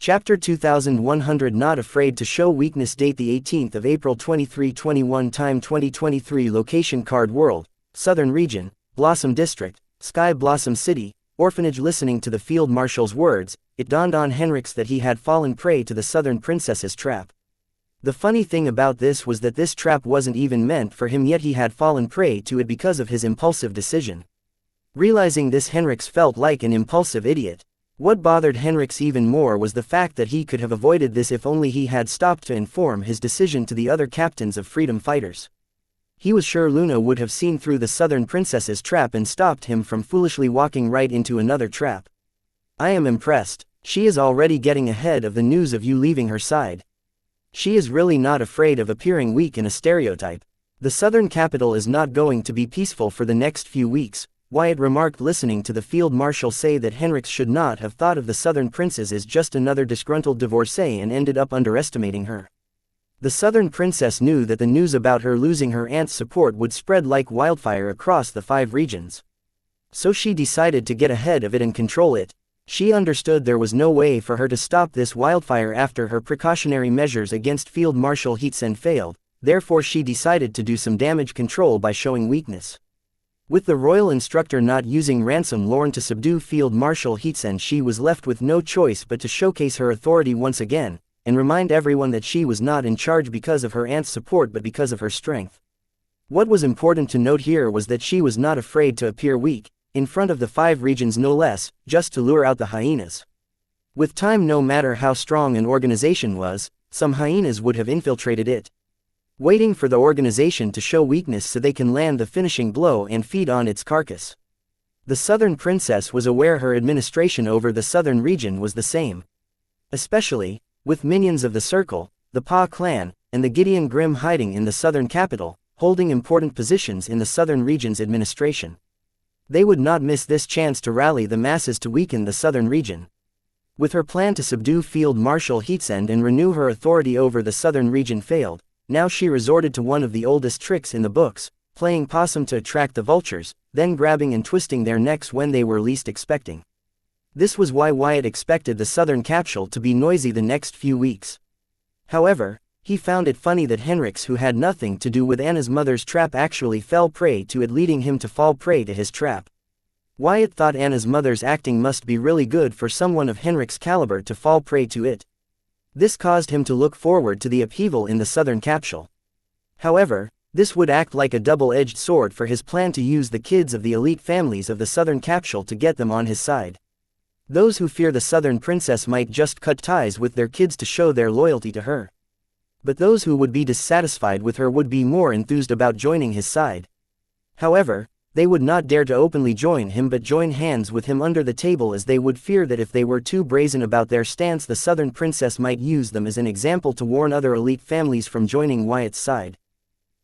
Chapter 2100 Not Afraid to Show Weakness. Date the 18th of April 2321. Time 2023. Location Card World, Southern Region, Blossom District, Sky Blossom City, Orphanage. Listening to the Field Marshal's words, it dawned on Henrix that he had fallen prey to the Southern Princess's trap. The funny thing about this was that this trap wasn't even meant for him, yet he had fallen prey to it because of his impulsive decision. Realizing this, Henrix felt like an impulsive idiot. What bothered Henrix even more was the fact that he could have avoided this if only he had stopped to inform his decision to the other captains of freedom fighters. He was sure Luna would have seen through the Southern Princess's trap and stopped him from foolishly walking right into another trap. I am impressed. She is already getting ahead of the news of you leaving her side. She is really not afraid of appearing weak in a stereotype. The Southern capital is not going to be peaceful for the next few weeks, Wyatt remarked, listening to the Field Marshal say that Henrix should not have thought of the Southern Princess as just another disgruntled divorcee and ended up underestimating her. The Southern Princess knew that the news about her losing her aunt's support would spread like wildfire across the 5 regions. So she decided to get ahead of it and control it. She understood there was no way for her to stop this wildfire after her precautionary measures against Field Marshal Xianxia failed, therefore she decided to do some damage control by showing weakness. With the royal instructor not using ransom lorn to subdue Field Marshal Xianxia, she was left with no choice but to showcase her authority once again, and remind everyone that she was not in charge because of her aunt's support but because of her strength. What was important to note here was that she was not afraid to appear weak, in front of the 5 regions no less, just to lure out the hyenas. With time, no matter how strong an organization was, some hyenas would have infiltrated it, waiting for the organization to show weakness so they can land the finishing blow and feed on its carcass. The Southern Princess was aware her administration over the Southern region was the same. Especially, with minions of the Circle, the Pa clan, and the Gideon Grimm hiding in the Southern capital, holding important positions in the Southern region's administration. They would not miss this chance to rally the masses to weaken the Southern region. With her plan to subdue Field Marshal Xianxia and renew her authority over the Southern region failed, now she resorted to one of the oldest tricks in the books, playing possum to attract the vultures, then grabbing and twisting their necks when they were least expecting. This was why Wyatt expected the Southern capital to be noisy the next few weeks. However, he found it funny that Henrix, who had nothing to do with Anna's mother's trap, actually fell prey to it, leading him to fall prey to his trap. Wyatt thought Anna's mother's acting must be really good for someone of Henrix's caliber to fall prey to it. This caused him to look forward to the upheaval in the Southern capital. However, this would act like a double-edged sword for his plan to use the kids of the elite families of the Southern capital to get them on his side. Those who fear the Southern Princess might just cut ties with their kids to show their loyalty to her. But those who would be dissatisfied with her would be more enthused about joining his side. However, they would not dare to openly join him but join hands with him under the table, as they would fear that if they were too brazen about their stance, the Southern Princess might use them as an example to warn other elite families from joining Wyatt's side.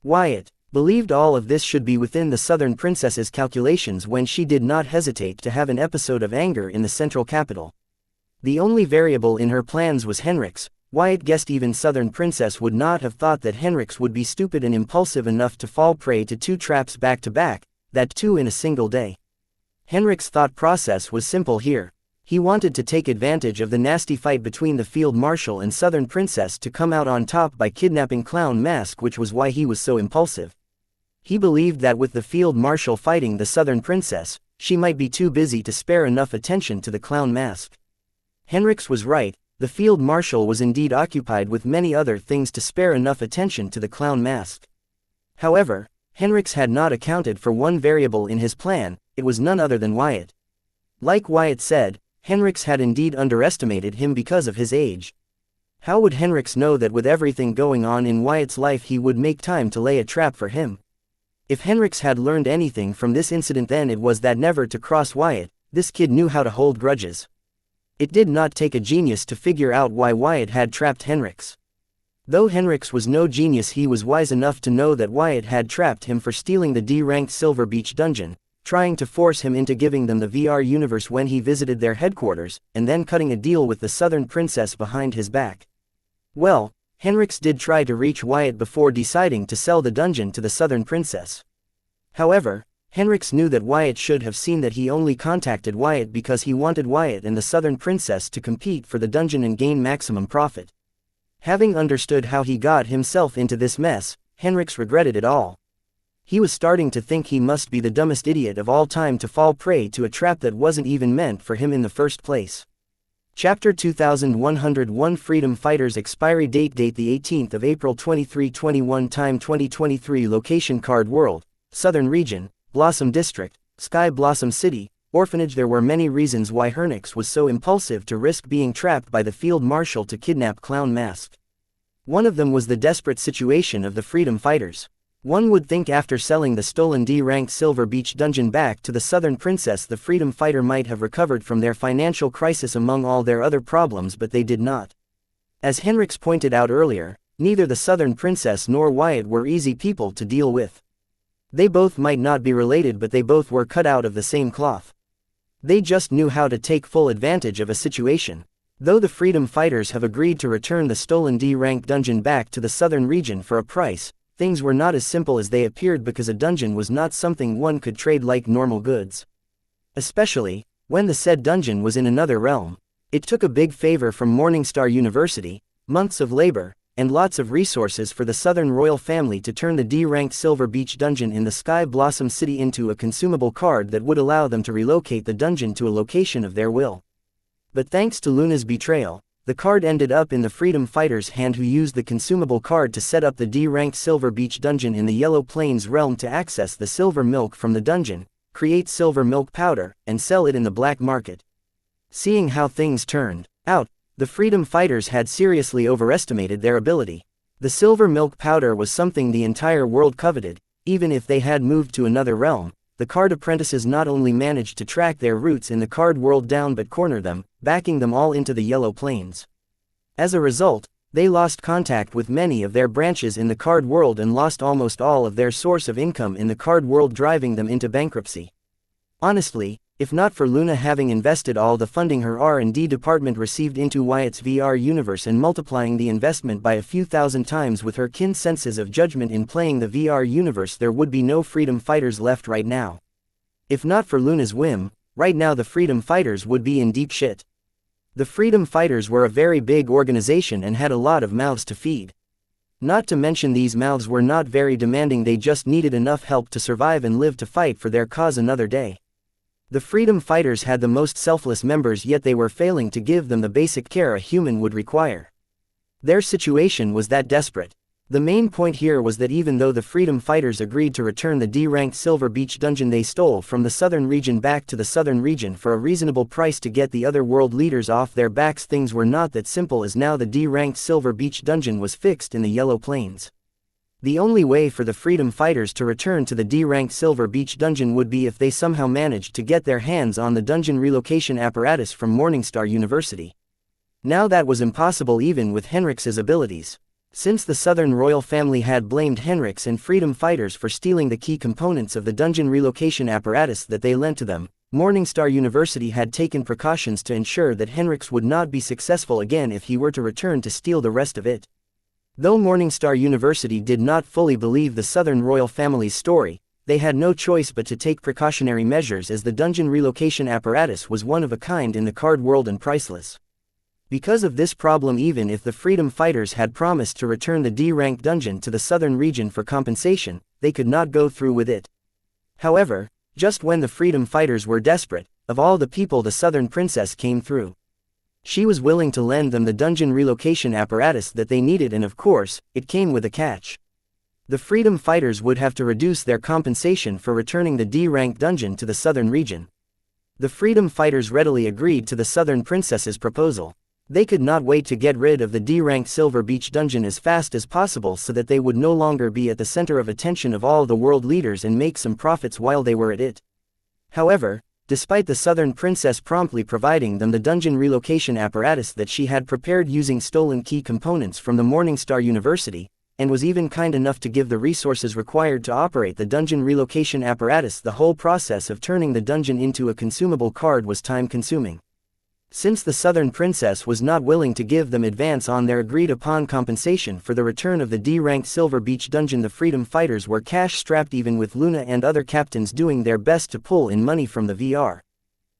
Wyatt believed all of this should be within the Southern Princess's calculations when she did not hesitate to have an episode of anger in the central capital. The only variable in her plans was Henrix. Wyatt guessed even Southern Princess would not have thought that Henrix would be stupid and impulsive enough to fall prey to 2 traps back to back, that 2 in a single day. Henrix's thought process was simple here. He wanted to take advantage of the nasty fight between the Field Marshal and Southern Princess to come out on top by kidnapping Clown Mask, which was why he was so impulsive. He believed that with the Field Marshal fighting the Southern Princess, she might be too busy to spare enough attention to the Clown Mask. Henrix was right. The Field Marshal was indeed occupied with many other things to spare enough attention to the Clown Mask. However, Henrix had not accounted for one variable in his plan. It was none other than Wyatt. Like Wyatt said, Henrix had indeed underestimated him because of his age. How would Henrix know that with everything going on in Wyatt's life he would make time to lay a trap for him? If Henrix had learned anything from this incident, then it was that never to cross Wyatt. This kid knew how to hold grudges. It did not take a genius to figure out why Wyatt had trapped Henrix. Though Henrix was no genius, he was wise enough to know that Wyatt had trapped him for stealing the D-ranked Silver Beach dungeon, trying to force him into giving them the VR universe when he visited their headquarters, and then cutting a deal with the Southern Princess behind his back. Well, Henrix did try to reach Wyatt before deciding to sell the dungeon to the Southern Princess. However, Henrix knew that Wyatt should have seen that he only contacted Wyatt because he wanted Wyatt and the Southern Princess to compete for the dungeon and gain maximum profit. Having understood how he got himself into this mess, Henrix regretted it all. He was starting to think he must be the dumbest idiot of all time to fall prey to a trap that wasn't even meant for him in the first place. Chapter 2101 Freedom Fighters Expiry Date the 18th of April 2321 Time 2023 Location Card World, Southern Region, Blossom District, Sky Blossom City, Orphanage. There were many reasons why Henrix was so impulsive to risk being trapped by the field marshal to kidnap Clown Mask. One of them was the desperate situation of the Freedom Fighters. One would think after selling the stolen D-ranked Silver Beach dungeon back to the Southern Princess the Freedom Fighter might have recovered from their financial crisis among all their other problems, but they did not. As Henrix pointed out earlier, neither the Southern Princess nor Wyatt were easy people to deal with. They both might not be related, but they both were cut out of the same cloth. They just knew how to take full advantage of a situation. Though the Freedom Fighters have agreed to return the stolen D-rank dungeon back to the Southern region for a price, things were not as simple as they appeared, because a dungeon was not something one could trade like normal goods. Especially, when the said dungeon was in another realm. It took a big favor from Morningstar University, months of labor, and lots of resources for the Southern royal family to turn the D-ranked Silver Beach dungeon in the Sky Blossom City into a consumable card that would allow them to relocate the dungeon to a location of their will. But thanks to Luna's betrayal, the card ended up in the Freedom Fighter's hand, who used the consumable card to set up the D-ranked Silver Beach dungeon in the Yellow Plains realm to access the silver milk from the dungeon, create silver milk powder, and sell it in the black market. Seeing how things turned out, the Freedom Fighters had seriously overestimated their ability. The silver milk powder was something the entire world coveted. Even if they had moved to another realm, the card apprentices not only managed to track their roots in the card world down but corner them, backing them all into the Yellow Plains. As a result, they lost contact with many of their branches in the card world and lost almost all of their source of income in the card world, driving them into bankruptcy. Honestly, if not for Luna having invested all the funding her R&D department received into Wyatt's VR universe and multiplying the investment by a few thousand times with her keen senses of judgment in playing the VR universe, there would be no Freedom Fighters left right now. If not for Luna's whim, right now the Freedom Fighters would be in deep shit. The Freedom Fighters were a very big organization and had a lot of mouths to feed. Not to mention these mouths were not very demanding, they just needed enough help to survive and live to fight for their cause another day. The Freedom Fighters had the most selfless members, yet they were failing to give them the basic care a human would require. Their situation was that desperate. The main point here was that even though the Freedom Fighters agreed to return the D-ranked Silver Beach dungeon they stole from the Southern region back to the Southern region for a reasonable price to get the other world leaders off their backs, things were not that simple, as now the D-ranked Silver Beach dungeon was fixed in the Yellow Plains. The only way for the Freedom Fighters to return to the D-ranked Silver Beach dungeon would be if they somehow managed to get their hands on the dungeon relocation apparatus from Morningstar University. Now that was impossible even with Henrix's abilities. Since the Southern royal family had blamed Henrix and Freedom Fighters for stealing the key components of the dungeon relocation apparatus that they lent to them, Morningstar University had taken precautions to ensure that Henrix would not be successful again if he were to return to steal the rest of it. Though Morningstar University did not fully believe the Southern royal family's story, they had no choice but to take precautionary measures, as the dungeon relocation apparatus was one of a kind in the card world and priceless. Because of this problem, even if the Freedom Fighters had promised to return the D-rank dungeon to the Southern region for compensation, they could not go through with it. However, just when the Freedom Fighters were desperate, of all the people the Southern Princess came through. She was willing to lend them the dungeon relocation apparatus that they needed, and of course, it came with a catch. The Freedom Fighters would have to reduce their compensation for returning the D-rank dungeon to the Southern region. The Freedom Fighters readily agreed to the Southern Princess's proposal. They could not wait to get rid of the D-ranked Silver Beach dungeon as fast as possible so that they would no longer be at the center of attention of all the world leaders and make some profits while they were at it. However, despite the Southern Princess promptly providing them the dungeon relocation apparatus that she had prepared using stolen key components from the Morningstar University, and was even kind enough to give the resources required to operate the dungeon relocation apparatus, the whole process of turning the dungeon into a consumable card was time-consuming. Since the Southern Princess was not willing to give them advance on their agreed-upon compensation for the return of the D-ranked Silver Beach dungeon, the freedom fighters were cash-strapped, even with Luna and other captains doing their best to pull in money from the VR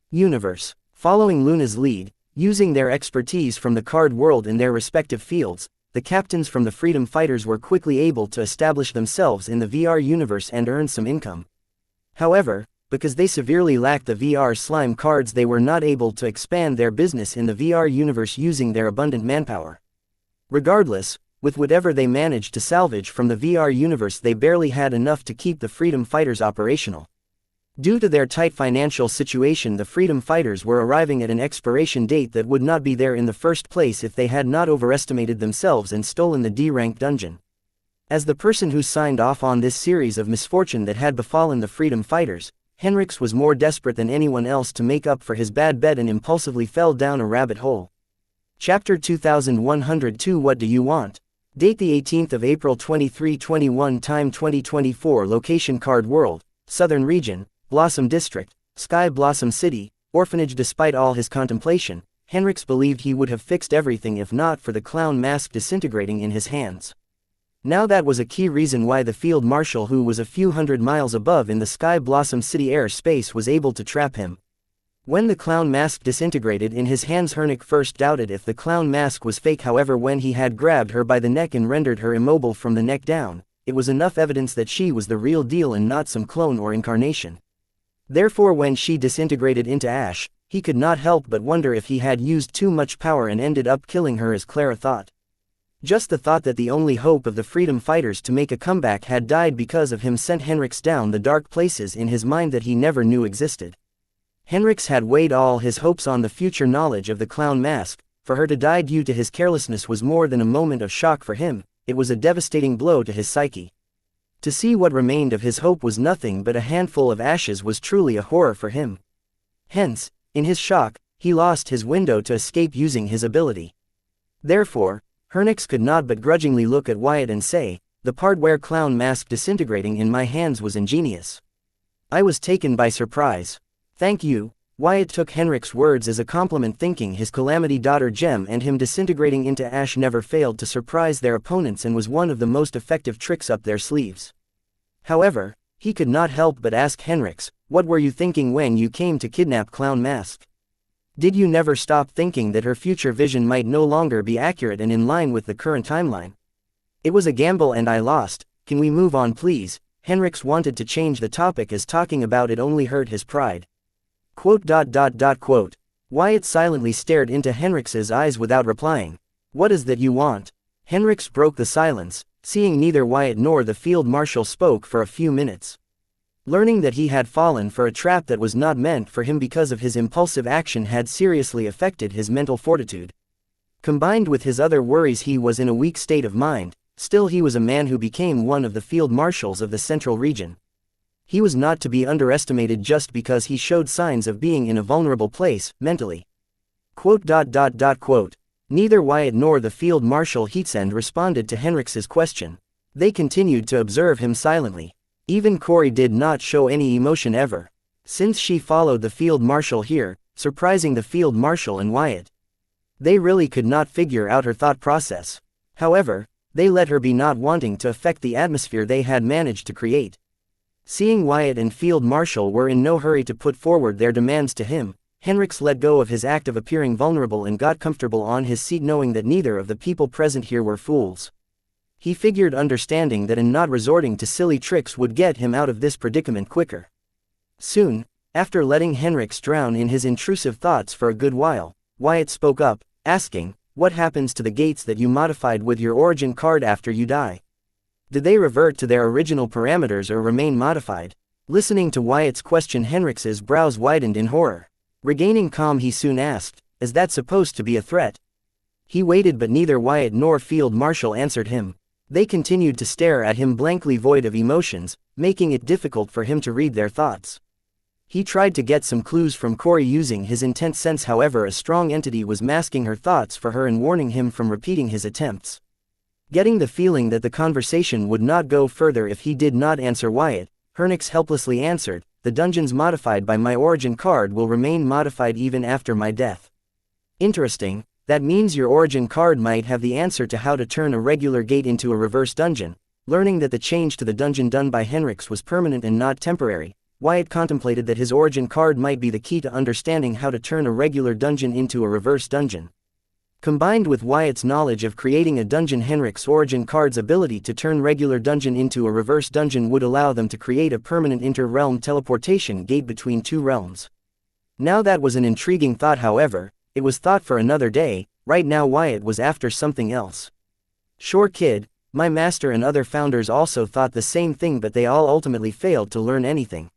universe. Following Luna's lead, using their expertise from the card world in their respective fields, the captains from the freedom fighters were quickly able to establish themselves in the VR universe and earn some income. However, because they severely lacked the VR slime cards, they were not able to expand their business in the VR universe using their abundant manpower. Regardless, with whatever they managed to salvage from the VR universe, they barely had enough to keep the freedom fighters operational. Due to their tight financial situation, the freedom fighters were arriving at an expiration date that would not be there in the first place if they had not overestimated themselves and stolen the D-rank dungeon. As the person who signed off on this series of misfortune that had befallen the freedom fighters, Henrix was more desperate than anyone else to make up for his bad bet and impulsively fell down a rabbit hole. Chapter 2102 What Do You Want? Date the 18th of April 2321. Time 2024. Location Card World, Southern Region, Blossom District, Sky Blossom City, Orphanage. Despite all his contemplation, Henrix believed he would have fixed everything if not for the clown mask disintegrating in his hands. Now that was a key reason why the field marshal, who was a few hundred miles above in the Sky Blossom City air space, was able to trap him. When the clown mask disintegrated in his hands, Henrix first doubted if the clown mask was fake. However, when he had grabbed her by the neck and rendered her immobile from the neck down, it was enough evidence that she was the real deal and not some clone or incarnation. Therefore, when she disintegrated into ash, he could not help but wonder if he had used too much power and ended up killing her, as Clara thought. Just the thought that the only hope of the freedom fighters to make a comeback had died because of him sent Henrix down the dark places in his mind that he never knew existed. Henrix had weighed all his hopes on the future knowledge of the clown mask. For her to die due to his carelessness was more than a moment of shock for him, it was a devastating blow to his psyche. To see what remained of his hope was nothing but a handful of ashes was truly a horror for him. Hence, in his shock, he lost his window to escape using his ability. Therefore, Henrix could not but grudgingly look at Wyatt and say, "The part where clown mask disintegrating in my hands was ingenious. I was taken by surprise." "Thank you." Wyatt took Henrix's words as a compliment, thinking his calamity daughter Gem and him disintegrating into ash never failed to surprise their opponents and was one of the most effective tricks up their sleeves. However, he could not help but ask Henrix, "What were you thinking when you came to kidnap Clown Mask? Did you never stop thinking that her future vision might no longer be accurate and in line with the current timeline?" "It was a gamble and I lost. Can we move on, please?" Henrix wanted to change the topic as talking about it only hurt his pride. Quote. Wyatt silently stared into Henrix's eyes without replying. "What is that you want?" Henrix broke the silence, seeing neither Wyatt nor the field marshal spoke for a few minutes. Learning that he had fallen for a trap that was not meant for him because of his impulsive action had seriously affected his mental fortitude. Combined with his other worries, he was in a weak state of mind. Still, he was a man who became one of the field marshals of the central region. He was not to be underestimated just because he showed signs of being in a vulnerable place, mentally. Quote. Neither Wyatt nor the field marshal Heatsend responded to Henrix's question. They continued to observe him silently. Even Corey did not show any emotion ever, since she followed the field marshal here, surprising the field marshal and Wyatt. They really could not figure out her thought process. However, they let her be, not wanting to affect the atmosphere they had managed to create. Seeing Wyatt and field marshal were in no hurry to put forward their demands to him, Henrix let go of his act of appearing vulnerable and got comfortable on his seat, knowing that neither of the people present here were fools. He figured understanding that in not resorting to silly tricks would get him out of this predicament quicker. Soon, after letting Henrix drown in his intrusive thoughts for a good while, Wyatt spoke up, asking, "What happens to the gates that you modified with your origin card after you die? Did they revert to their original parameters or remain modified?" Listening to Wyatt's question, Henrix's brows widened in horror. Regaining calm, he soon asked, "Is that supposed to be a threat?" He waited, but neither Wyatt nor field marshal answered him. They continued to stare at him blankly, void of emotions, making it difficult for him to read their thoughts. He tried to get some clues from Corey using his intense sense, however a strong entity was masking her thoughts for her and warning him from repeating his attempts. Getting the feeling that the conversation would not go further if he did not answer Wyatt, Henrix helplessly answered, "The dungeons modified by my origin card will remain modified even after my death. Interesting, that means your origin card might have the answer to how to turn a regular gate into a reverse dungeon. Learning that the change to the dungeon done by Henrix was permanent and not temporary, Wyatt contemplated that his origin card might be the key to understanding how to turn a regular dungeon into a reverse dungeon. Combined with Wyatt's knowledge of creating a dungeon, Henrix's origin card's ability to turn regular dungeon into a reverse dungeon would allow them to create a permanent inter-realm teleportation gate between two realms. Now that was an intriguing thought, however, it was thought for another day. Right now Wyatt was after something else. Sure kid, my master and other founders also thought the same thing, but they all ultimately failed to learn anything.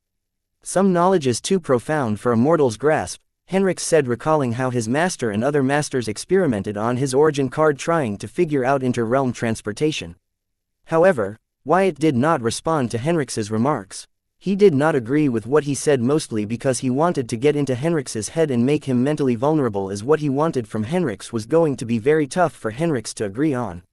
Some knowledge is too profound for a mortal's grasp, Henrix said, recalling how his master and other masters experimented on his origin card trying to figure out inter-realm transportation. However, Wyatt did not respond to Henrix's remarks. He did not agree with what he said, mostly because he wanted to get into Henrix's head and make him mentally vulnerable, as what he wanted from Henrix was going to be very tough for Henrix to agree on.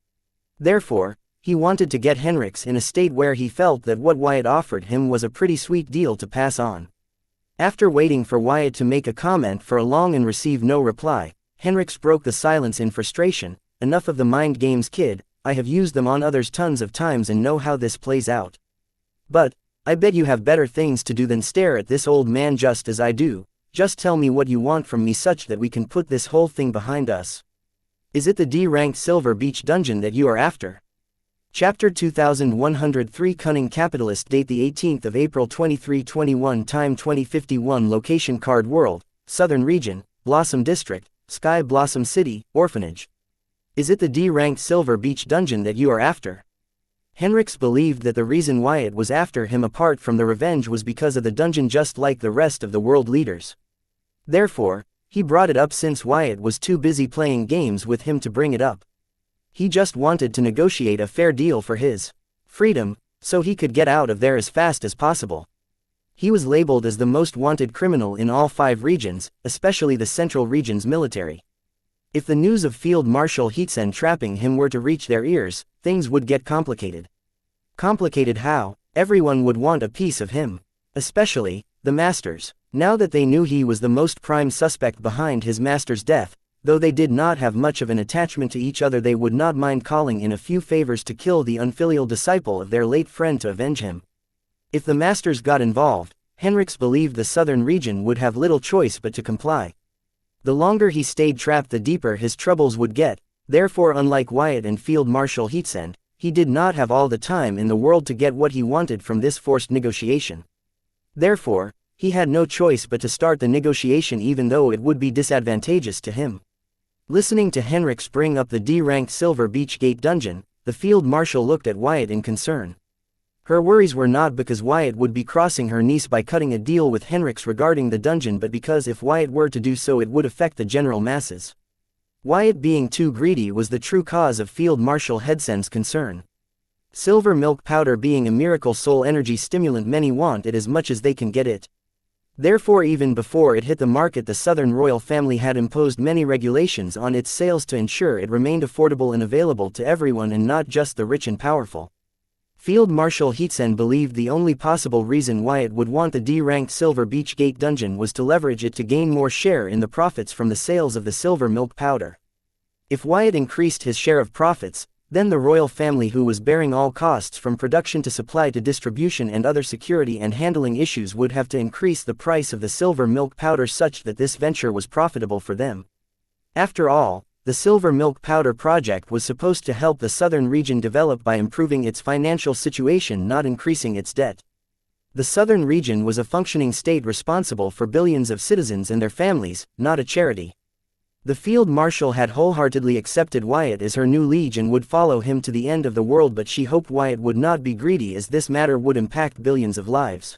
Therefore, he wanted to get Henrix in a state where he felt that what Wyatt offered him was a pretty sweet deal to pass on. After waiting for Wyatt to make a comment for a long and receive no reply, Henrix broke the silence in frustration. Enough of the mind games, kid, I have used them on others tons of times and know how this plays out. But, I bet you have better things to do than stare at this old man just as I do. Just tell me what you want from me such that we can put this whole thing behind us. Is it the D-ranked Silver Beach dungeon that you are after? Chapter 2103 Cunning Capitalist. Date the 18th of April 2321. Time 2051. Location Card World, Southern Region, Blossom District, Sky Blossom City, Orphanage. Is it the D-ranked Silver Beach dungeon that you are after? Henrix believed that the reason Wyatt was after him apart from the revenge was because of the dungeon, just like the rest of the world leaders. Therefore, he brought it up since Wyatt was too busy playing games with him to bring it up. He just wanted to negotiate a fair deal for his freedom, so he could get out of there as fast as possible. He was labeled as the most wanted criminal in all 5 regions, especially the Central Region's military. If the news of Field Marshal Heatsen trapping him were to reach their ears, things would get complicated. Complicated how? Everyone would want a piece of him. Especially the masters. Now that they knew he was the most prime suspect behind his master's death, though they did not have much of an attachment to each other, they would not mind calling in a few favors to kill the unfilial disciple of their late friend to avenge him. If the masters got involved, Henrix believed the Southern Region would have little choice but to comply. The longer he stayed trapped, the deeper his troubles would get. Therefore, unlike Wyatt and Field Marshal Heatsen, he did not have all the time in the world to get what he wanted from this forced negotiation. Therefore, he had no choice but to start the negotiation, even though it would be disadvantageous to him. Listening to Henrix bring up the D-ranked Silver Beach Gate dungeon, the field marshal looked at Wyatt in concern. Her worries were not because Wyatt would be crossing her niece by cutting a deal with Henrix regarding the dungeon, but because if Wyatt were to do so, it would affect the general masses. Wyatt being too greedy was the true cause of Field Marshal Heatsen's concern. Silver milk powder being a miracle soul energy stimulant, many want it as much as they can get it. Therefore, even before it hit the market, the Southern royal family had imposed many regulations on its sales to ensure it remained affordable and available to everyone and not just the rich and powerful. Field Marshal Heatsen believed the only possible reason Wyatt would want the D-ranked Silver Beach Gate dungeon was to leverage it to gain more share in the profits from the sales of the silver milk powder. If Wyatt increased his share of profits, then the royal family, who was bearing all costs from production to supply to distribution and other security and handling issues, would have to increase the price of the silver milk powder such that this venture was profitable for them. After all, the silver milk powder project was supposed to help the Southern region develop by improving its financial situation, not increasing its debt. The Southern region was a functioning state responsible for billions of citizens and their families, not a charity. The field marshal had wholeheartedly accepted Wyatt as her new liege and would follow him to the end of the world, but she hoped Wyatt would not be greedy, as this matter would impact billions of lives.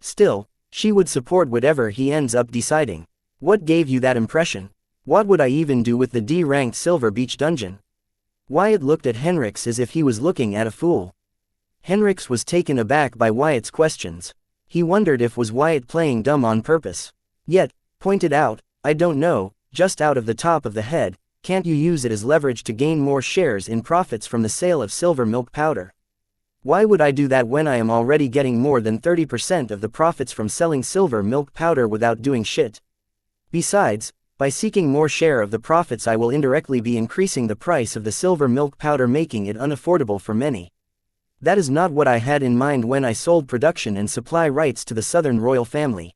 Still, she would support whatever he ends up deciding. What gave you that impression? What would I even do with the D-ranked Silver Beach dungeon? Wyatt looked at Henrix as if he was looking at a fool. Henrix was taken aback by Wyatt's questions. He wondered if was Wyatt playing dumb on purpose. Yet, pointed out, I don't know, just out of the top of the head, can't you use it as leverage to gain more shares in profits from the sale of silver milk powder? Why would I do that when I am already getting more than 30% of the profits from selling silver milk powder without doing shit? Besides, By seeking more share of the profits I will indirectly be increasing the price of the silver milk powder, making it unaffordable for many. That is not what I had in mind when I sold production and supply rights to the Southern royal family.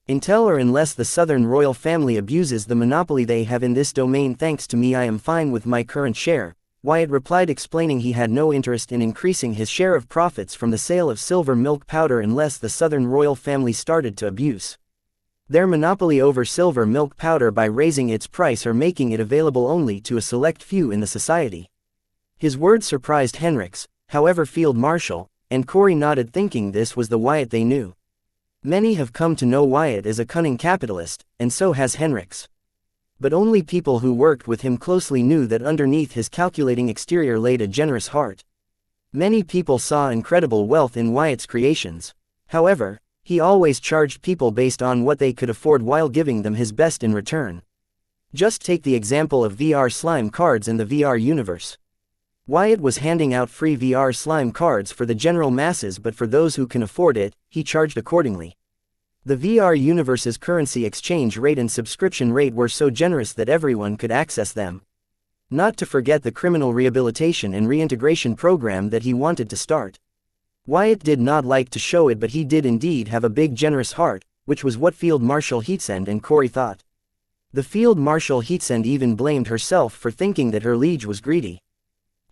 Until or unless the Southern royal family abuses the monopoly they have in this domain thanks to me, I am fine with my current share," Wyatt replied, explaining he had no interest in increasing his share of profits from the sale of silver milk powder unless the Southern royal family started to abuse their monopoly over silver milk powder by raising its price or making it available only to a select few in the society. His words surprised Henricks, however. Field Marshal and Corey nodded, thinking this was the Wyatt they knew. Many have come to know Wyatt as a cunning capitalist, and so has Henricks. But only people who worked with him closely knew that underneath his calculating exterior laid a generous heart. Many people saw incredible wealth in Wyatt's creations. However, he always charged people based on what they could afford while giving them his best in return. Just take the example of VR slime cards in the VR universe. Wyatt was handing out free VR slime cards for the general masses, but for those who can afford it, he charged accordingly. The VR universe's currency exchange rate and subscription rate were so generous that everyone could access them. Not to forget the criminal rehabilitation and reintegration program that he wanted to start. Wyatt did not like to show it, but he did indeed have a big generous heart, which was what Field Marshal Heatsend and Corey thought. The Field Marshal Heatsend even blamed herself for thinking that her liege was greedy.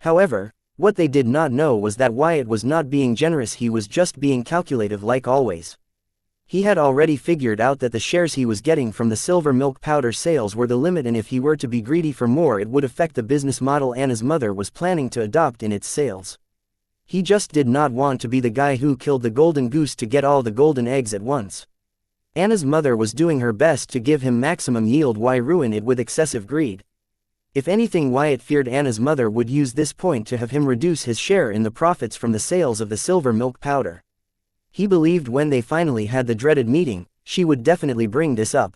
However, what they did not know was that Wyatt was not being generous, he was just being calculative like always. He had already figured out that the shares he was getting from the silver milk powder sales were the limit, and if he were to be greedy for more it would affect the business model Anna's mother was planning to adopt in its sales. He just did not want to be the guy who killed the golden goose to get all the golden eggs at once. Anna's mother was doing her best to give him maximum yield, why ruin it with excessive greed? If anything, Wyatt feared Anna's mother would use this point to have him reduce his share in the profits from the sales of the silver milk powder. He believed when they finally had the dreaded meeting, she would definitely bring this up.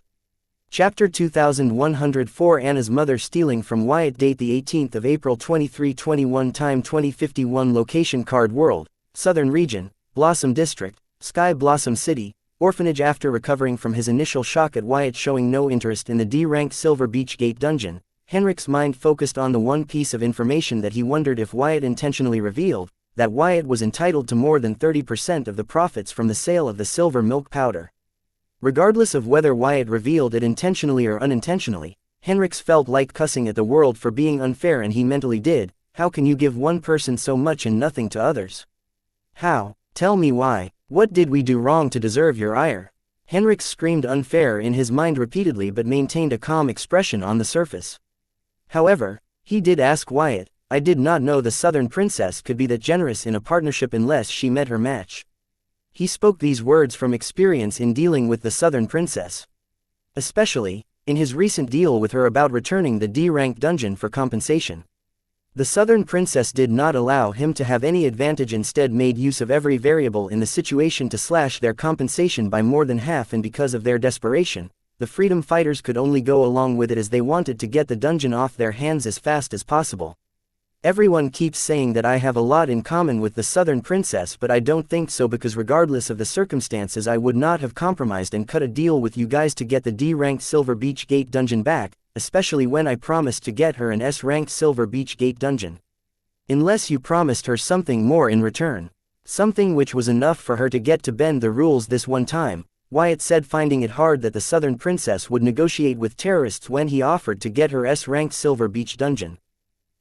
Chapter 2104 Anna's mother stealing from Wyatt. Date the 18th of April 2321. Time 2051. Location Card World, Southern Region, Blossom District, Sky Blossom City, Orphanage. After recovering from his initial shock at Wyatt showing no interest in the D-ranked Silver Beach Gate dungeon, Henricks' mind focused on the one piece of information that he wondered if Wyatt intentionally revealed, that Wyatt was entitled to more than 30% of the profits from the sale of the silver milk powder. Regardless of whether Wyatt revealed it intentionally or unintentionally, Henricks felt like cussing at the world for being unfair, and he mentally did. How can you give one person so much and nothing to others? How? Tell me why. What did we do wrong to deserve your ire? Henricks screamed unfair in his mind repeatedly but maintained a calm expression on the surface. However, he did ask Wyatt, I did not know the Southern Princess could be that generous in a partnership unless she met her match. He spoke these words from experience in dealing with the Southern Princess. Especially, in his recent deal with her about returning the D-rank dungeon for compensation. The Southern Princess did not allow him to have any advantage, instead made use of every variable in the situation to slash their compensation by more than half, and because of their desperation, the freedom fighters could only go along with it as they wanted to get the dungeon off their hands as fast as possible. Everyone keeps saying that I have a lot in common with the Southern Princess, but I don't think so, because regardless of the circumstances I would not have compromised and cut a deal with you guys to get the D-ranked Silver Beach Gate dungeon back, especially when I promised to get her an S-ranked Silver Beach Gate dungeon. Unless you promised her something more in return. Something which was enough for her to get to bend the rules this one time, Wyatt said, finding it hard that the Southern Princess would negotiate with terrorists when he offered to get her S-ranked Silver Beach dungeon.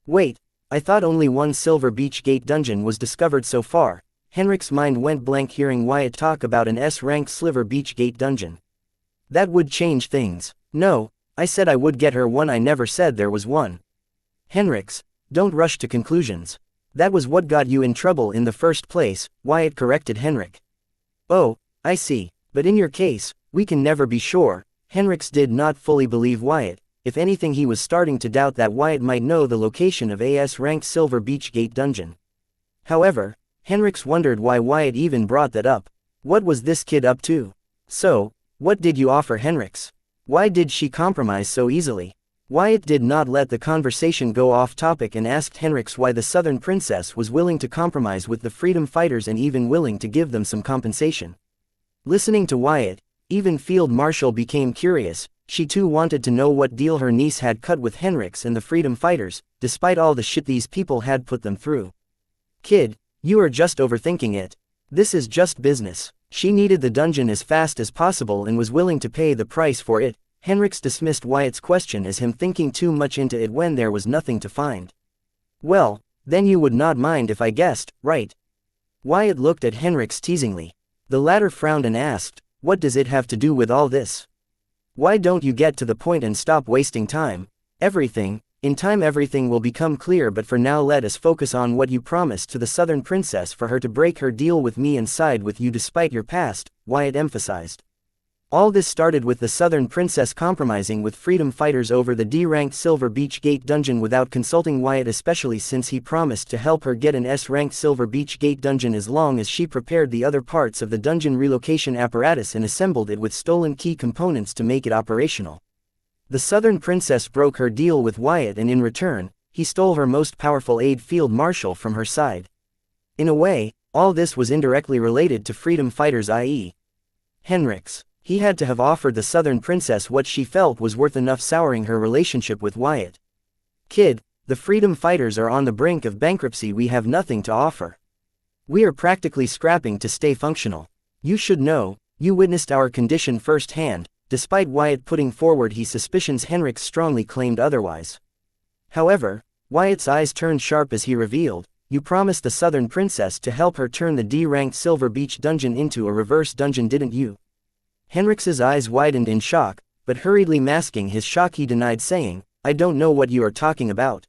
Wait. I thought only one Silver Beach Gate dungeon was discovered so far. Henricks' mind went blank hearing Wyatt talk about an S-ranked Silver Beach Gate dungeon. That would change things. No, I said I would get her one, I never said there was one. Henricks, don't rush to conclusions. That was what got you in trouble in the first place, Wyatt corrected Henrik. Oh, I see, but in your case, we can never be sure. Henricks did not fully believe Wyatt. If anything, he was starting to doubt that Wyatt might know the location of AS-ranked Silver Beach Gate dungeon. However, Henricks wondered why Wyatt even brought that up. What was this kid up to? So, what did you offer Henricks? Why did she compromise so easily? Wyatt did not let the conversation go off topic and asked Henricks why the Southern Princess was willing to compromise with the freedom fighters and even willing to give them some compensation. Listening to Wyatt, even Field Marshal became curious. She too wanted to know what deal her niece had cut with Henrix and the freedom fighters, despite all the shit these people had put them through. Kid, you are just overthinking it. This is just business. She needed the dungeon as fast as possible and was willing to pay the price for it. Henrix dismissed Wyatt's question as him thinking too much into it when there was nothing to find. Well, then you would not mind if I guessed, right? Wyatt looked at Henrix teasingly. The latter frowned and asked, what does it have to do with all this? Why don't you get to the point and stop wasting time? In time everything will become clear, but for now let us focus on what you promised to the Southern Princess for her to break her deal with me and side with you despite your past, Wyatt emphasized. All this started with the Southern Princess compromising with freedom fighters over the D-ranked Silver Beach Gate dungeon without consulting Wyatt, especially since he promised to help her get an S-ranked Silver Beach Gate dungeon as long as she prepared the other parts of the dungeon relocation apparatus and assembled it with stolen key components to make it operational. The Southern Princess broke her deal with Wyatt, and in return, he stole her most powerful aide, Field Marshal, from her side. In a way, all this was indirectly related to freedom fighters, i.e. Henrix. He had to have offered the Southern Princess what she felt was worth enough souring her relationship with Wyatt. Kid, the freedom fighters are on the brink of bankruptcy. We have nothing to offer. We are practically scrapping to stay functional. You should know, you witnessed our condition firsthand. Despite Wyatt putting forward his suspicions, Henrix strongly claimed otherwise. However, Wyatt's eyes turned sharp as he revealed, you promised the Southern Princess to help her turn the D-ranked Silver Beach dungeon into a reverse dungeon, didn't you? Henrix's eyes widened in shock, but hurriedly masking his shock he denied, saying, I don't know what you are talking about.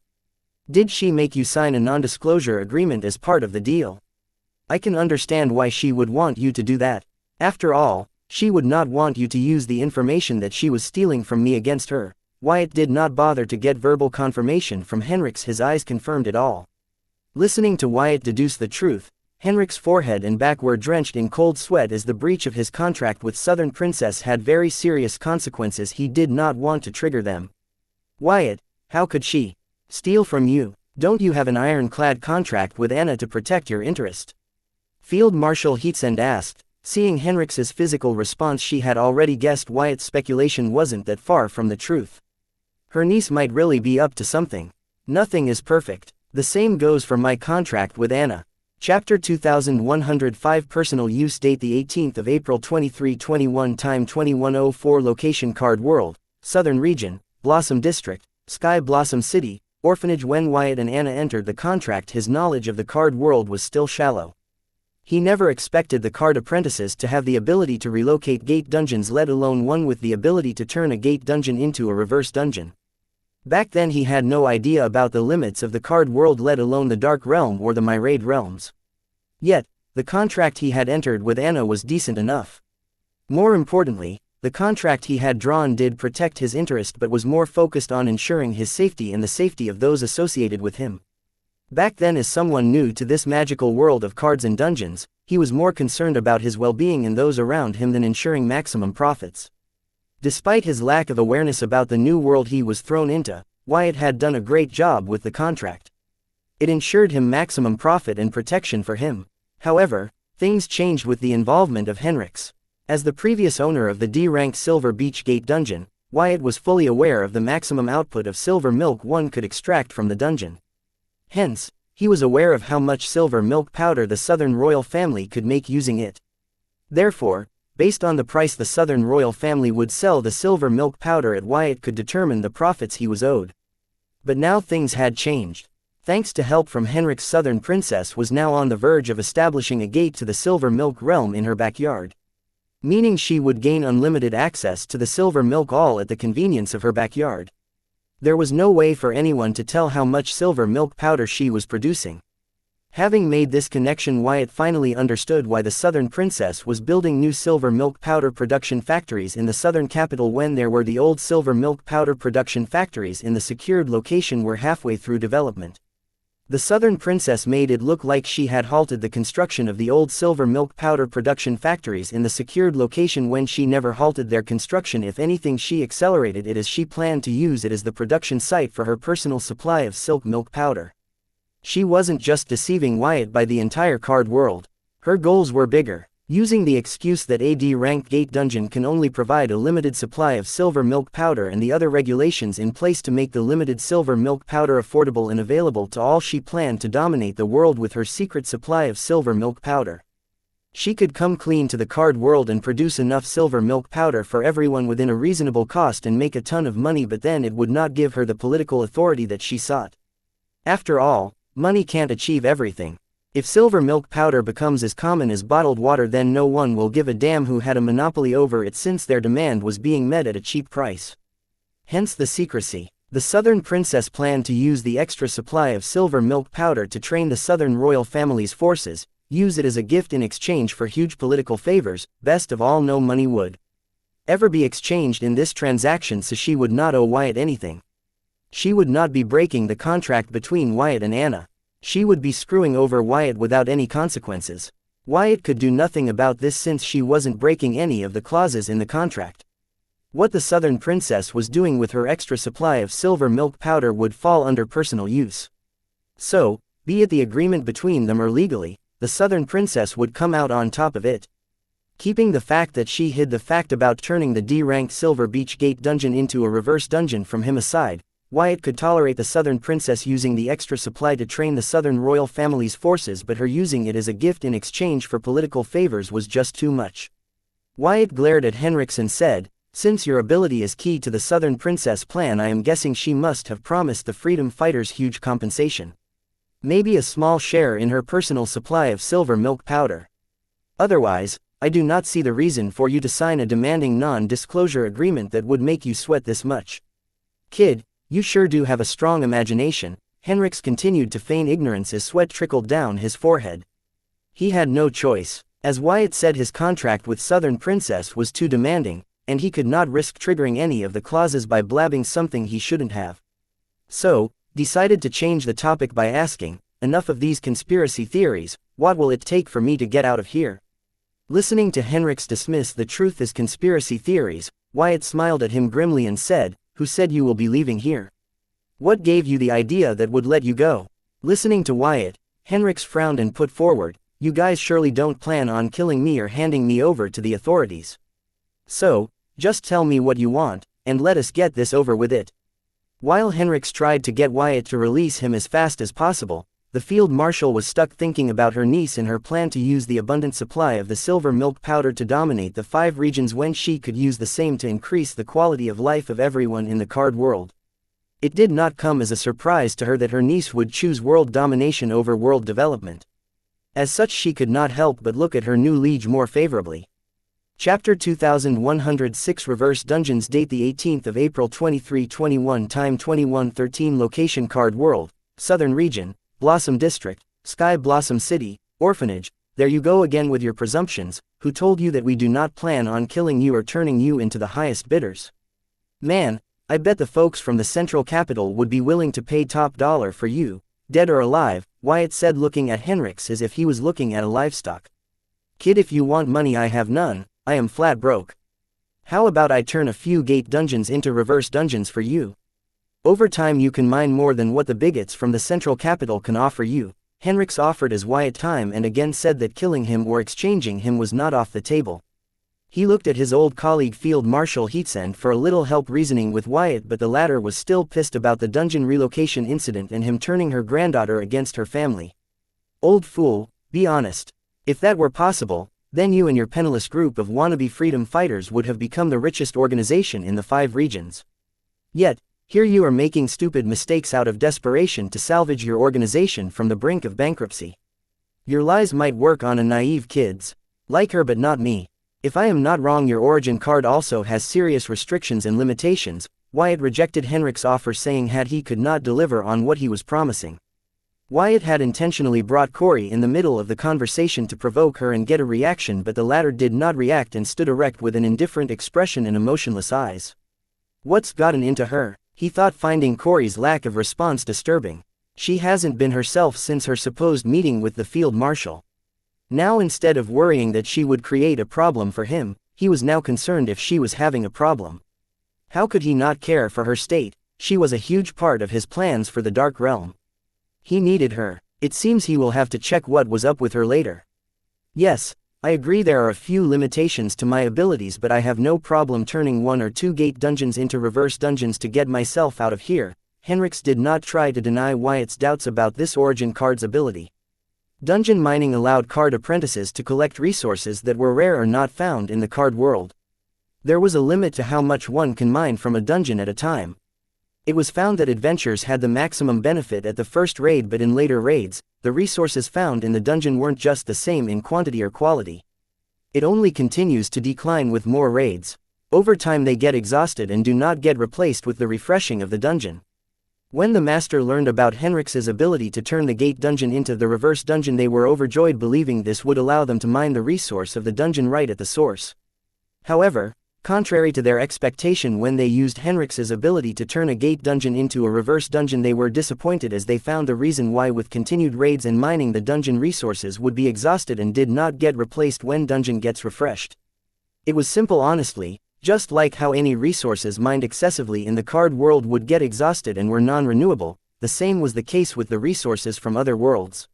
Did she make you sign a non-disclosure agreement as part of the deal? I can understand why she would want you to do that. After all, she would not want you to use the information that she was stealing from me against her. Wyatt did not bother to get verbal confirmation from Henrix, his eyes confirmed it all. Listening to Wyatt deduce the truth, Henrix's forehead and back were drenched in cold sweat, as the breach of his contract with Southern Princess had very serious consequences. He did not want to trigger them. Wyatt, how could she steal from you? Don't you have an ironclad contract with Anna to protect your interest? Field Marshal Heatsend asked. Seeing Henrix's physical response, she had already guessed Wyatt's speculation wasn't that far from the truth. Her niece might really be up to something. Nothing is perfect. The same goes for my contract with Anna. Chapter 2105 Personal Use. Date the 18th of April 2321. Time 21:04. Location Card World, Southern Region, Blossom District, Sky Blossom City, Orphanage. When Wyatt and Anna entered the contract, his knowledge of the card world was still shallow. He never expected the card apprentices to have the ability to relocate gate dungeons, let alone one with the ability to turn a gate dungeon into a reverse dungeon. Back then he had no idea about the limits of the card world, let alone the Dark Realm or the Myriad Realms. Yet, the contract he had entered with Anna was decent enough. More importantly, the contract he had drawn did protect his interest, but was more focused on ensuring his safety and the safety of those associated with him. Back then, as someone new to this magical world of cards and dungeons, he was more concerned about his well-being and those around him than ensuring maximum profits. Despite his lack of awareness about the new world he was thrown into, Wyatt had done a great job with the contract. It ensured him maximum profit and protection for him. However, things changed with the involvement of Henrix. As the previous owner of the D-ranked Silver Beach Gate dungeon, Wyatt was fully aware of the maximum output of silver milk one could extract from the dungeon. Hence, he was aware of how much silver milk powder the Southern royal family could make using it. Therefore, based on the price the Southern royal family would sell the silver milk powder at, Wyatt could determine the profits he was owed. But now things had changed. Thanks to help from Henrix, Southern Princess was now on the verge of establishing a gate to the silver milk realm in her backyard. Meaning she would gain unlimited access to the silver milk, all at the convenience of her backyard. There was no way for anyone to tell how much silver milk powder she was producing. Having made this connection, Wyatt finally understood why the Southern Princess was building new silver milk powder production factories in the southern capital when there were the old silver milk powder production factories in the secured location were halfway through development. The Southern Princess made it look like she had halted the construction of the old silver milk powder production factories in the secured location when she never halted their construction. If anything, she accelerated it, as she planned to use it as the production site for her personal supply of silk milk powder. She wasn't just deceiving Wyatt by the entire card world. Her goals were bigger. Using the excuse that a D-rank gate dungeon can only provide a limited supply of silver milk powder and the other regulations in place to make the limited silver milk powder affordable and available to all, she planned to dominate the world with her secret supply of silver milk powder. She could come clean to the card world and produce enough silver milk powder for everyone within a reasonable cost and make a ton of money, but then it would not give her the political authority that she sought. After all, money can't achieve everything. If silver milk powder becomes as common as bottled water, then no one will give a damn who had a monopoly over it, since their demand was being met at a cheap price. Hence the secrecy. The Southern Princess planned to use the extra supply of silver milk powder to train the Southern royal family's forces, use it as a gift in exchange for huge political favors. Best of all, no money would ever be exchanged in this transaction, so she would not owe Wyatt anything. She would not be breaking the contract between Wyatt and Anna. She would be screwing over Wyatt without any consequences. Wyatt could do nothing about this since she wasn't breaking any of the clauses in the contract. What the Southern Princess was doing with her extra supply of silver milk powder would fall under personal use. So, be it the agreement between them or legally, the Southern Princess would come out on top of it. Keeping the fact that she hid the fact about turning the D-ranked Silver Beach Gate dungeon into a reverse dungeon from him aside, Wyatt could tolerate the Southern Princess using the extra supply to train the Southern royal family's forces, but her using it as a gift in exchange for political favors was just too much. Wyatt glared at Henrix and said, "Since your ability is key to the Southern Princess plan, I am guessing she must have promised the freedom fighters huge compensation. Maybe a small share in her personal supply of silver milk powder. Otherwise, I do not see the reason for you to sign a demanding non-disclosure agreement that would make you sweat this much. Kid, you sure do have a strong imagination." Henrix continued to feign ignorance as sweat trickled down his forehead. He had no choice. As Wyatt said, his contract with Southern Princess was too demanding, and he could not risk triggering any of the clauses by blabbing something he shouldn't have. So, decided to change the topic by asking, "Enough of these conspiracy theories, what will it take for me to get out of here?" Listening to Henrix dismiss the truth as conspiracy theories, Wyatt smiled at him grimly and said, "Who said you will be leaving here? What gave you the idea that would let you go?" Listening to Wyatt, Henrix frowned and put forward, "You guys surely don't plan on killing me or handing me over to the authorities. So, just tell me what you want, and let us get this over with it." While Henrix tried to get Wyatt to release him as fast as possible, the field marshal was stuck thinking about her niece and her plan to use the abundant supply of the silver milk powder to dominate the 5 regions when she could use the same to increase the quality of life of everyone in the card world. It did not come as a surprise to her that her niece would choose world domination over world development. As such, she could not help but look at her new liege more favorably. Chapter 2106 Reverse Dungeons. Date the 18th of April 2321. Time 2113. Location Card World, Southern Region, Blossom District, Sky Blossom City, Orphanage. There you go again with your presumptions. Who told you that we do not plan on killing you or turning you into the highest bidders? Man, I bet the folks from the Central Capital would be willing to pay top dollar for you, dead or alive," Wyatt said, looking at Henrix as if he was looking at a livestock. "Kid, if you want money, I have none. I am flat broke. How about I turn a few gate dungeons into reverse dungeons for you? Over time you can mine more than what the bigots from the Central Capital can offer you." Henrix offered as Wyatt time and again said that killing him or exchanging him was not off the table. He looked at his old colleague Field Marshal Heatsend for a little help reasoning with Wyatt, but the latter was still pissed about the dungeon relocation incident and him turning her granddaughter against her family. "Old fool, be honest. If that were possible, then you and your penniless group of wannabe freedom fighters would have become the richest organization in the 5 regions. Yet, here you are making stupid mistakes out of desperation to salvage your organization from the brink of bankruptcy. Your lies might work on a naive kids like her, but not me. If I am not wrong, your origin card also has serious restrictions and limitations." Wyatt rejected Henrix's offer, saying had he could not deliver on what he was promising. Wyatt had intentionally brought Corey in the middle of the conversation to provoke her and get a reaction, but the latter did not react and stood erect with an indifferent expression and emotionless eyes. What's gotten into her? He thought, finding Corey's lack of response disturbing. She hasn't been herself since her supposed meeting with the field marshal. Now, instead of worrying that she would create a problem for him, he was now concerned if she was having a problem. How could he not care for her state? She was a huge part of his plans for the Dark Realm. He needed her. It seems he will have to check what was up with her later. Yes, I agree there are a few limitations to my abilities, but I have no problem turning 1 or 2 gate dungeons into reverse dungeons to get myself out of here. Henrix did not try to deny Wyatt's doubts about this origin card's ability. Dungeon mining allowed card apprentices to collect resources that were rare or not found in the card world. There was a limit to how much one can mine from a dungeon at a time. It was found that adventurers had the maximum benefit at the first raid, but in later raids, the resources found in the dungeon weren't just the same in quantity or quality. It only continues to decline with more raids. Over time they get exhausted and do not get replaced with the refreshing of the dungeon. When the master learned about Henrix's ability to turn the gate dungeon into the reverse dungeon, they were overjoyed, believing this would allow them to mine the resource of the dungeon right at the source. However, contrary to their expectation, when they used Henrix's ability to turn a gate dungeon into a reverse dungeon, they were disappointed, as they found the reason why with continued raids and mining the dungeon resources would be exhausted and did not get replaced when dungeon gets refreshed. It was simple, honestly. Just like how any resources mined excessively in the card world would get exhausted and were non-renewable, the same was the case with the resources from other worlds.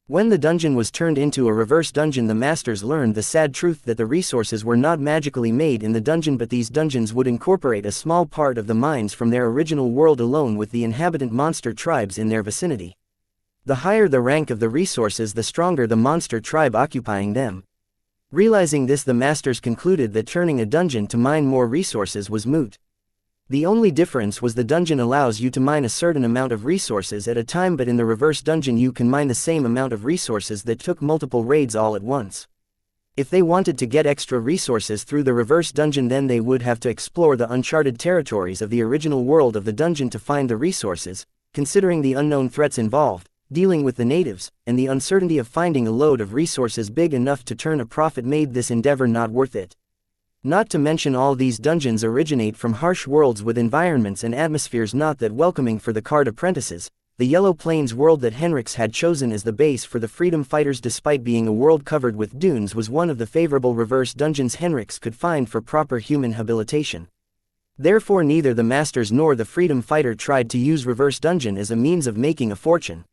When the dungeon was turned into a reverse dungeon, the masters learned the sad truth that the resources were not magically made in the dungeon, but these dungeons would incorporate a small part of the mines from their original world alone with the inhabitant monster tribes in their vicinity. The higher the rank of the resources, the stronger the monster tribe occupying them. Realizing this, the masters concluded that turning a dungeon to mine more resources was moot. The only difference was the dungeon allows you to mine a certain amount of resources at a time, but in the reverse dungeon you can mine the same amount of resources that took multiple raids all at once. If they wanted to get extra resources through the reverse dungeon, then they would have to explore the uncharted territories of the original world of the dungeon to find the resources, considering the unknown threats involved, dealing with the natives, and the uncertainty of finding a load of resources big enough to turn a profit made this endeavor not worth it. Not to mention all these dungeons originate from harsh worlds with environments and atmospheres not that welcoming for the card apprentices. The Yellow Plains world that Henrix had chosen as the base for the freedom fighters, despite being a world covered with dunes, was one of the favorable reverse dungeons Henrix could find for proper human habilitation. Therefore neither the masters nor the freedom fighter tried to use reverse dungeon as a means of making a fortune.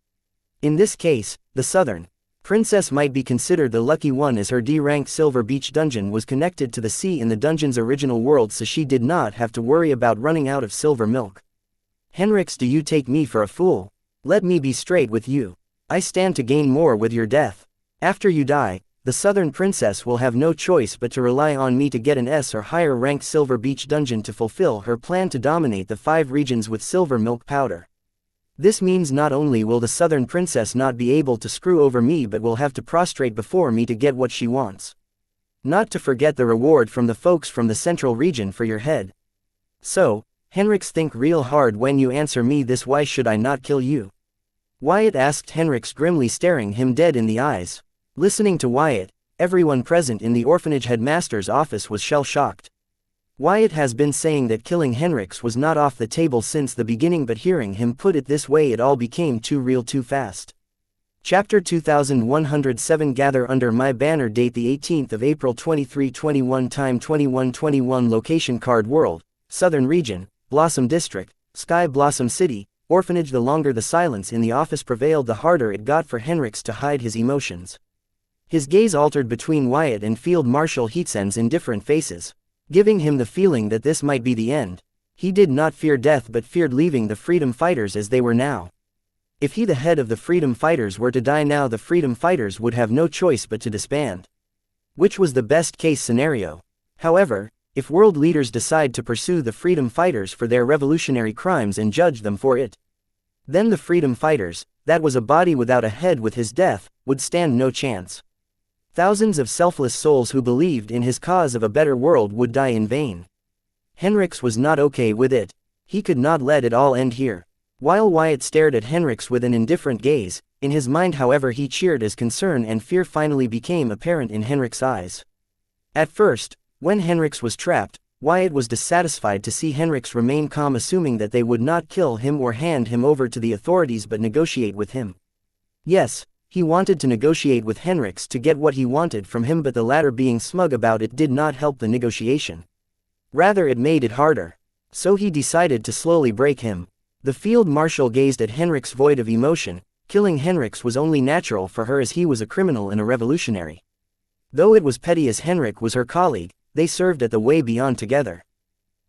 In this case, the Southern Princess might be considered the lucky one, as her D-ranked Silver Beach dungeon was connected to the sea in the dungeon's original world, so she did not have to worry about running out of silver milk. Henrix, do you take me for a fool? Let me be straight with you. I stand to gain more with your death. After you die, the Southern Princess will have no choice but to rely on me to get an S or higher ranked Silver Beach dungeon to fulfill her plan to dominate the 5 regions with silver milk powder. This means not only will the Southern Princess not be able to screw over me, but will have to prostrate before me to get what she wants. Not to forget the reward from the folks from the Central region for your head. So, Henrix, think real hard when you answer me this. Why should I not kill you? Wyatt asked Henrix, grimly staring him dead in the eyes. Listening to Wyatt, everyone present in the orphanage headmaster's office was shell-shocked. Wyatt has been saying that killing Henrix was not off the table since the beginning, but hearing him put it this way, it all became too real too fast. Chapter 2107. Gather under my banner. Date the 18th of April 2321. Time 2121. Location Card World, Southern Region, Blossom District, Sky Blossom City, Orphanage. The longer the silence in the office prevailed, the harder it got for Henrix to hide his emotions. His gaze altered between Wyatt and Field Marshal Heatsen's indifferent faces, giving him the feeling that this might be the end. He did not fear death, but feared leaving the freedom fighters as they were now. If he, the head of the freedom fighters, were to die now, the freedom fighters would have no choice but to disband. Which was the best case scenario. However, if world leaders decide to pursue the freedom fighters for their revolutionary crimes and judge them for it, then the freedom fighters, that was a body without a head with his death, would stand no chance. Thousands of selfless souls who believed in his cause of a better world would die in vain. Henrix was not okay with it. He could not let it all end here. While Wyatt stared at Henrix with an indifferent gaze, in his mind, however, he cheered as concern and fear finally became apparent in Henrix's eyes. At first, when Henrix was trapped, Wyatt was dissatisfied to see Henrix remain calm, assuming that they would not kill him or hand him over to the authorities but negotiate with him. Yes, he wanted to negotiate with Henrix to get what he wanted from him, but the latter being smug about it did not help the negotiation. Rather, it made it harder. So he decided to slowly break him. The field marshal gazed at Henrix void of emotion. Killing Henrix was only natural for her, as he was a criminal and a revolutionary. Though it was petty as Henrik was her colleague, they served at the way beyond together.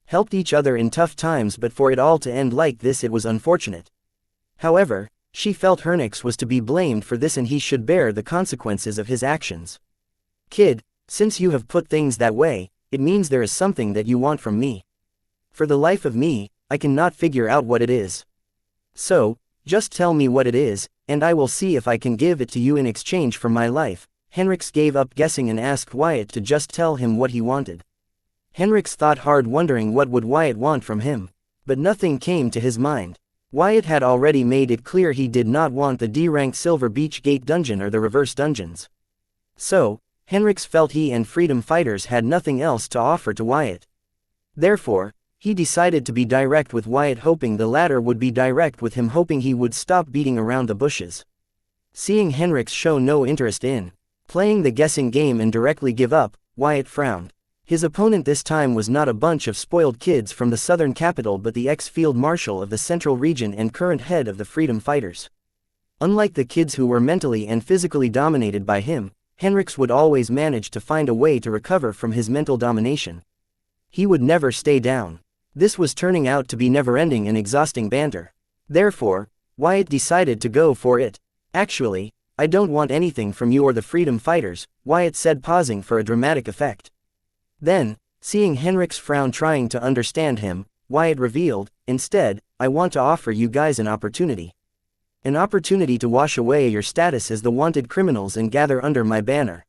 Helped each other in tough times, but for it all to end like this it was unfortunate. However, she felt Henrik was to be blamed for this and he should bear the consequences of his actions. Kid, since you have put things that way, it means there is something that you want from me. For the life of me, I cannot figure out what it is. So, just tell me what it is, and I will see if I can give it to you in exchange for my life. Henrik gave up guessing and asked Wyatt to just tell him what he wanted. Henrik thought hard, wondering what would Wyatt want from him. But nothing came to his mind. Wyatt had already made it clear he did not want the D-rank Silver Beach Gate dungeon or the reverse dungeons. So, Henrik felt he and freedom fighters had nothing else to offer to Wyatt. Therefore, he decided to be direct with Wyatt, hoping the latter would be direct with him, hoping he would stop beating around the bushes. Seeing Henrik show no interest in playing the guessing game and directly give up, Wyatt frowned. His opponent this time was not a bunch of spoiled kids from the southern capital but the ex-field marshal of the central region and current head of the freedom fighters. Unlike the kids who were mentally and physically dominated by him, Henrik would always manage to find a way to recover from his mental domination. He would never stay down. This was turning out to be never-ending and exhausting banter. Therefore, Wyatt decided to go for it. Actually, I don't want anything from you or the freedom fighters, Wyatt said, pausing for a dramatic effect. Then, seeing Henrik's frown trying to understand him, Wyatt revealed, instead, I want to offer you guys an opportunity. An opportunity to wash away your status as the wanted criminals and gather under my banner.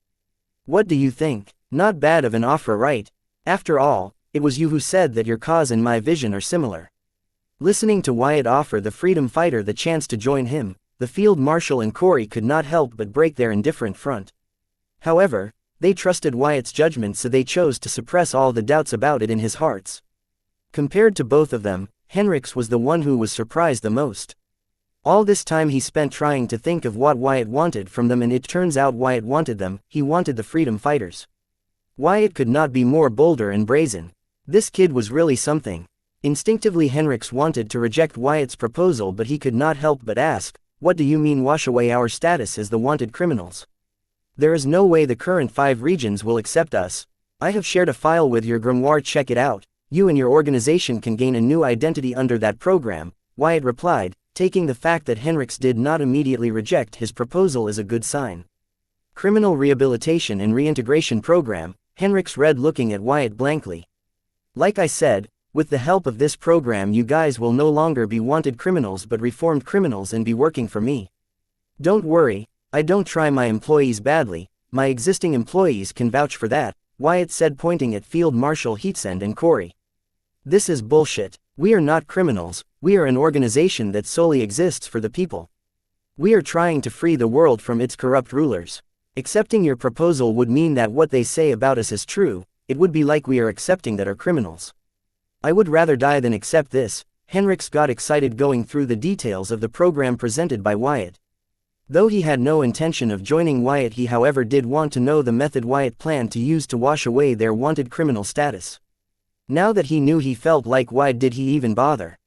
What do you think? Not bad of an offer, right? After all, it was you who said that your cause and my vision are similar. Listening to Wyatt offer the freedom fighter the chance to join him, the field marshal and Corey could not help but break their indifferent front. However, they trusted Wyatt's judgment, so they chose to suppress all the doubts about it in his hearts. Compared to both of them, Henrik was the one who was surprised the most. All this time he spent trying to think of what Wyatt wanted from them, and it turns out Wyatt wanted them. He wanted the freedom fighters. Wyatt could not be more bolder and brazen. This kid was really something. Instinctively Henrik wanted to reject Wyatt's proposal, but he could not help but ask, what do you mean wash away our status as the wanted criminals? There is no way the current 5 regions will accept us. I have shared a file with your grimoire, check it out. You and your organization can gain a new identity under that program, Wyatt replied, taking the fact that Henrik did not immediately reject his proposal as a good sign. Criminal Rehabilitation and Reintegration Program, Henrik read, looking at Wyatt blankly. Like I said, with the help of this program you guys will no longer be wanted criminals but reformed criminals and be working for me. Don't worry, I don't try my employees badly, my existing employees can vouch for that, Wyatt said, pointing at Field Marshal Heatsend and Corey. This is bullshit. We are not criminals, we are an organization that solely exists for the people. We are trying to free the world from its corrupt rulers. Accepting your proposal would mean that what they say about us is true. It would be like we are accepting that are criminals. I would rather die than accept this. Henrik got excited going through the details of the program presented by Wyatt. Though he had no intention of joining Wyatt, he however did want to know the method Wyatt planned to use to wash away their wanted criminal status. Now that he knew, he felt like, why did he even bother?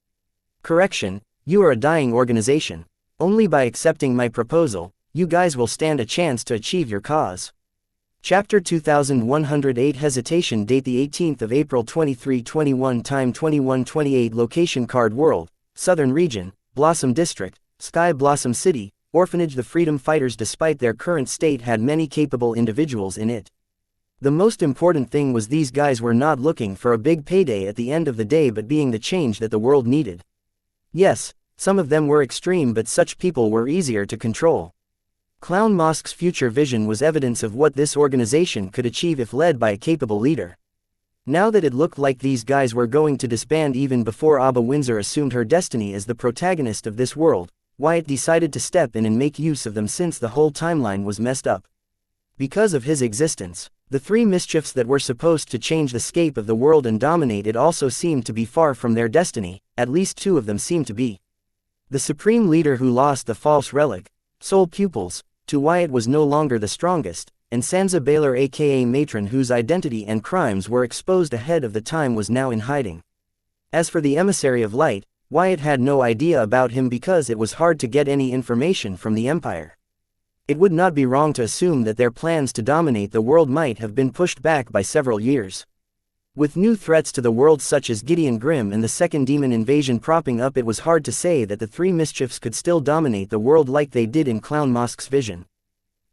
Correction, you are a dying organization. Only by accepting my proposal, you guys will stand a chance to achieve your cause. Chapter 2108 Hesitation. Date the 18th of April 2321. Time 21:28. Location Card World, Southern Region, Blossom District, Sky Blossom City, Orphanage. The freedom fighters, despite their current state, had many capable individuals in it. The most important thing was these guys were not looking for a big payday at the end of the day but being the change that the world needed. Yes, some of them were extreme, but such people were easier to control. Clown Mosque's future vision was evidence of what this organization could achieve if led by a capable leader. Now that it looked like these guys were going to disband even before Abba Windsor assumed her destiny as the protagonist of this world, Wyatt decided to step in and make use of them since the whole timeline was messed up. Because of his existence, the 3 mischiefs that were supposed to change the scape of the world and dominate it also seemed to be far from their destiny. At least 2 of them seemed to be. The supreme leader who lost the false relic, soul pupils, to Wyatt was no longer the strongest, and Sansa Baylor aka Matron, whose identity and crimes were exposed ahead of the time, was now in hiding. As for the emissary of light, Wyatt had no idea about him because it was hard to get any information from the Empire. It would not be wrong to assume that their plans to dominate the world might have been pushed back by several years. With new threats to the world such as Gideon Grimm and the Second Demon Invasion propping up, it was hard to say that the three mischiefs could still dominate the world like they did in Clown Mosk's vision.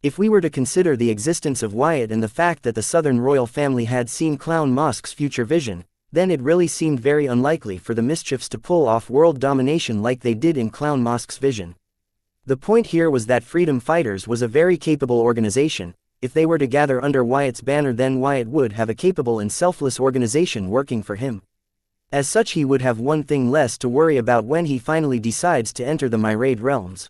If we were to consider the existence of Wyatt and the fact that the Southern royal family had seen Clown Mosk's future vision, then it really seemed very unlikely for the mischiefs to pull off world domination like they did in Clown Mosk's vision. The point here was that Freedom Fighters was a very capable organization. If they were to gather under Wyatt's banner, then Wyatt would have a capable and selfless organization working for him. As such, he would have one thing less to worry about when he finally decides to enter the Myriad realms.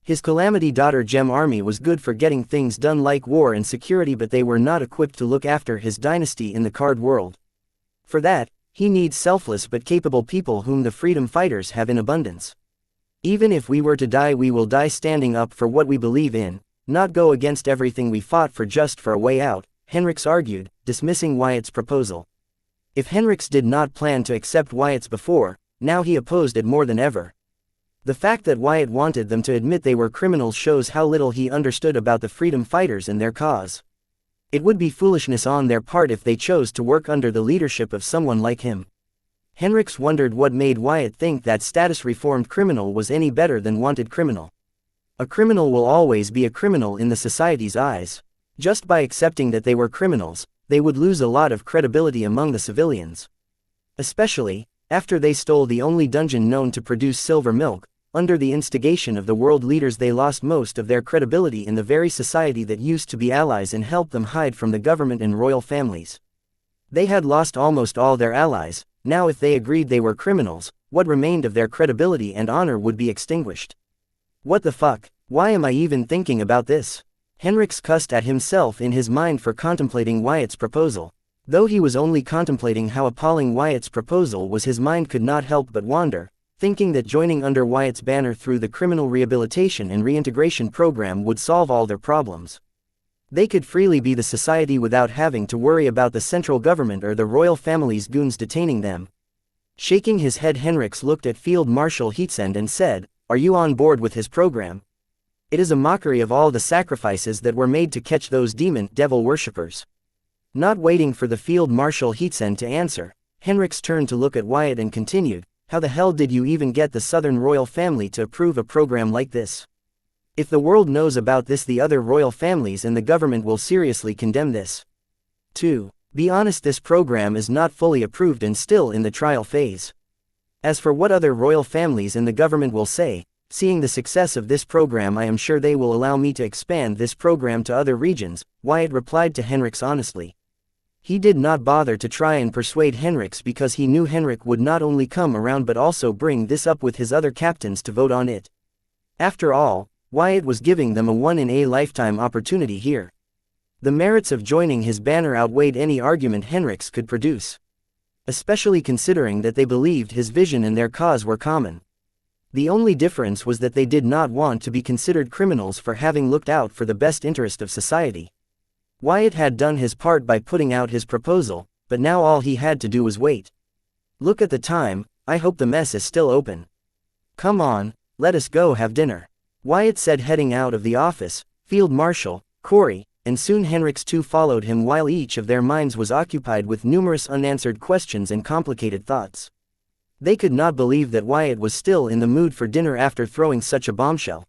His Calamity Daughter Gem army was good for getting things done like war and security, but they were not equipped to look after his dynasty in the card world. For that, he needs selfless but capable people whom the Freedom Fighters have in abundance. Even if we were to die, we will die standing up for what we believe in, not go against everything we fought for just for a way out, Henrix argued, dismissing Wyatt's proposal. If Henrix did not plan to accept Wyatt's before, now he opposed it more than ever. The fact that Wyatt wanted them to admit they were criminals shows how little he understood about the Freedom Fighters and their cause. It would be foolishness on their part if they chose to work under the leadership of someone like him. Henrix wondered what made Wyatt think that status-reformed criminal was any better than wanted criminal. A criminal will always be a criminal in the society's eyes. Just by accepting that they were criminals, they would lose a lot of credibility among the civilians. Especially, after they stole the only dungeon known to produce silver milk. Under the instigation of the world leaders, they lost most of their credibility in the very society that used to be allies and help them hide from the government and royal families. They had lost almost all their allies. Now if they agreed they were criminals, what remained of their credibility and honor would be extinguished. What the fuck? Why am I even thinking about this? Henrix cussed at himself in his mind for contemplating Wyatt's proposal. Though he was only contemplating how appalling Wyatt's proposal was, his mind could not help but wander, thinking that joining under Wyatt's banner through the criminal rehabilitation and reintegration program would solve all their problems. They could freely be the society without having to worry about the central government or the royal family's goons detaining them. Shaking his head, Henrix looked at Field Marshal Heatsend and said, "Are you on board with his program? It is a mockery of all the sacrifices that were made to catch those devil worshippers." Not waiting for the Field Marshal Heatsend to answer, Henrix turned to look at Wyatt and continued, "How the hell did you even get the Southern royal family to approve a program like this? If the world knows about this, the other royal families and the government will seriously condemn this. 2. Be honest, this program is not fully approved and still in the trial phase. As for what other royal families and the government will say, seeing the success of this program, I am sure they will allow me to expand this program to other regions," Wyatt replied to Henrix honestly. He did not bother to try and persuade Henrix because he knew Henrik would not only come around but also bring this up with his other captains to vote on it. After all, Wyatt was giving them a once-in-a-lifetime opportunity here. The merits of joining his banner outweighed any argument Henrix could produce. Especially considering that they believed his vision and their cause were common. The only difference was that they did not want to be considered criminals for having looked out for the best interest of society. Wyatt had done his part by putting out his proposal, but now all he had to do was wait. Look at the time, I hope the mess is still open. Come on, let us go have dinner, Wyatt said, heading out of the office. Field Marshal, Corey, and soon Henrix too followed him, while each of their minds was occupied with numerous unanswered questions and complicated thoughts. They could not believe that Wyatt was still in the mood for dinner after throwing such a bombshell.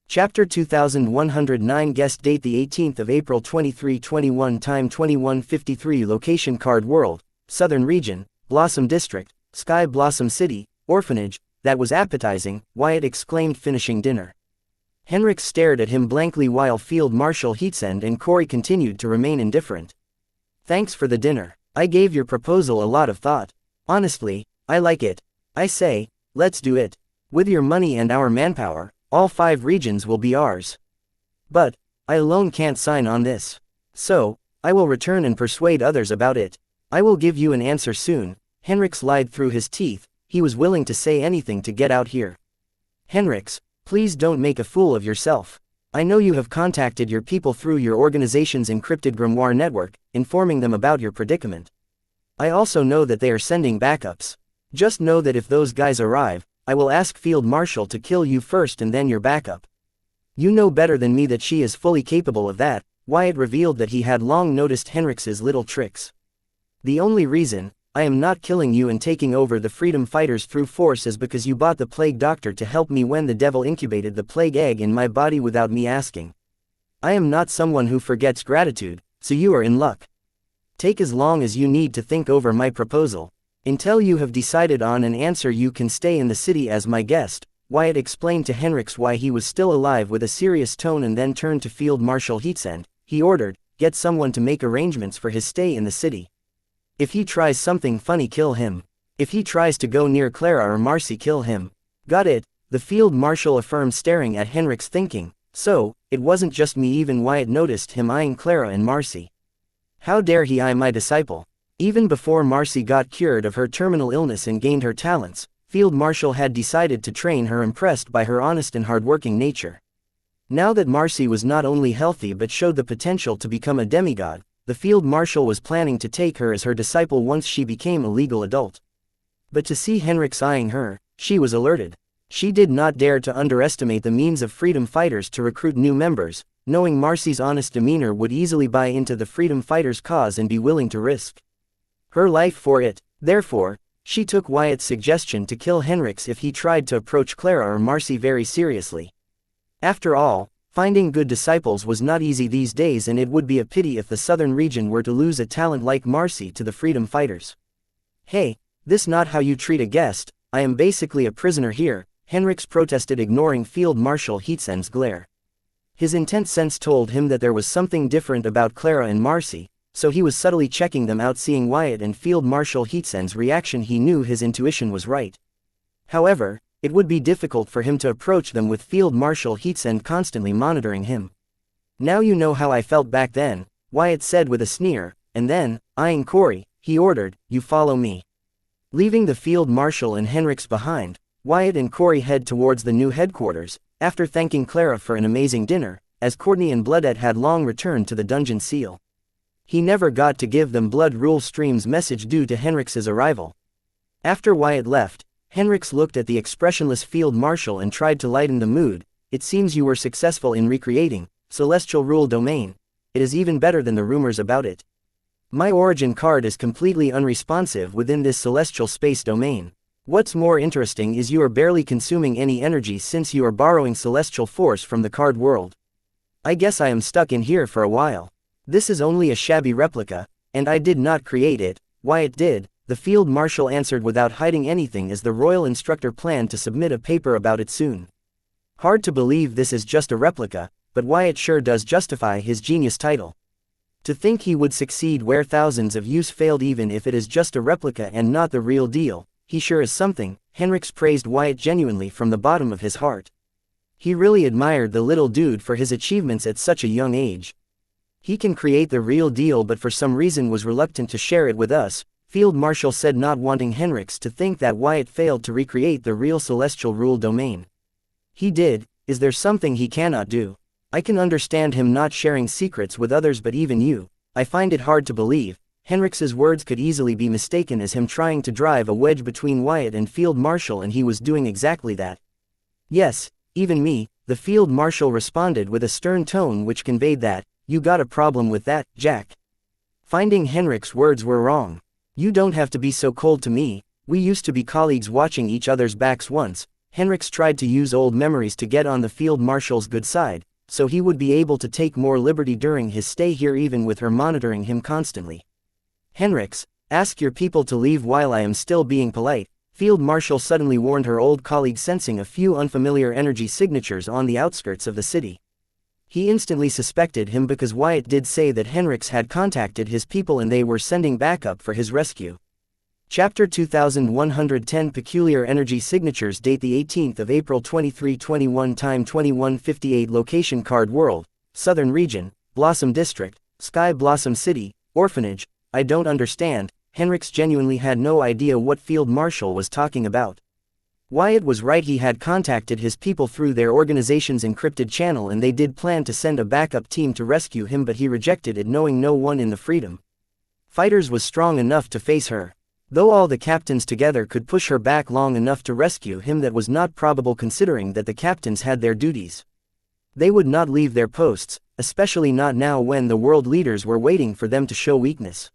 Chapter 2109. Guest date the 18th of April 2321. Time 21:53. Location Card World, Southern Region, Blossom District, Sky Blossom City, Orphanage. That was appetizing, Wyatt exclaimed, finishing dinner. Henrix stared at him blankly while Field Marshal Heatsend and Corey continued to remain indifferent. Thanks for the dinner. I gave your proposal a lot of thought. Honestly, I like it. I say, let's do it. With your money and our manpower, all 5 regions will be ours. But, I alone can't sign on this. So, I will return and persuade others about it. I will give you an answer soon. Henrix lied through his teeth. He was willing to say anything to get out here. Henrix, please don't make a fool of yourself. I know you have contacted your people through your organization's encrypted grimoire network, informing them about your predicament. I also know that they are sending backups. Just know that if those guys arrive, I will ask Field Marshal to kill you first and then your backup. You know better than me that she is fully capable of that. Wyatt revealed that he had long noticed Henrix's little tricks. The only reason I am not killing you and taking over the freedom fighters through force is because you bought the plague doctor to help me when the devil incubated the plague egg in my body without me asking. I am not someone who forgets gratitude, so you are in luck. Take as long as you need to think over my proposal. Until you have decided on an answer, you can stay in the city as my guest. Wyatt explained to Henrix why he was still alive with a serious tone and then turned to Field Marshal Heatsend. He ordered, get someone to make arrangements for his stay in the city. If he tries something funny, kill him. If he tries to go near Clara or Marcy, kill him. Got it, the Field Marshal affirmed, staring at Henrix thinking, so, it wasn't just me. Even Wyatt noticed him eyeing Clara and Marcy. How dare he eye my disciple? Even before Marcy got cured of her terminal illness and gained her talents, Field Marshal had decided to train her, impressed by her honest and hardworking nature. Now that Marcy was not only healthy but showed the potential to become a demigod, the Field Marshal was planning to take her as her disciple once she became a legal adult. But to see Henrix eyeing her, she was alerted. She did not dare to underestimate the means of freedom fighters to recruit new members, knowing Marcy's honest demeanor would easily buy into the freedom fighters' cause and be willing to risk her life for it. Therefore, she took Wyatt's suggestion to kill Henrix if he tried to approach Clara or Marcy very seriously. After all, finding good disciples was not easy these days, and it would be a pity if the southern region were to lose a talent like Marcy to the freedom fighters. Hey, this not how you treat a guest. I am basically a prisoner here, Henrix protested, ignoring Field Marshal Heatsend's glare. His intense sense told him that there was something different about Clara and Marcy, so he was subtly checking them out. Seeing Wyatt and Field Marshal Heatsend's reaction, he knew his intuition was right. However, it would be difficult for him to approach them with Field Marshal Heatsend constantly monitoring him. Now you know how I felt back then, Wyatt said with a sneer, and then, eyeing Corey, he ordered, you follow me. Leaving the Field Marshal and Henrix behind, Wyatt and Corey head towards the new headquarters, after thanking Clara for an amazing dinner, as Courtney and Bloodette had long returned to the dungeon seal. He never got to give them Blood Rule Stream's message due to Henrix's arrival. After Wyatt left, Henrix looked at the expressionless Field Marshal and tried to lighten the mood. It seems you were successful in recreating Celestial Rule Domain. It is even better than the rumors about it. My origin card is completely unresponsive within this celestial space domain. What's more interesting is you are barely consuming any energy since you are borrowing celestial force from the card world. I guess I am stuck in here for a while. This is only a shabby replica, and I did not create it. Wyatt did, the Field Marshal answered without hiding anything, as the royal instructor planned to submit a paper about it soon. Hard to believe this is just a replica, but Wyatt sure does justify his genius title. To think he would succeed where thousands of youths failed, even if it is just a replica and not the real deal. He sure is something. Henrix praised Wyatt genuinely from the bottom of his heart. He really admired the little dude for his achievements at such a young age. He can create the real deal, but for some reason was reluctant to share it with us, Field Marshal said, not wanting Henrix to think that Wyatt failed to recreate the real celestial rule domain. He did. Is there something he cannot do? I can understand him not sharing secrets with others, but even you, I find it hard to believe. Henrix's words could easily be mistaken as him trying to drive a wedge between Wyatt and Field Marshal, and he was doing exactly that. Yes, even me, the Field Marshal responded with a stern tone which conveyed that, you got a problem with that, Jack? Finding Henrix's words were wrong. You don't have to be so cold to me, we used to be colleagues watching each other's backs once. Henrix tried to use old memories to get on the Field Marshal's good side, so he would be able to take more liberty during his stay here, even with her monitoring him constantly. Henrix, ask your people to leave while I am still being polite, Field Marshal suddenly warned her old colleague, sensing a few unfamiliar energy signatures on the outskirts of the city. He instantly suspected him because Wyatt did say that Henrix had contacted his people and they were sending backup for his rescue. Chapter 2110 Peculiar Energy Signatures. Date the 18th of April 2321. Time 21:58. Location Card World, Southern Region, Blossom District, Sky Blossom City, Orphanage. I don't understand. Henrix genuinely had no idea what Field Marshal was talking about. Wyatt was right, he had contacted his people through their organization's encrypted channel and they did plan to send a backup team to rescue him, but he rejected it, knowing no one in the Freedom Fighters was strong enough to face her. Though all the captains together could push her back long enough to rescue him, that was not probable considering that the captains had their duties. They would not leave their posts, especially not now when the world leaders were waiting for them to show weakness.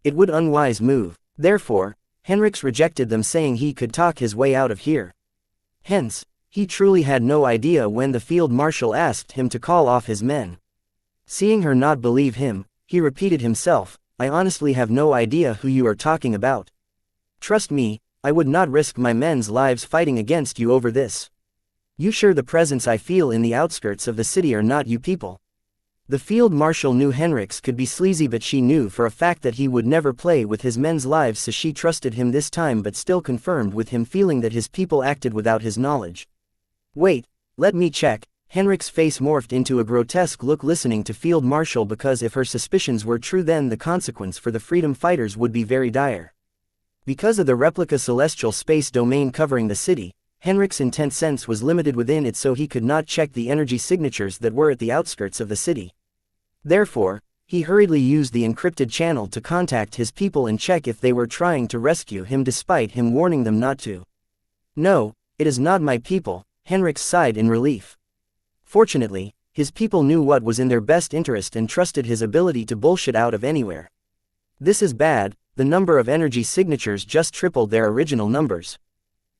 It would unwise move. Therefore, Henrix rejected them, saying he could talk his way out of here. Hence, he truly had no idea when the field marshal asked him to call off his men. Seeing her not believe him, he repeated himself, I honestly have no idea who you are talking about. Trust me, I would not risk my men's lives fighting against you over this. You sure the presence I feel in the outskirts of the city are not you people? The field marshal knew Henrix could be sleazy, but she knew for a fact that he would never play with his men's lives, so she trusted him this time, but still confirmed with him, feeling that his people acted without his knowledge. Wait, let me check. Henrix's face morphed into a grotesque look listening to Field Marshal, because if her suspicions were true, then the consequence for the freedom fighters would be very dire. Because of the replica celestial space domain covering the city, Henrix's intense sense was limited within it, so he could not check the energy signatures that were at the outskirts of the city. Therefore, he hurriedly used the encrypted channel to contact his people and check if they were trying to rescue him, despite him warning them not to. No, it is not my people, Henrix sighed in relief. Fortunately, his people knew what was in their best interest and trusted his ability to bullshit out of anywhere. This is bad. The number of energy signatures just tripled their original numbers.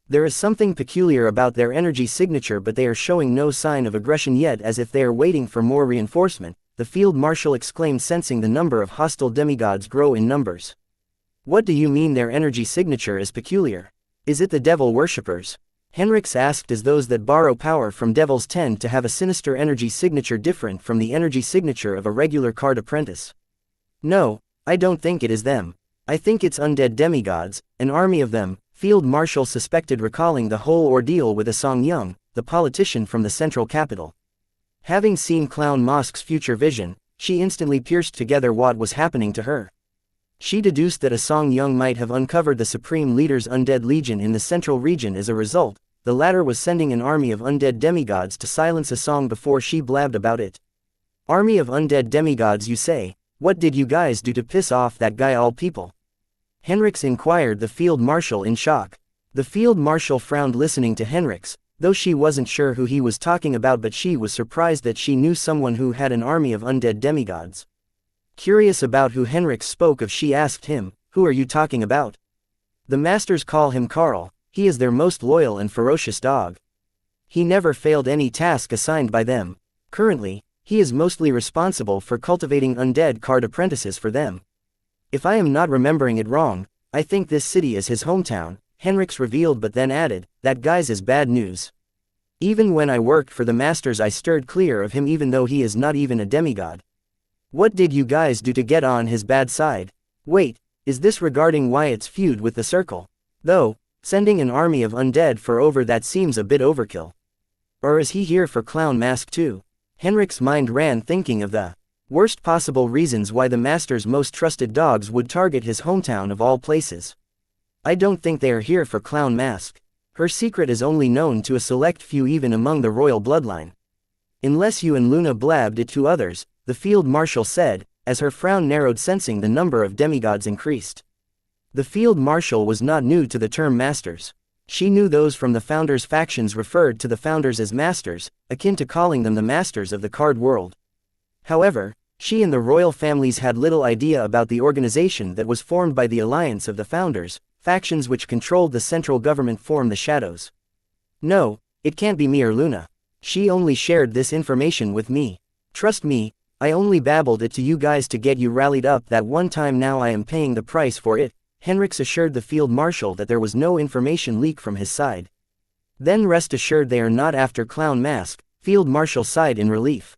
There is something peculiar about their energy signature, but they are showing no sign of aggression yet, as if they are waiting for more reinforcement, the field marshal exclaimed, sensing the number of hostile demigods grow in numbers. What do you mean their energy signature is peculiar? Is it the devil worshippers? Henrix asked, as those that borrow power from devils tend to have a sinister energy signature different from the energy signature of a regular card apprentice. No, I don't think it is them. I think it's undead demigods, an army of them, Field Marshal suspected, recalling the whole ordeal with Xianxia, the politician from the central capital. Having seen Clown Mosque's future vision, she instantly pieced together what was happening to her. She deduced that Xianxia might have uncovered the Supreme Leader's undead legion in the central region. As a result, the latter was sending an army of undead demigods to silence Xianxia before she blabbed about it. Army of undead demigods, you say? What did you guys do to piss off that guy, all people? Henrix inquired the field marshal in shock. The field marshal frowned, listening to Henrix, though she wasn't sure who he was talking about, but she was surprised that she knew someone who had an army of undead demigods. Curious about who Henrix spoke of, she asked him, who are you talking about? The masters call him Carl. He is their most loyal and ferocious dog. He never failed any task assigned by them. Currently, he is mostly responsible for cultivating undead card apprentices for them. If I am not remembering it wrong, I think this city is his hometown, Henrix revealed, but then added, that guy's is bad news. Even when I worked for the masters, I steered clear of him, even though he is not even a demigod. What did you guys do to get on his bad side? Wait, is this regarding Wyatt's feud with the Circle? Though, sending an army of undead for over that seems a bit overkill. Or is he here for Clown Mask too? Henrix's mind ran, thinking of the worst possible reasons why the master's most trusted dogs would target his hometown of all places. I don't think they are here for Clown Mask. Her secret is only known to a select few, even among the royal bloodline. Unless you and Luna blabbed it to others, the field marshal said, as her frown narrowed, sensing the number of demigods increased. The field marshal was not new to the term masters. She knew those from the founders' factions referred to the founders as masters, akin to calling them the masters of the card world. However, she and the royal families had little idea about the organization that was formed by the alliance of the founders, factions which controlled the central government form the Shadows. No, it can't be me or Luna. She only shared this information with me. Trust me, I only babbled it to you guys to get you rallied up that one time. Now I am paying the price for it. Henrix assured the field marshal that there was no information leak from his side. Then rest assured they are not after Clown Mask, Field Marshal sighed in relief.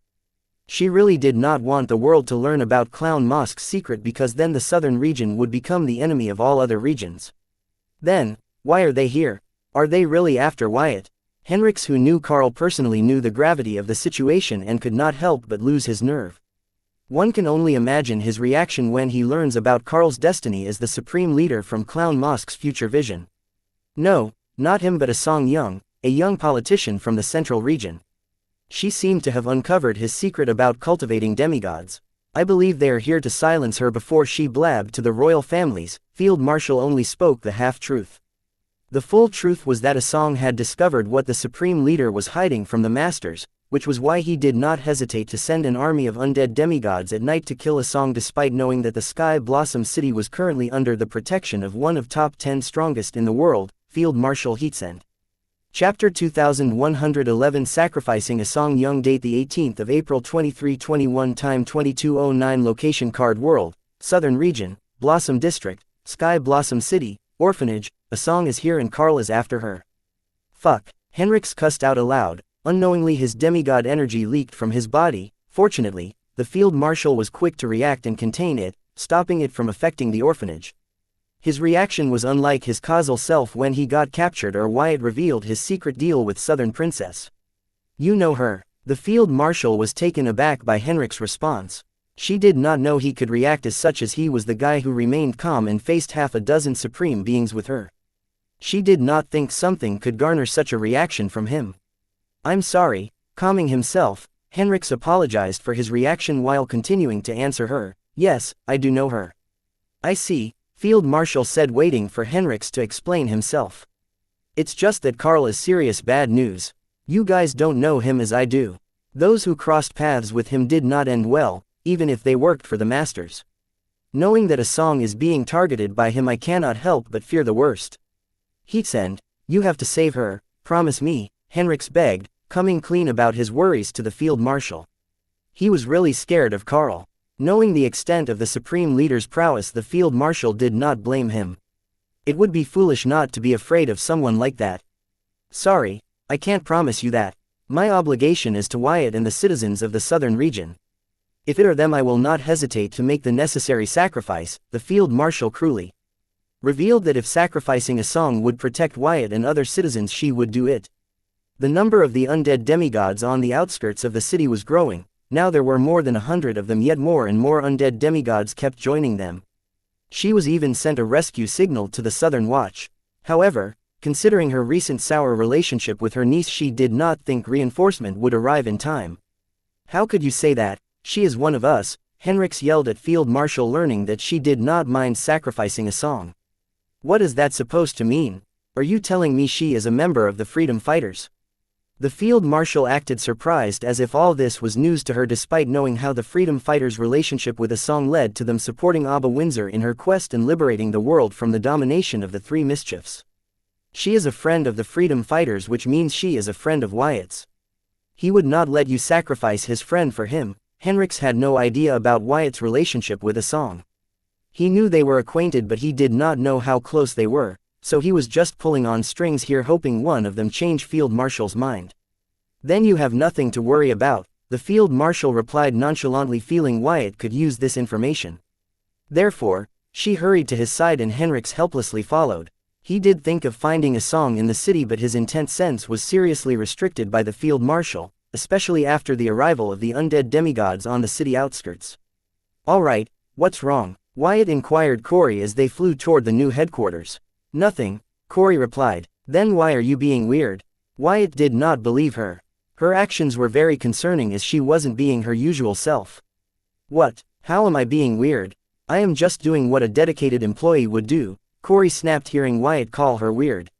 She really did not want the world to learn about Clown Mask's secret, because then the southern region would become the enemy of all other regions. Then, why are they here? Are they really after Wyatt? Henrix, who knew Carl personally, knew the gravity of the situation and could not help but lose his nerve. One can only imagine his reaction when he learns about Carl's destiny as the supreme leader from Clown Mosque's future vision. No, not him, but Xianxia, a young politician from the central region. She seemed to have uncovered his secret about cultivating demigods. I believe they are here to silence her. Before she blabbed to the royal families, Field Marshal only spoke the half-truth. The full truth was that Xianxia had discovered what the supreme leader was hiding from the masters, which was why he did not hesitate to send an army of undead demigods at night to kill a song despite knowing that the Sky Blossom City was currently under the protection of one of top 10 strongest in the world, Field Marshal Xianxia. Chapter 2111 Sacrificing a Song Young Date the 18th of April 2321 Time 2209 Location Card World, Southern Region, Blossom District, Sky Blossom City, Orphanage, a song is here and Carl is after her. Fuck. Henrix cussed out aloud. Unknowingly his demigod energy leaked from his body. Fortunately, the field marshal was quick to react and contain it, stopping it from affecting the orphanage. His reaction was unlike his causal self when he got captured or Wyatt revealed his secret deal with Southern Princess. You know her. The field marshal was taken aback by Henrix's response. She did not know he could react as such as he was the guy who remained calm and faced half a dozen supreme beings with her. She did not think something could garner such a reaction from him. I'm sorry. Calming himself, Henrix apologized for his reaction while continuing to answer her. Yes, I do know her. I see, Field Marshal said waiting for Henrix to explain himself. It's just that Carl is serious bad news. You guys don't know him as I do. Those who crossed paths with him did not end well, even if they worked for the masters. Knowing that a song is being targeted by him I cannot help but fear the worst. Xianxia, you have to save her, promise me, Henrix begged, coming clean about his worries to the field marshal. He was really scared of Carl. Knowing the extent of the supreme leader's prowess the field marshal did not blame him. It would be foolish not to be afraid of someone like that. Sorry, I can't promise you that. My obligation is to Wyatt and the citizens of the southern region. If it are them I will not hesitate to make the necessary sacrifice, the field marshal cruelly revealed that if sacrificing a song would protect Wyatt and other citizens she would do it. The number of the undead demigods on the outskirts of the city was growing. Now there were more than 100 of them, yet more and more undead demigods kept joining them. She was even sent a rescue signal to the Southern Watch. However, considering her recent sour relationship with her niece she did not think reinforcement would arrive in time. How could you say that? She is one of us, Henrix yelled at Field Marshal learning that she did not mind sacrificing a song. What is that supposed to mean? Are you telling me she is a member of the freedom fighters? The field marshal acted surprised as if all this was news to her despite knowing how the freedom fighters' relationship with a song led to them supporting Abba Windsor in her quest and liberating the world from the domination of the Three Mischiefs. She is a friend of the freedom fighters, which means she is a friend of Wyatt's. He would not let you sacrifice his friend for him. Henrix had no idea about Wyatt's relationship with a song. He knew they were acquainted but he did not know how close they were. So he was just pulling on strings here hoping one of them change Field Marshal's mind. Then you have nothing to worry about, the Field Marshal replied nonchalantly feeling Wyatt could use this information. Therefore, she hurried to his side and Henrix helplessly followed. He did think of finding a song in the city but his intense sense was seriously restricted by the Field Marshal, especially after the arrival of the undead demigods on the city outskirts. Alright, what's wrong? Wyatt inquired Corey as they flew toward the new headquarters. Nothing, Corey replied. Then why are you being weird? Wyatt did not believe her. Her actions were very concerning as she wasn't being her usual self. What? How am I being weird? I am just doing what a dedicated employee would do, Corey snapped hearing Wyatt call her weird.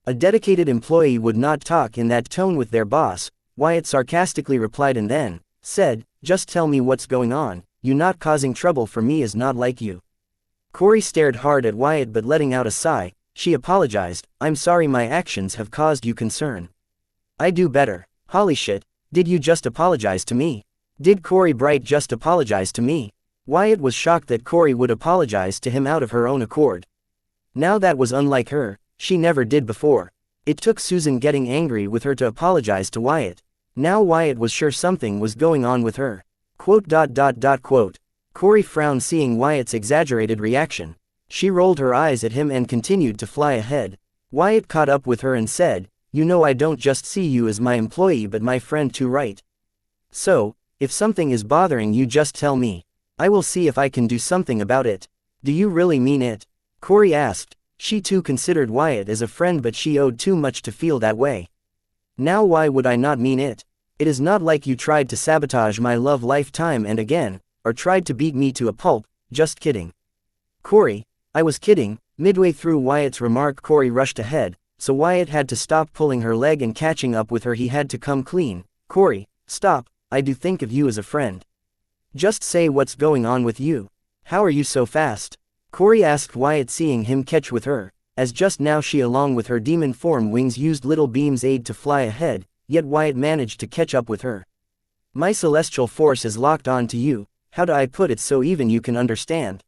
A dedicated employee would not talk in that tone with their boss, Wyatt sarcastically replied and then said, just tell me what's going on, you not causing trouble for me is not like you. Corey stared hard at Wyatt but letting out a sigh, she apologized, I'm sorry my actions have caused you concern. I do better. Holy shit, did you just apologize to me? Did Corey Bright just apologize to me? Wyatt was shocked that Corey would apologize to him out of her own accord. Now that was unlike her, she never did before. It took Susan getting angry with her to apologize to Wyatt. Now Wyatt was sure something was going on with her. Quote. Corey frowned seeing Wyatt's exaggerated reaction. She rolled her eyes at him and continued to fly ahead. Wyatt caught up with her and said, you know I don't just see you as my employee but my friend too, right? So, if something is bothering you just tell me. I will see if I can do something about it. Do you really mean it? Corey asked. She too considered Wyatt as a friend but she owed too much to feel that way. Now why would I not mean it? It is not like you tried to sabotage my love life time and again, or tried to beat me to a pulp, just kidding. Corey, I was kidding. Midway through Wyatt's remark Corey rushed ahead, so Wyatt had to stop pulling her leg and catching up with her he had to come clean. Corey, Stop, I do think of you as a friend. Just say what's going on with you. How are you so fast? Corey asked Wyatt, seeing him catch with her, as just now she along with her demon form wings used Little Beam's aid to fly ahead, yet Wyatt managed to catch up with her. My celestial force is locked on to you, how do I put it so even you can understand?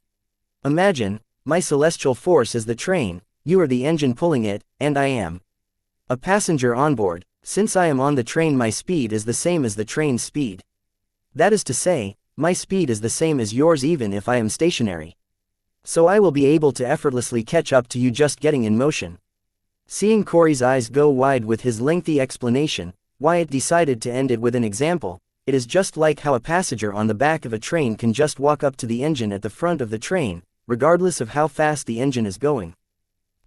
Imagine, my celestial force is the train, you are the engine pulling it, and I am a passenger on board. Since I am on the train, my speed is the same as the train's speed. That is to say, my speed is the same as yours even if I am stationary. So I will be able to effortlessly catch up to you just getting in motion. Seeing Corey's eyes go wide with his lengthy explanation, Wyatt decided to end it with an example. It is just like how a passenger on the back of a train can just walk up to the engine at the front of the train, regardless of how fast the engine is going.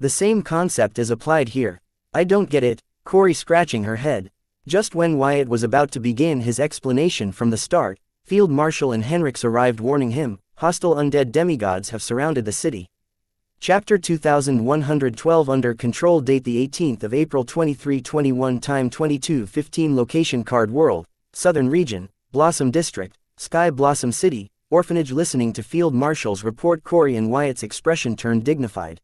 The same concept is applied here. I don't get it, Corey scratching her head. Just when Wyatt was about to begin his explanation from the start, Field Marshal and Henrix arrived, warning him, hostile undead demigods have surrounded the city. Chapter 2112. Under control. Date the 18th of April 2321. Time 22:15. Location Card World, Southern Region, Blossom District, Sky Blossom City, Orphanage. Listening to Field Marshal's report, Corey and Wyatt's expression turned dignified.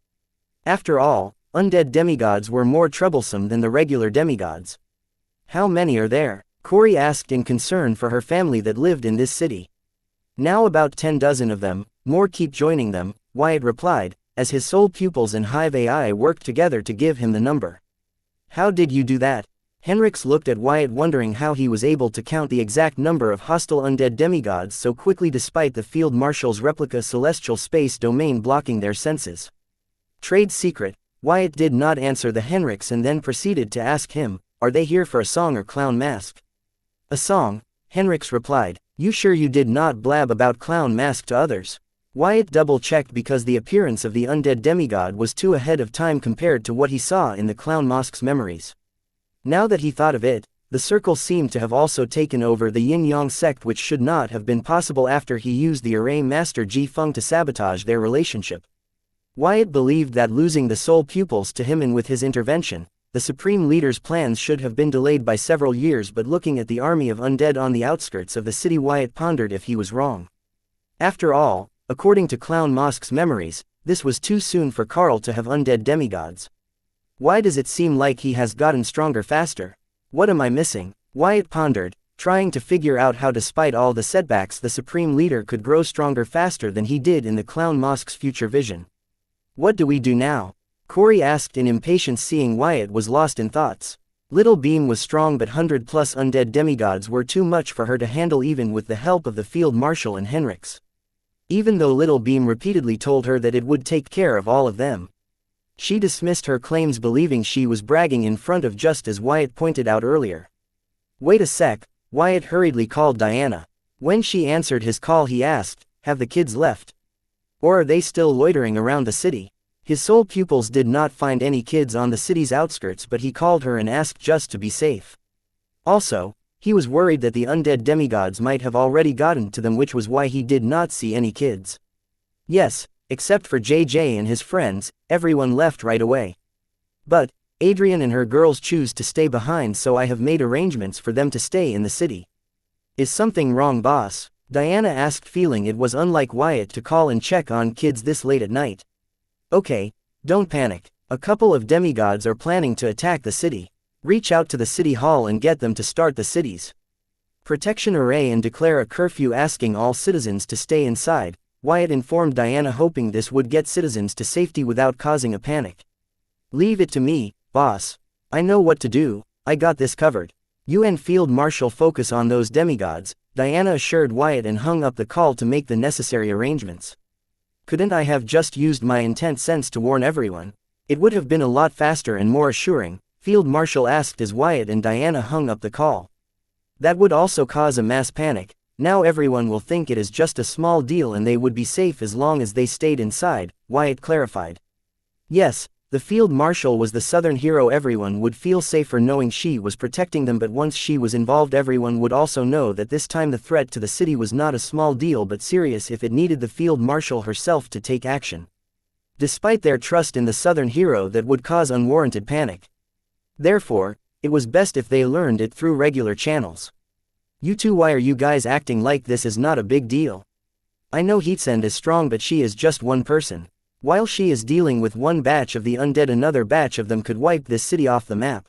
After all, undead demigods were more troublesome than the regular demigods. How many are there? Corey asked in concern for her family that lived in this city. Now about 10 dozen of them, more keep joining them, Wyatt replied, as his soul pupils and Hive AI worked together to give him the number. How did you do that? Henrix looked at Wyatt, wondering how he was able to count the exact number of hostile undead demigods so quickly despite the Field Marshal's replica celestial space domain blocking their senses. Trade secret. Wyatt did not answer the Henrix and then proceeded to ask him, are they here for a song or clown mask? A song, Henrix replied. You sure you did not blab about clown mask to others? Wyatt double-checked because the appearance of the undead demigod was too ahead of time compared to what he saw in the clown mask's memories. Now that he thought of it, the circle seemed to have also taken over the yin-yang sect, which should not have been possible after he used the array master Ji Feng to sabotage their relationship. Wyatt believed that losing the soul pupils to him and with his intervention, the Supreme Leader's plans should have been delayed by several years, but looking at the army of undead on the outskirts of the city, Wyatt pondered if he was wrong. After all, according to Clown Mosk's memories, this was too soon for Carl to have undead demigods. Why does it seem like he has gotten stronger faster? What am I missing? Wyatt pondered, trying to figure out how despite all the setbacks the Supreme Leader could grow stronger faster than he did in the Clown Mosk's future vision. What do we do now? Corey asked in impatience, seeing Wyatt was lost in thoughts. Little Beam was strong, but 100+ undead demigods were too much for her to handle even with the help of the Field Marshal and Henrix. Even though Little Beam repeatedly told her that it would take care of all of them, she dismissed her claims, believing she was bragging in front of, just as Wyatt pointed out earlier. Wait a sec, Wyatt hurriedly called Diana. When she answered his call, he asked, have the kids left? Or are they still loitering around the city? His soul pupils did not find any kids on the city's outskirts, but he called her and asked just to be safe. Also, he was worried that the undead demigods might have already gotten to them, which was why he did not see any kids. Yes, except for JJ and his friends, everyone left right away. But Adrian and her girls choose to stay behind, so I have made arrangements for them to stay in the city. Is something wrong, boss? Diana asked, feeling it was unlike Wyatt to call and check on kids this late at night. Okay, don't panic. A couple of demigods are planning to attack the city. Reach out to the city hall and get them to start the city's protection array and declare a curfew, asking all citizens to stay inside, Wyatt informed Diana, hoping this would get citizens to safety without causing a panic. Leave it to me, boss. I know what to do, I got this covered. You and Field Marshal focus on those demigods, Diana assured Wyatt and hung up the call to make the necessary arrangements. Couldn't I have just used my intense sense to warn everyone? It would have been a lot faster and more assuring, Field Marshal asked as Wyatt and Diana hung up the call. That would also cause a mass panic. Now everyone will think it is just a small deal and they would be safe as long as they stayed inside, Wyatt clarified. Yes, the Field Marshal was the Southern hero. Everyone would feel safer knowing she was protecting them, but once she was involved, everyone would also know that this time the threat to the city was not a small deal but serious if it needed the Field Marshal herself to take action. Despite their trust in the Southern hero, that would cause unwarranted panic. Therefore, it was best if they learned it through regular channels. You two, why are you guys acting like this is not a big deal? I know Heatsend is strong, but she is just one person. While she is dealing with one batch of the undead, another batch of them could wipe this city off the map.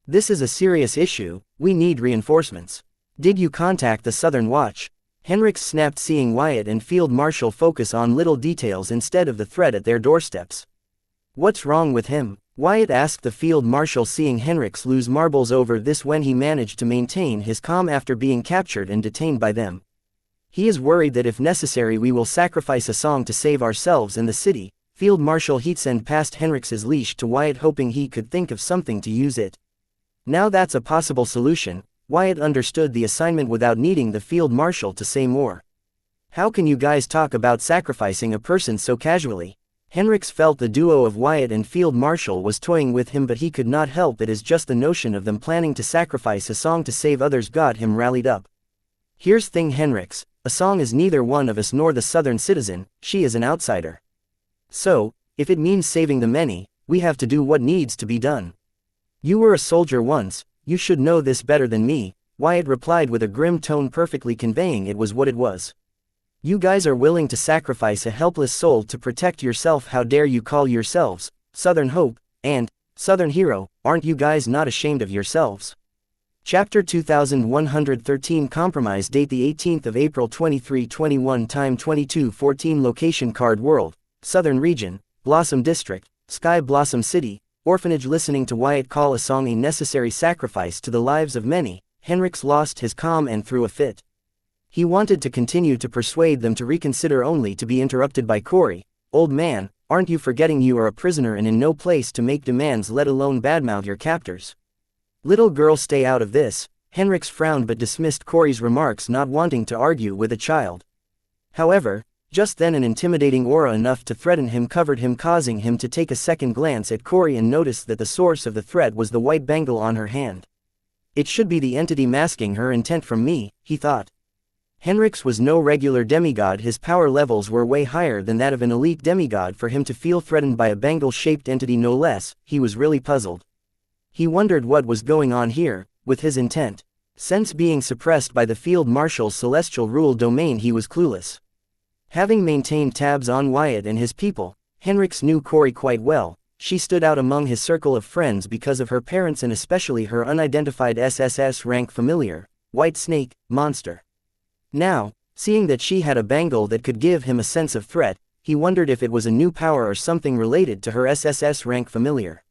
This is a serious issue, we need reinforcements. Did you contact the Southern Watch? Henrix snapped, seeing Wyatt and Field Marshal focus on little details instead of the threat at their doorsteps. What's wrong with him? Wyatt asked the Field Marshal, seeing Henrix lose marbles over this when he managed to maintain his calm after being captured and detained by them. He is worried that if necessary we will sacrifice a song to save ourselves and the city. Field Marshal Heatsend passed Henrix's leash to Wyatt, hoping he could think of something to use it. Now that's a possible solution. Wyatt understood the assignment without needing the Field Marshal to say more. How can you guys talk about sacrificing a person so casually? Henrix felt the duo of Wyatt and Field Marshal was toying with him, but he could not help it, as just the notion of them planning to sacrifice a song to save others got him rallied up. Here's thing, Henrix. A song is neither one of us nor the Southern citizen, she is an outsider. So, if it means saving the many, we have to do what needs to be done. You were a soldier once, you should know this better than me, Wyatt replied with a grim tone, perfectly conveying it was what it was. You guys are willing to sacrifice a helpless soul to protect yourself. How dare you call yourselves Southern Hope and Southern Hero? Aren't you guys not ashamed of yourselves? Chapter 2113 Compromise. Date the 18th of April 2321. Time 22:14. Location Card World, Southern Region, Blossom District, Sky Blossom City, Orphanage. Listening to Wyatt call a song a necessary sacrifice to the lives of many, Henrix lost his calm and threw a fit. He wanted to continue to persuade them to reconsider, only to be interrupted by Corey. Old man, aren't you forgetting you are a prisoner and in no place to make demands, let alone badmouth your captors? Little girl, stay out of this. Henrix frowned but dismissed Corey's remarks, not wanting to argue with a child. However, just then an intimidating aura enough to threaten him covered him, causing him to take a second glance at Corey and notice that the source of the threat was the white bangle on her hand. It should be the entity masking her intent from me, he thought. Henrix was no regular demigod, his power levels were way higher than that of an elite demigod for him to feel threatened by a bangle-shaped entity, no less. He was really puzzled. He wondered what was going on here, with his intent. Since being suppressed by the Field Marshal's celestial rule domain, he was clueless. Having maintained tabs on Wyatt and his people, Henrix knew Corey quite well. She stood out among his circle of friends because of her parents and especially her unidentified SSS rank familiar, White Snake, Monster. Now, seeing that she had a bangle that could give him a sense of threat, he wondered if it was a new power or something related to her SSS rank familiar.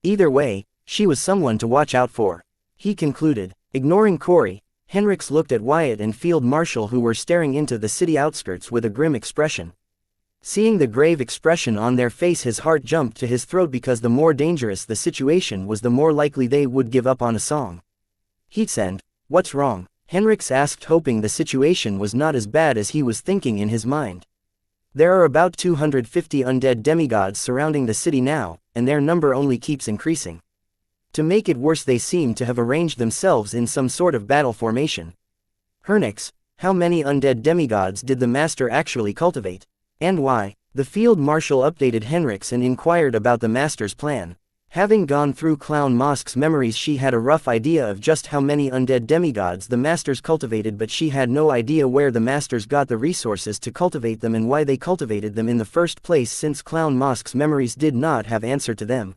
Either way, she was someone to watch out for, he concluded. Ignoring Corey, Henrix looked at Wyatt and Field Marshal, who were staring into the city outskirts with a grim expression. Seeing the grave expression on their face, his heart jumped to his throat, because the more dangerous the situation was, the more likely they would give up on a song. Heatsend, what's wrong? Henrix asked, hoping the situation was not as bad as he was thinking in his mind. There are about 250 undead demigods surrounding the city now, and their number only keeps increasing. To make it worse, they seem to have arranged themselves in some sort of battle formation. Hernix, how many undead demigods did the master actually cultivate? And why? The Field Marshal updated Henrix and inquired about the master's plan. Having gone through Clown Mosk's memories, she had a rough idea of just how many undead demigods the masters cultivated, but she had no idea where the masters got the resources to cultivate them and why they cultivated them in the first place, since Clown Mosk's memories did not have answer to them.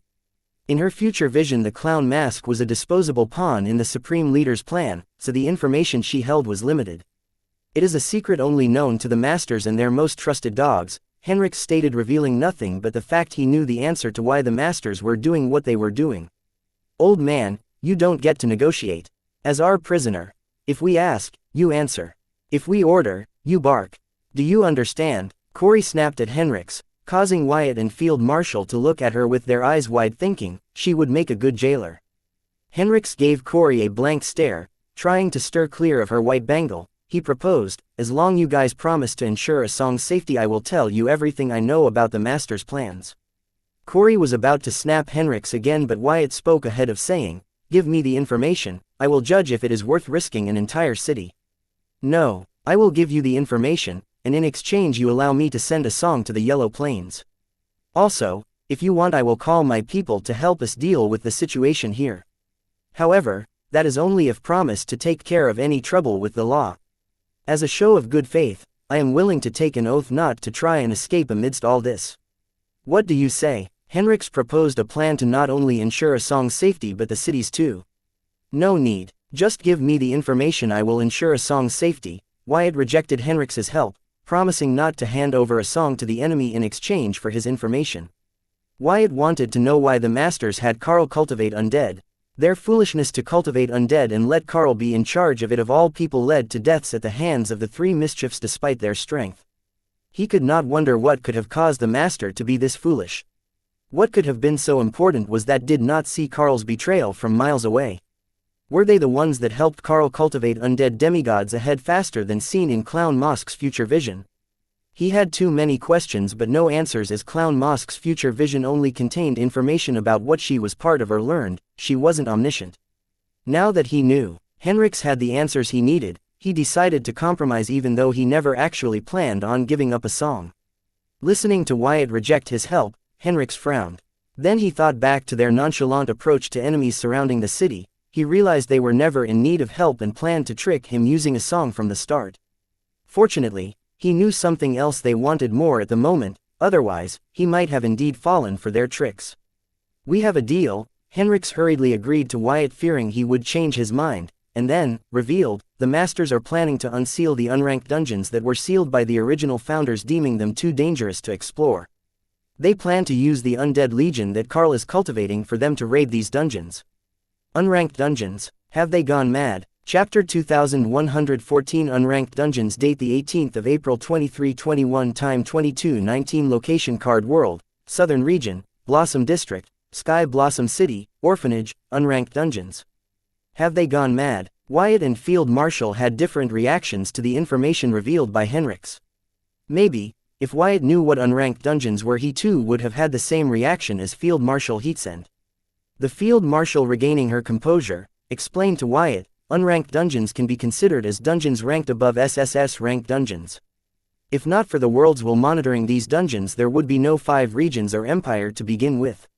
In her future vision, the Clown Mask was a disposable pawn in the Supreme Leader's plan, so the information she held was limited. It is a secret only known to the masters and their most trusted dogs, Henrix stated, revealing nothing but the fact he knew the answer to why the masters were doing what they were doing. Old man, you don't get to negotiate. As our prisoner, if we ask, you answer. If we order, you bark. Do you understand? Corey snapped at Henrix, causing Wyatt and Field Marshal to look at her with their eyes wide, thinking she would make a good jailer. Henrix gave Corey a blank stare, trying to stir clear of her white bangle. He proposed, as long you guys promise to ensure a song's safety, I will tell you everything I know about the master's plans. Corey was about to snap Henrix again, but Wyatt spoke ahead of saying, give me the information, I will judge if it is worth risking an entire city. No, I will give you the information, and in exchange you allow me to send a song to the Yellow Plains. Also, if you want, I will call my people to help us deal with the situation here. However, that is only if promised to take care of any trouble with the law. As a show of good faith, I am willing to take an oath not to try and escape amidst all this. What do you say? Henrix proposed a plan to not only ensure a song's safety but the city's too. No need. Just give me the information, I will ensure a song's safety. Wyatt rejected Henrix's help, promising not to hand over a song to the enemy in exchange for his information. Wyatt wanted to know why the masters had Carl cultivate undead. Their foolishness to cultivate undead and let Carl be in charge of it of all people led to deaths at the hands of the three mischiefs despite their strength. He could not wonder what could have caused the master to be this foolish. What could have been so important was that did not see Carl's betrayal from miles away. Were they the ones that helped Carl cultivate undead demigods ahead faster than seen in Clown Mosk's future vision? He had too many questions but no answers, as Clown Mosk's future vision only contained information about what she was part of or learned. She wasn't omniscient. Now that he knew Henrix had the answers he needed, he decided to compromise even though he never actually planned on giving up a song. Listening to Wyatt reject his help, Henrix frowned. Then he thought back to their nonchalant approach to enemies surrounding the city. He realized they were never in need of help and planned to trick him using a song from the start. Fortunately, he knew something else they wanted more at the moment, otherwise, he might have indeed fallen for their tricks. We have a deal, Henrix hurriedly agreed to Wyatt, fearing he would change his mind, and then, revealed, the masters are planning to unseal the unranked dungeons that were sealed by the original founders, deeming them too dangerous to explore. They plan to use the undead legion that Carl is cultivating for them to raid these dungeons. Unranked dungeons, have they gone mad? Chapter 2114 Unranked Dungeons. Date the 18th of April 2321. Time 22:19. Location Card World, Southern Region, Blossom District, Sky Blossom City, Orphanage, Unranked Dungeons. Have they gone mad? Wyatt and Field Marshal had different reactions to the information revealed by Henrix. Maybe, if Wyatt knew what unranked dungeons were, he too would have had the same reaction as Field Marshal Heatsend. The Field Marshal, regaining her composure, explained to Wyatt, unranked dungeons can be considered as dungeons ranked above SSS ranked dungeons. If not for the world's will monitoring these dungeons, there would be no 5 regions or empire to begin with.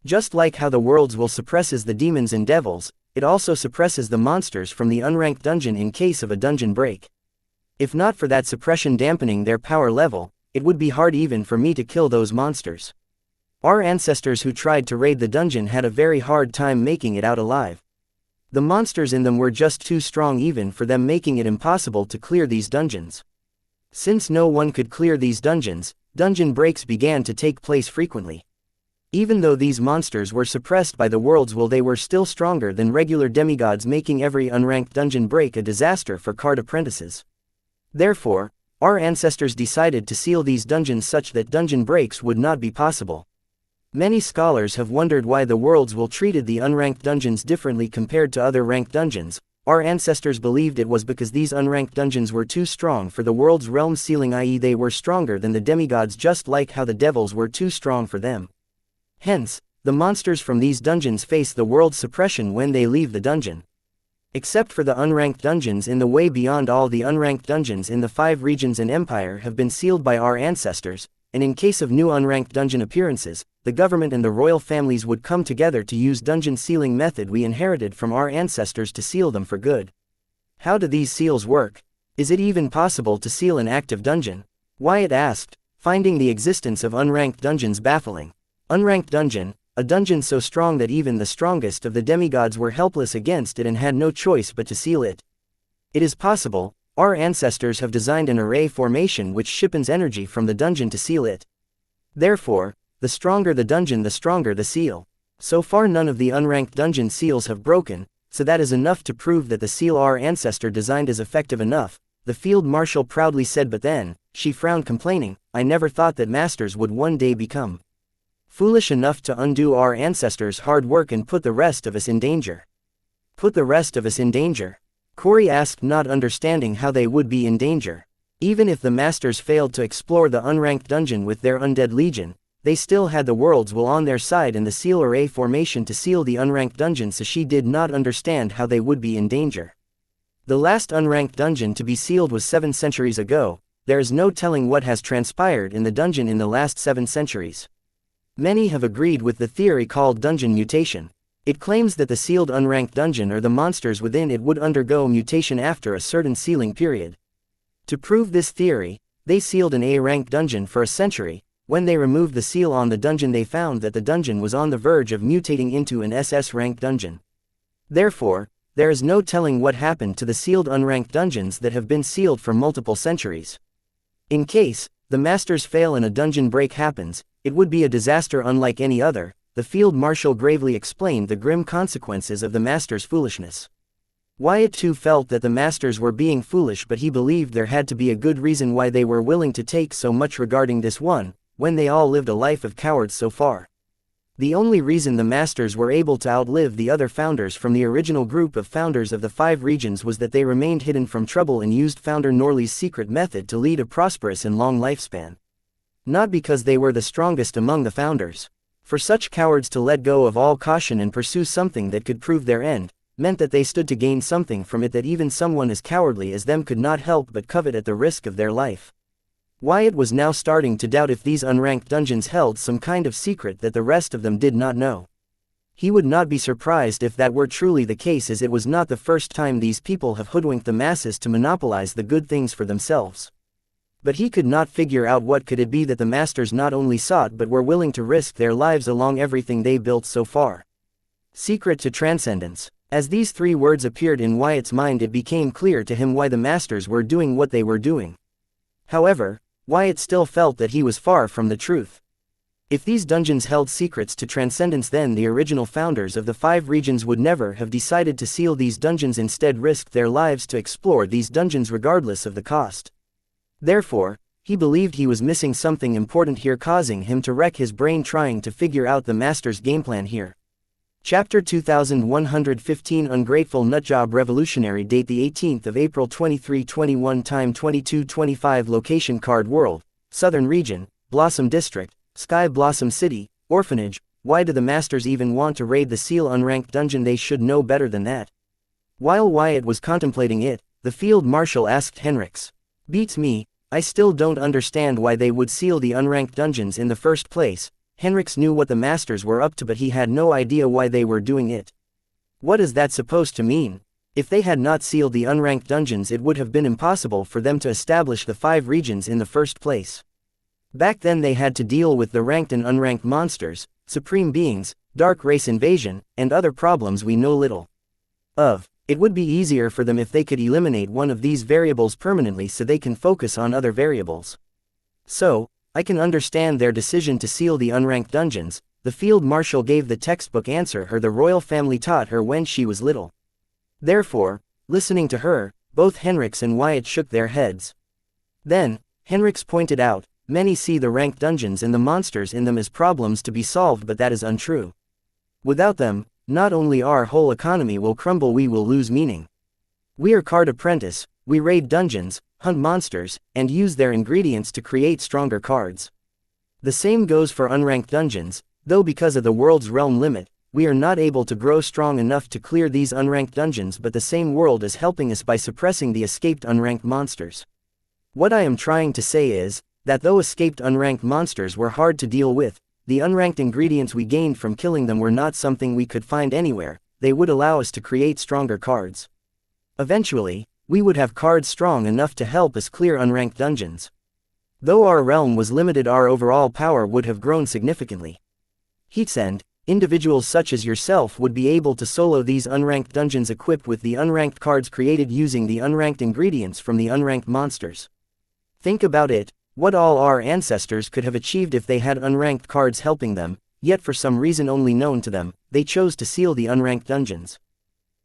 Just like how the world's will suppresses the demons and devils, it also suppresses the monsters from the unranked dungeon in case of a dungeon break. If not for that suppression dampening their power level, it would be hard even for me to kill those monsters. Our ancestors who tried to raid the dungeon had a very hard time making it out alive. The monsters in them were just too strong even for them, making it impossible to clear these dungeons. Since no one could clear these dungeons, dungeon breaks began to take place frequently. Even though these monsters were suppressed by the world's will, they were still stronger than regular demigods, making every unranked dungeon break a disaster for card apprentices. Therefore, our ancestors decided to seal these dungeons such that dungeon breaks would not be possible. Many scholars have wondered why the world's will treated the unranked dungeons differently compared to other ranked dungeons. Our ancestors believed it was because these unranked dungeons were too strong for the world's realm sealing, i.e. they were stronger than the demigods, just like how the devils were too strong for them. Hence, the monsters from these dungeons face the world's suppression when they leave the dungeon. Except for the unranked dungeons in the way beyond, all the unranked dungeons in the 5 regions and empire have been sealed by our ancestors, and in case of new unranked dungeon appearances, the government and the royal families would come together to use dungeon sealing method we inherited from our ancestors to seal them for good. How do these seals work? Is it even possible to seal an active dungeon? Wyatt asked, finding the existence of unranked dungeons baffling. Unranked dungeon, a dungeon so strong that even the strongest of the demigods were helpless against it and had no choice but to seal it. It is possible. Our ancestors have designed an array formation which shipens energy from the dungeon to seal it. Therefore, the stronger the dungeon, the stronger the seal. So far none of the unranked dungeon seals have broken, so that is enough to prove that the seal our ancestor designed is effective enough, the Field Marshal proudly said. But then, she frowned, complaining, I never thought that masters would one day become foolish enough to undo our ancestors' hard work and put the rest of us in danger. Put the rest of us in danger? Corey asked, not understanding how they would be in danger. Even if the masters failed to explore the unranked dungeon with their undead legion, they still had the world's will on their side and the seal array formation to seal the unranked dungeon, so she did not understand how they would be in danger. The last unranked dungeon to be sealed was 7 centuries ago. There is no telling what has transpired in the dungeon in the last 7 centuries. Many have agreed with the theory called dungeon mutation. It claims that the sealed unranked dungeon or the monsters within it would undergo mutation after a certain sealing period. To prove this theory, they sealed an A-ranked dungeon for a century. When they removed the seal on the dungeon, they found that the dungeon was on the verge of mutating into an SS-ranked dungeon. Therefore, there is no telling what happened to the sealed unranked dungeons that have been sealed for multiple centuries. In case the masters fail and a dungeon break happens, it would be a disaster unlike any other. The field marshal gravely explained the grim consequences of the masters' foolishness. Wyatt too felt that the masters were being foolish, but he believed there had to be a good reason why they were willing to take so much regarding this one, when they all lived a life of cowards so far. The only reason the masters were able to outlive the other founders from the original group of founders of the 5 regions was that they remained hidden from trouble and used Founder Norley's secret method to lead a prosperous and long lifespan. Not because they were the strongest among the founders. For such cowards to let go of all caution and pursue something that could prove their end, meant that they stood to gain something from it that even someone as cowardly as them could not help but covet at the risk of their life. Wyatt was now starting to doubt if these unranked dungeons held some kind of secret that the rest of them did not know. He would not be surprised if that were truly the case, as it was not the first time these people have hoodwinked the masses to monopolize the good things for themselves. But he could not figure out what could it be that the masters not only sought but were willing to risk their lives along everything they built so far. Secret to transcendence. As these 3 words appeared in Wyatt's mind, it became clear to him why the masters were doing what they were doing. However, Wyatt still felt that he was far from the truth. If these dungeons held secrets to transcendence, then the original founders of the 5 regions would never have decided to seal these dungeons, instead risked their lives to explore these dungeons regardless of the cost. Therefore, he believed he was missing something important here, causing him to wreck his brain trying to figure out the master's gameplan here. Chapter 2115 Ungrateful Nutjob Revolutionary Date the 18th of April 2321 Time 22:25 Location Card World, Southern Region, Blossom District, Sky Blossom City, Orphanage. Why do the masters even want to raid the seal unranked dungeon? They should know better than that. While Wyatt was contemplating it, the field marshal asked Henrix. Beats me, I still don't understand why they would seal the unranked dungeons in the first place. Henrix knew what the masters were up to, but he had no idea why they were doing it. What is that supposed to mean? If they had not sealed the unranked dungeons, it would have been impossible for them to establish the 5 regions in the first place. Back then they had to deal with the ranked and unranked monsters, supreme beings, dark race invasion, and other problems we know little of. It would be easier for them if they could eliminate one of these variables permanently so they can focus on other variables. So, I can understand their decision to seal the unranked dungeons. The field marshal gave the textbook answer her the royal family taught her when she was little. Therefore, listening to her, both Henrix and Wyatt shook their heads. Then, Henrix pointed out, many see the ranked dungeons and the monsters in them as problems to be solved, but that is untrue. Without them, not only our whole economy will crumble, we will lose meaning. We are Card Apprentice, we raid dungeons, hunt monsters, and use their ingredients to create stronger cards. The same goes for unranked dungeons, though because of the world's realm limit, we are not able to grow strong enough to clear these unranked dungeons, but the same world is helping us by suppressing the escaped unranked monsters. What I am trying to say is, that though escaped unranked monsters were hard to deal with, the unranked ingredients we gained from killing them were not something we could find anywhere. They would allow us to create stronger cards. Eventually, we would have cards strong enough to help us clear unranked dungeons. Though our realm was limited, our overall power would have grown significantly. Heatsend, individuals such as yourself would be able to solo these unranked dungeons equipped with the unranked cards created using the unranked ingredients from the unranked monsters. Think about it. What all our ancestors could have achieved if they had unranked cards helping them, yet for some reason only known to them, they chose to seal the unranked dungeons.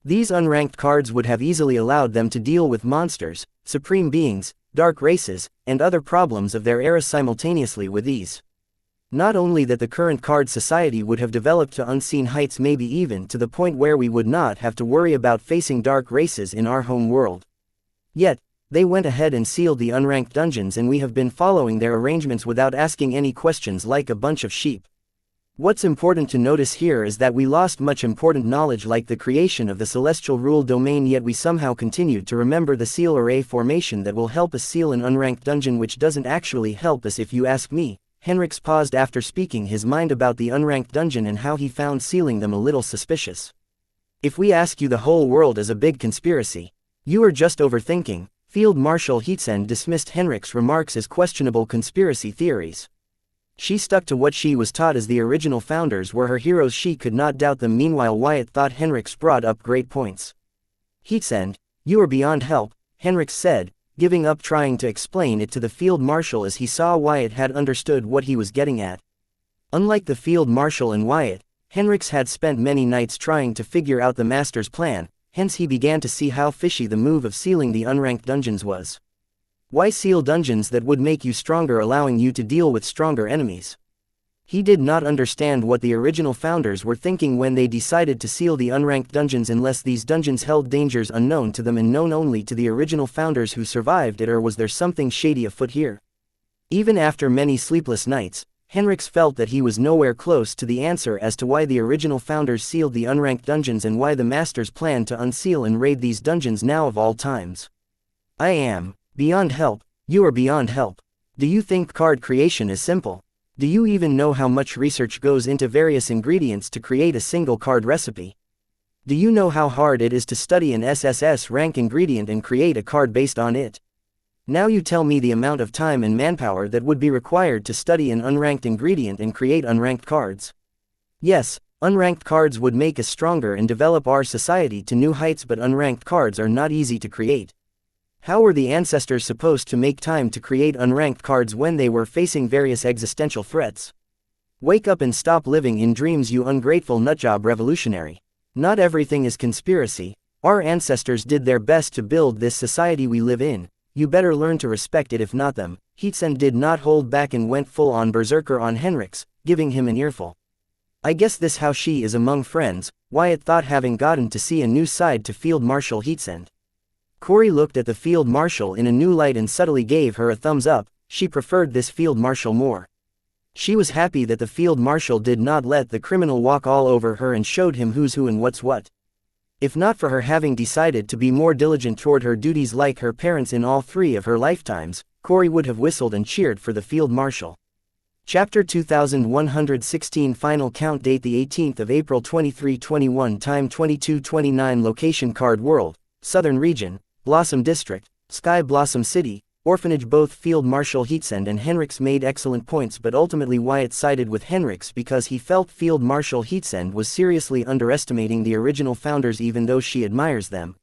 These unranked cards would have easily allowed them to deal with monsters, supreme beings, dark races, and other problems of their era simultaneously with ease. Not only that, the current card society would have developed to unseen heights, maybe even to the point where we would not have to worry about facing dark races in our home world. Yet, they went ahead and sealed the unranked dungeons, and we have been following their arrangements without asking any questions, like a bunch of sheep. What's important to notice here is that we lost much important knowledge, like the creation of the celestial rule domain, yet we somehow continued to remember the seal array formation that will help us seal an unranked dungeon, which doesn't actually help us if you ask me. Henrix paused after speaking his mind about the unranked dungeon and how he found sealing them a little suspicious. If we ask you, the whole world is a big conspiracy. You are just overthinking. Field Marshal Heatsen dismissed Henrix's remarks as questionable conspiracy theories. She stuck to what she was taught, as the original founders were her heroes. She could not doubt them. Meanwhile, Wyatt thought Henrix brought up great points. Heatsen, you are beyond help, Henrix said, giving up trying to explain it to the Field Marshal as he saw Wyatt had understood what he was getting at. Unlike the Field Marshal and Wyatt, Henrix had spent many nights trying to figure out the Master's plan, hence he began to see how fishy the move of sealing the unranked dungeons was. Why seal dungeons that would make you stronger, allowing you to deal with stronger enemies? He did not understand what the original founders were thinking when they decided to seal the unranked dungeons unless these dungeons held dangers unknown to them and known only to the original founders who survived it, or was there something shady afoot here? Even after many sleepless nights, Henrix felt that he was nowhere close to the answer as to why the original founders sealed the unranked dungeons and why the Masters planned to unseal and raid these dungeons now of all times. I am beyond help. You are beyond help. Do you think card creation is simple? Do you even know how much research goes into various ingredients to create a single card recipe? Do you know how hard it is to study an SSS rank ingredient and create a card based on it? Now you tell me the amount of time and manpower that would be required to study an unranked ingredient and create unranked cards. Yes, unranked cards would make us stronger and develop our society to new heights, but unranked cards are not easy to create. How were the ancestors supposed to make time to create unranked cards when they were facing various existential threats? Wake up and stop living in dreams, you ungrateful nutjob revolutionary. Not everything is conspiracy. Our ancestors did their best to build this society we live in. You better learn to respect it, if not them. Heatsen did not hold back and went full-on berserker on Henrix, giving him an earful. I guess this how she is among friends, Wyatt thought, having gotten to see a new side to Field Marshal Heatsen. Corey looked at the Field Marshal in a new light and subtly gave her a thumbs up. She preferred this Field Marshal more. She was happy that the Field Marshal did not let the criminal walk all over her and showed him who's who and what's what. If not for her having decided to be more diligent toward her duties like her parents in all 3 of her lifetimes, Corey would have whistled and cheered for the Field Marshal. Chapter 2116 Final Count. Date the 18th of April 2321. Time 22:29. Location Card World, Southern Region, Blossom District, Sky Blossom City, Orphanage. Both Field Marshal Heatsen and Henrix made excellent points, but ultimately Wyatt sided with Henrix because he felt Field Marshal Heatsen was seriously underestimating the original founders, even though she admires them.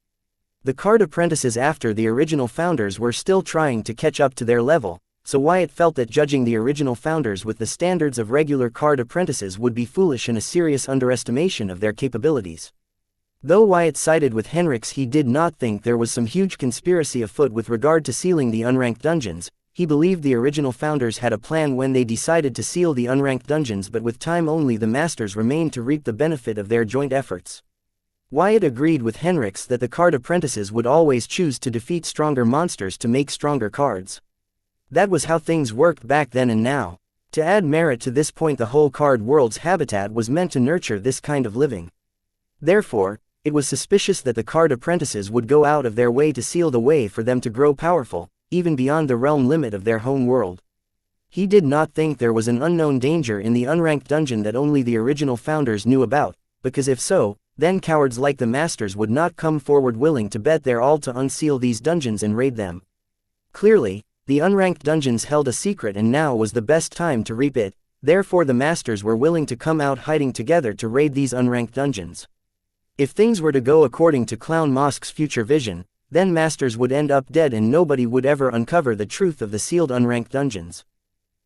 The card apprentices after the original founders were still trying to catch up to their level, so Wyatt felt that judging the original founders with the standards of regular card apprentices would be foolish and a serious underestimation of their capabilities. Though Wyatt sided with Henrix, he did not think there was some huge conspiracy afoot with regard to sealing the unranked dungeons. He believed the original founders had a plan when they decided to seal the unranked dungeons, but with time only the Masters remained to reap the benefit of their joint efforts. Wyatt agreed with Henrix that the card apprentices would always choose to defeat stronger monsters to make stronger cards. That was how things worked back then and now. To add merit to this point, the whole card world's habitat was meant to nurture this kind of living. Therefore, it was suspicious that the card apprentices would go out of their way to seal the way for them to grow powerful, even beyond the realm limit of their home world. He did not think there was an unknown danger in the unranked dungeon that only the original founders knew about, because if so, then cowards like the Masters would not come forward willing to bet their all to unseal these dungeons and raid them. Clearly, the unranked dungeons held a secret, and now was the best time to reap it. Therefore the Masters were willing to come out hiding together to raid these unranked dungeons. If things were to go according to Clown Mosk's future vision, then Masters would end up dead and nobody would ever uncover the truth of the sealed unranked dungeons.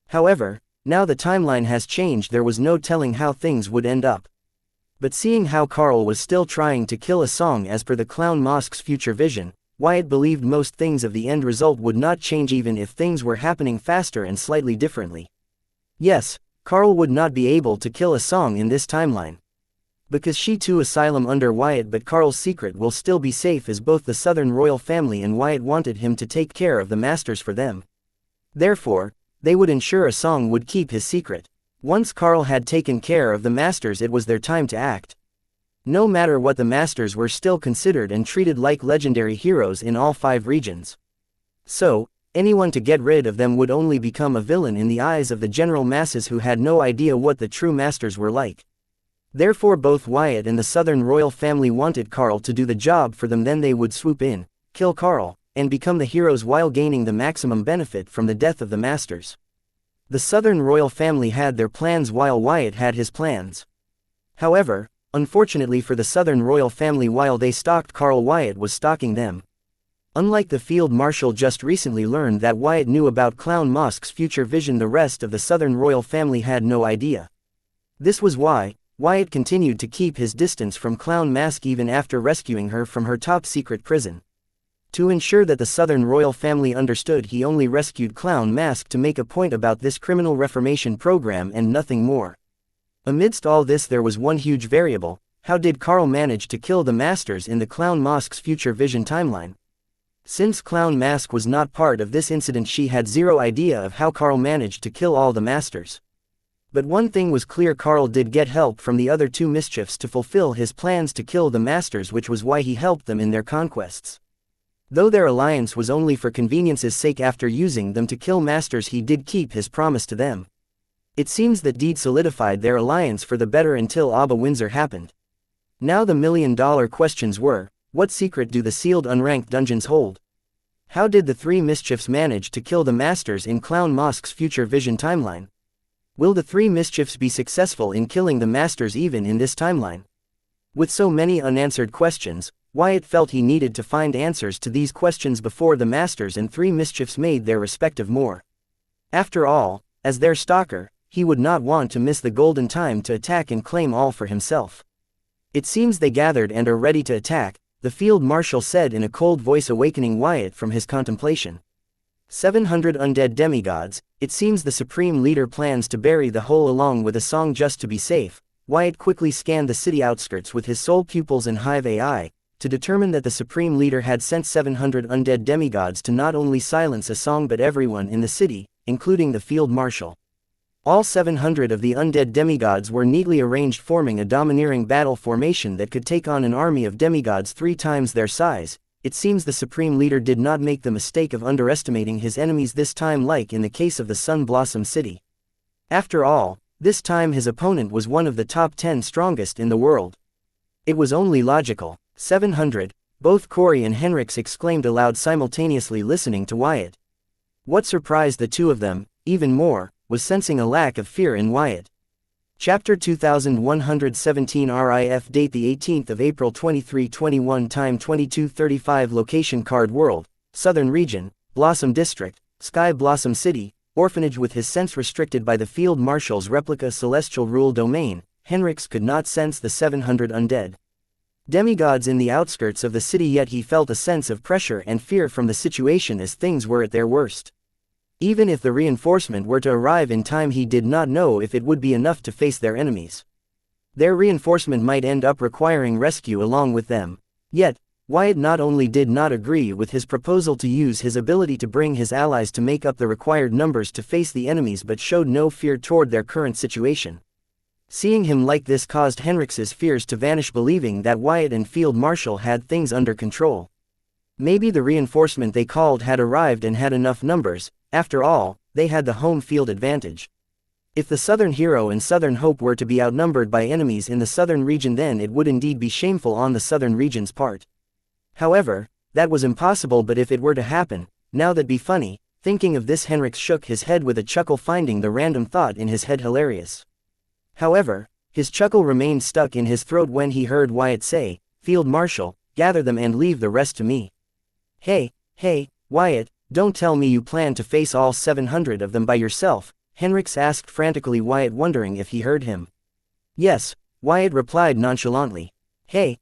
However, now the timeline has changed. There was no telling how things would end up. But seeing how Carl was still trying to kill a song as per the Clown Mosk's future vision, Wyatt believed most things of the end result would not change even if things were happening faster and slightly differently. Yes, Carl would not be able to kill a song in this timeline. Because she too asylum under Wyatt, but Carl's secret will still be safe as both the Southern royal family and Wyatt wanted him to take care of the Masters for them. Therefore, they would ensure a song would keep his secret. Once Carl had taken care of the Masters, it was their time to act. No matter what, the Masters were still considered and treated like legendary heroes in all 5 regions. So, Anyone to get rid of them would only become a villain in the eyes of the general masses who had no idea what the true masters were like. Therefore both Wyatt and the Southern royal family wanted Carl to do the job for them, then they would swoop in, kill Carl, and become the heroes while gaining the maximum benefit from the death of the masters. The Southern royal family had their plans while Wyatt had his plans. However, unfortunately for the Southern royal family, while they stalked Carl, Wyatt was stalking them. Unlike the field marshal just recently learned that Wyatt knew about Clown Mosk's future vision, the rest of the Southern royal family had no idea. This was why Wyatt continued to keep his distance from Clown Mosk even after rescuing her from her top-secret prison. To ensure that the Southern royal family understood, he only rescued Clown Mosk to make a point about this criminal reformation program and nothing more. Amidst all this there was one huge variable: how did Carl manage to kill the masters in the Clown Mosk's future vision timeline? Since Clown Mosk was not part of this incident, she had zero idea of how Carl managed to kill all the masters. But one thing was clear: Carl did get help from the other two mischiefs to fulfill his plans to kill the masters, which was why he helped them in their conquests. Though their alliance was only for convenience's sake, after using them to kill masters he did keep his promise to them. It seems that deed solidified their alliance for the better until Abba Windsor happened. Now the million-dollar questions were: what secret do the sealed unranked dungeons hold? How did the three mischiefs manage to kill the masters in Clown Mosk's future vision timeline? Will the three mischiefs be successful in killing the masters even in this timeline? With so many unanswered questions, Wyatt felt he needed to find answers to these questions before the masters and three mischiefs made their respective war. After all, as their stalker, he would not want to miss the golden time to attack and claim all for himself. It seems they gathered and are ready to attack, the field marshal said in a cold voice, awakening Wyatt from his contemplation. 700 undead demigods. It seems the supreme leader plans to bury the whole along with a song just to be safe. Wyatt quickly scanned the city outskirts with his soul pupils and Hive AI, to determine that the supreme leader had sent 700 undead demigods to not only silence a song but everyone in the city, including the field marshal. All 700 of the undead demigods were neatly arranged, forming a domineering battle formation that could take on an army of demigods 3 times their size. It seems the supreme leader did not make the mistake of underestimating his enemies this time, like in the case of the Sun Blossom City. After all, this time his opponent was one of the top 10 strongest in the world. It was only logical. 700, both Corey and Henrix exclaimed aloud simultaneously, listening to Wyatt. What surprised the two of them, even more, was sensing a lack of fear in Wyatt. Chapter 2117 RIF. Date the 18th of April 2321. Time 22:35. Location Card World, Southern Region, Blossom District, Sky Blossom City. Orphanage. With his sense restricted by the Field Marshal's replica celestial rule domain, Henrix could not sense the 700 undead demigods in the outskirts of the city, yet he felt a sense of pressure and fear from the situation as things were at their worst. Even if the reinforcement were to arrive in time, he did not know if it would be enough to face their enemies. Their reinforcement might end up requiring rescue along with them. Yet, Wyatt not only did not agree with his proposal to use his ability to bring his allies to make up the required numbers to face the enemies, but showed no fear toward their current situation. Seeing him like this caused Henrix's fears to vanish, believing that Wyatt and Field Marshal had things under control. Maybe the reinforcement they called had arrived and had enough numbers. After all, they had the home field advantage. If the Southern Hero and Southern Hope were to be outnumbered by enemies in the Southern region, then it would indeed be shameful on the Southern region's part. However, that was impossible, but if it were to happen, now that'd be funny. Thinking of this, Henrix shook his head with a chuckle, finding the random thought in his head hilarious. However, his chuckle remained stuck in his throat when he heard Wyatt say, "Field Marshal, gather them and leave the rest to me." Hey, Wyatt, don't tell me you plan to face all 700 of them by yourself," Henrix asked frantically, Wyatt wondering if he heard him. "Yes," Wyatt replied nonchalantly. Hey,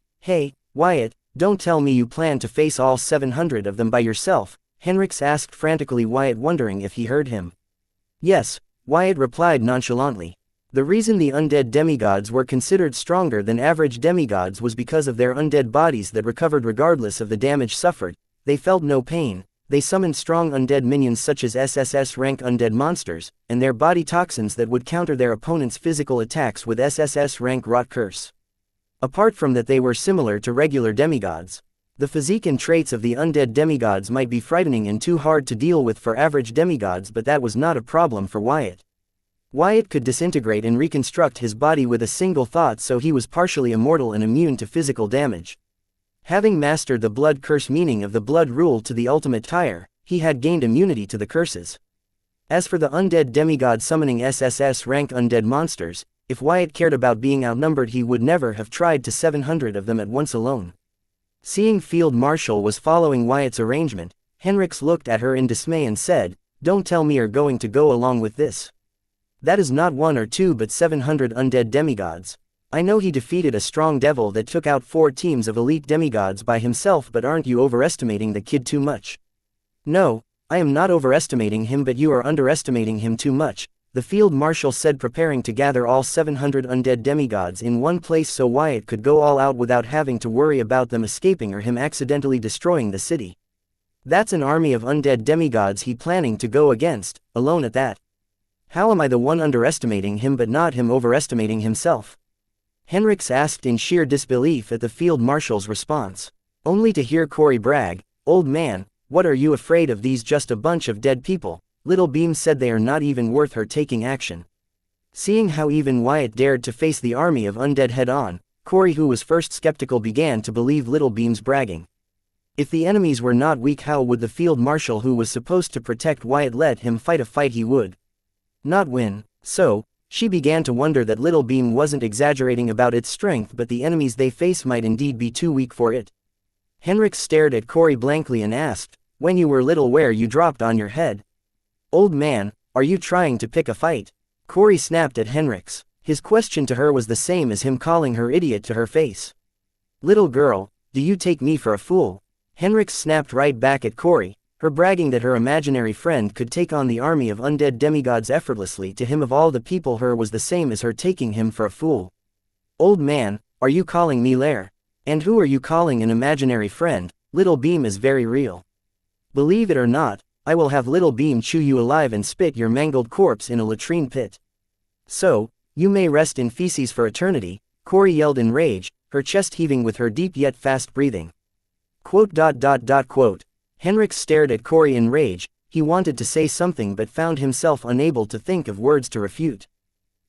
Wyatt, don't tell me you plan to face all 700 of them by yourself," Henrix asked frantically, Wyatt wondering if he heard him. "Yes," Wyatt replied nonchalantly. The reason the undead demigods were considered stronger than average demigods was because of their undead bodies that recovered regardless of the damage suffered. They felt no pain. They summoned strong undead minions such as SSS rank undead monsters, and their body toxins that would counter their opponent's physical attacks with SSS rank rot curse. Apart from that, they were similar to regular demigods. The physique and traits of the undead demigods might be frightening and too hard to deal with for average demigods, but that was not a problem for Wyatt. Wyatt could disintegrate and reconstruct his body with a single thought, so he was partially immortal and immune to physical damage. Having mastered the blood curse, meaning of the blood rule to the ultimate tire, he had gained immunity to the curses. As for the undead demigod summoning SSS rank undead monsters, if Wyatt cared about being outnumbered, he would never have tried to 700 of them at once alone. Seeing Field Marshal was following Wyatt's arrangement, Henrix looked at her in dismay and said, "Don't tell me you're going to go along with this. That is not 1 or 2 but 700 undead demigods. I know he defeated a strong devil that took out 4 teams of elite demigods by himself, but aren't you overestimating the kid too much?" "No, I am not overestimating him, but you are underestimating him too much," the Field Marshal said, preparing to gather all 700 undead demigods in one place so Wyatt could go all out without having to worry about them escaping or him accidentally destroying the city. That's an army of undead demigods he planning to go against, alone at that. How am I the one underestimating him but not him overestimating himself? Henrix asked in sheer disbelief at the Field Marshal's response. Only to hear Corey brag, "Old man, what are you afraid of? These just a bunch of dead people." Little Beam said they are not even worth her taking action. Seeing how even Wyatt dared to face the army of undead head-on, Corey, who was first skeptical, began to believe Little Beam's bragging. If the enemies were not weak, how would the Field Marshal, who was supposed to protect Wyatt, let him fight a fight he would not win? So, she began to wonder that Little Beam wasn't exaggerating about its strength, but the enemies they face might indeed be too weak for it. Henrix stared at Corey blankly and asked, "When you were little, where you dropped on your head? Old man, are you trying to pick a fight?" Corey snapped at Henrix. His question to her was the same as him calling her idiot to her face. "Little girl, do you take me for a fool?" Henrix snapped right back at Corey, her bragging that her imaginary friend could take on the army of undead demigods effortlessly to him of all the people her was the same as her taking him for a fool. "Old man, are you calling me Lair? And who are you calling an imaginary friend? Little Beam is very real. Believe it or not, I will have Little Beam chew you alive and spit your mangled corpse in a latrine pit. So, you may rest in feces for eternity," Corey yelled in rage, her chest heaving with her deep yet fast breathing. Quote. Henrix stared at Corey in rage. He wanted to say something but found himself unable to think of words to refute.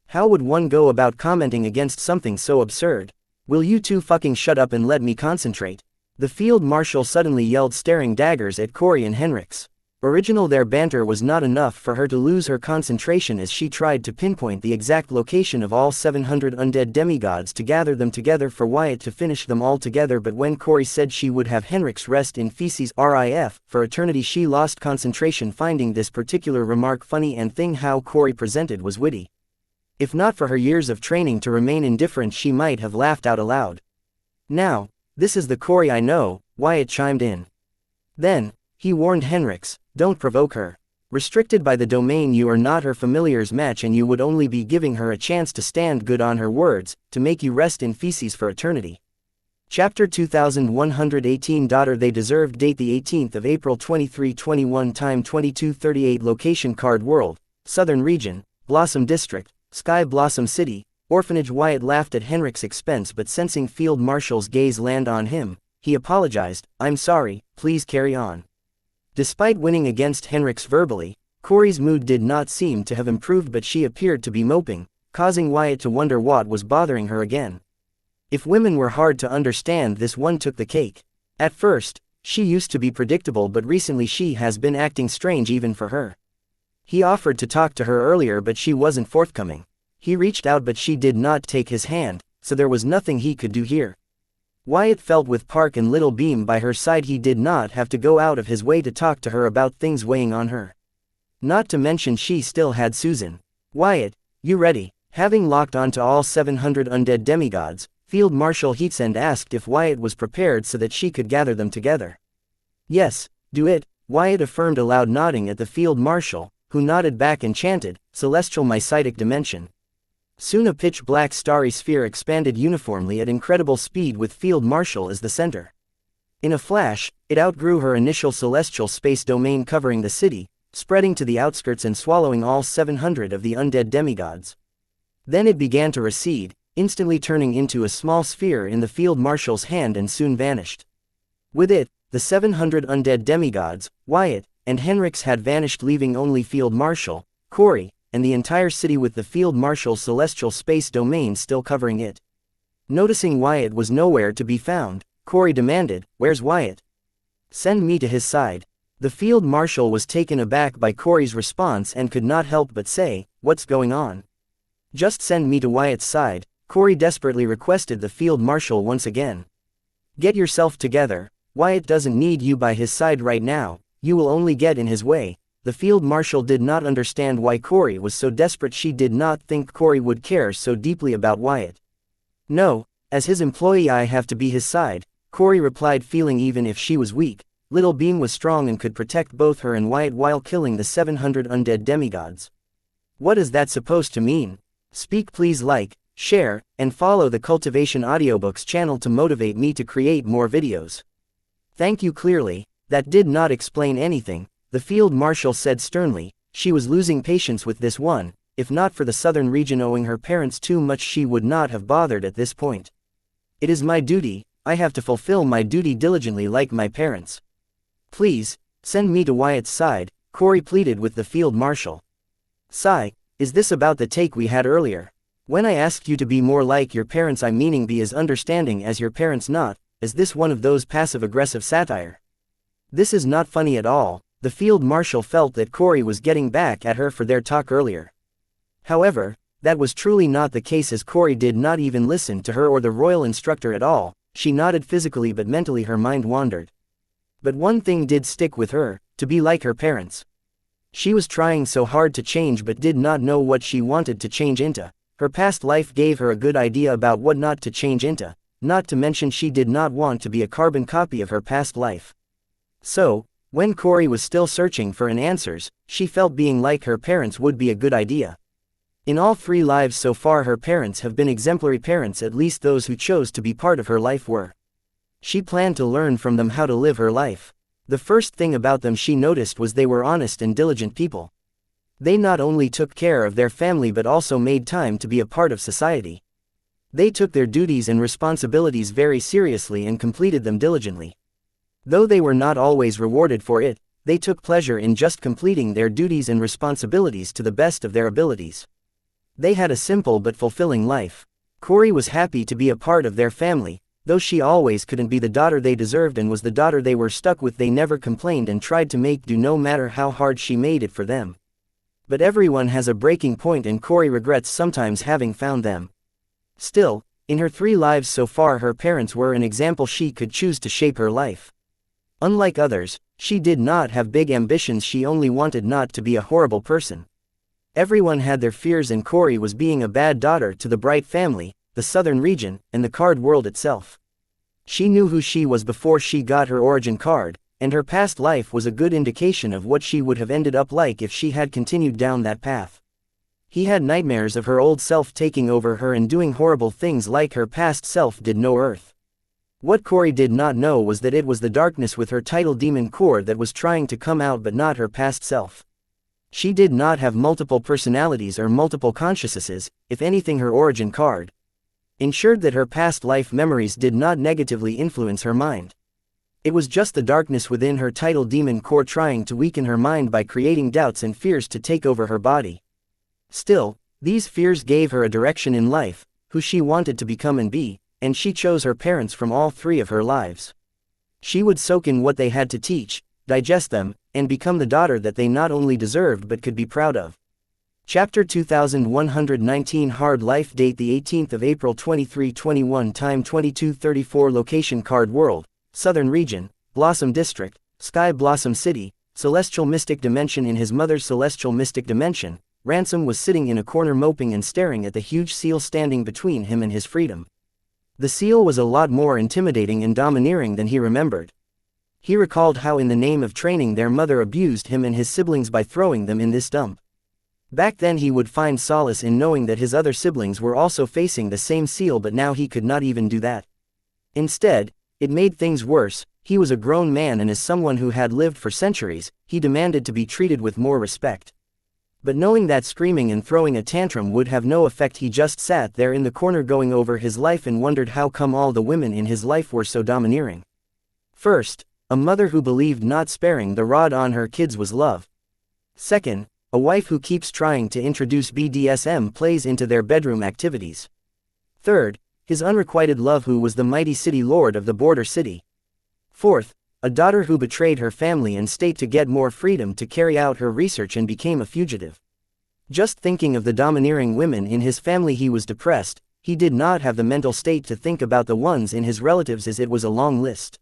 How would one go about commenting against something so absurd? "Will you two fucking shut up and let me concentrate?" the Field Marshal suddenly yelled, staring daggers at Corey and Henrix. Their banter was not enough for her to lose her concentration as she tried to pinpoint the exact location of all 700 undead demigods to gather them together for Wyatt to finish them all together. But when Corey said she would have Henrix rest in feces RIF for eternity, she lost concentration, finding this particular remark funny, and thing how Corey presented was witty. If not for her years of training to remain indifferent, she might have laughed out aloud. "Now, this is the Corey I know," Wyatt chimed in. Then, he warned Henrix, "Don't provoke her. Restricted by the domain, you are not her familiar's match, and you would only be giving her a chance to stand good on her words, to make you rest in feces for eternity." Chapter 2118. They deserved. Date the 18th of April 2321. Time 22:38. Location Card World, Southern Region, Blossom District, Sky Blossom City, Orphanage. Wyatt laughed at Henrix's expense, but sensing Field Marshal's gaze land on him, he apologized, "I'm sorry, please carry on." Despite winning against Henrix verbally, Corey's mood did not seem to have improved, but she appeared to be moping, causing Wyatt to wonder what was bothering her again. If women were hard to understand, this one took the cake. At first, she used to be predictable, but recently she has been acting strange even for her. He offered to talk to her earlier, but she wasn't forthcoming. He reached out, but she did not take his hand, so there was nothing he could do here. Wyatt felt with Park and Little Beam by her side, he did not have to go out of his way to talk to her about things weighing on her. Not to mention she still had Susan. "Wyatt, you ready?" Having locked onto all 700 undead demigods, Field Marshal Heatsend asked if Wyatt was prepared so that she could gather them together. "Yes, do it," Wyatt affirmed aloud, nodding at the Field Marshal, who nodded back and chanted, "Celestial Mycetic Dimension." Soon a pitch-black starry sphere expanded uniformly at incredible speed with Field Marshal as the center. In a flash, it outgrew her initial celestial space domain, covering the city, spreading to the outskirts and swallowing all 700 of the undead demigods. Then it began to recede, instantly turning into a small sphere in the Field Marshal's hand, and soon vanished. With it, the 700 undead demigods, Wyatt, and Henrix had vanished, leaving only Field Marshal, Corey, and the entire city with the Field Marshal's celestial space domain still covering it. Noticing Wyatt was nowhere to be found, Corey demanded, "Where's Wyatt? Send me to his side." The Field Marshal was taken aback by Corey's response and could not help but say, "What's going on? Just send me to Wyatt's side," Corey desperately requested the Field Marshal once again. "Get yourself together. Wyatt doesn't need you by his side right now, you will only get in his way." The Field Marshal did not understand why Corey was so desperate. She did not think Corey would care so deeply about Wyatt. "No, as his employee I have to be his side," Corey replied, feeling even if she was weak, Little Beam was strong and could protect both her and Wyatt while killing the 700 undead demigods. "What is that supposed to mean? Speak. Please like, share, and follow the Cultivation Audiobooks channel to motivate me to create more videos. Thank you." Clearly, that did not explain anything, the Field Marshal said sternly. She was losing patience with this one. If not for the southern region owing her parents too much, she would not have bothered at this point. "It is my duty, I have to fulfill my duty diligently like my parents. Please, send me to Wyatt's side," Corey pleaded with the Field Marshal. "Sigh, is this about the take we had earlier? When I asked you to be more like your parents, I meaning be as understanding as your parents, not, is this one of those passive-aggressive satire? This is not funny at all." The Field Marshal felt that Corey was getting back at her for their talk earlier. However, that was truly not the case, as Corey did not even listen to her or the royal instructor at all. She nodded physically, but mentally her mind wandered. But one thing did stick with her: to be like her parents. She was trying so hard to change but did not know what she wanted to change into. Her past life gave her a good idea about what not to change into, not to mention she did not want to be a carbon copy of her past life. So, when Corey was still searching for answers, she felt being like her parents would be a good idea. In all 3 lives so far, her parents have been exemplary parents, at least those who chose to be part of her life were. She planned to learn from them how to live her life. The first thing about them she noticed was they were honest and diligent people. They not only took care of their family but also made time to be a part of society. They took their duties and responsibilities very seriously and completed them diligently. Though they were not always rewarded for it, they took pleasure in just completing their duties and responsibilities to the best of their abilities. They had a simple but fulfilling life. Corey was happy to be a part of their family. Though she always couldn't be the daughter they deserved and was the daughter they were stuck with, they never complained and tried to make do no matter how hard she made it for them. But everyone has a breaking point, and Corey regrets sometimes having found them. Still, in her 3 lives so far, her parents were an example she could choose to shape her life. Unlike others, she did not have big ambitions, she only wanted not to be a horrible person. Everyone had their fears, and Corey was being a bad daughter to the Bright family, the southern region, and the card world itself. She knew who she was before she got her origin card, and her past life was a good indication of what she would have ended up like if she had continued down that path. He had nightmares of her old self taking over her and doing horrible things like her past self did no earth. What Corey did not know was that it was the darkness with her title demon core that was trying to come out, but not her past self. She did not have multiple personalities or multiple consciousnesses. If anything, her origin card ensured that her past life memories did not negatively influence her mind. It was just the darkness within her title demon core trying to weaken her mind by creating doubts and fears to take over her body. Still, these fears gave her a direction in life, who she wanted to become and be, and she chose her parents from all 3 of her lives. She would soak in what they had to teach, digest them, and become the daughter that they not only deserved but could be proud of. Chapter 2119 Hard Life. Date the 18th of April 2321. Time 22:34. Location Card World, Southern Region, Blossom District, Sky Blossom City, Celestial Mystic Dimension. In his mother's Celestial Mystic Dimension, Ransom was sitting in a corner moping and staring at the huge seal standing between him and his freedom. The seal was a lot more intimidating and domineering than he remembered. He recalled how in the name of training their mother abused him and his siblings by throwing them in this dump. Back then he would find solace in knowing that his other siblings were also facing the same seal, but now he could not even do that. Instead, it made things worse. He was a grown man, and as someone who had lived for centuries, he demanded to be treated with more respect. But knowing that screaming and throwing a tantrum would have no effect, he just sat there in the corner going over his life and wondered how come all the women in his life were so domineering. First, a mother who believed not sparing the rod on her kids was love. Second, a wife who keeps trying to introduce BDSM plays into their bedroom activities. Third, his unrequited love who was the mighty city lord of the border city. Fourth, a daughter who betrayed her family and state to get more freedom to carry out her research and became a fugitive. Just thinking of the domineering women in his family he was depressed. He did not have the mental state to think about the ones in his relatives as it was a long list.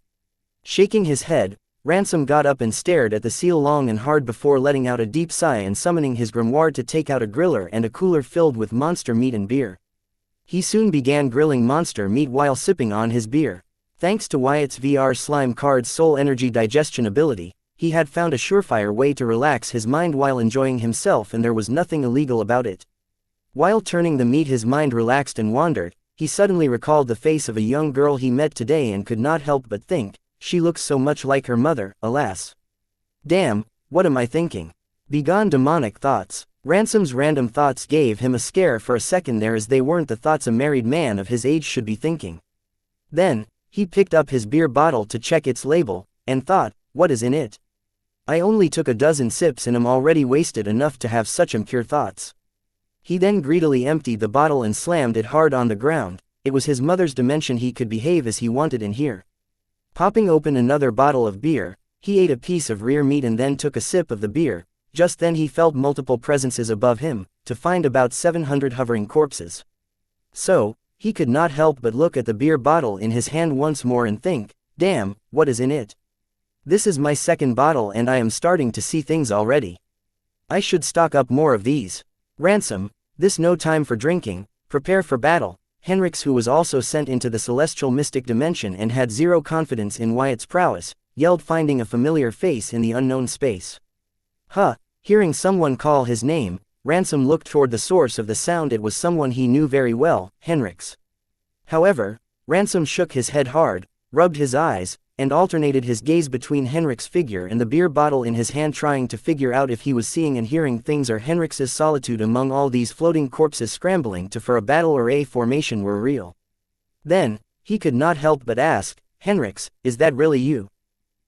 Shaking his head, Ransom got up and stared at the seal long and hard before letting out a deep sigh and summoning his grimoire to take out a griller and a cooler filled with monster meat and beer. He soon began grilling monster meat while sipping on his beer. Thanks to Wyatt's VR slime card's soul energy digestion ability, he had found a surefire way to relax his mind while enjoying himself, and there was nothing illegal about it. While turning the meat, his mind relaxed and wandered. He suddenly recalled the face of a young girl he met today and could not help but think, she looks so much like her mother, alas. Damn, what am I thinking? Begone demonic thoughts. Ransom's random thoughts gave him a scare for a second there, as they weren't the thoughts a married man of his age should be thinking. Then, he picked up his beer bottle to check its label, and thought, what is in it? I only took a dozen sips and am already wasted enough to have such impure thoughts. He then greedily emptied the bottle and slammed it hard on the ground. It was his mother's dimension, he could behave as he wanted in here. Popping open another bottle of beer, he ate a piece of rear meat and then took a sip of the beer. Just then he felt multiple presences above him, to find about 700 hovering corpses. So, he could not help but look at the beer bottle in his hand once more and think, damn, what is in it? This is my second bottle and I am starting to see things already. I should stock up more of these. Ransom, this no time for drinking, prepare for battle. Henrix, who was also sent into the celestial mystic dimension and had zero confidence in Wyatt's prowess, yelled, finding a familiar face in the unknown space. Huh, hearing someone call his name, Ransom looked toward the source of the sound. It was someone he knew very well, Henrix. However, Ransom shook his head hard, rubbed his eyes, and alternated his gaze between Henrix's figure and the beer bottle in his hand, trying to figure out if he was seeing and hearing things or Henrix's solitude among all these floating corpses scrambling to for a battle or a formation were real. Then, he could not help but ask, Henrix, is that really you?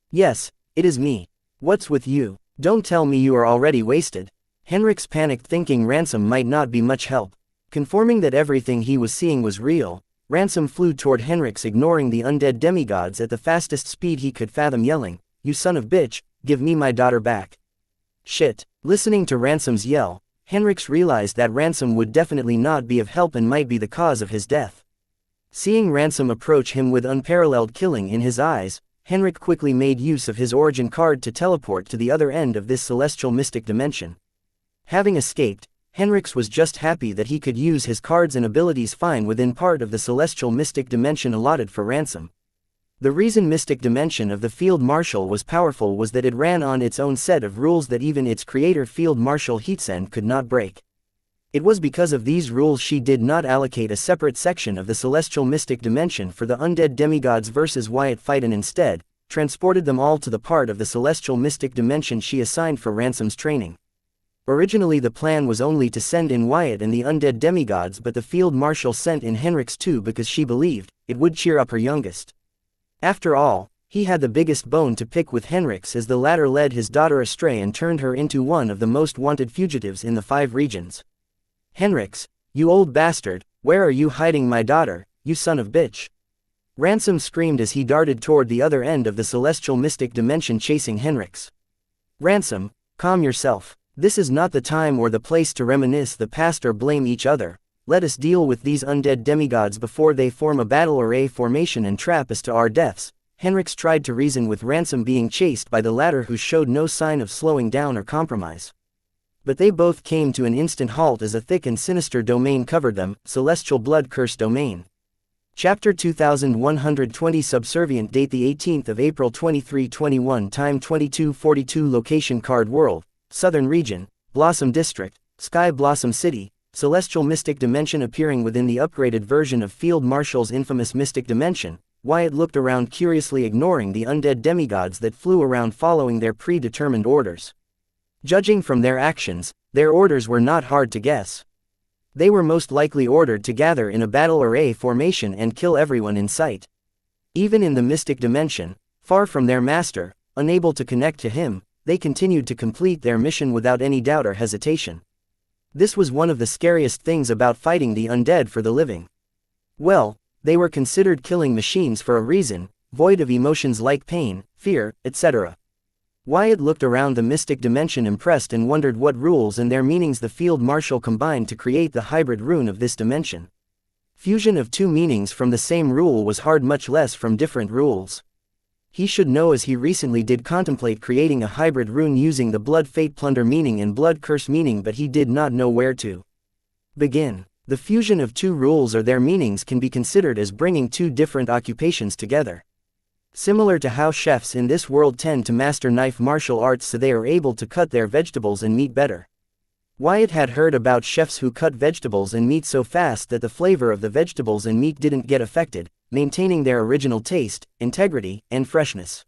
Yes, it is me. What's with you? Don't tell me you are already wasted. Henrix panicked, thinking Ransom might not be much help. Conforming that everything he was seeing was real, Ransom flew toward Henrix, ignoring the undead demigods at the fastest speed he could fathom, yelling, you son of bitch, give me my daughter back. Shit. Listening to Ransom's yell, Henrix realized that Ransom would definitely not be of help and might be the cause of his death. Seeing Ransom approach him with unparalleled killing in his eyes, Henrik quickly made use of his origin card to teleport to the other end of this celestial mystic dimension. Having escaped, Henrix was just happy that he could use his cards and abilities fine within part of the celestial mystic dimension allotted for Ransom. The reason mystic dimension of the Field Marshal was powerful was that it ran on its own set of rules that even its creator Field Marshal Heatsen could not break. It was because of these rules she did not allocate a separate section of the celestial mystic dimension for the undead demigods versus Wyatt fight, and instead, transported them all to the part of the celestial mystic dimension she assigned for Ransom's training. Originally the plan was only to send in Wyatt and the undead demigods, but the Field Marshal sent in Henrix too because she believed it would cheer up her youngest. After all, he had the biggest bone to pick with Henrix, as the latter led his daughter astray and turned her into one of the most wanted fugitives in the 5 regions. Henrix, you old bastard, where are you hiding my daughter, you son of bitch? Ransom screamed as he darted toward the other end of the celestial mystic dimension, chasing Henrix. Ransom, calm yourself. This is not the time or the place to reminisce the past or blame each other. Let us deal with these undead demigods before they form a battle or a formation and trap us to our deaths. Henrix tried to reason with Ransom, being chased by the latter, who showed no sign of slowing down or compromise. But they both came to an instant halt as a thick and sinister domain covered them, Celestial Blood Curse Domain. Chapter 2120, Subservient. Date the 18th of April 2321. Time 22:42. Location Card World, Southern Region, Blossom District, Sky Blossom City, Celestial Mystic Dimension. Appearing within the upgraded version of Field Marshal's infamous Mystic Dimension, Wyatt looked around curiously, ignoring the undead demigods that flew around following their predetermined orders. Judging from their actions, their orders were not hard to guess. They were most likely ordered to gather in a battle or a formation and kill everyone in sight. Even in the Mystic Dimension, Far from their master, unable to connect to him, they continued to complete their mission without any doubt or hesitation. This was one of the scariest things about fighting the undead for the living. Well, they were considered killing machines for a reason, void of emotions like pain, fear, etc. Wyatt looked around the mystic dimension impressed and wondered what rules and their meanings the field marshal combined to create the hybrid rune of this dimension. Fusion of two meanings from the same rule was hard, much less from different rules. He should know, as he recently did contemplate creating a hybrid rune using the blood fate plunder meaning and blood curse meaning, but he did not know where to begin. The fusion of two rules or their meanings can be considered as bringing two different occupations together. Similar to how chefs in this world tend to master knife martial arts so they are able to cut their vegetables and meat better. Wyatt had heard about chefs who cut vegetables and meat so fast that the flavor of the vegetables and meat didn't get affected, maintaining their original taste, integrity, and freshness.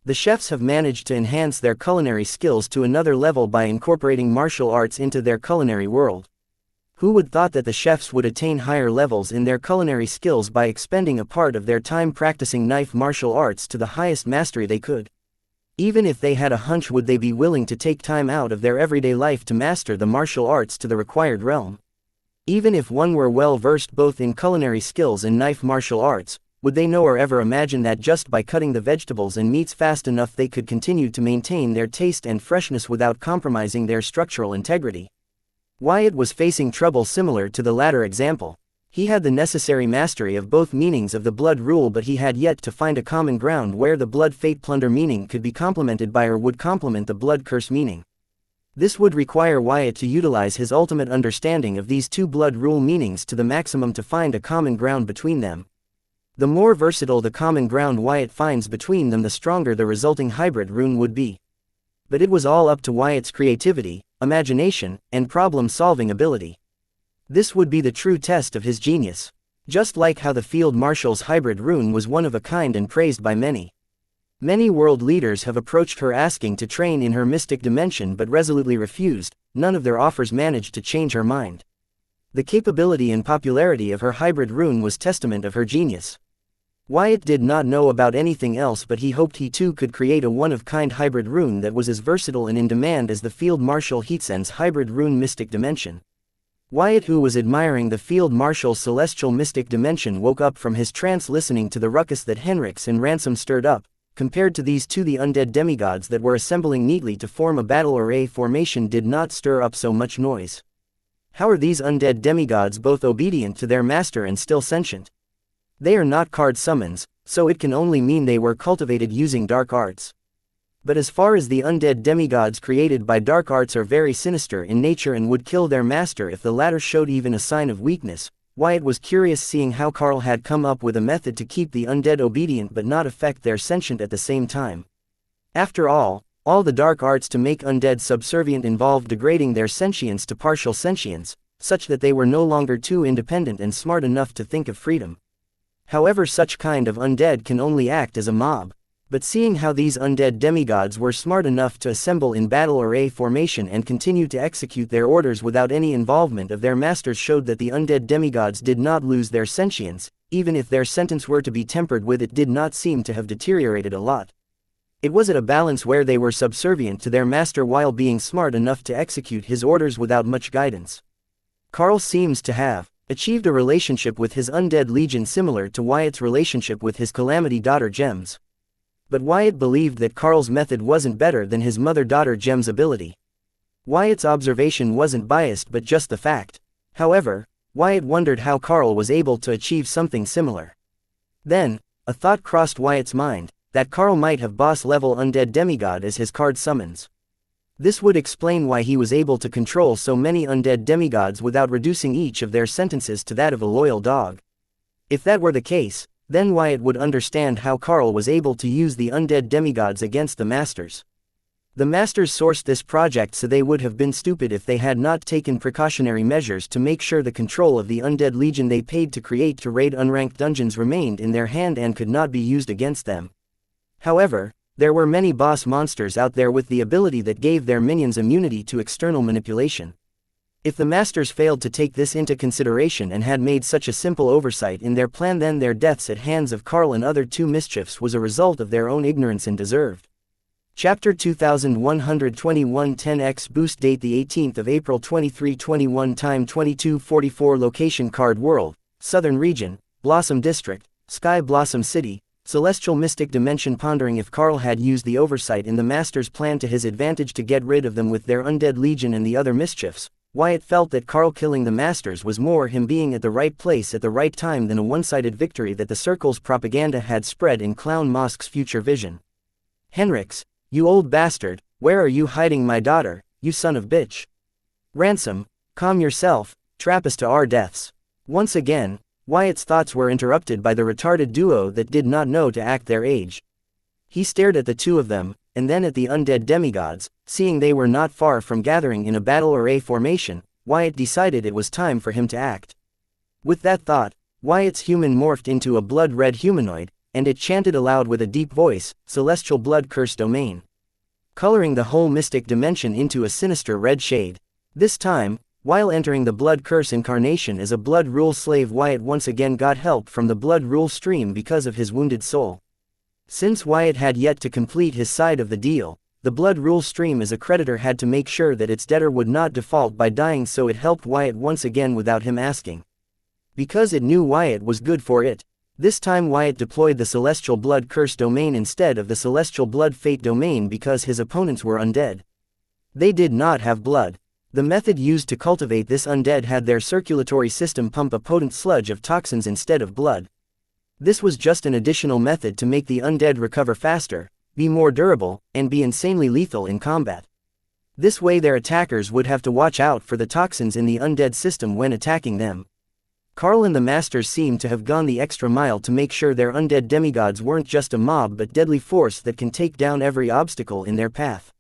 The chefs have managed to enhance their culinary skills to another level by incorporating martial arts into their culinary world. Who would thought that the chefs would attain higher levels in their culinary skills by expending a part of their time practicing knife martial arts to the highest mastery they could? Even if they had a hunch, would they be willing to take time out of their everyday life to master the martial arts to the required realm? Even if one were well versed both in culinary skills and knife martial arts, would they know or ever imagine that just by cutting the vegetables and meats fast enough they could continue to maintain their taste and freshness without compromising their structural integrity? Wyatt was facing trouble similar to the latter example. He had the necessary mastery of both meanings of the blood rule, but he had yet to find a common ground where the blood fate plunder meaning could be complemented by or would complement the blood curse meaning. This would require Wyatt to utilize his ultimate understanding of these two blood rule meanings to the maximum to find a common ground between them. The more versatile the common ground Wyatt finds between them, the stronger the resulting hybrid rune would be. But it was all up to Wyatt's creativity, imagination, and problem-solving ability. This would be the true test of his genius. Just like how the field marshal's hybrid rune was one of a kind and praised by many. Many world leaders have approached her asking to train in her mystic dimension but resolutely refused. None of their offers managed to change her mind. The capability and popularity of her hybrid rune was testament of her genius. Wyatt did not know about anything else, but he hoped he too could create a one-of-kind hybrid rune that was as versatile and in demand as the field marshal Heatsen's hybrid rune mystic dimension. Wyatt, who was admiring the field marshal's celestial mystic dimension, woke up from his trance listening to the ruckus that Henrix and Ransom stirred up. Compared to these two, the undead demigods that were assembling neatly to form a battle array formation did not stir up so much noise. How are these undead demigods both obedient to their master and still sentient? They are not card summons, so it can only mean they were cultivated using dark arts. But as far as the undead demigods created by dark arts are very sinister in nature and would kill their master if the latter showed even a sign of weakness, Wyatt was curious seeing how Carl had come up with a method to keep the undead obedient but not affect their sentient at the same time. After all the dark arts to make undead subservient involved degrading their sentience to partial sentience, such that they were no longer too independent and smart enough to think of freedom. However, such kind of undead can only act as a mob. But seeing how these undead demigods were smart enough to assemble in battle array formation and continue to execute their orders without any involvement of their masters showed that the undead demigods did not lose their sentience. Even if their sentence were to be tempered with, it did not seem to have deteriorated a lot. It was at a balance where they were subservient to their master while being smart enough to execute his orders without much guidance. Carl seems to have achieved a relationship with his undead legion similar to Wyatt's relationship with his calamity daughter Gems. But Wyatt believed that Carl's method wasn't better than his mother-daughter Gem's ability. Wyatt's observation wasn't biased but just the fact. However, Wyatt wondered how Carl was able to achieve something similar. Then, a thought crossed Wyatt's mind, that Carl might have boss-level undead demigod as his card summons. This would explain why he was able to control so many undead demigods without reducing each of their sentences to that of a loyal dog. If that were the case, then Wyatt would understand how Carl was able to use the undead demigods against the masters. The masters sourced this project, so they would have been stupid if they had not taken precautionary measures to make sure the control of the undead legion they paid to create to raid unranked dungeons remained in their hand and could not be used against them. However, there were many boss monsters out there with the ability that gave their minions immunity to external manipulation. If the masters failed to take this into consideration and had made such a simple oversight in their plan, then their deaths at hands of Carl and other two mischiefs was a result of their own ignorance and deserved. Chapter 2121 10x Boost Date the 18th of April 2321 Time 22:44 Location Card World, Southern Region, Blossom District, Sky Blossom City, Celestial Mystic Dimension. Pondering if Carl had used the oversight in the Master's plan to his advantage to get rid of them with their undead legion and the other mischiefs, Wyatt felt that Carl killing the Masters was more him being at the right place at the right time than a one-sided victory that the Circle's propaganda had spread in Clown Mosque's future vision. "Henrix, you old bastard, where are you hiding my daughter, you son of bitch? Ransom, calm yourself, trap us to our deaths." Once again, Wyatt's thoughts were interrupted by the retarded duo that did not know to act their age. He stared at the two of them, and then at the undead demigods. Seeing they were not far from gathering in a battle array formation, Wyatt decided it was time for him to act. With that thought, Wyatt's human morphed into a blood-red humanoid, and it chanted aloud with a deep voice, "Celestial Blood Curse Domain," coloring the whole mystic dimension into a sinister red shade. This time, while entering the Blood Curse incarnation as a Blood Rule slave, Wyatt once again got help from the Blood Rule stream because of his wounded soul. Since Wyatt had yet to complete his side of the deal, the Blood Rule stream as a creditor had to make sure that its debtor would not default by dying, so it helped Wyatt once again without him asking. Because it knew Wyatt was good for it, this time Wyatt deployed the Celestial Blood Curse Domain instead of the Celestial Blood Fate Domain because his opponents were undead. They did not have blood. The method used to cultivate this undead had their circulatory system pump a potent sludge of toxins instead of blood. This was just an additional method to make the undead recover faster, be more durable, and be insanely lethal in combat. This way their attackers would have to watch out for the toxins in the undead system when attacking them. Carl and the Masters seemed to have gone the extra mile to make sure their undead demigods weren't just a mob but deadly force that can take down every obstacle in their path.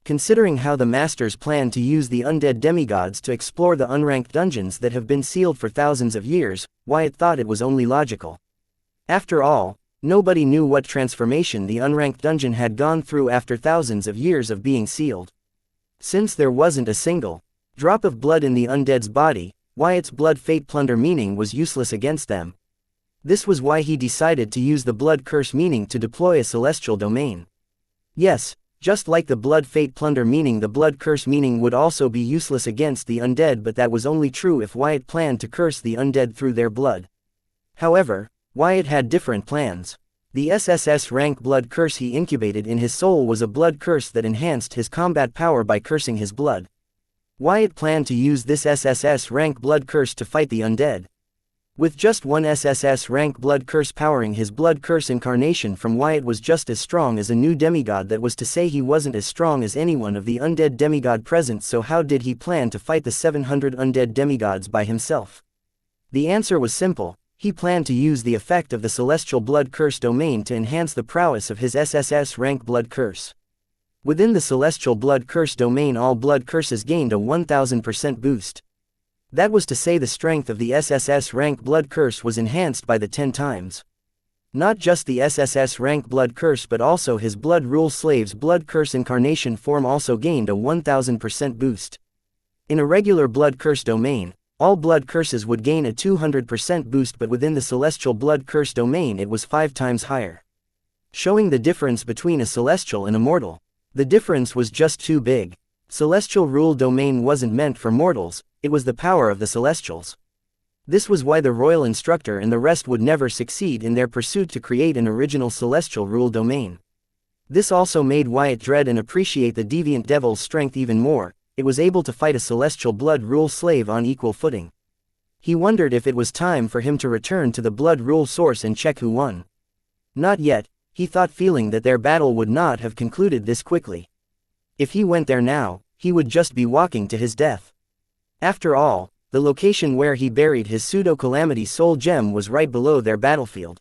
Considering how the Masters planned to use the undead demigods to explore the unranked dungeons that have been sealed for thousands of years, Wyatt thought it was only logical. After all, nobody knew what transformation the unranked dungeon had gone through after thousands of years of being sealed. Since there wasn't a single drop of blood in the undead's body, Wyatt's blood fate plunder meaning was useless against them. This was why he decided to use the blood curse meaning to deploy a celestial domain. Yes, just like the blood fate plunder meaning, the blood curse meaning would also be useless against the undead, but that was only true if Wyatt planned to curse the undead through their blood. However, Wyatt had different plans. The SSS rank blood curse he incubated in his soul was a blood curse that enhanced his combat power by cursing his blood. Wyatt planned to use this SSS rank blood curse to fight the undead. With just one SSS rank blood curse powering his blood curse incarnation from Wyatt was just as strong as a new demigod. That was to say, he wasn't as strong as anyone of the undead demigod present, so how did he plan to fight the 700 undead demigods by himself? The answer was simple. He planned to use the effect of the Celestial Blood Curse Domain to enhance the prowess of his SSS rank blood curse. Within the Celestial Blood Curse Domain, all blood curses gained a 1000% boost. That was to say, the strength of the SSS rank blood curse was enhanced by the 10 times. Not just the SSS rank blood curse but also his Blood Rule Slave's blood curse incarnation form also gained a 1000% boost. In a regular blood curse domain, all blood curses would gain a 200% boost, but within the Celestial Blood Curse Domain it was 5 times higher. Showing the difference between a celestial and a mortal. The difference was just too big. Celestial Rule Domain wasn't meant for mortals, it was the power of the Celestials. This was why the Royal Instructor and the rest would never succeed in their pursuit to create an original Celestial Rule Domain. This also made Wyatt dread and appreciate the Deviant Devil's strength even more. It was able to fight a Celestial Blood Rule Slave on equal footing. He wondered if it was time for him to return to the Blood Rule source and check who won. Not yet, he thought, feeling that their battle would not have concluded this quickly. If he went there now, he would just be walking to his death. After all, the location where he buried his pseudo-calamity soul gem was right below their battlefield.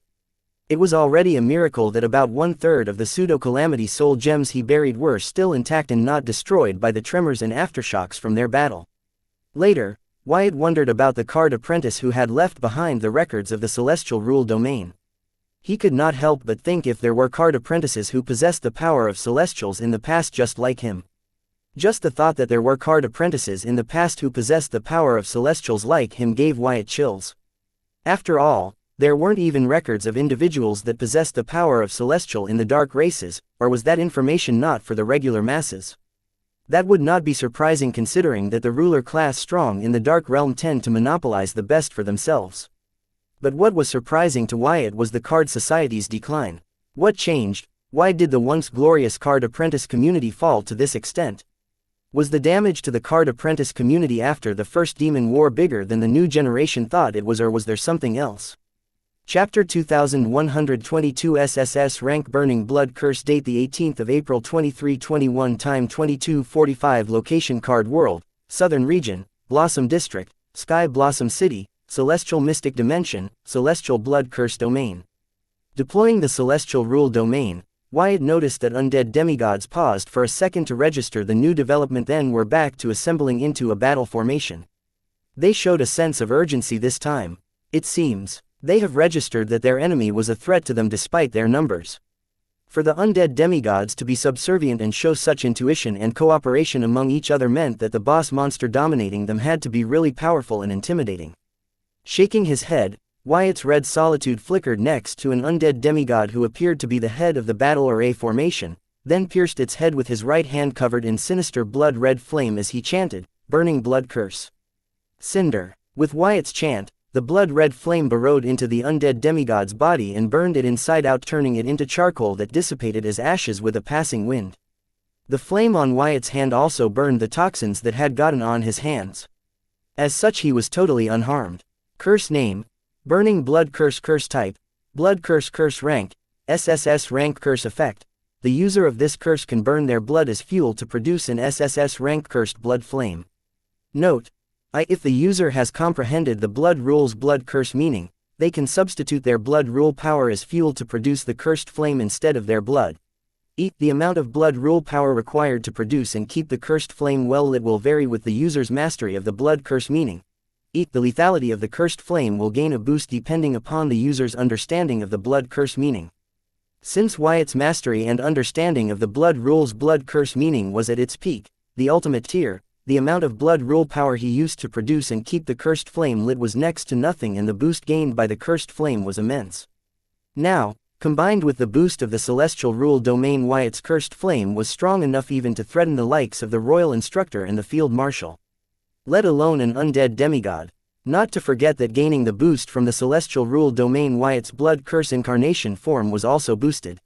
It was already a miracle that about 1/3 of the pseudo-calamity soul gems he buried were still intact and not destroyed by the tremors and aftershocks from their battle. Later, Wyatt wondered about the Card Apprentice who had left behind the records of the Celestial Rule Domain. He could not help but think if there were Card Apprentices who possessed the power of Celestials in the past just like him. Just the thought that there were card apprentices in the past who possessed the power of celestials like him gave Wyatt chills. After all, there weren't even records of individuals that possessed the power of celestial in the dark races, or was that information not for the regular masses? That would not be surprising considering that the ruler class strong in the dark realm tend to monopolize the best for themselves. But what was surprising to Wyatt was the card society's decline. What changed? Why did the once glorious card apprentice community fall to this extent? Was the damage to the card apprentice community after the First Demon War bigger than the new generation thought it was, or was there something else? Chapter 2122 SSS Rank Burning Blood Curse. Date the 18th of April 2321. Time 22:45. Location Card World, Southern Region, Blossom District, Sky Blossom City, Celestial Mystic Dimension, Celestial Blood Curse Domain. Deploying the Celestial Rule Domain, Wyatt noticed that undead demigods paused for a second to register the new development, then were back to assembling into a battle formation. They showed a sense of urgency this time. It seems they have registered that their enemy was a threat to them despite their numbers. For the undead demigods to be subservient and show such intuition and cooperation among each other meant that the boss monster dominating them had to be really powerful and intimidating. Shaking his head, Wyatt's red solitude flickered next to an undead demigod who appeared to be the head of the battle array formation, then pierced its head with his right hand covered in sinister blood-red flame as he chanted, "Burning Blood Curse." Cinder. With Wyatt's chant, the blood-red flame burrowed into the undead demigod's body and burned it inside out, turning it into charcoal that dissipated as ashes with a passing wind. The flame on Wyatt's hand also burned the toxins that had gotten on his hands. As such, he was totally unharmed. Curse name: Burning Blood Curse. Curse type: Blood Curse. Curse rank: SSS rank. Curse effect: the user of this curse can burn their blood as fuel to produce an SSS rank cursed blood flame. Note: if the user has comprehended the blood rule's blood curse meaning, they can substitute their blood rule power as fuel to produce the cursed flame instead of their blood. The amount of blood rule power required to produce and keep the cursed flame well lit will vary with the user's mastery of the blood curse meaning. The lethality of the cursed flame will gain a boost depending upon the user's understanding of the blood curse meaning. Since Wyatt's mastery and understanding of the blood rule's blood curse meaning was at its peak, the ultimate tier, the amount of blood rule power he used to produce and keep the cursed flame lit was next to nothing, and the boost gained by the cursed flame was immense. Now, combined with the boost of the Celestial Rule Domain, Wyatt's cursed flame was strong enough even to threaten the likes of the Royal Instructor and the Field Marshal. Let alone an undead demigod. Not to forget that gaining the boost from the Celestial Rule Domain, Wyatt's blood curse incarnation form was also boosted.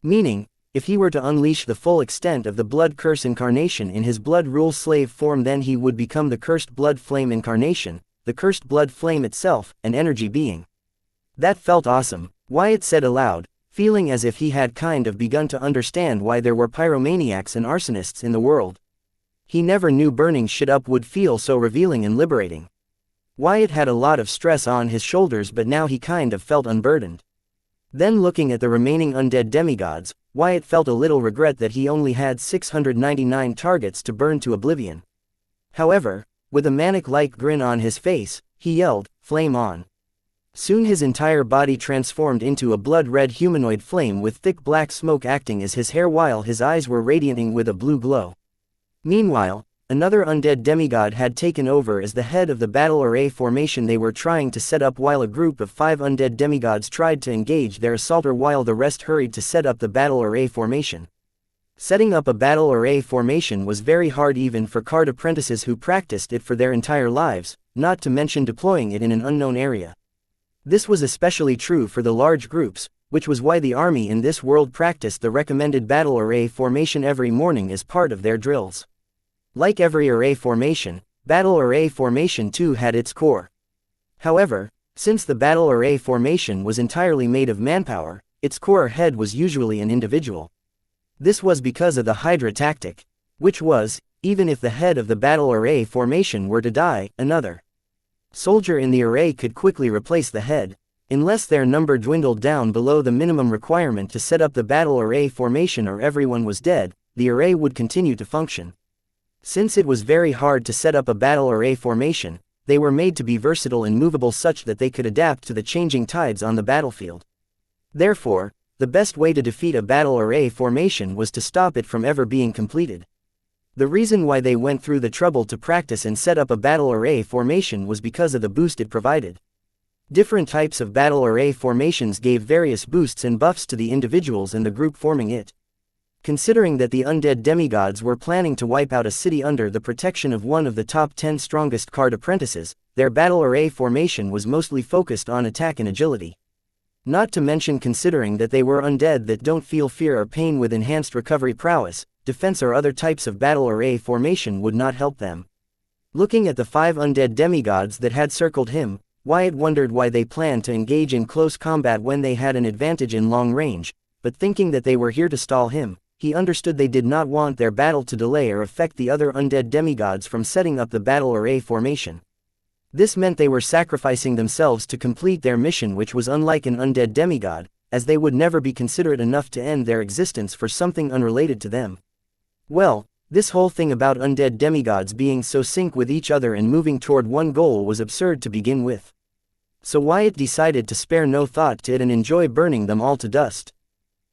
Meaning, if he were to unleash the full extent of the blood curse incarnation in his blood rule slave form, then he would become the cursed blood flame incarnation, the cursed blood flame itself, an energy being. That felt awesome, Wyatt said aloud, feeling as if he had kind of begun to understand why there were pyromaniacs and arsonists in the world. He never knew burning shit up would feel so revealing and liberating. Wyatt had a lot of stress on his shoulders, but now he kind of felt unburdened. Then looking at the remaining undead demigods, Wyatt felt a little regret that he only had 699 targets to burn to oblivion. However, with a manic-like grin on his face, he yelled, "Flame on." Soon his entire body transformed into a blood-red humanoid flame with thick black smoke acting as his hair, while his eyes were radiating with a blue glow. Meanwhile, another undead demigod had taken over as the head of the battle array formation they were trying to set up, while a group of 5 undead demigods tried to engage their assaulter while the rest hurried to set up the battle array formation. Setting up a battle array formation was very hard even for card apprentices who practiced it for their entire lives, not to mention deploying it in an unknown area. This was especially true for the large groups, which was why the army in this world practiced the recommended battle array formation every morning as part of their drills. Like every array formation, battle array formation too had its core. However, since the battle array formation was entirely made of manpower, its core head was usually an individual. This was because of the Hydra tactic, which was, even if the head of the battle array formation were to die, another soldier in the array could quickly replace the head. Unless their number dwindled down below the minimum requirement to set up the battle array formation or everyone was dead, the array would continue to function. Since it was very hard to set up a battle array formation, they were made to be versatile and movable such that they could adapt to the changing tides on the battlefield. Therefore, the best way to defeat a battle array formation was to stop it from ever being completed. The reason why they went through the trouble to practice and set up a battle array formation was because of the boost it provided. Different types of battle array formations gave various boosts and buffs to the individuals and the group forming it. Considering that the undead demigods were planning to wipe out a city under the protection of one of the top 10 strongest card apprentices, their battle array formation was mostly focused on attack and agility. Not to mention considering that they were undead that don't feel fear or pain with enhanced recovery prowess, defense or other types of battle array formation would not help them. Looking at the 5 undead demigods that had circled him, Wyatt wondered why they planned to engage in close combat when they had an advantage in long range, but thinking that they were here to stall him, he understood they did not want their battle to delay or affect the other undead demigods from setting up the battle array formation. This meant they were sacrificing themselves to complete their mission, which was unlike an undead demigod, as they would never be considerate enough to end their existence for something unrelated to them. Well, this whole thing about undead demigods being so sync with each other and moving toward one goal was absurd to begin with. So Wyatt decided to spare no thought to it and enjoy burning them all to dust.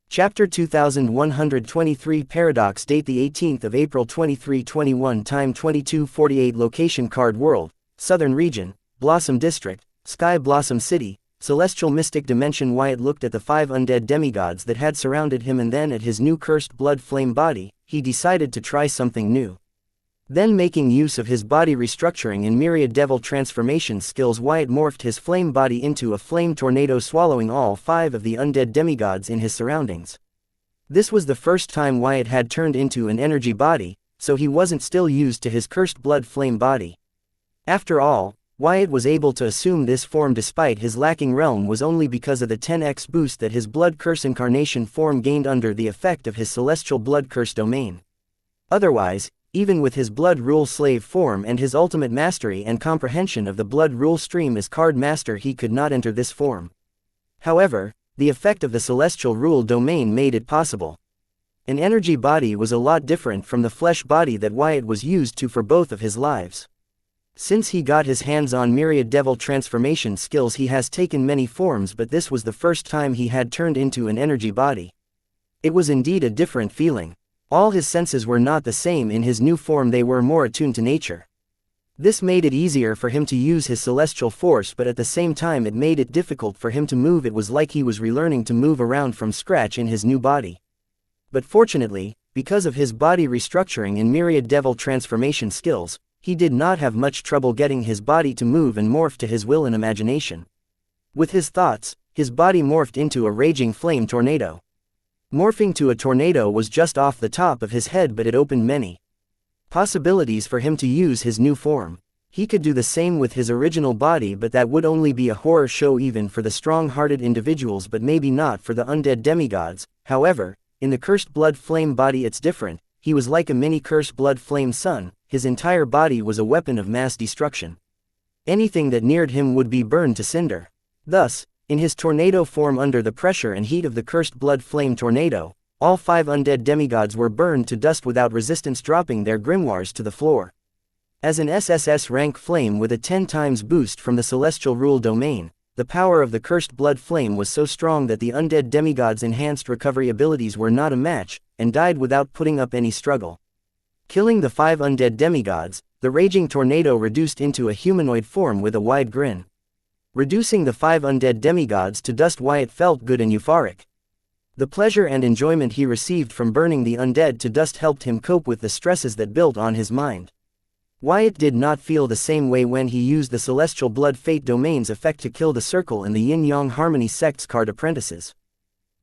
Chapter 2123 Paradox. Date the 18th of April 2321. Time 22:48. Location Card World, Southern Region, Blossom District, Sky Blossom City, Celestial Mystic Dimension. Wyatt looked at the 5 undead demigods that had surrounded him and then at his new cursed blood flame body. He decided to try something new. Then, making use of his body restructuring and myriad devil transformation skills, Wyatt morphed his flame body into a flame tornado, swallowing all 5 of the undead demigods in his surroundings. This was the first time Wyatt had turned into an energy body, so he wasn't still used to his cursed blood flame body. After all, Wyatt was able to assume this form despite his lacking realm was only because of the 10x boost that his blood curse incarnation form gained under the effect of his celestial blood curse domain. Otherwise, even with his blood rule slave form and his ultimate mastery and comprehension of the blood rule stream as card master, he could not enter this form. However, the effect of the celestial rule domain made it possible. An energy body was a lot different from the flesh body that Wyatt was used to for both of his lives. Since he got his hands on myriad devil transformation skills, he has taken many forms, but this was the first time he had turned into an energy body. It was indeed a different feeling. All his senses were not the same in his new form, they were more attuned to nature. This made it easier for him to use his celestial force, but at the same time it made it difficult for him to move. It was like he was relearning to move around from scratch in his new body. But fortunately, because of his body restructuring and myriad devil transformation skills, he did not have much trouble getting his body to move and morph to his will and imagination. With his thoughts, his body morphed into a raging flame tornado. Morphing to a tornado was just off the top of his head, but it opened many possibilities for him to use his new form. He could do the same with his original body, but that would only be a horror show even for the strong-hearted individuals, but maybe not for the undead demigods. However, in the cursed blood flame body it's different. He was like a mini cursed blood flame sun. His entire body was a weapon of mass destruction. Anything that neared him would be burned to cinder. Thus, in his tornado form, under the pressure and heat of the cursed blood flame tornado, all 5 undead demigods were burned to dust without resistance, dropping their grimoires to the floor. As an SSS rank flame with a 10 times boost from the celestial rule domain, the power of the cursed blood flame was so strong that the undead demigods' enhanced recovery abilities were not a match, and died without putting up any struggle. Killing the 5 undead demigods, the raging tornado reduced into a humanoid form with a wide grin. Reducing the 5 undead demigods to dust, Wyatt felt good and euphoric. The pleasure and enjoyment he received from burning the undead to dust helped him cope with the stresses that built on his mind. Wyatt did not feel the same way when he used the celestial blood fate domain's effect to kill the Circle and the Yin-Yang Harmony sect's card apprentices.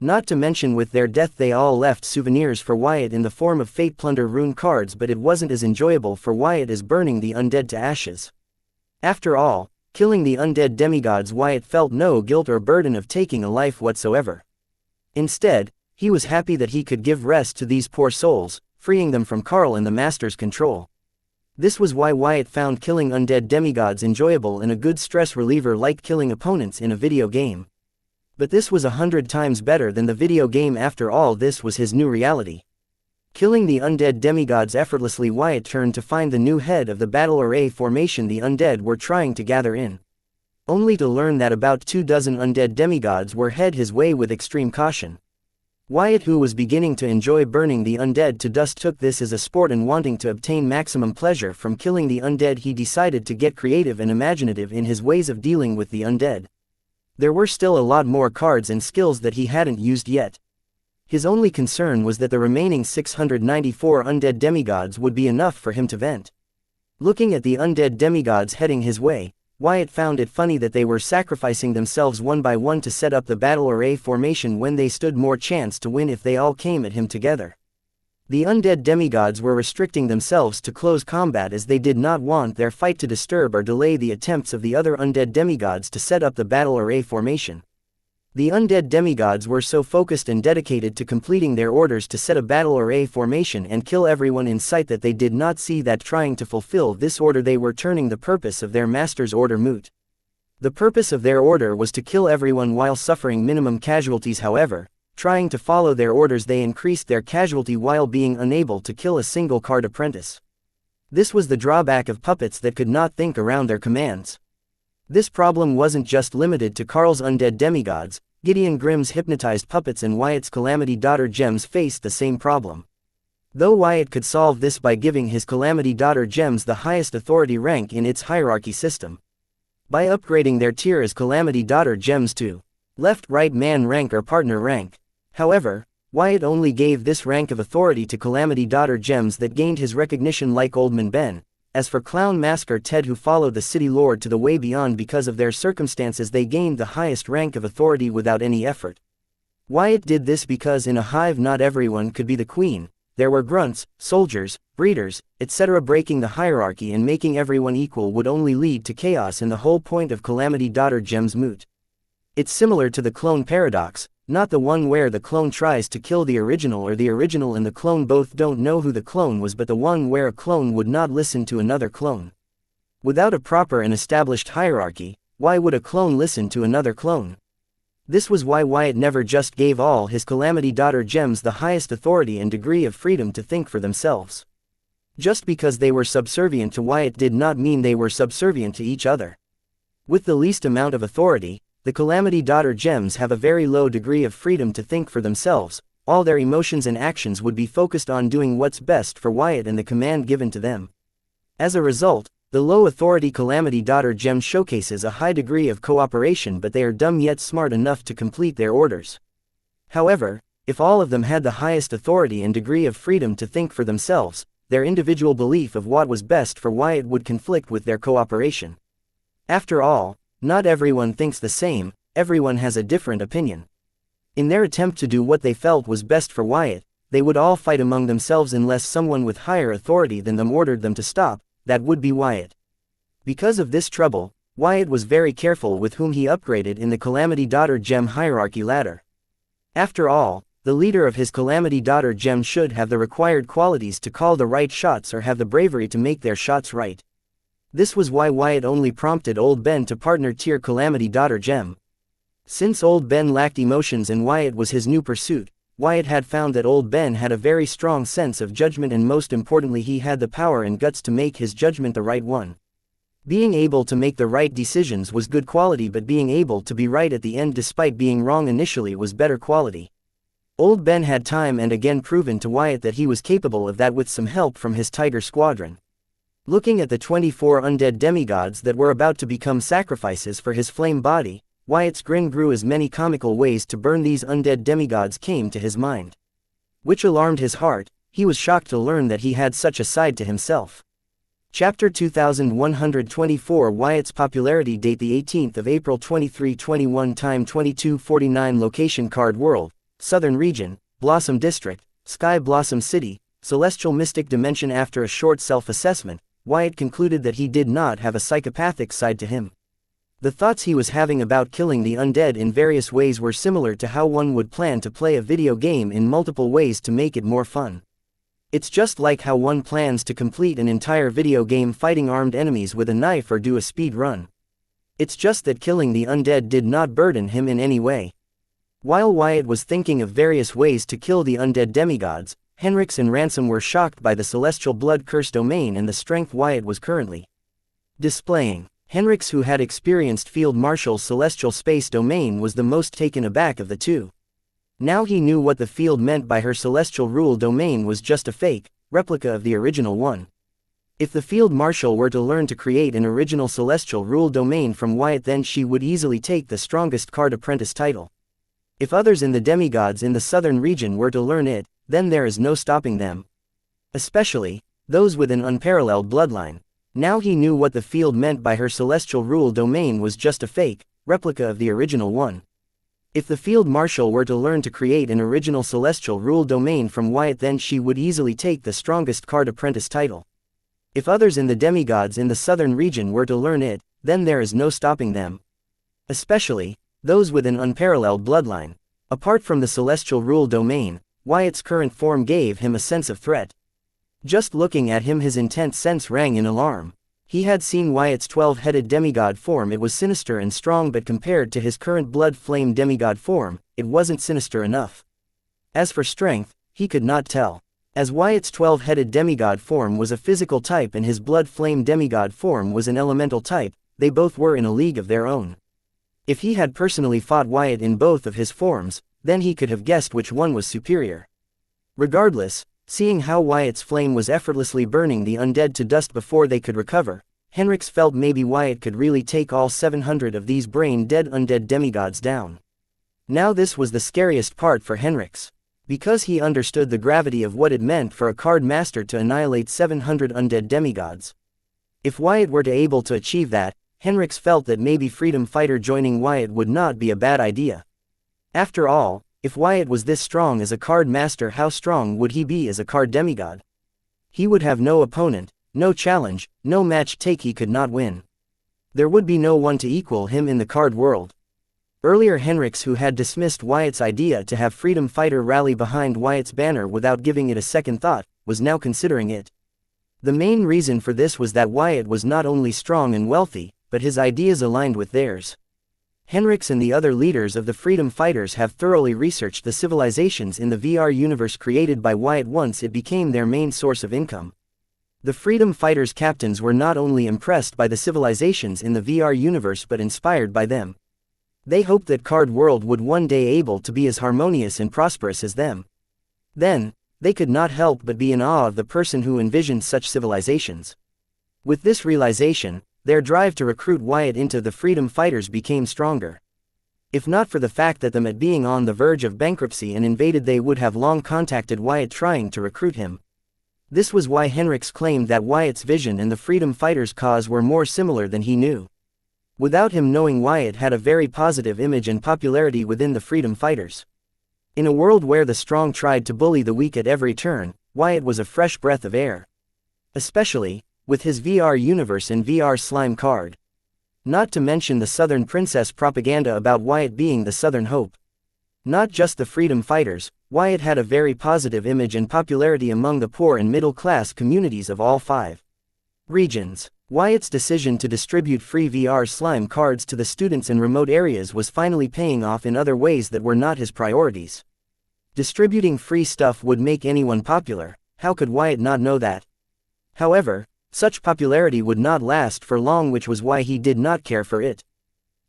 Not to mention with their death they all left souvenirs for Wyatt in the form of fate plunder rune cards, but it wasn't as enjoyable for Wyatt as burning the undead to ashes. After all, killing the undead demigods, Wyatt felt no guilt or burden of taking a life whatsoever. Instead, he was happy that he could give rest to these poor souls, freeing them from Carl and the Master's control. This was why Wyatt found killing undead demigods enjoyable and a good stress reliever, like killing opponents in a video game. But this was 100 times better than the video game. After all, this was his new reality. Killing the undead demigods effortlessly, Wyatt turned to find the new head of the battle array formation the undead were trying to gather in. Only to learn that about 24 undead demigods were head his way with extreme caution. Wyatt, who was beginning to enjoy burning the undead to dust, took this as a sport, and wanting to obtain maximum pleasure from killing the undead, he decided to get creative and imaginative in his ways of dealing with the undead. There were still a lot more cards and skills that he hadn't used yet. His only concern was that the remaining 694 undead demigods would be enough for him to vent. Looking at the undead demigods heading his way, Wyatt found it funny that they were sacrificing themselves one by one to set up the battle array formation when they stood more chance to win if they all came at him together. The undead demigods were restricting themselves to close combat as they did not want their fight to disturb or delay the attempts of the other undead demigods to set up the battle array formation. The undead demigods were so focused and dedicated to completing their orders to set a battle array formation and kill everyone in sight that they did not see that trying to fulfill this order they were turning the purpose of their master's order moot. The purpose of their order was to kill everyone while suffering minimum casualties. However, trying to follow their orders, they increased their casualty while being unable to kill a single card apprentice. This was the drawback of puppets that could not think around their commands. This problem wasn't just limited to Carl's undead demigods. Gideon Grimm's hypnotized puppets and Wyatt's Calamity Daughter gems faced the same problem. Though Wyatt could solve this by giving his Calamity Daughter gems the highest authority rank in its hierarchy system, by upgrading their tier as Calamity Daughter gems to left-right man rank or partner rank. However, Wyatt only gave this rank of authority to Calamity Daughter gems that gained his recognition, like Old Man Ben. As for Clown Masker Ted, who followed the City Lord to the way beyond because of their circumstances, they gained the highest rank of authority without any effort. Wyatt did this because in a hive not everyone could be the queen. There were grunts, soldiers, breeders, etc. Breaking the hierarchy and making everyone equal would only lead to chaos, and the whole point of Calamity Daughter gems moot. It's similar to the clone paradox, not the one where the clone tries to kill the original or the original and the clone both don't know who the clone was, but the one where a clone would not listen to another clone. Without a proper and established hierarchy, why would a clone listen to another clone? This was why Wyatt never just gave all his Calamity Daughter gems the highest authority and degree of freedom to think for themselves. Just because they were subservient to Wyatt did not mean they were subservient to each other. With the least amount of authority, the Calamity Daughter gems have a very low degree of freedom to think for themselves. All their emotions and actions would be focused on doing what's best for Wyatt and the command given to them. As a result, the low authority Calamity Daughter gem showcases a high degree of cooperation, but they are dumb yet smart enough to complete their orders. However, if all of them had the highest authority and degree of freedom to think for themselves, their individual belief of what was best for Wyatt would conflict with their cooperation. After all, not everyone thinks the same, everyone has a different opinion. In their attempt to do what they felt was best for Wyatt, they would all fight among themselves unless someone with higher authority than them ordered them to stop. That would be Wyatt. Because of this trouble, Wyatt was very careful with whom he upgraded in the Calamity Daughter gem hierarchy ladder. After all, the leader of his Calamity Daughter gem should have the required qualities to call the right shots or have the bravery to make their shots right. This was why Wyatt only prompted Old Ben to partner tier Calamity Daughter gem. Since Old Ben lacked emotions and Wyatt was his new pursuit, Wyatt had found that Old Ben had a very strong sense of judgment, and most importantly he had the power and guts to make his judgment the right one. Being able to make the right decisions was good quality, but being able to be right at the end despite being wrong initially was better quality. Old Ben had time and again proven to Wyatt that he was capable of that with some help from his Tiger Squadron. Looking at the 24 undead demigods that were about to become sacrifices for his flame body, Wyatt's grin grew as many comical ways to burn these undead demigods came to his mind. Which alarmed his heart. He was shocked to learn that he had such a side to himself. Chapter 2124 Wyatt's popularity. Date the 18th of April 2321. Time 22:49. Location Card World, Southern Region, Blossom District, Sky Blossom City, Celestial Mystic Dimension. After a short self-assessment, Wyatt concluded that he did not have a psychopathic side to him. The thoughts he was having about killing the undead in various ways were similar to how one would plan to play a video game in multiple ways to make it more fun. It's just like how one plans to complete an entire video game fighting armed enemies with a knife or do a speed run. It's just that killing the undead did not burden him in any way. While Wyatt was thinking of various ways to kill the undead demigods, Henrix and Ransom were shocked by the celestial blood curse domain and the strength Wyatt was currently displaying. Henrix, who had experienced Field Marshal's celestial space domain, was the most taken aback of the two. Now he knew what the field meant by her celestial rule domain was just a fake, replica of the original one. If the field marshal were to learn to create an original celestial rule domain from Wyatt, then she would easily take the strongest card apprentice title. If others in the demigods in the southern region were to learn it, then there is no stopping them. Especially those with an unparalleled bloodline. Now he knew what the field meant by her celestial rule domain was just a fake, replica of the original one. If the field marshal were to learn to create an original celestial rule domain from Wyatt, then she would easily take the strongest card apprentice title. If others in the demigods in the southern region were to learn it, then there is no stopping them. Especially those with an unparalleled bloodline. Apart from the celestial rule domain, Wyatt's current form gave him a sense of threat. Just looking at him, his intense sense rang in alarm. He had seen Wyatt's 12-headed demigod form. It was sinister and strong, but compared to his current blood flame demigod form, it wasn't sinister enough. As for strength, he could not tell. As Wyatt's 12-headed demigod form was a physical type and his blood flame demigod form was an elemental type, they both were in a league of their own. If he had personally fought Wyatt in both of his forms, then he could have guessed which one was superior. Regardless, seeing how Wyatt's flame was effortlessly burning the undead to dust before they could recover, Henrix felt maybe Wyatt could really take all 700 of these brain-dead undead demigods down. Now this was the scariest part for Henrix. Because he understood the gravity of what it meant for a card master to annihilate 700 undead demigods. If Wyatt were to able to achieve that, Henrix felt that maybe Freedom Fighter joining Wyatt would not be a bad idea. After all, if Wyatt was this strong as a card master, how strong would he be as a card demigod? He would have no opponent, no challenge, no match take he could not win. There would be no one to equal him in the card world. Earlier, Henrix, who had dismissed Wyatt's idea to have Freedom Fighter rally behind Wyatt's banner without giving it a second thought, was now considering it. The main reason for this was that Wyatt was not only strong and wealthy, but his ideas aligned with theirs. Henrix and the other leaders of the Freedom Fighters have thoroughly researched the civilizations in the VR universe created by Wyatt once it became their main source of income. The Freedom Fighters captains were not only impressed by the civilizations in the VR universe but inspired by them. They hoped that Card World would one day able to be as harmonious and prosperous as them. Then, they could not help but be in awe of the person who envisioned such civilizations. With this realization, their drive to recruit Wyatt into the Freedom Fighters became stronger. If not for the fact that them at being on the verge of bankruptcy and invaded, they would have long contacted Wyatt trying to recruit him. This was why Henrix claimed that Wyatt's vision and the Freedom Fighters' cause were more similar than he knew. Without him knowing, Wyatt had a very positive image and popularity within the Freedom Fighters. In a world where the strong tried to bully the weak at every turn, Wyatt was a fresh breath of air. Especially with his VR universe and VR slime card. Not to mention the Southern Princess propaganda about Wyatt being the Southern Hope. Not just the Freedom Fighters, Wyatt had a very positive image and popularity among the poor and middle-class communities of all 5 regions. Wyatt's decision to distribute free VR slime cards to the students in remote areas was finally paying off in other ways that were not his priorities. Distributing free stuff would make anyone popular. How could Wyatt not know that? However, such popularity would not last for long, which was why he did not care for it.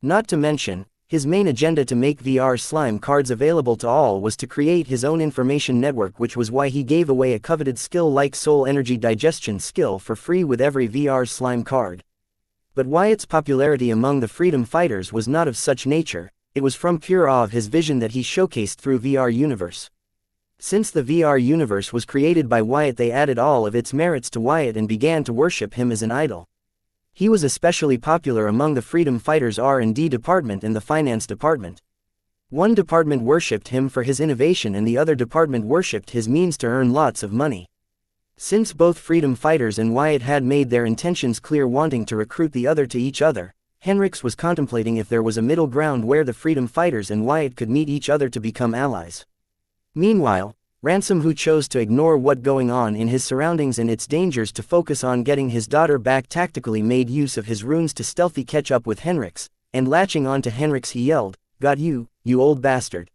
Not to mention, his main agenda to make VR slime cards available to all was to create his own information network, which was why he gave away a coveted skill like soul energy digestion skill for free with every VR slime card. But Wyatt's popularity among the Freedom Fighters was not of such nature, it was from pure awe of his vision that he showcased through VR universe. Since the VR universe was created by Wyatt, they added all of its merits to Wyatt and began to worship him as an idol. He was especially popular among the Freedom Fighters R&D department and the finance department. One department worshipped him for his innovation and the other department worshipped his means to earn lots of money. Since both Freedom Fighters and Wyatt had made their intentions clear, wanting to recruit the other to each other, Henrix was contemplating if there was a middle ground where the Freedom Fighters and Wyatt could meet each other to become allies. Meanwhile, Ransom, who chose to ignore what going on in his surroundings and its dangers to focus on getting his daughter back, tactically made use of his runes to stealthy catch up with Henrix, and latching on to Henrix he yelled, "Got you, you old bastard.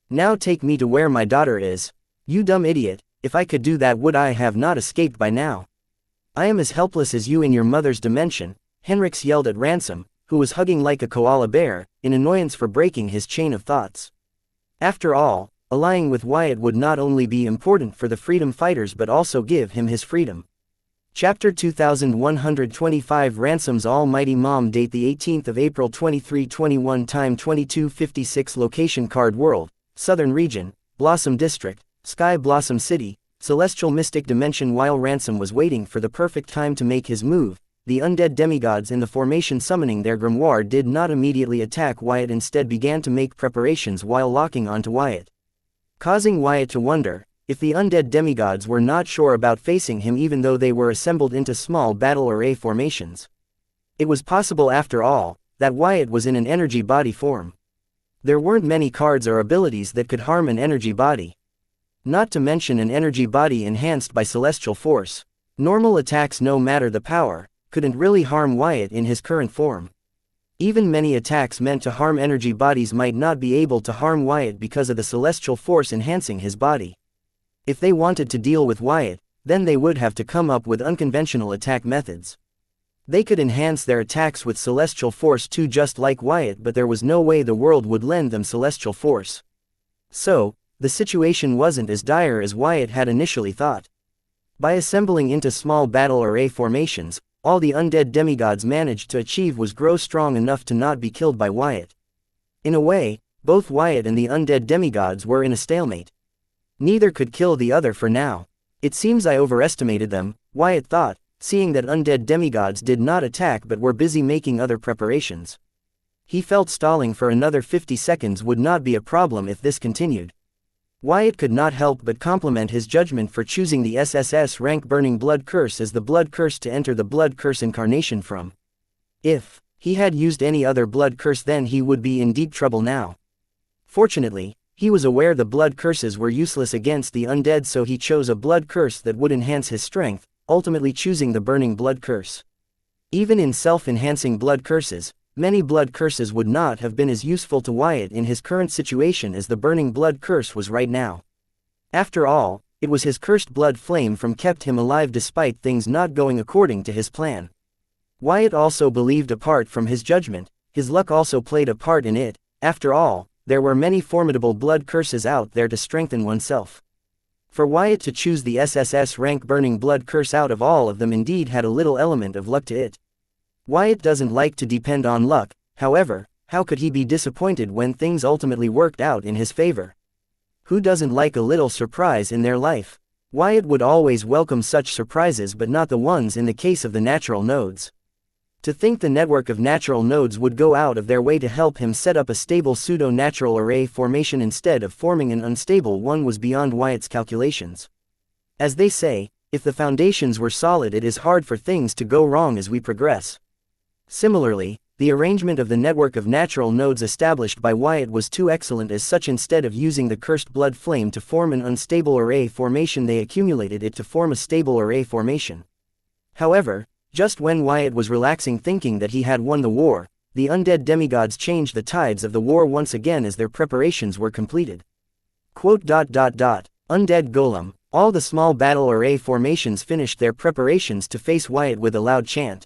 Now take me to where my daughter is. You dumb idiot, if I could do that would I have not escaped by now? I am as helpless as you in your mother's dimension," Henrix yelled at Ransom, who was hugging like a koala bear, in annoyance for breaking his chain of thoughts. After all, allying with Wyatt would not only be important for the freedom fighters but also give him his freedom. Chapter 2125 Ransom's Almighty Mom. Date the 18th of April 2321. Time 22:56. Location Card World, Southern Region, Blossom District, Sky Blossom City, Celestial Mystic Dimension. While Ransom was waiting for the perfect time to make his move, the undead demigods in the formation summoning their grimoire did not immediately attack Wyatt, instead began to make preparations while locking onto Wyatt, causing Wyatt to wonder if the undead demigods were not sure about facing him even though they were assembled into small battle array formations. It was possible after all, that Wyatt was in an energy body form. There weren't many cards or abilities that could harm an energy body. Not to mention an energy body enhanced by celestial force. Normal attacks, no matter the power, couldn't really harm Wyatt in his current form. Even many attacks meant to harm energy bodies might not be able to harm Wyatt because of the celestial force enhancing his body. If they wanted to deal with Wyatt, then they would have to come up with unconventional attack methods. They could enhance their attacks with celestial force too, just like Wyatt, but there was no way the world would lend them celestial force. So, the situation wasn't as dire as Wyatt had initially thought. By assembling into small battle array formations, all the undead demigods managed to achieve was grow strong enough to not be killed by Wyatt. In a way, both Wyatt and the undead demigods were in a stalemate. Neither could kill the other for now. It seems I overestimated them, Wyatt thought, seeing that undead demigods did not attack but were busy making other preparations. He felt stalling for another 50 seconds would not be a problem if this continued. Wyatt could not help but compliment his judgment for choosing the SSS rank Burning Blood Curse as the blood curse to enter the blood curse incarnation from. If he had used any other blood curse, then he would be in deep trouble now. Fortunately, he was aware the blood curses were useless against the undead, so he chose a blood curse that would enhance his strength, ultimately choosing the Burning Blood Curse. Even in self-enhancing blood curses, many blood curses would not have been as useful to Wyatt in his current situation as the Burning Blood Curse was right now. After all, it was his cursed blood flame from kept him alive despite things not going according to his plan. Wyatt also believed, apart from his judgment, his luck also played a part in it. After all, there were many formidable blood curses out there to strengthen oneself. For Wyatt to choose the SSS rank Burning Blood Curse out of all of them indeed had a little element of luck to it. Wyatt doesn't like to depend on luck, however, how could he be disappointed when things ultimately worked out in his favor? Who doesn't like a little surprise in their life? Wyatt would always welcome such surprises, but not the ones in the case of the natural nodes. To think the network of natural nodes would go out of their way to help him set up a stable pseudo-natural array formation instead of forming an unstable one was beyond Wyatt's calculations. As they say, if the foundations were solid, it is hard for things to go wrong as we progress. Similarly, the arrangement of the network of natural nodes established by Wyatt was too excellent as such. Instead of using the cursed blood flame to form an unstable array formation, they accumulated it to form a stable array formation. However, just when Wyatt was relaxing thinking that he had won the war, the undead demigods changed the tides of the war once again as their preparations were completed. Undead Golem. All the small battle array formations finished their preparations to face Wyatt with a loud chant.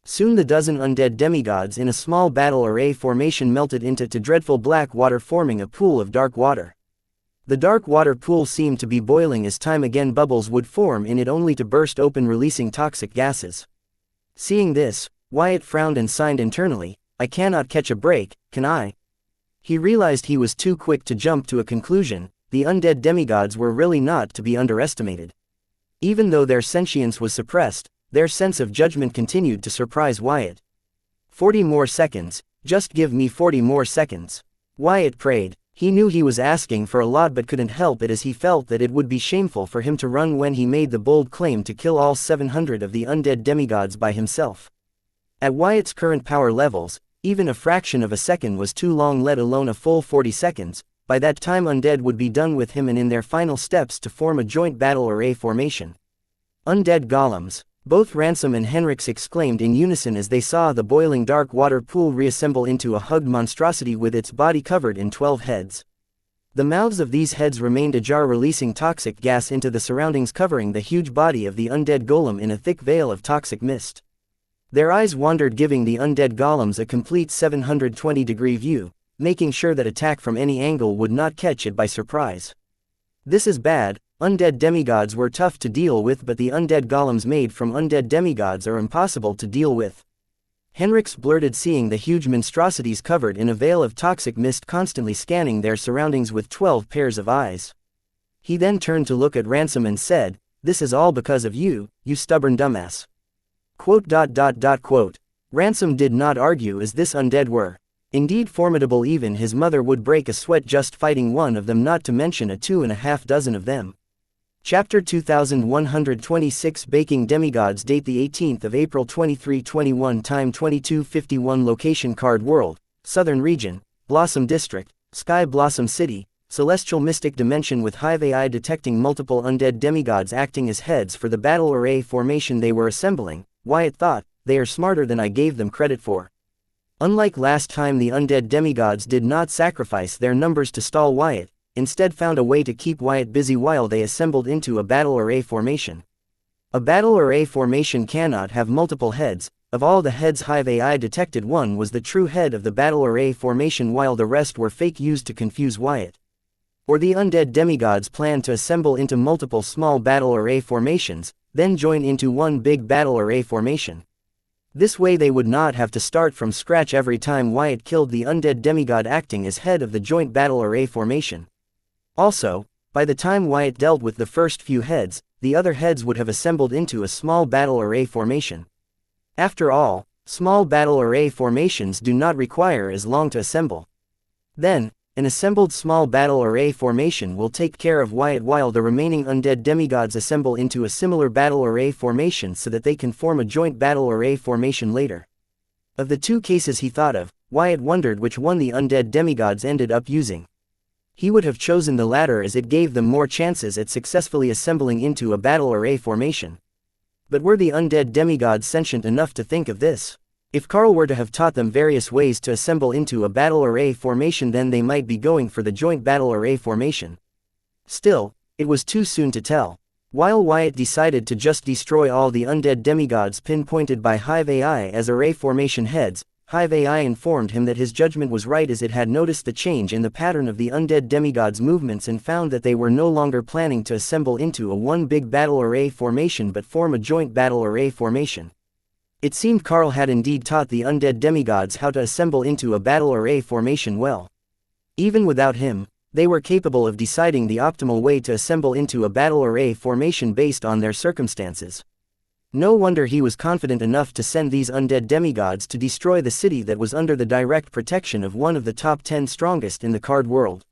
Soon the dozen undead demigods in a small battle array formation melted into dreadful black water, forming a pool of dark water. The dark water pool seemed to be boiling as time again bubbles would form in it only to burst open, releasing toxic gases. Seeing this, Wyatt frowned and signed internally, "I cannot catch a break, can I?" He realized he was too quick to jump to a conclusion. The undead demigods were really not to be underestimated. Even though their sentience was suppressed, their sense of judgment continued to surprise Wyatt. 40 more seconds, just give me 40 more seconds. Wyatt prayed. He knew he was asking for a lot but couldn't help it, as he felt that it would be shameful for him to run when he made the bold claim to kill all 700 of the undead demigods by himself. At Wyatt's current power levels, even a fraction of a second was too long, let alone a full 40 seconds. By that time undead would be done with him and in their final steps to form a joint battle array formation. Undead golems. Both Ransom and Henrix exclaimed in unison as they saw the boiling dark water pool reassemble into a hugged monstrosity with its body covered in 12 heads. The mouths of these heads remained ajar, releasing toxic gas into the surroundings, covering the huge body of the undead golem in a thick veil of toxic mist. Their eyes wandered, giving the undead golems a complete 720-degree view. making sure that attack from any angle would not catch it by surprise. This is bad. Undead demigods were tough to deal with, but the undead golems made from undead demigods are impossible to deal with. Henrix blurted, seeing the huge monstrosities covered in a veil of toxic mist constantly scanning their surroundings with 12 pairs of eyes. He then turned to look at Ransom and said, "This is all because of you, you stubborn dumbass." Quote. Ransom did not argue, as this undead were indeed formidable. Even his mother would break a sweat just fighting one of them, not to mention a 2.5 dozen of them. Chapter 2126 Baking Demigods. Date the 18th of April 2321. Time 22:51. Location Card World, Southern Region, Blossom District, Sky Blossom City, Celestial Mystic Dimension. With Hive AI detecting multiple undead demigods acting as heads for the battle array formation they were assembling, Wyatt thought, "They are smarter than I gave them credit for." Unlike last time, the undead demigods did not sacrifice their numbers to stall Wyatt, instead found a way to keep Wyatt busy while they assembled into a battle array formation. A battle array formation cannot have multiple heads. Of all the heads Hive AI detected, one was the true head of the battle array formation, while the rest were fake, used to confuse Wyatt. Or the undead demigods planned to assemble into multiple small battle array formations, then join into one big battle array formation. This way they would not have to start from scratch every time Wyatt killed the undead demigod acting as head of the joint battle array formation. Also, by the time Wyatt dealt with the first few heads, the other heads would have assembled into a small battle array formation. After all, small battle array formations do not require as long to assemble. Then, an assembled small battle array formation will take care of Wyatt while the remaining undead demigods assemble into a similar battle array formation so that they can form a joint battle array formation later. Of the two cases he thought of, Wyatt wondered which one the undead demigods ended up using. He would have chosen the latter, as it gave them more chances at successfully assembling into a battle array formation. But were the undead demigods sentient enough to think of this? If Carl were to have taught them various ways to assemble into a battle array formation, then they might be going for the joint battle array formation. Still, it was too soon to tell. While Wyatt decided to just destroy all the undead demigods pinpointed by Hive AI as array formation heads, Hive AI informed him that his judgment was right, as it had noticed the change in the pattern of the undead demigods' movements and found that they were no longer planning to assemble into a one big battle array formation but form a joint battle array formation. It seemed Carl had indeed taught the undead demigods how to assemble into a battle array formation well. Even without him, they were capable of deciding the optimal way to assemble into a battle array formation based on their circumstances. No wonder he was confident enough to send these undead demigods to destroy the city that was under the direct protection of one of the top 10 strongest in the card world.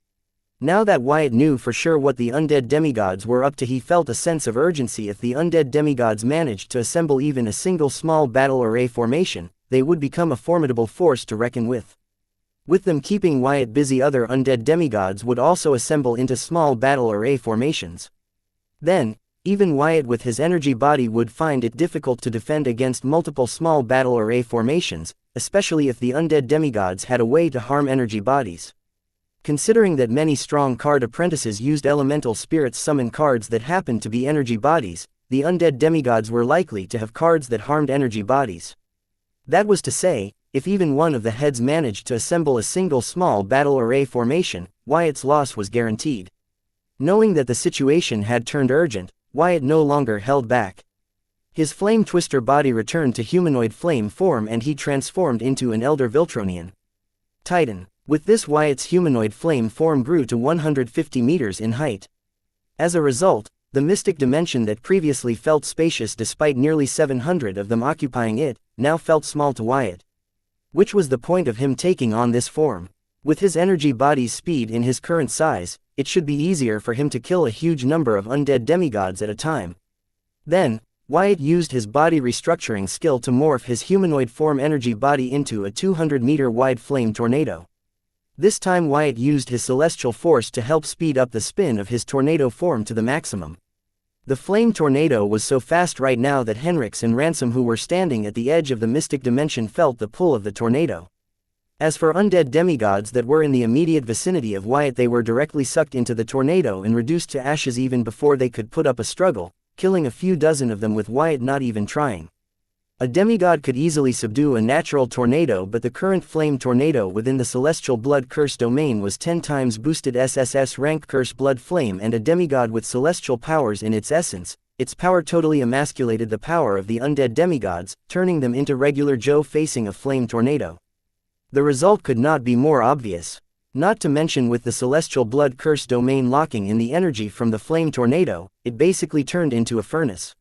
Now that Wyatt knew for sure what the undead demigods were up to, he felt a sense of urgency. If the undead demigods managed to assemble even a single small battle array formation, they would become a formidable force to reckon with. With them keeping Wyatt busy, other undead demigods would also assemble into small battle array formations. Then, even Wyatt with his energy body would find it difficult to defend against multiple small battle array formations, especially if the undead demigods had a way to harm energy bodies. Considering that many strong card apprentices used elemental spirits summon cards that happened to be energy bodies, the undead demigods were likely to have cards that harmed energy bodies. That was to say, if even one of the heads managed to assemble a single small battle array formation, Wyatt's loss was guaranteed. Knowing that the situation had turned urgent, Wyatt no longer held back. His flame twister body returned to humanoid flame form and he transformed into an Elder Viltronian Titan. With this, Wyatt's humanoid flame form grew to 150 meters in height. As a result, the mystic dimension that previously felt spacious despite nearly 700 of them occupying it, now felt small to Wyatt. Which was the point of him taking on this form? With his energy body's speed in his current size, it should be easier for him to kill a huge number of undead demigods at a time. Then, Wyatt used his body restructuring skill to morph his humanoid form energy body into a 200-meter wide flame tornado. This time Wyatt used his celestial force to help speed up the spin of his tornado form to the maximum. The flame tornado was so fast right now that Henrix and Ransom, who were standing at the edge of the mystic dimension, felt the pull of the tornado. As for undead demigods that were in the immediate vicinity of Wyatt, they were directly sucked into the tornado and reduced to ashes even before they could put up a struggle, killing a few dozen of them with Wyatt not even trying. A demigod could easily subdue a natural tornado, but the current flame tornado within the celestial blood curse domain was 10 times boosted SSS rank curse blood flame, and a demigod with celestial powers in its essence. Its power totally emasculated the power of the undead demigods, turning them into regular Joe facing a flame tornado. The result could not be more obvious. Not to mention, with the celestial blood curse domain locking in the energy from the flame tornado, it basically turned into a furnace.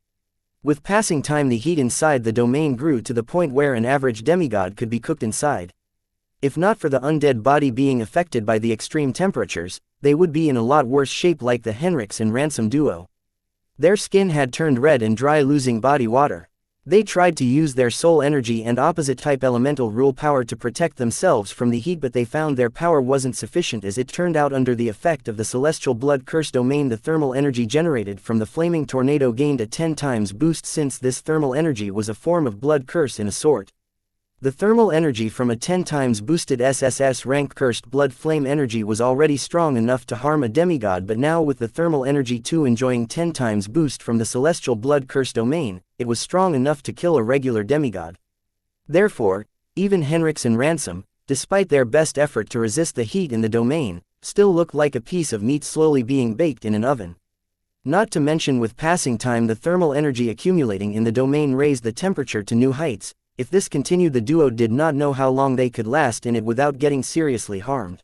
With passing time, the heat inside the domain grew to the point where an average demigod could be cooked inside. If not for the undead body being affected by the extreme temperatures, they would be in a lot worse shape, like the Henrix and Ransom duo. Their skin had turned red and dry, losing body water. They tried to use their soul energy and opposite type elemental rule power to protect themselves from the heat, but they found their power wasn't sufficient. As it turned out, under the effect of the celestial blood curse domain, the thermal energy generated from the flaming tornado gained a 10 times boost, since this thermal energy was a form of blood curse in a sort. The thermal energy from a 10 times boosted SSS rank cursed blood flame energy was already strong enough to harm a demigod, but now with the thermal energy too enjoying 10 times boost from the celestial blood curse domain, it was strong enough to kill a regular demigod. Therefore, even Henrix and Ransom, despite their best effort to resist the heat in the domain, still looked like a piece of meat slowly being baked in an oven. Not to mention, with passing time, the thermal energy accumulating in the domain raised the temperature to new heights. If this continued, the duo did not know how long they could last in it without getting seriously harmed.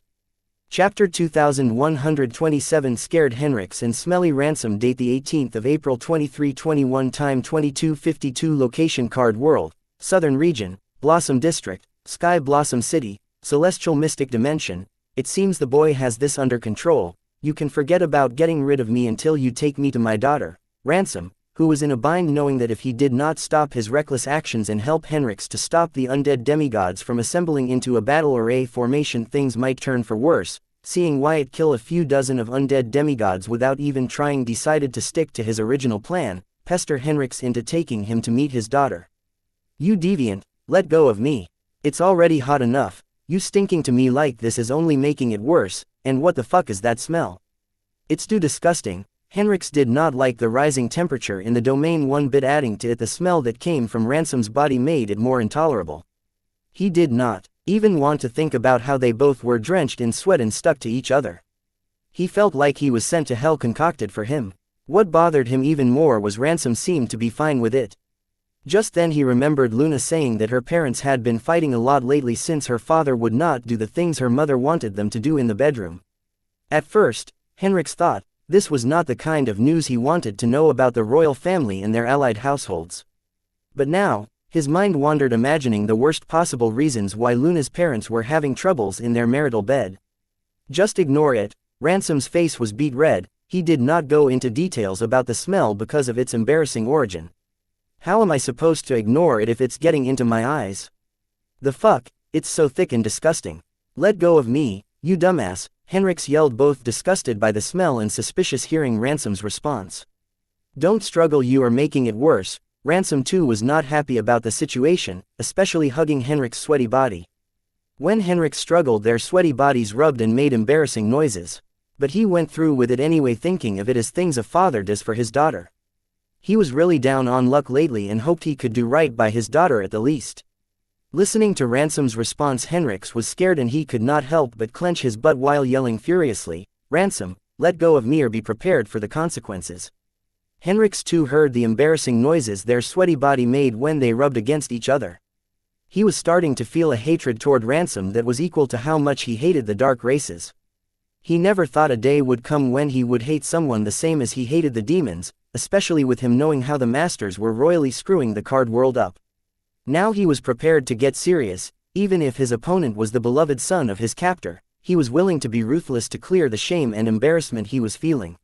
Chapter 2127 Scared Henrix and Smelly Ransom. Date the 18th of April 2321. Time 22:52. Location Card World, Southern Region, Blossom District, Sky Blossom City, Celestial Mystic Dimension. It seems the boy has this under control. You can forget about getting rid of me until you take me to my daughter. Ransom, who was in a bind knowing that if he did not stop his reckless actions and help Henrix to stop the undead demigods from assembling into a battle array formation, things might turn for worse. Seeing Wyatt kill a few dozen of undead demigods without even trying, decided to stick to his original plan, pester Henrix into taking him to meet his daughter. You deviant, let go of me. It's already hot enough. You stinking to me like this is only making it worse, and what the fuck is that smell? It's too disgusting. Henrix did not like the rising temperature in the domain one bit, adding to it the smell that came from Ransom's body made it more intolerable. He did not even want to think about how they both were drenched in sweat and stuck to each other. He felt like he was sent to hell concocted for him. What bothered him even more was Ransom seemed to be fine with it. Just then he remembered Luna saying that her parents had been fighting a lot lately since her father would not do the things her mother wanted them to do in the bedroom. At first, Henrix thought this was not the kind of news he wanted to know about the royal family and their allied households. But now, his mind wandered, imagining the worst possible reasons why Luna's parents were having troubles in their marital bed. Just ignore it. Ransom's face was beet red. He did not go into details about the smell because of its embarrassing origin. How am I supposed to ignore it if it's getting into my eyes? The fuck, it's so thick and disgusting. Let go of me, you dumbass, Henrix yelled, both disgusted by the smell and suspicious hearing Ransom's response. Don't struggle, you are making it worse. Ransom too was not happy about the situation, especially hugging Henrix's sweaty body. When Henrix struggled, their sweaty bodies rubbed and made embarrassing noises. But he went through with it anyway, thinking of it as things a father does for his daughter. He was really down on luck lately and hoped he could do right by his daughter at the least. Listening to Ransom's response, Henrix was scared and he could not help but clench his butt while yelling furiously, "Ransom, let go of me or be prepared for the consequences." Henrix too heard the embarrassing noises their sweaty body made when they rubbed against each other. He was starting to feel a hatred toward Ransom that was equal to how much he hated the dark races. He never thought a day would come when he would hate someone the same as he hated the demons, especially with him knowing how the masters were royally screwing the card world up. Now he was prepared to get serious. Even if his opponent was the beloved son of his captor, he was willing to be ruthless to clear the shame and embarrassment he was feeling.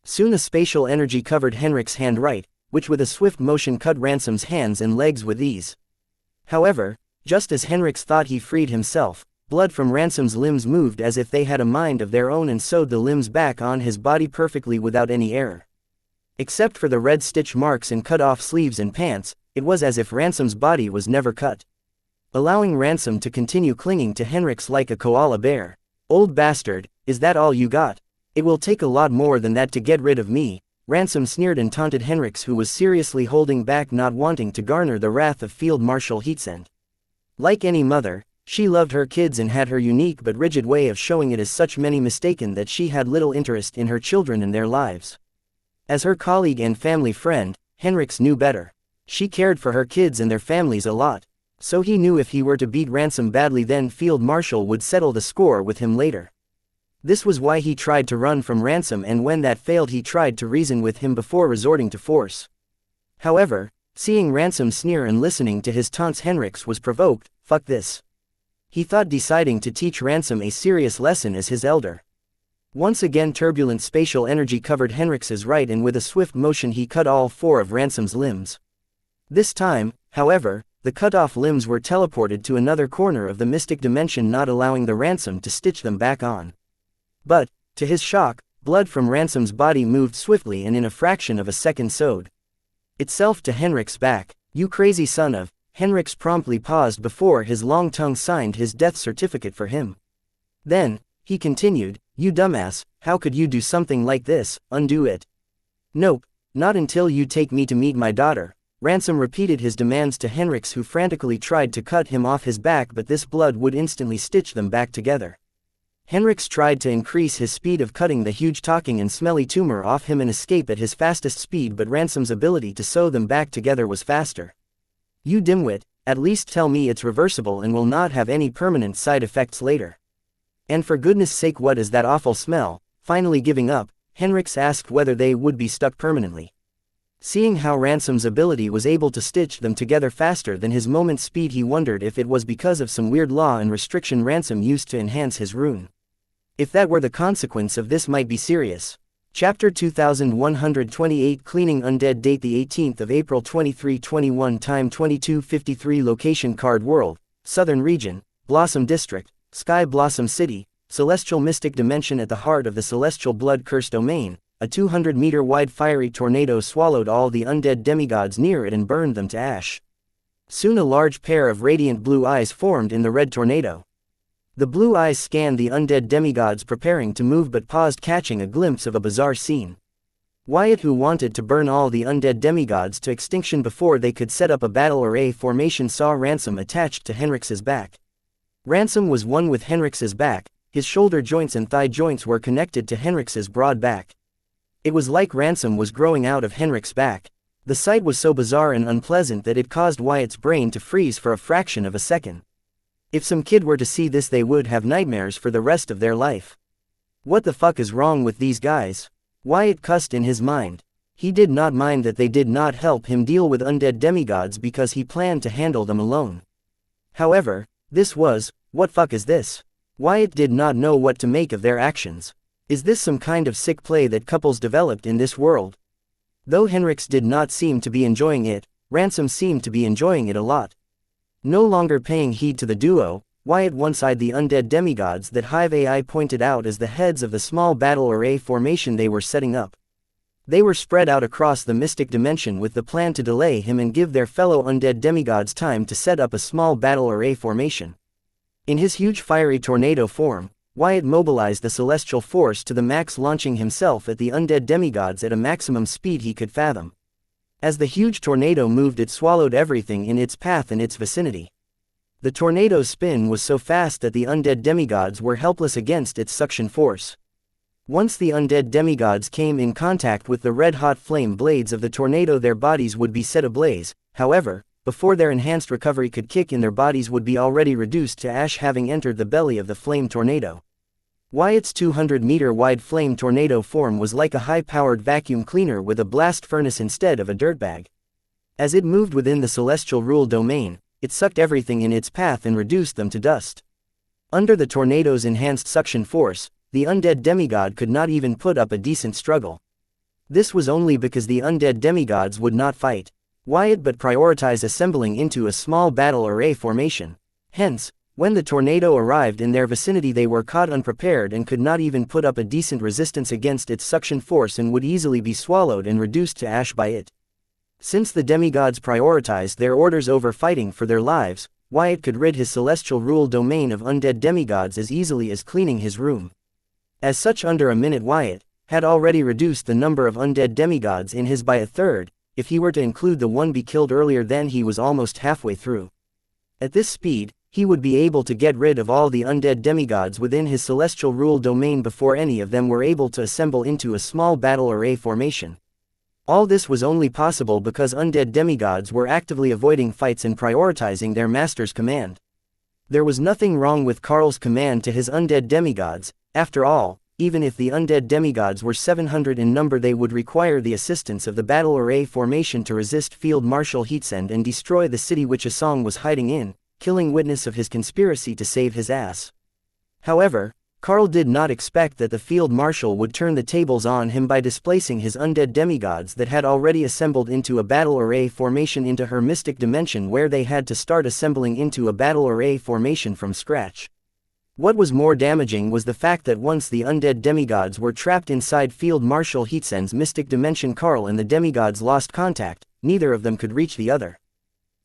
Soon a spatial energy covered Henrix's hand right, which with a swift motion cut Ransom's hands and legs with ease. However, just as Henrix thought he freed himself, blood from Ransom's limbs moved as if they had a mind of their own and sewed the limbs back on his body perfectly without any error. Except for the red stitch marks and cut-off sleeves and pants, it was as if Ransom's body was never cut, allowing Ransom to continue clinging to Henrix like a koala bear. "Old bastard, is that all you got? It will take a lot more than that to get rid of me." Ransom sneered and taunted Henrix, who was seriously holding back, not wanting to garner the wrath of Field Marshal Heatsend. Like any mother, she loved her kids and had her unique but rigid way of showing it, as such many mistaken that she had little interest in her children and their lives. As her colleague and family friend, Henrix knew better. She cared for her kids and their families a lot, so he knew if he were to beat Ransom badly, then Field Marshal would settle the score with him later. This was why he tried to run from Ransom, and when that failed he tried to reason with him before resorting to force. However, seeing Ransom sneer and listening to his taunts, Henrix was provoked. Fuck this. He thought, deciding to teach Ransom a serious lesson as his elder. Once again turbulent spatial energy covered Henrix's right, and with a swift motion he cut all 4 of Ransom's limbs. This time, however, the cut-off limbs were teleported to another corner of the mystic dimension, not allowing the Ransom to stitch them back on. But, to his shock, blood from Ransom's body moved swiftly and in a fraction of a second sewed itself to Henrix's back. You crazy son of... Henrix promptly paused before his long tongue signed his death certificate for him. Then, he continued, you dumbass, how could you do something like this? Undo it. Nope, not until you take me to meet my daughter. Ransom repeated his demands to Henrix, who frantically tried to cut him off his back, but this blood would instantly stitch them back together. Henrix tried to increase his speed of cutting the huge talking and smelly tumor off him and escape at his fastest speed, but Ransom's ability to sew them back together was faster. You dimwit, at least tell me it's reversible and will not have any permanent side effects later. And for goodness sake, what is that awful smell? Finally giving up, Henrix asked whether they would be stuck permanently. Seeing how Ransom's ability was able to stitch them together faster than his moment's speed, he wondered if it was because of some weird law and restriction Ransom used to enhance his rune. If that were the consequence of this, might be serious. Chapter 2128 Cleaning Undead. Date the 18th of April 2321. Time 22:53. Location Card World, Southern Region, Blossom District, Sky Blossom City, Celestial Mystic Dimension. At the heart of the Celestial Blood Curse Domain, a 200-meter wide fiery tornado swallowed all the undead demigods near it and burned them to ash. Soon a large pair of radiant blue eyes formed in the red tornado. The blue eyes scanned the undead demigods preparing to move, but paused, catching a glimpse of a bizarre scene. Wyatt, who wanted to burn all the undead demigods to extinction before they could set up a battle array formation, saw Ransom attached to Henrix's back. Ransom was one with Henrix's back, his shoulder joints and thigh joints were connected to Henrix's broad back. It was like Ransom was growing out of Henrix's back. The sight was so bizarre and unpleasant that it caused Wyatt's brain to freeze for a fraction of a second. If some kid were to see this, they would have nightmares for the rest of their life. What the fuck is wrong with these guys? Wyatt cussed in his mind. He did not mind that they did not help him deal with undead demigods because he planned to handle them alone. However, this was, what fuck is this? Wyatt did not know what to make of their actions. Is this some kind of sick play that couples developed in this world? Though Henrix did not seem to be enjoying it, Ransom seemed to be enjoying it a lot. No longer paying heed to the duo, Wyatt one-eyed the undead demigods that Hive AI pointed out as the heads of the small battle array formation they were setting up. They were spread out across the mystic dimension with the plan to delay him and give their fellow undead demigods time to set up a small battle array formation. In his huge fiery tornado form, Wyatt mobilized the celestial force to the max, launching himself at the undead demigods at a maximum speed he could fathom. As the huge tornado moved, it swallowed everything in its path and its vicinity. The tornado's spin was so fast that the undead demigods were helpless against its suction force. Once the undead demigods came in contact with the red-hot flame blades of the tornado, their bodies would be set ablaze. However, before their enhanced recovery could kick in, their bodies would be already reduced to ash, having entered the belly of the flame tornado. Wyatt's 200-meter wide flame tornado form was like a high-powered vacuum cleaner with a blast furnace instead of a dirtbag. As it moved within the celestial rule domain, it sucked everything in its path and reduced them to dust. Under the tornado's enhanced suction force, the undead demigod could not even put up a decent struggle. This was only because the undead demigods would not fight Wyatt but prioritized assembling into a small battle array formation. Hence, when the tornado arrived in their vicinity, they were caught unprepared and could not even put up a decent resistance against its suction force and would easily be swallowed and reduced to ash by it. Since the demigods prioritized their orders over fighting for their lives, Wyatt could rid his celestial rule domain of undead demigods as easily as cleaning his room. As such, under a minute Wyatt, had already reduced the number of undead demigods in his by a third. If he were to include the one be killed earlier, then he was almost halfway through. At this speed, he would be able to get rid of all the undead demigods within his celestial rule domain before any of them were able to assemble into a small battle array formation. All this was only possible because undead demigods were actively avoiding fights and prioritizing their master's command. There was nothing wrong with Karl's command to his undead demigods. After all, even if the undead demigods were 700 in number, they would require the assistance of the battle array formation to resist Field Marshal Heatsend and destroy the city which Asong was hiding in, killing witness of his conspiracy to save his ass. However, Karl did not expect that the Field Marshal would turn the tables on him by displacing his undead demigods that had already assembled into a battle array formation into her mystic dimension, where they had to start assembling into a battle array formation from scratch. What was more damaging was the fact that once the undead demigods were trapped inside Field Marshal Heatsend's mystic dimension, Karl and the demigods lost contact. Neither of them could reach the other.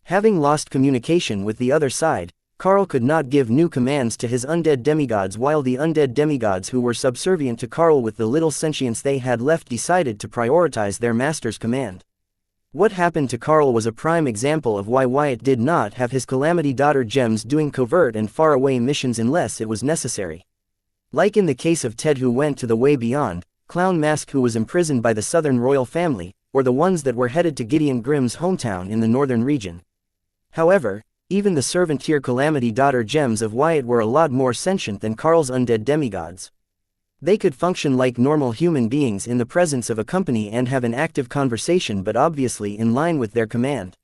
Having lost communication with the other side, Karl could not give new commands to his undead demigods, while the undead demigods who were subservient to Karl with the little sentience they had left decided to prioritize their master's command. What happened to Karl was a prime example of why Wyatt did not have his Calamity Daughter gems doing covert and faraway missions unless it was necessary. Like in the case of Ted, who went to the way beyond, Clown Mask, who was imprisoned by the Southern royal family, or the ones that were headed to Gideon Grimm's hometown in the northern region. However, even the servant tier Calamity Daughter gems of Wyatt were a lot more sentient than Karl's undead demigods. They could function like normal human beings in the presence of a company and have an active conversation, but obviously in line with their command.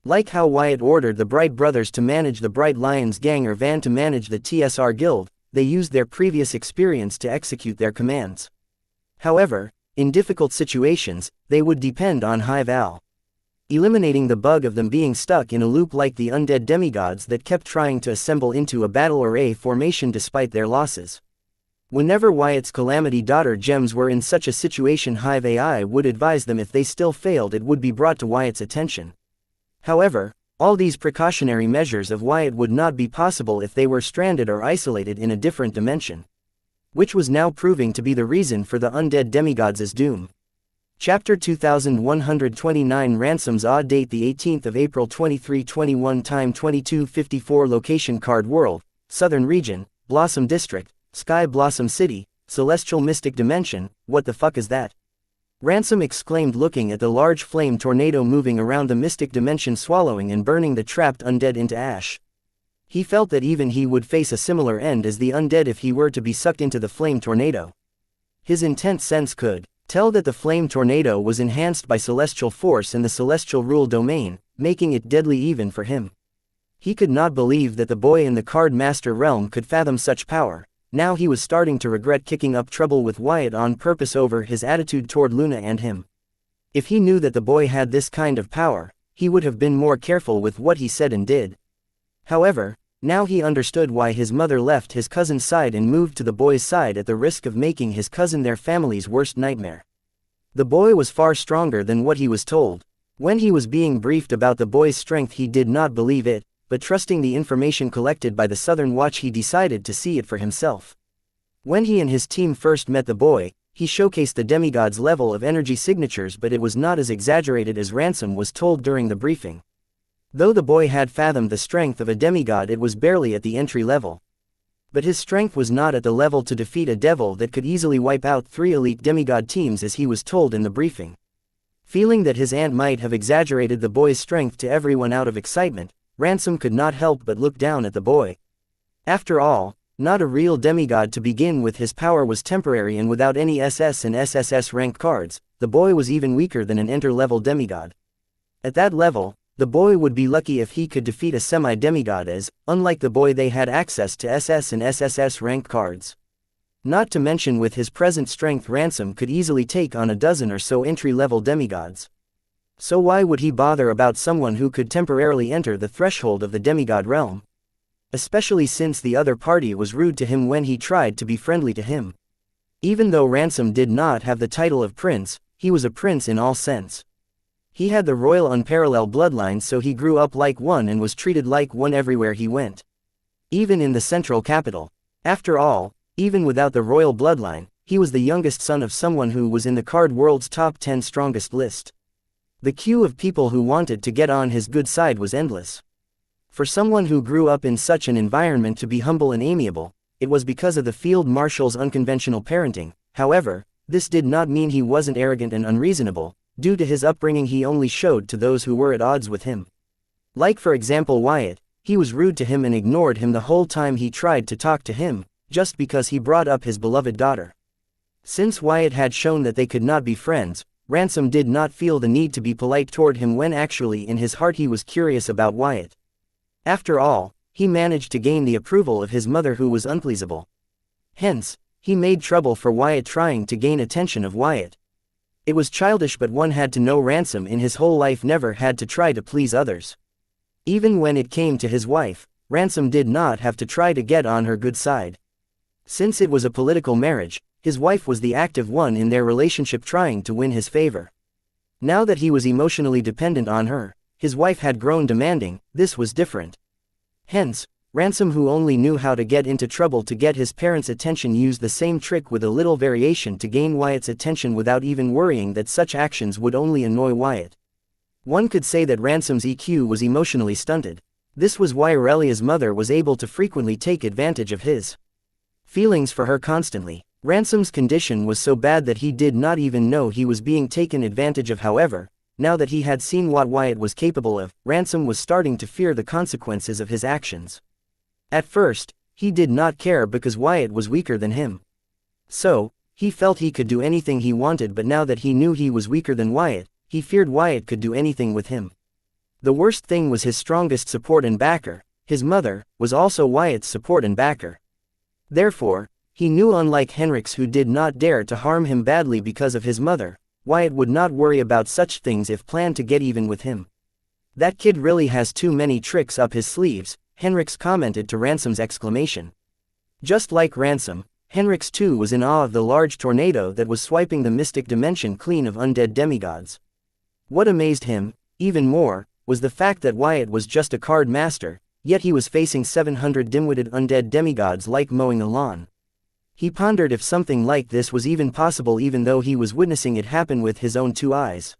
Like how Wyatt ordered the Bright Brothers to manage the Bright Lions gang or Van to manage the TSR Guild, they used their previous experience to execute their commands. However, in difficult situations, they would depend on High Val. Eliminating the bug of them being stuck in a loop like the undead demigods that kept trying to assemble into a battle array formation despite their losses. Whenever Wyatt's Calamity Daughter gems were in such a situation, Hive AI would advise them. If they still failed, it would be brought to Wyatt's attention. However, all these precautionary measures of Wyatt would not be possible if they were stranded or isolated in a different dimension, which was now proving to be the reason for the undead demigods' doom. Chapter 2129 Ransom's Odd Date, the 18th of April 2321, Time 22:54, Location Card World, Southern Region, Blossom District, Sky Blossom City, Celestial Mystic Dimension. What the fuck is that? Ransom exclaimed, looking at the large flame tornado moving around the mystic dimension, swallowing and burning the trapped undead into ash. He felt that even he would face a similar end as the undead if he were to be sucked into the flame tornado. His intense sense could tell that the flame tornado was enhanced by celestial force in the celestial rule domain, making it deadly even for him. He could not believe that the boy in the Card Master realm could fathom such power. Now he was starting to regret kicking up trouble with Wyatt on purpose over his attitude toward Luna and him. If he knew that the boy had this kind of power, he would have been more careful with what he said and did. However, now he understood why his mother left his cousin's side and moved to the boy's side at the risk of making his cousin their family's worst nightmare. The boy was far stronger than what he was told. When he was being briefed about the boy's strength, he did not believe it, but trusting the information collected by the Southern Watch, he decided to see it for himself. When he and his team first met the boy, he showcased the demigod's level of energy signatures, but it was not as exaggerated as Ransom was told during the briefing. Though the boy had fathomed the strength of a demigod, it was barely at the entry level. But his strength was not at the level to defeat a devil that could easily wipe out 3 elite demigod teams, as he was told in the briefing. Feeling that his aunt might have exaggerated the boy's strength to everyone out of excitement, Ransom could not help but look down at the boy. After all, not a real demigod to begin with, his power was temporary, and without any SS and SSS rank cards, the boy was even weaker than an enter-level demigod. At that level, the boy would be lucky if he could defeat a semi-demigod, as, unlike the boy, they had access to SS and SSS rank cards. Not to mention, with his present strength, Ransom could easily take on a dozen or so entry-level demigods. So why would he bother about someone who could temporarily enter the threshold of the demigod realm? Especially since the other party was rude to him when he tried to be friendly to him. Even though Ransom did not have the title of prince, he was a prince in all sense. He had the royal unparalleled bloodline, so he grew up like one and was treated like one everywhere he went. Even in the central capital. After all, even without the royal bloodline, he was the youngest son of someone who was in the card world's top 10 strongest list. The queue of people who wanted to get on his good side was endless. For someone who grew up in such an environment to be humble and amiable, it was because of the field marshal's unconventional parenting. However, this did not mean he wasn't arrogant and unreasonable. Due to his upbringing, he only showed to those who were at odds with him. Like for example Wyatt, he was rude to him and ignored him the whole time he tried to talk to him, just because he brought up his beloved daughter. Since Wyatt had shown that they could not be friends, Ransom did not feel the need to be polite toward him when actually in his heart he was curious about Wyatt. After all, he managed to gain the approval of his mother who was unpleasable. Hence, he made trouble for Wyatt trying to gain attention of Wyatt. It was childish, but one had to know Ransom in his whole life never had to try to please others. Even when it came to his wife, Ransom did not have to try to get on her good side. Since it was a political marriage, his wife was the active one in their relationship trying to win his favor. Now that he was emotionally dependent on her, his wife had grown demanding. This was different. Hence, Ransom, who only knew how to get into trouble to get his parents' attention, used the same trick with a little variation to gain Wyatt's attention without even worrying that such actions would only annoy Wyatt. One could say that Ransom's EQ was emotionally stunted. This was why Aurelia's mother was able to frequently take advantage of his feelings for her constantly. Ransom's condition was so bad that he did not even know he was being taken advantage of. However, now that he had seen what Wyatt was capable of, Ransom was starting to fear the consequences of his actions. At first, he did not care because Wyatt was weaker than him. So, he felt he could do anything he wanted, but now that he knew he was weaker than Wyatt, he feared Wyatt could do anything with him. The worst thing was his strongest support and backer, his mother, was also Wyatt's support and backer. Therefore, he knew, unlike Henrix, who did not dare to harm him badly because of his mother, Wyatt would not worry about such things if planned to get even with him. "That kid really has too many tricks up his sleeves," Henrix commented to Ransom's exclamation. Just like Ransom, Henrix too was in awe of the large tornado that was swiping the mystic dimension clean of undead demigods. What amazed him, even more, was the fact that Wyatt was just a card master, yet he was facing 700 dim-witted undead demigods like mowing a lawn. He pondered if something like this was even possible, even though he was witnessing it happen with his own two eyes.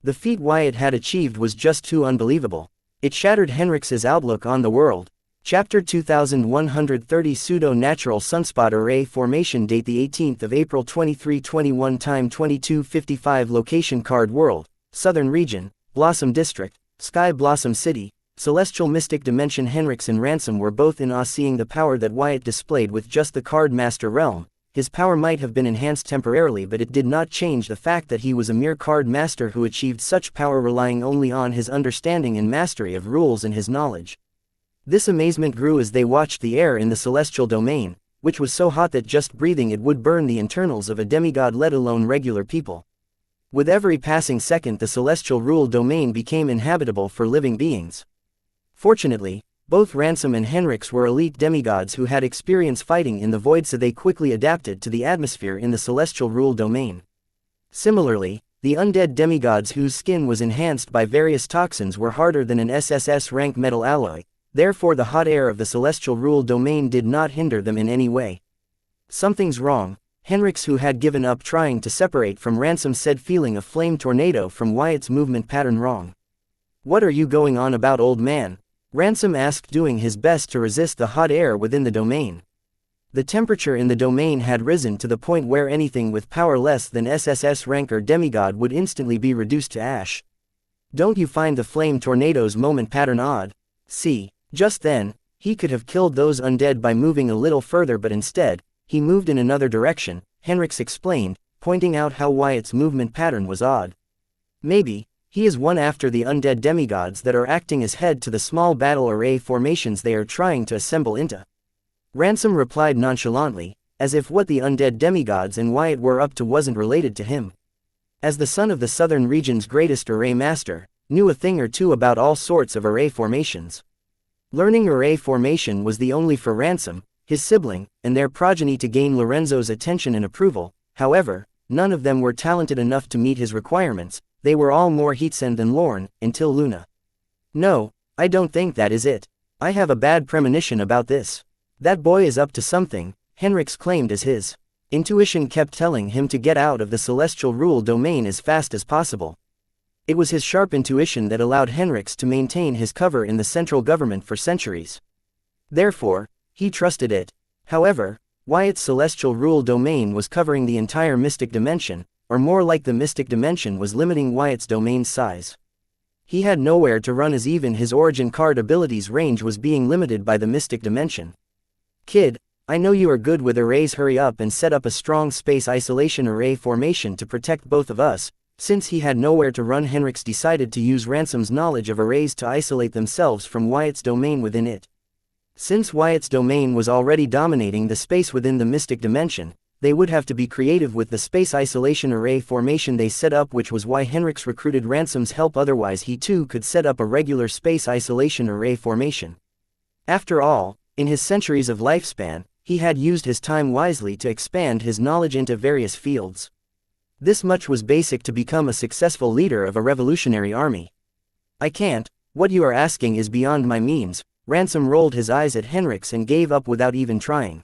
The feat Wyatt had achieved was just too unbelievable. It shattered Henrix's outlook on the world. Chapter 2130 Pseudo-Natural Sunspot Array Formation. Date the 18th of April 2321. Time 22:55. Location Card World, Southern Region, Blossom District, Sky Blossom City, Celestial Mystic Dimension. Henrix and Ransom were both in awe seeing the power that Wyatt displayed with just the Card Master realm. His power might have been enhanced temporarily, but it did not change the fact that he was a mere card master who achieved such power relying only on his understanding and mastery of rules and his knowledge. This amazement grew as they watched the air in the celestial domain, which was so hot that just breathing it would burn the internals of a demigod, let alone regular people. With every passing second, the celestial rule domain became inhabitable for living beings. Fortunately, both Ransom and Henrix were elite demigods who had experience fighting in the void, so they quickly adapted to the atmosphere in the celestial rule domain. Similarly, the undead demigods whose skin was enhanced by various toxins were harder than an SSS rank metal alloy, therefore the hot air of the celestial rule domain did not hinder them in any way. "Something's wrong," Henrix, who had given up trying to separate from Ransom, said, feeling a flame tornado from Wyatt's movement pattern wrong. "What are you going on about, old man?" Ransom asked, doing his best to resist the hot air within the domain. The temperature in the domain had risen to the point where anything with power less than SSS rank or demigod would instantly be reduced to ash. "Don't you find the flame tornado's moment pattern odd?" See, just then, he could have killed those undead by moving a little further, but instead, he moved in another direction, Henrix explained, pointing out how Wyatt's movement pattern was odd. "Maybe he is one after the undead demigods that are acting as head to the small battle array formations they are trying to assemble into," Ransom replied nonchalantly, as if what the undead demigods and Wyatt were up to wasn't related to him. As the son of the southern region's greatest array master, knew a thing or two about all sorts of array formations. Learning array formation was the only for Ransom, his sibling, and their progeny to gain Lorenzo's attention and approval. However, none of them were talented enough to meet his requirements. They were all more heatsend than Lorne, until Luna. "No, I don't think that is it. I have a bad premonition about this. That boy is up to something," Henrix claimed as his Intuition kept telling him to get out of the celestial rule domain as fast as possible. It was his sharp intuition that allowed Henrix to maintain his cover in the central government for centuries. Therefore, he trusted it. However, Wyatt's celestial rule domain was covering the entire mystic dimension, or more like the mystic dimension was limiting Wyatt's domain's size. He had nowhere to run as even his origin card abilities range was being limited by the mystic dimension. Kid, I know you are good with arrays. Hurry up and set up a strong space isolation array formation to protect both of us. Since he had nowhere to run, Henrix decided to use Ransom's knowledge of arrays to isolate themselves from Wyatt's domain within it. Since Wyatt's domain was already dominating the space within the mystic dimension, they would have to be creative with the space isolation array formation they set up, which was why Henrix recruited Ransom's help. Otherwise he too could set up a regular space isolation array formation. After all, in his centuries of lifespan, he had used his time wisely to expand his knowledge into various fields. This much was basic to become a successful leader of a revolutionary army. I can't, what you are asking is beyond my means. Ransom rolled his eyes at Henrix and gave up without even trying.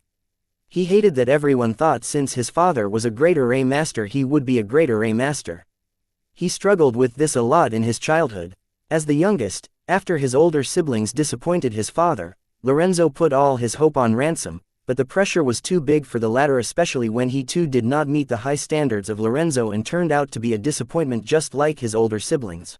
He hated that everyone thought since his father was a great array master he would be a great array master. He struggled with this a lot in his childhood. As the youngest, after his older siblings disappointed his father, Lorenzo put all his hope on Ransom, but the pressure was too big for the latter, especially when he too did not meet the high standards of Lorenzo and turned out to be a disappointment just like his older siblings.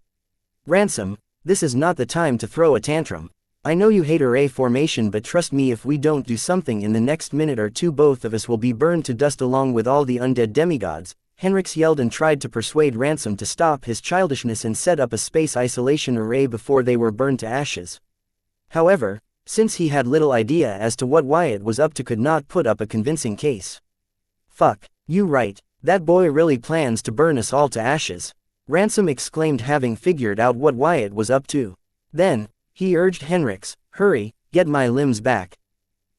Ransom, this is not the time to throw a tantrum. I know you hate array formation, but trust me, if we don't do something in the next minute or two, both of us will be burned to dust along with all the undead demigods. Henrix yelled and tried to persuade Ransom to stop his childishness and set up a space isolation array before they were burned to ashes. However, since he had little idea as to what Wyatt was up to, could not put up a convincing case. Fuck, you right, that boy really plans to burn us all to ashes, Ransom exclaimed, having figured out what Wyatt was up to. Then, he urged Henrix, hurry, get my limbs back.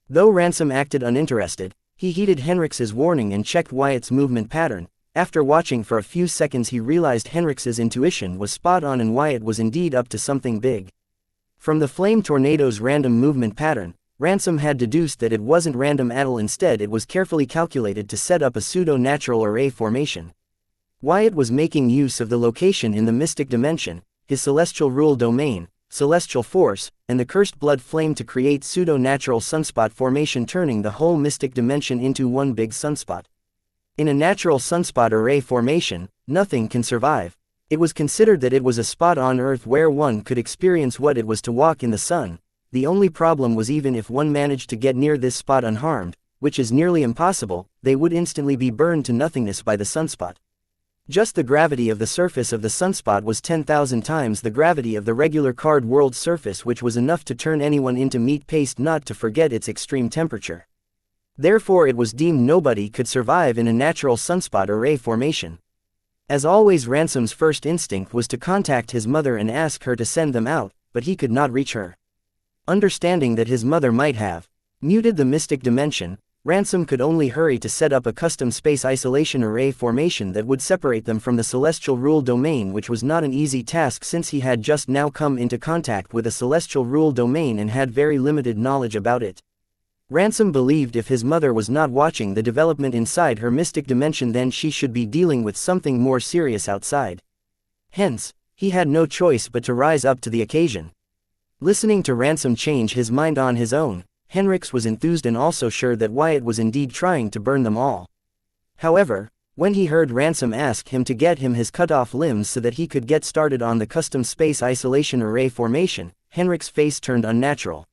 Though Ransom acted uninterested, he heeded Henrix's warning and checked Wyatt's movement pattern. After watching for a few seconds he realized Henrix's intuition was spot on and Wyatt was indeed up to something big. From the flame tornado's random movement pattern, Ransom had deduced that it wasn't random at all. Instead it was carefully calculated to set up a pseudo-natural array formation. Wyatt was making use of the location in the mystic dimension, his celestial rule domain, celestial force, and the cursed blood flame to create pseudo-natural sunspot formation, turning the whole mystic dimension into one big sunspot. In a natural sunspot array formation, nothing can survive. It was considered that it was a spot on Earth where one could experience what it was to walk in the sun. The only problem was even if one managed to get near this spot unharmed, which is nearly impossible, they would instantly be burned to nothingness by the sunspot. Just the gravity of the surface of the sunspot was 10,000 times the gravity of the regular card world surface, which was enough to turn anyone into meat paste, not to forget its extreme temperature. Therefore it was deemed nobody could survive in a natural sunspot array formation. As always, Ransom's first instinct was to contact his mother and ask her to send them out, but he could not reach her. Understanding that his mother might have muted the mystic dimension, Ransom could only hurry to set up a custom space isolation array formation that would separate them from the celestial rule domain, which was not an easy task since he had just now come into contact with a celestial rule domain and had very limited knowledge about it. Ransom believed if his mother was not watching the development inside her mystic dimension, then she should be dealing with something more serious outside. Hence, he had no choice but to rise up to the occasion. Listening to Ransom change his mind on his own, Henrix was enthused and also sure that Wyatt was indeed trying to burn them all. However, when he heard Ransom ask him to get him his cut-off limbs so that he could get started on the custom space isolation array formation, Henrix's face turned unnatural.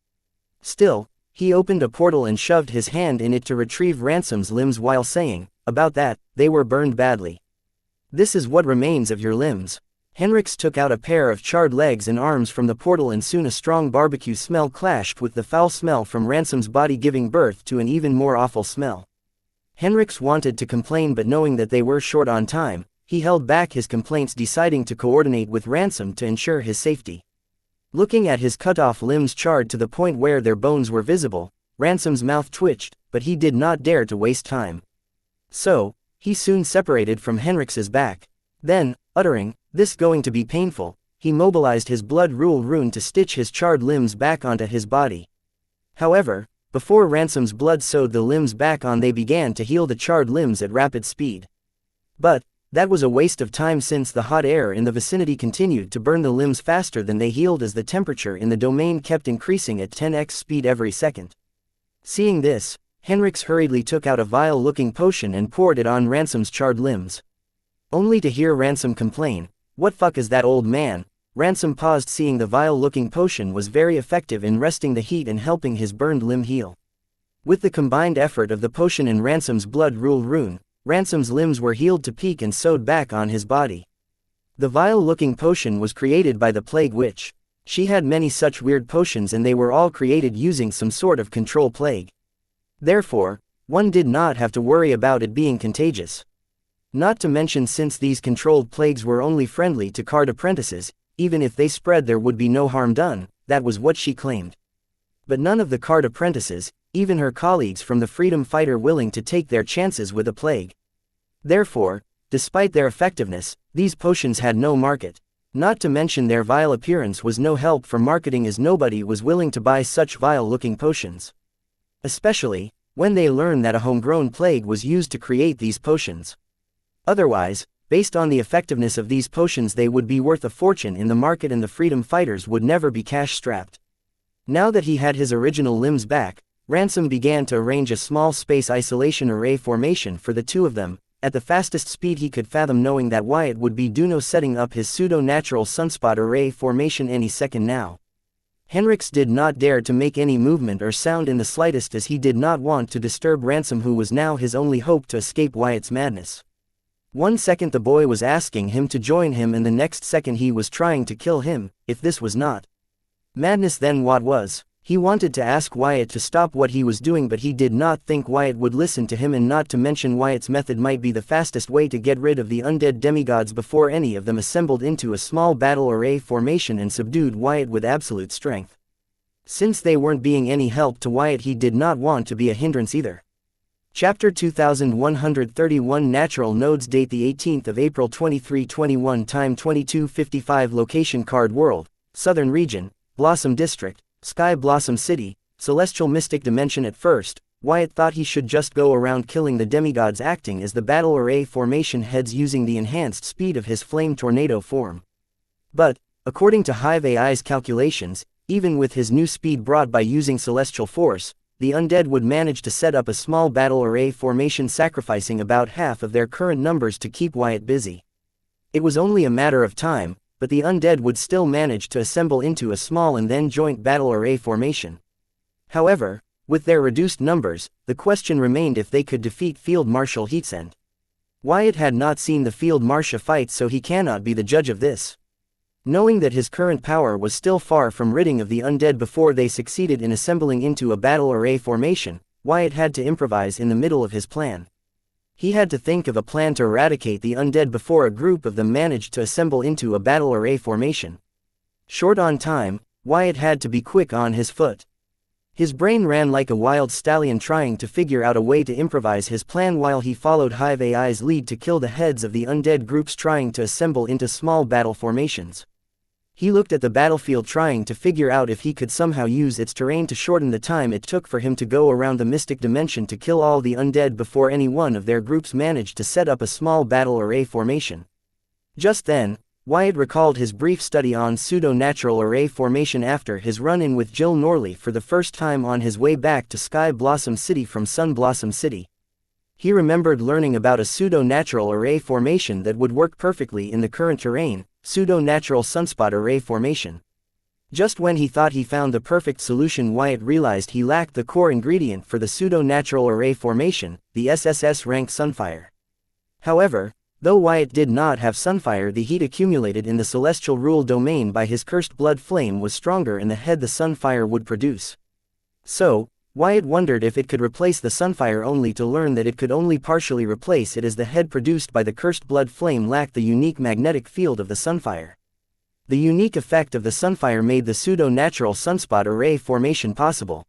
Still, he opened a portal and shoved his hand in it to retrieve Ransom's limbs while saying, "About that, they were burned badly. This is what remains of your limbs." Henrix took out a pair of charred legs and arms from the portal, and soon a strong barbecue smell clashed with the foul smell from Ransom's body, giving birth to an even more awful smell. Henrix wanted to complain, but knowing that they were short on time, he held back his complaints, deciding to coordinate with Ransom to ensure his safety. Looking at his cut-off limbs charred to the point where their bones were visible, Ransom's mouth twitched, but he did not dare to waste time. So, he soon separated from Henrix's back. Then, uttering, "This going to be painful," he mobilized his blood rule rune to stitch his charred limbs back onto his body. However, Before Ransom's blood sewed the limbs back on, they began to heal the charred limbs at rapid speed. But that was a waste of time, since the hot air in the vicinity continued to burn the limbs faster than they healed, as the temperature in the domain kept increasing at 10x speed every second. Seeing this, Henrix hurriedly took out a vile-looking potion and poured it on Ransom's charred limbs. Only to hear Ransom complain, "What fuck is that, old man?" Ransom paused, seeing the vile-looking potion was very effective in resting the heat and helping his burned limb heal. With the combined effort of the potion and Ransom's blood-ruled rune, Ransom's limbs were healed to peak and sewed back on his body. The vile-looking potion was created by the Plague Witch. She had many such weird potions, and they were all created using some sort of control plague. Therefore, one did not have to worry about it being contagious. Not to mention, since these controlled plagues were only friendly to card apprentices, even if they spread there would be no harm done, that was what she claimed. But none of the card apprentices, even her colleagues from the freedom fighter, willing to take their chances with a plague. Therefore, despite their effectiveness, these potions had no market. Not to mention their vile appearance was no help for marketing, as nobody was willing to buy such vile-looking potions. Especially, when they learned that a homegrown plague was used to create these potions. Otherwise, based on the effectiveness of these potions, they would be worth a fortune in the market, and the freedom fighters would never be cash-strapped. Now that he had his original limbs back, Ransom began to arrange a small space isolation array formation for the two of them, at the fastest speed he could fathom, knowing that Wyatt would be setting up his pseudo-natural sunspot array formation any second now. Henrix did not dare to make any movement or sound in the slightest, as he did not want to disturb Ransom, who was now his only hope to escape Wyatt's madness. 1 second the boy was asking him to join him, and the next second he was trying to kill him. If this was not madness, then what was? He wanted to ask Wyatt to stop what he was doing, but he did not think Wyatt would listen to him, and not to mention Wyatt's method might be the fastest way to get rid of the undead demigods before any of them assembled into a small battle array formation and subdued Wyatt with absolute strength. Since they weren't being any help to Wyatt, he did not want to be a hindrance either. Chapter 2131 Natural Nodes. Date the 18th of April 2321. Time 22:55. Location Card World, Southern Region, Blossom District, Sky Blossom City, Celestial Mystic Dimension. At first, Wyatt thought he should just go around killing the demigods, acting as the battle array formation heads using the enhanced speed of his flame tornado form. But, according to Hive AI's calculations, even with his new speed brought by using celestial force, the undead would manage to set up a small battle array formation, sacrificing about half of their current numbers to keep Wyatt busy. It was only a matter of time, but the undead would still manage to assemble into a small and then joint battle array formation. However, with their reduced numbers, the question remained if they could defeat Field Marshal Heatsend. Wyatt had not seen the Field Marshal fight, so he cannot be the judge of this. Knowing that his current power was still far from ridding of the undead before they succeeded in assembling into a battle array formation, Wyatt had to improvise in the middle of his plan. He had to think of a plan to eradicate the undead before a group of them managed to assemble into a battle array formation. Short on time, Wyatt had to be quick on his foot. His brain ran like a wild stallion, trying to figure out a way to improvise his plan while he followed Hive AI's lead to kill the heads of the undead groups trying to assemble into small battle formations. He looked at the battlefield, trying to figure out if he could somehow use its terrain to shorten the time it took for him to go around the mystic dimension to kill all the undead before any one of their groups managed to set up a small battle array formation. Just then, Wyatt recalled his brief study on pseudo-natural array formation after his run-in with Jill Norley for the first time on his way back to Sky Blossom City from Sun Blossom City. He remembered learning about a pseudo-natural array formation that would work perfectly in the current terrain, pseudo-natural sunspot array formation. Just when he thought he found the perfect solution, Wyatt realized he lacked the core ingredient for the pseudo-natural array formation, the SSS-ranked Sunfire. However, though Wyatt did not have Sunfire, the heat accumulated in the celestial rule domain by his cursed blood flame was stronger in the head the Sunfire would produce. So, Wyatt wondered if it could replace the Sunfire, only to learn that it could only partially replace it, as the head produced by the cursed blood flame lacked the unique magnetic field of the Sunfire. The unique effect of the Sunfire made the pseudo-natural sunspot array formation possible.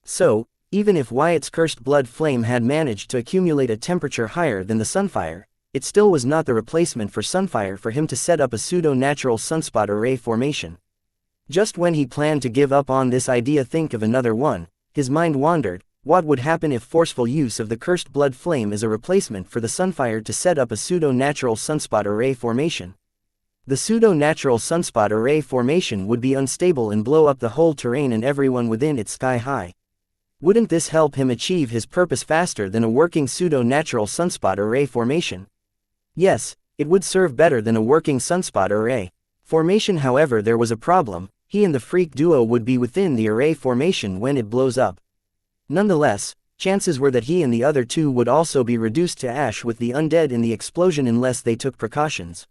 So, even if Wyatt's cursed blood flame had managed to accumulate a temperature higher than the Sunfire, it still was not the replacement for Sunfire for him to set up a pseudo-natural sunspot array formation. Just when he planned to give up on this idea, think of another one, his mind wandered. What would happen if forceful use of the cursed blood flame as a replacement for the sunfire to set up a pseudo-natural sunspot array formation? The pseudo-natural sunspot array formation would be unstable and blow up the whole terrain and everyone within it sky high. Wouldn't this help him achieve his purpose faster than a working pseudo-natural sunspot array formation? Yes, it would serve better than a working sunspot array formation. However, there was a problem. He and the freak duo would be within the array formation when it blows up. Nonetheless, chances were that he and the other two would also be reduced to ash with the undead in the explosion unless they took precautions.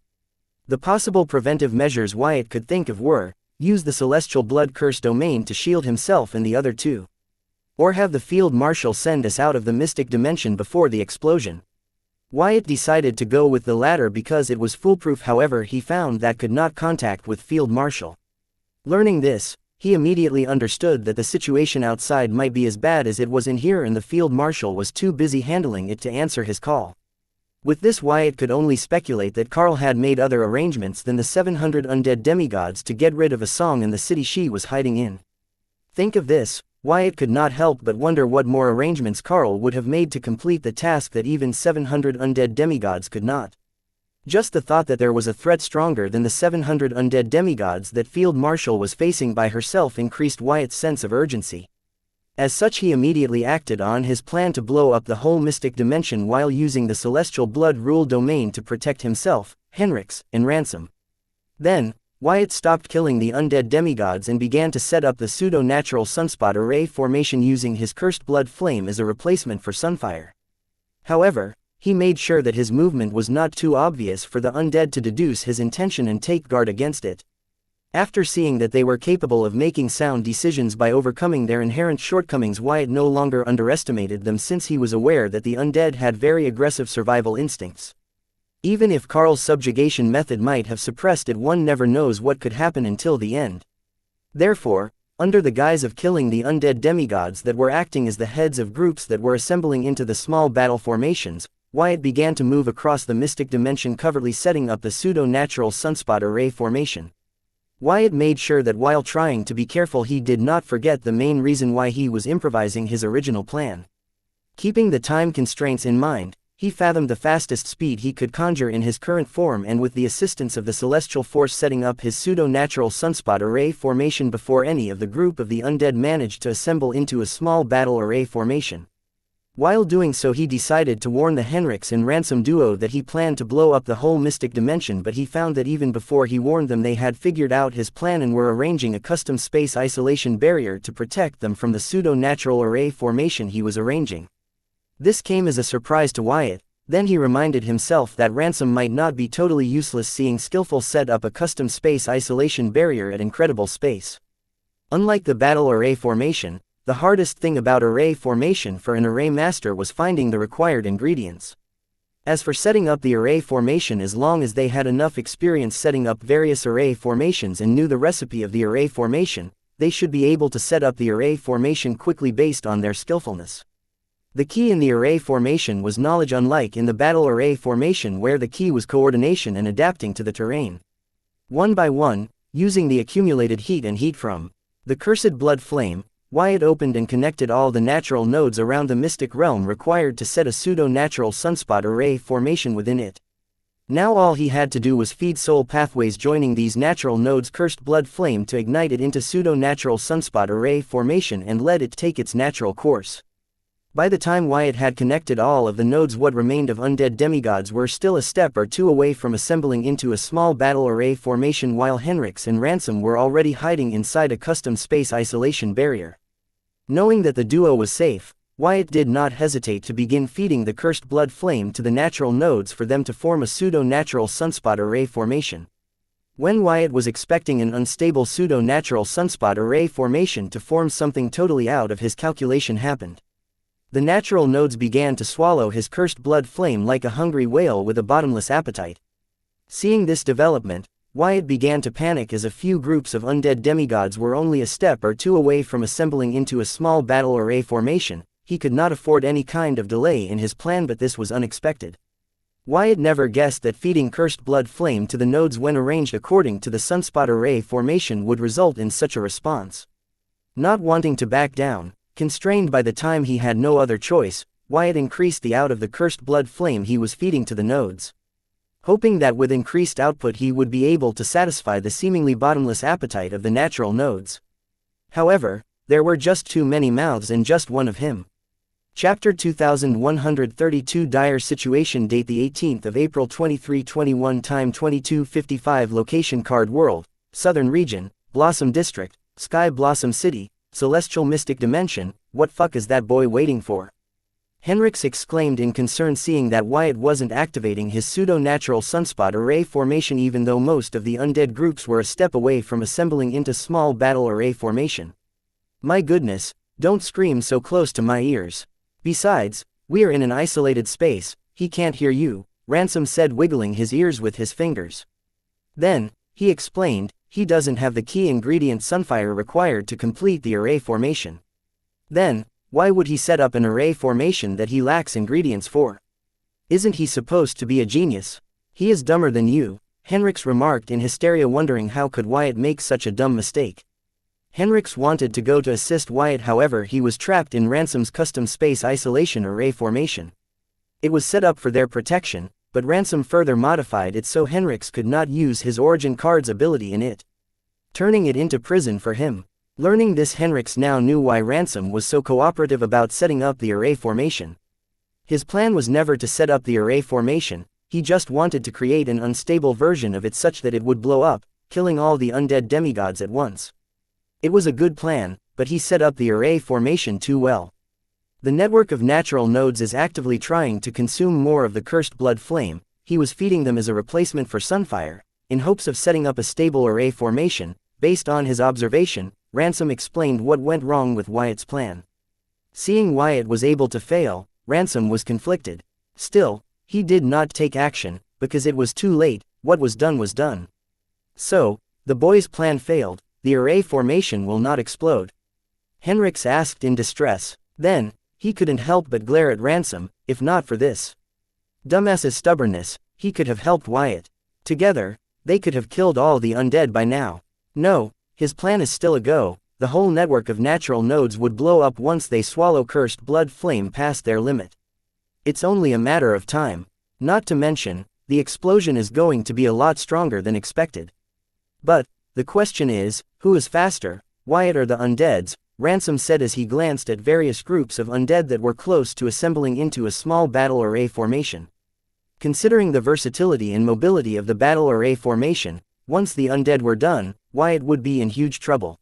The possible preventive measures Wyatt could think of were, use the celestial blood curse domain to shield himself and the other two. Or have the field marshal send us out of the mystic dimension before the explosion. Wyatt decided to go with the latter because it was foolproof. However, he found that could not contact with field marshal. Learning this, he immediately understood that the situation outside might be as bad as it was in here and the field marshal was too busy handling it to answer his call. With this, Wyatt could only speculate that Carl had made other arrangements than the 700 undead demigods to get rid of a song in the city she was hiding in. Think of this, Wyatt could not help but wonder what more arrangements Carl would have made to complete the task that even 700 undead demigods could not. Just the thought that there was a threat stronger than the 700 undead demigods that Field Marshal was facing by herself increased Wyatt's sense of urgency. As such, he immediately acted on his plan to blow up the whole mystic dimension while using the celestial blood rule domain to protect himself, Henrix, and Ransom. Then, Wyatt stopped killing the undead demigods and began to set up the pseudo-natural sunspot array formation using his cursed blood flame as a replacement for Sunfire. However, he made sure that his movement was not too obvious for the undead to deduce his intention and take guard against it. After seeing that they were capable of making sound decisions by overcoming their inherent shortcomings, Wyatt no longer underestimated them since he was aware that the undead had very aggressive survival instincts. Even if Carl's subjugation method might have suppressed it, one never knows what could happen until the end. Therefore, under the guise of killing the undead demigods that were acting as the heads of groups that were assembling into the small battle formations, Wyatt began to move across the mystic dimension, covertly setting up the pseudo-natural sunspot array formation. Wyatt made sure that while trying to be careful, he did not forget the main reason why he was improvising his original plan. Keeping the time constraints in mind, he fathomed the fastest speed he could conjure in his current form, and with the assistance of the celestial force setting up his pseudo-natural sunspot array formation before any of the group of the undead managed to assemble into a small battle array formation. While doing so, he decided to warn the Henrix and Ransom duo that he planned to blow up the whole mystic dimension, but he found that even before he warned them, they had figured out his plan and were arranging a custom space isolation barrier to protect them from the pseudo-natural array formation he was arranging. This came as a surprise to Wyatt. Then he reminded himself that Ransom might not be totally useless, seeing Skillful set up a custom space isolation barrier at incredible space. Unlike the battle array formation, the hardest thing about array formation for an array master was finding the required ingredients. As for setting up the array formation, as long as they had enough experience setting up various array formations and knew the recipe of the array formation, they should be able to set up the array formation quickly based on their skillfulness. The key in the array formation was knowledge, unlike in the battle array formation where the key was coordination and adapting to the terrain. One by one, using the accumulated heat and heat from the cursed blood flame, Wyatt opened and connected all the natural nodes around the mystic realm required to set a pseudo-natural sunspot array formation within it. Now all he had to do was feed soul pathways joining these natural nodes cursed blood flame to ignite it into pseudo-natural sunspot array formation and let it take its natural course. By the time Wyatt had connected all of the nodes, what remained of undead demigods were still a step or two away from assembling into a small battle array formation, while Henrix and Ransom were already hiding inside a custom space isolation barrier. Knowing that the duo was safe, Wyatt did not hesitate to begin feeding the cursed blood flame to the natural nodes for them to form a pseudo-natural sunspot array formation. When Wyatt was expecting an unstable pseudo-natural sunspot array formation to form, something totally out of his calculation happened. The natural nodes began to swallow his cursed blood flame like a hungry whale with a bottomless appetite. Seeing this development, Wyatt began to panic, as a few groups of undead demigods were only a step or two away from assembling into a small battle array formation. He could not afford any kind of delay in his plan, but this was unexpected. Wyatt never guessed that feeding cursed blood flame to the nodes when arranged according to the sunspot array formation would result in such a response. Not wanting to back down, Constrained by the time he had no other choice, Wyatt increased the out of the cursed blood flame he was feeding to the nodes. Hoping that with increased output he would be able to satisfy the seemingly bottomless appetite of the natural nodes. However, there were just too many mouths and just one of him. Chapter 2132 Dire Situation Date the 18th of April 2321 Time 22:55 Location Card World, Southern Region, Blossom District, Sky Blossom City, Celestial Mystic Dimension. What fuck is that boy waiting for? Henrix exclaimed in concern seeing that Wyatt wasn't activating his pseudo-natural sunspot array formation even though most of the undead groups were a step away from assembling into small battle array formation. My goodness, don't scream so close to my ears. Besides, we're in an isolated space, he can't hear you, Ransom said wiggling his ears with his fingers. Then, he explained, he doesn't have the key ingredient Sunfire required to complete the array formation. Then, why would he set up an array formation that he lacks ingredients for? Isn't he supposed to be a genius? He is dumber than you, Henrix remarked in hysteria wondering how could Wyatt make such a dumb mistake. Henrix wanted to go to assist Wyatt however he was trapped in Ransom's custom space isolation array formation. It was set up for their protection, but Ransom further modified it so Henrix could not use his origin card's ability in it, turning it into prison for him. Learning this Henrix now knew why Ransom was so cooperative about setting up the array formation. His plan was never to set up the array formation, he just wanted to create an unstable version of it such that it would blow up, killing all the undead demigods at once. It was a good plan, but he set up the array formation too well. The network of natural nodes is actively trying to consume more of the cursed blood flame, he was feeding them as a replacement for Sunfire, in hopes of setting up a stable array formation. Based on his observation, Ransom explained what went wrong with Wyatt's plan. Seeing Wyatt was able to fail, Ransom was conflicted. Still, he did not take action, because it was too late, what was done was done. So, the boy's plan failed, the array formation will not explode. Henrix asked in distress. Then, he couldn't help but glare at Ransom, if not for this dumbass's stubbornness, he could have helped Wyatt. Together, they could have killed all the undead by now. No, his plan is still a go, the whole network of natural nodes would blow up once they swallow cursed blood flame past their limit. It's only a matter of time. Not to mention, the explosion is going to be a lot stronger than expected. But, the question is, who is faster, Wyatt or the undeads? Ransom said as he glanced at various groups of undead that were close to assembling into a small battle array formation. Considering the versatility and mobility of the battle array formation, once the undead were done, Wyatt would be in huge trouble.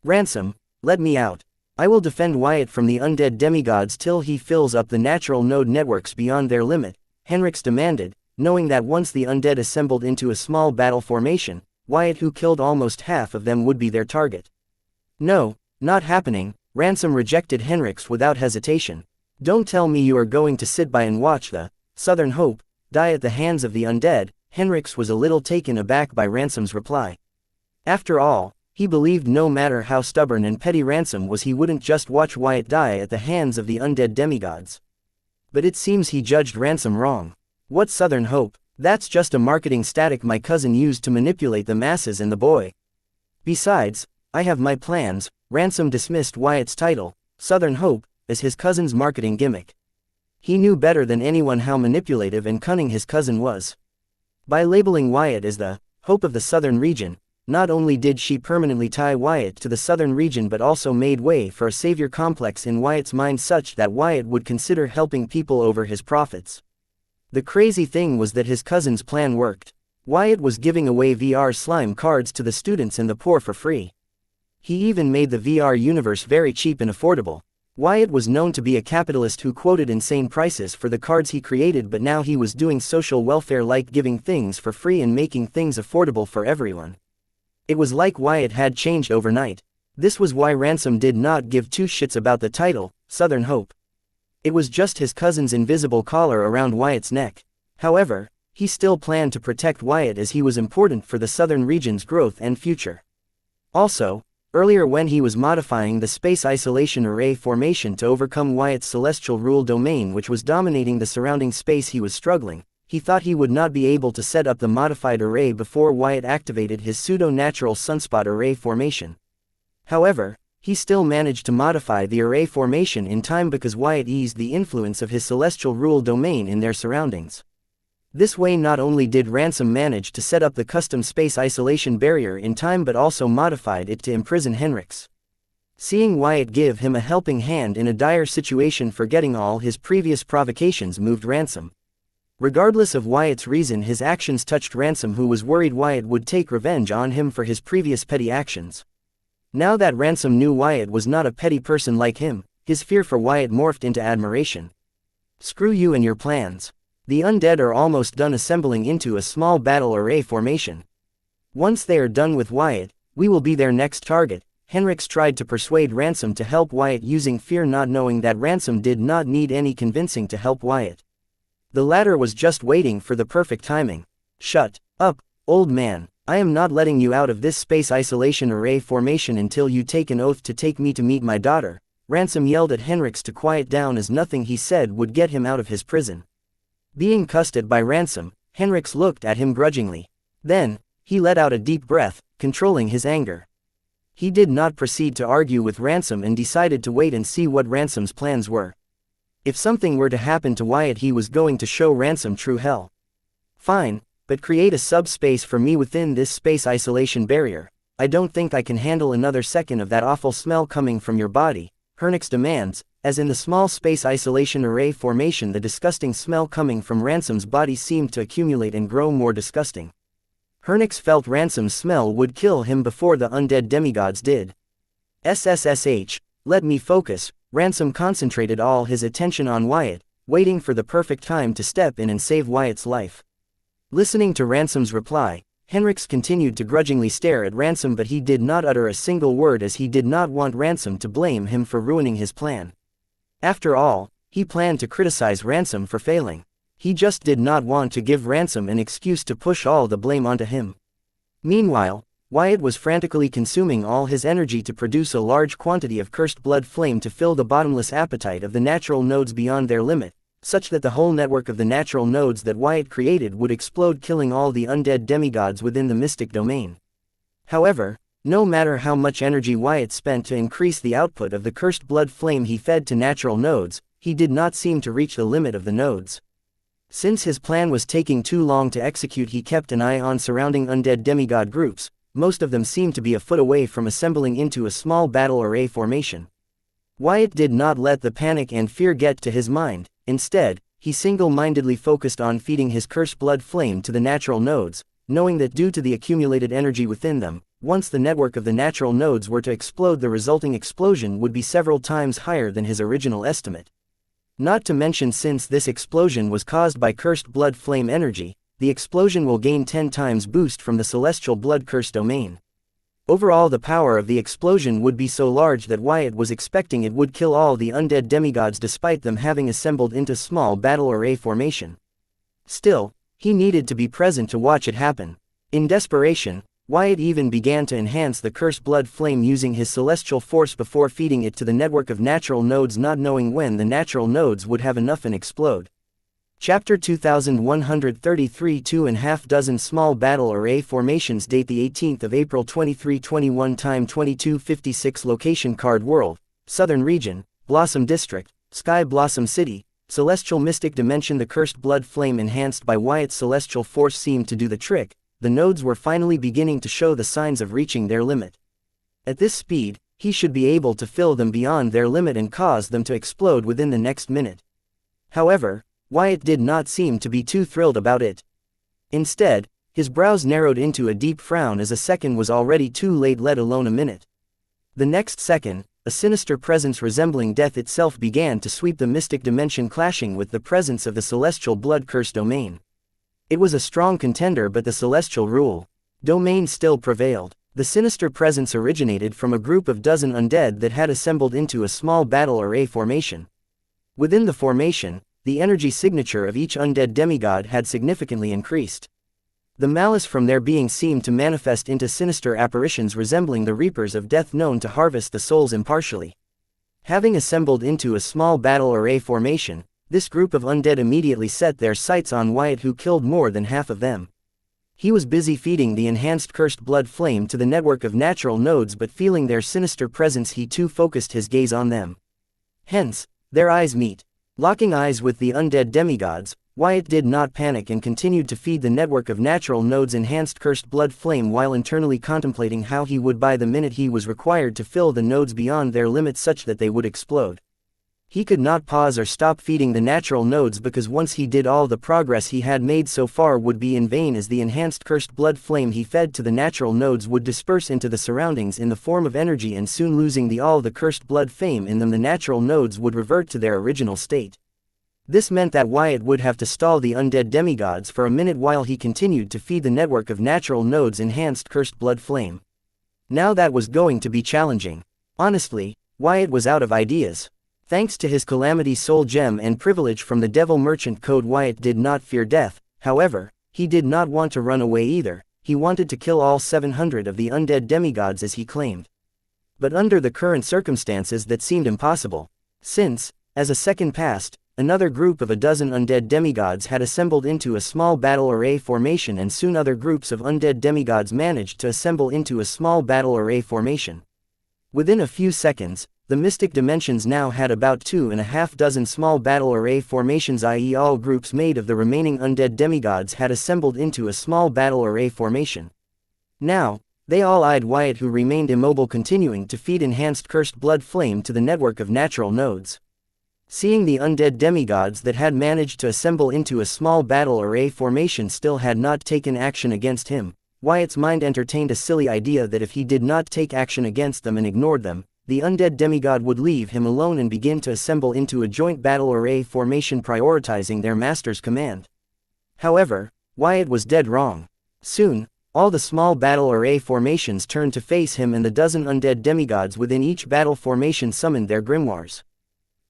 Ransom, let me out. I will defend Wyatt from the undead demigods till he fills up the natural node networks beyond their limit, Henrix demanded, knowing that once the undead assembled into a small battle formation, Wyatt who killed almost half of them would be their target. No, not happening, Ransom rejected Henrix without hesitation. Don't tell me you are going to sit by and watch the Southern Hope die at the hands of the undead. Henrix was a little taken aback by Ransom's reply. After all, he believed no matter how stubborn and petty Ransom was he wouldn't just watch Wyatt die at the hands of the undead demigods. But it seems he judged Ransom wrong. What Southern Hope? That's just a marketing static my cousin used to manipulate the masses and the boy. Besides, I have my plans. Ransom dismissed Wyatt's title, Southern Hope, as his cousin's marketing gimmick. He knew better than anyone how manipulative and cunning his cousin was. By labeling Wyatt as the hope of the southern region, not only did she permanently tie Wyatt to the southern region but also made way for a savior complex in Wyatt's mind such that Wyatt would consider helping people over his profits. The crazy thing was that his cousin's plan worked. Wyatt was giving away VR slime cards to the students and the poor for free. He even made the VR universe very cheap and affordable. Wyatt was known to be a capitalist who quoted insane prices for the cards he created, but now he was doing social welfare like giving things for free and making things affordable for everyone. It was like Wyatt had changed overnight. This was why Ransom did not give two shits about the title, Southern Hope. It was just his cousin's invisible collar around Wyatt's neck. However, he still planned to protect Wyatt as he was important for the southern region's growth and future. Also, earlier when he was modifying the space isolation array formation to overcome Wyatt's celestial rule domain which was dominating the surrounding space, he was struggling. He thought he would not be able to set up the modified array before Wyatt activated his pseudo-natural sunspot array formation. However, he still managed to modify the array formation in time because Wyatt eased the influence of his celestial rule domain in their surroundings. This way not only did Ransom manage to set up the custom space isolation barrier in time but also modified it to imprison Henrix. Seeing Wyatt give him a helping hand in a dire situation, forgetting all his previous provocations moved Ransom. Regardless of Wyatt's reason, his actions touched Ransom, who was worried Wyatt would take revenge on him for his previous petty actions. Now that Ransom knew Wyatt was not a petty person like him, his fear for Wyatt morphed into admiration. Screw you and your plans. The undead are almost done assembling into a small battle array formation. Once they are done with Wyatt, we will be their next target. Henrix tried to persuade Ransom to help Wyatt using fear, not knowing that Ransom did not need any convincing to help Wyatt. The latter was just waiting for the perfect timing. Shut up, old man. I am not letting you out of this space isolation array formation until you take an oath to take me to meet my daughter. Ransom yelled at Henrix to quiet down, as nothing he said would get him out of his prison. Being cussed at by Ransom, Henrix looked at him grudgingly. Then, he let out a deep breath, controlling his anger. He did not proceed to argue with Ransom and decided to wait and see what Ransom's plans were. If something were to happen to Wyatt, he was going to show Ransom true hell. Fine, but create a subspace for me within this space isolation barrier. I don't think I can handle another second of that awful smell coming from your body, Henrix demands, as in the small space isolation array formation the disgusting smell coming from Ransom's body seemed to accumulate and grow more disgusting. Henrix felt Ransom's smell would kill him before the undead demigods did. SSSH, let me focus. Ransom concentrated all his attention on Wyatt, waiting for the perfect time to step in and save Wyatt's life. Listening to Ransom's reply, Henrix continued to grudgingly stare at Ransom, but he did not utter a single word, as he did not want Ransom to blame him for ruining his plan. After all, he planned to criticize Ransom for failing. He just did not want to give Ransom an excuse to push all the blame onto him. Meanwhile, Wyatt was frantically consuming all his energy to produce a large quantity of cursed blood flame to fill the bottomless appetite of the natural nodes beyond their limit, such that the whole network of the natural nodes that Wyatt created would explode, killing all the undead demigods within the mystic domain. However, no matter how much energy Wyatt spent to increase the output of the cursed blood flame he fed to natural nodes, he did not seem to reach the limit of the nodes. Since his plan was taking too long to execute, he kept an eye on surrounding undead demigod groups. Most of them seemed to be a foot away from assembling into a small battle array formation. Wyatt did not let the panic and fear get to his mind. Instead, he single-mindedly focused on feeding his cursed blood flame to the natural nodes, knowing that due to the accumulated energy within them, once the network of the natural nodes were to explode, the resulting explosion would be several times higher than his original estimate. Not to mention, since this explosion was caused by cursed blood flame energy, the explosion will gain 10 times boost from the celestial blood curse domain. Overall, the power of the explosion would be so large that Wyatt was expecting it would kill all the undead demigods despite them having assembled into small battle array formation. Still, he needed to be present to watch it happen. In desperation, Wyatt even began to enhance the cursed blood flame using his celestial force before feeding it to the network of natural nodes, not knowing when the natural nodes would have enough and explode. Chapter 2133. 2.5 dozen small battle array formations. Date the 18th of April 2321. Time 22:56. Location Card World, Southern Region, Blossom District, Sky Blossom City, Celestial Mystic Dimension. The cursed blood flame enhanced by Wyatt's celestial force seemed to do the trick. The nodes were finally beginning to show the signs of reaching their limit. At this speed, he should be able to fill them beyond their limit and cause them to explode within the next minute. However, Wyatt did not seem to be too thrilled about it. Instead, his brows narrowed into a deep frown as a second was already too late, let alone a minute. The next second, a sinister presence resembling death itself began to sweep the mystic dimension, clashing with the presence of the celestial blood curse domain. It was a strong contender, but the celestial rule domain still prevailed. The sinister presence originated from a group of dozen undead that had assembled into a small battle array formation. Within the formation, the energy signature of each undead demigod had significantly increased. The malice from their being seemed to manifest into sinister apparitions resembling the reapers of death known to harvest the souls impartially. Having assembled into a small battle array formation, this group of undead immediately set their sights on Wyatt, who killed more than half of them. He was busy feeding the enhanced cursed blood flame to the network of natural nodes, but feeling their sinister presence he too focused his gaze on them. Hence, their eyes meet. Locking eyes with the undead demigods, Wyatt did not panic and continued to feed the network of natural nodes enhanced cursed blood flame while internally contemplating how he would by the minute he was required to fill the nodes beyond their limits such that they would explode. He could not pause or stop feeding the natural nodes because once he did, all the progress he had made so far would be in vain, as the enhanced cursed blood flame he fed to the natural nodes would disperse into the surroundings in the form of energy, and soon losing all the cursed blood flame in them, the natural nodes would revert to their original state. This meant that Wyatt would have to stall the undead demigods for a minute while he continued to feed the network of natural nodes enhanced cursed blood flame. Now that was going to be challenging. Honestly, Wyatt was out of ideas. Thanks to his Calamity Soul Gem and privilege from the Devil Merchant Code, Wyatt did not fear death. However, he did not want to run away either. He wanted to kill all 700 of the undead demigods as he claimed. But under the current circumstances that seemed impossible. Since, as a second passed, another group of a dozen undead demigods had assembled into a small battle array formation, and soon other groups of undead demigods managed to assemble into a small battle array formation. Within a few seconds, the mystic dimensions now had about 2.5 dozen small battle array formations, i.e. all groups made of the remaining undead demigods had assembled into a small battle array formation. Now, they all eyed Wyatt, who remained immobile, continuing to feed enhanced cursed blood flame to the network of natural nodes. Seeing the undead demigods that had managed to assemble into a small battle array formation still had not taken action against him, Wyatt's mind entertained a silly idea that if he did not take action against them and ignored them, the undead demigod would leave him alone and begin to assemble into a joint battle array formation, prioritizing their master's command. However, Wyatt was dead wrong. Soon, all the small battle array formations turned to face him, and the dozen undead demigods within each battle formation summoned their grimoires.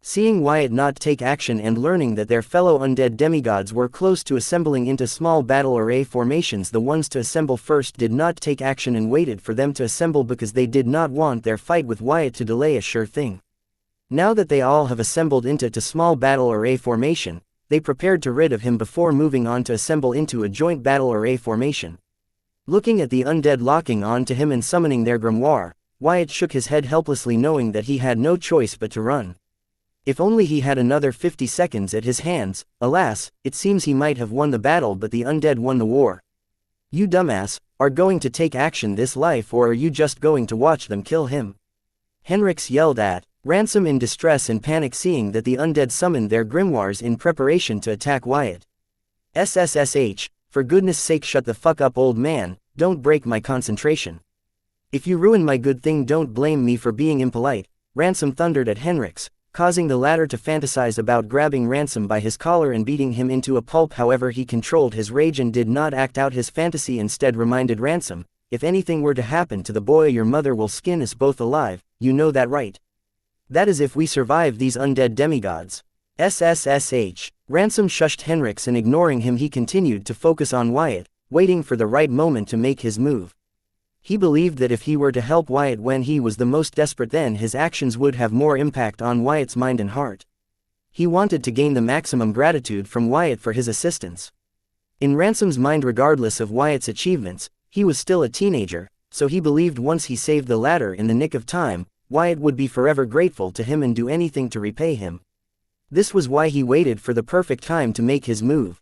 Seeing Wyatt not take action and learning that their fellow undead demigods were close to assembling into small battle array formations, the ones to assemble first did not take action and waited for them to assemble because they did not want their fight with Wyatt to delay a sure thing. Now that they all have assembled into small battle array formation, they prepared to rid of him before moving on to assemble into a joint battle array formation. Looking at the undead locking on to him and summoning their grimoire, Wyatt shook his head helplessly, knowing that he had no choice but to run. If only he had another 50 seconds at his hands. Alas, it seems he might have won the battle, but the undead won the war. You dumbass, are going to take action this life, or are you just going to watch them kill him? Henrix yelled at Ransom in distress and panic, seeing that the undead summoned their grimoires in preparation to attack Wyatt. SSSH, for goodness sake shut the fuck up, old man, don't break my concentration. If you ruin my good thing, don't blame me for being impolite, Ransom thundered at Henrix, causing the latter to fantasize about grabbing Ransom by his collar and beating him into a pulp. However, he controlled his rage and did not act out his fantasy, instead reminded Ransom, if anything were to happen to the boy, your mother will skin us both alive, you know that, right? That is if we survive these undead demigods. SSSH. Ransom shushed Henrix, and ignoring him he continued to focus on Wyatt, waiting for the right moment to make his move. He believed that if he were to help Wyatt when he was the most desperate, then his actions would have more impact on Wyatt's mind and heart. He wanted to gain the maximum gratitude from Wyatt for his assistance. In Ransom's mind, regardless of Wyatt's achievements, he was still a teenager, so he believed once he saved the latter in the nick of time, Wyatt would be forever grateful to him and do anything to repay him. This was why he waited for the perfect time to make his move.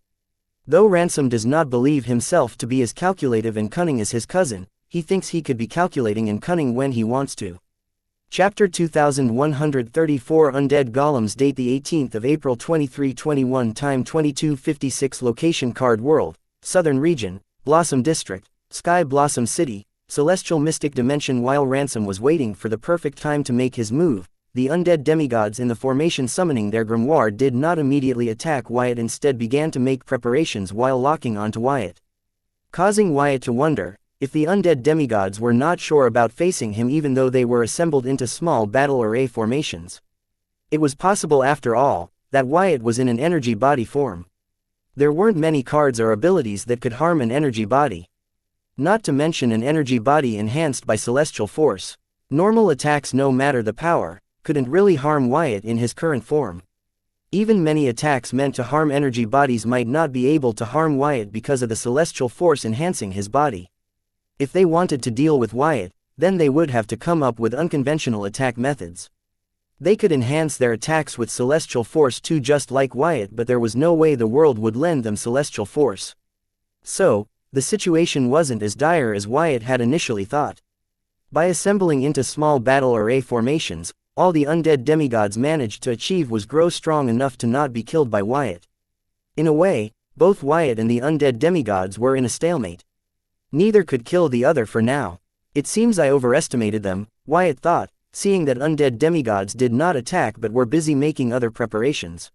Though Ransom does not believe himself to be as calculative and cunning as his cousin, he thinks he could be calculating and cunning when he wants to. Chapter 2134 Undead Golems. Date the 18th of April 2321. Time 22:56. Location Card World, Southern Region, Blossom District, Sky Blossom City, Celestial Mystic Dimension. While Ransom was waiting for the perfect time to make his move, the undead demigods in the formation summoning their grimoire did not immediately attack Wyatt, instead began to make preparations while locking onto Wyatt. Causing Wyatt to wonder if the undead demigods were not sure about facing him even though they were assembled into small battle array formations. It was possible, after all, that Wyatt was in an energy body form. There weren't many cards or abilities that could harm an energy body. Not to mention an energy body enhanced by celestial force. Normal attacks, no matter the power, couldn't really harm Wyatt in his current form. Even many attacks meant to harm energy bodies might not be able to harm Wyatt because of the celestial force enhancing his body. If they wanted to deal with Wyatt, then they would have to come up with unconventional attack methods. They could enhance their attacks with celestial force too, just like Wyatt, but there was no way the world would lend them celestial force. So, the situation wasn't as dire as Wyatt had initially thought. By assembling into small battle array formations, all the undead demigods managed to achieve was grow strong enough to not be killed by Wyatt. In a way, both Wyatt and the undead demigods were in a stalemate. Neither could kill the other for now. It seems I overestimated them, Wyatt thought, seeing that undead demigods did not attack but were busy making other preparations.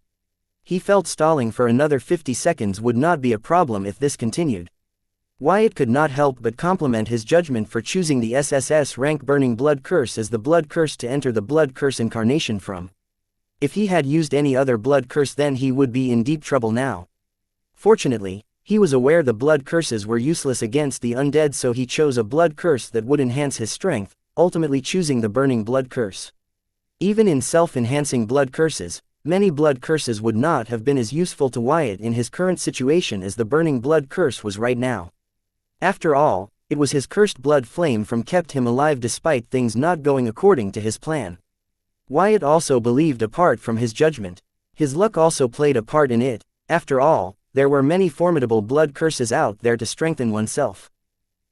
He felt stalling for another 50 seconds would not be a problem if this continued. Wyatt could not help but compliment his judgment for choosing the SSS rank Burning Blood Curse as the blood curse to enter the blood curse incarnation from. If he had used any other blood curse, then he would be in deep trouble now. Fortunately, he was aware the blood curses were useless against the undead, so he chose a blood curse that would enhance his strength, ultimately choosing the Burning Blood Curse. Even in self-enhancing blood curses, many blood curses would not have been as useful to Wyatt in his current situation as the Burning Blood Curse was right now. After all, it was his cursed blood flame from kept him alive despite things not going according to his plan. Wyatt also believed, apart from his judgment, his luck also played a part in it. After all, there were many formidable blood curses out there to strengthen oneself.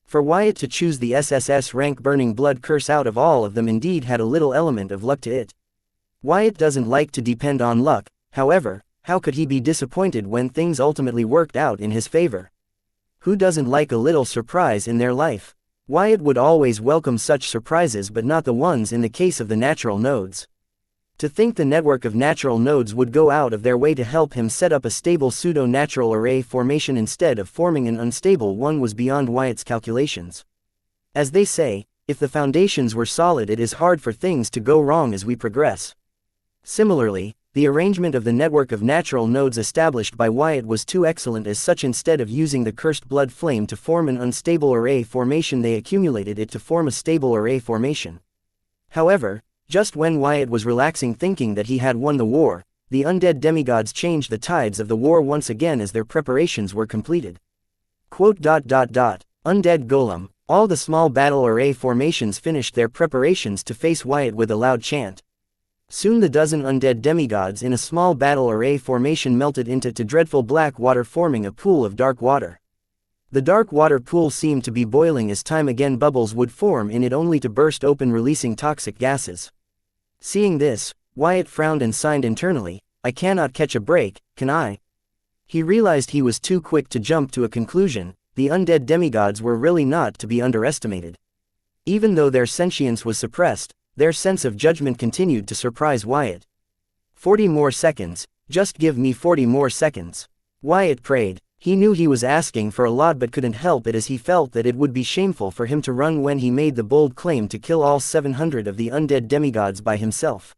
For Wyatt to choose the SSS rank Burning Blood Curse out of all of them indeed had a little element of luck to it. Wyatt doesn't like to depend on luck, however, how could he be disappointed when things ultimately worked out in his favor? Who doesn't like a little surprise in their life? Wyatt would always welcome such surprises, but not the ones in the case of the natural nodes. To think the network of natural nodes would go out of their way to help him set up a stable pseudo-natural array formation instead of forming an unstable one was beyond Wyatt's calculations. As they say, if the foundations were solid, it is hard for things to go wrong as we progress. Similarly, the arrangement of the network of natural nodes established by Wyatt was too excellent. As such, instead of using the cursed blood flame to form an unstable array formation, they accumulated it to form a stable array formation. However, just when Wyatt was relaxing, thinking that he had won the war, the undead demigods changed the tides of the war once again as their preparations were completed. Undead Golem. All the small battle array formations finished their preparations to face Wyatt with a loud chant. Soon the dozen undead demigods in a small battle array formation melted into dreadful black water, forming a pool of dark water. The dark water pool seemed to be boiling as time again bubbles would form in it, only to burst open, releasing toxic gases. Seeing this, Wyatt frowned and signed internally, "I cannot catch a break, can I?" He realized he was too quick to jump to a conclusion. The undead demigods were really not to be underestimated. Even though their sentience was suppressed, their sense of judgment continued to surprise Wyatt. 40 more seconds, just give me 40 more seconds. Wyatt prayed. He knew he was asking for a lot but couldn't help it, as he felt that it would be shameful for him to run when he made the bold claim to kill all 700 of the undead demigods by himself.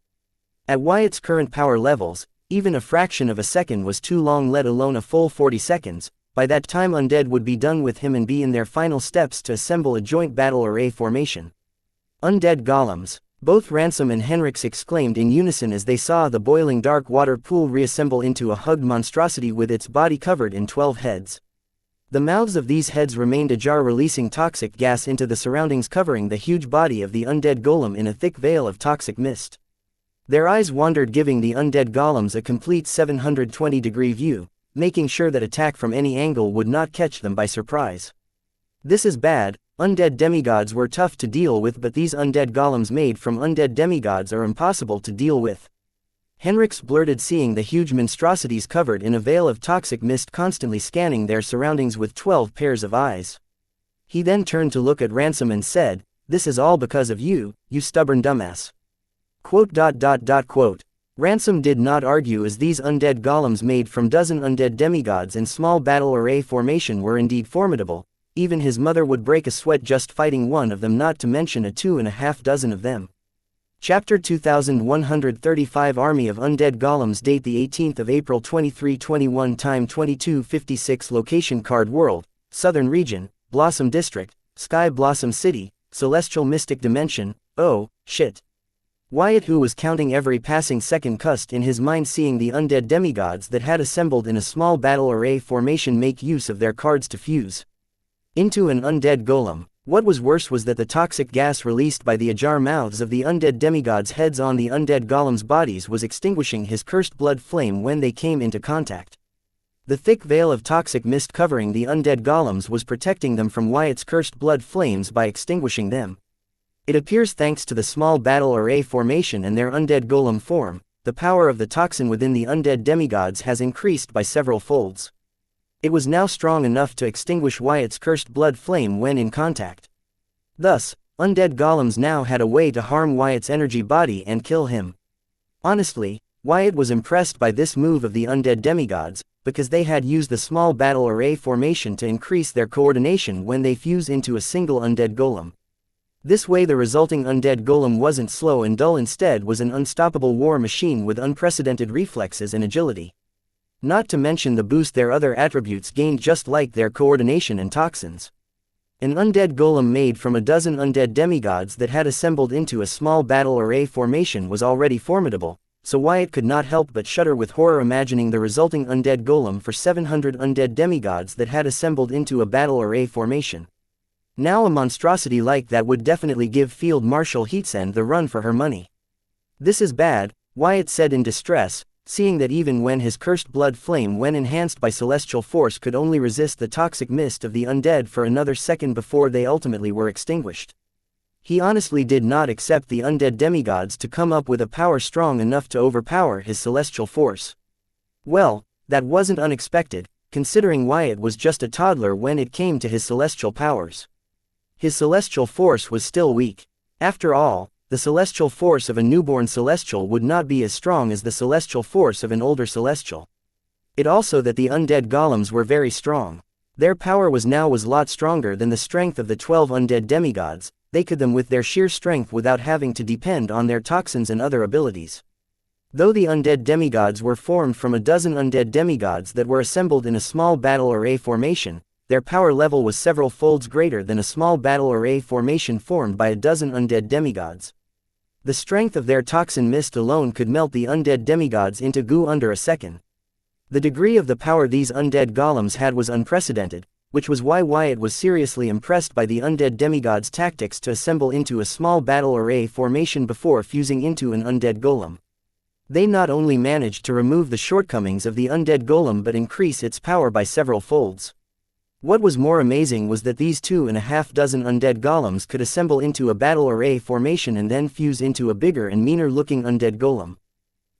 At Wyatt's current power levels, even a fraction of a second was too long, let alone a full 40 seconds. By that time undead would be done with him and be in their final steps to assemble a joint battle array formation. Undead golems. Both Ransom and Henrix exclaimed in unison as they saw the boiling dark water pool reassemble into a hugged monstrosity with its body covered in 12 heads. The mouths of these heads remained ajar, releasing toxic gas into the surroundings, covering the huge body of the undead golem in a thick veil of toxic mist. Their eyes wandered, giving the undead golems a complete 720-degree view, making sure that attack from any angle would not catch them by surprise. This is bad. Undead demigods were tough to deal with, but these undead golems made from undead demigods are impossible to deal with. Henrix blurted, seeing the huge monstrosities covered in a veil of toxic mist constantly scanning their surroundings with 12 pairs of eyes. He then turned to look at Ransom and said, "This is all because of you, you stubborn dumbass." Ransom did not argue, as these undead golems made from dozen undead demigods in small battle array formation were indeed formidable. Even his mother would break a sweat just fighting one of them, not to mention a 2.5 dozen of them. Chapter 2135 Army of Undead Golems. Date the 18th of April 2321. Time 22:56. Location Card World, Southern Region, Blossom District, Sky Blossom City, Celestial Mystic Dimension. Oh, shit. Wyatt, who was counting every passing second, cussed in his mind, seeing the undead demigods that had assembled in a small battle array formation make use of their cards to fuse into an undead golem. What was worse was that the toxic gas released by the ajar mouths of the undead demigods' heads on the undead golems' bodies was extinguishing his cursed blood flame when they came into contact. The thick veil of toxic mist covering the undead golems was protecting them from Wyatt's cursed blood flames by extinguishing them. It appears, thanks to the small battle array formation and their undead golem form, the power of the toxin within the undead demigods has increased by several folds. It was now strong enough to extinguish Wyatt's cursed blood flame when in contact. Thus, undead golems now had a way to harm Wyatt's energy body and kill him. Honestly, Wyatt was impressed by this move of the undead demigods, because they had used the small battle array formation to increase their coordination when they fuse into a single undead golem. This way the resulting undead golem wasn't slow and dull, instead was an unstoppable war machine with unprecedented reflexes and agility. Not to mention the boost their other attributes gained, just like their coordination and toxins. An undead golem made from a dozen undead demigods that had assembled into a small battle array formation was already formidable, so Wyatt could not help but shudder with horror imagining the resulting undead golem for 700 undead demigods that had assembled into a battle array formation. Now a monstrosity like that would definitely give Field Marshal Xianxia the run for her money. This is bad, Wyatt said in distress, seeing that even when his cursed blood flame, when enhanced by celestial force, could only resist the toxic mist of the undead for another second before they ultimately were extinguished. He honestly did not accept the undead demigods to come up with a power strong enough to overpower his celestial force. Well, that wasn't unexpected, considering Wyatt was just a toddler when it came to his celestial powers. His celestial force was still weak. After all, the celestial force of a newborn celestial would not be as strong as the celestial force of an older celestial. It also that the undead golems were very strong. Their power was lot stronger than the strength of the 12 undead demigods. They could them with their sheer strength without having to depend on their toxins and other abilities. Though the undead demigods were formed from a dozen undead demigods that were assembled in a small battle array formation, their power level was several folds greater than a small battle array formation formed by a dozen undead demigods. The strength of their toxin mist alone could melt the undead demigods into goo under a second. The degree of the power these undead golems had was unprecedented, which was why Wyatt was seriously impressed by the undead demigods' tactics to assemble into a small battle array formation before fusing into an undead golem. They not only managed to remove the shortcomings of the undead golem but increase its power by several folds. What was more amazing was that these 2.5 dozen undead golems could assemble into a battle array formation and then fuse into a bigger and meaner-looking undead golem.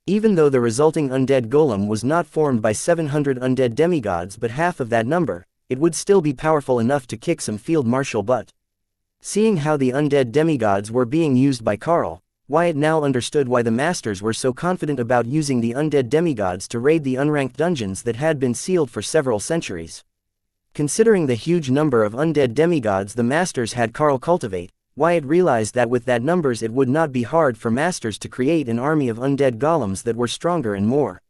Even though the resulting undead golem was not formed by 700 undead demigods but half of that number, it would still be powerful enough to kick some field marshal butt. Seeing how the undead demigods were being used by Carl, Wyatt now understood why the masters were so confident about using the undead demigods to raid the unranked dungeons that had been sealed for several centuries. Considering the huge number of undead demigods the masters had Carl cultivate, Wyatt realized that with that numbers it would not be hard for masters to create an army of undead golems that were stronger and more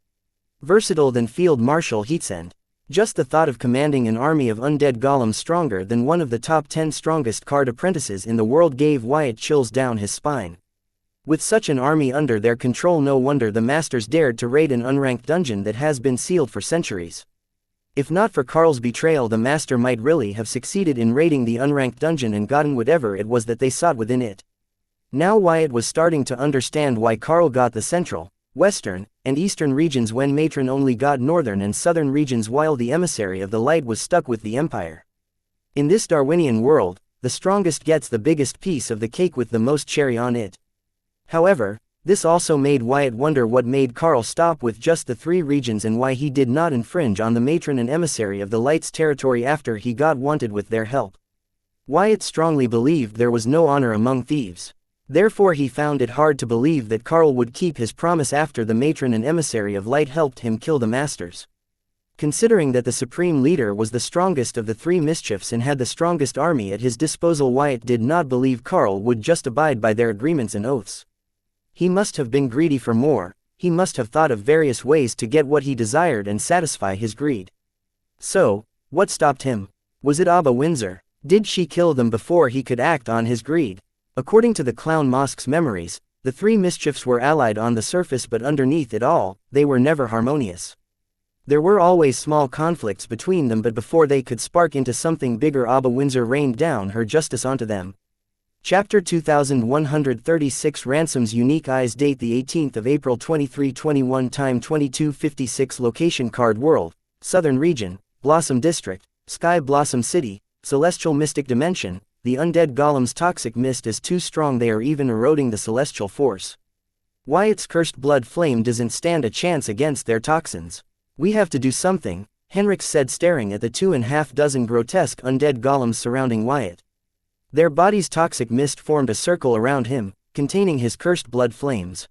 versatile than Field Marshal Xianxia. Just the thought of commanding an army of undead golems stronger than one of the top 10 strongest card apprentices in the world gave Wyatt chills down his spine. With such an army under their control, no wonder the masters dared to raid an unranked dungeon that has been sealed for centuries. If not for Carl's betrayal, the master might really have succeeded in raiding the unranked dungeon and gotten whatever it was that they sought within it. Now Wyatt was starting to understand why Carl got the central, western, and eastern regions when Matron only got northern and southern regions, while the emissary of the light was stuck with the empire. In this Darwinian world, the strongest gets the biggest piece of the cake with the most cherry on it. However, this also made Wyatt wonder what made Carl stop with just the 3 regions and why he did not infringe on the matron and emissary of the light's territory after he got wanted with their help. Wyatt strongly believed there was no honor among thieves. Therefore he found it hard to believe that Carl would keep his promise after the matron and emissary of light helped him kill the masters. Considering that the supreme leader was the strongest of the 3 mischiefs and had the strongest army at his disposal, Wyatt did not believe Carl would just abide by their agreements and oaths. He must have been greedy for more. He must have thought of various ways to get what he desired and satisfy his greed. So, what stopped him? Was it Abba Windsor? Did she kill them before he could act on his greed? According to the Clown Mosque's memories, The three mischiefs were allied on the surface, but underneath it all, they were never harmonious. There were always small conflicts between them, but before they could spark into something bigger, Abba Windsor rained down her justice onto them. Chapter 2136 Ransom's Unique Eyes. Date the 18th of April 2321. Time 22:56. Location Card World, Southern Region, Blossom District, Sky Blossom City, Celestial Mystic Dimension. The undead golem's toxic mist is too strong, they are even eroding the celestial force. Wyatt's cursed blood flame doesn't stand a chance against their toxins. We have to do something, Henrix said, staring at the 2.5 grotesque undead golems surrounding Wyatt. Their body's toxic mist formed a circle around him, containing his cursed blood flames.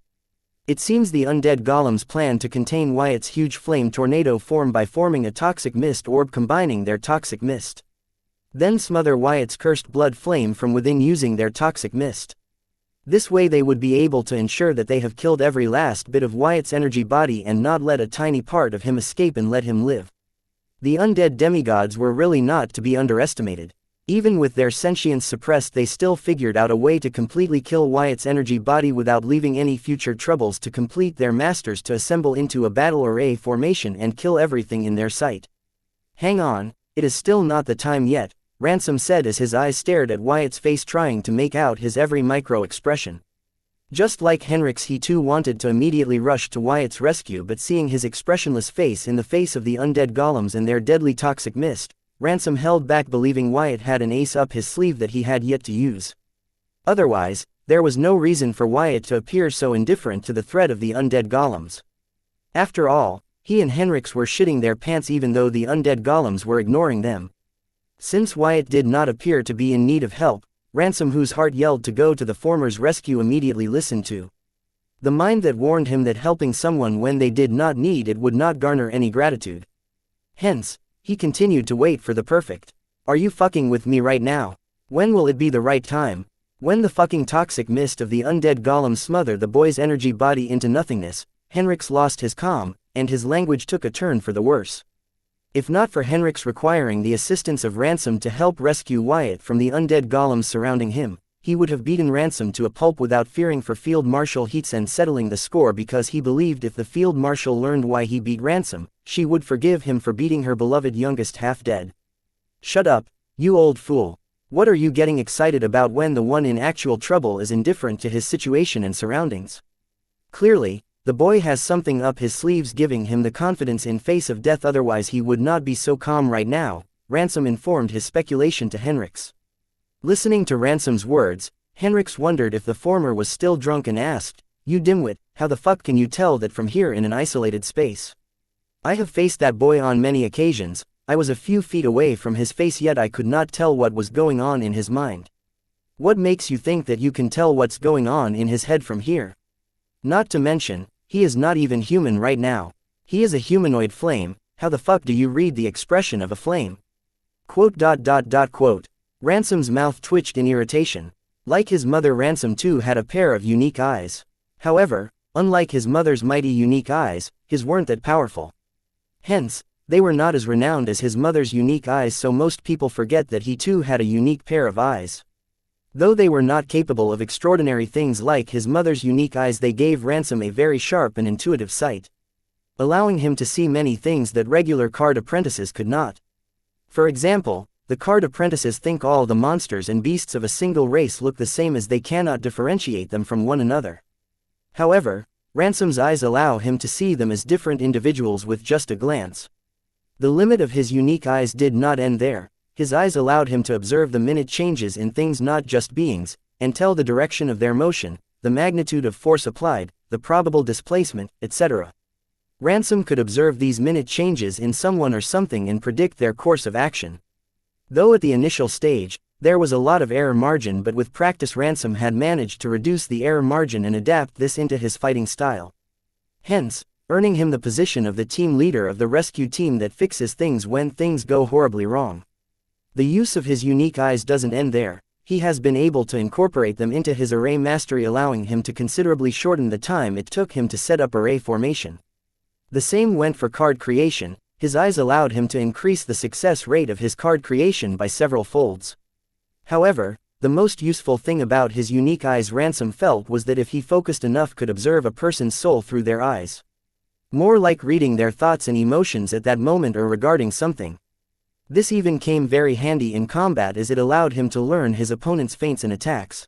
It seems the undead golems plan to contain Wyatt's huge flame tornado form by forming a toxic mist orb, combining their toxic mist. Then smother Wyatt's cursed blood flame from within using their toxic mist. This way they would be able to ensure that they have killed every last bit of Wyatt's energy body and not let a tiny part of him escape and let him live. The undead demigods were really not to be underestimated. Even with their sentience suppressed, they still figured out a way to completely kill Wyatt's energy body without leaving any future troubles to complete their masters to assemble into a battle array formation and kill everything in their sight. Hang on, it is still not the time yet, Ransom said as his eyes stared at Wyatt's face, trying to make out his every micro-expression. Just like Henrix, he too wanted to immediately rush to Wyatt's rescue, but seeing his expressionless face in the face of the undead golems and their deadly toxic mist, Ransom held back, believing Wyatt had an ace up his sleeve that he had yet to use. Otherwise, there was no reason for Wyatt to appear so indifferent to the threat of the undead golems. After all, he and Henrix were shitting their pants even though the undead golems were ignoring them. Since Wyatt did not appear to be in need of help, Ransom, whose heart yelled to go to the former's rescue, immediately listened to the mind that warned him that helping someone when they did not need it would not garner any gratitude. Hence, he continued to wait for the perfect. Are you fucking with me right now? When will it be the right time? When the fucking toxic mist of the undead golem smothered the boy's energy body into nothingness, Henrix lost his calm, and his language took a turn for the worse. If not for Henrix requiring the assistance of Ransom to help rescue Wyatt from the undead golems surrounding him, he would have beaten Ransom to a pulp without fearing for Field Marshal Heats and settling the score, because he believed if the Field Marshal learned why he beat Ransom, she would forgive him for beating her beloved youngest half-dead. Shut up, you old fool. What are you getting excited about when the one in actual trouble is indifferent to his situation and surroundings? Clearly, the boy has something up his sleeves giving him the confidence in face of death, otherwise he would not be so calm right now, Ransom informed his speculation to Henrix. Listening to Ransom's words, Henrix wondered if the former was still drunk and asked, "You dimwit, how the fuck can you tell that from here in an isolated space? I have faced that boy on many occasions, I was a few feet away from his face yet I could not tell what was going on in his mind. What makes you think that you can tell what's going on in his head from here? Not to mention, he is not even human right now. He is a humanoid flame, how the fuck do you read the expression of a flame?" Quote. Ransom's mouth twitched in irritation. Like his mother, Ransom too had a pair of unique eyes. However, unlike his mother's mighty unique eyes, his weren't that powerful. Hence, they were not as renowned as his mother's unique eyes, so most people forget that he too had a unique pair of eyes. Though they were not capable of extraordinary things like his mother's unique eyes, they gave Ransom a very sharp and intuitive sight, allowing him to see many things that regular card apprentices could not. For example, the card apprentices think all the monsters and beasts of a single race look the same, as they cannot differentiate them from one another. However, Ransom's eyes allow him to see them as different individuals with just a glance. The limit of his unique eyes did not end there. His eyes allowed him to observe the minute changes in things, not just beings, and tell the direction of their motion, the magnitude of force applied, the probable displacement, etc. Ransom could observe these minute changes in someone or something and predict their course of action. Though at the initial stage, there was a lot of error margin, but with practice Ransom had managed to reduce the error margin and adapt this into his fighting style. Hence, earning him the position of the team leader of the rescue team that fixes things when things go horribly wrong. The use of his unique eyes doesn't end there. He has been able to incorporate them into his array mastery, allowing him to considerably shorten the time it took him to set up array formation. The same went for card creation. His eyes allowed him to increase the success rate of his card creation by several folds. However, The most useful thing about his unique eyes, Ransom felt, was that if he focused enough could observe a person's soul through their eyes. More like reading their thoughts and emotions at that moment or regarding something. This even came very handy in combat as it allowed him to learn his opponent's feints and attacks.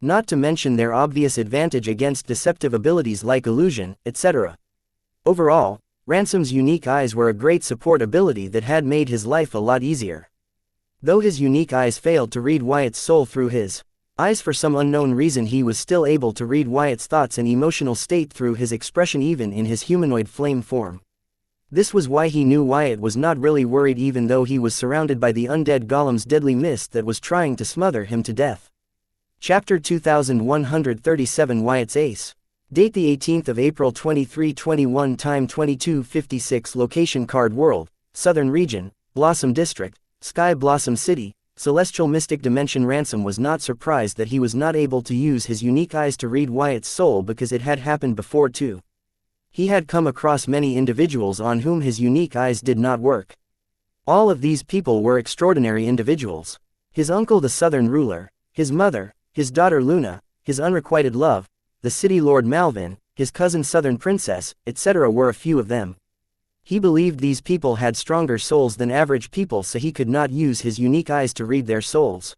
Not to mention their obvious advantage against deceptive abilities like illusion, etc. Overall, Ransom's unique eyes were a great support ability that had made his life a lot easier. Though his unique eyes failed to read Wyatt's soul through his eyes for some unknown reason, he was still able to read Wyatt's thoughts and emotional state through his expression even in his humanoid flame form. This was why he knew Wyatt was not really worried even though he was surrounded by the undead golem's deadly mist that was trying to smother him to death. Chapter 2137 Wyatt's Ace. Date the 18th of April 2321. Time 22:56. Location Card World, Southern Region, Blossom District, Sky Blossom City, Celestial Mystic Dimension. Ransom was not surprised that he was not able to use his unique eyes to read Wyatt's soul because it had happened before too. He had come across many individuals on whom his unique eyes did not work. All of these people were extraordinary individuals. His uncle the Southern Ruler, his mother, his daughter Luna, his unrequited love, the City Lord Malvin, his cousin Southern Princess, etc. were a few of them. He believed these people had stronger souls than average people, so he could not use his unique eyes to read their souls.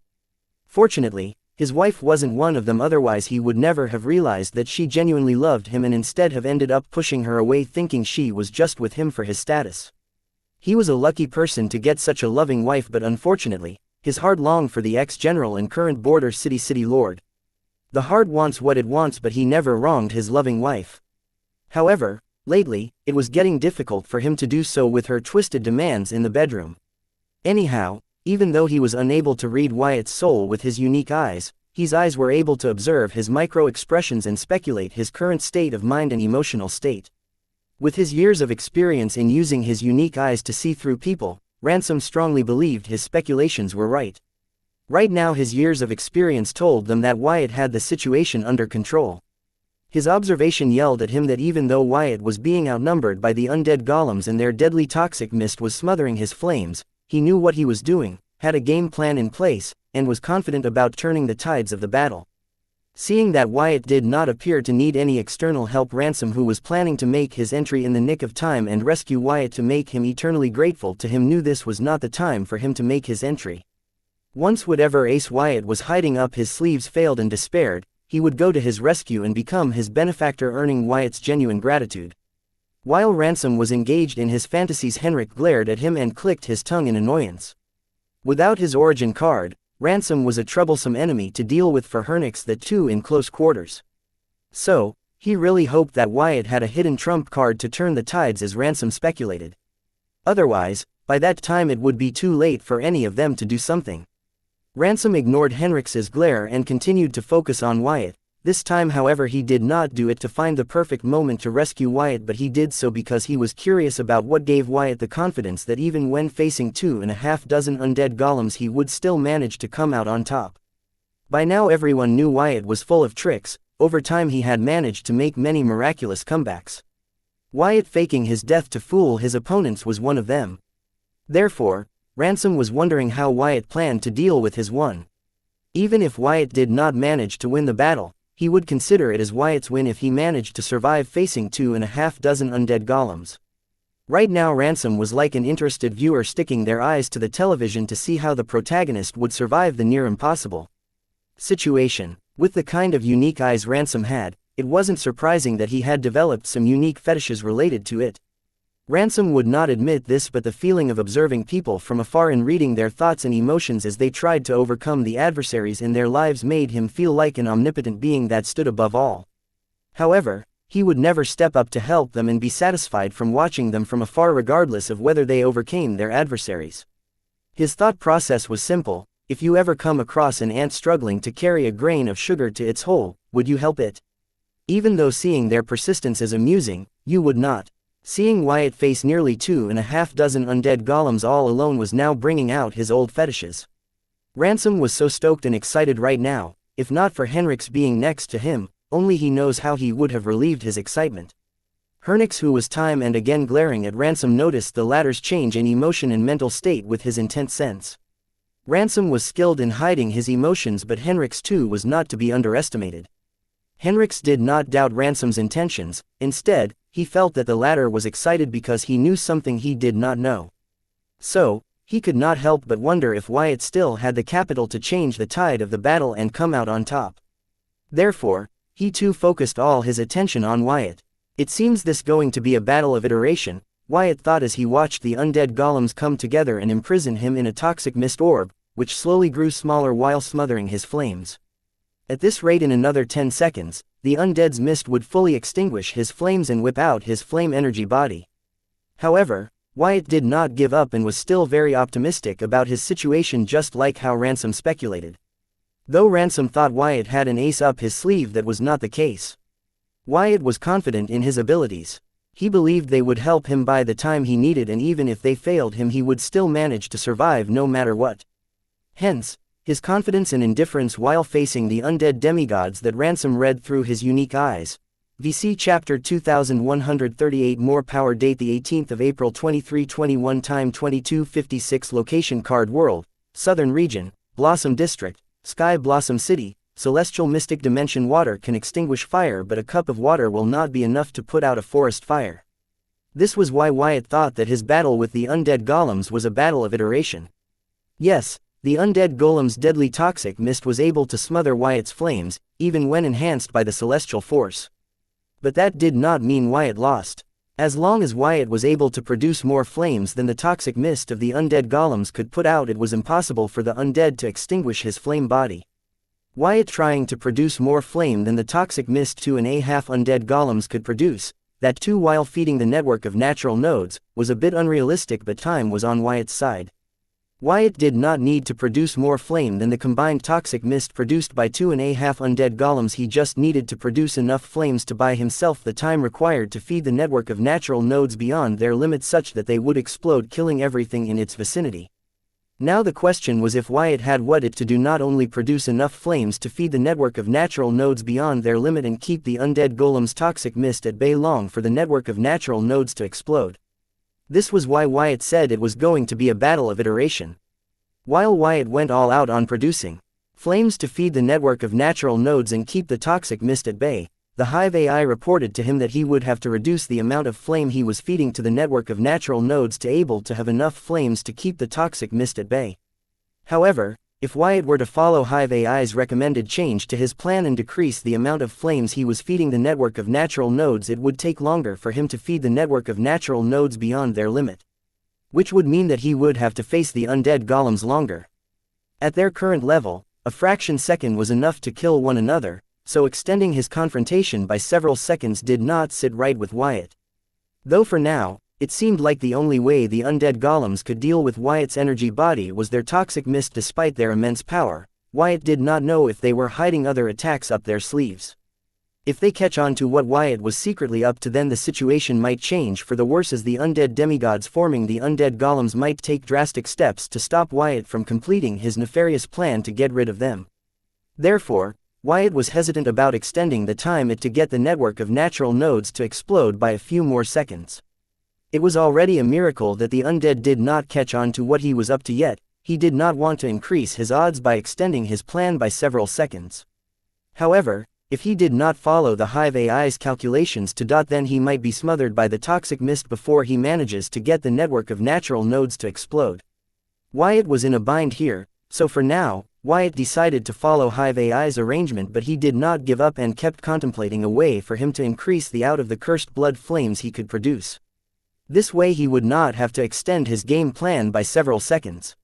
Fortunately, his wife wasn't one of them, otherwise he would never have realized that she genuinely loved him and instead have ended up pushing her away thinking she was just with him for his status. He was a lucky person to get such a loving wife, but unfortunately, his heart longed for the ex-general and current border city lord. The heart wants what it wants, but he never wronged his loving wife. However, lately, it was getting difficult for him to do so with her twisted demands in the bedroom. Anyhow, even though he was unable to read Wyatt's soul with his unique eyes, his eyes were able to observe his micro-expressions and speculate his current state of mind and emotional state. With his years of experience in using his unique eyes to see through people, Ransom strongly believed his speculations were right. Right now his years of experience told them that Wyatt had the situation under control. His observation yelled at him that even though Wyatt was being outnumbered by the undead golems and their deadly toxic mist was smothering his flames, he knew what he was doing, had a game plan in place, and was confident about turning the tides of the battle. Seeing that Wyatt did not appear to need any external help, Ransom, who was planning to make his entry in the nick of time and rescue Wyatt to make him eternally grateful to him, knew this was not the time for him to make his entry. Once whatever ace Wyatt was hiding up his sleeves failed and despaired, he would go to his rescue and become his benefactor, earning Wyatt's genuine gratitude. While Ransom was engaged in his fantasies, Henrik glared at him and clicked his tongue in annoyance. Without his origin card, Ransom was a troublesome enemy to deal with for Henrik's that too in close quarters. So, he really hoped that Wyatt had a hidden trump card to turn the tides, as Ransom speculated. Otherwise, by that time it would be too late for any of them to do something. Ransom ignored Henrik's glare and continued to focus on Wyatt. This time, however, he did not do it to find the perfect moment to rescue Wyatt, but he did so because he was curious about what gave Wyatt the confidence that even when facing 2.5 dozen undead golems he would still manage to come out on top. By now everyone knew Wyatt was full of tricks. Over time he had managed to make many miraculous comebacks. Wyatt faking his death to fool his opponents was one of them. Therefore, Ransom was wondering how Wyatt planned to deal with his one. Even if Wyatt did not manage to win the battle, he would consider it as Wyatt's win if he managed to survive facing 2.5 dozen undead golems. Right now Ransom was like an interested viewer sticking their eyes to the television to see how the protagonist would survive the near impossible situation. With the kind of unique eyes Ransom had, it wasn't surprising that he had developed some unique fetishes related to it. Ransom would not admit this, but the feeling of observing people from afar and reading their thoughts and emotions as they tried to overcome the adversaries in their lives made him feel like an omnipotent being that stood above all. However, he would never step up to help them and be satisfied from watching them from afar regardless of whether they overcame their adversaries. His thought process was simple: if you ever come across an ant struggling to carry a grain of sugar to its hole, would you help it? Even though seeing their persistence is amusing, you would not. Seeing Wyatt face nearly 2.5 dozen undead golems all alone was now bringing out his old fetishes. Ransom was so stoked and excited right now. If not for Henrik's being next to him, only he knows how he would have relieved his excitement. Henrik's, who was time and again glaring at Ransom, noticed the latter's change in emotion and mental state with his intense sense. Ransom was skilled in hiding his emotions, but Henrik's too was not to be underestimated. Henrik's did not doubt Ransom's intentions. Instead, he felt that the latter was excited because he knew something he did not know. So, he could not help but wonder if Wyatt still had the capital to change the tide of the battle and come out on top. Therefore, he too focused all his attention on Wyatt. It seems this going to be a battle of iteration, Wyatt thought as he watched the undead golems come together and imprison him in a toxic mist orb, which slowly grew smaller while smothering his flames. At this rate, in another 10 seconds, the undead's mist would fully extinguish his flames and whip out his flame energy body. However, Wyatt did not give up and was still very optimistic about his situation, just like how Ransom speculated. Though Ransom thought Wyatt had an ace up his sleeve, that was not the case. Wyatt was confident in his abilities. He believed they would help him by the time he needed, and even if they failed him he would still manage to survive no matter what. Hence, his confidence and indifference while facing the undead demigods that Ransom read through his unique eyes. VC Chapter 2138 More Power. Date the 18th of April 2321. Time 22:56. Location Card World, Southern Region, Blossom District, Sky Blossom City. Celestial Mystic Dimension. Water can extinguish fire, but a cup of water will not be enough to put out a forest fire. This was why Wyatt thought that his battle with the undead golems was a battle of iteration. Yes, the undead golem's deadly toxic mist was able to smother Wyatt's flames, even when enhanced by the celestial force. But that did not mean Wyatt lost. As long as Wyatt was able to produce more flames than the toxic mist of the undead golems could put out, it was impossible for the undead to extinguish his flame body. Wyatt trying to produce more flame than the toxic mist 2.5 undead golems could produce, that too while feeding the network of natural nodes, was a bit unrealistic, but time was on Wyatt's side. Wyatt did not need to produce more flame than the combined toxic mist produced by 2.5 undead golems. He just needed to produce enough flames to buy himself the time required to feed the network of natural nodes beyond their limit, such that they would explode, killing everything in its vicinity. Now the question was if Wyatt had what it to do not only produce enough flames to feed the network of natural nodes beyond their limit and keep the undead golem's toxic mist at bay long for the network of natural nodes to explode. This was why Wyatt said it was going to be a battle of iteration. While Wyatt went all out on producing flames to feed the network of natural nodes and keep the toxic mist at bay, the Hive AI reported to him that he would have to reduce the amount of flame he was feeding to the network of natural nodes to able to have enough flames to keep the toxic mist at bay. However, if Wyatt were to follow Hive AI's recommended change to his plan and decrease the amount of flames he was feeding the network of natural nodes, it would take longer for him to feed the network of natural nodes beyond their limit. Which would mean that he would have to face the undead golems longer. At their current level, a fraction second was enough to kill one another, so extending his confrontation by several seconds did not sit right with Wyatt. Though for now, it seemed like the only way the undead golems could deal with Wyatt's energy body was their toxic mist. Despite their immense power, Wyatt did not know if they were hiding other attacks up their sleeves. If they catch on to what Wyatt was secretly up to, then the situation might change for the worse, as the undead demigods forming the undead golems might take drastic steps to stop Wyatt from completing his nefarious plan to get rid of them. Therefore, Wyatt was hesitant about extending the time it to get the network of natural nodes to explode by a few more seconds. It was already a miracle that the undead did not catch on to what he was up to yet. He did not want to increase his odds by extending his plan by several seconds. However, if he did not follow the Hive AI's calculations to dot, then he might be smothered by the toxic mist before he manages to get the network of natural nodes to explode. Wyatt was in a bind here, so for now, Wyatt decided to follow Hive AI's arrangement, but he did not give up and kept contemplating a way for him to increase the out of the cursed blood flames he could produce. This way he would not have to extend his game plan by several seconds.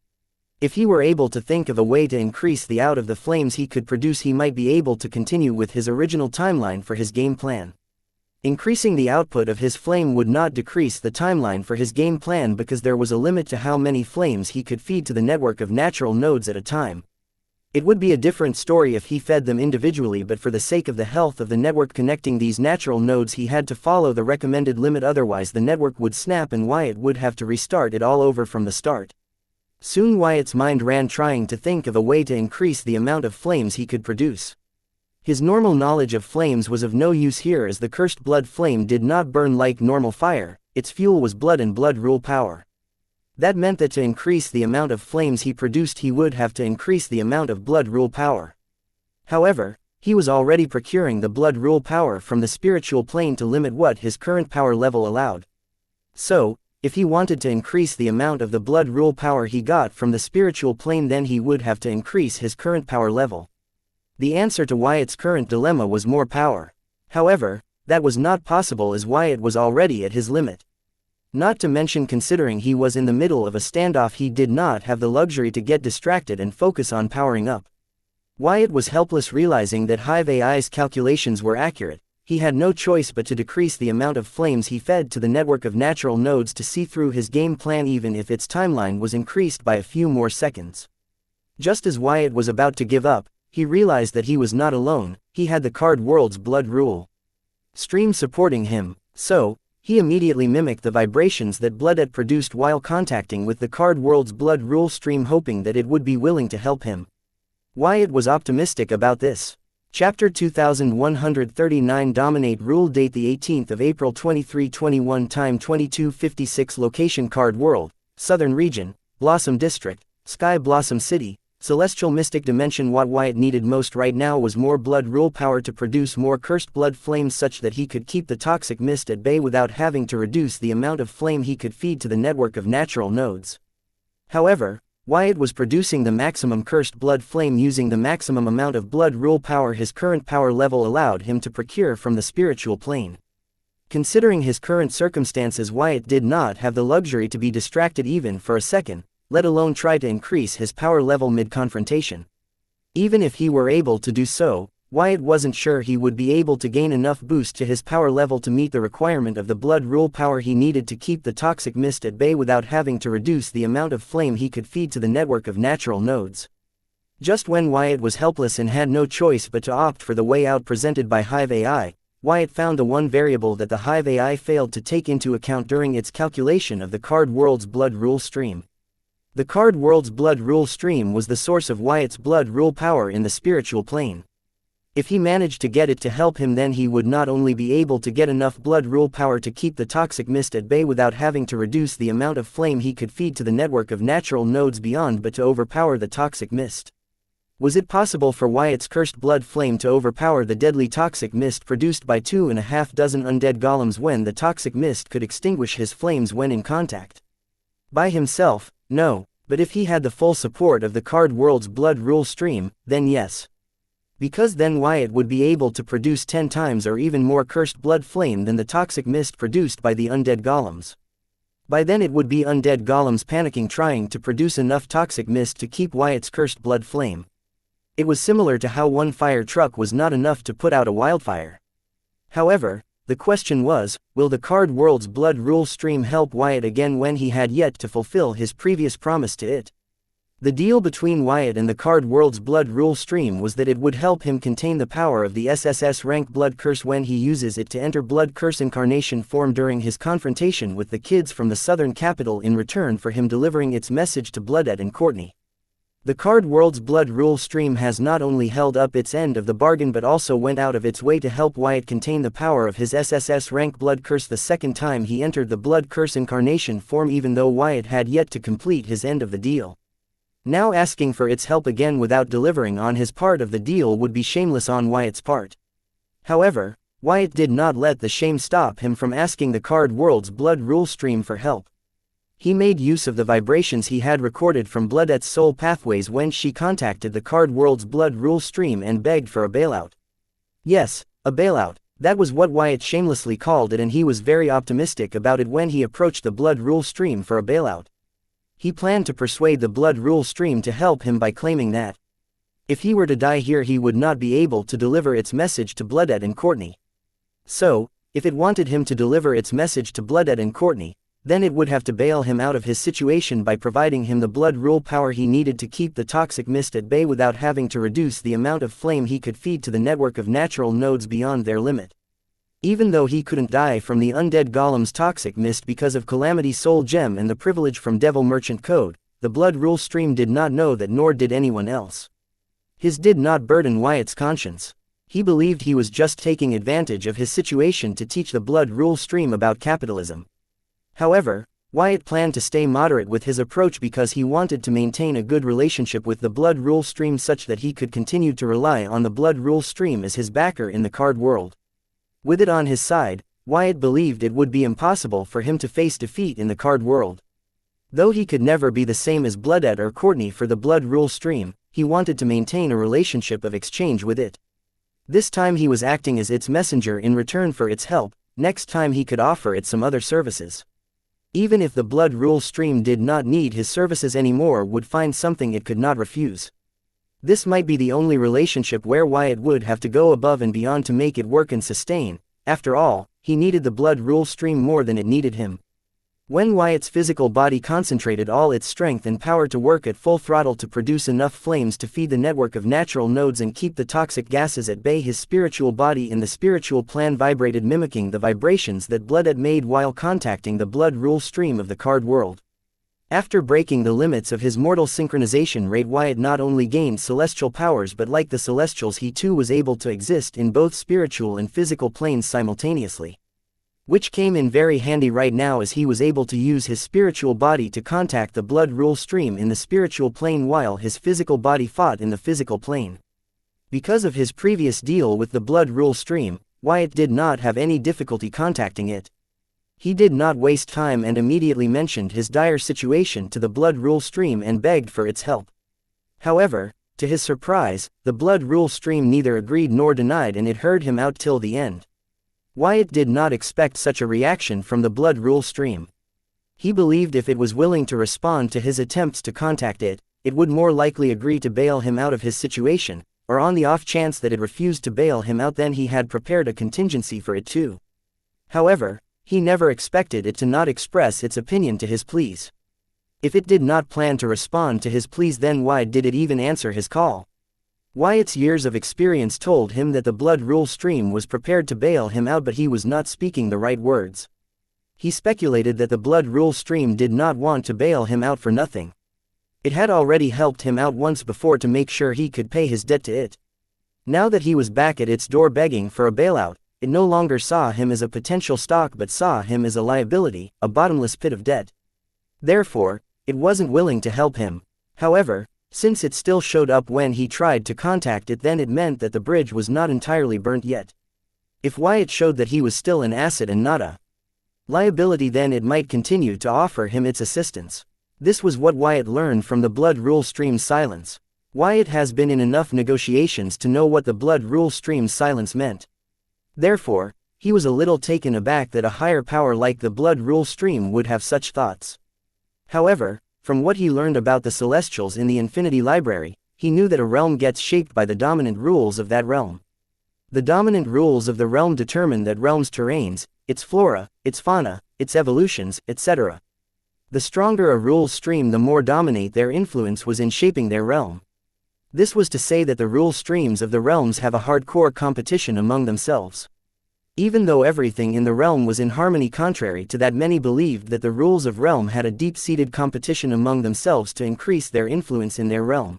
If he were able to think of a way to increase the out of the flames he could produce, he might be able to continue with his original timeline for his game plan. Increasing the output of his flame would not decrease the timeline for his game plan, because there was a limit to how many flames he could feed to the network of natural nodes at a time. It would be a different story if he fed them individually, but for the sake of the health of the network connecting these natural nodes he had to follow the recommended limit, otherwise the network would snap and Wyatt would have to restart it all over from the start. Soon Wyatt's mind ran trying to think of a way to increase the amount of flames he could produce. His normal knowledge of flames was of no use here, as the cursed blood flame did not burn like normal fire. Its fuel was blood, and blood rule power. That meant that to increase the amount of flames he produced he would have to increase the amount of blood rule power. However, he was already procuring the blood rule power from the spiritual plane to limit what his current power level allowed. So, if he wanted to increase the amount of the blood rule power he got from the spiritual plane, then he would have to increase his current power level. The answer to Wyatt's current dilemma was more power. However, that was not possible as Wyatt was already at his limit. Not to mention, considering he was in the middle of a standoff, he did not have the luxury to get distracted and focus on powering up. Wyatt was helpless, realizing that Hive AI's calculations were accurate. He had no choice but to decrease the amount of flames he fed to the network of natural nodes to see through his game plan, even if its timeline was increased by a few more seconds. Just as Wyatt was about to give up, he realized that he was not alone. He had the card world's blood rule stream supporting him, so he immediately mimicked the vibrations that Bloodette produced while contacting with the card world's blood rule stream, hoping that it would be willing to help him. Wyatt was optimistic about this. Chapter 2139 Dominate Rule Date the 18th of April 2321 Time 22:56 Location Card World, Southern Region, Blossom District, Sky Blossom City, Celestial Mystic Dimension. What Wyatt needed most right now was more blood rule power to produce more cursed blood flames such that he could keep the toxic mist at bay without having to reduce the amount of flame he could feed to the network of natural nodes. However, Wyatt was producing the maximum cursed blood flame using the maximum amount of blood rule power his current power level allowed him to procure from the spiritual plane. Considering his current circumstances, Wyatt did not have the luxury to be distracted even for a second, let alone try to increase his power level mid-confrontation. Even if he were able to do so, Wyatt wasn't sure he would be able to gain enough boost to his power level to meet the requirement of the blood rule power he needed to keep the toxic mist at bay without having to reduce the amount of flame he could feed to the network of natural nodes. Just when Wyatt was helpless and had no choice but to opt for the way out presented by Hive AI, Wyatt found the one variable that the Hive AI failed to take into account during its calculation of the card world's blood rule stream. The card world's blood rule stream was the source of Wyatt's blood rule power in the spiritual plane. If he managed to get it to help him, then he would not only be able to get enough blood rule power to keep the toxic mist at bay without having to reduce the amount of flame he could feed to the network of natural nodes beyond, but to overpower the toxic mist. Was it possible for Wyatt's cursed blood flame to overpower the deadly toxic mist produced by 2.5 dozen undead golems when the toxic mist could extinguish his flames when in contact? By himself, no, but if he had the full support of the card world's blood rule stream, then yes. Because then Wyatt would be able to produce 10 times or even more cursed blood flame than the toxic mist produced by the undead golems. By then it would be undead golems panicking trying to produce enough toxic mist to keep Wyatt's cursed blood flame. It was similar to how one fire truck was not enough to put out a wildfire. However, the question was, will the card world's blood rule stream help Wyatt again when he had yet to fulfill his previous promise to it? The deal between Wyatt and the card world's blood rule stream was that it would help him contain the power of the SSS rank blood curse when he uses it to enter blood curse incarnation form during his confrontation with the kids from the southern capital, in return for him delivering its message to Bloodette and Courtney. The card world's blood rule stream has not only held up its end of the bargain but also went out of its way to help Wyatt contain the power of his SSS rank blood curse the second time he entered the blood curse incarnation form, even though Wyatt had yet to complete his end of the deal. Now asking for its help again without delivering on his part of the deal would be shameless on Wyatt's part. However, Wyatt did not let the shame stop him from asking the card world's blood rule stream for help. He made use of the vibrations he had recorded from Bloodette's soul pathways when she contacted the card world's blood rule stream and begged for a bailout. Yes, a bailout, that was what Wyatt shamelessly called it, and he was very optimistic about it when he approached the blood rule stream for a bailout. He planned to persuade the blood rule stream to help him by claiming that if he were to die here he would not be able to deliver its message to Bloodette and Courtney. So, if it wanted him to deliver its message to Bloodette and Courtney, then it would have to bail him out of his situation by providing him the blood rule power he needed to keep the toxic mist at bay without having to reduce the amount of flame he could feed to the network of natural nodes beyond their limit. Even though he couldn't die from the undead golem's toxic mist because of Calamity Soul Gem and the privilege from Devil Merchant Code, the blood rule stream did not know that, nor did anyone else. His did not burden Wyatt's conscience. He believed he was just taking advantage of his situation to teach the blood rule stream about capitalism. However, Wyatt planned to stay moderate with his approach because he wanted to maintain a good relationship with the blood rule stream such that he could continue to rely on the blood rule stream as his backer in the card world. With it on his side, Wyatt believed it would be impossible for him to face defeat in the card world. Though he could never be the same as Blooded or Courtney for the blood rule stream, he wanted to maintain a relationship of exchange with it. This time he was acting as its messenger in return for its help, next time he could offer it some other services. Even if the blood rule stream did not need his services anymore, would find something it could not refuse. This might be the only relationship where Wyatt would have to go above and beyond to make it work and sustain. After all, he needed the blood rule stream more than it needed him. When Wyatt's physical body concentrated all its strength and power to work at full throttle to produce enough flames to feed the network of natural nodes and keep the toxic gases at bay, his spiritual body in the spiritual plan vibrated, mimicking the vibrations that Blooded made while contacting the blood rule stream of the card world. After breaking the limits of his mortal synchronization rate, Wyatt not only gained celestial powers, but like the celestials, he too was able to exist in both spiritual and physical planes simultaneously. Which came in very handy right now, as he was able to use his spiritual body to contact the blood rule stream in the spiritual plane while his physical body fought in the physical plane. Because of his previous deal with the blood rule stream, Wyatt did not have any difficulty contacting it. He did not waste time and immediately mentioned his dire situation to the blood rule stream and begged for its help. However, to his surprise, the blood rule stream neither agreed nor denied, and it heard him out till the end. Wyatt did not expect such a reaction from the blood rule stream. He believed if it was willing to respond to his attempts to contact it, it would more likely agree to bail him out of his situation, or on the off chance that it refused to bail him out, then he had prepared a contingency for it too. However, he never expected it to not express its opinion to his pleas. If it did not plan to respond to his pleas, then why did it even answer his call? Wyatt's years of experience told him that the blood rule stream was prepared to bail him out, but he was not speaking the right words. He speculated that the blood rule stream did not want to bail him out for nothing. It had already helped him out once before to make sure he could pay his debt to it. Now that he was back at its door begging for a bailout, it no longer saw him as a potential stock but saw him as a liability, a bottomless pit of debt. Therefore, it wasn't willing to help him. However, since it still showed up when he tried to contact it, then it meant that the bridge was not entirely burnt yet. If Wyatt showed that he was still an asset and not a liability, then it might continue to offer him its assistance. This was what Wyatt learned from the blood rule stream's silence. Wyatt has been in enough negotiations to know what the blood rule stream's silence meant. Therefore, he was a little taken aback that a higher power like the blood rule stream would have such thoughts. However, from what he learned about the Celestials in the Infinity Library, he knew that a realm gets shaped by the dominant rules of that realm. The dominant rules of the realm determine that realm's terrains, its flora, its fauna, its evolutions, etc. The stronger a rule stream, the more dominate their influence was in shaping their realm. This was to say that the rule streams of the realms have a hardcore competition among themselves. Even though everything in the realm was in harmony, contrary to that, many believed that the rules of realm had a deep-seated competition among themselves to increase their influence in their realm.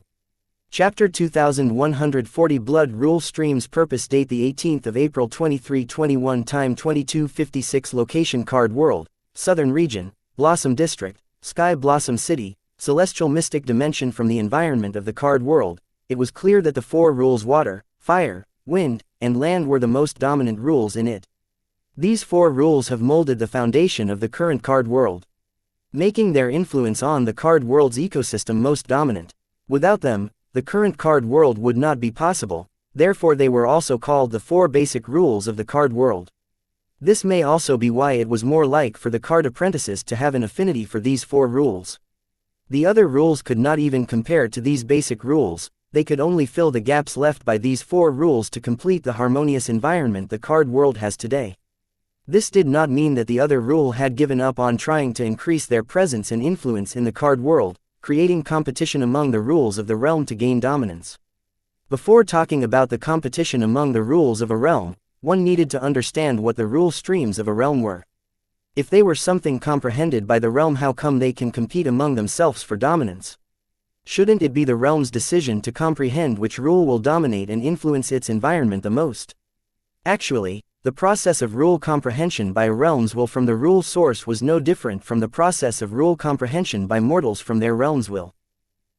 Chapter 2140 Blood Rule Streams. Purpose. Date the 18th of April 2321. Time 22:56. Location Card World, Southern Region, Blossom District, Sky Blossom City, Celestial Mystic Dimension. From the environment of the card world, it was clear that the four rules water, fire, wind, and land were the most dominant rules in it. These four rules have molded the foundation of the current card world, making their influence on the card world's ecosystem most dominant. Without them, the current card world would not be possible, therefore they were also called the four basic rules of the card world. This may also be why it was more like for the card apprentices to have an affinity for these four rules. The other rules could not even compare to these basic rules. They could only fill the gaps left by these four rules to complete the harmonious environment the card world has today. This did not mean that the other rule had given up on trying to increase their presence and influence in the card world, creating competition among the rules of the realm to gain dominance. Before talking about the competition among the rules of a realm, one needed to understand what the rule streams of a realm were. If they were something comprehended by the realm, how come they can compete among themselves for dominance? Shouldn't it be the realm's decision to comprehend which rule will dominate and influence its environment the most? Actually, the process of rule comprehension by realms will from the rule source was no different from the process of rule comprehension by mortals from their realms will.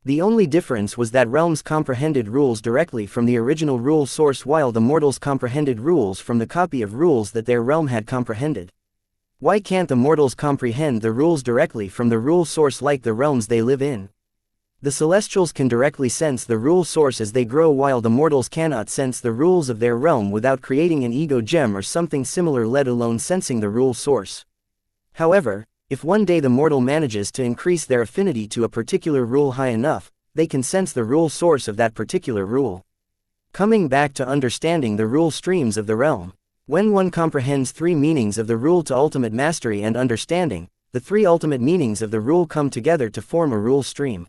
The only difference was that realms comprehended rules directly from the original rule source while the mortals comprehended rules from the copy of rules that their realm had comprehended. Why can't the mortals comprehend the rules directly from the rule source like the realms they live in? The celestials can directly sense the rule source as they grow while the mortals cannot sense the rules of their realm without creating an ego gem or something similar, let alone sensing the rule source. However, if one day the mortal manages to increase their affinity to a particular rule high enough, they can sense the rule source of that particular rule. Coming back to understanding the rule streams of the realm. When one comprehends three meanings of the rule to ultimate mastery and understanding, the three ultimate meanings of the rule come together to form a rule stream.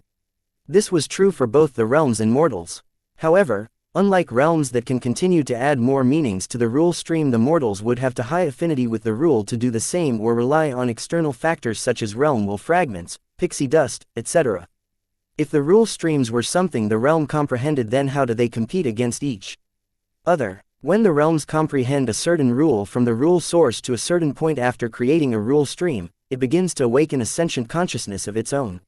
This was true for both the realms and mortals. However, unlike realms that can continue to add more meanings to the rule stream, the mortals would have to high affinity with the rule to do the same or rely on external factors such as realm will fragments, pixie dust, etc. If the rule streams were something the realm comprehended, then how do they compete against each other? When the realms comprehend a certain rule from the rule source to a certain point after creating a rule stream, it begins to awaken a sentient consciousness of its own,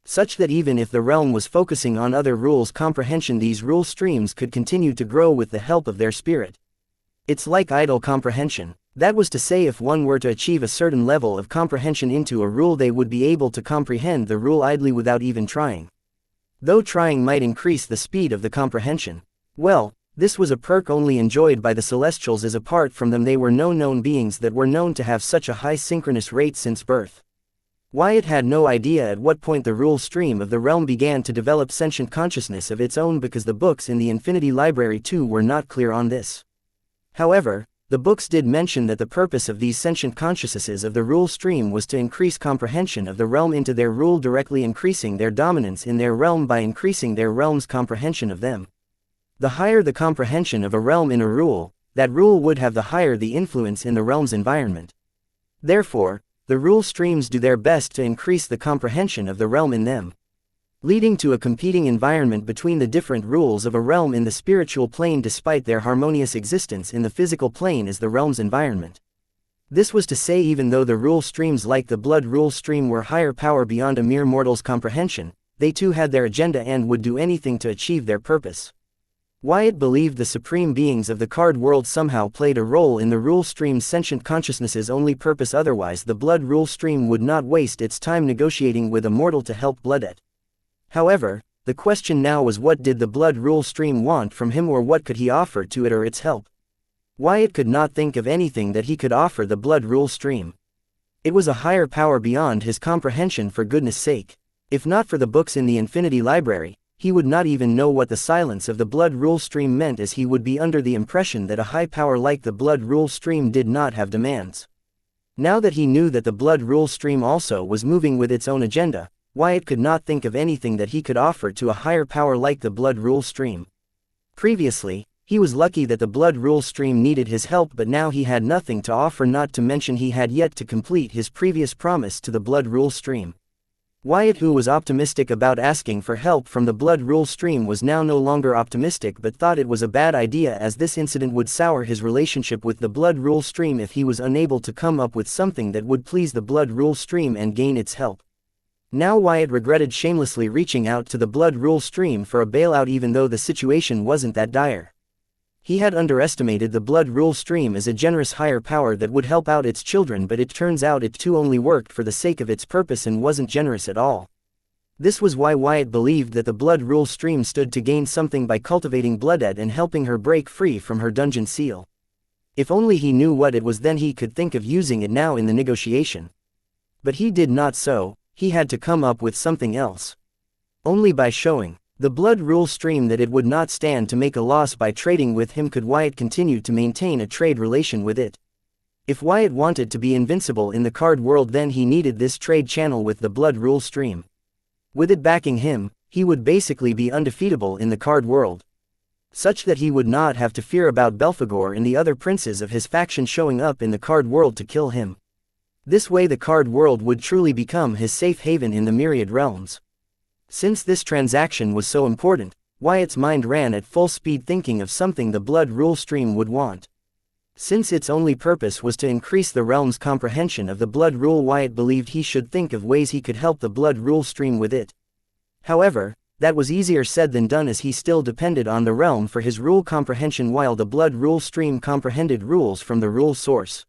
such that even if the realm was focusing on other rules comprehension, these rule streams could continue to grow with the help of their spirit. It's like idle comprehension. That was to say, if one were to achieve a certain level of comprehension into a rule, they would be able to comprehend the rule idly without even trying. Though trying might increase the speed of the comprehension. Well, this was a perk only enjoyed by the celestials, as apart from them they were no known beings that were known to have such a high synchronous rate since birth. Wyatt had no idea at what point the rule stream of the realm began to develop sentient consciousness of its own, because the books in the Infinity Library too were not clear on this. However, the books did mention that the purpose of these sentient consciousnesses of the rule stream was to increase comprehension of the realm into their rule, directly increasing their dominance in their realm by increasing their realm's comprehension of them. The higher the comprehension of a realm in a rule, that rule would have the higher the influence in the realm's environment. Therefore, the rule streams do their best to increase the comprehension of the realm in them, leading to a competing environment between the different rules of a realm in the spiritual plane despite their harmonious existence in the physical plane as the realm's environment. This was to say, even though the rule streams like the blood rule stream were higher power beyond a mere mortal's comprehension, they too had their agenda and would do anything to achieve their purpose. Wyatt believed the supreme beings of the card world somehow played a role in the rule stream's sentient consciousness's only purpose, otherwise the blood rule stream would not waste its time negotiating with a mortal to help Bloodet. However, the question now was, what did the blood rule stream want from him, or what could he offer to it or its help? Wyatt could not think of anything that he could offer the blood rule stream. It was a higher power beyond his comprehension, for goodness sake. If not for the books in the Infinity Library, he would not even know what the silence of the blood rule stream meant, as he would be under the impression that a high power like the blood rule stream did not have demands. Now that he knew that the blood rule stream also was moving with its own agenda, Wyatt could not think of anything that he could offer to a higher power like the blood rule stream. Previously, he was lucky that the blood rule stream needed his help, but now he had nothing to offer, not to mention he had yet to complete his previous promise to the blood rule stream. Wyatt, who was optimistic about asking for help from the blood rule stream, was now no longer optimistic but thought it was a bad idea, as this incident would sour his relationship with the blood rule stream if he was unable to come up with something that would please the blood rule stream and gain its help. Now Wyatt regretted shamelessly reaching out to the blood rule stream for a bailout, even though the situation wasn't that dire. He had underestimated the blood rule stream as a generous higher power that would help out its children, but it turns out it too only worked for the sake of its purpose and wasn't generous at all. This was why Wyatt believed that the blood rule stream stood to gain something by cultivating Bloodet and helping her break free from her dungeon seal. If only he knew what it was, then he could think of using it now in the negotiation. But he did not, so he had to come up with something else. Only by showing the blood rule stream that it would not stand to make a loss by trading with him could Wyatt continue to maintain a trade relation with it. If Wyatt wanted to be invincible in the card world, then he needed this trade channel with the blood rule stream. With it backing him, he would basically be undefeatable in the card world, such that he would not have to fear about Belphegor and the other princes of his faction showing up in the card world to kill him. This way the card world would truly become his safe haven in the myriad realms. Since this transaction was so important, Wyatt's mind ran at full speed thinking of something the blood rule stream would want. Since its only purpose was to increase the realm's comprehension of the blood rule, Wyatt believed he should think of ways he could help the blood rule stream with it. However, that was easier said than done, as he still depended on the realm for his rule comprehension while the blood rule stream comprehended rules from the rule source.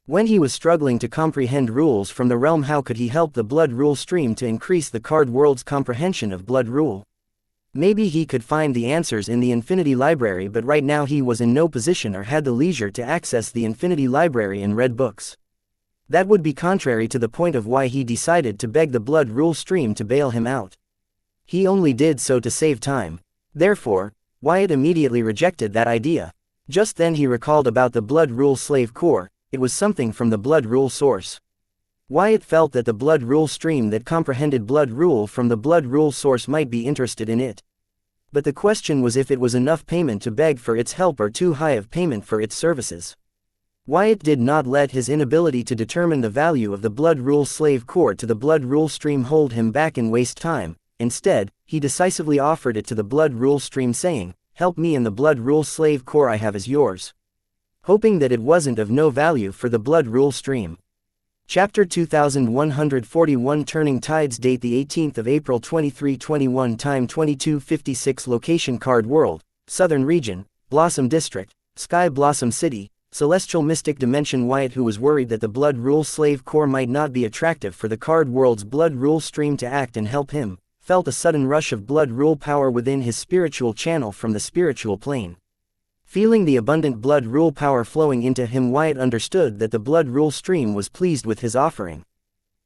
When he was struggling to comprehend rules from the realm, how could he help the blood rule stream to increase the card world's comprehension of blood rule? Maybe he could find the answers in the Infinity Library, but right now he was in no position or had the leisure to access the Infinity Library and read books. That would be contrary to the point of why he decided to beg the blood rule stream to bail him out. He only did so to save time. Therefore, Wyatt immediately rejected that idea. Just then he recalled about the blood rule slave core. It was something from the blood rule source. Wyatt felt that the blood rule stream that comprehended blood rule from the blood rule source might be interested in it. But the question was if it was enough payment to beg for its help or too high of payment for its services. Wyatt did not let his inability to determine the value of the blood rule slave core to the blood rule stream hold him back and waste time. Instead, he decisively offered it to the blood rule stream, saying, "Help me, and the blood rule slave core I have is yours." Hoping that it wasn't of no value for the blood rule stream. Chapter 2141 Turning Tides. Date the 18th of April 2321. Time 22:56. Location Card World, Southern Region, Blossom District, Sky Blossom City, Celestial Mystic Dimension. Wyatt, who was worried that the blood rule slave core might not be attractive for the card world's blood rule stream to act and help him, felt a sudden rush of blood rule power within his spiritual channel from the spiritual plane. Feeling the abundant blood rule power flowing into him, Wyatt understood that the blood rule stream was pleased with his offering.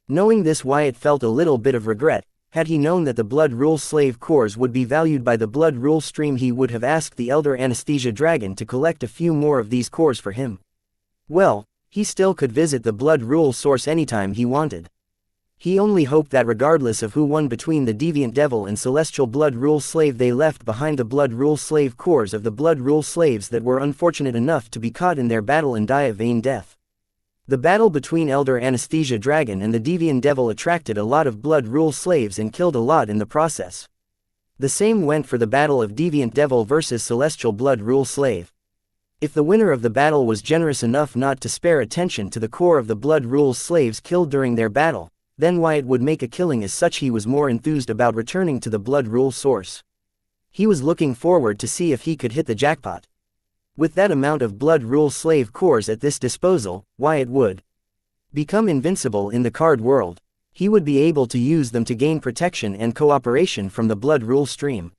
Knowing this, Wyatt felt a little bit of regret. Had he known that the blood rule slave cores would be valued by the blood rule stream, he would have asked the elder anesthesia dragon to collect a few more of these cores for him. Well, he still could visit the blood rule source anytime he wanted. He only hoped that regardless of who won between the deviant devil and celestial blood rule slave, they left behind the blood rule slave cores of the blood rule slaves that were unfortunate enough to be caught in their battle and die a vain death. The battle between elder anesthesia dragon and the deviant devil attracted a lot of blood rule slaves and killed a lot in the process. The same went for the battle of deviant devil versus celestial blood rule slave. If the winner of the battle was generous enough not to spare attention to the core of the blood rule slaves killed during their battle, then Wyatt would make a killing. As such, he was more enthused about returning to the blood rule source. He was looking forward to see if he could hit the jackpot. With that amount of blood rule slave cores at this disposal, Wyatt would become invincible in the card world. He would be able to use them to gain protection and cooperation from the blood rule stream.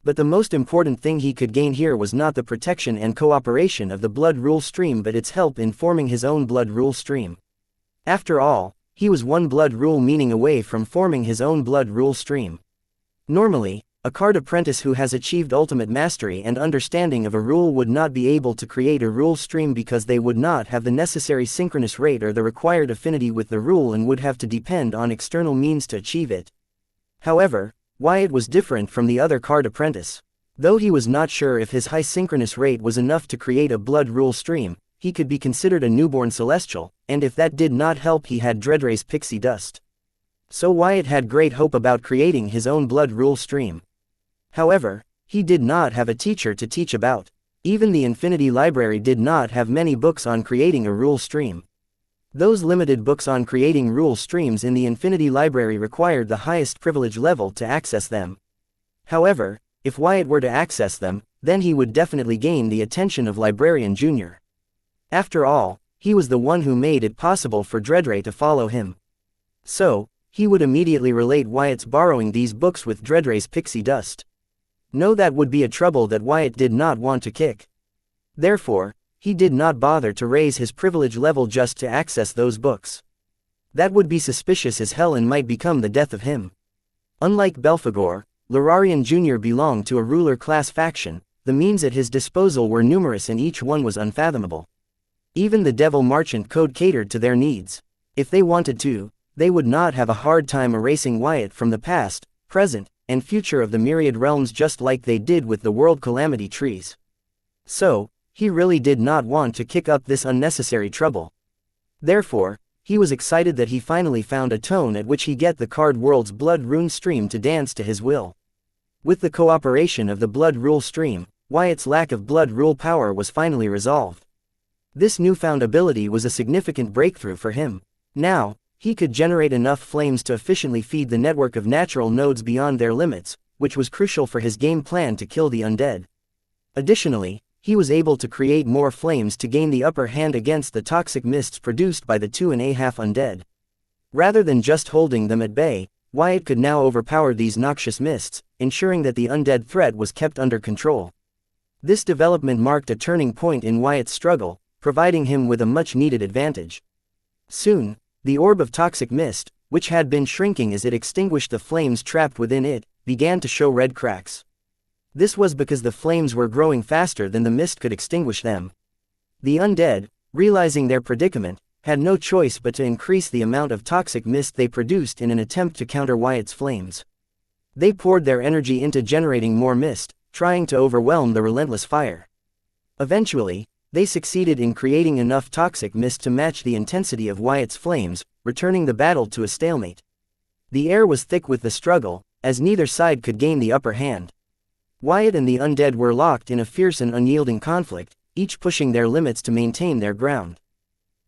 But the most important thing he could gain here was not the protection and cooperation of the blood rule stream, but its help in forming his own blood rule stream. After all, he was one blood rule meaning away from forming his own blood rule stream. Normally, a card apprentice who has achieved ultimate mastery and understanding of a rule would not be able to create a rule stream because they would not have the necessary synchronous rate or the required affinity with the rule and would have to depend on external means to achieve it. However, Wyatt was different from the other card apprentice. Though he was not sure if his high synchronous rate was enough to create a blood rule stream, he could be considered a newborn celestial, and if that did not help, he had Dreadray's pixie dust. So Wyatt had great hope about creating his own blood rule stream. However, he did not have a teacher to teach about. Even the Infinity Library did not have many books on creating a rule stream. Those limited books on creating rule streams in the Infinity Library required the highest privilege level to access them. However, if Wyatt were to access them, then he would definitely gain the attention of Librarian Jr. After all, he was the one who made it possible for Dreadray to follow him. So, he would immediately relate Wyatt's borrowing these books with Dreadray's pixie dust. No, that would be a trouble that Wyatt did not want to kick. Therefore, he did not bother to raise his privilege level just to access those books. That would be suspicious as hell and might become the death of him. Unlike Belphegor, Lorarian Jr. belonged to a ruler class faction. The means at his disposal were numerous and each one was unfathomable. Even the Devil Marchant Code catered to their needs. If they wanted to, they would not have a hard time erasing Wyatt from the past, present, and future of the myriad realms, just like they did with the world calamity trees. So, he really did not want to kick up this unnecessary trouble. Therefore, he was excited that he finally found a tone at which he get the card world's blood rune stream to dance to his will. With the cooperation of the blood rule stream, Wyatt's lack of blood rule power was finally resolved. This newfound ability was a significant breakthrough for him. Now, he could generate enough flames to efficiently feed the network of natural nodes beyond their limits, which was crucial for his game plan to kill the undead. Additionally, he was able to create more flames to gain the upper hand against the toxic mists produced by the 2.5 undead. Rather than just holding them at bay, Wyatt could now overpower these noxious mists, ensuring that the undead threat was kept under control. This development marked a turning point in Wyatt's struggle, providing him with a much-needed advantage. Soon, the orb of toxic mist, which had been shrinking as it extinguished the flames trapped within it, began to show red cracks. This was because the flames were growing faster than the mist could extinguish them. The undead, realizing their predicament, had no choice but to increase the amount of toxic mist they produced in an attempt to counter Wyatt's flames. They poured their energy into generating more mist, trying to overwhelm the relentless fire. Eventually, they succeeded in creating enough toxic mist to match the intensity of Wyatt's flames, returning the battle to a stalemate. The air was thick with the struggle, as neither side could gain the upper hand. Wyatt and the undead were locked in a fierce and unyielding conflict, each pushing their limits to maintain their ground.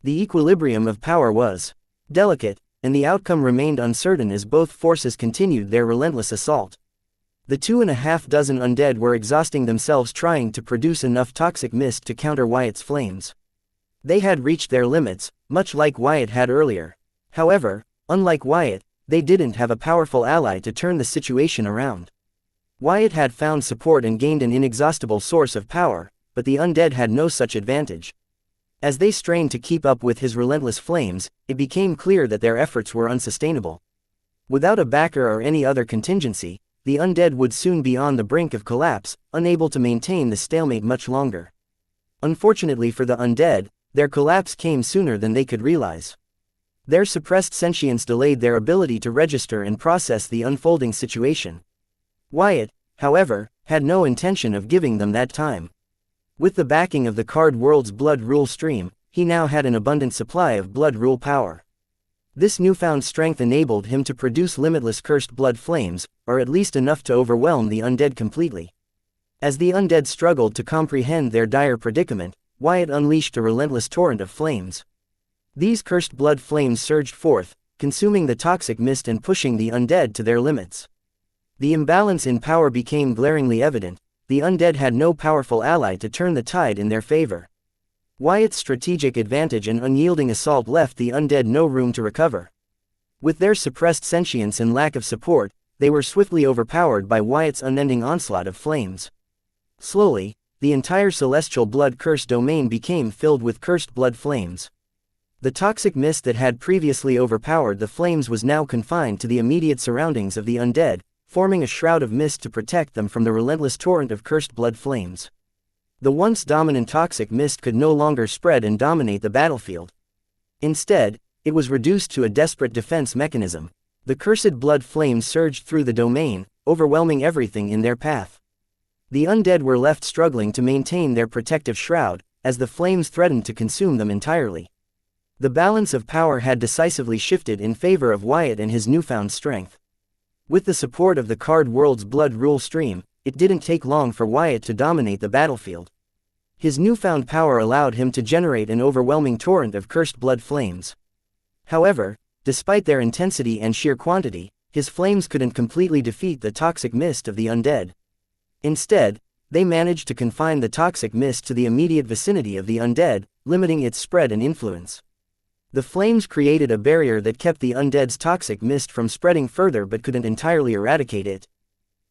The equilibrium of power was delicate, and the outcome remained uncertain as both forces continued their relentless assault. The 2.5 dozen undead were exhausting themselves trying to produce enough toxic mist to counter Wyatt's flames. They had reached their limits, much like Wyatt had earlier. However, unlike Wyatt, they didn't have a powerful ally to turn the situation around. Wyatt had found support and gained an inexhaustible source of power, but the undead had no such advantage. As they strained to keep up with his relentless flames, it became clear that their efforts were unsustainable. Without a backer or any other contingency, the undead would soon be on the brink of collapse, unable to maintain the stalemate much longer. Unfortunately for the undead, their collapse came sooner than they could realize. Their suppressed sentience delayed their ability to register and process the unfolding situation. Wyatt, however, had no intention of giving them that time. With the backing of the card world's blood rule stream, he now had an abundant supply of blood rule power. This newfound strength enabled him to produce limitless cursed blood flames, or at least enough to overwhelm the undead completely. As the undead struggled to comprehend their dire predicament, Wyatt unleashed a relentless torrent of flames. These cursed blood flames surged forth, consuming the toxic mist and pushing the undead to their limits. The imbalance in power became glaringly evident. The undead had no powerful ally to turn the tide in their favor. Wyatt's strategic advantage and unyielding assault left the undead no room to recover. With their suppressed sentience and lack of support, they were swiftly overpowered by Wyatt's unending onslaught of flames. Slowly, the entire celestial blood curse domain became filled with cursed blood flames. The toxic mist that had previously overpowered the flames was now confined to the immediate surroundings of the undead, forming a shroud of mist to protect them from the relentless torrent of cursed blood flames. The once dominant toxic mist could no longer spread and dominate the battlefield. Instead, it was reduced to a desperate defense mechanism. The cursed blood flames surged through the domain, overwhelming everything in their path. The undead were left struggling to maintain their protective shroud, as the flames threatened to consume them entirely. The balance of power had decisively shifted in favor of Wyatt and his newfound strength. With the support of the card world's blood rule stream, it didn't take long for Wyatt to dominate the battlefield. His newfound power allowed him to generate an overwhelming torrent of cursed blood flames. However, despite their intensity and sheer quantity, his flames couldn't completely defeat the toxic mist of the undead. Instead, they managed to confine the toxic mist to the immediate vicinity of the undead, limiting its spread and influence. The flames created a barrier that kept the undead's toxic mist from spreading further but couldn't entirely eradicate it.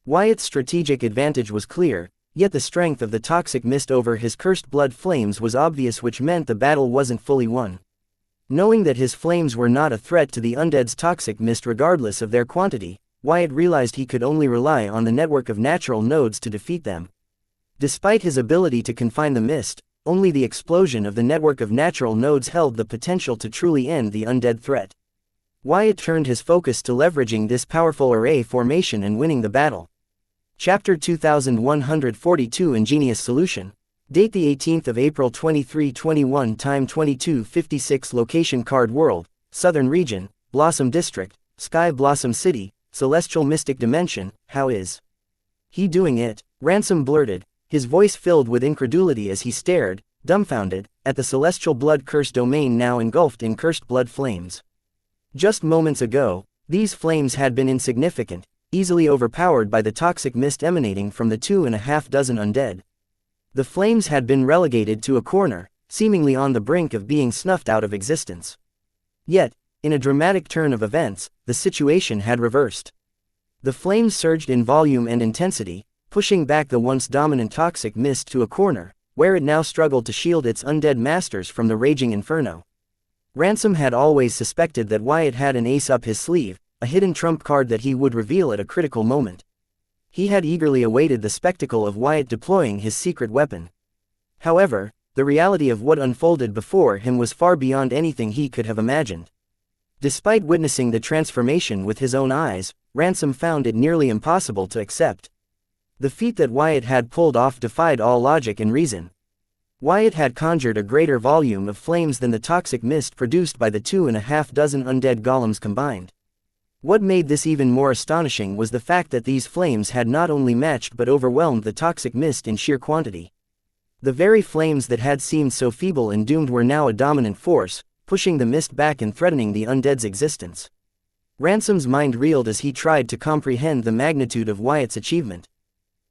Wyatt's strategic advantage was clear, yet the strength of the toxic mist over his cursed blood flames was obvious, which meant the battle wasn't fully won. Knowing that his flames were not a threat to the undead's toxic mist regardless of their quantity, Wyatt realized he could only rely on the network of natural nodes to defeat them. Despite his ability to confine the mist, only the explosion of the network of natural nodes held the potential to truly end the undead threat. Wyatt turned his focus to leveraging this powerful array formation and winning the battle. Chapter 2142 Ingenious Solution. Date the 18th of April 2321. Time 22:56. Location Card World, Southern Region, Blossom District, Sky Blossom City, Celestial Mystic Dimension. How is he doing it? Ransom blurted, his voice filled with incredulity as he stared dumbfounded, at the celestial blood curse domain now engulfed in cursed blood flames. Just moments ago, these flames had been insignificant, easily overpowered by the toxic mist emanating from the 2.5 dozen undead. The flames had been relegated to a corner, seemingly on the brink of being snuffed out of existence. Yet, in a dramatic turn of events, the situation had reversed. The flames surged in volume and intensity, pushing back the once dominant toxic mist to a corner, where it now struggled to shield its undead masters from the raging inferno. Ransom had always suspected that Wyatt had an ace up his sleeve, a hidden trump card that he would reveal at a critical moment. He had eagerly awaited the spectacle of Wyatt deploying his secret weapon. However, the reality of what unfolded before him was far beyond anything he could have imagined. Despite witnessing the transformation with his own eyes, Ransom found it nearly impossible to accept. The feat that Wyatt had pulled off defied all logic and reason. Wyatt had conjured a greater volume of flames than the toxic mist produced by the 2.5 dozen undead golems combined. What made this even more astonishing was the fact that these flames had not only matched but overwhelmed the toxic mist in sheer quantity. The very flames that had seemed so feeble and doomed were now a dominant force, pushing the mist back and threatening the undead's existence. Ransom's mind reeled as he tried to comprehend the magnitude of Wyatt's achievement.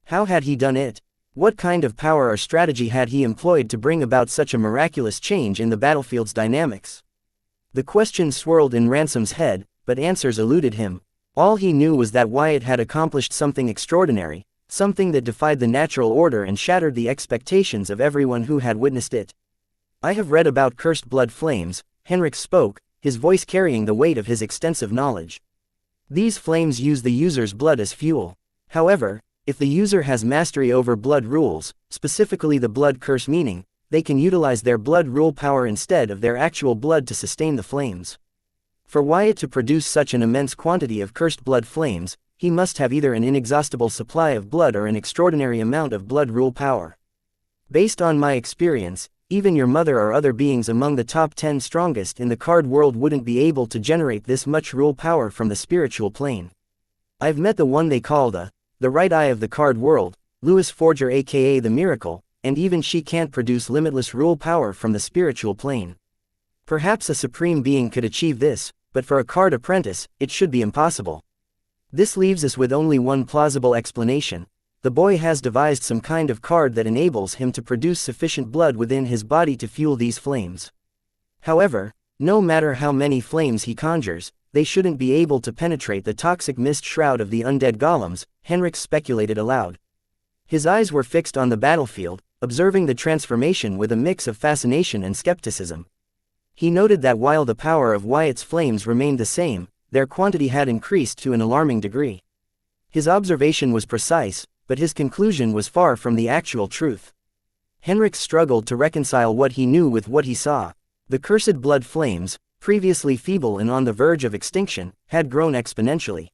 How had he done it? What kind of power or strategy had he employed to bring about such a miraculous change in the battlefield's dynamics? The questions swirled in Ransom's head, but answers eluded him. All he knew was that Wyatt had accomplished something extraordinary, something that defied the natural order and shattered the expectations of everyone who had witnessed it. I have read about cursed blood flames, Henrik spoke, his voice carrying the weight of his extensive knowledge. These flames use the user's blood as fuel. However, if the user has mastery over blood rules, specifically the blood curse meaning, they can utilize their blood rule power instead of their actual blood to sustain the flames. For Wyatt to produce such an immense quantity of cursed blood flames, he must have either an inexhaustible supply of blood or an extraordinary amount of blood rule power. Based on my experience, even your mother or other beings among the top 10 strongest in the card world wouldn't be able to generate this much rule power from the spiritual plane. I've met the one they call the right eye of the card world, Louis Forger aka the Miracle, and even she can't produce limitless rule power from the spiritual plane. Perhaps a supreme being could achieve this, but for a card apprentice, it should be impossible. This leaves us with only one plausible explanation. The boy has devised some kind of card that enables him to produce sufficient blood within his body to fuel these flames. However, no matter how many flames he conjures, they shouldn't be able to penetrate the toxic mist shroud of the undead golems, Henrik speculated aloud. His eyes were fixed on the battlefield, observing the transformation with a mix of fascination and skepticism. He noted that while the power of Wyatt's flames remained the same, their quantity had increased to an alarming degree. His observation was precise, but his conclusion was far from the actual truth. Henrik struggled to reconcile what he knew with what he saw. The cursed blood flames, previously feeble and on the verge of extinction, had grown exponentially.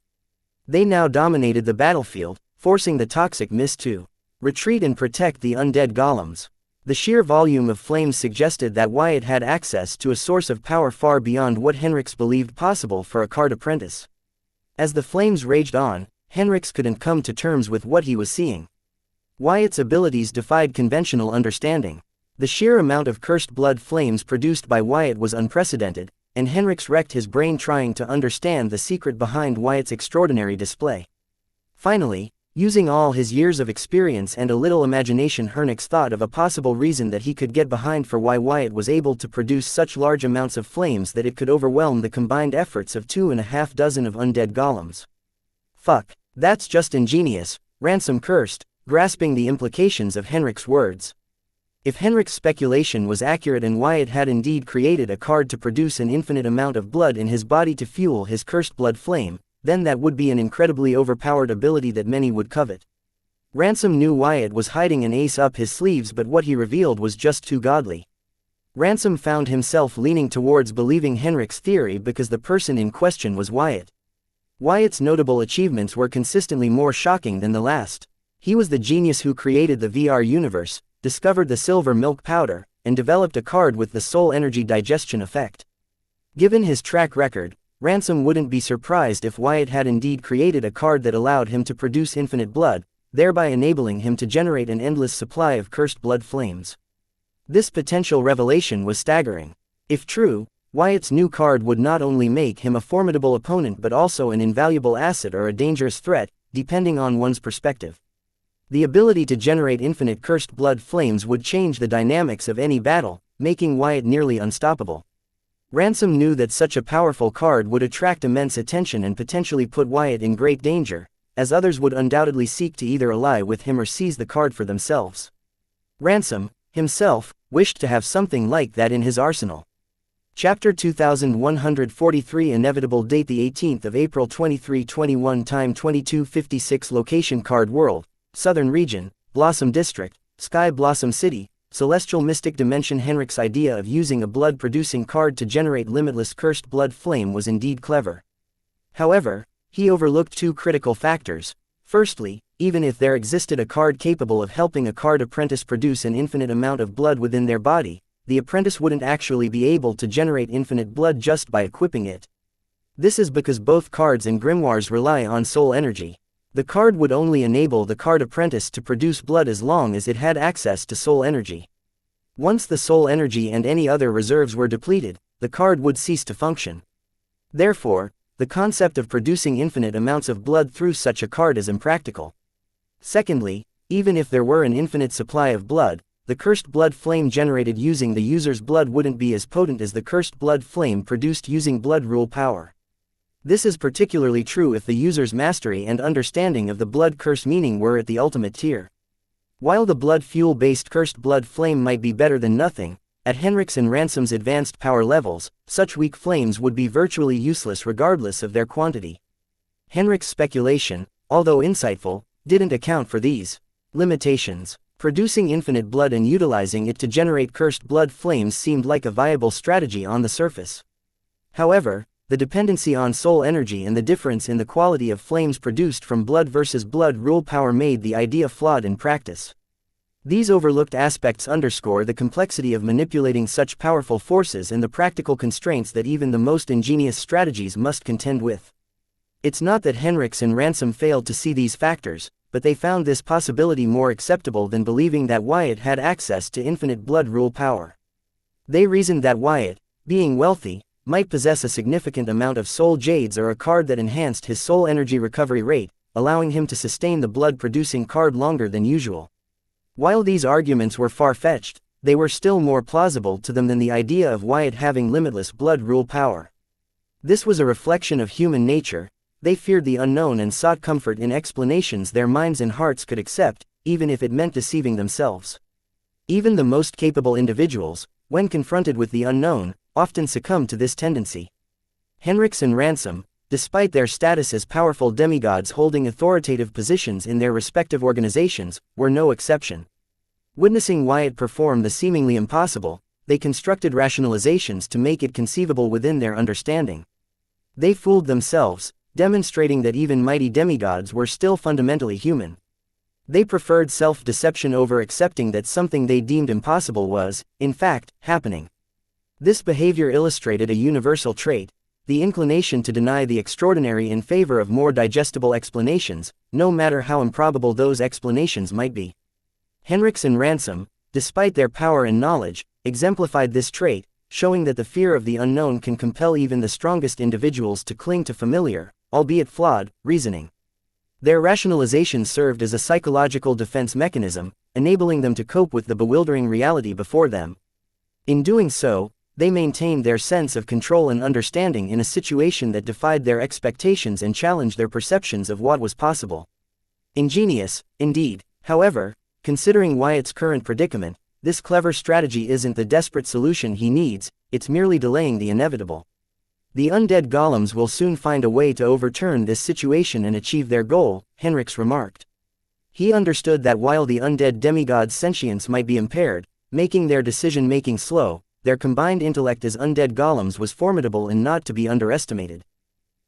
They now dominated the battlefield, forcing the toxic mist to retreat and protect the undead golems. The sheer volume of flames suggested that Wyatt had access to a source of power far beyond what Henriks believed possible for a card apprentice. As the flames raged on, Henriks couldn't come to terms with what he was seeing. Wyatt's abilities defied conventional understanding. The sheer amount of cursed blood flames produced by Wyatt was unprecedented, and Henriks wrecked his brain trying to understand the secret behind Wyatt's extraordinary display. Finally, using all his years of experience and a little imagination, Henriks thought of a possible reason that he could get behind for why Wyatt was able to produce such large amounts of flames that it could overwhelm the combined efforts of 2.5 dozen of undead golems. Fuck, that's just ingenious, Ransom cursed, grasping the implications of Henrik's words. If Henrik's speculation was accurate and Wyatt had indeed created a card to produce an infinite amount of blood in his body to fuel his cursed blood flame, then that would be an incredibly overpowered ability that many would covet. Ransom knew Wyatt was hiding an ace up his sleeves, but what he revealed was just too godly. Ransom found himself leaning towards believing Henrik's theory because the person in question was Wyatt. Wyatt's notable achievements were consistently more shocking than the last. He was the genius who created the VR universe, discovered the silver milk powder, and developed a card with the soul energy digestion effect. Given his track record, Ransom wouldn't be surprised if Wyatt had indeed created a card that allowed him to produce infinite blood, thereby enabling him to generate an endless supply of cursed blood flames. This potential revelation was staggering. If true, Wyatt's new card would not only make him a formidable opponent but also an invaluable asset or a dangerous threat, depending on one's perspective. The ability to generate infinite cursed blood flames would change the dynamics of any battle, making Wyatt nearly unstoppable. Ransom knew that such a powerful card would attract immense attention and potentially put Wyatt in great danger, as others would undoubtedly seek to either ally with him or seize the card for themselves. Ransom, himself, wished to have something like that in his arsenal. Chapter 2143 Inevitable Date the 18th of April 2321 Time 22:56 Location Card World, Southern Region, Blossom District, Sky Blossom City, Celestial Mystic Dimension. Henrik's idea of using a blood-producing card to generate limitless cursed blood flame was indeed clever. However, he overlooked two critical factors. Firstly, even if there existed a card capable of helping a card apprentice produce an infinite amount of blood within their body, the apprentice wouldn't actually be able to generate infinite blood just by equipping it. This is because both cards and grimoires rely on soul energy. The card would only enable the card apprentice to produce blood as long as it had access to soul energy. Once the soul energy and any other reserves were depleted, the card would cease to function. Therefore, the concept of producing infinite amounts of blood through such a card is impractical. Secondly, even if there were an infinite supply of blood, the cursed blood flame generated using the user's blood wouldn't be as potent as the cursed blood flame produced using blood rule power. This is particularly true if the user's mastery and understanding of the blood curse meaning were at the ultimate tier. While the blood fuel-based cursed blood flame might be better than nothing, at Henrik's and Ransom's advanced power levels, such weak flames would be virtually useless regardless of their quantity. Henrik's speculation, although insightful, didn't account for these limitations. Producing infinite blood and utilizing it to generate cursed blood flames seemed like a viable strategy on the surface. However, the dependency on soul energy and the difference in the quality of flames produced from blood versus blood rule power made the idea flawed in practice. These overlooked aspects underscore the complexity of manipulating such powerful forces and the practical constraints that even the most ingenious strategies must contend with. It's not that Henrik's and Ransom failed to see these factors, but they found this possibility more acceptable than believing that Wyatt had access to infinite blood rule power. They reasoned that Wyatt, being wealthy, might possess a significant amount of soul jades or a card that enhanced his soul energy recovery rate, allowing him to sustain the blood-producing card longer than usual. While these arguments were far-fetched, they were still more plausible to them than the idea of Wyatt having limitless blood rule power. This was a reflection of human nature. They feared the unknown and sought comfort in explanations their minds and hearts could accept, even if it meant deceiving themselves. Even the most capable individuals, when confronted with the unknown, often succumb to this tendency. Henrik's and Ransom, despite their status as powerful demigods holding authoritative positions in their respective organizations, were no exception. Witnessing Wyatt perform the seemingly impossible, they constructed rationalizations to make it conceivable within their understanding. They fooled themselves, demonstrating that even mighty demigods were still fundamentally human. They preferred self-deception over accepting that something they deemed impossible was, in fact, happening. This behavior illustrated a universal trait, the inclination to deny the extraordinary in favor of more digestible explanations, no matter how improbable those explanations might be. Henrik's and Ransom, despite their power and knowledge, exemplified this trait, showing that the fear of the unknown can compel even the strongest individuals to cling to familiar, albeit flawed, reasoning. Their rationalizations served as a psychological defense mechanism, enabling them to cope with the bewildering reality before them. In doing so, they maintained their sense of control and understanding in a situation that defied their expectations and challenged their perceptions of what was possible. Ingenious, indeed. However, considering Wyatt's current predicament, this clever strategy isn't the desperate solution he needs, it's merely delaying the inevitable. The undead golems will soon find a way to overturn this situation and achieve their goal, Henrik's remarked. He understood that while the undead demigods' sentience might be impaired, making their decision-making slow, their combined intellect as undead golems was formidable and not to be underestimated.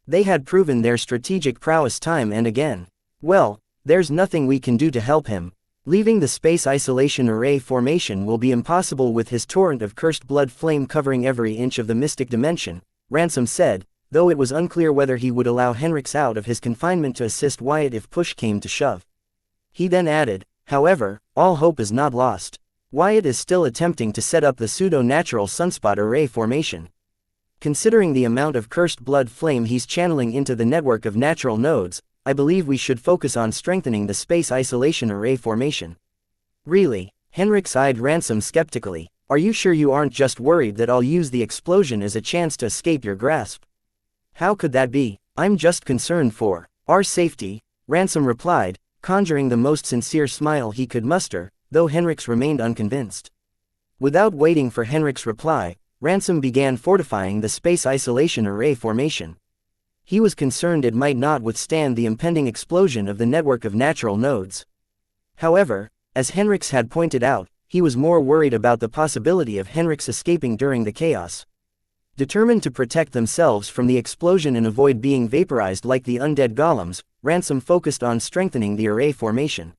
They had proven their strategic prowess time and again. Well, there's nothing we can do to help him. Leaving the space isolation array formation will be impossible with his torrent of cursed blood flame covering every inch of the mystic dimension, Ransom said, though it was unclear whether he would allow Henrik's out of his confinement to assist Wyatt if push came to shove. He then added, however, all hope is not lost. Wyatt is still attempting to set up the pseudo-natural sunspot array formation. Considering the amount of cursed blood flame he's channeling into the network of natural nodes, I believe we should focus on strengthening the space isolation array formation. Really? Henrix eyed Ransom skeptically. Are you sure you aren't just worried that I'll use the explosion as a chance to escape your grasp? How could that be? I'm just concerned for our safety, Ransom replied, conjuring the most sincere smile he could muster, though Henrix remained unconvinced. Without waiting for Henrix's reply, Ransom began fortifying the space isolation array formation. He was concerned it might not withstand the impending explosion of the network of natural nodes. However, as Henrix had pointed out, he was more worried about the possibility of Henrix escaping during the chaos. Determined to protect themselves from the explosion and avoid being vaporized like the undead golems, Ransom focused on strengthening the array formation.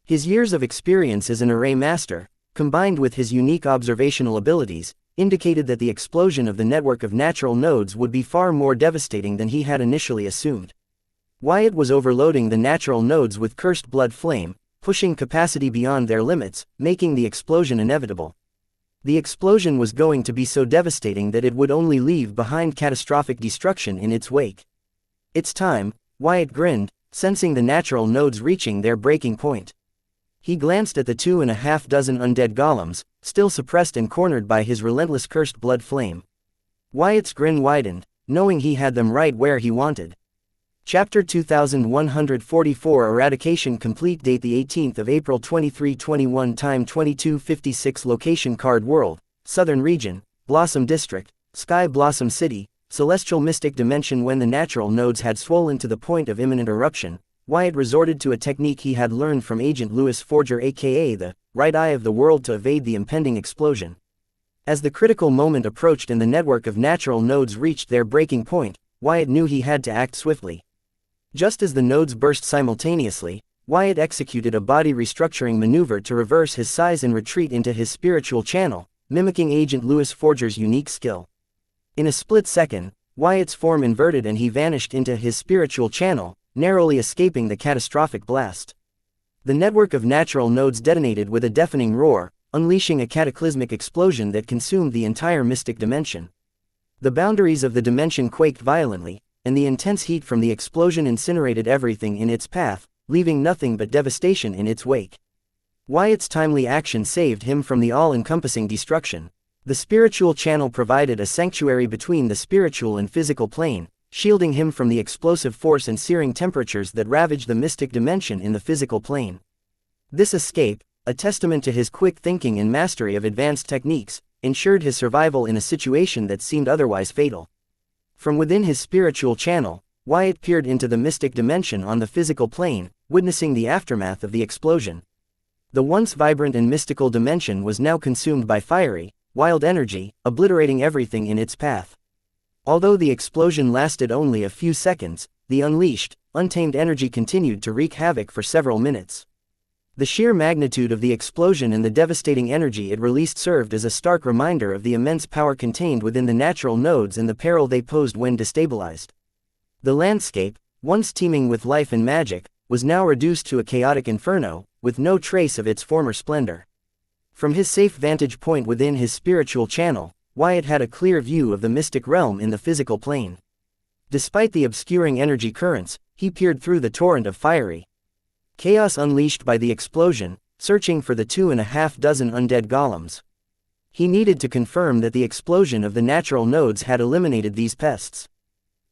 His years of experience as an array master, combined with his unique observational abilities, indicated that the explosion of the network of natural nodes would be far more devastating than he had initially assumed. Wyatt was overloading the natural nodes with cursed blood flame, pushing capacity beyond their limits, making the explosion inevitable. The explosion was going to be so devastating that it would only leave behind catastrophic destruction in its wake. It's time, Wyatt grinned, sensing the natural nodes reaching their breaking point. He glanced at the 2.5 dozen undead golems, still suppressed and cornered by his relentless cursed blood flame. Wyatt's grin widened, knowing he had them right where he wanted. Chapter 2144 Eradication complete. Date the 18th of April 2321. Time 22:56. Location Card World, Southern Region, Blossom District, Sky Blossom City, Celestial Mystic Dimension. When the natural nodes had swollen to the point of imminent eruption, Wyatt resorted to a technique he had learned from Agent Louis Forger, aka the right eye of the world, to evade the impending explosion. As the critical moment approached and the network of natural nodes reached their breaking point, Wyatt knew he had to act swiftly. Just as the nodes burst simultaneously, Wyatt executed a body restructuring maneuver to reverse his size and retreat into his spiritual channel, mimicking Agent Louis Forger's unique skill. In a split second, Wyatt's form inverted and he vanished into his spiritual channel, narrowly escaping the catastrophic blast. The network of natural nodes detonated with a deafening roar, unleashing a cataclysmic explosion that consumed the entire mystic dimension. The boundaries of the dimension quaked violently, and the intense heat from the explosion incinerated everything in its path, leaving nothing but devastation in its wake. Wyatt's timely action saved him from the all-encompassing destruction. The spiritual channel provided a sanctuary between the spiritual and physical plane, shielding him from the explosive force and searing temperatures that ravaged the mystic dimension in the physical plane. This escape, a testament to his quick thinking and mastery of advanced techniques, ensured his survival in a situation that seemed otherwise fatal. From within his spiritual channel, Wyatt peered into the mystic dimension on the physical plane, witnessing the aftermath of the explosion. The once vibrant and mystical dimension was now consumed by fiery, wild energy, obliterating everything in its path. Although the explosion lasted only a few seconds, the unleashed, untamed energy continued to wreak havoc for several minutes. The sheer magnitude of the explosion and the devastating energy it released served as a stark reminder of the immense power contained within the natural nodes and the peril they posed when destabilized. The landscape, once teeming with life and magic, was now reduced to a chaotic inferno, with no trace of its former splendor. From his safe vantage point within his spiritual channel, Wyatt had a clear view of the mystic realm in the physical plane. Despite the obscuring energy currents, he peered through the torrent of fiery chaos unleashed by the explosion, searching for the 2.5 dozen undead golems. He needed to confirm that the explosion of the natural nodes had eliminated these pests.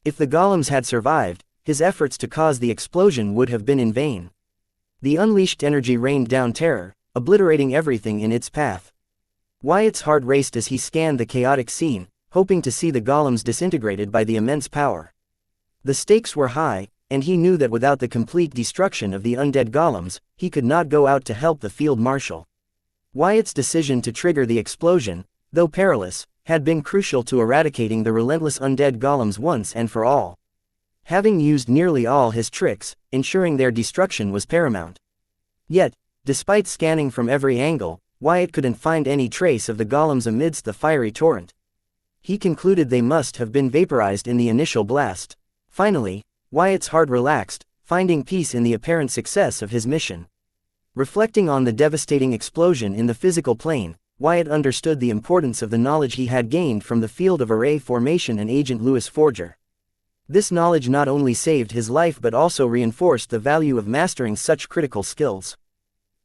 If the golems had survived, his efforts to cause the explosion would have been in vain. The unleashed energy rained down terror, obliterating everything in its path. Wyatt's heart raced as he scanned the chaotic scene, hoping to see the golems disintegrated by the immense power. The stakes were high, and he knew that without the complete destruction of the undead golems, he could not go out to help the field marshal. Wyatt's decision to trigger the explosion, though perilous, had been crucial to eradicating the relentless undead golems once and for all. Having used nearly all his tricks, ensuring their destruction was paramount. Yet, despite scanning from every angle, Wyatt couldn't find any trace of the golems amidst the fiery torrent. He concluded they must have been vaporized in the initial blast. Finally, Wyatt's heart relaxed, finding peace in the apparent success of his mission. Reflecting on the devastating explosion in the physical plane, Wyatt understood the importance of the knowledge he had gained from the field of array formation and Agent Lewis Forger. This knowledge not only saved his life but also reinforced the value of mastering such critical skills.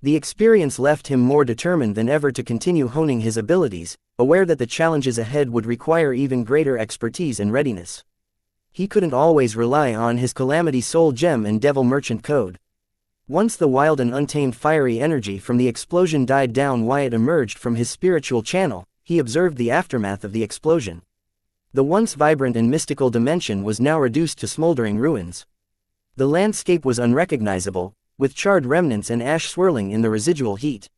The experience left him more determined than ever to continue honing his abilities, aware that the challenges ahead would require even greater expertise and readiness. He couldn't always rely on his Calamity Soul Gem and Devil Merchant Code. Once the wild and untamed fiery energy from the explosion died down, Wyatt emerged from his spiritual channel. He observed the aftermath of the explosion. The once vibrant and mystical dimension was now reduced to smoldering ruins. The landscape was unrecognizable, with charred remnants and ash swirling in the residual heat.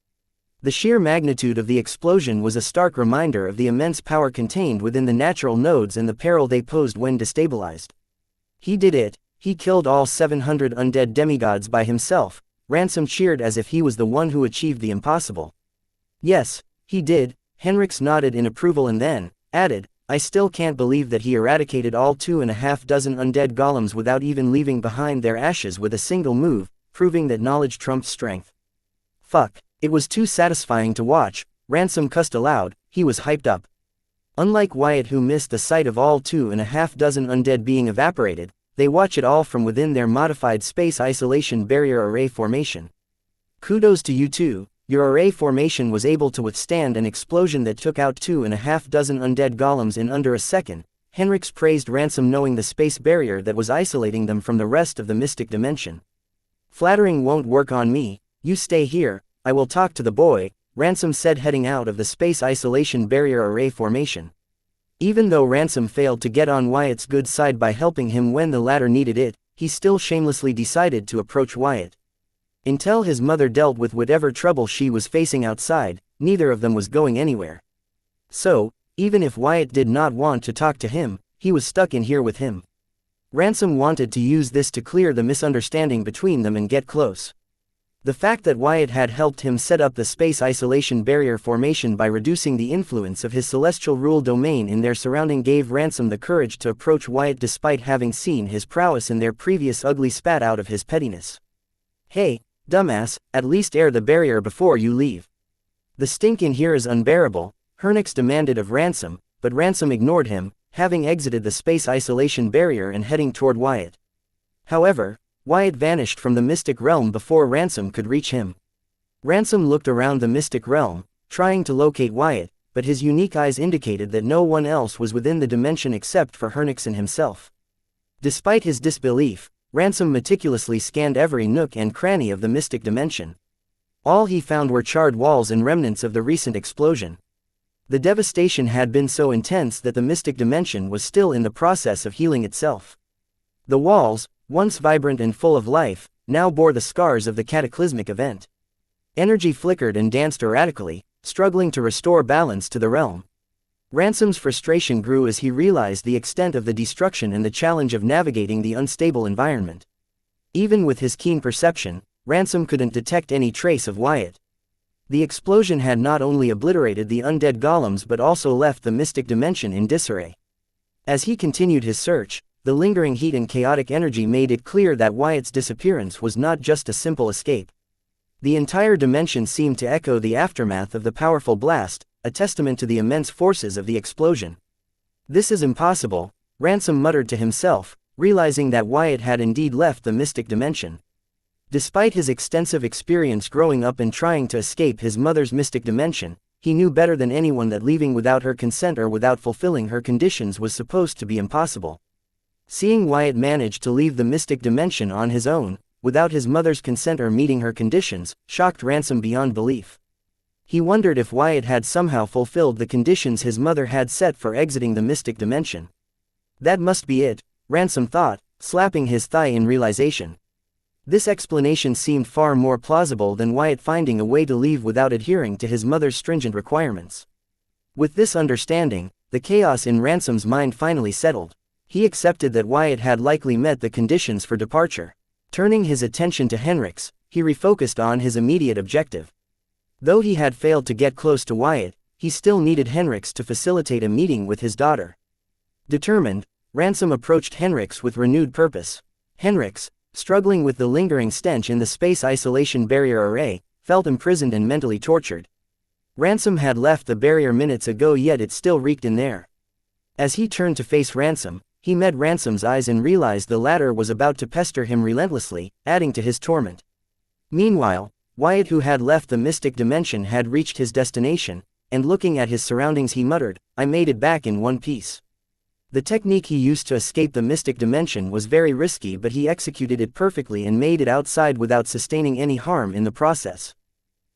The sheer magnitude of the explosion was a stark reminder of the immense power contained within the natural nodes and the peril they posed when destabilized. He did it. He killed all 700 undead demigods by himself. Ransom cheered as if he was the one who achieved the impossible. Yes, he did. Henrix nodded in approval and then added, I still can't believe that he eradicated all 2.5 dozen undead golems without even leaving behind their ashes with a single move, proving that knowledge trumped strength. Fuck, it was too satisfying to watch. Ransom cussed aloud. He was hyped up. Unlike Wyatt, who missed the sight of all 2.5 dozen undead being evaporated, they watch it all from within their modified space isolation barrier array formation. Kudos to you too. Your array formation was able to withstand an explosion that took out 2.5 dozen undead golems in under a second. Henrix praised Ransom, knowing the space barrier that was isolating them from the rest of the mystic dimension. Flattering won't work on me. You stay here, I will talk to the boy, Ransom said, heading out of the space isolation barrier array formation. Even though Ransom failed to get on Wyatt's good side by helping him when the latter needed it, he still shamelessly decided to approach Wyatt. Until his mother dealt with whatever trouble she was facing outside, neither of them was going anywhere. So, even if Wyatt did not want to talk to him, he was stuck in here with him. Ransom wanted to use this to clear the misunderstanding between them and get close. The fact that Wyatt had helped him set up the space isolation barrier formation by reducing the influence of his celestial rule domain in their surrounding gave Ransom the courage to approach Wyatt despite having seen his prowess in their previous ugly spat out of his pettiness. Hey, dumbass, at least air the barrier before you leave. The stink in here is unbearable, Henrix demanded of Ransom, but Ransom ignored him, having exited the space isolation barrier and heading toward Wyatt. However, Wyatt vanished from the mystic realm before Ransom could reach him. Ransom looked around the mystic realm, trying to locate Wyatt, but his unique eyes indicated that no one else was within the dimension except for Henrix and himself. Despite his disbelief, Ransom meticulously scanned every nook and cranny of the mystic dimension. All he found were charred walls and remnants of the recent explosion. The devastation had been so intense that the mystic dimension was still in the process of healing itself. The walls, once vibrant and full of life, now bore the scars of the cataclysmic event. Energy flickered and danced erratically, struggling to restore balance to the realm. Ransom's frustration grew as he realized the extent of the destruction and the challenge of navigating the unstable environment. Even with his keen perception, Ransom couldn't detect any trace of Wyatt. The explosion had not only obliterated the undead golems but also left the mystic dimension in disarray. As he continued his search, the lingering heat and chaotic energy made it clear that Wyatt's disappearance was not just a simple escape. The entire dimension seemed to echo the aftermath of the powerful blast, a testament to the immense forces of the explosion. This is impossible, Ransom muttered to himself, realizing that Wyatt had indeed left the mystic dimension. Despite his extensive experience growing up and trying to escape his mother's mystic dimension, he knew better than anyone that leaving without her consent or without fulfilling her conditions was supposed to be impossible. Seeing Wyatt manage to leave the mystic dimension on his own, without his mother's consent or meeting her conditions, shocked Ransom beyond belief. He wondered if Wyatt had somehow fulfilled the conditions his mother had set for exiting the mystic dimension. That must be it, Ransom thought, slapping his thigh in realization. This explanation seemed far more plausible than Wyatt finding a way to leave without adhering to his mother's stringent requirements. With this understanding, the chaos in Ransom's mind finally settled. He accepted that Wyatt had likely met the conditions for departure. Turning his attention to Henrix, he refocused on his immediate objective. Though he had failed to get close to Wyatt, he still needed Henrix to facilitate a meeting with his daughter. Determined, Ransom approached Henrix with renewed purpose. Henrix, struggling with the lingering stench in the space isolation barrier array, felt imprisoned and mentally tortured. Ransom had left the barrier minutes ago, yet it still reeked in there. As he turned to face Ransom, he met Ransom's eyes and realized the latter was about to pester him relentlessly, adding to his torment. Meanwhile, Wyatt, who had left the mystic dimension, had reached his destination, and looking at his surroundings he muttered, "I made it back in one piece." The technique he used to escape the mystic dimension was very risky, but he executed it perfectly and made it outside without sustaining any harm in the process.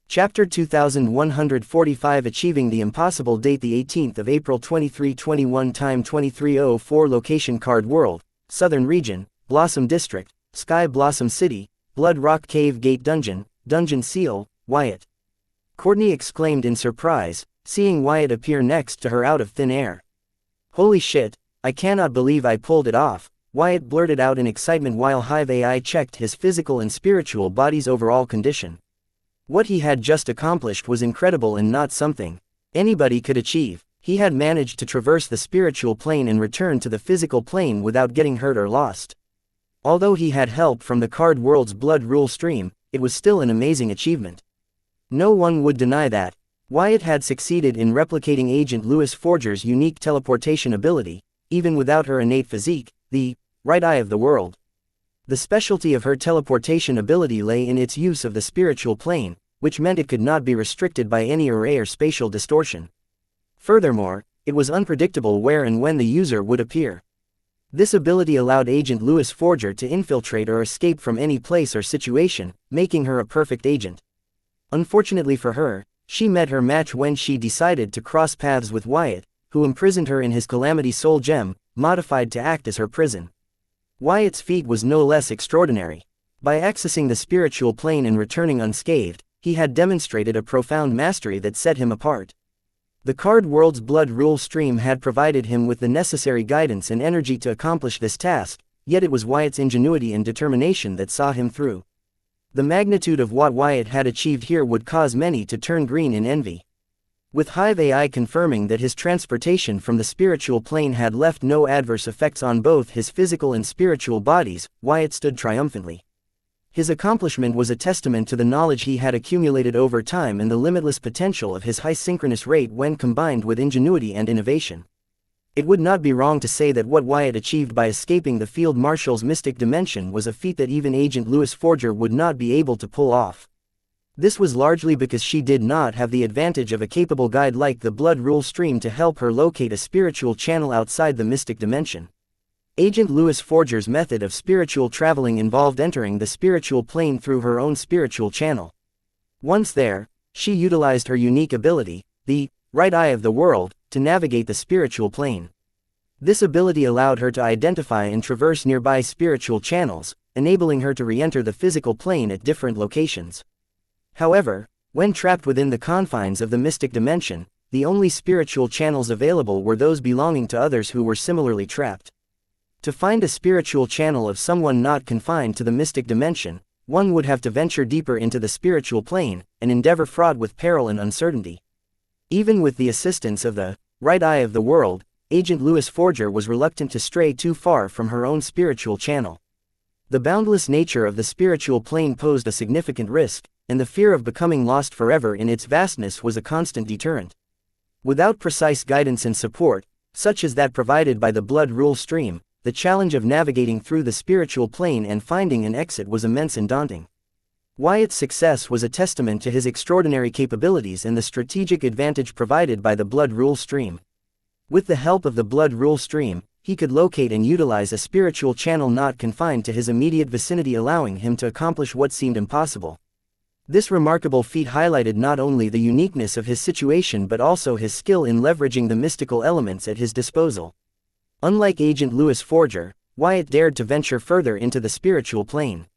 Chapter 2145 Achieving the Impossible. Date the 18th of April 2321. Time 23:04. Location Card World, Southern Region, Blossom District, Sky Blossom City, Blood Rock Cave Gate Dungeon, Dungeon Seal, Wyatt. Courtney exclaimed in surprise, seeing Wyatt appear next to her out of thin air. "Holy shit, I cannot believe I pulled it off," Wyatt blurted out in excitement while Hive AI checked his physical and spiritual body's overall condition. What he had just accomplished was incredible and not something anybody could achieve. He had managed to traverse the spiritual plane and return to the physical plane without getting hurt or lost. Although he had help from the card world's blood rule stream, it was still an amazing achievement. No one would deny that. Wyatt had succeeded in replicating Agent Lewis Forger's unique teleportation ability, even without her innate physique, the right eye of the world. The specialty of her teleportation ability lay in its use of the spiritual plane, which meant it could not be restricted by any array or spatial distortion. Furthermore, it was unpredictable where and when the user would appear. This ability allowed Agent Lewis Forger to infiltrate or escape from any place or situation, making her a perfect agent. Unfortunately for her, she met her match when she decided to cross paths with Wyatt, who imprisoned her in his Calamity Soul Gem, modified to act as her prison. Wyatt's feat was no less extraordinary. By accessing the spiritual plane and returning unscathed, he had demonstrated a profound mastery that set him apart. The card world's blood rule stream had provided him with the necessary guidance and energy to accomplish this task, yet it was Wyatt's ingenuity and determination that saw him through. The magnitude of what Wyatt had achieved here would cause many to turn green in envy. With Hive AI confirming that his transportation from the spiritual plane had left no adverse effects on both his physical and spiritual bodies, Wyatt stood triumphantly. His accomplishment was a testament to the knowledge he had accumulated over time and the limitless potential of his high synchronous rate when combined with ingenuity and innovation. It would not be wrong to say that what Wyatt achieved by escaping the Field Marshal's mystic dimension was a feat that even Agent Lewis Forger would not be able to pull off. This was largely because she did not have the advantage of a capable guide like the blood rule stream to help her locate a spiritual channel outside the mystic dimension. Agent Lewis Forger's method of spiritual traveling involved entering the spiritual plane through her own spiritual channel. Once there, she utilized her unique ability, the right eye of the world, to navigate the spiritual plane. This ability allowed her to identify and traverse nearby spiritual channels, enabling her to re-enter the physical plane at different locations. However, when trapped within the confines of the mystic dimension, the only spiritual channels available were those belonging to others who were similarly trapped. To find a spiritual channel of someone not confined to the mystic dimension, one would have to venture deeper into the spiritual plane, an endeavor fraught with peril and uncertainty. Even with the assistance of the right eye of the world, Agent Lewis Forger was reluctant to stray too far from her own spiritual channel. The boundless nature of the spiritual plane posed a significant risk, and the fear of becoming lost forever in its vastness was a constant deterrent. Without precise guidance and support, such as that provided by the blood rule stream, the challenge of navigating through the spiritual plane and finding an exit was immense and daunting. Wyatt's success was a testament to his extraordinary capabilities and the strategic advantage provided by the blood rule stream. With the help of the blood rule stream, he could locate and utilize a spiritual channel not confined to his immediate vicinity, allowing him to accomplish what seemed impossible. This remarkable feat highlighted not only the uniqueness of his situation but also his skill in leveraging the mystical elements at his disposal. Unlike Agent Lewis Forger, Wyatt dared to venture further into the spiritual plane.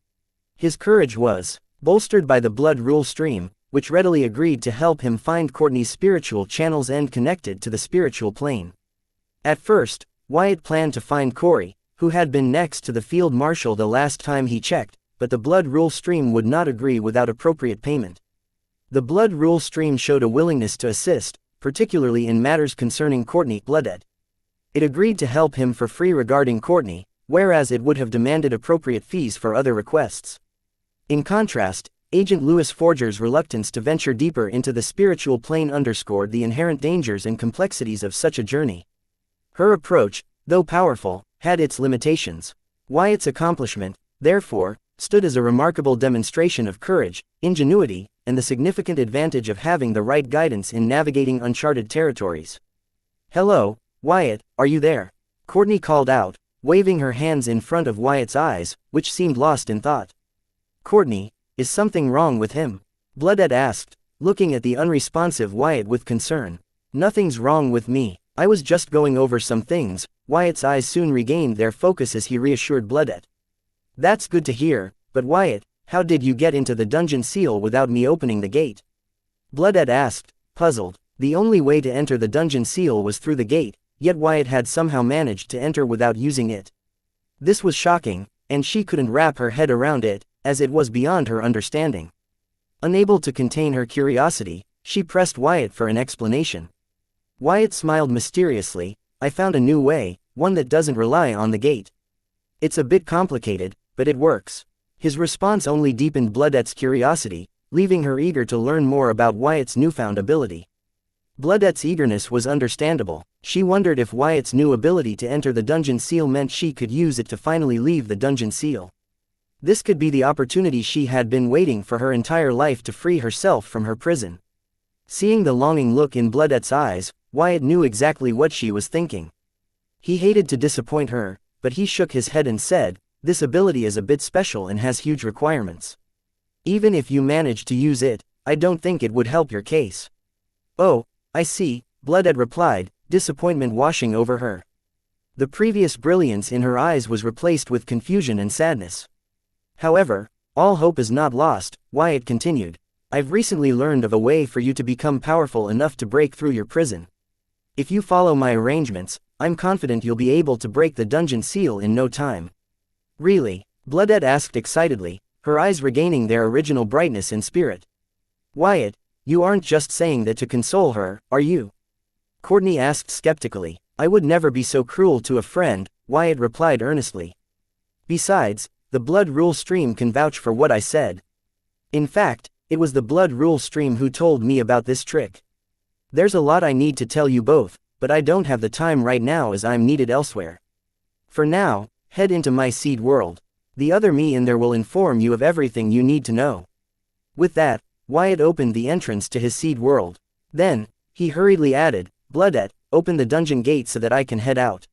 His courage was bolstered by the blood rule stream, which readily agreed to help him find Courtney's spiritual channels and connected to the spiritual plane. At first, Wyatt planned to find Corey, who had been next to the field marshal the last time he checked, but the blood rule stream would not agree without appropriate payment. The blood rule stream showed a willingness to assist, particularly in matters concerning Courtney Bloodet. It agreed to help him for free regarding Courtney, whereas it would have demanded appropriate fees for other requests. In contrast, Agent Louis Forger's reluctance to venture deeper into the spiritual plane underscored the inherent dangers and complexities of such a journey. Her approach, though powerful, had its limitations. Wyatt's accomplishment, therefore, stood as a remarkable demonstration of courage, ingenuity, and the significant advantage of having the right guidance in navigating uncharted territories. "Hello, Wyatt, are you there?" Courtney called out, waving her hands in front of Wyatt's eyes, which seemed lost in thought. "Courtney, is something wrong with him?" Bloodette asked, looking at the unresponsive Wyatt with concern. "Nothing's wrong with me. I was just going over some things." Wyatt's eyes soon regained their focus as he reassured Bloodette. "That's good to hear, but Wyatt, how did you get into the dungeon seal without me opening the gate?" Bloodette asked, puzzled. The only way to enter the dungeon seal was through the gate, yet Wyatt had somehow managed to enter without using it. This was shocking, and she couldn't wrap her head around it, as it was beyond her understanding. Unable to contain her curiosity, she pressed Wyatt for an explanation. Wyatt smiled mysteriously. "I found a new way, one that doesn't rely on the gate. It's a bit complicated, but it works." His response only deepened Bloodette's curiosity, leaving her eager to learn more about Wyatt's newfound ability. Bloodette's eagerness was understandable. She wondered if Wyatt's new ability to enter the dungeon seal meant she could use it to finally leave the dungeon seal. This could be the opportunity she had been waiting for her entire life to free herself from her prison. Seeing the longing look in Bloodette's eyes, Wyatt knew exactly what she was thinking. He hated to disappoint her, but he shook his head and said, "This ability is a bit special and has huge requirements. Even if you manage to use it, I don't think it would help your case." "Oh, I see," Bloodette replied, disappointment washing over her. The previous brilliance in her eyes was replaced with confusion and sadness. "However, all hope is not lost," Wyatt continued. "I've recently learned of a way for you to become powerful enough to break through your prison. If you follow my arrangements, I'm confident you'll be able to break the dungeon seal in no time." "Really?" Bloodette asked excitedly, her eyes regaining their original brightness and spirit. "Wyatt, you aren't just saying that to console her, are you?" Courtney asked skeptically. "I would never be so cruel to a friend," Wyatt replied earnestly. "Besides, the blood rule stream can vouch for what I said. In fact, it was the blood rule stream who told me about this trick. There's a lot I need to tell you both, but I don't have the time right now as I'm needed elsewhere. For now, head into my seed world. The other me in there will inform you of everything you need to know." With that, Wyatt opened the entrance to his seed world. Then, he hurriedly added, "Bloodette, open the dungeon gate so that I can head out."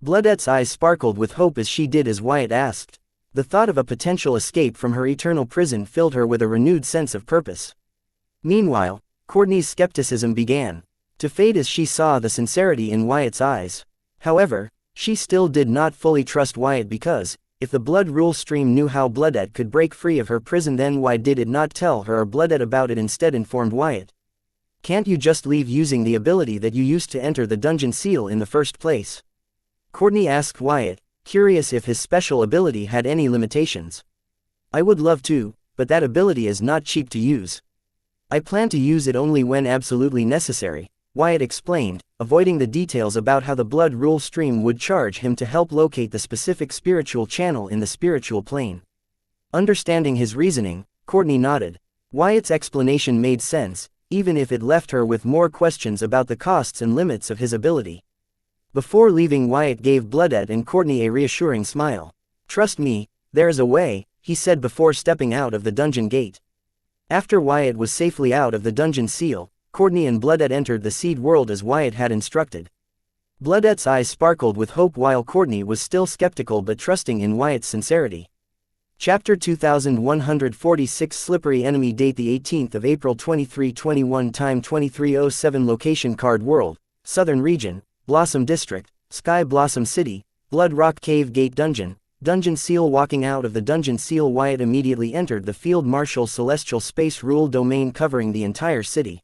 Bloodette's eyes sparkled with hope as she did as Wyatt asked. The thought of a potential escape from her eternal prison filled her with a renewed sense of purpose. Meanwhile, Courtney's skepticism began to fade as she saw the sincerity in Wyatt's eyes. However, she still did not fully trust Wyatt because, if the blood rule stream knew how Bloodette could break free of her prison, then why did it not tell her or Bloodette about it instead, informed Wyatt. "Can't you just leave using the ability that you used to enter the dungeon seal in the first place?" Courtney asked Wyatt, curious if his special ability had any limitations. "I would love to, but that ability is not cheap to use. I plan to use it only when absolutely necessary," Wyatt explained, avoiding the details about how the blood rule stream would charge him to help locate the specific spiritual channel in the spiritual plane. Understanding his reasoning, Courtney nodded. Wyatt's explanation made sense, even if it left her with more questions about the costs and limits of his ability. Before leaving, Wyatt gave Bloodette and Courtney a reassuring smile. "Trust me, there is a way," he said before stepping out of the dungeon gate. After Wyatt was safely out of the dungeon seal, Courtney and Bloodette entered the seed world as Wyatt had instructed. Bloodette's eyes sparkled with hope while Courtney was still skeptical but trusting in Wyatt's sincerity. Chapter 2146 Slippery Enemy. Date the 18th of April 2321. Time 23:07. Location Card World, Southern Region, Blossom District, Sky Blossom City, Blood Rock Cave Gate Dungeon, Dungeon Seal. Walking out of the dungeon seal, Wyatt immediately entered the Field Marshal Celestial Space Rule domain covering the entire city.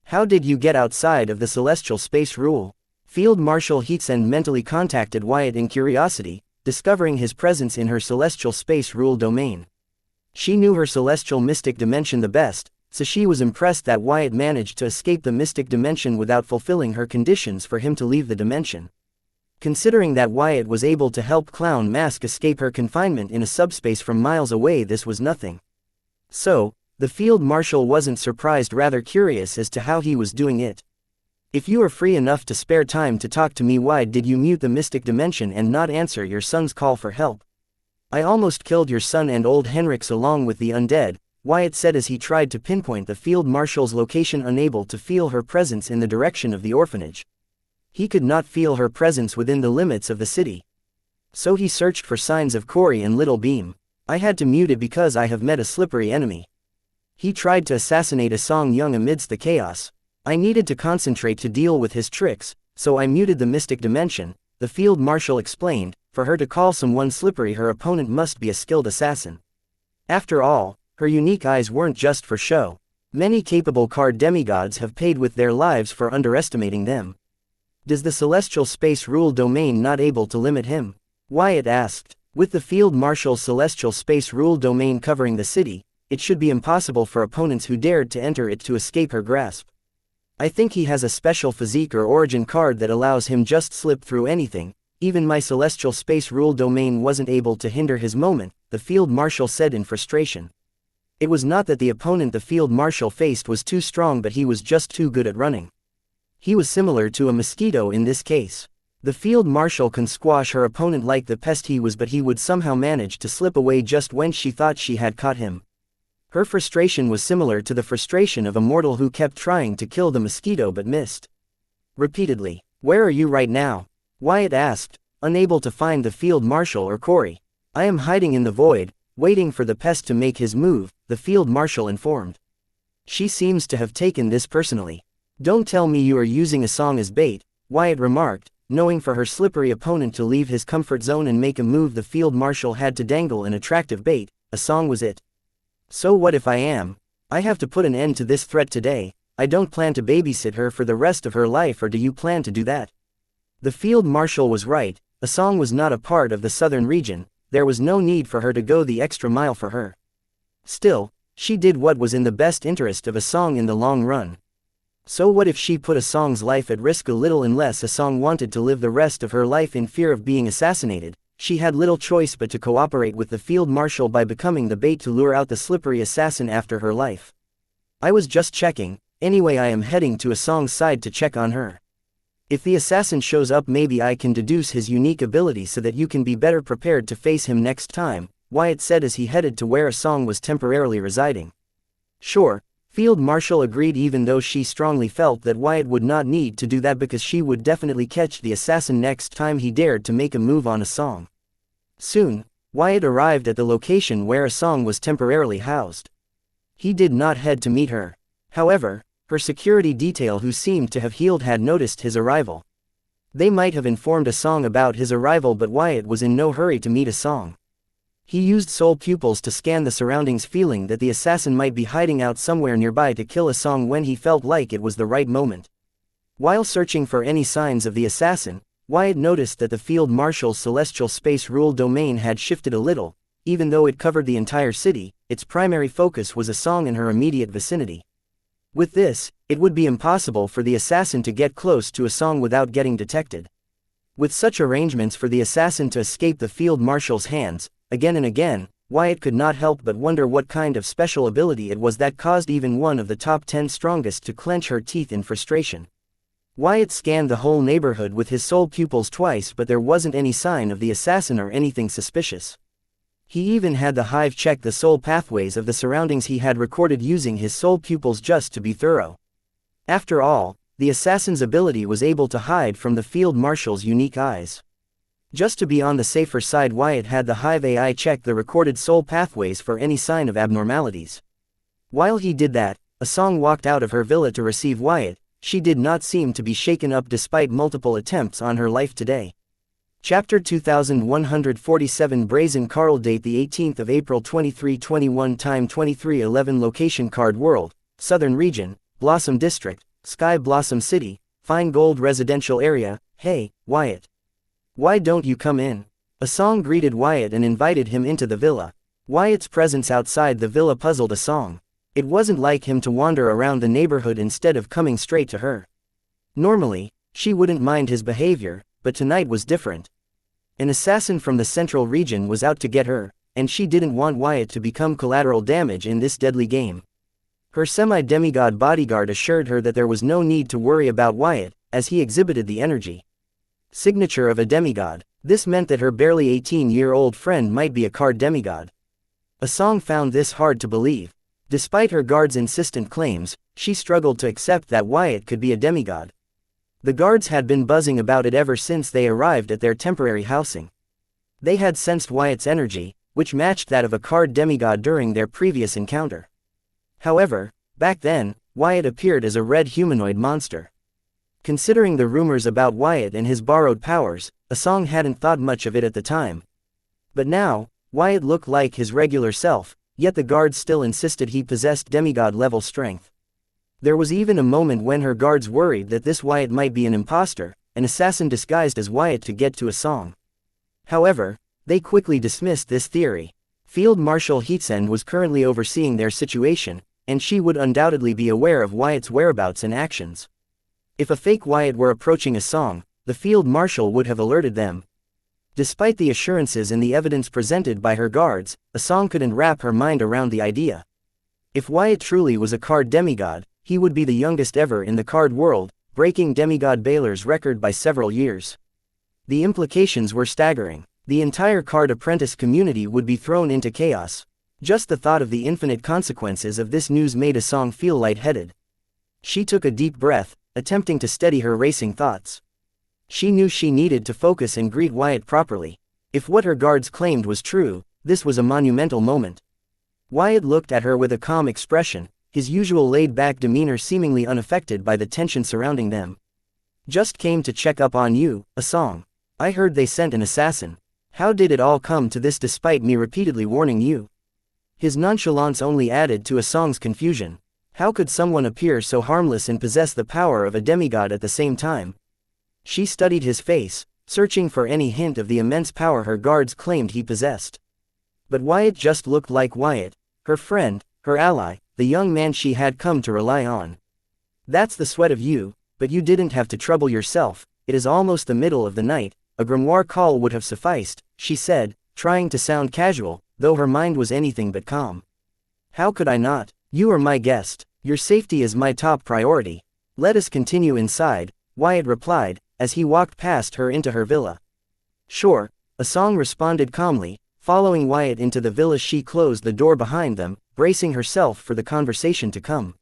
"How did you get outside of the Celestial Space Rule?" Field Marshal Heatsend mentally contacted Wyatt in curiosity, discovering his presence in her Celestial Space Rule domain. She knew her Celestial Mystic Dimension the best, so she was impressed that Wyatt managed to escape the Mystic Dimension without fulfilling her conditions for him to leave the dimension. Considering that Wyatt was able to help Clown Mask escape her confinement in a subspace from miles away, this was nothing. So, the field marshal wasn't surprised, rather curious as to how he was doing it. If you are free enough to spare time to talk to me, why did you mute the mystic dimension and not answer your son's call for help? I almost killed your son and old Henrik's along with the undead, Wyatt said as he tried to pinpoint the field marshal's location, unable to feel her presence in the direction of the orphanage. He could not feel her presence within the limits of the city. So he searched for signs of Cory and Little Beam. I had to mute it because I have met a slippery enemy. He tried to assassinate a Song Young amidst the chaos. I needed to concentrate to deal with his tricks, so I muted the mystic dimension, the field marshal explained. For her to call someone slippery, her opponent must be a skilled assassin. After all, her unique eyes weren't just for show. Many capable card demigods have paid with their lives for underestimating them. Does the celestial space rule domain not able to limit him? Wyatt asked. With the field marshal's celestial space rule domain covering the city, it should be impossible for opponents who dared to enter it to escape her grasp. I think he has a special physique or origin card that allows him just slip through anything. Even my celestial space rule domain wasn't able to hinder his moment, the field marshal said in frustration. It was not that the opponent the field marshal faced was too strong, but he was just too good at running. He was similar to a mosquito in this case. The field marshal can squash her opponent like the pest he was, but he would somehow manage to slip away just when she thought she had caught him. Her frustration was similar to the frustration of a mortal who kept trying to kill the mosquito but missed repeatedly. Where are you right now? Wyatt asked, unable to find the field marshal or Cory. I am hiding in the void, waiting for the pest to make his move, the field marshal informed. She seems to have taken this personally. Don't tell me you are using a song as bait, Wyatt remarked, knowing for her slippery opponent to leave his comfort zone and make a move, the field marshal had to dangle an attractive bait. A song was it. So what if I am? I have to put an end to this threat today. I don't plan to babysit her for the rest of her life, or do you plan to do that? The field marshal was right. A song was not a part of the southern region. There was no need for her to go the extra mile for her. Still, she did what was in the best interest of a song in the long run. So what if she put a song's life at risk a little, unless a song wanted to live the rest of her life in fear of being assassinated? She had little choice but to cooperate with the field marshal by becoming the bait to lure out the slippery assassin after her life. I was just checking. Anyway, I am heading to a song's side to check on her. If the assassin shows up, maybe I can deduce his unique ability so that you can be better prepared to face him next time, Wyatt said as he headed to where a song was temporarily residing. Sure, Field Marshal agreed, even though she strongly felt that Wyatt would not need to do that because she would definitely catch the assassin next time he dared to make a move on a song. Soon, Wyatt arrived at the location where a song was temporarily housed. He did not head to meet her. However, her security detail, who seemed to have healed, had noticed his arrival. They might have informed a song about his arrival, but Wyatt was in no hurry to meet a song. He used soul pupils to scan the surroundings, feeling that the assassin might be hiding out somewhere nearby to kill a song when he felt like it was the right moment. While searching for any signs of the assassin, Wyatt noticed that the field marshal's celestial space rule domain had shifted a little. Even though it covered the entire city, its primary focus was a song in her immediate vicinity. With this, it would be impossible for the assassin to get close to a song without getting detected. With such arrangements for the assassin to escape the field marshal's hands, again and again, Wyatt could not help but wonder what kind of special ability it was that caused even one of the top 10 strongest to clench her teeth in frustration. Wyatt scanned the whole neighborhood with his soul pupils twice, but there wasn't any sign of the assassin or anything suspicious. He even had the hive check the soul pathways of the surroundings he had recorded using his soul pupils just to be thorough. After all, the assassin's ability was able to hide from the field marshal's unique eyes. Just to be on the safer side, Wyatt had the hive AI check the recorded soul pathways for any sign of abnormalities. While he did that, a song walked out of her villa to receive Wyatt. She did not seem to be shaken up despite multiple attempts on her life today. Chapter 2147 Brazen Carl. Date the 18th of April 2321. Time 23:11. Location Card World, Southern Region, Blossom District, Sky Blossom City, Fine Gold Residential Area. Hey, Wyatt. Why don't you come in? A song greeted Wyatt and invited him into the villa. Wyatt's presence outside the villa puzzled a song. It wasn't like him to wander around the neighborhood instead of coming straight to her. Normally, she wouldn't mind his behavior, but tonight was different. An assassin from the central region was out to get her, and she didn't want Wyatt to become collateral damage in this deadly game. Her semi-demigod bodyguard assured her that there was no need to worry about Wyatt, as he exhibited the energy signature of a demigod. This meant that her barely 18-year-old friend might be a card demigod. Asong found this hard to believe. Despite her guard's insistent claims, she struggled to accept that Wyatt could be a demigod. The guards had been buzzing about it ever since they arrived at their temporary housing. They had sensed Wyatt's energy, which matched that of a card demigod during their previous encounter. However, back then, Wyatt appeared as a red humanoid monster. Considering the rumors about Wyatt and his borrowed powers, Asong hadn't thought much of it at the time. But now, Wyatt looked like his regular self, yet the guards still insisted he possessed demigod-level strength. There was even a moment when her guards worried that this Wyatt might be an imposter, an assassin disguised as Wyatt to get to Asong. However, they quickly dismissed this theory. Field Marshal Heatsen was currently overseeing their situation, and she would undoubtedly be aware of Wyatt's whereabouts and actions. If a fake Wyatt were approaching Asong, the Field Marshal would have alerted them. Despite the assurances and the evidence presented by her guards, Asong couldn't wrap her mind around the idea. If Wyatt truly was a card demigod, he would be the youngest ever in the card world, breaking demigod Baylor's record by several years. The implications were staggering. The entire card apprentice community would be thrown into chaos. Just the thought of the infinite consequences of this news made Asong feel lightheaded. She took a deep breath, attempting to steady her racing thoughts. She knew she needed to focus and greet Wyatt properly. If what her guards claimed was true, this was a monumental moment. Wyatt looked at her with a calm expression, his usual laid-back demeanor seemingly unaffected by the tension surrounding them. "Just came to check up on you, Asong. I heard they sent an assassin. How did it all come to this despite me repeatedly warning you?" His nonchalance only added to Asong's confusion. How could someone appear so harmless and possess the power of a demigod at the same time? She studied his face, searching for any hint of the immense power her guards claimed he possessed. But Wyatt just looked like Wyatt, her friend, her ally, the young man she had come to rely on. "That's the sweat of you, but you didn't have to trouble yourself. It is almost the middle of the night. A grimoire call would have sufficed," she said, trying to sound casual, though her mind was anything but calm. "How could I not? You are my guest. Your safety is my top priority. Let us continue inside," Wyatt replied, as he walked past her into her villa. "Sure," Asong responded calmly. Following Wyatt into the villa, she closed the door behind them, bracing herself for the conversation to come.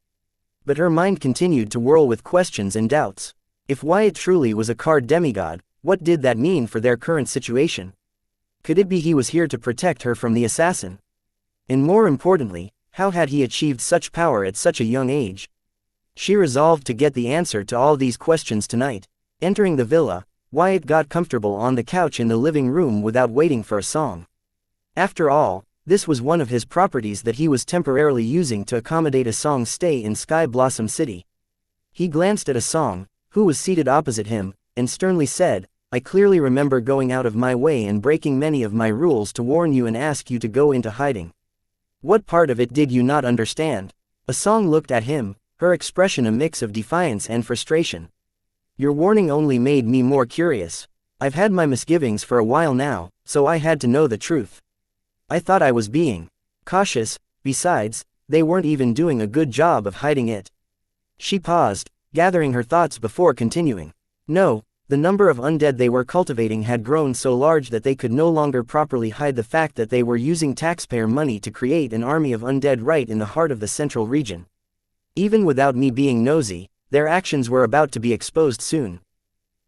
But her mind continued to whirl with questions and doubts. If Wyatt truly was a card demigod, what did that mean for their current situation? Could it be he was here to protect her from the assassin? And more importantly, how had he achieved such power at such a young age? She resolved to get the answer to all these questions tonight. Entering the villa, Wyatt got comfortable on the couch in the living room without waiting for Asong. After all, this was one of his properties that he was temporarily using to accommodate Asong's stay in Sky Blossom City. He glanced at Asong, who was seated opposite him, and sternly said, "I clearly remember going out of my way and breaking many of my rules to warn you and ask you to go into hiding. What part of it did you not understand?" Asong looked at him, her expression a mix of defiance and frustration. "Your warning only made me more curious. I've had my misgivings for a while now, so I had to know the truth. I thought I was being cautious, besides, they weren't even doing a good job of hiding it." She paused, gathering her thoughts before continuing. "No, the number of undead they were cultivating had grown so large that they could no longer properly hide the fact that they were using taxpayer money to create an army of undead right in the heart of the central region. Even without me being nosy, their actions were about to be exposed soon."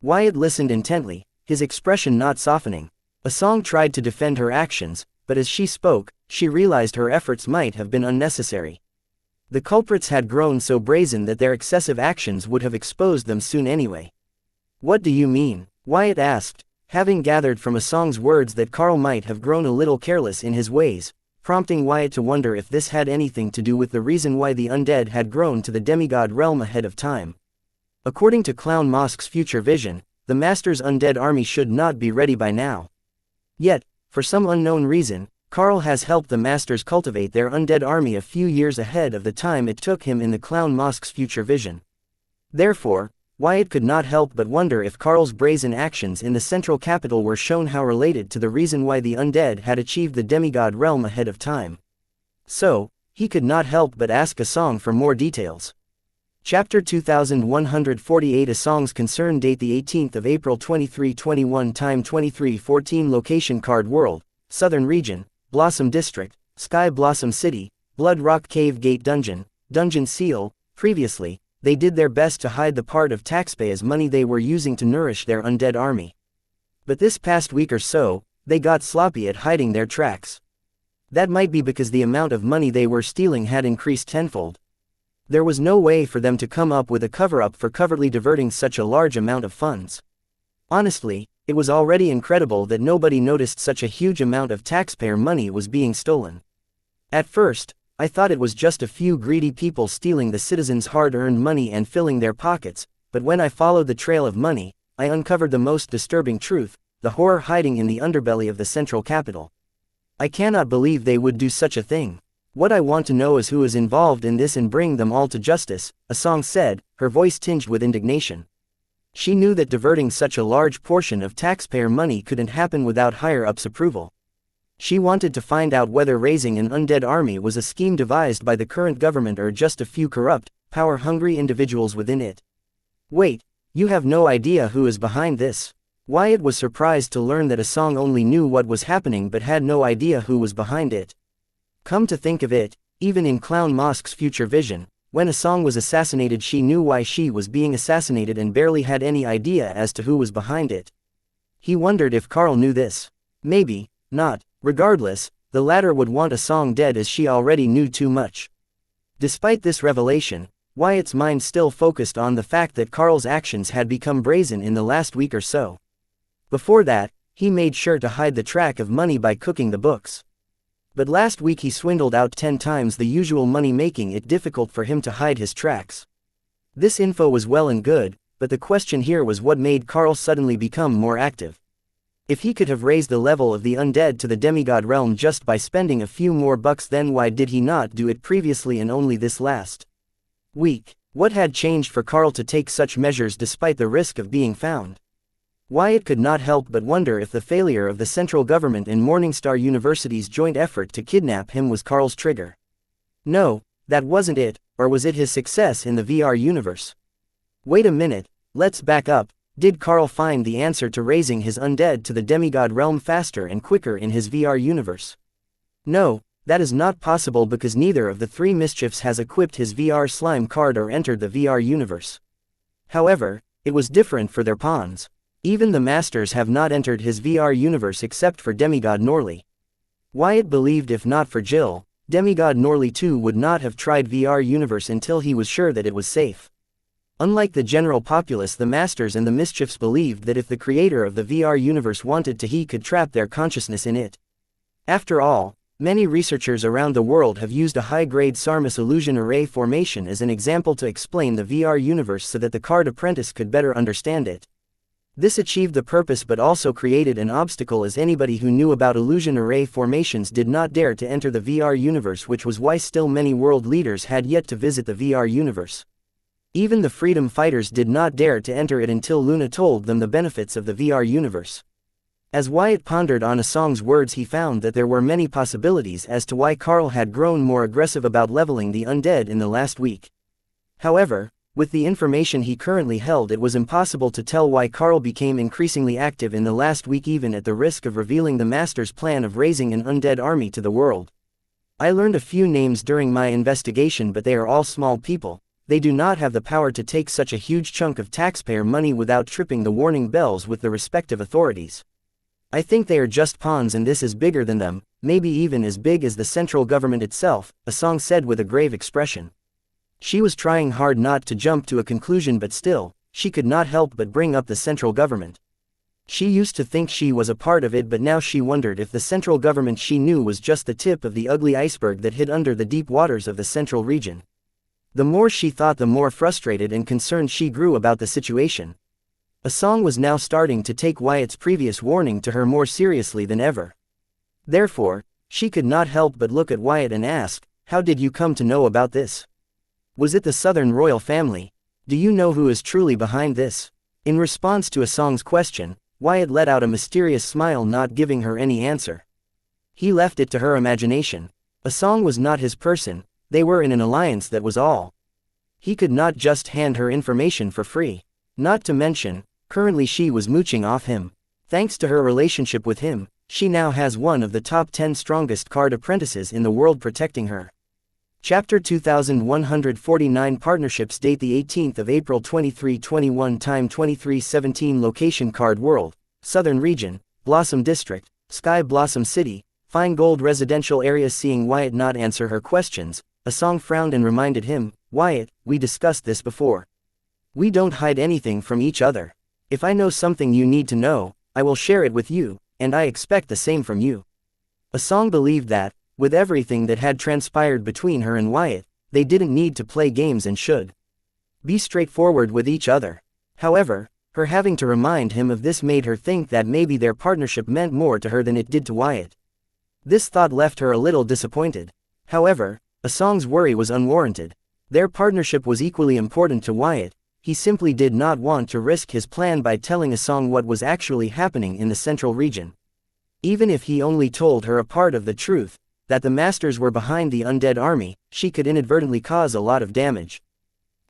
Wyatt listened intently, his expression not softening. Asong tried to defend her actions, but as she spoke, she realized her efforts might have been unnecessary. The culprits had grown so brazen that their excessive actions would have exposed them soon anyway. "What do you mean?" Wyatt asked, having gathered from Asong's words that Carl might have grown a little careless in his ways, prompting Wyatt to wonder if this had anything to do with the reason why the undead had grown to the demigod realm ahead of time. According to Clown Mosk's future vision, the Master's undead army should not be ready by now. Yet, for some unknown reason, Carl has helped the Masters cultivate their undead army a few years ahead of the time it took him in the Clown Mosk's future vision. Therefore, Wyatt could not help but wonder if Carl's brazen actions in the central capital were shown how related to the reason why the undead had achieved the demigod realm ahead of time. So, he could not help but ask a song for more details. Chapter 2148 A Song's Concern Date the 18th of April 2321 Time 23:14 Location Card World, Southern Region, Blossom District, Sky Blossom City, Blood Rock Cave Gate Dungeon, Dungeon Seal. Previously, they did their best to hide the part of taxpayers' money they were using to nourish their undead army. But this past week or so, they got sloppy at hiding their tracks. That might be because the amount of money they were stealing had increased tenfold. There was no way for them to come up with a cover-up for covertly diverting such a large amount of funds. Honestly, it was already incredible that nobody noticed such a huge amount of taxpayer money was being stolen. At first, I thought it was just a few greedy people stealing the citizens' hard-earned money and filling their pockets, but when I followed the trail of money, I uncovered the most disturbing truth, the horror hiding in the underbelly of the central capital. I cannot believe they would do such a thing. What I want to know is who is involved in this and bring them all to justice, a song said, her voice tinged with indignation. She knew that diverting such a large portion of taxpayer money couldn't happen without higher-ups' approval. She wanted to find out whether raising an undead army was a scheme devised by the current government or just a few corrupt, power-hungry individuals within it. Wait, you have no idea who is behind this? Wyatt was surprised to learn that a song only knew what was happening but had no idea who was behind it. Come to think of it, even in Clown Mosk's future vision, when a song was assassinated she knew why she was being assassinated and barely had any idea as to who was behind it. He wondered if Carl knew this. Maybe not. Regardless, the latter would want a song dead as she already knew too much. Despite this revelation, Wyatt's mind still focused on the fact that Carl's actions had become brazen in the last week or so. Before that, he made sure to hide the track of money by cooking the books. But last week he swindled out 10 times the usual money, making it difficult for him to hide his tracks. This info was well and good, but the question here was what made Carl suddenly become more active. If he could have raised the level of the undead to the demigod realm just by spending a few more bucks, then why did he not do it previously and only this last week? What had changed for Carl to take such measures despite the risk of being found? Wyatt could not help but wonder if the failure of the central government and Morningstar University's joint effort to kidnap him was Carl's trigger. No, that wasn't it, or was it his success in the VR universe? Wait a minute, let's back up. Did Carl find the answer to raising his undead to the demigod realm faster and quicker in his VR universe? No, that is not possible because neither of the three mischiefs has equipped his VR slime card or entered the VR universe. However, it was different for their pawns. Even the masters have not entered his VR universe except for demigod Norley. Wyatt believed if not for Jill, demigod Norley too would not have tried VR universe until he was sure that it was safe. Unlike the general populace, the masters and the mischiefs believed that if the creator of the VR universe wanted to, he could trap their consciousness in it. After all, many researchers around the world have used a high-grade Sarmas illusion array formation as an example to explain the VR universe so that the Card Apprentice could better understand it. This achieved the purpose but also created an obstacle, as anybody who knew about illusion array formations did not dare to enter the VR universe, which was why still many world leaders had yet to visit the VR universe. Even the freedom fighters did not dare to enter it until Luna told them the benefits of the VR universe. As Wyatt pondered on a song's words, he found that there were many possibilities as to why Carl had grown more aggressive about leveling the undead in the last week. However, with the information he currently held, it was impossible to tell why Carl became increasingly active in the last week, even at the risk of revealing the Master's plan of raising an undead army to the world. I learned a few names during my investigation, but they are all small people. They do not have the power to take such a huge chunk of taxpayer money without tripping the warning bells with the respective authorities. I think they are just pawns, and this is bigger than them, maybe even as big as the central government itself, a song said with a grave expression. She was trying hard not to jump to a conclusion, but still, she could not help but bring up the central government. She used to think she was a part of it, but now she wondered if the central government she knew was just the tip of the ugly iceberg that hid under the deep waters of the central region. The more she thought, the more frustrated and concerned she grew about the situation. A song was now starting to take Wyatt's previous warning to her more seriously than ever. Therefore, she could not help but look at Wyatt and ask, "How did you come to know about this? Was it the Southern royal family?" Do you know who is truly behind this? In response to Asong's question, Wyatt let out a mysterious smile, not giving her any answer. He left it to her imagination. Asong was not his person, they were in an alliance, that was all. He could not just hand her information for free. Not to mention, currently she was mooching off him. Thanks to her relationship with him, she now has one of the top 10 strongest card apprentices in the world protecting her. Chapter 2149 Partnerships. Date the 18th of April 2321. Time 23:17. Location Card World, Southern Region, Blossom District, Sky Blossom City, Fine Gold Residential Area. Seeing Wyatt not answer her questions, Asong frowned and reminded him, Wyatt, we discussed this before. We don't hide anything from each other. If I know something you need to know, I will share it with you, and I expect the same from you. Asong believed that, with everything that had transpired between her and Wyatt, they didn't need to play games and should be straightforward with each other. However, her having to remind him of this made her think that maybe their partnership meant more to her than it did to Wyatt. This thought left her a little disappointed. However, Asong's worry was unwarranted. Their partnership was equally important to Wyatt. He simply did not want to risk his plan by telling Asong what was actually happening in the central region. Even if he only told her a part of the truth, that the masters were behind the undead army, she could inadvertently cause a lot of damage.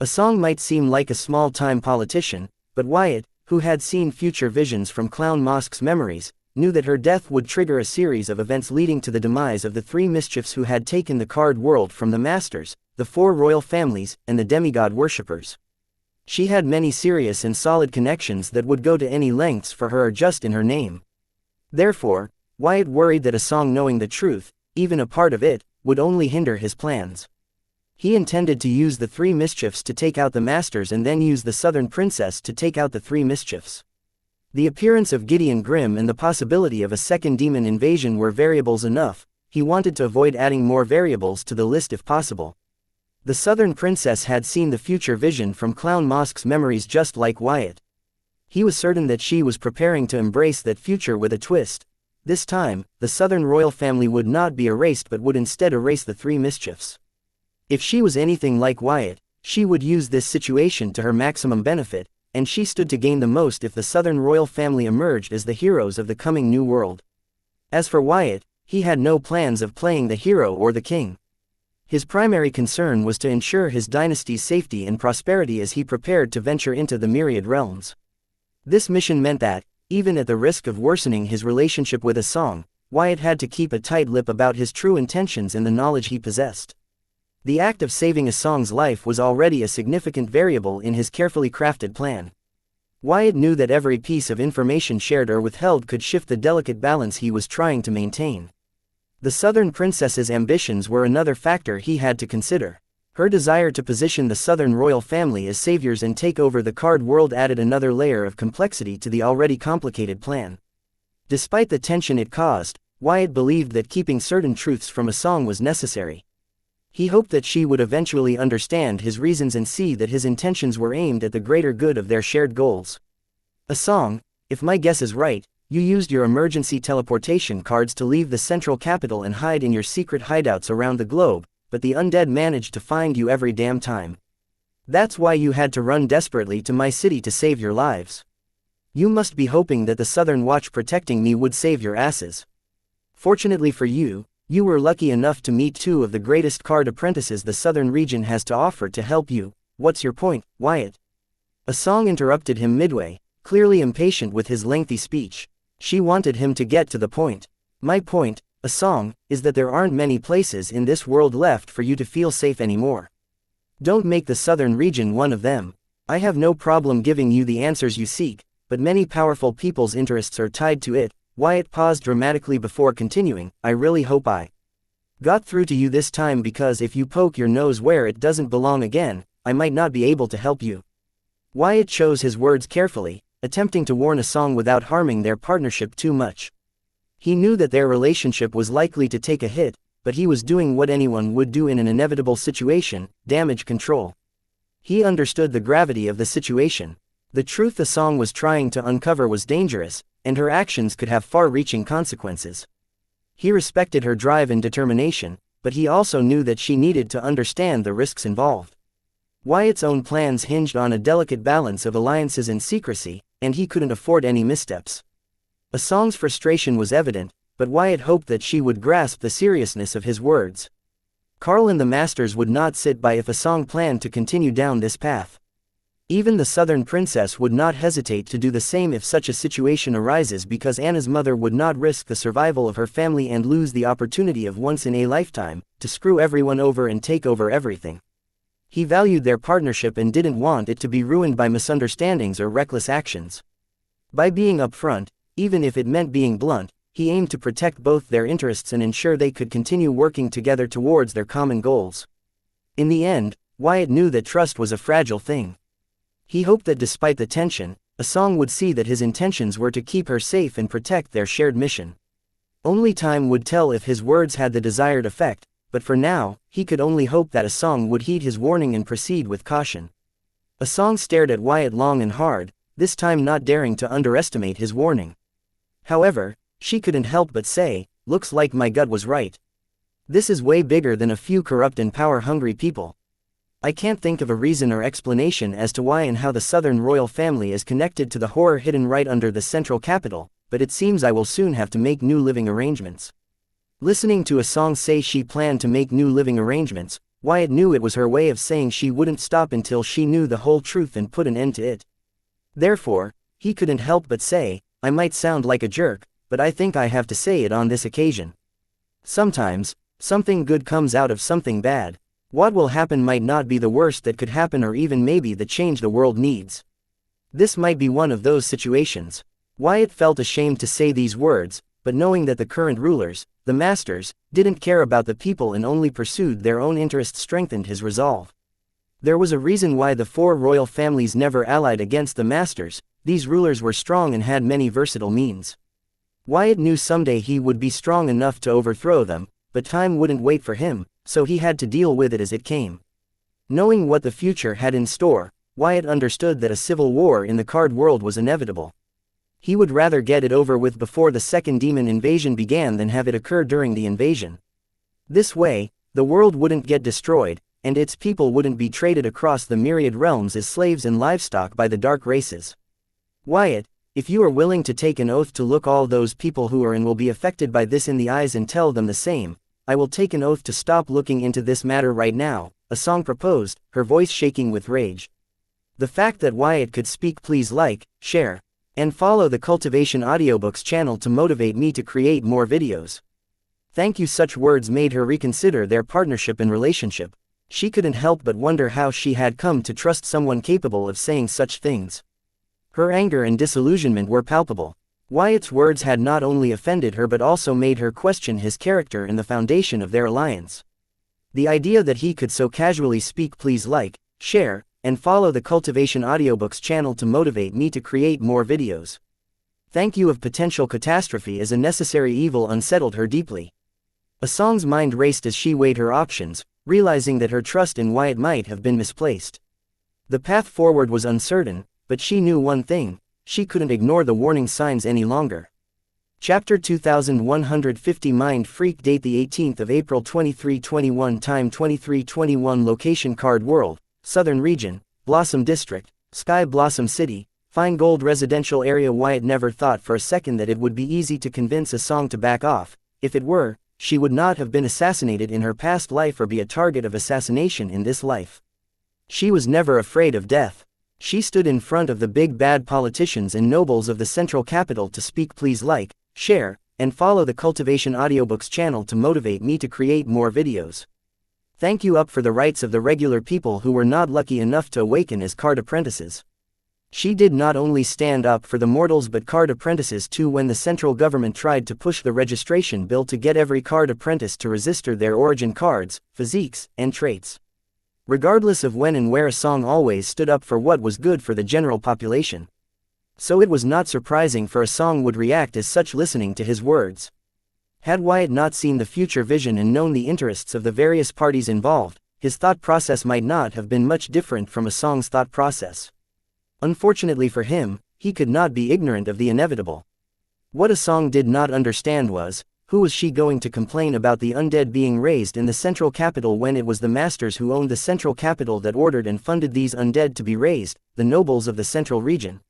Asong might seem like a small-time politician, but Wyatt, who had seen future visions from Clown Mosque's memories, knew that her death would trigger a series of events leading to the demise of the three mischiefs who had taken the card world from the masters, the four royal families, and the demigod worshippers. She had many serious and solid connections that would go to any lengths for her just in her name. Therefore, Wyatt worried that Asong knowing the truth, even a part of it, would only hinder his plans. He intended to use the three mischiefs to take out the masters and then use the southern princess to take out the three mischiefs. The appearance of Gideon Grimm and the possibility of a second demon invasion were variables enough. He wanted to avoid adding more variables to the list if possible. The southern princess had seen the future vision from Clown Mosque's memories just like Wyatt. He was certain that she was preparing to embrace that future with a twist. This time, the southern royal family would not be erased but would instead erase the three mischiefs. If she was anything like Wyatt, she would use this situation to her maximum benefit, and she stood to gain the most if the southern royal family emerged as the heroes of the coming new world. As for Wyatt, he had no plans of playing the hero or the king. His primary concern was to ensure his dynasty's safety and prosperity as he prepared to venture into the myriad realms. This mission meant that, even at the risk of worsening his relationship with Asong, Wyatt had to keep a tight lip about his true intentions and the knowledge he possessed. The act of saving Asong's life was already a significant variable in his carefully crafted plan. Wyatt knew that every piece of information shared or withheld could shift the delicate balance he was trying to maintain. The southern princess's ambitions were another factor he had to consider. Her desire to position the southern royal family as saviors and take over the card world added another layer of complexity to the already complicated plan. Despite the tension it caused, Wyatt believed that keeping certain truths from Asong was necessary. He hoped that she would eventually understand his reasons and see that his intentions were aimed at the greater good of their shared goals. Asong, if my guess is right, you used your emergency teleportation cards to leave the central capital and hide in your secret hideouts around the globe, but the undead managed to find you every damn time. That's why you had to run desperately to my city to save your lives. You must be hoping that the Southern Watch protecting me would save your asses. Fortunately for you, you were lucky enough to meet two of the greatest card apprentices the Southern region has to offer to help you. What's your point, Wyatt? Asong interrupted him midway, clearly impatient with his lengthy speech. She wanted him to get to the point. My point, Asong, is that there aren't many places in this world left for you to feel safe anymore. Don't make the southern region one of them. I have no problem giving you the answers you seek, but many powerful people's interests are tied to it. Wyatt paused dramatically before continuing, I really hope I got through to you this time, because if you poke your nose where it doesn't belong again, I might not be able to help you. Wyatt chose his words carefully, attempting to warn Asong without harming their partnership too much. He knew that their relationship was likely to take a hit, but he was doing what anyone would do in an inevitable situation, damage control. He understood the gravity of the situation. The truth Asong was trying to uncover was dangerous, and her actions could have far-reaching consequences. He respected her drive and determination, but he also knew that she needed to understand the risks involved. Wyatt's own plans hinged on a delicate balance of alliances and secrecy, and he couldn't afford any missteps. Asong's frustration was evident, but Wyatt hoped that she would grasp the seriousness of his words. Carl and the Masters would not sit by if Asong planned to continue down this path. Even the Southern Princess would not hesitate to do the same if such a situation arises, because Anna's mother would not risk the survival of her family and lose the opportunity of once in a lifetime to screw everyone over and take over everything. He valued their partnership and didn't want it to be ruined by misunderstandings or reckless actions. By being upfront, even if it meant being blunt, he aimed to protect both their interests and ensure they could continue working together towards their common goals. In the end, Wyatt knew that trust was a fragile thing. He hoped that despite the tension, Asong would see that his intentions were to keep her safe and protect their shared mission. Only time would tell if his words had the desired effect, but for now, he could only hope that Asong would heed his warning and proceed with caution. Asong stared at Wyatt long and hard, this time not daring to underestimate his warning. However, she couldn't help but say, "Looks like my gut was right. This is way bigger than a few corrupt and power-hungry people. I can't think of a reason or explanation as to why and how the Southern royal family is connected to the horror hidden right under the central capital, but it seems I will soon have to make new living arrangements." Listening to Asong say she planned to make new living arrangements, Wyatt knew it was her way of saying she wouldn't stop until she knew the whole truth and put an end to it. Therefore, he couldn't help but say, "I might sound like a jerk, but I think I have to say it on this occasion. Sometimes, something good comes out of something bad. What will happen might not be the worst that could happen, or even maybe the change the world needs. This might be one of those situations." Wyatt felt ashamed to say these words, but knowing that the current rulers, the Masters, didn't care about the people and only pursued their own interests strengthened his resolve. There was a reason why the four royal families never allied against the Masters. These rulers were strong and had many versatile means. Wyatt knew someday he would be strong enough to overthrow them, but time wouldn't wait for him, so he had to deal with it as it came. Knowing what the future had in store, Wyatt understood that a civil war in the card world was inevitable. He would rather get it over with before the second demon invasion began than have it occur during the invasion. This way, the world wouldn't get destroyed, and its people wouldn't be traded across the myriad realms as slaves and livestock by the dark races. "Wyatt, if you are willing to take an oath to look all those people who are and will be affected by this in the eyes and tell them the same, I will take an oath to stop looking into this matter right now," Asong proposed, her voice shaking with rage. The fact that Wyatt could speak "Please like, share, and follow the Cultivation Audiobooks channel to motivate me to create more videos. Thank you." Such words made her reconsider their partnership and relationship. She couldn't help but wonder how she had come to trust someone capable of saying such things. Her anger and disillusionment were palpable. Wyatt's words had not only offended her but also made her question his character and the foundation of their alliance. The idea that he could so casually speak "Please like, share, and follow the Cultivation Audiobooks channel to motivate me to create more videos. Thank you" of potential catastrophe as a necessary evil unsettled her deeply. Asong's mind raced as she weighed her options, realizing that her trust in Wyatt might have been misplaced. The path forward was uncertain, but she knew one thing: she couldn't ignore the warning signs any longer. Chapter 2150 Mind Freak. Date the 18th of April 2321. Time 2321. Location Card World, Southern Region, Blossom District, Sky Blossom City, Fine Gold Residential Area. Wyatt never thought for a second that it would be easy to convince Asong to back off. If it were, she would not have been assassinated in her past life or be a target of assassination in this life. She was never afraid of death. She stood in front of the big bad politicians and nobles of the central capital to speak "Please like, share, and follow the Cultivation Audiobooks channel to motivate me to create more videos. Thank you" up for the rights of the regular people who were not lucky enough to awaken as card apprentices. She did not only stand up for the mortals but card apprentices too when the central government tried to push the registration bill to get every card apprentice to register their origin cards, physiques, and traits. Regardless of when and where, Asong always stood up for what was good for the general population. So it was not surprising for Asong would react as such listening to his words. Had Wyatt not seen the future vision and known the interests of the various parties involved, his thought process might not have been much different from Asong's thought process. Unfortunately for him, he could not be ignorant of the inevitable. What Asong did not understand was, Who was she going to complain about the undead being raised in the central capital when it was the masters who owned the central capital that ordered and funded these undead to be raised, the nobles of the central region?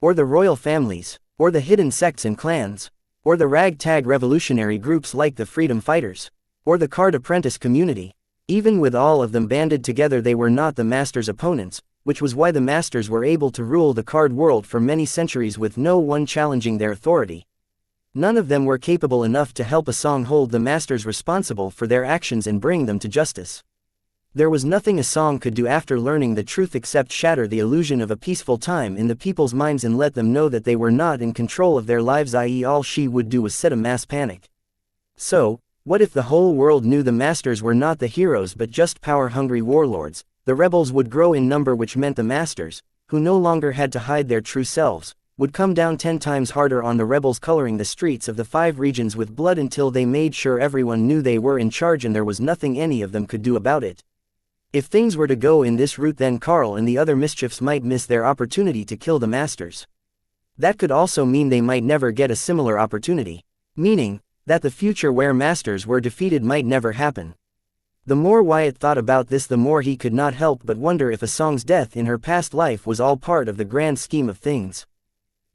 Or the royal families? Or the hidden sects and clans? Or the ragtag revolutionary groups like the Freedom Fighters? Or the Card Apprentice community? Even with all of them banded together, they were not the masters' opponents, which was why the masters were able to rule the card world for many centuries with no one challenging their authority. None of them were capable enough to help a song hold the masters responsible for their actions and bring them to justice. There was nothing a song could do after learning the truth except shatter the illusion of a peaceful time in the people's minds and let them know that they were not in control of their lives, i.e. all she would do was set a mass panic. So, what if the whole world knew the masters were not the heroes but just power-hungry warlords? The rebels would grow in number, which meant the masters, who no longer had to hide their true selves, would come down 10 times harder on the rebels, coloring the streets of the 5 regions with blood until they made sure everyone knew they were in charge and there was nothing any of them could do about it. If things were to go in this route, then Carl and the other mischiefs might miss their opportunity to kill the masters. That could also mean they might never get a similar opportunity, meaning that the future where masters were defeated might never happen. The more Wyatt thought about this, the more he could not help but wonder if a song's death in her past life was all part of the grand scheme of things.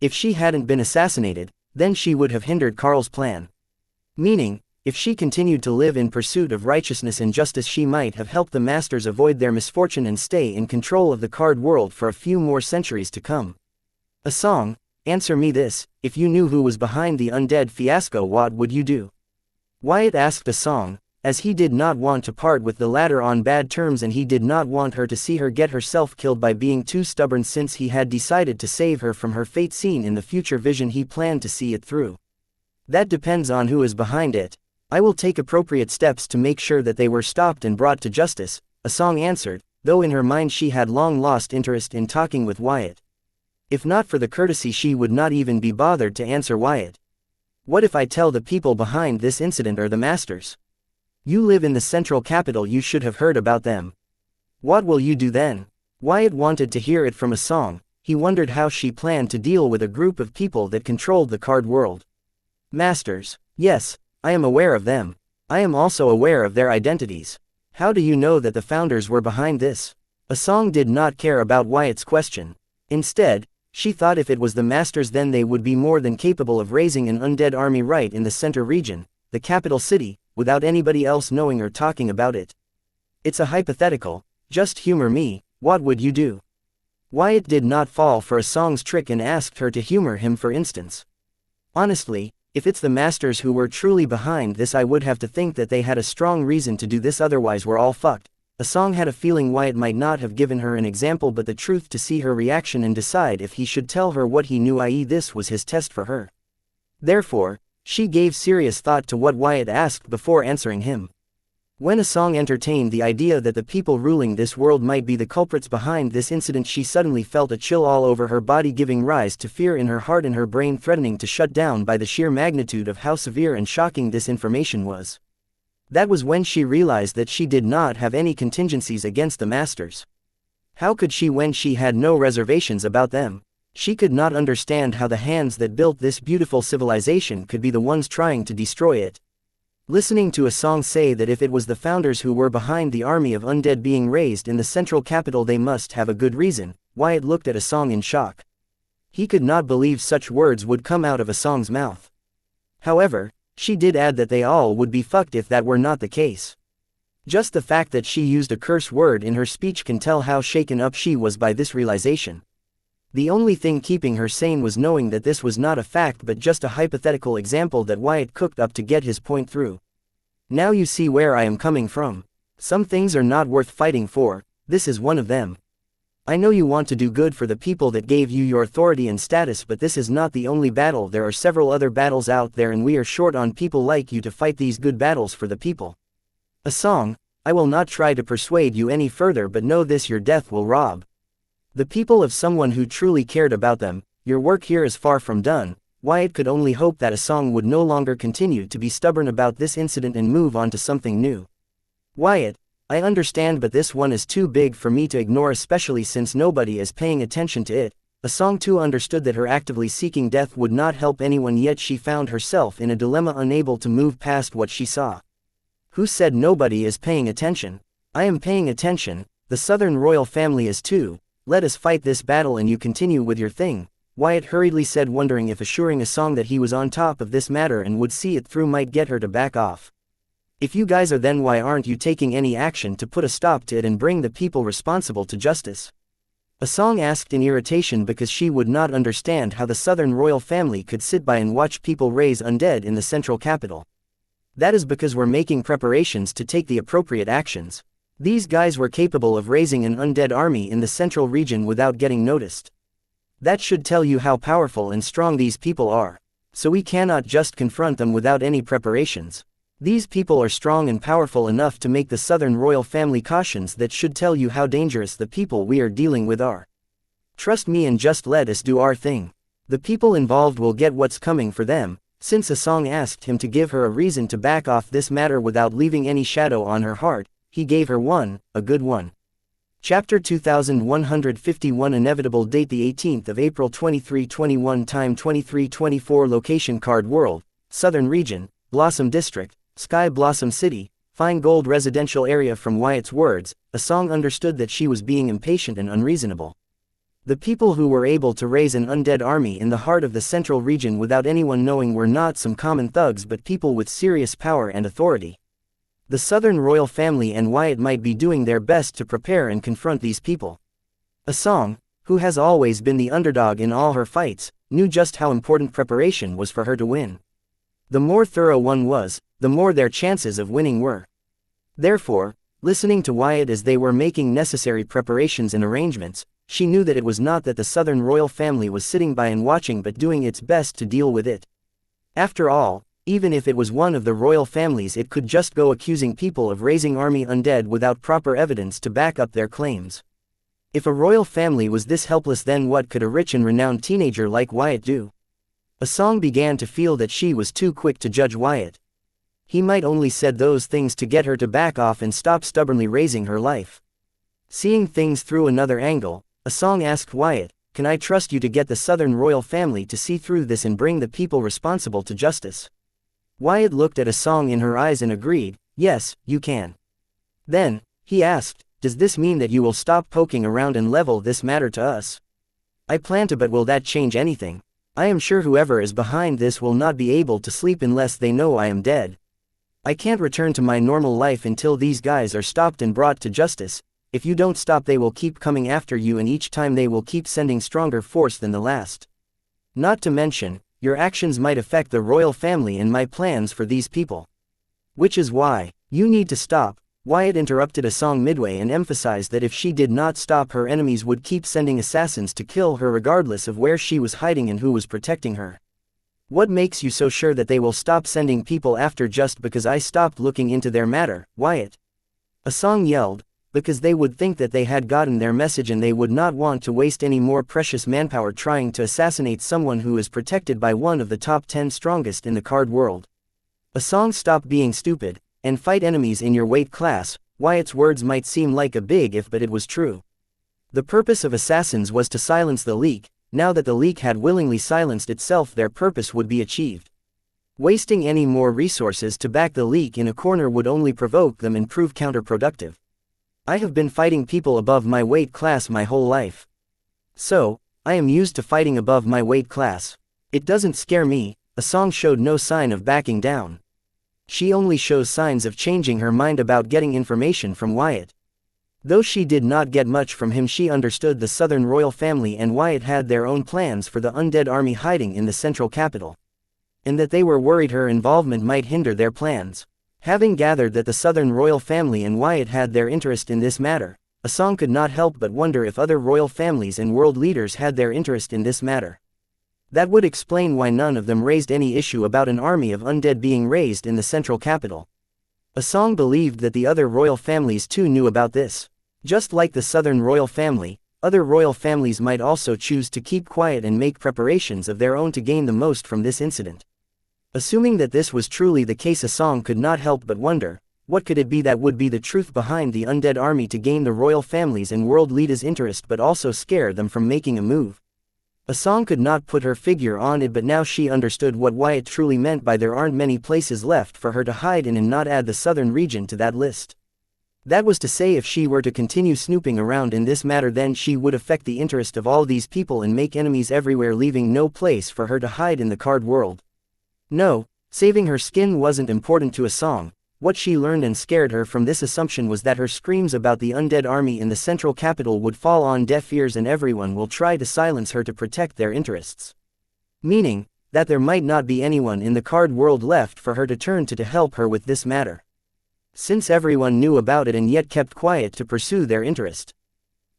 If she hadn't been assassinated, then she would have hindered Carl's plan. Meaning, if she continued to live in pursuit of righteousness and justice, she might have helped the masters avoid their misfortune and stay in control of the card world for a few more centuries to come. A song, answer me this: if you knew who was behind the undead fiasco, what would you do? Wyatt asked a song, as he did not want to part with the latter on bad terms, and he did not want her to see her get herself killed by being too stubborn, since he had decided to save her from her fate. Seen in the future vision, he planned to see it through. That depends on who is behind it. I will take appropriate steps to make sure that they were stopped and brought to justice, a song answered, though in her mind she had long lost interest in talking with Wyatt. If not for the courtesy, she would not even be bothered to answer Wyatt. What if I tell the people behind this incident are the masters? You live in the central capital, you should have heard about them. What will you do then? Wyatt wanted to hear it from a song. He wondered how she planned to deal with a group of people that controlled the card world. Masters. Yes, I am aware of them. I am also aware of their identities. How do you know that the founders were behind this? A song did not care about Wyatt's question. Instead, she thought if it was the masters, then they would be more than capable of raising an undead army right in the center region, the capital city, without anybody else knowing or talking about it. It's a hypothetical, just humor me. What would you do? Wyatt did not fall for a song's trick and asked her to humor him, for instance. Honestly, if it's the masters who were truly behind this, I would have to think that they had a strong reason to do this, otherwise we're all fucked. A song had a feeling Wyatt might not have given her an example but the truth to see her reaction and decide if he should tell her what he knew, i.e. this was his test for her. Therefore, she gave serious thought to what Wyatt asked before answering him. When a song entertained the idea that the people ruling this world might be the culprits behind this incident, she suddenly felt a chill all over her body, giving rise to fear in her heart and her brain threatening to shut down by the sheer magnitude of how severe and shocking this information was. That was when she realized that she did not have any contingencies against the masters. How could she when she had no reservations about them? She could not understand how the hands that built this beautiful civilization could be the ones trying to destroy it. Listening to a song say that if it was the founders who were behind the army of undead being raised in the central capital, they must have a good reason, Wyatt looked at a song in shock. He could not believe such words would come out of a song's mouth. However, she did add that they all would be fucked if that were not the case. Just the fact that she used a curse word in her speech can tell how shaken up she was by this realization. The only thing keeping her sane was knowing that this was not a fact but just a hypothetical example that Wyatt cooked up to get his point through. Now you see where I am coming from. Some things are not worth fighting for, this is one of them. I know you want to do good for the people that gave you your authority and status, but this is not the only battle. There are several other battles out there and we are short on people like you to fight these good battles for the people. A song, I will not try to persuade you any further, but know this: your death will rob the people of someone who truly cared about them. Your work here is far from done. Wyatt could only hope that a song would no longer continue to be stubborn about this incident and move on to something new. Wyatt, I understand, but this one is too big for me to ignore, especially since nobody is paying attention to it. Asong too understood that her actively seeking death would not help anyone, yet she found herself in a dilemma, unable to move past what she saw. Who said nobody is paying attention? I am paying attention, the Southern royal family is too. Let us fight this battle and you continue with your thing, Wyatt hurriedly said, wondering if assuring Asong that he was on top of this matter and would see it through might get her to back off. If you guys are, then why aren't you taking any action to put a stop to it and bring the people responsible to justice? Asong asked in irritation, because she would not understand how the Southern royal family could sit by and watch people raise undead in the central capital. That is because we're making preparations to take the appropriate actions. These guys were capable of raising an undead army in the central region without getting noticed. That should tell you how powerful and strong these people are. So we cannot just confront them without any preparations. These people are strong and powerful enough to make the Southern royal family cautions. That should tell you how dangerous the people we are dealing with are. Trust me and just let us do our thing. The people involved will get what's coming for them. Since Asong asked him to give her a reason to back off this matter without leaving any shadow on her heart, he gave her one, a good one. Chapter 2151 Inevitable. Date the 18th of April 2321. Time 2324. Location Card World, Southern Region, Blossom District, Sky Blossom City, Fine Gold Residential Area. From Wyatt's words, Asong understood that she was being impatient and unreasonable. The people who were able to raise an undead army in the heart of the central region without anyone knowing were not some common thugs but people with serious power and authority. The Southern royal family and Wyatt might be doing their best to prepare and confront these people. Asong, who has always been the underdog in all her fights, knew just how important preparation was for her to win. The more thorough one was, the more their chances of winning were. Therefore, listening to Wyatt as they were making necessary preparations and arrangements, she knew that it was not that the Southern royal family was sitting by and watching but doing its best to deal with it. After all, even if it was one of the royal families, it could just go accusing people of raising army undead without proper evidence to back up their claims. If a royal family was this helpless, then what could a rich and renowned teenager like Wyatt do? Asong began to feel that she was too quick to judge Wyatt. He might only said those things to get her to back off and stop stubbornly raising her life. Seeing things through another angle, Asong asked Wyatt, "Can I trust you to get the Southern royal family to see through this and bring the people responsible to justice?" Wyatt looked at Asong in her eyes and agreed, "Yes, you can." Then, he asked, "Does this mean that you will stop poking around and level this matter to us?" "I plan to, but will that change anything? I am sure whoever is behind this will not be able to sleep unless they know I am dead. I can't return to my normal life until these guys are stopped and brought to justice. If you don't stop, they will keep coming after you, and each time they will keep sending stronger force than the last. Not to mention, your actions might affect the royal family and my plans for these people. Which is why, you need to stop." Wyatt interrupted Asong midway and emphasized that if she did not stop, her enemies would keep sending assassins to kill her regardless of where she was hiding and who was protecting her. "What makes you so sure that they will stop sending people after just because I stopped looking into their matter, Wyatt?" Asong yelled, "Because they would think that they had gotten their message and they would not want to waste any more precious manpower trying to assassinate someone who is protected by one of the top 10 strongest in the card world. Asong, stop being stupid, and fight enemies in your weight class." Wyatt's words might seem like a big if, but it was true. The purpose of assassins was to silence the leak. Now that the leak had willingly silenced itself, their purpose would be achieved. Wasting any more resources to back the leak in a corner would only provoke them and prove counterproductive. I have been fighting people above my weight class my whole life. So, I am used to fighting above my weight class. It doesn't scare me." Asong showed no sign of backing down. She only shows signs of changing her mind about getting information from Wyatt. Though she did not get much from him, she understood the Southern royal family and Wyatt had their own plans for the undead army hiding in the central capital. And that they were worried her involvement might hinder their plans. Having gathered that the Southern royal family and Wyatt had their interest in this matter, Asong could not help but wonder if other royal families and world leaders had their interest in this matter. That would explain why none of them raised any issue about an army of undead being raised in the central capital. Asong believed that the other royal families too knew about this. Just like the Southern royal family, other royal families might also choose to keep quiet and make preparations of their own to gain the most from this incident. Assuming that this was truly the case, Asong could not help but wonder, what could it be that would be the truth behind the undead army to gain the royal families and world leaders' interest but also scare them from making a move? Asong could not put her figure on it, but now she understood what Wyatt truly meant by there aren't many places left for her to hide in and not add the southern region to that list. That was to say, if she were to continue snooping around in this matter, then she would affect the interest of all these people and make enemies everywhere, leaving no place for her to hide in the card world. No, saving her skin wasn't important to Asong. What she learned and scared her from this assumption was that her screams about the undead army in the central capital would fall on deaf ears and everyone will try to silence her to protect their interests. Meaning, that there might not be anyone in the card world left for her to turn to help her with this matter. Since everyone knew about it and yet kept quiet to pursue their interest.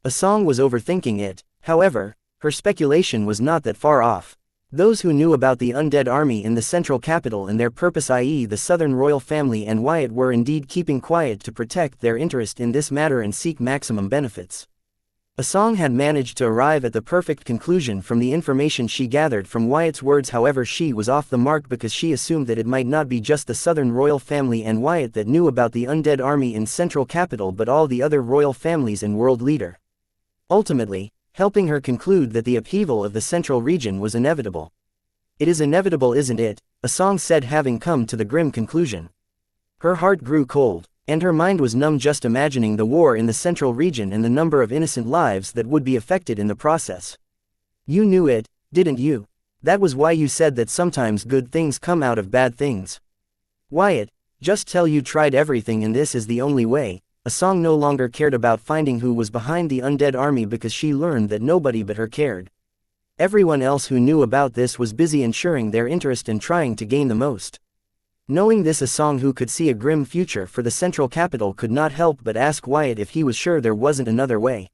Asong was overthinking it, however, her speculation was not that far off. Those who knew about the undead army in the central capital and their purpose, i.e. the southern royal family and Wyatt, were indeed keeping quiet to protect their interest in this matter and seek maximum benefits. Asong had managed to arrive at the perfect conclusion from the information she gathered from Wyatt's words. However, she was off the mark because she assumed that it might not be just the southern royal family and Wyatt that knew about the undead army in central capital, but all the other royal families and world leader. Ultimately, helping her conclude that the upheaval of the central region was inevitable. It is inevitable, isn't it? Asong said, having come to the grim conclusion. Her heart grew cold, and her mind was numb just imagining the war in the central region and the number of innocent lives that would be affected in the process. You knew it, didn't you? That was why you said that sometimes good things come out of bad things. Wyatt, just tell you tried everything and this is the only way. Asong no longer cared about finding who was behind the undead army because she learned that nobody but her cared. Everyone else who knew about this was busy ensuring their interest and trying to gain the most. Knowing this, Asong, who could see a grim future for the central capital, could not help but ask Wyatt if he was sure there wasn't another way.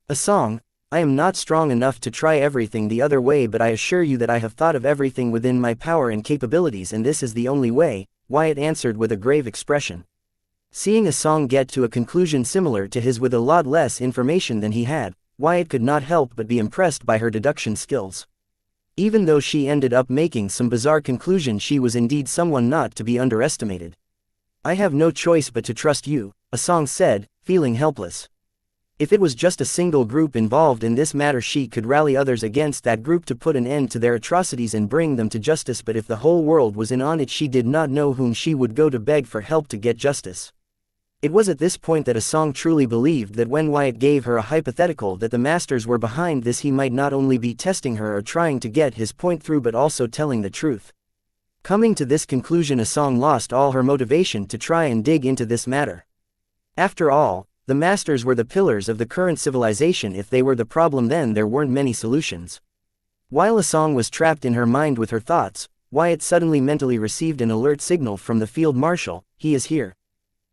Asong, I am not strong enough to try everything the other way, but I assure you that I have thought of everything within my power and capabilities and this is the only way, Wyatt answered with a grave expression. Seeing Asong get to a conclusion similar to his with a lot less information than he had, Wyatt could not help but be impressed by her deduction skills. Even though she ended up making some bizarre conclusions, she was indeed someone not to be underestimated. I have no choice but to trust you, Asong said, feeling helpless. If it was just a single group involved in this matter, she could rally others against that group to put an end to their atrocities and bring them to justice, but if the whole world was in on it, she did not know whom she would go to beg for help to get justice. It was at this point that Asong truly believed that when Wyatt gave her a hypothetical that the masters were behind this, he might not only be testing her or trying to get his point through but also telling the truth. Coming to this conclusion, Asong lost all her motivation to try and dig into this matter. After all, the masters were the pillars of the current civilization. If they were the problem, then there weren't many solutions. While Asong was trapped in her mind with her thoughts, Wyatt suddenly mentally received an alert signal from the field marshal. He is here.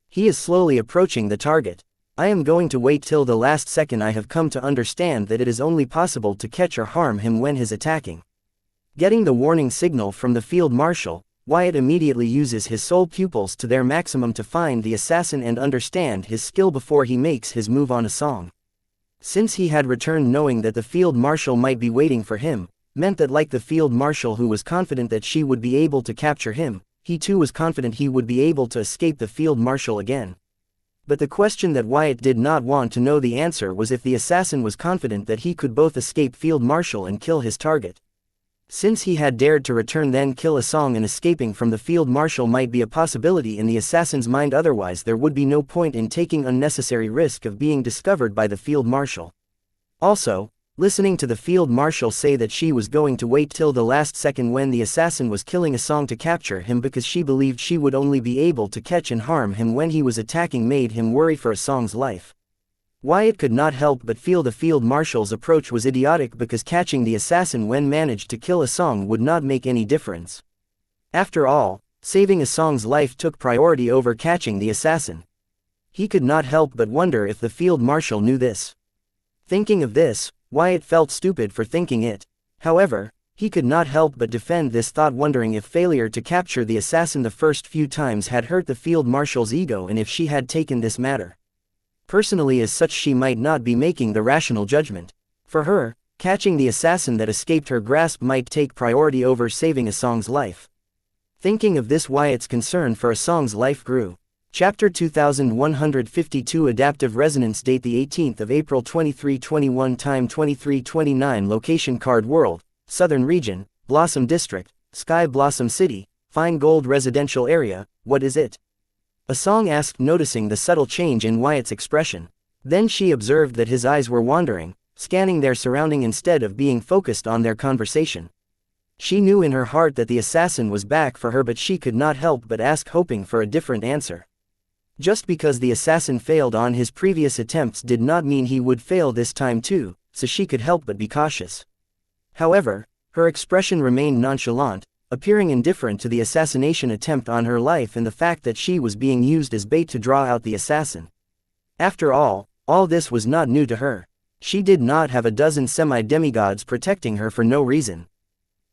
He is slowly approaching the target. I am going to wait till the last second. I have come to understand that it is only possible to catch or harm him when he's attacking. Getting the warning signal from the field marshal, Wyatt immediately uses his soul pupils to their maximum to find the assassin and understand his skill before he makes his move on Asong. Since he had returned knowing that the field marshal might be waiting for him, meant that like the field marshal who was confident that she would be able to capture him, he too was confident he would be able to escape the field marshal again. But the question that Wyatt did not want to know the answer was if the assassin was confident that he could both escape field marshal and kill his target. Since he had dared to return then kill Asong, and escaping from the field marshal might be a possibility in the assassin's mind, otherwise there would be no point in taking unnecessary risk of being discovered by the field marshal. Also, listening to the field marshal say that she was going to wait till the last second when the assassin was killing Asong to capture him because she believed she would only be able to catch and harm him when he was attacking made him worry for Asong's life. Wyatt could not help but feel the field marshal's approach was idiotic because catching the assassin when managed to kill Asong would not make any difference. After all, saving Asong's life took priority over catching the assassin. He could not help but wonder if the field marshal knew this. Thinking of this, Wyatt felt stupid for thinking it. However, he could not help but defend this thought, wondering if failure to capture the assassin the first few times had hurt the field marshal's ego and if she had taken this matter personally as such, she might not be making the rational judgment. For her, catching the assassin that escaped her grasp might take priority over saving Asong's life. Thinking of this, Wyatt's concern for Asong's life grew. Chapter 2152 Adaptive Resonance. Date the 18th of April 2321. Time 2329. Location Card World, Southern Region, Blossom District, Sky Blossom City, Fine Gold Residential Area. What is it? A song asked, noticing the subtle change in Wyatt's expression. Then she observed that his eyes were wandering, scanning their surrounding instead of being focused on their conversation. She knew in her heart that the assassin was back for her, but she could not help but ask, hoping for a different answer. Just because the assassin failed on his previous attempts did not mean he would fail this time too, so she could help but be cautious. However, her expression remained nonchalant, appearing indifferent to the assassination attempt on her life and the fact that she was being used as bait to draw out the assassin. After all this was not new to her. She did not have a dozen semi-demigods protecting her for no reason.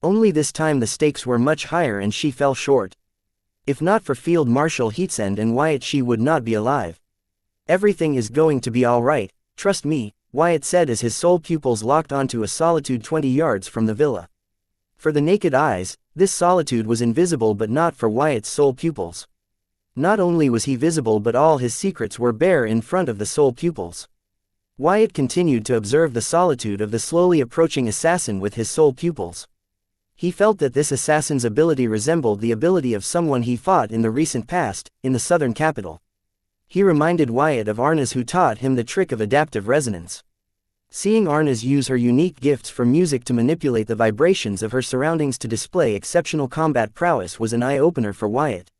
Only this time the stakes were much higher and she fell short. If not for Field Marshal Heatsend and Wyatt, she would not be alive. Everything is going to be all right, trust me, Wyatt said as his soul pupils locked onto a solitude 20 yards from the villa. For the naked eyes, this solitude was invisible, but not for Wyatt's soul pupils. Not only was he visible, but all his secrets were bare in front of the soul pupils. Wyatt continued to observe the solitude of the slowly approaching assassin with his soul pupils. He felt that this assassin's ability resembled the ability of someone he fought in the recent past, in the southern capital. He reminded Wyatt of Arna's, who taught him the trick of adaptive resonance. Seeing Arna's use her unique gifts for music to manipulate the vibrations of her surroundings to display exceptional combat prowess was an eye-opener for Wyatt.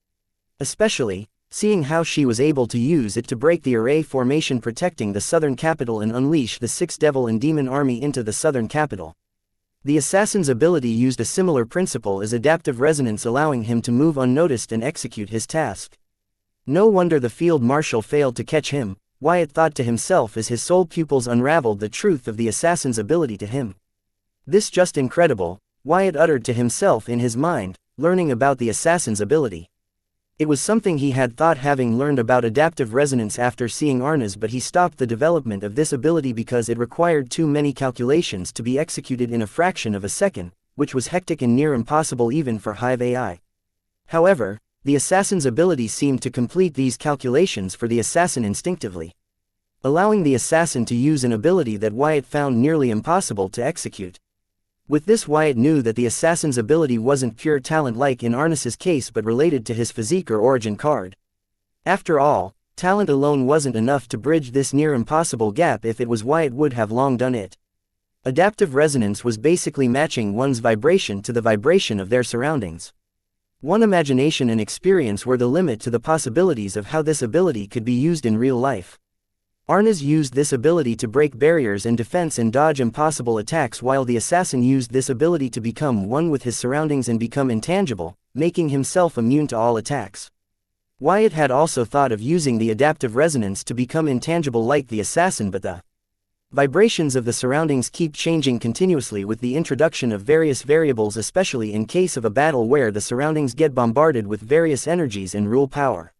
Especially, seeing how she was able to use it to break the array formation protecting the southern capital and unleash the 6 devil and demon army into the southern capital. The assassin's ability used a similar principle as adaptive resonance, allowing him to move unnoticed and execute his task. No wonder the field marshal failed to catch him, Wyatt thought to himself as his soul pupils unraveled the truth of the assassin's ability to him. This just incredible, Wyatt uttered to himself in his mind, learning about the assassin's ability. It was something he had thought, having learned about adaptive resonance after seeing Arna's, but he stopped the development of this ability because it required too many calculations to be executed in a fraction of a second, which was hectic and near impossible even for Hive AI. However, the assassin's ability seemed to complete these calculations for the assassin instinctively, allowing the assassin to use an ability that Wyatt found nearly impossible to execute. With this, Wyatt knew that the assassin's ability wasn't pure talent like in Arnas's case, but related to his physique or origin card. After all, talent alone wasn't enough to bridge this near impossible gap. If it was, Wyatt would have long done it. Adaptive resonance was basically matching one's vibration to the vibration of their surroundings. One imagination and experience were the limit to the possibilities of how this ability could be used in real life. Arna's used this ability to break barriers and defense and dodge impossible attacks, while the assassin used this ability to become one with his surroundings and become intangible, making himself immune to all attacks. Wyatt had also thought of using the adaptive resonance to become intangible like the assassin, but the vibrations of the surroundings keep changing continuously with the introduction of various variables, especially in case of a battle where the surroundings get bombarded with various energies and rule power.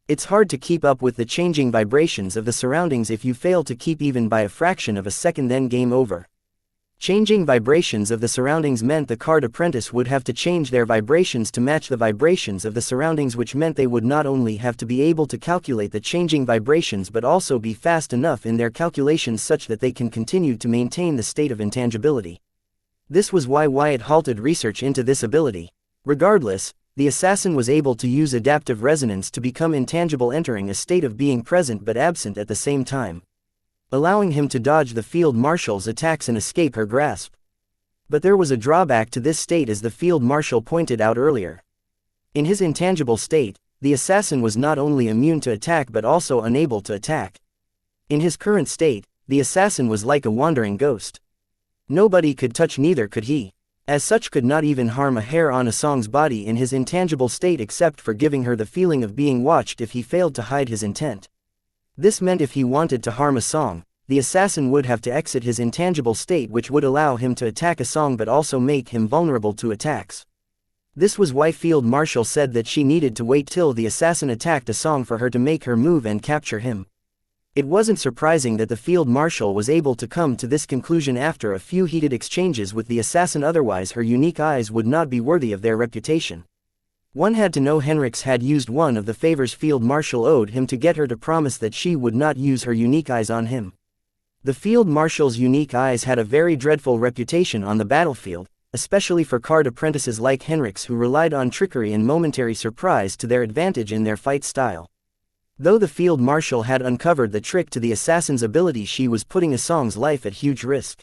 It's hard to keep up with the changing vibrations of the surroundings if you fail to keep even by a fraction of a second, then game over. Changing vibrations of the surroundings meant the card apprentice would have to change their vibrations to match the vibrations of the surroundings, which meant they would not only have to be able to calculate the changing vibrations but also be fast enough in their calculations such that they can continue to maintain the state of intangibility. This was why Wyatt halted research into this ability. Regardless, the assassin was able to use adaptive resonance to become intangible, entering a state of being present but absent at the same time, allowing him to dodge the field marshal's attacks and escape her grasp. But there was a drawback to this state, as the field marshal pointed out earlier. In his intangible state, the assassin was not only immune to attack but also unable to attack. In his current state, the assassin was like a wandering ghost. Nobody could touch, neither could he. As such, could not even harm a hair on a song's body in his intangible state, except for giving her the feeling of being watched if he failed to hide his intent. This meant if he wanted to harm a song, the assassin would have to exit his intangible state, which would allow him to attack a song but also make him vulnerable to attacks. This was why Field Marshal said that she needed to wait till the assassin attacked a song for her to make her move and capture him. It wasn't surprising that the field marshal was able to come to this conclusion after a few heated exchanges with the assassin, otherwise her unique eyes would not be worthy of their reputation. One had to know Henrix had used one of the favors Field Marshal owed him to get her to promise that she would not use her unique eyes on him. The Field Marshal's unique eyes had a very dreadful reputation on the battlefield, especially for card apprentices like Henrix who relied on trickery and momentary surprise to their advantage in their fight style. Though the Field Marshal had uncovered the trick to the assassin's ability, she was putting Asong's life at huge risk.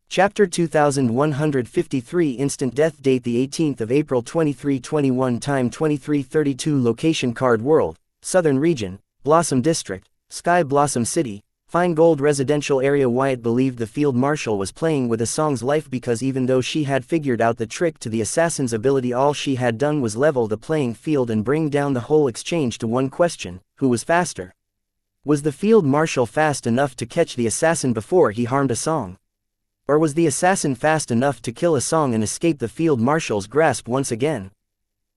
Chapter 2153 Instant Death Date the 18th of April 2321 Time 2332 Location Card World, Southern Region, Blossom District, Sky Blossom City, Fine Gold Residential Area. Wyatt believed the Field Marshal was playing with Asong's life because even though she had figured out the trick to the assassin's ability, all she had done was level the playing field and bring down the whole exchange to one question: who was faster? Was the Field Marshal fast enough to catch the assassin before he harmed Asong? Or was the assassin fast enough to kill Asong and escape the Field Marshal's grasp once again?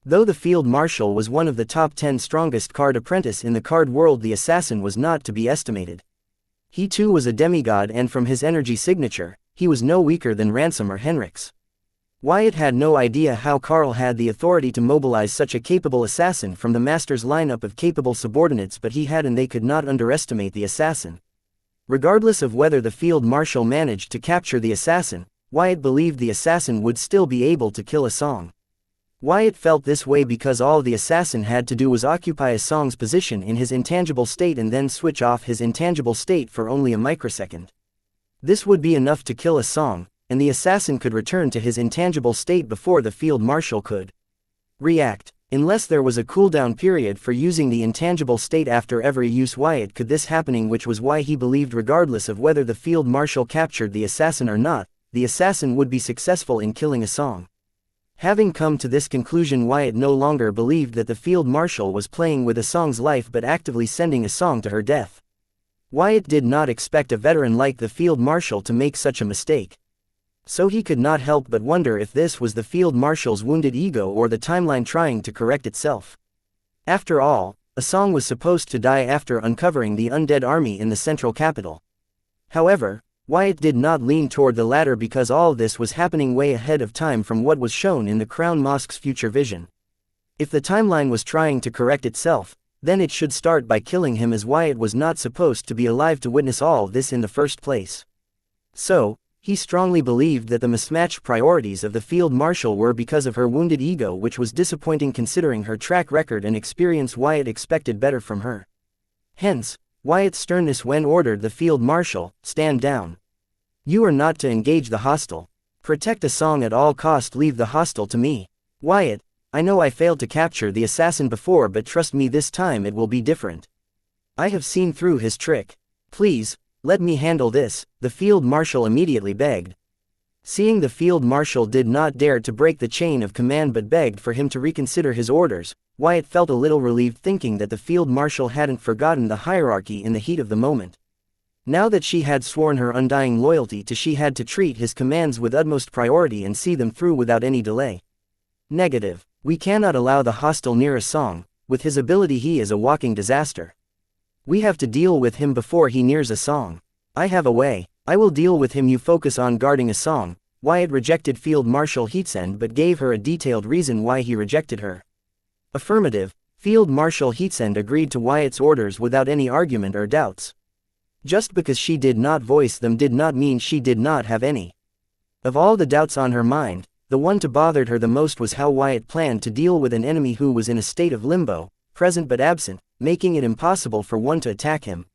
Though the Field Marshal was one of the top 10 strongest card apprentice in the card world, the assassin was not to be estimated. He too was a demigod, and from his energy signature, he was no weaker than Ransom or Henrix. Wyatt had no idea how Carl had the authority to mobilize such a capable assassin from the master's lineup of capable subordinates, but he had, and they could not underestimate the assassin. Regardless of whether the Field Marshal managed to capture the assassin, Wyatt believed the assassin would still be able to kill Asong. Wyatt felt this way because all the assassin had to do was occupy Asong's position in his intangible state and then switch off his intangible state for only a microsecond. This would be enough to kill Asong, and the assassin could return to his intangible state before the Field Marshal could react. Unless there was a cooldown period for using the intangible state after every use, Wyatt could this happening, which was why he believed regardless of whether the Field Marshal captured the assassin or not, the assassin would be successful in killing Asong. Having come to this conclusion, Wyatt no longer believed that the Field Marshal was playing with Asong's life but actively sending Asong to her death. Wyatt did not expect a veteran like the Field Marshal to make such a mistake. So he could not help but wonder if this was the Field Marshal's wounded ego or the timeline trying to correct itself. After all, Asong was supposed to die after uncovering the undead army in the central capital. However, Wyatt did not lean toward the latter because all this was happening way ahead of time from what was shown in the Crown Mosque's future vision. If the timeline was trying to correct itself, then it should start by killing him, as Wyatt was not supposed to be alive to witness all this in the first place. So, he strongly believed that the mismatched priorities of the Field Marshal were because of her wounded ego, which was disappointing considering her track record and experience. Wyatt expected better from her. Hence, Wyatt's sternness when ordered the Field Marshal, "Stand down. You are not to engage the hostile. Protect Asong at all cost. Leave the hostile to me. Wyatt, I know I failed to capture the assassin before, but trust me, this time it will be different. I have seen through his trick. Please, let me handle this," the Field Marshal immediately begged. Seeing the Field Marshal did not dare to break the chain of command but begged for him to reconsider his orders, Wyatt felt a little relieved, thinking that the Field Marshal hadn't forgotten the hierarchy in the heat of the moment. Now that she had sworn her undying loyalty to, she had to treat his commands with utmost priority and see them through without any delay. Negative. We cannot allow the hostile near Asong. With his ability, he is a walking disaster. We have to deal with him before he nears Asong. I have a way. I will deal with him. You focus on guarding Asong. Wyatt rejected Field Marshal Heatsend but gave her a detailed reason why he rejected her. Affirmative. Field Marshal Heatsend agreed to Wyatt's orders without any argument or doubts. Just because she did not voice them did not mean she did not have any. Of all the doubts on her mind, the one to bothered her the most was how Wyatt planned to deal with an enemy who was in a state of limbo, present but absent, making it impossible for one to attack him.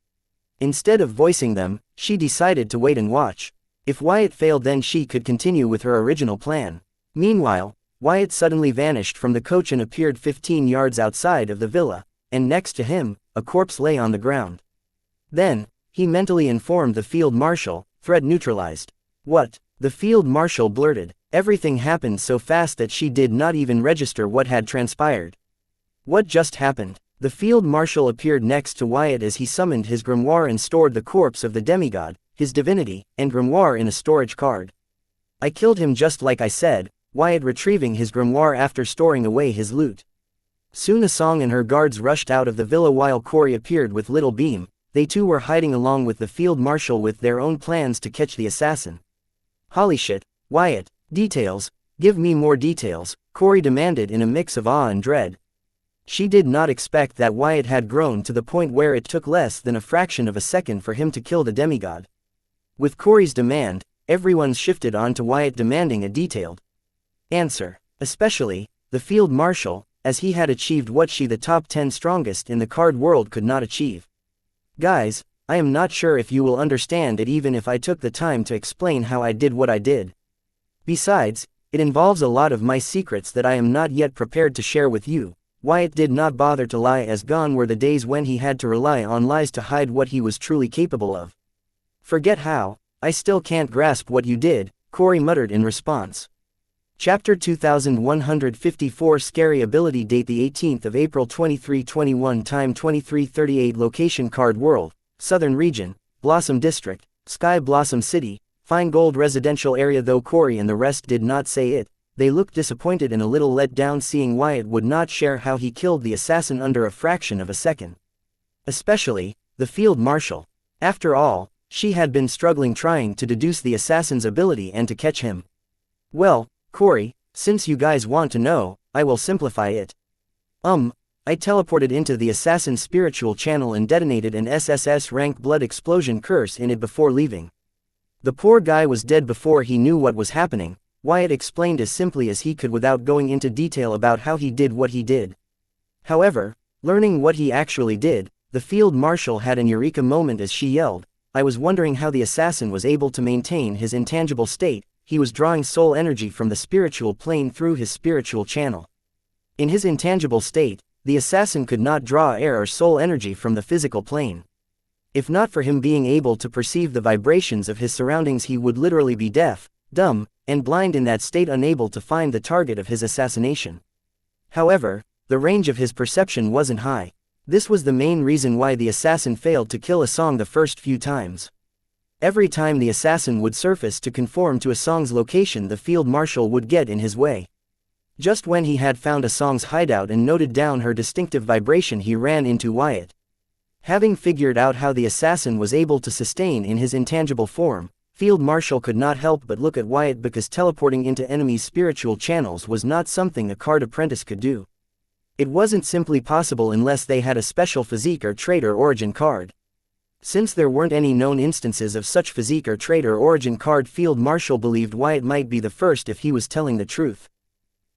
Instead of voicing them, she decided to wait and watch. If Wyatt failed, then she could continue with her original plan. Meanwhile, Wyatt suddenly vanished from the coach and appeared 15 yards outside of the villa, and next to him, a corpse lay on the ground. Then, he mentally informed the Field Marshal, "Threat neutralized." "What?" the Field Marshal blurted. Everything happened so fast that she did not even register what had transpired. "What just happened?" The Field Marshal appeared next to Wyatt as he summoned his grimoire and stored the corpse of the demigod, his divinity, and grimoire in a storage card. "I killed him just like I said," Wyatt retrieving his grimoire after storing away his loot. Soon Asong and her guards rushed out of the villa while Corey appeared with Little Beam. They too were hiding along with the Field Marshal with their own plans to catch the assassin. "Holy shit, Wyatt." Details. Give me more details, Corey demanded in a mix of awe and dread. She did not expect that Wyatt had grown to the point where it took less than a fraction of a second for him to kill the demigod. With Corey's demand, everyone shifted on to Wyatt demanding a detailed answer, especially the field marshal, as he had achieved what the top 10 strongest in the card world could not achieve. Guys, I am not sure if you will understand it even if I took the time to explain how I did what I did. Besides, it involves a lot of my secrets that I am not yet prepared to share with you. Wyatt did not bother to lie, as gone were the days when he had to rely on lies to hide what he was truly capable of. Forget how, I still can't grasp what you did, Corey muttered in response. Chapter 2154 Scary Ability Date the 18th of April 2321 Time 23:38 Location Card World, Southern Region, Blossom District, Sky Blossom City, Fine Gold Residential Area. Though Corey and the rest did not say it, they looked disappointed and a little let down seeing Wyatt would not share how he killed the assassin under a fraction of a second. Especially, the field marshal. After all, she had been struggling trying to deduce the assassin's ability and to catch him. Well, Corey, since you guys want to know, I will simplify it. I teleported into the assassin's spiritual channel and detonated an SSS rank blood explosion curse in it before leaving. The poor guy was dead before he knew what was happening, Wyatt explained as simply as he could without going into detail about how he did what he did. However, learning what he actually did, the field marshal had an eureka moment as she yelled, I was wondering how the assassin was able to maintain his intangible state. He was drawing soul energy from the spiritual plane through his spiritual channel. In his intangible state, the assassin could not draw air or soul energy from the physical plane. If not for him being able to perceive the vibrations of his surroundings, he would literally be deaf, dumb, and blind in that state, unable to find the target of his assassination. However, the range of his perception wasn't high. This was the main reason why the assassin failed to kill a song the first few times. Every time the assassin would surface to conform to a song's location, the field marshal would get in his way. Just when he had found a song's hideout and noted down her distinctive vibration, he ran into Wyatt. Having figured out how the assassin was able to sustain in his intangible form, Field Marshal could not help but look at Wyatt, because teleporting into enemies' spiritual channels was not something a card apprentice could do. It wasn't simply possible unless they had a special physique or trait or origin card. Since there weren't any known instances of such physique or trait or origin card, Field Marshal believed Wyatt might be the first if he was telling the truth.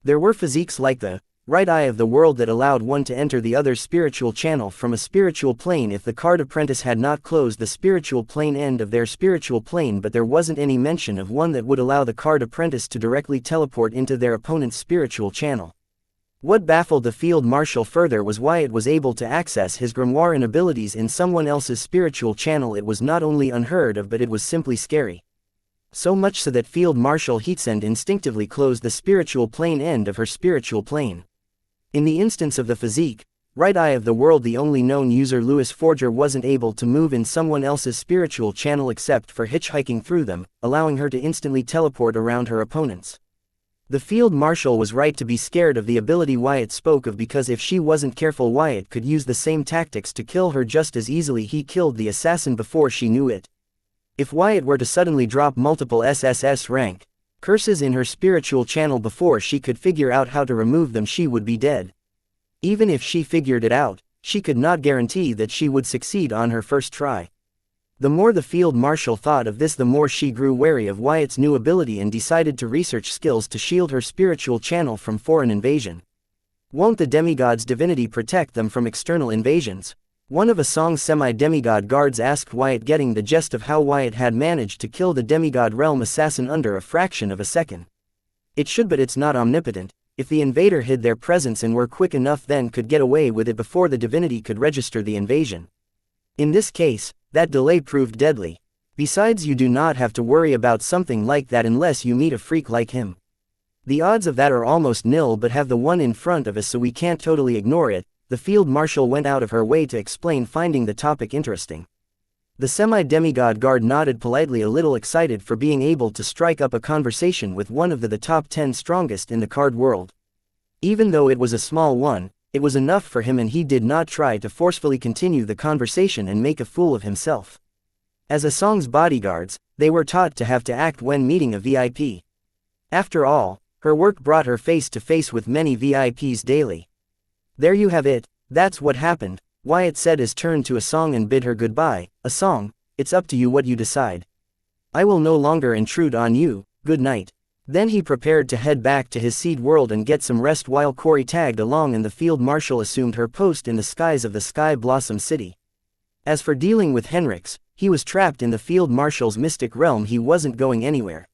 There were physiques like the right eye of the world that allowed one to enter the other's spiritual channel from a spiritual plane if the card apprentice had not closed the spiritual plane end of their spiritual plane, but there wasn't any mention of one that would allow the card apprentice to directly teleport into their opponent's spiritual channel. What baffled the field marshal further was Wyatt was able to access his grimoire and abilities in someone else's spiritual channel. It was not only unheard of, but it was simply scary. So much so that Field Marshal Heatsend instinctively closed the spiritual plane end of her spiritual plane. In the instance of the physique, right eye of the world, the only known user, Louis Forger, wasn't able to move in someone else's spiritual channel except for hitchhiking through them, allowing her to instantly teleport around her opponents. The field marshal was right to be scared of the ability Wyatt spoke of, because if she wasn't careful, Wyatt could use the same tactics to kill her just as easily he killed the assassin before she knew it. If Wyatt were to suddenly drop multiple SSS rank curses in her spiritual channel before she could figure out how to remove them, she would be dead. Even if she figured it out, she could not guarantee that she would succeed on her first try. The more the field marshal thought of this, the more she grew wary of Wyatt's new ability and decided to research skills to shield her spiritual channel from foreign invasion. Won't the demigod's divinity protect them from external invasions? One of a song's semi-demigod guards asked Wyatt, getting the gist of how Wyatt had managed to kill the demigod realm assassin under a fraction of a second. It should, but it's not omnipotent. If the invader hid their presence and were quick enough, then could get away with it before the divinity could register the invasion. In this case, that delay proved deadly. Besides, you do not have to worry about something like that unless you meet a freak like him. The odds of that are almost nil, but have the one in front of us, so we can't totally ignore it. The field marshal went out of her way to explain, finding the topic interesting. The semi-demigod guard nodded politely, a little excited for being able to strike up a conversation with one of the top 10 strongest in the card world. Even though it was a small one, it was enough for him, and he did not try to forcefully continue the conversation and make a fool of himself. As a song's bodyguards, they were taught to have to act when meeting a VIP. After all, Her work brought her face to face with many VIPs daily. "There you have it, that's what happened," Wyatt said as turned to a song and bid her goodbye. "A song, it's up to you what you decide. I will no longer intrude on you, good night." Then he prepared to head back to his seed world and get some rest while Corey tagged along and the field marshal assumed her post in the skies of the Sky Blossom City. As for dealing with Henrix, he was trapped in the field marshal's mystic realm. He wasn't going anywhere.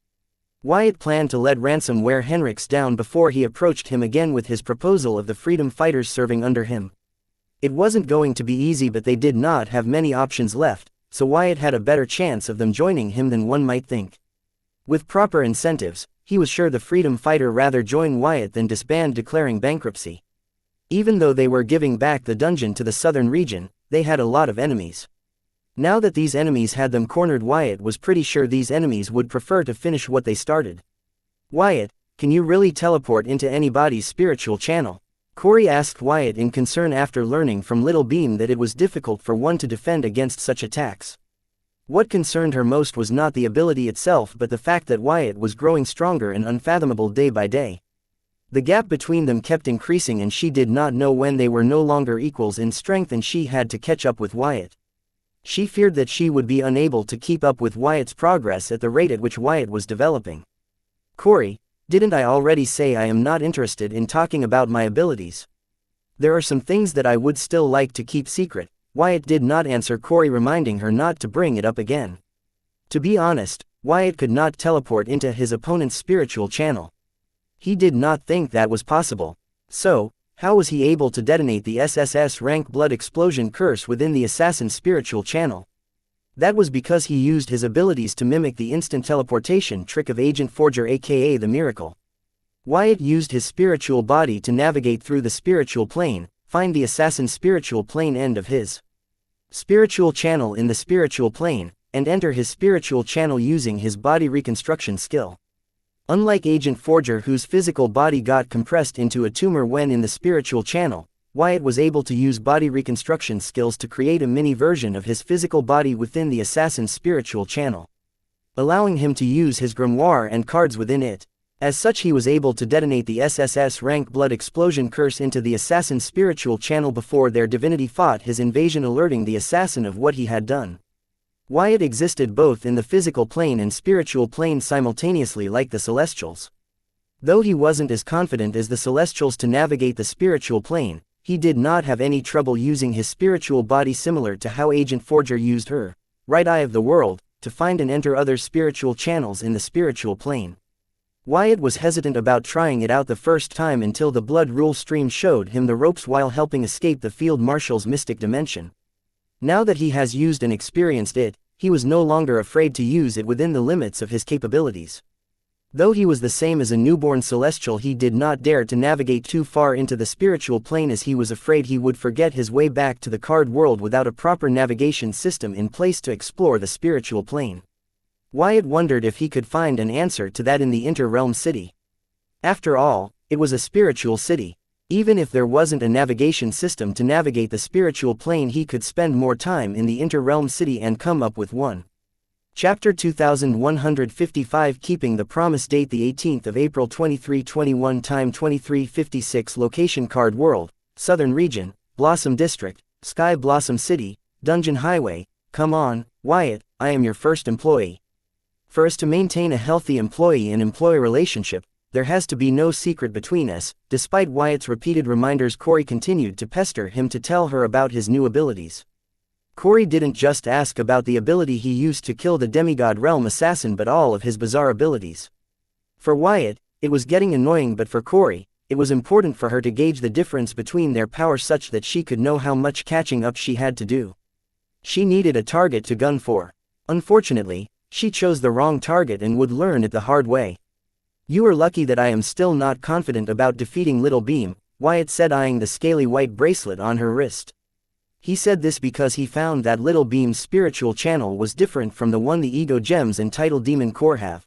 Wyatt planned to let Ransom wear Henrix down before he approached him again with his proposal of the freedom fighters serving under him. It wasn't going to be easy, but they did not have many options left, so Wyatt had a better chance of them joining him than one might think. With proper incentives, he was sure the freedom fighter rather join Wyatt than disband, declaring bankruptcy. Even though they were giving back the dungeon to the southern region, they had a lot of enemies. Now that these enemies had them cornered, Wyatt was pretty sure these enemies would prefer to finish what they started. "Wyatt, can you really teleport into anybody's spiritual channel?" Corey asked Wyatt in concern after learning from Little Beam that it was difficult for one to defend against such attacks. What concerned her most was not the ability itself but the fact that Wyatt was growing stronger and unfathomable day by day. The gap between them kept increasing and she did not know when they were no longer equals in strength and she had to catch up with Wyatt. She feared that she would be unable to keep up with Wyatt's progress at the rate at which Wyatt was developing. "Corey, didn't I already say I am not interested in talking about my abilities? There are some things that I would still like to keep secret." Wyatt did not answer Corey, reminding her not to bring it up again. To be honest, Wyatt could not teleport into his opponent's spiritual channel. He did not think that was possible. So, how was he able to detonate the SSS rank blood explosion curse within the assassin's spiritual channel? That was because he used his abilities to mimic the instant teleportation trick of Agent Forger, aka the Miracle. Wyatt used his spiritual body to navigate through the spiritual plane, find the assassin's spiritual plane end of his spiritual channel in the spiritual plane, and enter his spiritual channel using his body reconstruction skill. Unlike Agent Forger, whose physical body got compressed into a tumor when in the spiritual channel, Wyatt was able to use body reconstruction skills to create a mini version of his physical body within the assassin's spiritual channel, allowing him to use his grimoire and cards within it. As such, he was able to detonate the SSS rank blood explosion curse into the assassin's spiritual channel before their divinity fought his invasion, alerting the assassin of what he had done. Wyatt existed both in the physical plane and spiritual plane simultaneously, like the Celestials. Though he wasn't as confident as the Celestials to navigate the spiritual plane, he did not have any trouble using his spiritual body, similar to how Agent Forger used her right eye of the world to find and enter other spiritual channels in the spiritual plane. Wyatt was hesitant about trying it out the first time until the blood rule stream showed him the ropes while helping escape the field marshal's mystic dimension. Now that he has used and experienced it, he was no longer afraid to use it within the limits of his capabilities. Though he was the same as a newborn Celestial, he did not dare to navigate too far into the spiritual plane as he was afraid he would forget his way back to the card world without a proper navigation system in place to explore the spiritual plane. Wyatt wondered if he could find an answer to that in the Inter-Realm City. After all, it was a spiritual city. Even if there wasn't a navigation system to navigate the spiritual plane, he could spend more time in the Inter-Realm City and come up with one. Chapter 2155, Keeping the Promise. Date the 18th of April 2321. Time 23:56. Location Card World, Southern Region, Blossom District, Sky Blossom City, Dungeon Highway. "Come on, Wyatt, I am your first employee. For us to maintain a healthy employee and employee relationship, there has to be no secret between us." Despite Wyatt's repeated reminders, Corey continued to pester him to tell her about his new abilities. Corey didn't just ask about the ability he used to kill the demigod realm assassin but all of his bizarre abilities. For Wyatt, it was getting annoying, but for Corey, it was important for her to gauge the difference between their power such that she could know how much catching up she had to do. She needed a target to gun for. Unfortunately, she chose the wrong target and would learn it the hard way. "You are lucky that I am still not confident about defeating Little Beam," Wyatt said, eyeing the scaly white bracelet on her wrist. He said this because he found that Little Beam's spiritual channel was different from the one the Ego Gems and Title Demon Core have.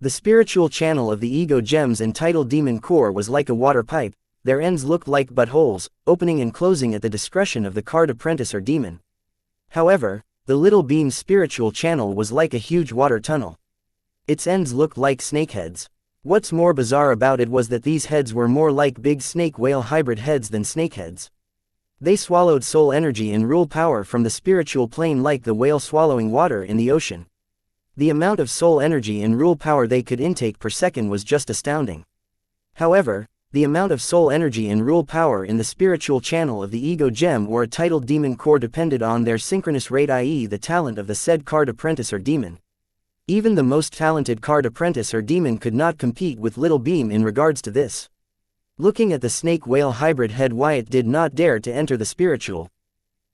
The spiritual channel of the Ego Gems and Title Demon Core was like a water pipe. Their ends looked like buttholes, opening and closing at the discretion of the card apprentice or demon. However, the Little Beam's spiritual channel was like a huge water tunnel. Its ends looked like snakeheads. What's more bizarre about it was that these heads were more like big snake-whale hybrid heads than snakeheads. They swallowed soul energy and rule power from the spiritual plane like the whale swallowing water in the ocean. The amount of soul energy and rule power they could intake per second was just astounding. However, the amount of soul energy and rule power in the spiritual channel of the ego gem or a titled demon core depended on their synchronous rate, i.e. the talent of the said card apprentice or demon. Even the most talented card apprentice or demon could not compete with Little Beam in regards to this. Looking at the snake-whale hybrid head, Wyatt did not dare to enter the spiritual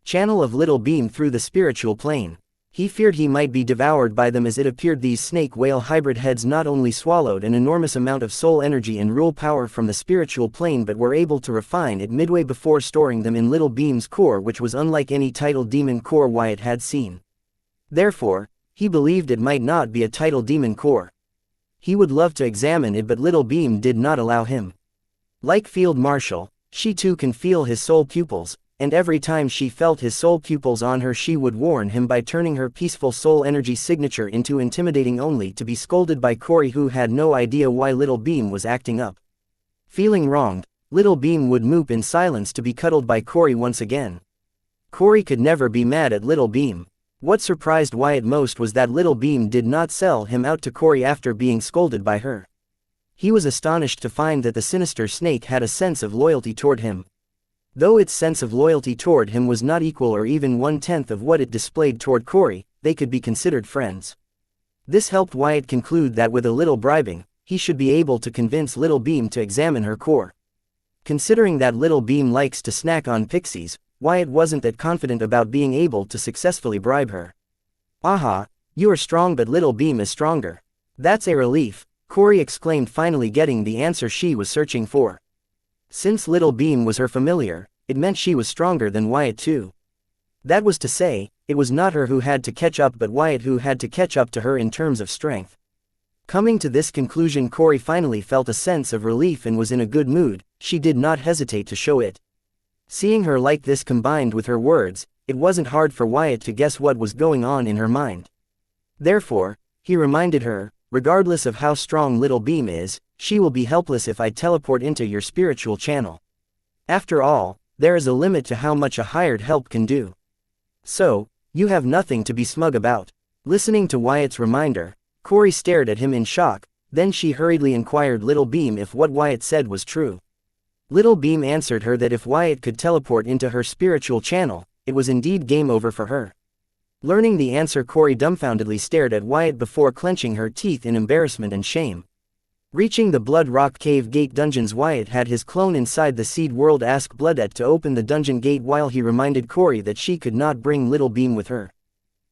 channel of Little Beam through the spiritual plane. He feared he might be devoured by them, as it appeared these snake-whale hybrid heads not only swallowed an enormous amount of soul energy and rule power from the spiritual plane but were able to refine it midway before storing them in Little Beam's core, which was unlike any titled demon core Wyatt had seen. Therefore, he believed it might not be a titled demon core. He would love to examine it, but Little Beam did not allow him. Like Field Marshal, she too can feel his soul pupils, and every time she felt his soul pupils on her, she would warn him by turning her peaceful soul energy signature into intimidating, only to be scolded by Corey, who had no idea why Little Beam was acting up. Feeling wronged, Little Beam would moop in silence to be cuddled by Corey once again. Corey could never be mad at Little Beam. What surprised Wyatt most was that Little Beam did not sell him out to Corey after being scolded by her. He was astonished to find that the sinister snake had a sense of loyalty toward him. Though its sense of loyalty toward him was not equal or even 1/10 of what it displayed toward Corey, they could be considered friends. This helped Wyatt conclude that with a little bribing, he should be able to convince Little Beam to examine her core. Considering that Little Beam likes to snack on pixies, Wyatt wasn't that confident about being able to successfully bribe her. "Aha, you are strong, but Little Beam is stronger. That's a relief," Corey exclaimed, finally getting the answer she was searching for. Since Little Beam was her familiar, it meant she was stronger than Wyatt too. That was to say, it was not her who had to catch up, but Wyatt who had to catch up to her in terms of strength. Coming to this conclusion, Corey finally felt a sense of relief and was in a good mood. She did not hesitate to show it. Seeing her like this, combined with her words, it wasn't hard for Wyatt to guess what was going on in her mind. Therefore, he reminded her, regardless of how strong Little Beam is, she will be helpless if I teleport into your spiritual channel. After all, there is a limit to how much a hired help can do. So, you have nothing to be smug about. Listening to Wyatt's reminder, Corey stared at him in shock. Then she hurriedly inquired Little Beam if what Wyatt said was true. Little Beam answered her that if Wyatt could teleport into her spiritual channel, it was indeed game over for her. Learning the answer, Corey dumbfoundedly stared at Wyatt before clenching her teeth in embarrassment and shame. Reaching the Blood Rock Cave Gate dungeons, Wyatt had his clone inside the Seed World ask Bloodette to open the dungeon gate while he reminded Corey that she could not bring Little Beam with her.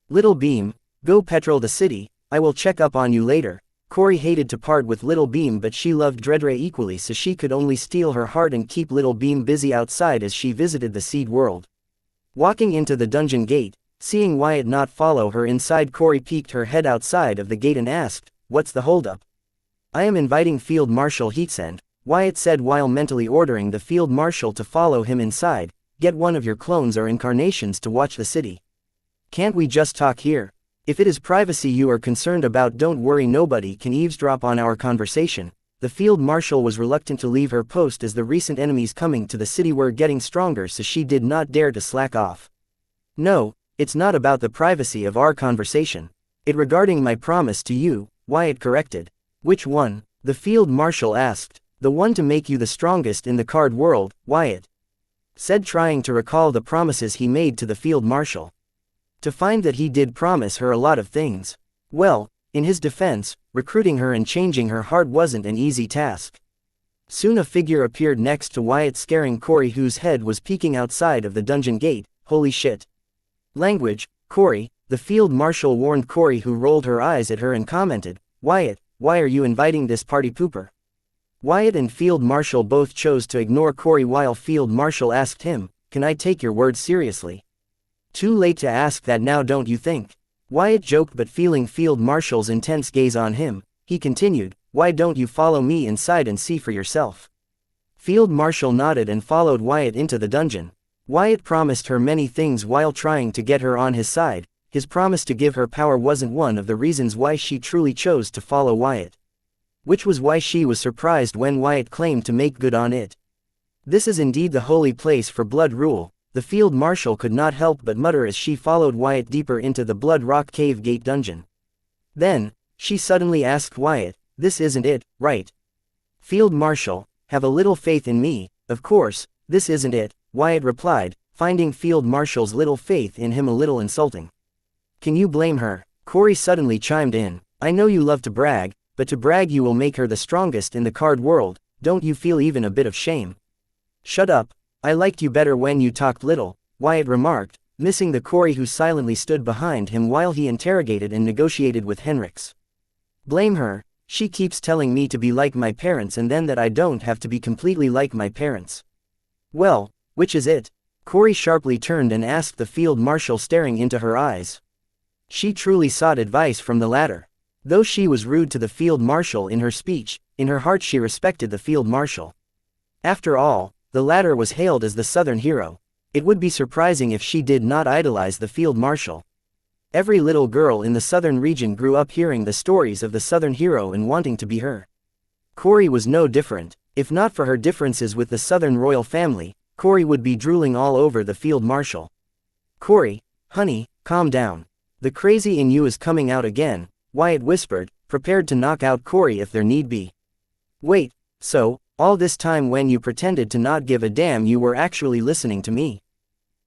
"Little Beam, go patrol the city, I will check up on you later." Corey hated to part with Little Beam, but she loved Dreadray equally, so she could only steal her heart and keep Little Beam busy outside as she visited the Seed World. Walking into the dungeon gate, seeing Wyatt not follow her inside, Corey peeked her head outside of the gate and asked, "What's the holdup?" "I am inviting Field Marshal Heatsend," Wyatt said while mentally ordering the Field Marshal to follow him inside. "Get one of your clones or incarnations to watch the city. Can't we just talk here? If it is privacy you are concerned about, don't worry, nobody can eavesdrop on our conversation." The Field Marshal was reluctant to leave her post as the recent enemies coming to the city were getting stronger, so she did not dare to slack off. "No, it's not about the privacy of our conversation. It's regarding my promise to you," Wyatt corrected. "Which one?" the Field Marshal asked. "The one to make you the strongest in the card world," Wyatt said, trying to recall the promises he made to the Field Marshal. To find that he did promise her a lot of things. Well, in his defense, recruiting her and changing her heart wasn't an easy task. Soon a figure appeared next to Wyatt, scaring Corey, whose head was peeking outside of the dungeon gate. "Holy shit. Language, Corey," the Field Marshal warned Corey, who rolled her eyes at her and commented, "Wyatt, why are you inviting this party pooper?" Wyatt and Field Marshal both chose to ignore Corey while Field Marshal asked him, "Can I take your words seriously?" "Too late to ask that now, don't you think?" Wyatt joked, but feeling Field Marshal's intense gaze on him, he continued, "Why don't you follow me inside and see for yourself?" Field Marshal nodded and followed Wyatt into the dungeon. Wyatt promised her many things while trying to get her on his side. His promise to give her power wasn't one of the reasons why she truly chose to follow Wyatt. Which was why she was surprised when Wyatt claimed to make good on it. This is indeed the holy place for blood rule, the field marshal could not help but mutter as she followed Wyatt deeper into the Blood Rock Cave Gate dungeon. Then, she suddenly asked Wyatt, "This isn't it, right? Field Marshal, have a little faith in me." "Of course, this isn't it," Wyatt replied, finding Field Marshal's little faith in him a little insulting. "Can you blame her?" Corey suddenly chimed in. "I know you love to brag, but to brag you will make her the strongest in the card world, don't you feel even a bit of shame?" "Shut up, I liked you better when you talked little," Wyatt remarked, missing the Corey who silently stood behind him while he interrogated and negotiated with Henrix. "Blame her, she keeps telling me to be like my parents and then that I don't have to be completely like my parents." "Well, which is it?" Corey sharply turned and asked the field marshal staring into her eyes. She truly sought advice from the latter. Though she was rude to the field marshal in her speech, in her heart she respected the field marshal. After all, the latter was hailed as the Southern hero. It would be surprising if she did not idolize the field marshal. Every little girl in the southern region grew up hearing the stories of the Southern hero and wanting to be her. Corey was no different. If not for her differences with the Southern royal family, Corey would be drooling all over the field marshal. "Corey, honey, calm down. The crazy in you is coming out again," Wyatt whispered, prepared to knock out Corey if there need be. "Wait, so, all this time when you pretended to not give a damn you were actually listening to me?"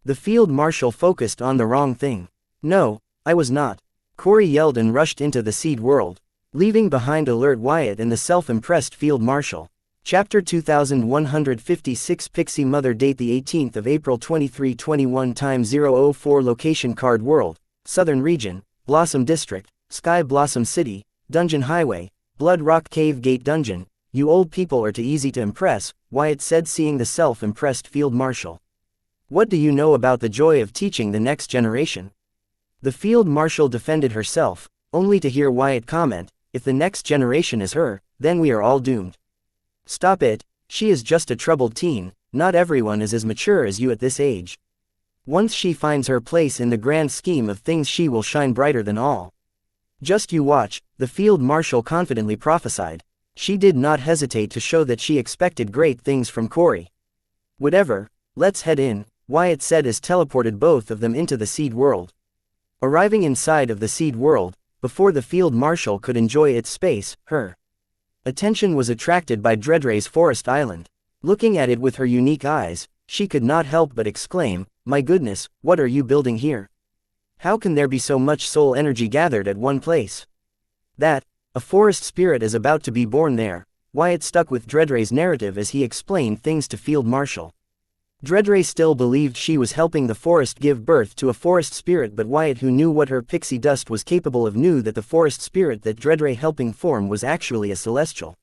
The field marshal focused on the wrong thing. "No, I was not." Corey yelled and rushed into the seed world, leaving behind alert Wyatt and the self-impressed field marshal. Chapter 2156 Pixie Mother Date the 18th of April 2321 Time 004 Location Card World, Southern Region, Blossom District, Sky Blossom City, Dungeon Highway, Blood Rock Cave Gate Dungeon. "You old people are too easy to impress," Wyatt said seeing the self-impressed field marshal. "What do you know about the joy of teaching the next generation?" The field marshal defended herself, only to hear Wyatt comment, "If the next generation is her, then we are all doomed." "Stop it, she is just a troubled teen, not everyone is as mature as you at this age. Once she finds her place in the grand scheme of things she will shine brighter than all. Just you watch," the field marshal confidently prophesied. She did not hesitate to show that she expected great things from Corey. "Whatever, let's head in," Wyatt said as teleported both of them into the seed world. Arriving inside of the seed world, before the field marshal could enjoy its space, her attention was attracted by Dredray's forest island. Looking at it with her unique eyes, she could not help but exclaim, "My goodness, what are you building here? How can there be so much soul energy gathered at one place?" "That, a forest spirit is about to be born there," Wyatt stuck with Dredray's narrative as he explained things to field marshal. Dredray still believed she was helping the forest give birth to a forest spirit, but Wyatt, who knew what her pixie dust was capable of, knew that the forest spirit that Dredray helping form was actually a celestial.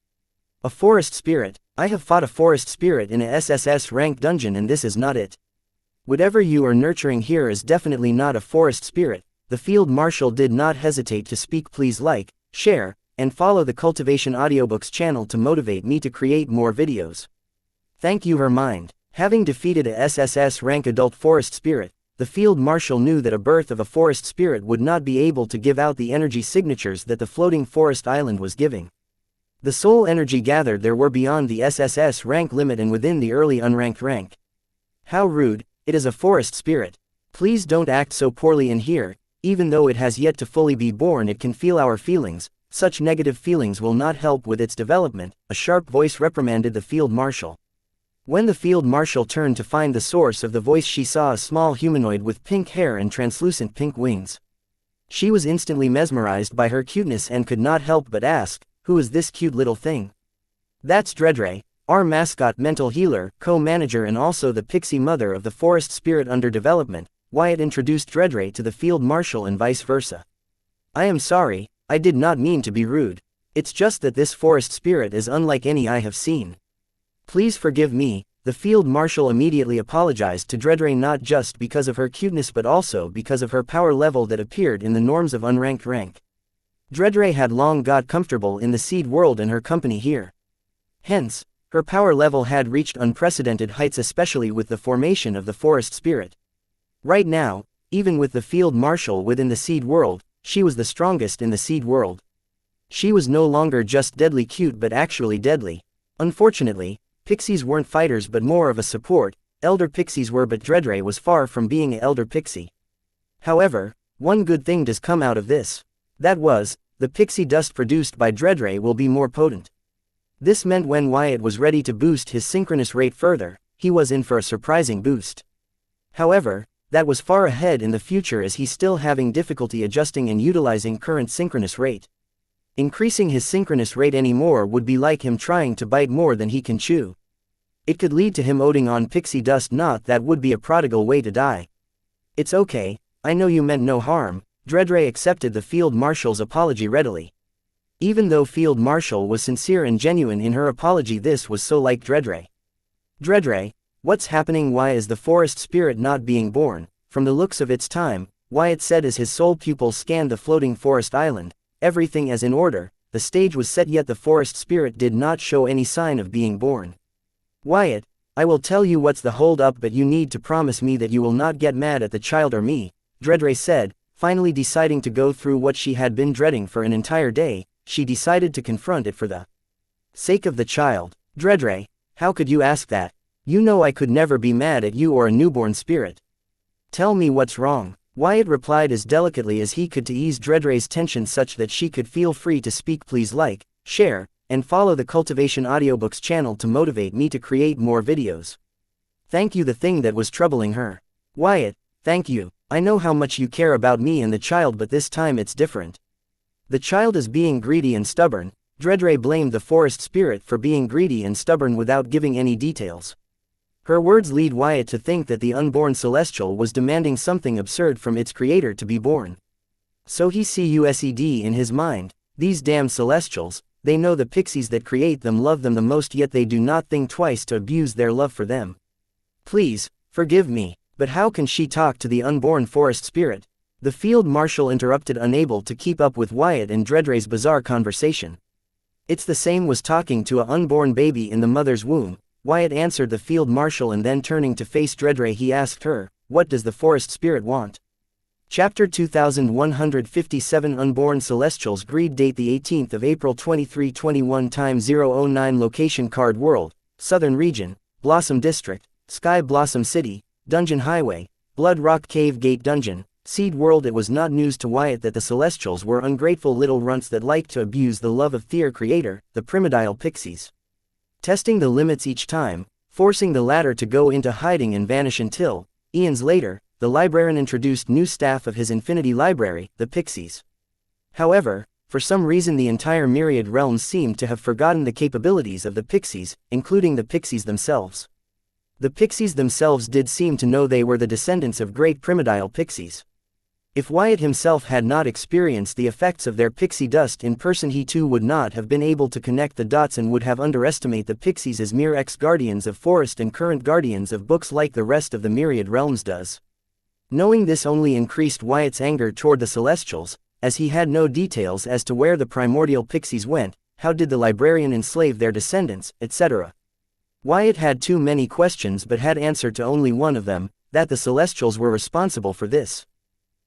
"A forest spirit? I have fought a forest spirit in a SSS rank dungeon and this is not it. Whatever you are nurturing here is definitely not a forest spirit." The field marshal did not hesitate to speak. "Please like, share, and follow the Cultivation Audiobooks channel to motivate me to create more videos. Thank you." Her mind. Having defeated a SSS rank adult forest spirit, the field marshal knew that a birth of a forest spirit would not be able to give out the energy signatures that the floating forest island was giving. The soul energy gathered there were beyond the SSS rank limit and within the early unranked rank. "How rude, it is a forest spirit. Please don't act so poorly in here, even though it has yet to fully be born it can feel our feelings. Such negative feelings will not help with its development," a sharp voice reprimanded the field marshal. When the field marshal turned to find the source of the voice, she saw a small humanoid with pink hair and translucent pink wings. She was instantly mesmerized by her cuteness and could not help but ask, "Who is this cute little thing?" "That's Dredray, our mascot mental healer, co-manager and also the pixie mother of the forest spirit under development," Wyatt introduced Dredray to the field marshal and vice versa. "I am sorry, I did not mean to be rude. It's just that this forest spirit is unlike any I have seen. Please forgive me." The field marshal immediately apologized to Dredray, not just because of her cuteness but also because of her power level that appeared in the norms of unranked rank. Dredray had long got comfortable in the seed world and her company here. Hence, her power level had reached unprecedented heights, especially with the formation of the forest spirit. Right now, even with the field marshal within the seed world, she was the strongest in the seed world. She was no longer just deadly cute but actually deadly. Unfortunately, pixies weren't fighters but more of a support. Elder pixies were, but Dredre was far from being an elder pixie. However, one good thing does come out of this. That was, the pixie dust produced by Dredre will be more potent. This meant when Wyatt was ready to boost his synchronous rate further, he was in for a surprising boost. However, that was far ahead in the future, as he's still having difficulty adjusting and utilizing current synchronous rate. Increasing his synchronous rate anymore would be like him trying to bite more than he can chew. It could lead to him oding on pixie dust, not that would be a prodigal way to die. It's okay, I know you meant no harm. Dredre accepted the Field Marshal's apology readily. Even though Field Marshal was sincere and genuine in her apology, this was so like Dredre. Dredre, what's happening? Why is the forest spirit not being born? From the looks of its time, Wyatt said as his soul pupil scanned the floating forest island, everything as in order, the stage was set, yet the forest spirit did not show any sign of being born. Wyatt, I will tell you what's the hold up, but you need to promise me that you will not get mad at the child or me, Dredre said, finally deciding to go through what she had been dreading for an entire day. She decided to confront it for the sake of the child. Dredre, how could you ask that? You know I could never be mad at you or a newborn spirit. Tell me what's wrong. Wyatt replied as delicately as he could to ease Dredre's tension such that she could feel free to speak. Please like, share, and follow the Cultivation Audiobooks channel to motivate me to create more videos. Thank you. The thing that was troubling her. Wyatt, thank you. I know how much you care about me and the child, but this time it's different. The child is being greedy and stubborn. Dredre blamed the forest spirit for being greedy and stubborn without giving any details. Her words lead Wyatt to think that the unborn celestial was demanding something absurd from its creator to be born. So he said in his mind, these damn celestials, they know the pixies that create them love them the most, yet they do not think twice to abuse their love for them. Please, forgive me, but how can she talk to the unborn forest spirit? The field marshal interrupted, unable to keep up with Wyatt and Dredre's bizarre conversation. It's the same was talking to a unborn baby in the mother's womb, Wyatt answered the field marshal, and then turning to face Dredre he asked her, what does the forest spirit want? Chapter 2157 Unborn Celestials. Greed. Date the 18th of April 2321 time 009 Location Card World, Southern Region, Blossom District, Sky Blossom City, Dungeon Highway, Blood Rock Cave Gate Dungeon, Seed World. It was not news to Wyatt that the Celestials were ungrateful little runts that liked to abuse the love of their creator, the primordial pixies. Testing the limits each time, forcing the latter to go into hiding and vanish until, eons later, the librarian introduced new staff of his infinity library, the pixies. However, for some reason the entire myriad realms seemed to have forgotten the capabilities of the pixies, including the pixies themselves. The pixies themselves did seem to know they were the descendants of great primordial pixies. If Wyatt himself had not experienced the effects of their pixie dust in person, he too would not have been able to connect the dots and would have underestimated the pixies as mere ex-guardians of forest and current guardians of books like the rest of the myriad realms does. Knowing this only increased Wyatt's anger toward the Celestials, as he had no details as to where the primordial pixies went, how did the librarian enslave their descendants, etc. Wyatt had too many questions but had answer to only one of them, that the Celestials were responsible for this.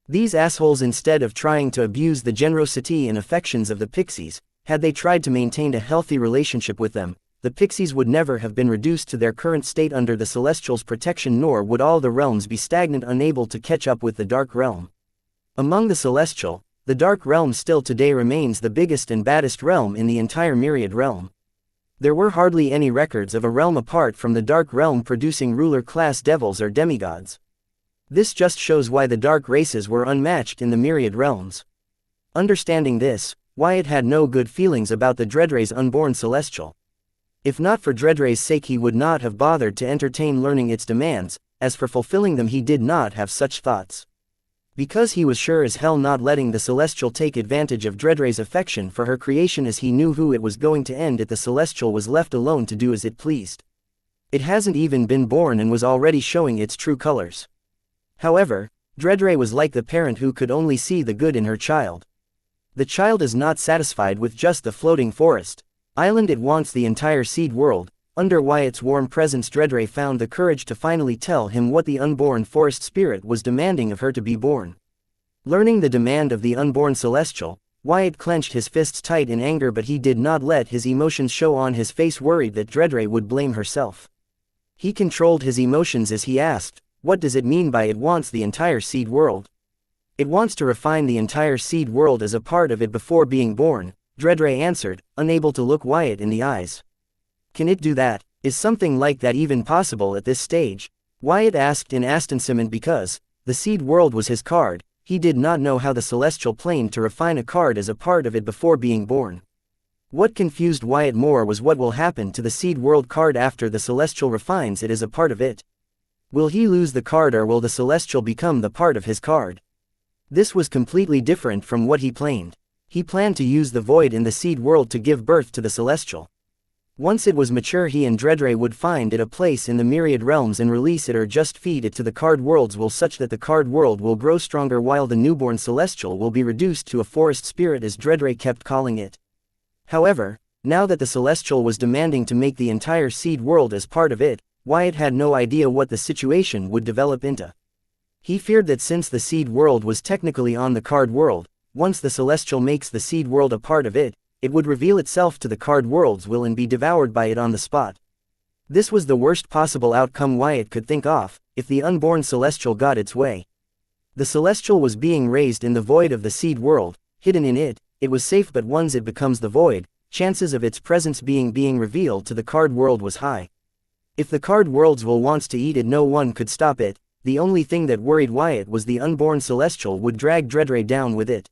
These assholes, instead of trying to abuse the generosity and affections of the pixies, had they tried to maintain a healthy relationship with them, the pixies would never have been reduced to their current state under the Celestials' protection, nor would all the realms be stagnant, unable to catch up with the Dark Realm. Among the Celestial, the Dark Realm still today remains the biggest and baddest realm in the entire myriad realm. There were hardly any records of a realm apart from the Dark Realm producing ruler-class devils or demigods. This just shows why the dark races were unmatched in the myriad realms. Understanding this, Wyatt had no good feelings about the Dredre's unborn celestial. If not for Dredre's sake he would not have bothered to entertain learning its demands, as for fulfilling them he did not have such thoughts. Because he was sure as hell not letting the celestial take advantage of Dredre's affection for her creation, as he knew who it was going to end it. The celestial was left alone to do as it pleased. It hasn't even been born and was already showing its true colors. However, Dredre was like the parent who could only see the good in her child. The child is not satisfied with just the floating forest island, it wants the entire seed world. Under Wyatt's warm presence, Dredre found the courage to finally tell him what the unborn forest spirit was demanding of her to be born. Learning the demand of the unborn celestial, Wyatt clenched his fists tight in anger, but he did not let his emotions show on his face, worried that Dredre would blame herself. He controlled his emotions as he asked, "What does it mean by it wants the entire seed world?" "It wants to refine the entire seed world as a part of it before being born," Dredre answered, unable to look Wyatt in the eyes. "Can it do that? Is something like that even possible at this stage?" Wyatt asked in astonishment because the seed world was his card. He did not know how the celestial planned to refine a card as a part of it before being born. What confused Wyatt more was what will happen to the seed world card after the celestial refines it as a part of it. Will he lose the card, or will the celestial become the part of his card? This was completely different from what he planned. He planned to use the void in the seed world to give birth to the celestial. Once it was mature, he and Dredre would find it a place in the myriad realms and release it, or just feed it to the card world's will, such that the card world will grow stronger while the newborn celestial will be reduced to a forest spirit, as Dredre kept calling it. However, now that the celestial was demanding to make the entire seed world as part of it, Wyatt had no idea what the situation would develop into. He feared that since the seed world was technically on the card world, once the celestial makes the seed world a part of it, it would reveal itself to the card world's will and be devoured by it on the spot. This was the worst possible outcome Wyatt could think of, if the unborn celestial got its way. The celestial was being raised in the void of the seed world, hidden in it. It was safe, but once it becomes the void, chances of its presence being revealed to the card world was high. If the card world's will wants to eat it, no one could stop it. The only thing that worried Wyatt was the unborn celestial would drag Dredre down with it.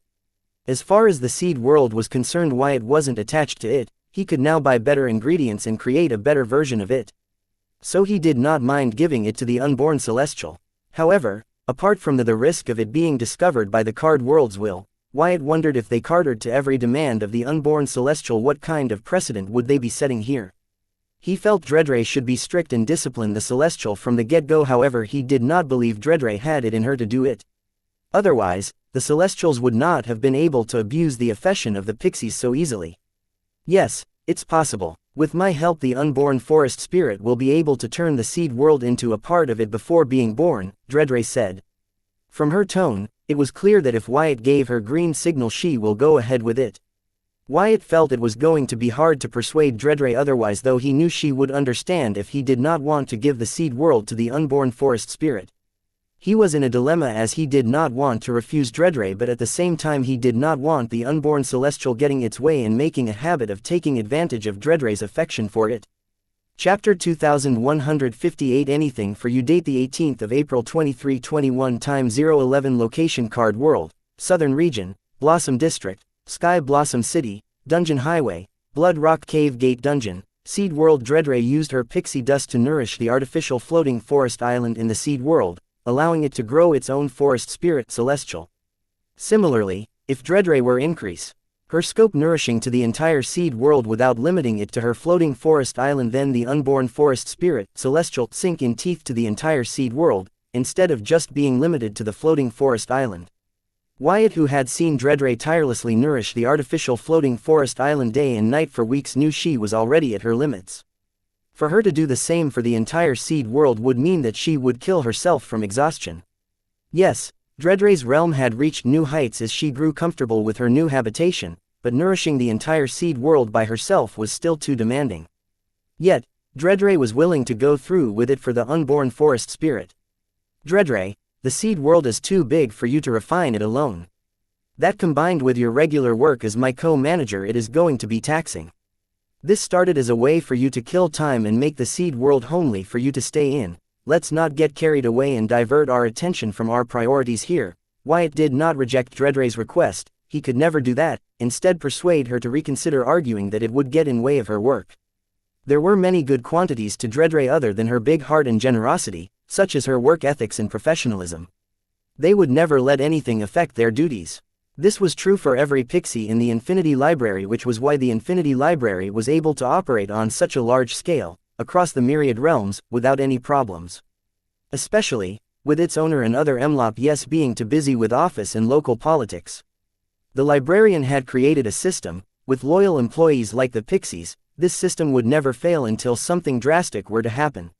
As far as the seed world was concerned, Wyatt wasn't attached to it. He could now buy better ingredients and create a better version of it. So he did not mind giving it to the unborn celestial. However, apart from the risk of it being discovered by the card world's will, Wyatt wondered if they catered to every demand of the unborn celestial, what kind of precedent would they be setting here? He felt Dredre should be strict and discipline the celestial from the get-go. However, he did not believe Dredre had it in her to do it. Otherwise, the celestials would not have been able to abuse the affection of the pixies so easily. "Yes, it's possible. With my help, the unborn forest spirit will be able to turn the seed world into a part of it before being born," Dredre said. From her tone, it was clear that if Wyatt gave her green signal, she will go ahead with it. Wyatt felt it was going to be hard to persuade Dredre otherwise, though he knew she would understand if he did not want to give the seed world to the unborn forest spirit. He was in a dilemma, as he did not want to refuse Dredre, but at the same time he did not want the unborn celestial getting its way and making a habit of taking advantage of Dredre's affection for it. Chapter 2158 Anything for You. Date the 18th of April 2321. Time 011. Location Card World, Southern Region, Blossom District, Sky Blossom City, Dungeon Highway, Blood Rock Cave Gate Dungeon, Seed World. Dredre used her pixie dust to nourish the artificial floating forest island in the Seed World, allowing it to grow its own forest spirit celestial. Similarly, if Dredre were increase her scope, nourishing to the entire seed world without limiting it to her floating forest island, then the unborn forest spirit celestial sink in teeth to the entire seed world, instead of just being limited to the floating forest island. Wyatt, who had seen Dredre tirelessly nourish the artificial floating forest island day and night for weeks, knew she was already at her limits. For her to do the same for the entire seed world would mean that she would kill herself from exhaustion. Yes, Dredre's realm had reached new heights as she grew comfortable with her new habitation, but nourishing the entire seed world by herself was still too demanding. Yet, Dredre was willing to go through with it for the unborn forest spirit. "Dredre, the seed world is too big for you to refine it alone. That, combined with your regular work as my co-manager, it is going to be taxing. This started as a way for you to kill time and make the seed world homely for you to stay in. Let's not get carried away and divert our attention from our priorities here." Wyatt did not reject Dredre's request. He could never do that, instead persuade her to reconsider, arguing that it would get in way of her work. There were many good qualities to Dredre other than her big heart and generosity, such as her work ethics and professionalism. They would never let anything affect their duties. This was true for every pixie in the Infinity Library, which was why the Infinity Library was able to operate on such a large scale, across the myriad realms, without any problems. Especially, with its owner and other MLOPs being too busy with office and local politics. The librarian had created a system, with loyal employees like the pixies. This system would never fail until something drastic were to happen.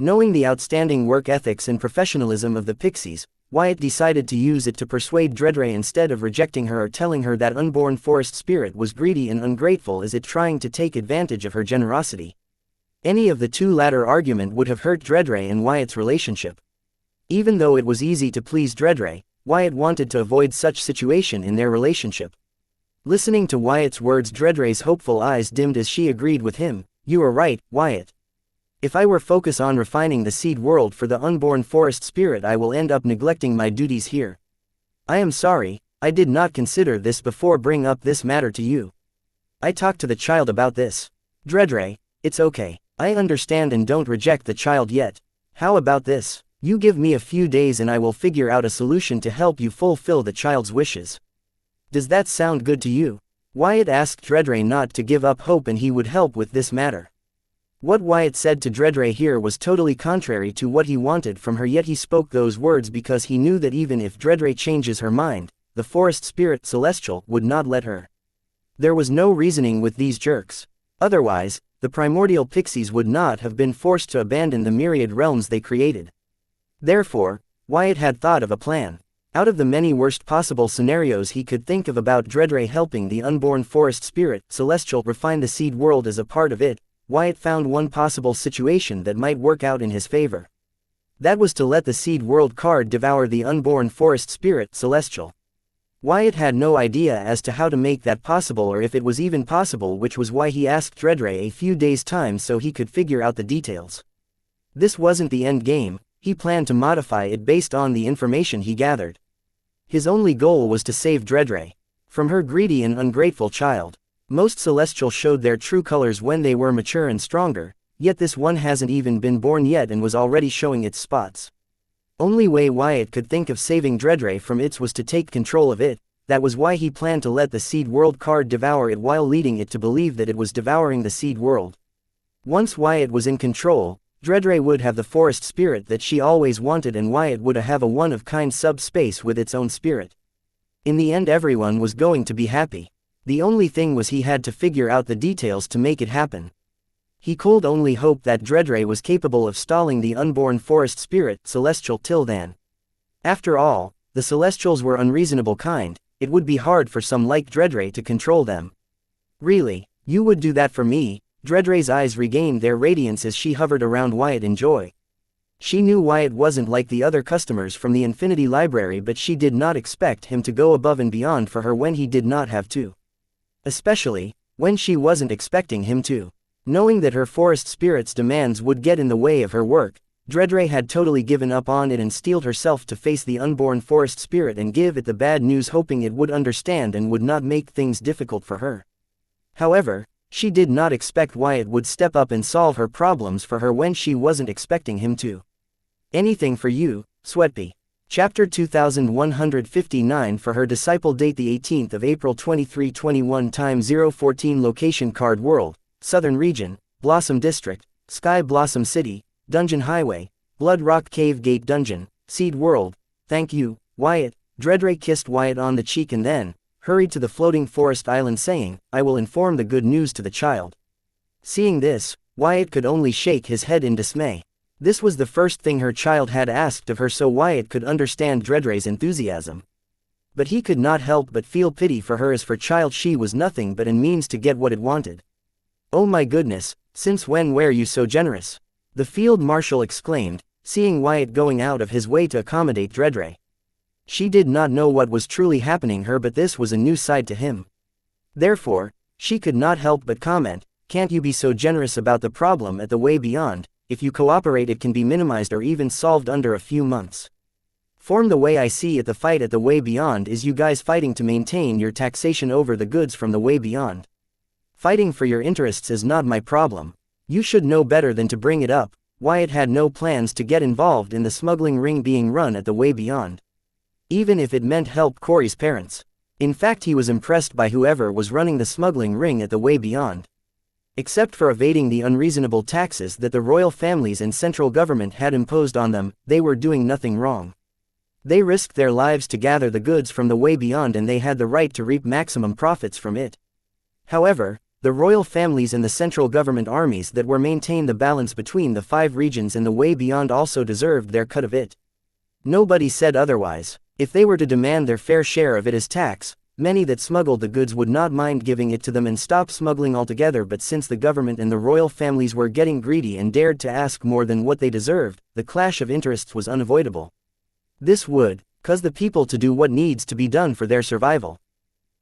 Knowing the outstanding work ethics and professionalism of the Pixies, Wyatt decided to use it to persuade Dredre instead of rejecting her or telling her that unborn forest spirit was greedy and ungrateful as it trying to take advantage of her generosity. Any of the two latter argument would have hurt Dredre and Wyatt's relationship. Even though it was easy to please Dredre, Wyatt wanted to avoid such situation in their relationship. Listening to Wyatt's words, Dredre's hopeful eyes dimmed as she agreed with him. You are right, Wyatt. If I were focused on refining the seed world for the unborn forest spirit, I will end up neglecting my duties here. I am sorry, I did not consider this before bringing up this matter to you. I talked to the child about this. Dredre, it's okay. I understand and don't reject the child yet. How about this? You give me a few days and I will figure out a solution to help you fulfill the child's wishes. Does that sound good to you? Wyatt asked Dredre not to give up hope and he would help with this matter. What Wyatt said to Dredre here was totally contrary to what he wanted from her, yet he spoke those words because he knew that even if Dredre changes her mind, the forest spirit celestial would not let her. There was no reasoning with these jerks. Otherwise, the primordial pixies would not have been forced to abandon the myriad realms they created. Therefore, Wyatt had thought of a plan. Out of the many worst possible scenarios he could think of about Dredre helping the unborn forest spirit celestial refine the seed world as a part of it, Wyatt found one possible situation that might work out in his favor. That was to let the seed world card devour the unborn forest spirit celestial. Wyatt had no idea as to how to make that possible or if it was even possible, which was why he asked Dredre a few days' time so he could figure out the details. This wasn't the end game, he planned to modify it based on the information he gathered. His only goal was to save Dredre from her greedy and ungrateful child. Most celestials showed their true colors when they were mature and stronger, yet this one hasn't even been born yet and was already showing its spots. Only way Wyatt could think of saving Dredre from it was to take control of it. That was why he planned to let the seed world card devour it while leading it to believe that it was devouring the seed world. Once Wyatt was in control, Dredre would have the forest spirit that she always wanted and Wyatt would have a one-of-kind subspace with its own spirit. In the end everyone was going to be happy. The only thing was he had to figure out the details to make it happen. He could only hope that Dredre was capable of stalling the unborn forest spirit celestial till then. After all, the celestials were unreasonable kind, it would be hard for some like Dredre to control them. Really, you would do that for me? Dredre's eyes regained their radiance as she hovered around Wyatt in joy. She knew Wyatt wasn't like the other customers from the Infinity Library, but she did not expect him to go above and beyond for her when he did not have to. Especially, when she wasn't expecting him to. Knowing that her forest spirit's demands would get in the way of her work, Dredre had totally given up on it and steeled herself to face the unborn forest spirit and give it the bad news, hoping it would understand and would not make things difficult for her. However, she did not expect Wyatt would step up and solve her problems for her when she wasn't expecting him to. Anything for you, Sweatpea. Chapter 2159 for her disciple. Date the 18th of April 2321 Time 014 Location Card World, Southern Region, Blossom District, Sky Blossom City, Dungeon Highway, Blood Rock Cave Gate Dungeon, Seed World. Thank you, Wyatt. Dredre kissed Wyatt on the cheek and then hurried to the floating forest island saying, I will inform the good news to the child. Seeing this, Wyatt could only shake his head in dismay. This was the first thing her child had asked of her, so Wyatt could understand Dredre's enthusiasm. But he could not help but feel pity for her, as for child she was nothing but a means to get what it wanted. Oh my goodness, since when were you so generous? The field marshal exclaimed, seeing Wyatt going out of his way to accommodate Dredre. She did not know what was truly happening her, but this was a new side to him. Therefore, she could not help but comment, can't you be so generous about the problem at the way beyond? If you cooperate it can be minimized or even solved under a few months. Form the way I see it, the fight at the way beyond is you guys fighting to maintain your taxation over the goods from the way beyond. Fighting for your interests is not my problem. You should know better than to bring it up. Wyatt had no plans to get involved in the smuggling ring being run at the way beyond. Even if it meant help Corey's parents. In fact, he was impressed by whoever was running the smuggling ring at the way beyond. Except for evading the unreasonable taxes that the royal families and central government had imposed on them, they were doing nothing wrong. They risked their lives to gather the goods from the way beyond and they had the right to reap maximum profits from it. However, the royal families and the central government armies that were maintain the balance between the 5 regions and the way beyond also deserved their cut of it. Nobody said otherwise. If they were to demand their fair share of it as tax, many that smuggled the goods would not mind giving it to them and stop smuggling altogether, but since the government and the royal families were getting greedy and dared to ask more than what they deserved, the clash of interests was unavoidable. This would cause the people to do what needs to be done for their survival.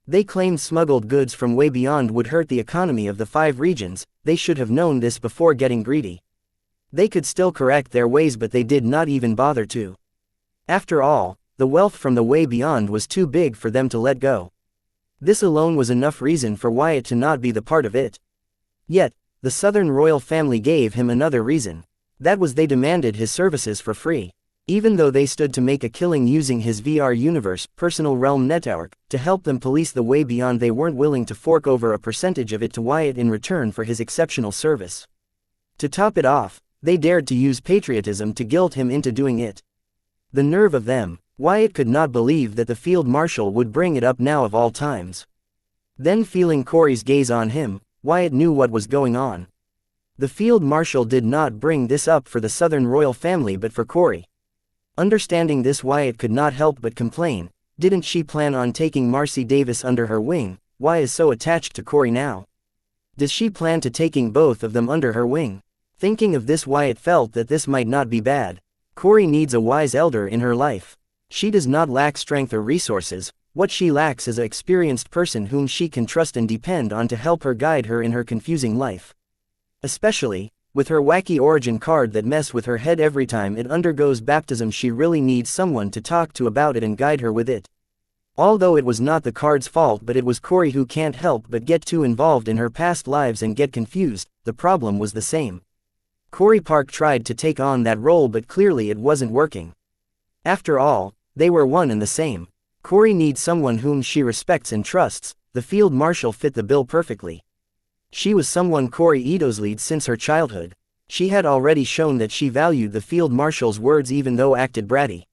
They claimed smuggled goods from way beyond would hurt the economy of the 5 regions. They should have known this before getting greedy. They could still correct their ways, but they did not even bother to. After all, the wealth from the way beyond was too big for them to let go. This alone was enough reason for Wyatt to not be the part of it. Yet, the southern royal family gave him another reason. That was they demanded his services for free. Even though they stood to make a killing using his VR universe, personal realm network, to help them police the way beyond, they weren't willing to fork over a percentage of it to Wyatt in return for his exceptional service. To top it off, they dared to use patriotism to guilt him into doing it. The nerve of them! Wyatt could not believe that the field marshal would bring it up now of all times. Then, feeling Corey's gaze on him, Wyatt knew what was going on. The field marshal did not bring this up for the southern royal family but for Corey. Understanding this, Wyatt could not help but complain. Didn't she plan on taking Marcy Davis under her wing? Why is so attached to Corey now? Does she plan to taking both of them under her wing? Thinking of this, Wyatt felt that this might not be bad. Corey needs a wise elder in her life. She does not lack strength or resources. What she lacks is an experienced person whom she can trust and depend on to help her guide her in her confusing life. Especially, with her wacky origin card that mess with her head every time it undergoes baptism, she really needs someone to talk to about it and guide her with it. Although it was not the card's fault, but it was Corey who can't help but get too involved in her past lives and get confused. The problem was the same. Corey Park tried to take on that role, but clearly it wasn't working. After all, they were one and the same. Corey needs someone whom she respects and trusts. The field marshal fit the bill perfectly. She was someone Corey idolized since her childhood. She had already shown that she valued the field marshal's words even though acted bratty.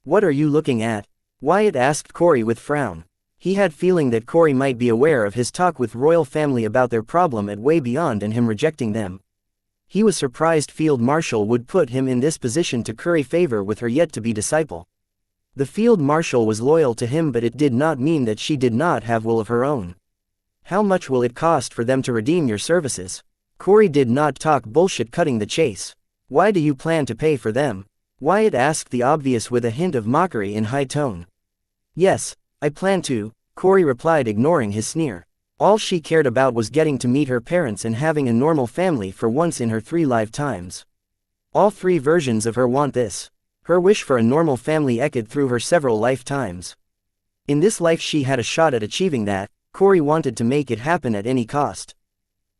"What are you looking at?" Wyatt asked Corey with frown. He had feeling that Corey might be aware of his talk with royal family about their problem at Way Beyond and him rejecting them. He was surprised field marshal would put him in this position to curry favor with her yet-to-be disciple. The field marshal was loyal to him, but it did not mean that she did not have will of her own. "How much will it cost for them to redeem your services?" Corey did not talk bullshit, cutting the chase. "Why do you plan to pay for them?" Wyatt asked the obvious with a hint of mockery in high tone. "Yes, I plan to," Corey replied, ignoring his sneer. All she cared about was getting to meet her parents and having a normal family for once in her 3 lifetimes. All 3 versions of her want this. Her wish for a normal family echoed through her several lifetimes. In this life she had a shot at achieving that. Corey wanted to make it happen at any cost.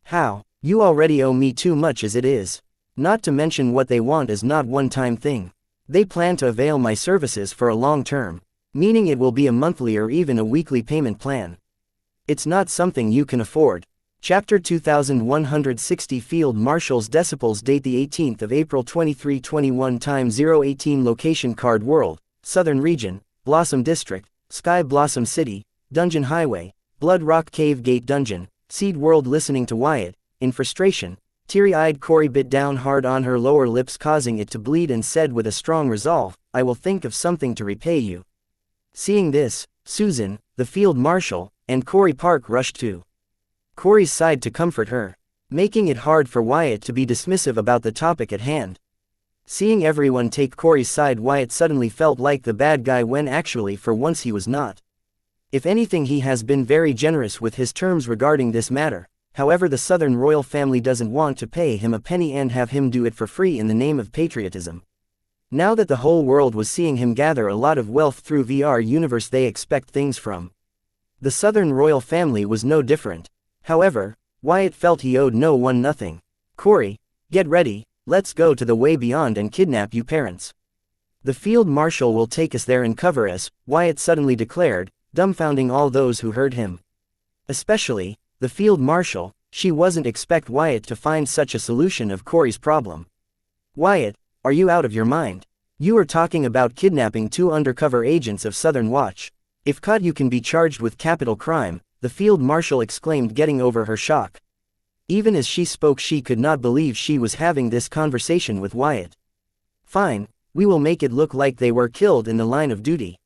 "How? You already owe me too much as it is. Not to mention what they want is not one-time thing. They plan to avail my services for a long term, meaning it will be a monthly or even a weekly payment plan. It's not something you can afford." Chapter 2160 Field Marshal's Decibels. Date the 18th of April 2321. Time 018. Location Card World, Southern Region, Blossom District, Sky Blossom City, Dungeon Highway, Blood Rock Cave Gate Dungeon, Seed World. Listening to Wyatt, in frustration, teary-eyed Corey bit down hard on her lower lips, causing it to bleed, and said with a strong resolve, "I will think of something to repay you." Seeing this, Susan, the field marshal, and Corey Park rushed to Corey's side to comfort her, making it hard for Wyatt to be dismissive about the topic at hand. Seeing everyone take Corey's side, Wyatt suddenly felt like the bad guy when actually for once he was not. If anything, he has been very generous with his terms regarding this matter. However, the southern royal family doesn't want to pay him a penny and have him do it for free in the name of patriotism. Now that the whole world was seeing him gather a lot of wealth through VR universe, they expect things from the southern royal family was no different. However, Wyatt felt he owed no one nothing. "Corey, get ready, let's go to the Way Beyond and kidnap you parents. The field marshal will take us there and cover us," Wyatt suddenly declared, dumbfounding all those who heard him. Especially the field marshal. She wasn't expect Wyatt to find such a solution of Corey's problem. "Wyatt, are you out of your mind? You are talking about kidnapping 2 undercover agents of Southern Watch. If caught, you can be charged with capital crime. the field marshal exclaimed, getting over her shock. Even as she spoke, she could not believe she was having this conversation with Wyatt. Fine, we will make it look like they were killed in the line of duty.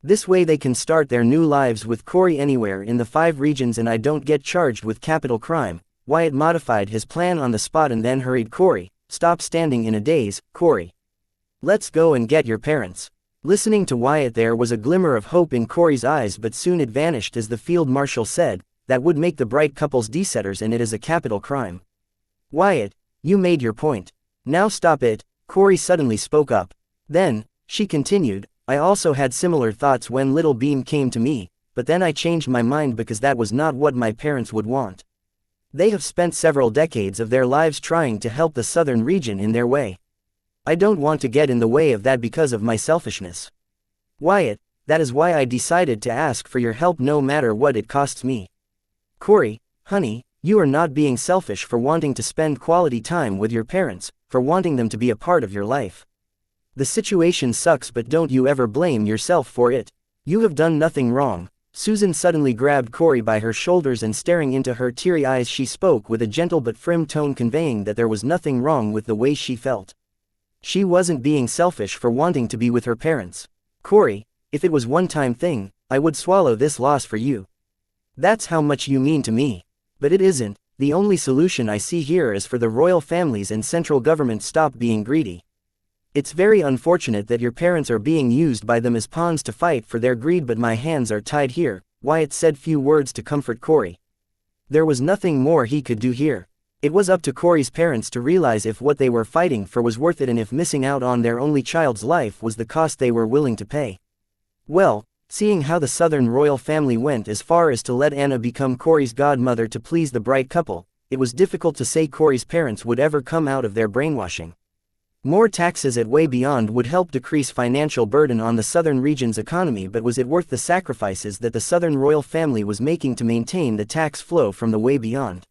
This way they can start their new lives with Corey anywhere in the 5 regions and I don't get charged with capital crime. Wyatt modified his plan on the spot and then hurried. Corey, stop standing in a daze, Corey. Let's go and get your parents. Listening to Wyatt, there was a glimmer of hope in Corey's eyes, but soon it vanished as the field marshal said, that would make the bright couples desetters and it is a capital crime. Wyatt, you made your point. Now stop it, Corey suddenly spoke up. Then, she continued, I also had similar thoughts when Little Beam came to me, but then I changed my mind because that was not what my parents would want. They have spent several decades of their lives trying to help the southern region in their way. I don't want to get in the way of that because of my selfishness. Wyatt, that is why I decided to ask for your help no matter what it costs me. Corey, honey, you are not being selfish for wanting to spend quality time with your parents, for wanting them to be a part of your life. The situation sucks, but don't you ever blame yourself for it. You have done nothing wrong. Susan suddenly grabbed Corey by her shoulders and staring into her teary eyes she spoke with a gentle but firm tone, conveying that there was nothing wrong with the way she felt. She wasn't being selfish for wanting to be with her parents. Corey, if it was one-time thing, I would swallow this loss for you. That's how much you mean to me. But it isn't. The only solution I see here is for the royal families and central government stop being greedy. It's very unfortunate that your parents are being used by them as pawns to fight for their greed, but my hands are tied here. Wyatt said few words to comfort Corey. There was nothing more he could do here. It was up to Corey's parents to realize if what they were fighting for was worth it and if missing out on their only child's life was the cost they were willing to pay. Well, seeing how the southern royal family went as far as to let Anna become Corey's godmother to please the bright couple, it was difficult to say Corey's parents would ever come out of their brainwashing. More taxes at Way Beyond would help decrease financial burden on the southern region's economy, but was it worth the sacrifices that the southern royal family was making to maintain the tax flow from the Way Beyond?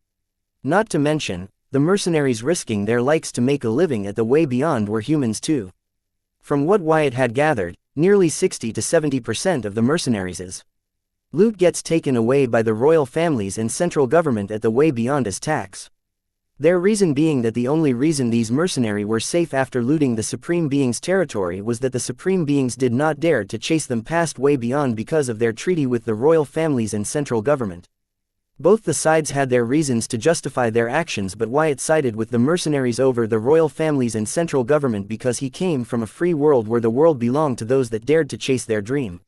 Not to mention, the mercenaries risking their likes to make a living at the Way Beyond were humans too. From what Wyatt had gathered, nearly 60 to 70% of the mercenaries' loot gets taken away by the royal families and central government at the Way Beyond as tax. Their reason being that the only reason these mercenaries were safe after looting the Supreme Being's territory was that the Supreme Beings did not dare to chase them past Way Beyond because of their treaty with the royal families and central government. Both the sides had their reasons to justify their actions, but Wyatt sided with the mercenaries over the royal families and central government because he came from a free world where the world belonged to those that dared to chase their dream.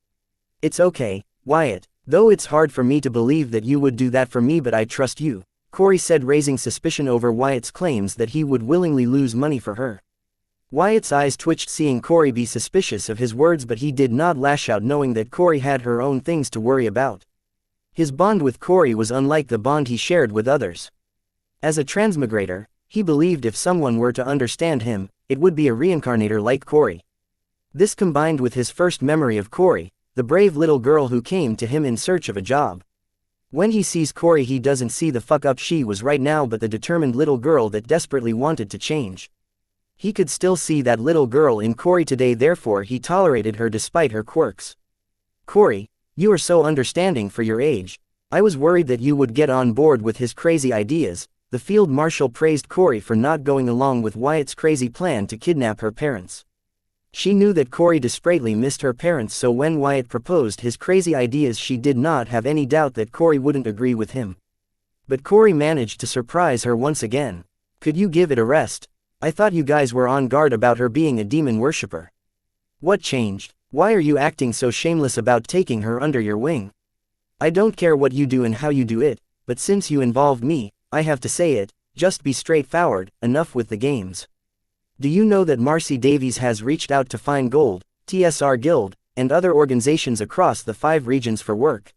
It's okay, Wyatt, though it's hard for me to believe that you would do that for me, but I trust you, Corey said, raising suspicion over Wyatt's claims that he would willingly lose money for her. Wyatt's eyes twitched seeing Corey be suspicious of his words, but he did not lash out, knowing that Corey had her own things to worry about. His bond with Corey was unlike the bond he shared with others. As a transmigrator, he believed if someone were to understand him, it would be a reincarnator like Corey. This combined with his first memory of Corey, the brave little girl who came to him in search of a job. When he sees Corey, he doesn't see the fuck up she was right now, but the determined little girl that desperately wanted to change. He could still see that little girl in Corey today, therefore he tolerated her despite her quirks. Corey, you are so understanding for your age. I was worried that you would get on board with his crazy ideas. The field marshal praised Corey for not going along with Wyatt's crazy plan to kidnap her parents. She knew that Corey desperately missed her parents, so when Wyatt proposed his crazy ideas, she did not have any doubt that Corey wouldn't agree with him. But Corey managed to surprise her once again. Could you give it a rest? I thought you guys were on guard about her being a demon worshipper. What changed? Why are you acting so shameless about taking her under your wing? I don't care what you do and how you do it, but since you involved me, I have to say it, just be straightforward, enough with the games. Do you know that Marcy Davies has reached out to Fine Gold, TSR Guild, and other organizations across the 5 regions for work?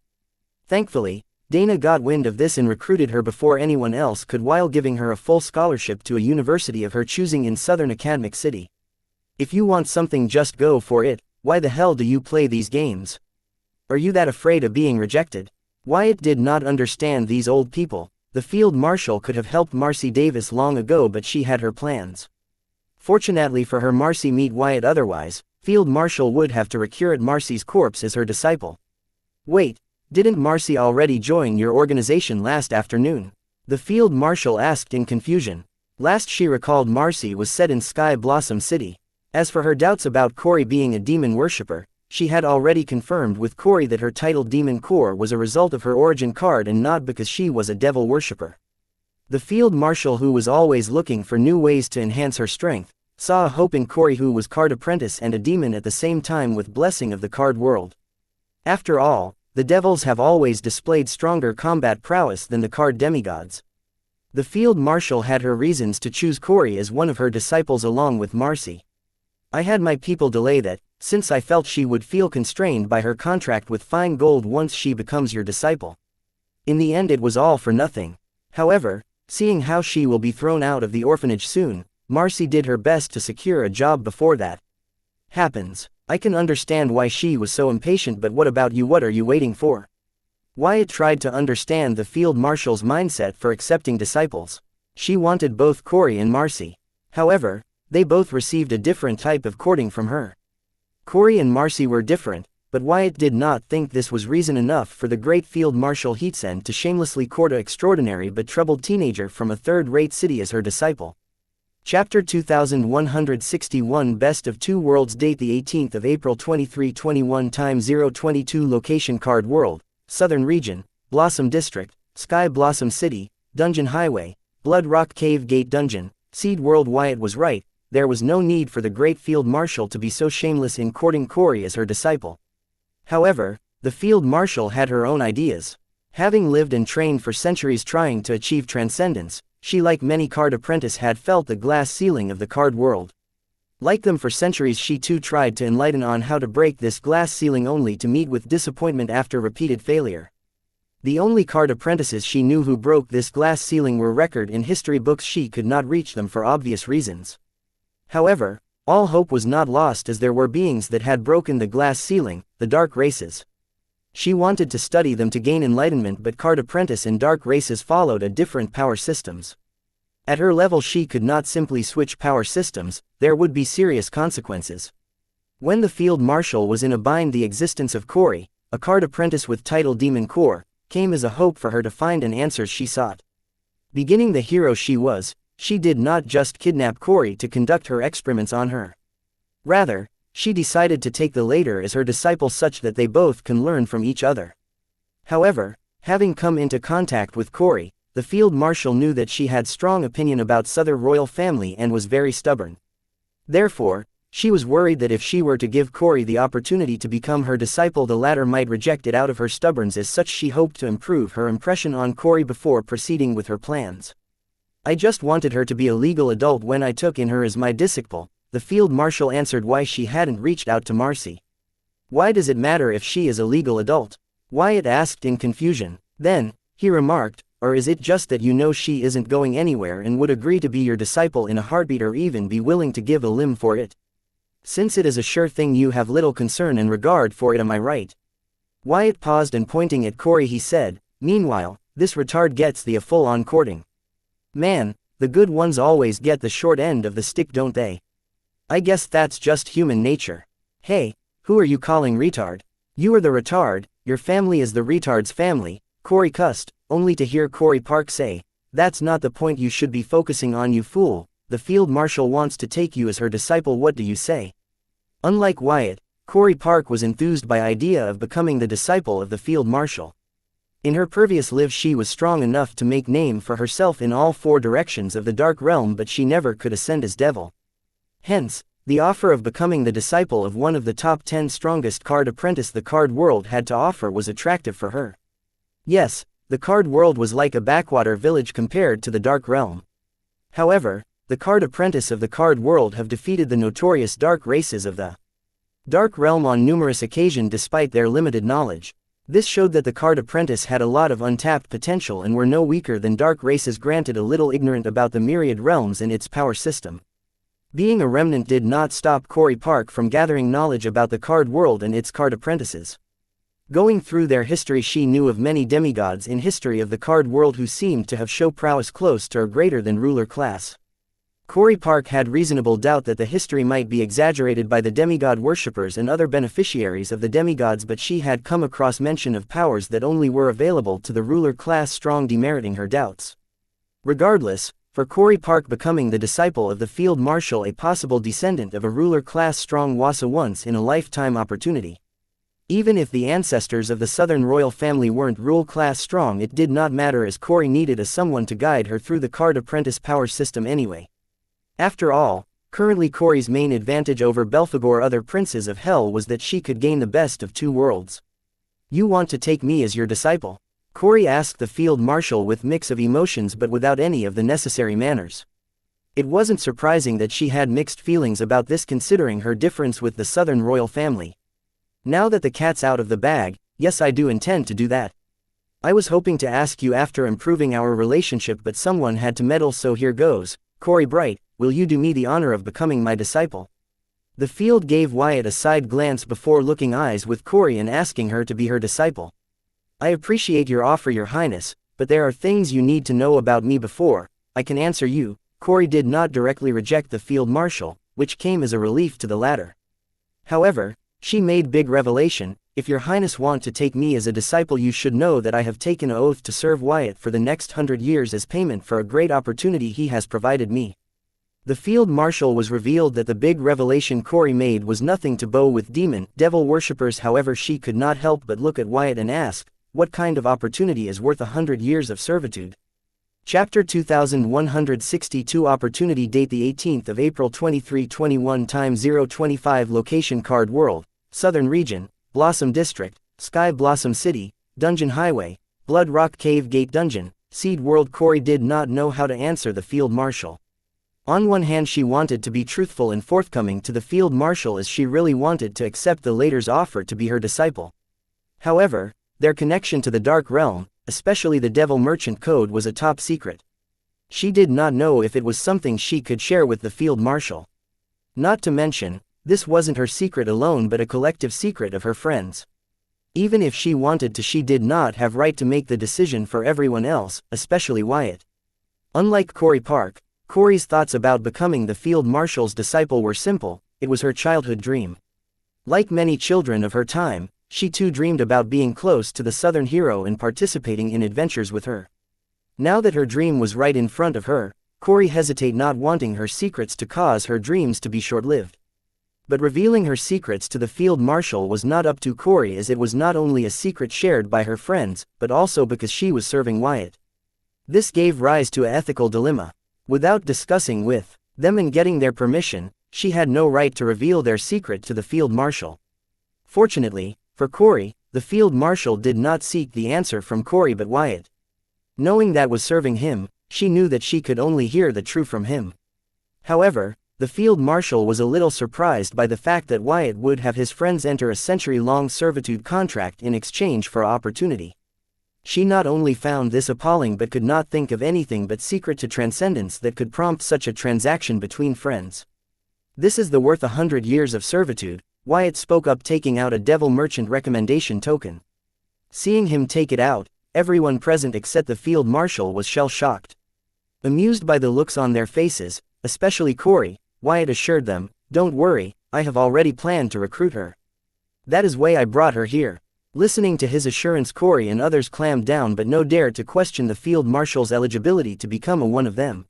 Thankfully, Dana got wind of this and recruited her before anyone else could, while giving her a full scholarship to a university of her choosing in Southern Academic City. If you want something, just go for it. Why the hell do you play these games? Are you that afraid of being rejected? Wyatt did not understand these old people. The field marshal could have helped Marcy Davis long ago, but she had her plans. Fortunately for her, Marcy met Wyatt, otherwise, field marshal would have to recruit Marcy's corpse as her disciple. Wait, Didn't Marcy already join your organization last afternoon? The field marshal asked in confusion. Last she recalled Marcy was set in Sky Blossom City. As for her doubts about Corey being a demon worshipper, she had already confirmed with Corey that her title Demon Core was a result of her origin card and not because she was a devil worshipper. The field marshal, who was always looking for new ways to enhance her strength, saw a hope in Corey, who was card apprentice and a demon at the same time with blessing of the card world. After all, the devils have always displayed stronger combat prowess than the card demigods. The field marshal had her reasons to choose Corey as one of her disciples along with Marcy. I had my people delay that, since I felt she would feel constrained by her contract with Fine Gold once she becomes your disciple. In the end it was all for nothing. However, seeing how she will be thrown out of the orphanage soon, Marcy did her best to secure a job before that happens. I can understand why she was so impatient, but what about you? What are you waiting for? Wyatt tried to understand the field marshal's mindset for accepting disciples. She wanted both Corey and Marcy. However, they both received a different type of courting from her. Corey and Marcy were different, but Wyatt did not think this was reason enough for the great field marshal Heatsen to shamelessly court an extraordinary but troubled teenager from a third-rate city as her disciple. Chapter 2161 Best of Two Worlds. Date the 18th of April 2321. Time 022. Location Card World, Southern Region, Blossom District, Sky Blossom City, Dungeon Highway, Blood Rock Cave Gate Dungeon, Seed World. Wyatt was right, there was no need for the great field marshal to be so shameless in courting Corey as her disciple. However, the field marshal had her own ideas. Having lived and trained for centuries trying to achieve transcendence, she, like many card apprentices, had felt the glass ceiling of the card world. Like them for centuries, she too tried to enlighten on how to break this glass ceiling, only to meet with disappointment after repeated failure. The only card apprentices she knew who broke this glass ceiling were recorded in history books. She could not reach them for obvious reasons. However, all hope was not lost, as there were beings that had broken the glass ceiling, the dark races. She wanted to study them to gain enlightenment, but card apprentice and dark races followed a different power systems. At her level she could not simply switch power systems, there would be serious consequences. When the field marshal was in a bind, the existence of Corey, a card apprentice with title Demon Core, came as a hope for her to find an answers she sought. Beginning the hero she was, she did not just kidnap Corey to conduct her experiments on her. Rather, she decided to take the latter as her disciple, such that they both can learn from each other. However, having come into contact with Corey, the field marshal knew that she had strong opinion about Southern royal family and was very stubborn. Therefore, she was worried that if she were to give Corey the opportunity to become her disciple, the latter might reject it out of her stubbornness. As such, she hoped to improve her impression on Corey before proceeding with her plans. I just wanted her to be a legal adult when I took in her as my disciple, the field marshal answered. Why she hadn't reached out to Marcy? Why does it matter if she is a legal adult? Wyatt asked in confusion. Then, he remarked, or is it just that you know she isn't going anywhere and would agree to be your disciple in a heartbeat, or even be willing to give a limb for it? Since it is a sure thing, you have little concern and regard for it, am I right? Wyatt paused, and pointing at Corey he said, meanwhile, this retard gets the full-on courting. Man, the good ones always get the short end of the stick, don't they? I guess that's just human nature. Hey, who are you calling retard? You are the retard, your family is the retard's family, Corey cussed, only to hear Corey Park say, that's not the point you should be focusing on, you fool. The field marshal wants to take you as her disciple, what do you say? Unlike Wyatt, Corey Park was enthused by idea of becoming the disciple of the field marshal. In her previous life she was strong enough to make name for herself in all four directions of the dark realm, but she never could ascend as devil. Hence, the offer of becoming the disciple of one of the top 10 strongest card apprentice the card world had to offer was attractive for her. Yes, the card world was like a backwater village compared to the dark realm. However, the card apprentice of the card world have defeated the notorious dark races of the dark realm on numerous occasions despite their limited knowledge. This showed that the card apprentice had a lot of untapped potential and were no weaker than dark races, granted a little ignorant about the myriad realms and its power system. Being a remnant did not stop Corey Park from gathering knowledge about the card world and its card apprentices. Going through their history, she knew of many demigods in history of the card world who seemed to have show prowess close to or greater than ruler class. Corey Park had reasonable doubt that the history might be exaggerated by the demigod worshippers and other beneficiaries of the demigods, but she had come across mention of powers that only were available to the ruler class strong, demeriting her doubts. Regardless, for Corey Park, becoming the disciple of the field marshal a possible descendant of a ruler class strong wuxia once in a lifetime opportunity. Even if the ancestors of the southern royal family weren't rule class strong, it did not matter, as Corey needed someone to guide her through the card apprentice power system anyway. After all, currently Corey's main advantage over Belphegor other princes of hell was that she could gain the best of two worlds. "You want to take me as your disciple?" Corey asked the field marshal with mix of emotions but without any of the necessary manners. It wasn't surprising that she had mixed feelings about this, considering her difference with the southern royal family. "Now that the cat's out of the bag, yes, I do intend to do that. I was hoping to ask you after improving our relationship, but someone had to meddle, so here goes. Corey Bright, will you do me the honor of becoming my disciple?" The field gave Wyatt a side glance before looking eyes with Corey and asking her to be her disciple. "I appreciate your offer, Your Highness, but there are things you need to know about me before I can answer you." Corey did not directly reject the field marshal, which came as a relief to the latter. However, she made big revelation: "If Your Highness want to take me as a disciple, you should know that I have taken an oath to serve Wyatt for the next 100 years as payment for a great opportunity he has provided me." The field marshal was revealed that the big revelation Corey made was nothing to bow with devil worshippers. However, she could not help but look at Wyatt and ask, what kind of opportunity is worth 100 years of servitude? Chapter 2162 Opportunity Date the 18th of April 2321 Time 025 Location Card World, Southern Region, Blossom District, Sky Blossom City, Dungeon Highway, Blood Rock Cave Gate Dungeon, Seed World. Corey did not know how to answer the field marshal. On one hand, she wanted to be truthful and forthcoming to the field marshal, as she really wanted to accept the latter's offer to be her disciple. However, their connection to the Dark Realm, especially the Devil Merchant Code, was a top secret. She did not know if it was something she could share with the field marshal. Not to mention, this wasn't her secret alone but a collective secret of her friends. Even if she wanted to, she did not have right to make the decision for everyone else, especially Wyatt. Unlike Corey Park, Corey's thoughts about becoming the field marshal's disciple were simple. It was her childhood dream. Like many children of her time, she too dreamed about being close to the southern hero and participating in adventures with her. Now that her dream was right in front of her, Corey hesitated, not wanting her secrets to cause her dreams to be short-lived. But revealing her secrets to the field marshal was not up to Corey, as it was not only a secret shared by her friends, but also because she was serving Wyatt. This gave rise to an ethical dilemma. Without discussing with them and getting their permission, she had no right to reveal their secret to the field marshal. Fortunately, for Corey, the field marshal did not seek the answer from Corey but Wyatt. Knowing that was serving him, she knew that she could only hear the truth from him. However, the field marshal was a little surprised by the fact that Wyatt would have his friends enter a century-long servitude contract in exchange for opportunity. She not only found this appalling but could not think of anything but secret to transcendence that could prompt such a transaction between friends. "This is the worth 100 years of servitude," Wyatt spoke up, taking out a devil merchant recommendation token. Seeing him take it out, everyone present except the field marshal was shell-shocked. Amused by the looks on their faces, especially Corey, Wyatt assured them, "Don't worry, I have already planned to recruit her. That is why I brought her here." Listening to his assurance, Corey and others clammed down but no dared to question the field marshal's eligibility to become one of them.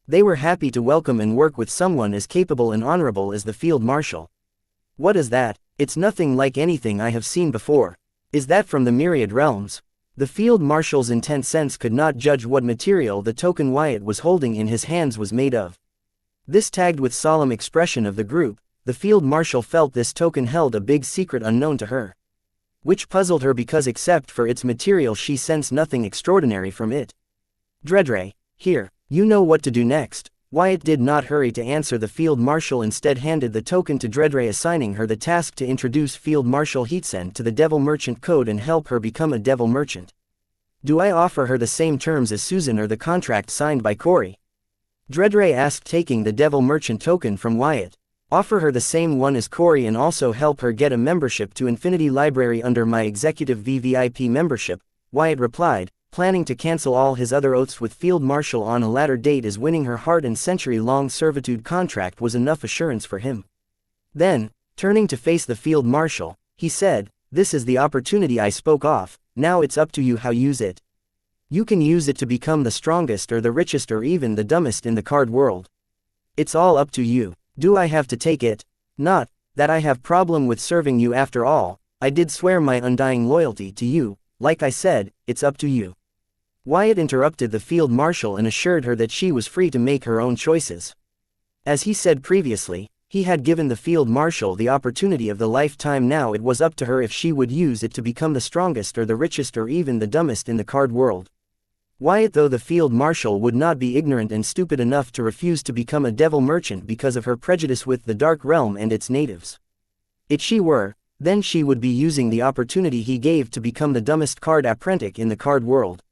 They were happy to welcome and work with someone as capable and honorable as the field marshal. "What is that? It's nothing like anything I have seen before. Is that from the myriad realms?" The field marshal's intense sense could not judge what material the token Wyatt was holding in his hands was made of. This tagged with solemn expression of the group, the field marshal felt this token held a big secret unknown to her, which puzzled her because except for its material she sensed nothing extraordinary from it. "Dredre, here, you know what to do next." Wyatt did not hurry to answer the field marshal, instead handed the token to Dredre, assigning her the task to introduce Field Marshal Heatsen to the Devil Merchant Code and help her become a Devil Merchant. "Do I offer her the same terms as Susan or the contract signed by Corey?" Dredre asked, taking the Devil Merchant token from Wyatt. "Offer her the same one as Corey and also help her get a membership to Infinity Library under my Executive VVIP membership," Wyatt replied, planning to cancel all his other oaths with Field Marshal on a latter date, as winning her heart and century-long servitude contract was enough assurance for him. Then, turning to face the Field Marshal, he said, "This is the opportunity I spoke of, now it's up to you how use it. You can use it to become the strongest or the richest or even the dumbest in the card world. It's all up to you. Do I have to take it? Not that I have problem with serving you after all, I did swear my undying loyalty to you, like I said, it's up to you." Wyatt interrupted the Field Marshal and assured her that she was free to make her own choices. As he said previously, he had given the Field Marshal the opportunity of the lifetime, now it was up to her if she would use it to become the strongest or the richest or even the dumbest in the card world. Wyatt, though the Field Marshal, would not be ignorant and stupid enough to refuse to become a devil merchant because of her prejudice with the Dark Realm and its natives. If she were, then she would be using the opportunity he gave to become the dumbest card apprentice in the card world.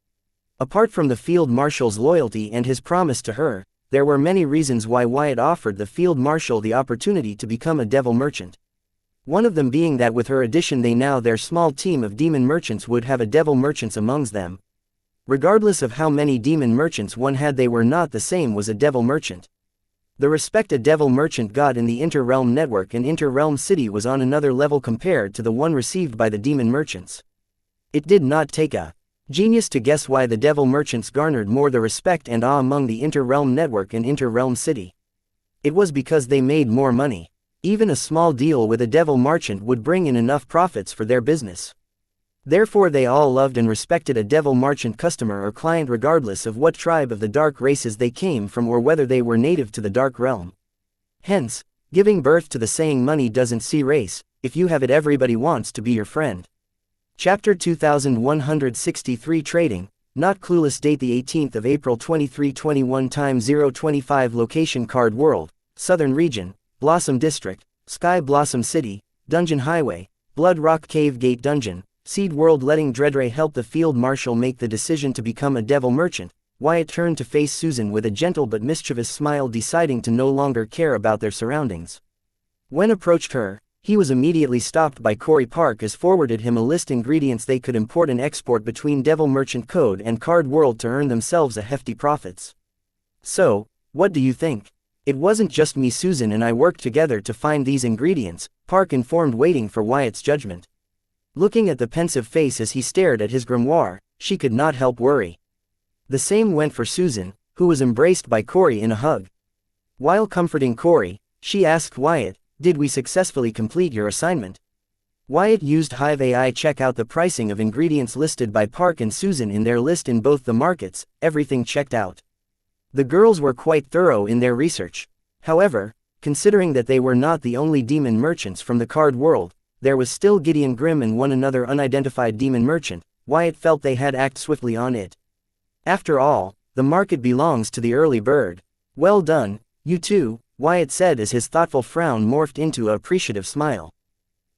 Apart from the Field Marshal's loyalty and his promise to her, there were many reasons why Wyatt offered the Field Marshal the opportunity to become a devil merchant. One of them being that with her addition their small team of demon merchants would have a devil merchants amongst them. Regardless of how many demon merchants one had, they were not the same as a devil merchant. The respect a devil merchant got in the Inter-Realm Network and Inter-Realm City was on another level compared to the one received by the demon merchants. It did not take a genius to guess why the devil merchants garnered more the respect and awe among the Inter-Realm Network and Inter-Realm City. It was because they made more money. Even a small deal with a devil merchant would bring in enough profits for their business. Therefore they all loved and respected a devil merchant customer or client regardless of what tribe of the dark races they came from or whether they were native to the dark realm. Hence, giving birth to the saying money doesn't see race, if you have it everybody wants to be your friend. Chapter 2163 Trading, Not Clueless. Date the 18th of April 2321. Time 025. Location Card World, Southern Region, Blossom District, Sky Blossom City, Dungeon Highway, Blood Rock Cave Gate Dungeon, Seed World. Letting Dreadray help the Field Marshal make the decision to become a devil merchant, Wyatt turned to face Susan with a gentle but mischievous smile, deciding to no longer care about their surroundings. When approached her, he was immediately stopped by Corey Park, as forwarded him a list ingredients they could import and export between Devil Merchant Code and Card World to earn themselves a hefty profits. "So, what do you think? It wasn't just me, Susan and I worked together to find these ingredients," Park informed, waiting for Wyatt's judgment. Looking at the pensive face as he stared at his grimoire, she could not help worry. The same went for Susan, who was embraced by Corey in a hug. While comforting Corey, she asked Wyatt, "Did we successfully complete your assignment?" Wyatt used Hive AI check out the pricing of ingredients listed by Park and Susan in their list in both the markets. Everything checked out. The girls were quite thorough in their research. However, considering that they were not the only demon merchants from the card world, there was still Gideon Grimm and one another unidentified demon merchant. Wyatt felt they had acted swiftly on it. After all, the market belongs to the early bird. "Well done, you two," Wyatt said as his thoughtful frown morphed into an appreciative smile.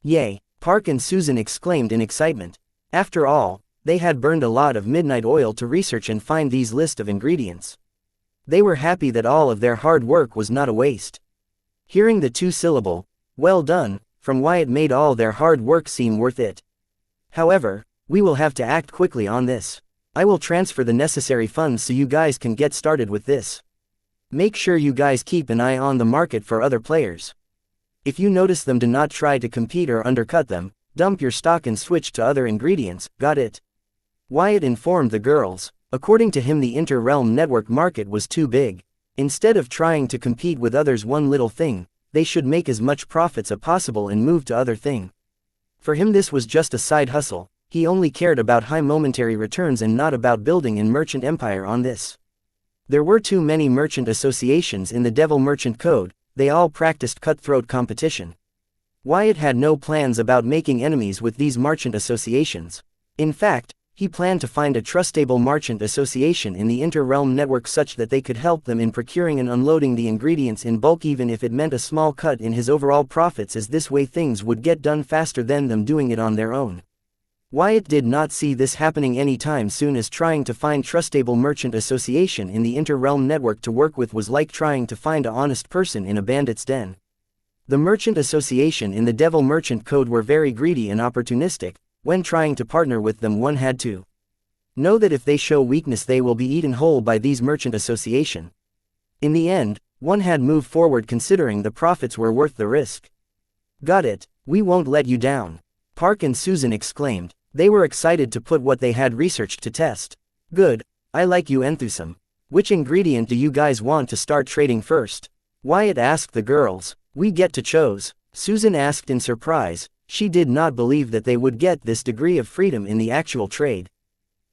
"Yay," Park and Susan exclaimed in excitement. After all, they had burned a lot of midnight oil to research and find these list of ingredients. They were happy that all of their hard work was not a waste. Hearing the two-syllable, "well done," from Wyatt made all their hard work seem worth it. "However, we will have to act quickly on this. I will transfer the necessary funds so you guys can get started with this. Make sure you guys keep an eye on the market for other players. If you notice them, do not try to compete or undercut them, dump your stock and switch to other ingredients, got it?" Wyatt informed the girls. According to him, the Inter-Realm Network market was too big. Instead of trying to compete with others one little thing, they should make as much profits as possible and move to other thing. For him this was just a side hustle, he only cared about high momentary returns and not about building an merchant empire on this. There were too many merchant associations in the Devil Merchant Code, they all practiced cutthroat competition. Wyatt had no plans about making enemies with these merchant associations. In fact, he planned to find a trustable merchant association in the Inter-Realm Network such that they could help them in procuring and unloading the ingredients in bulk, even if it meant a small cut in his overall profits, as this way things would get done faster than them doing it on their own. Wyatt did not see this happening anytime soon, as trying to find trustable merchant association in the Inter-Realm Network to work with was like trying to find an honest person in a bandit's den. The merchant association in the Devil Merchant Code were very greedy and opportunistic. When trying to partner with them, one had to Know that if they show weakness they will be eaten whole by these merchant association. In the end, one had moved forward considering the profits were worth the risk. Got it, we won't let you down. Park and Susan exclaimed. They were excited to put what they had researched to test. Good, I like you enthusiasm. Which ingredient do you guys want to start trading first? Wyatt asked the girls. We get to choose, Susan asked in surprise. She did not believe that they would get this degree of freedom in the actual trade.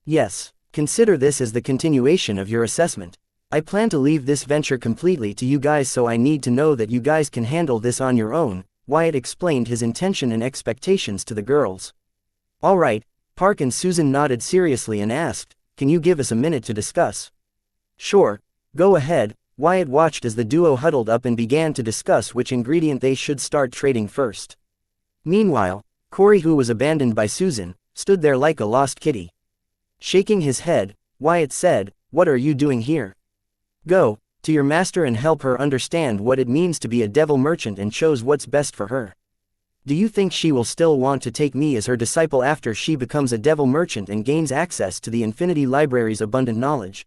Yes, consider this as the continuation of your assessment. I plan to leave this venture completely to you guys, so I need to know that you guys can handle this on your own, Wyatt explained his intention and expectations to the girls. All right, Park and Susan nodded seriously and asked, can you give us a minute to discuss? Sure, go ahead. Wyatt watched as the duo huddled up and began to discuss which ingredient they should start trading first. Meanwhile, Corey, who was abandoned by Susan, stood there like a lost kitty. Shaking his head, Wyatt said, what are you doing here? Go to your master and help her understand what it means to be a devil merchant and chose what's best for her. Do you think she will still want to take me as her disciple after she becomes a devil merchant and gains access to the Infinity Library's abundant knowledge?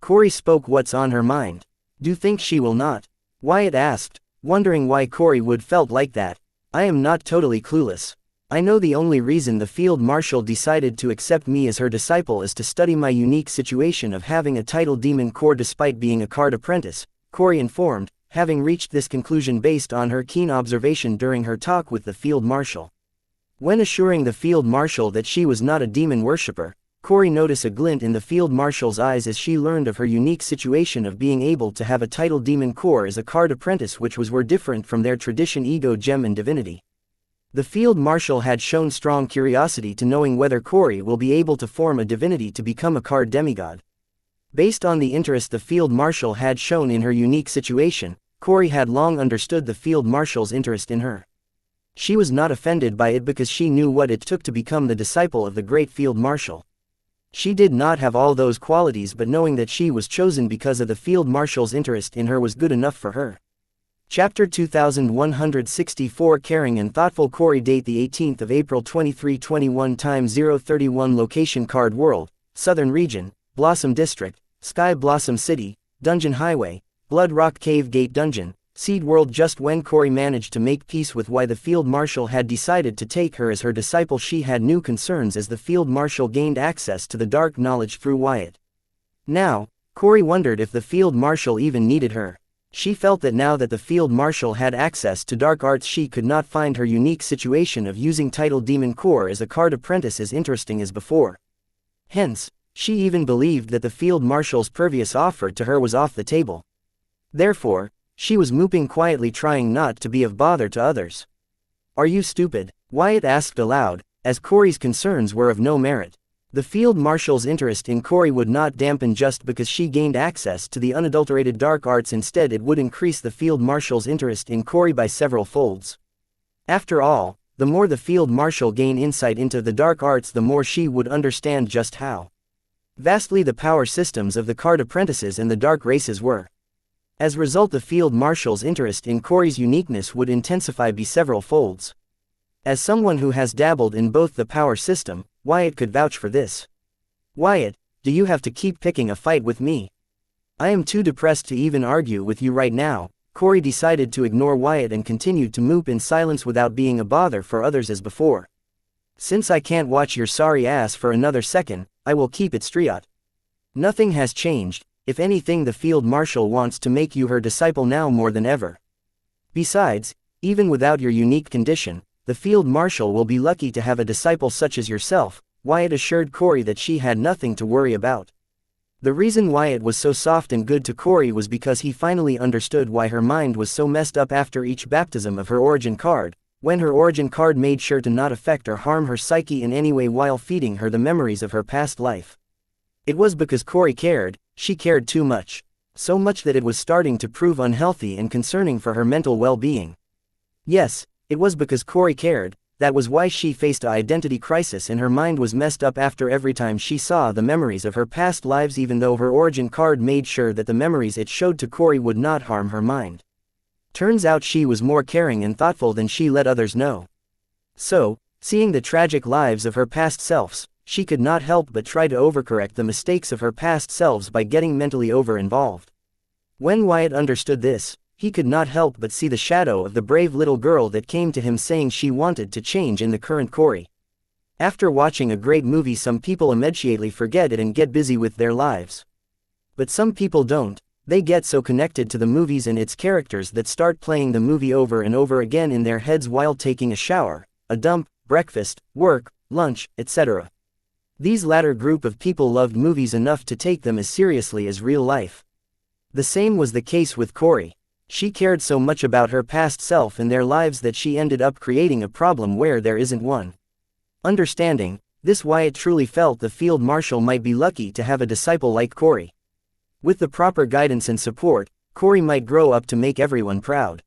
Corey spoke what's on her mind. Do you think she will not? Wyatt asked, wondering why Corey would felt like that. I am not totally clueless. I know the only reason the field marshal decided to accept me as her disciple is to study my unique situation of having a title demon core despite being a card apprentice, Corey informed, having reached this conclusion based on her keen observation during her talk with the field marshal. When assuring the field marshal that she was not a demon worshipper, Corey noticed a glint in the field marshal's eyes as she learned of her unique situation of being able to have a title demon core as a card apprentice, which were different from their tradition ego gem and divinity. The field marshal had shown strong curiosity to knowing whether Corey will be able to form a divinity to become a card demigod. Based on the interest the field marshal had shown in her unique situation, Corey had long understood the field marshal's interest in her. She was not offended by it because she knew what it took to become the disciple of the great field marshal. She did not have all those qualities, but knowing that she was chosen because of the field marshal's interest in her was good enough for her. Chapter 2164 Caring and Thoughtful Corey. Date the 18th of April 2321. Time 031. Location Card World, Southern Region, Blossom District, Sky Blossom City, Dungeon Highway, Blood Rock Cave Gate Dungeon, Seed World. Just when Corey managed to make peace with why the field marshal had decided to take her as her disciple, she had new concerns as the field marshal gained access to the dark knowledge through Wyatt. Now, Corey wondered if the field marshal even needed her. She felt that now that the field marshal had access to dark arts, she could not find her unique situation of using title demon core as a card apprentice as interesting as before. Hence, she even believed that the field marshal's previous offer to her was off the table. Therefore, she was moping quietly, trying not to be of bother to others. Are you stupid? Wyatt asked aloud, as Corey's concerns were of no merit. The field marshal's interest in Corey would not dampen just because she gained access to the unadulterated dark arts. Instead, it would increase the field marshal's interest in Corey by several folds. After all, the more the field marshal gained insight into the dark arts, the more she would understand just how vastly the power systems of the card apprentices and the dark races were. As a result, the field marshal's interest in Corey's uniqueness would intensify by several folds. As someone who has dabbled in both the power system, Wyatt could vouch for this. Wyatt, do you have to keep picking a fight with me? I am too depressed to even argue with you right now. Corey decided to ignore Wyatt and continued to mope in silence without being a bother for others as before. Since I can't watch your sorry ass for another second, I will keep it straight. Nothing has changed. If anything, the field marshal wants to make you her disciple now more than ever. Besides, even without your unique condition, the field marshal will be lucky to have a disciple such as yourself. Wyatt assured Corey that she had nothing to worry about. The reason Wyatt was so soft and good to Corey was because he finally understood why her mind was so messed up after each baptism of her origin card, when her origin card made sure to not affect or harm her psyche in any way while feeding her the memories of her past life. It was because Corey cared. She cared too much. So much that it was starting to prove unhealthy and concerning for her mental well-being. Yes, it was because Corey cared. That was why she faced an identity crisis and her mind was messed up after every time she saw the memories of her past lives, even though her origin card made sure that the memories it showed to Corey would not harm her mind. Turns out she was more caring and thoughtful than she let others know. So, seeing the tragic lives of her past selves, she could not help but try to overcorrect the mistakes of her past selves by getting mentally over-involved. When Wyatt understood this, he could not help but see the shadow of the brave little girl that came to him saying she wanted to change in the current Corey. After watching a great movie, some people immediately forget it and get busy with their lives. But some people don't. They get so connected to the movies and its characters that start playing the movie over and over again in their heads while taking a shower, a dump, breakfast, work, lunch, etc. These latter group of people loved movies enough to take them as seriously as real life. The same was the case with Corey. She cared so much about her past self and their lives that she ended up creating a problem where there isn't one. Understanding this, Wyatt truly felt the field marshal might be lucky to have a disciple like Corey. With the proper guidance and support, Corey might grow up to make everyone proud.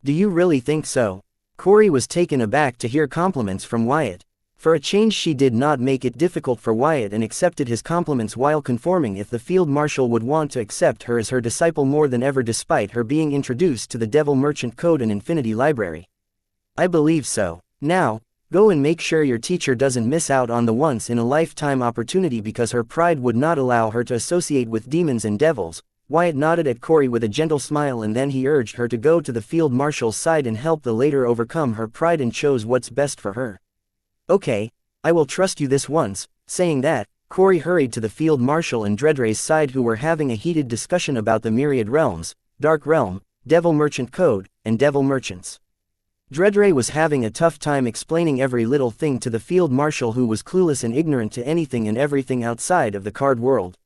Do you really think so? Corey was taken aback to hear compliments from Wyatt. For a change, she did not make it difficult for Wyatt and accepted his compliments while confirming if the field marshal would want to accept her as her disciple more than ever despite her being introduced to the Devil Merchant Code and Infinity Library. I believe so. Now, go and make sure your teacher doesn't miss out on the once-in-a-lifetime opportunity because her pride would not allow her to associate with demons and devils. Wyatt nodded at Corey with a gentle smile, and then he urged her to go to the field marshal's side and help the latter overcome her pride and chose what's best for her. Okay, I will trust you this once. Saying that, Corey hurried to the field marshal and Dredray's side, who were having a heated discussion about the myriad realms, Dark Realm, Devil Merchant Code, and Devil Merchants. Dredray was having a tough time explaining every little thing to the field marshal, who was clueless and ignorant to anything and everything outside of the card world.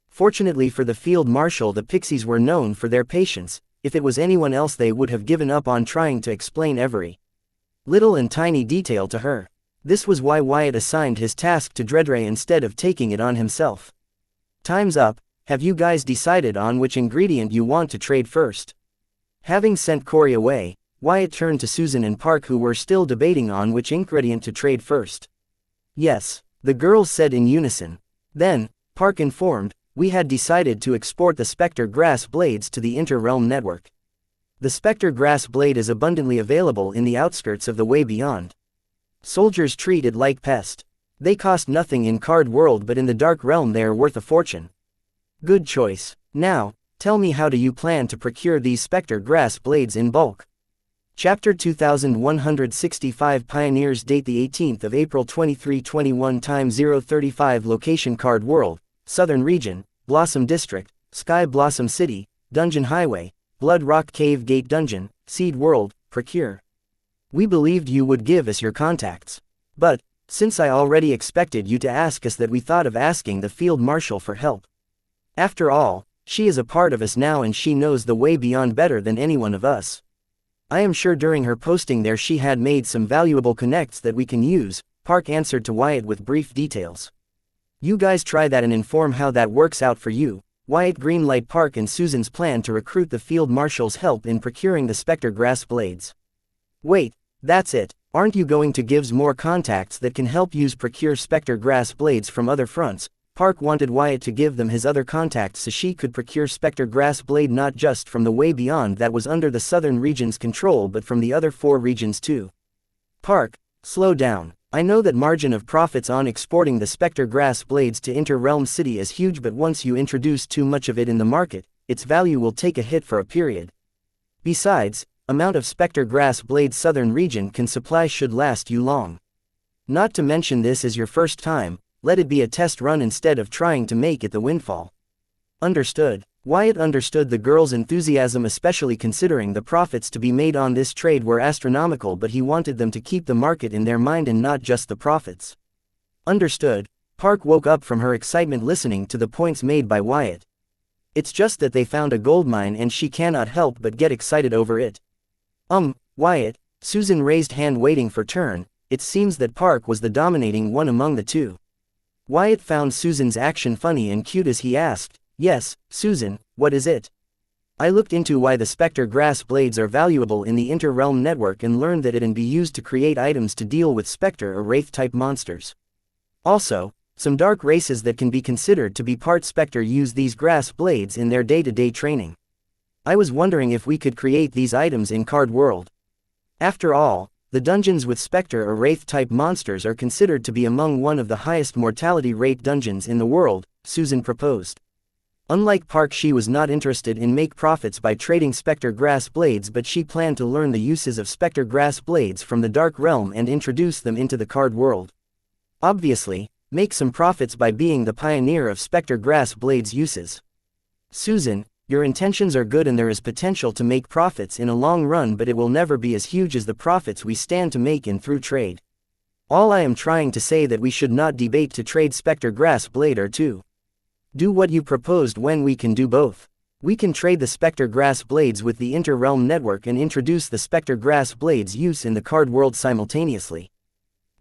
Fortunately for the field marshal, the pixies were known for their patience. If it was anyone else, they would have given up on trying to explain every little and tiny detail to her. This was why Wyatt assigned his task to Dredray instead of taking it on himself. Time's up. Have you guys decided on which ingredient you want to trade first? Having sent Corey away, Wyatt turned to Susan and Park, who were still debating on which ingredient to trade first. Yes, the girls said in unison. Then, Park informed, we had decided to export the Spectre Grass Blades to the Inter-Realm Network. The Spectre Grass Blade is abundantly available in the outskirts of the Way Beyond. Soldiers treat it like pest. They cost nothing in Card World, but in the Dark Realm they are worth a fortune. Good choice. Now, tell me, how do you plan to procure these Spectre Grass Blades in bulk? Chapter 2165 Pioneers. Date the 18th of April 2321. Time 035. Location Card World, Southern Region, Blossom District, Sky Blossom City, Dungeon Highway, Blood Rock Cave Gate Dungeon, Seed World. Procure. We believed you would give us your contacts. But, since I already expected you to ask us that, we thought of asking the field marshal for help. After all, she is a part of us now and she knows the Way Beyond better than anyone of us. I am sure during her posting there she had made some valuable connects that we can use, Park answered to Wyatt with brief details. You guys try that and inform how that works out for you. Wyatt greenlight Park and Susan's plan to recruit the field marshal's help in procuring the Spectre Grass Blades. Wait, that's it. Aren't you going to give more contacts that can help use procure Spectre Grass Blades from other fronts? Park wanted Wyatt to give them his other contacts so she could procure Spectre Grass Blade not just from the Way Beyond that was under the Southern region's control, but from the other 4 regions too. Park, slow down. I know that margin of profits on exporting the Spectre Grass Blades to Inter-Realm City is huge, but once you introduce too much of it in the market, its value will take a hit for a period. Besides, amount of Spectre Grass Blades Southern region can supply should last you long. Not to mention this is your first time, let it be a test run instead of trying to make it the windfall. Understood. Wyatt understood the girls' enthusiasm, especially considering the profits to be made on this trade were astronomical, but he wanted them to keep the market in their mind and not just the profits. Understood. Park woke up from her excitement listening to the points made by Wyatt. It's just that they found a gold mine and she cannot help but get excited over it. Wyatt, Susan raised hand waiting for turn. It seems that Park was the dominating one among the two. Wyatt found Susan's action funny and cute as he asked, yes, Susan, what is it? I looked into why the Spectre Grass Blades are valuable in the Inter-Realm Network and learned that it can be used to create items to deal with Spectre or Wraith-type monsters. Also, some dark races that can be considered to be part Spectre use these grass blades in their day-to-day training. I was wondering if we could create these items in Card World. After all, the dungeons with specter or wraith-type monsters are considered to be among one of the highest mortality rate dungeons in the world, Susan proposed. Unlike Park, she was not interested in make profits by trading specter grass blades, but she planned to learn the uses of specter grass blades from the Dark Realm and introduce them into the card world. Obviously, make some profits by being the pioneer of specter grass blades uses. Susan, your intentions are good and there is potential to make profits in a long run, but it will never be as huge as the profits we stand to make in through trade. All I am trying to say that we should not debate to trade specter grass blade or to do what you proposed when we can do both. We can trade the specter grass blades with the inter-realm network and introduce the specter grass blades use in the card world simultaneously.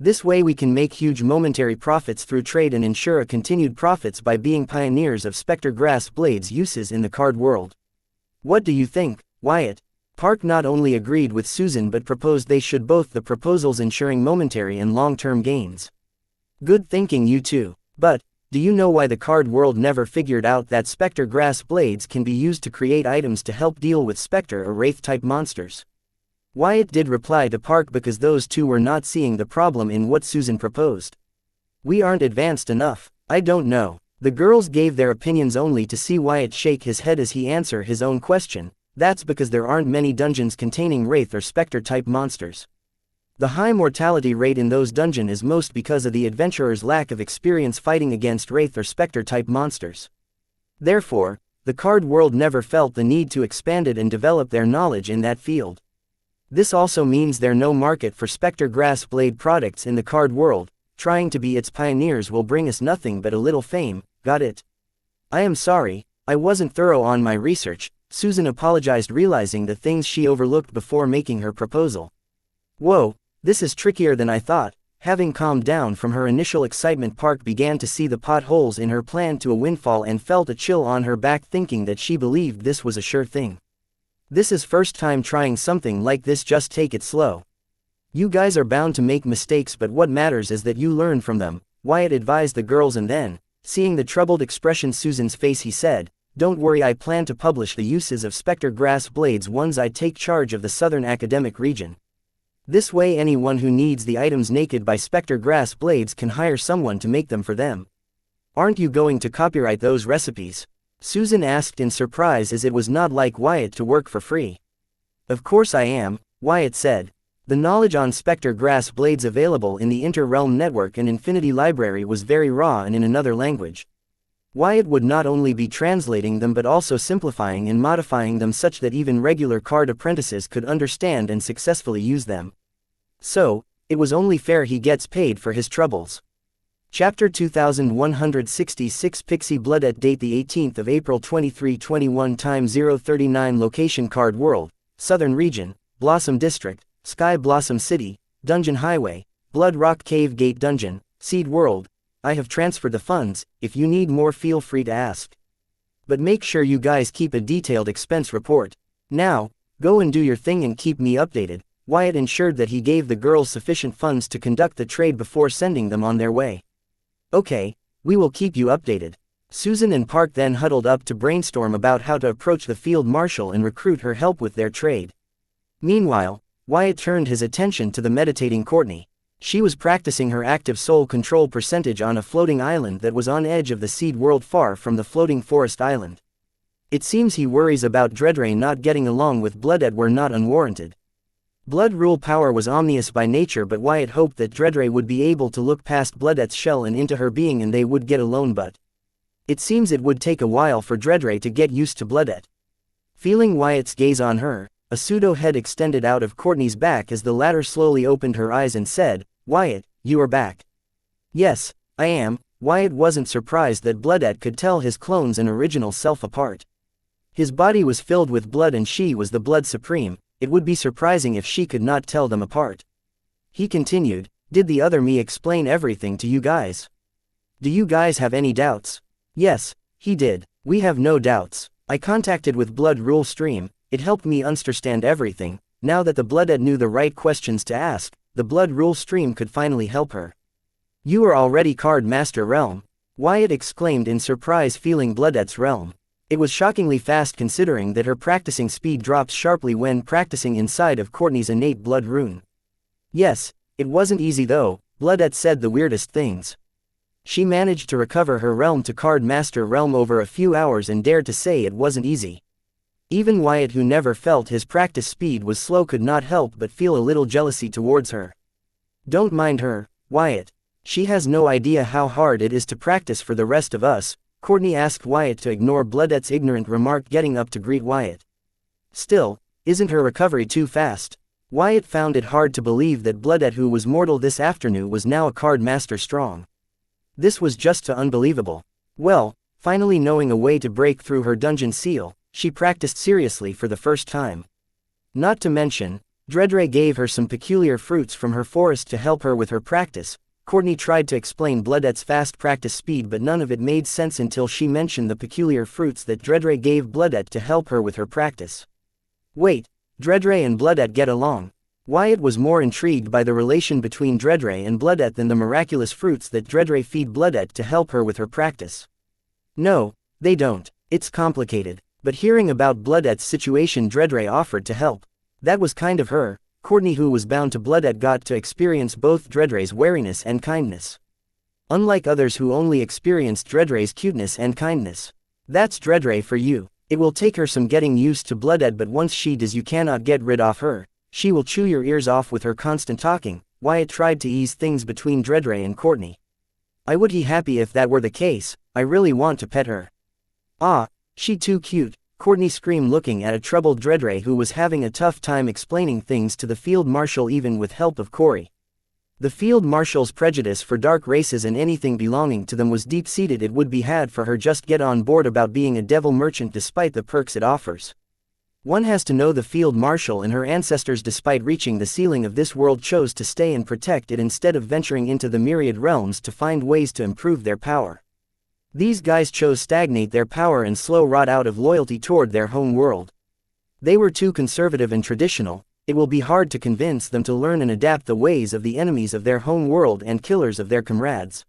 This way we can make huge momentary profits through trade and ensure a continued profits by being pioneers of specter grass blades uses in the card world. What do you think, Wyatt? Park not only agreed with Susan but proposed they should both the proposals ensuring momentary and long-term gains. Good thinking, you two. But, do you know why the card world never figured out that specter grass blades can be used to create items to help deal with specter or wraith-type monsters? Wyatt did reply to Park because those two were not seeing the problem in what Susan proposed. We aren't advanced enough. I don't know. The girls gave their opinions only to see Wyatt shake his head as he answered his own question. That's because there aren't many dungeons containing wraith or specter-type monsters. The high mortality rate in those dungeons is most because of the adventurers' lack of experience fighting against wraith or specter-type monsters. Therefore, the card world never felt the need to expand it and develop their knowledge in that field. This also means there's no market for specter grass blade products in the card world. Trying to be its pioneers will bring us nothing but a little fame, got it? I am sorry, I wasn't thorough on my research, Susan apologized, realizing the things she overlooked before making her proposal. Whoa, this is trickier than I thought. Having calmed down from her initial excitement, Park began to see the potholes in her plan to a windfall and felt a chill on her back, thinking that she believed this was a sure thing. This is first time trying something like this, just take it slow. You guys are bound to make mistakes, but what matters is that you learn from them, Wyatt advised the girls, and then, seeing the troubled expression Susan's face, he said, don't worry, I plan to publish the uses of specter grass blades once I take charge of the Southern Academic region. This way anyone who needs the items naked by specter grass blades can hire someone to make them for them. Aren't you going to copyright those recipes? Susan asked in surprise, as it was not like Wyatt to work for free. Of course I am, Wyatt said. The knowledge on specter grass blades available in the Inter-Realm Network and Infinity Library was very raw and in another language. Wyatt would not only be translating them but also simplifying and modifying them such that even regular card apprentices could understand and successfully use them. So, it was only fair he gets paid for his troubles. Chapter 2166 Pixie Blood. At date the 18th of April 2321, time 039, location Card World, Southern Region, Blossom District, Sky Blossom City, Dungeon Highway, Blood Rock Cave Gate Dungeon, Seed World. I have transferred the funds. If you need more, feel free to ask. But make sure you guys keep a detailed expense report. Now, go and do your thing and keep me updated. Wyatt ensured that he gave the girls sufficient funds to conduct the trade before sending them on their way. Okay, we will keep you updated. Susan and Park then huddled up to brainstorm about how to approach the field marshal and recruit her help with their trade. Meanwhile, Wyatt turned his attention to the meditating Courtney. She was practicing her active soul control percentage on a floating island that was on edge of the seed world far from the floating forest island. It seems he worries about Dreadray not getting along with Bloodet were not unwarranted. Blood rule power was omnious by nature, but Wyatt hoped that Dreadray would be able to look past Bloodet's shell and into her being and they would get along, but it seems it would take a while for Dreadray to get used to Bloodet. Feeling Wyatt's gaze on her, a pseudo head extended out of Courtney's back as the latter slowly opened her eyes and said, Wyatt, you are back. Yes, I am. Wyatt wasn't surprised that Bloodet could tell his clone's and original self apart. His body was filled with blood and she was the blood supreme. It would be surprising if she could not tell them apart. He continued, did the other me explain everything to you guys? Do you guys have any doubts? Yes, he did. We have no doubts. I contacted with Blood Rule Stream. It helped me understand everything. Now that the Blooded knew the right questions to ask, the Blood Rule Stream could finally help her. You are already Card Master Realm, Wyatt exclaimed in surprise, feeling Bloodet's realm. It was shockingly fast considering that her practicing speed drops sharply when practicing inside of Courtney's innate blood rune. Yes, it wasn't easy though. Bloodette said the weirdest things. She managed to recover her realm to Card Master realm over a few hours and dared to say it wasn't easy. Even Wyatt, who never felt his practice speed was slow, could not help but feel a little jealousy towards her. Don't mind her, Wyatt. She has no idea how hard it is to practice for the rest of us, Courtney asked Wyatt to ignore Bloodette's ignorant remark, getting up to greet Wyatt. Still, isn't her recovery too fast? Wyatt found it hard to believe that Bloodette, who was mortal this afternoon, was now a Card Master strong. This was just too unbelievable. Well, finally knowing a way to break through her dungeon seal, she practiced seriously for the first time. Not to mention, Dredre gave her some peculiar fruits from her forest to help her with her practice. Courtney tried to explain Bloodette's fast practice speed, but none of it made sense until she mentioned the peculiar fruits that Dredre gave Bloodette to help her with her practice. Wait, Dredre and Bloodette get along? Wyatt was more intrigued by the relation between Dredre and Bloodette than the miraculous fruits that Dredre feed Bloodette to help her with her practice. No, they don't. It's complicated. But hearing about Bloodette's situation, Dredre offered to help. That was kind of her. Courtney, who was bound to Bloodette, got to experience both Dredre's wariness and kindness. Unlike others who only experienced Dredre's cuteness and kindness. That's Dredre for you. It will take her some getting used to Bloodette, but once she does, you cannot get rid of her. She will chew your ears off with her constant talking. Wyatt tried to ease things between Dredre and Courtney. I would be happy if that were the case. I really want to pet her. Ah, she too cute, Courtney screamed, looking at a troubled Dredre who was having a tough time explaining things to the field marshal even with help of Corey. The field marshal's prejudice for dark races and anything belonging to them was deep-seated. It would be hard for her just get on board about being a devil merchant despite the perks it offers. One has to know the field marshal and her ancestors, despite reaching the ceiling of this world, chose to stay and protect it instead of venturing into the myriad realms to find ways to improve their power. These guys chose stagnate their power and slow rot out of loyalty toward their home world. They were too conservative and traditional. It will be hard to convince them to learn and adapt the ways of the enemies of their home world and killers of their comrades.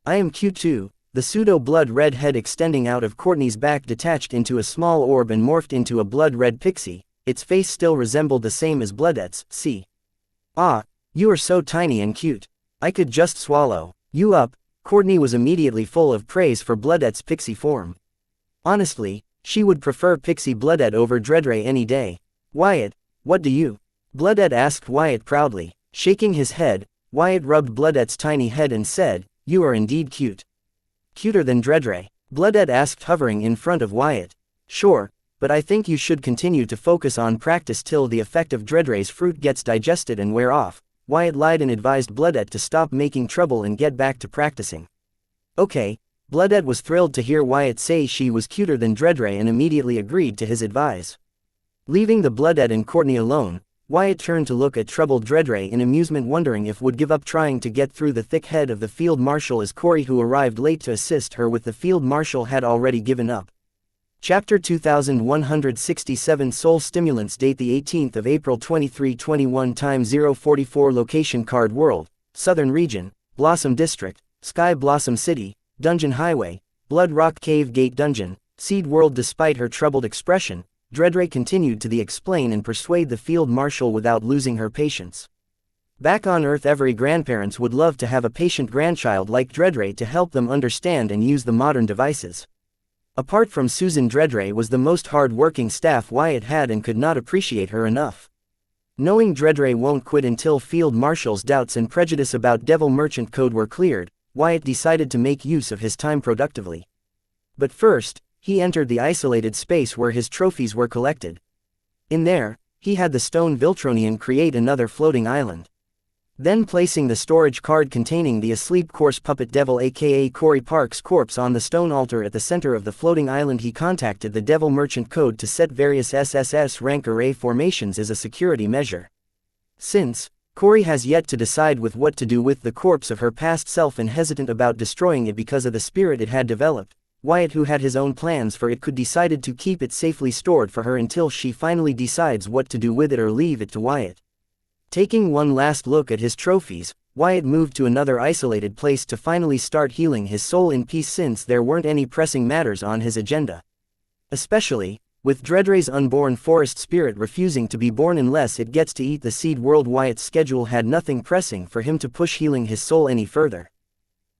I am cute too. The pseudo-blood red head extending out of Courtney's back detached into a small orb and morphed into a blood-red pixie. Its face still resembled the same as Bloodette's. See? Ah, you are so tiny and cute. I could just swallow you up. Courtney was immediately full of praise for Bloodette's pixie form. Honestly, she would prefer pixie Bloodette over Dredre any day. Wyatt, what do you? Bloodette asked Wyatt proudly. Shaking his head, Wyatt rubbed Bloodette's tiny head and said, "You are indeed cute." Cuter than Dredre? Bloodette asked, hovering in front of Wyatt. Sure, but I think you should continue to focus on practice till the effect of Dredre's fruit gets digested and wear off. Wyatt lied and advised Bloodette to stop making trouble and get back to practicing. Okay, Bloodette was thrilled to hear Wyatt say she was cuter than Dredre and immediately agreed to his advice. Leaving the Bloodette and Courtney alone, Wyatt turned to look at troubled Dredre in amusement, wondering if would give up trying to get through the thick head of the field marshal, as Corey, who arrived late to assist her with the field marshal, had already given up. Chapter 2167 Soul Stimulants. Date the 18th of April 2321. Time 044. Location Card World, Southern Region, Blossom District, Sky Blossom City, Dungeon Highway, Blood Rock Cave Gate Dungeon, Seed World. Despite her troubled expression, Dredre continued to explain and persuade the field marshal without losing her patience. Back on Earth, every grandparents would love to have a patient grandchild like Dredre to help them understand and use the modern devices. Apart from Susan, Dredre was the most hard-working staff Wyatt had and could not appreciate her enough. Knowing Dredre won't quit until field marshal's doubts and prejudice about devil merchant code were cleared, Wyatt decided to make use of his time productively. But first, he entered the isolated space where his trophies were collected. In there, he had the stone Viltronian create another floating island. Then, placing the storage card containing the asleep corpse puppet devil aka Corey Park's corpse on the stone altar at the center of the floating island, he contacted the devil merchant code to set various SSS rank array formations as a security measure. Since Corey has yet to decide with what to do with the corpse of her past self and hesitant about destroying it because of the spirit it had developed, Wyatt, who had his own plans for it, could decided to keep it safely stored for her until she finally decides what to do with it or leave it to Wyatt. Taking one last look at his trophies, Wyatt moved to another isolated place to finally start healing his soul in peace, since there weren't any pressing matters on his agenda. Especially, with Dredray's unborn forest spirit refusing to be born unless it gets to eat the seed world. Wyatt's schedule had nothing pressing for him to push healing his soul any further.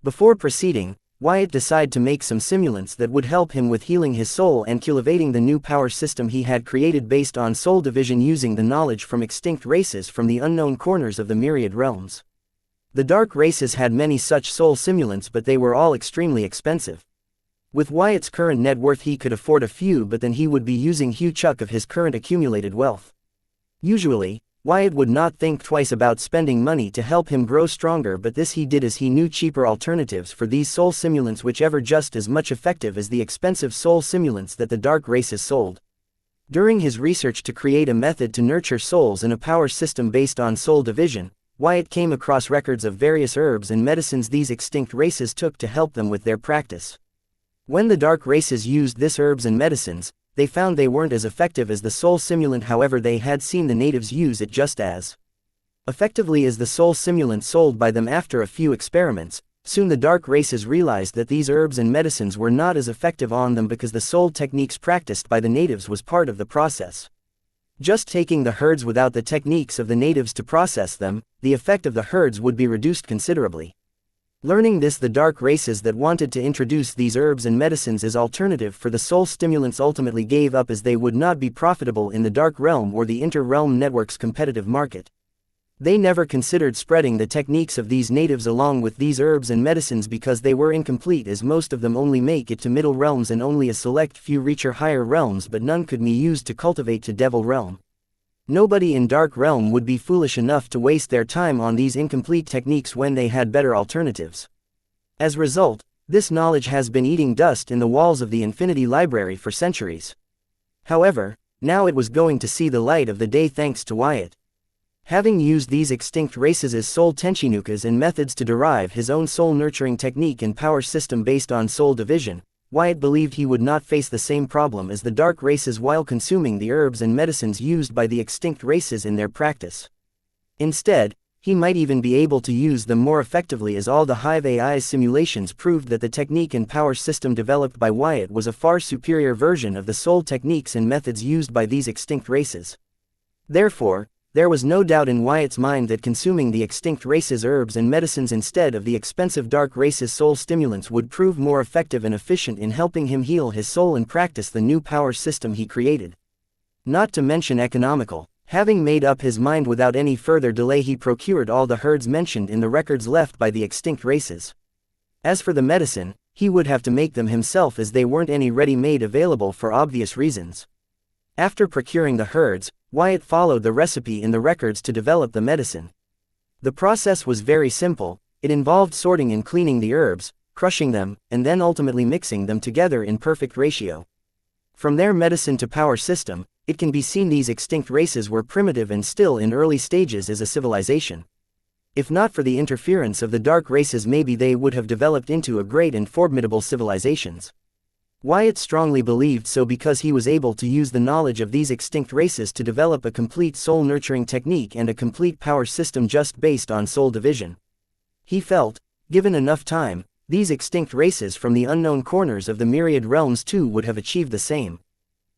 Before proceeding, Wyatt decided to make some simulants that would help him with healing his soul and cultivating the new power system he had created based on soul division using the knowledge from extinct races from the unknown corners of the myriad realms. The dark races had many such soul simulants, but they were all extremely expensive. With Wyatt's current net worth he could afford a few, but then he would be using huge chunk of his current accumulated wealth. Usually, Wyatt would not think twice about spending money to help him grow stronger, but this he did as he knew cheaper alternatives for these soul simulants which were just as much effective as the expensive soul simulants that the dark races sold. During his research to create a method to nurture souls in a power system based on soul division, Wyatt came across records of various herbs and medicines these extinct races took to help them with their practice. When the dark races used these herbs and medicines, they found they weren't as effective as the soul simulant. However, they had seen the natives use it just as effectively as the soul simulant sold by them. After a few experiments, soon the dark races realized that these herbs and medicines were not as effective on them because the soul techniques practiced by the natives was part of the process. Just taking the herds without the techniques of the natives to process them, the effect of the herds would be reduced considerably. Learning this, the dark races that wanted to introduce these herbs and medicines as alternative for the soul stimulants ultimately gave up as they would not be profitable in the dark realm or the inter-realm network's competitive market. They never considered spreading the techniques of these natives along with these herbs and medicines because they were incomplete, as most of them only make it to middle realms and only a select few reach higher realms, but none could be used to cultivate to devil realm. Nobody in Dark Realm would be foolish enough to waste their time on these incomplete techniques when they had better alternatives. As a result, this knowledge has been eating dust in the walls of the Infinity Library for centuries. However, now it was going to see the light of the day thanks to Wyatt. Having used these extinct races as soul tenchinukas and methods to derive his own soul nurturing technique and power system based on soul division, Wyatt believed he would not face the same problem as the dark races while consuming the herbs and medicines used by the extinct races in their practice. Instead, he might even be able to use them more effectively, as all the Hive AI's simulations proved that the technique and power system developed by Wyatt was a far superior version of the soul techniques and methods used by these extinct races. Therefore, there was no doubt in Wyatt's mind that consuming the extinct races' herbs and medicines instead of the expensive dark races' soul stimulants would prove more effective and efficient in helping him heal his soul and practice the new power system he created. Not to mention economical. Having made up his mind without any further delay, he procured all the herds mentioned in the records left by the extinct races. As for the medicine, he would have to make them himself as they weren't any ready-made available for obvious reasons. After procuring the herds, Wyatt followed the recipe in the records to develop the medicine. The process was very simple. It involved sorting and cleaning the herbs, crushing them, and then ultimately mixing them together in perfect ratio. From their medicine to power system, it can be seen these extinct races were primitive and still in early stages as a civilization. If not for the interference of the dark races, maybe they would have developed into a great and formidable civilizations. Wyatt strongly believed so because he was able to use the knowledge of these extinct races to develop a complete soul nurturing technique and a complete power system just based on soul division. He felt, given enough time, these extinct races from the unknown corners of the myriad realms too would have achieved the same.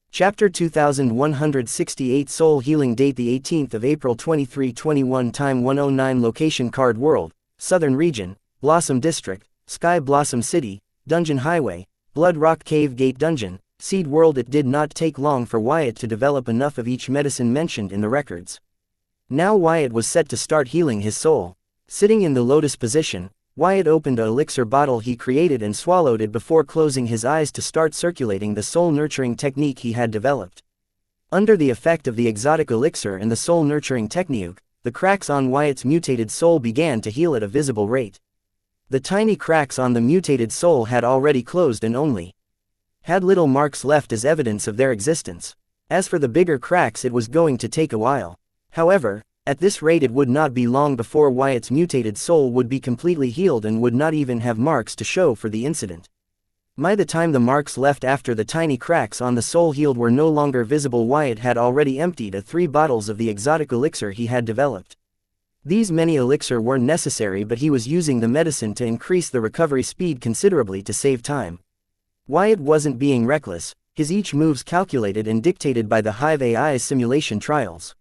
Chapter 2168 Soul Healing. Date the 18th of April 2321. Time 1:09. Location Card World, Southern Region, Blossom District, Sky Blossom City, Dungeon Highway, Blood Rock Cave Gate Dungeon, Seed World. It did not take long for Wyatt to develop enough of each medicine mentioned in the records. Now Wyatt was set to start healing his soul. Sitting in the lotus position, Wyatt opened an elixir bottle he created and swallowed it before closing his eyes to start circulating the soul nurturing technique he had developed. Under the effect of the exotic elixir and the soul nurturing technique, the cracks on Wyatt's mutated soul began to heal at a visible rate. The tiny cracks on the mutated soul had already closed and only had little marks left as evidence of their existence. As for the bigger cracks, it was going to take a while. However, at this rate it would not be long before Wyatt's mutated soul would be completely healed and would not even have marks to show for the incident. By the time the marks left after the tiny cracks on the soul healed were no longer visible, Wyatt had already emptied 3 bottles of the exotic elixir he had developed. These many elixir weren't necessary, but he was using the medicine to increase the recovery speed considerably to save time. Wyatt wasn't being reckless. his each moves calculated and dictated by the Hive AI's simulation trials.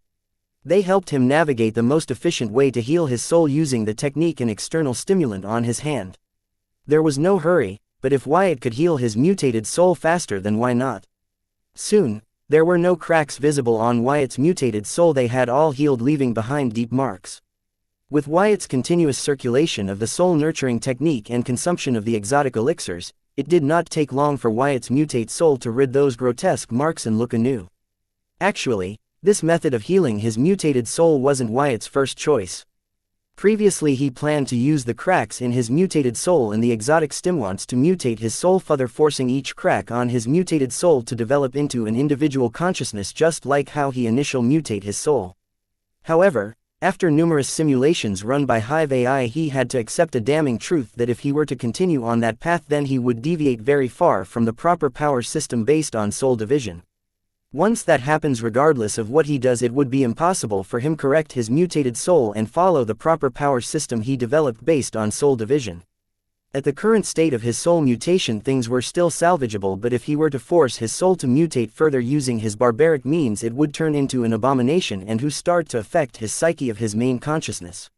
They helped him navigate the most efficient way to heal his soul using the technique and external stimulant on his hand. There was no hurry, but if Wyatt could heal his mutated soul faster, then why not? Soon, there were no cracks visible on Wyatt's mutated soul, they had all healed, leaving behind deep marks. With Wyatt's continuous circulation of the soul-nurturing technique and consumption of the exotic elixirs, it did not take long for Wyatt's mutate soul to rid those grotesque marks and look anew. Actually, this method of healing his mutated soul wasn't Wyatt's first choice. Previously he planned to use the cracks in his mutated soul and the exotic stimulants to mutate his soul, further forcing each crack on his mutated soul to develop into an individual consciousness, just like how he initially mutate his soul. However, after numerous simulations run by Hive AI, he had to accept a damning truth that if he were to continue on that path, then he would deviate very far from the proper power system based on soul division. Once that happens, regardless of what he does, it would be impossible for him to correct his mutated soul and follow the proper power system he developed based on soul division. At the current state of his soul mutation, things were still salvageable, but if he were to force his soul to mutate further using his barbaric means, it would turn into an abomination and who start to affect his psyche of his main consciousness.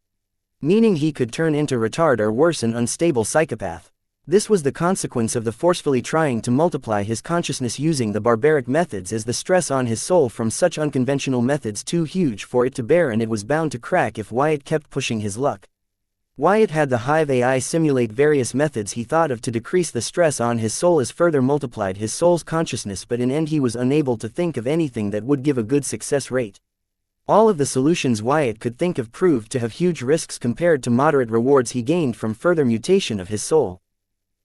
Meaning he could turn into retard or worse, an unstable psychopath. This was the consequence of the forcefully trying to multiply his consciousness using the barbaric methods, as the stress on his soul from such unconventional methods too huge for it to bear, and it was bound to crack if Wyatt kept pushing his luck. Wyatt had the Hive AI simulate various methods he thought of to decrease the stress on his soul as further multiplied his soul's consciousness, but in end he was unable to think of anything that would give a good success rate. All of the solutions Wyatt could think of proved to have huge risks compared to moderate rewards he gained from further mutation of his soul.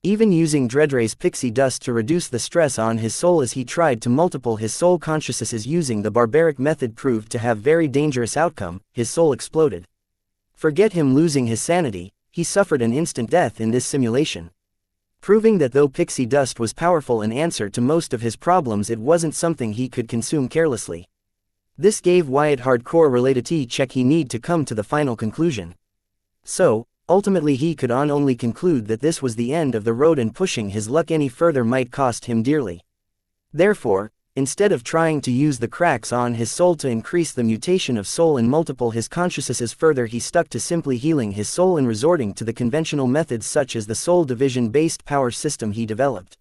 Even using Dredray's pixie dust to reduce the stress on his soul as he tried to multiple his soul consciousnesses using the barbaric method proved to have very dangerous outcome. His soul exploded. Forget him losing his sanity, he suffered an instant death in this simulation. Proving that though pixie dust was powerful in answer to most of his problems, it wasn't something he could consume carelessly. This gave Wyatt hardcore reality check he need to come to the final conclusion. So, ultimately he could only conclude that this was the end of the road and pushing his luck any further might cost him dearly. Therefore, instead of trying to use the cracks on his soul to increase the mutation of soul and multiple his consciousnesses further, he stuck to simply healing his soul and resorting to the conventional methods such as the soul division-based power system he developed.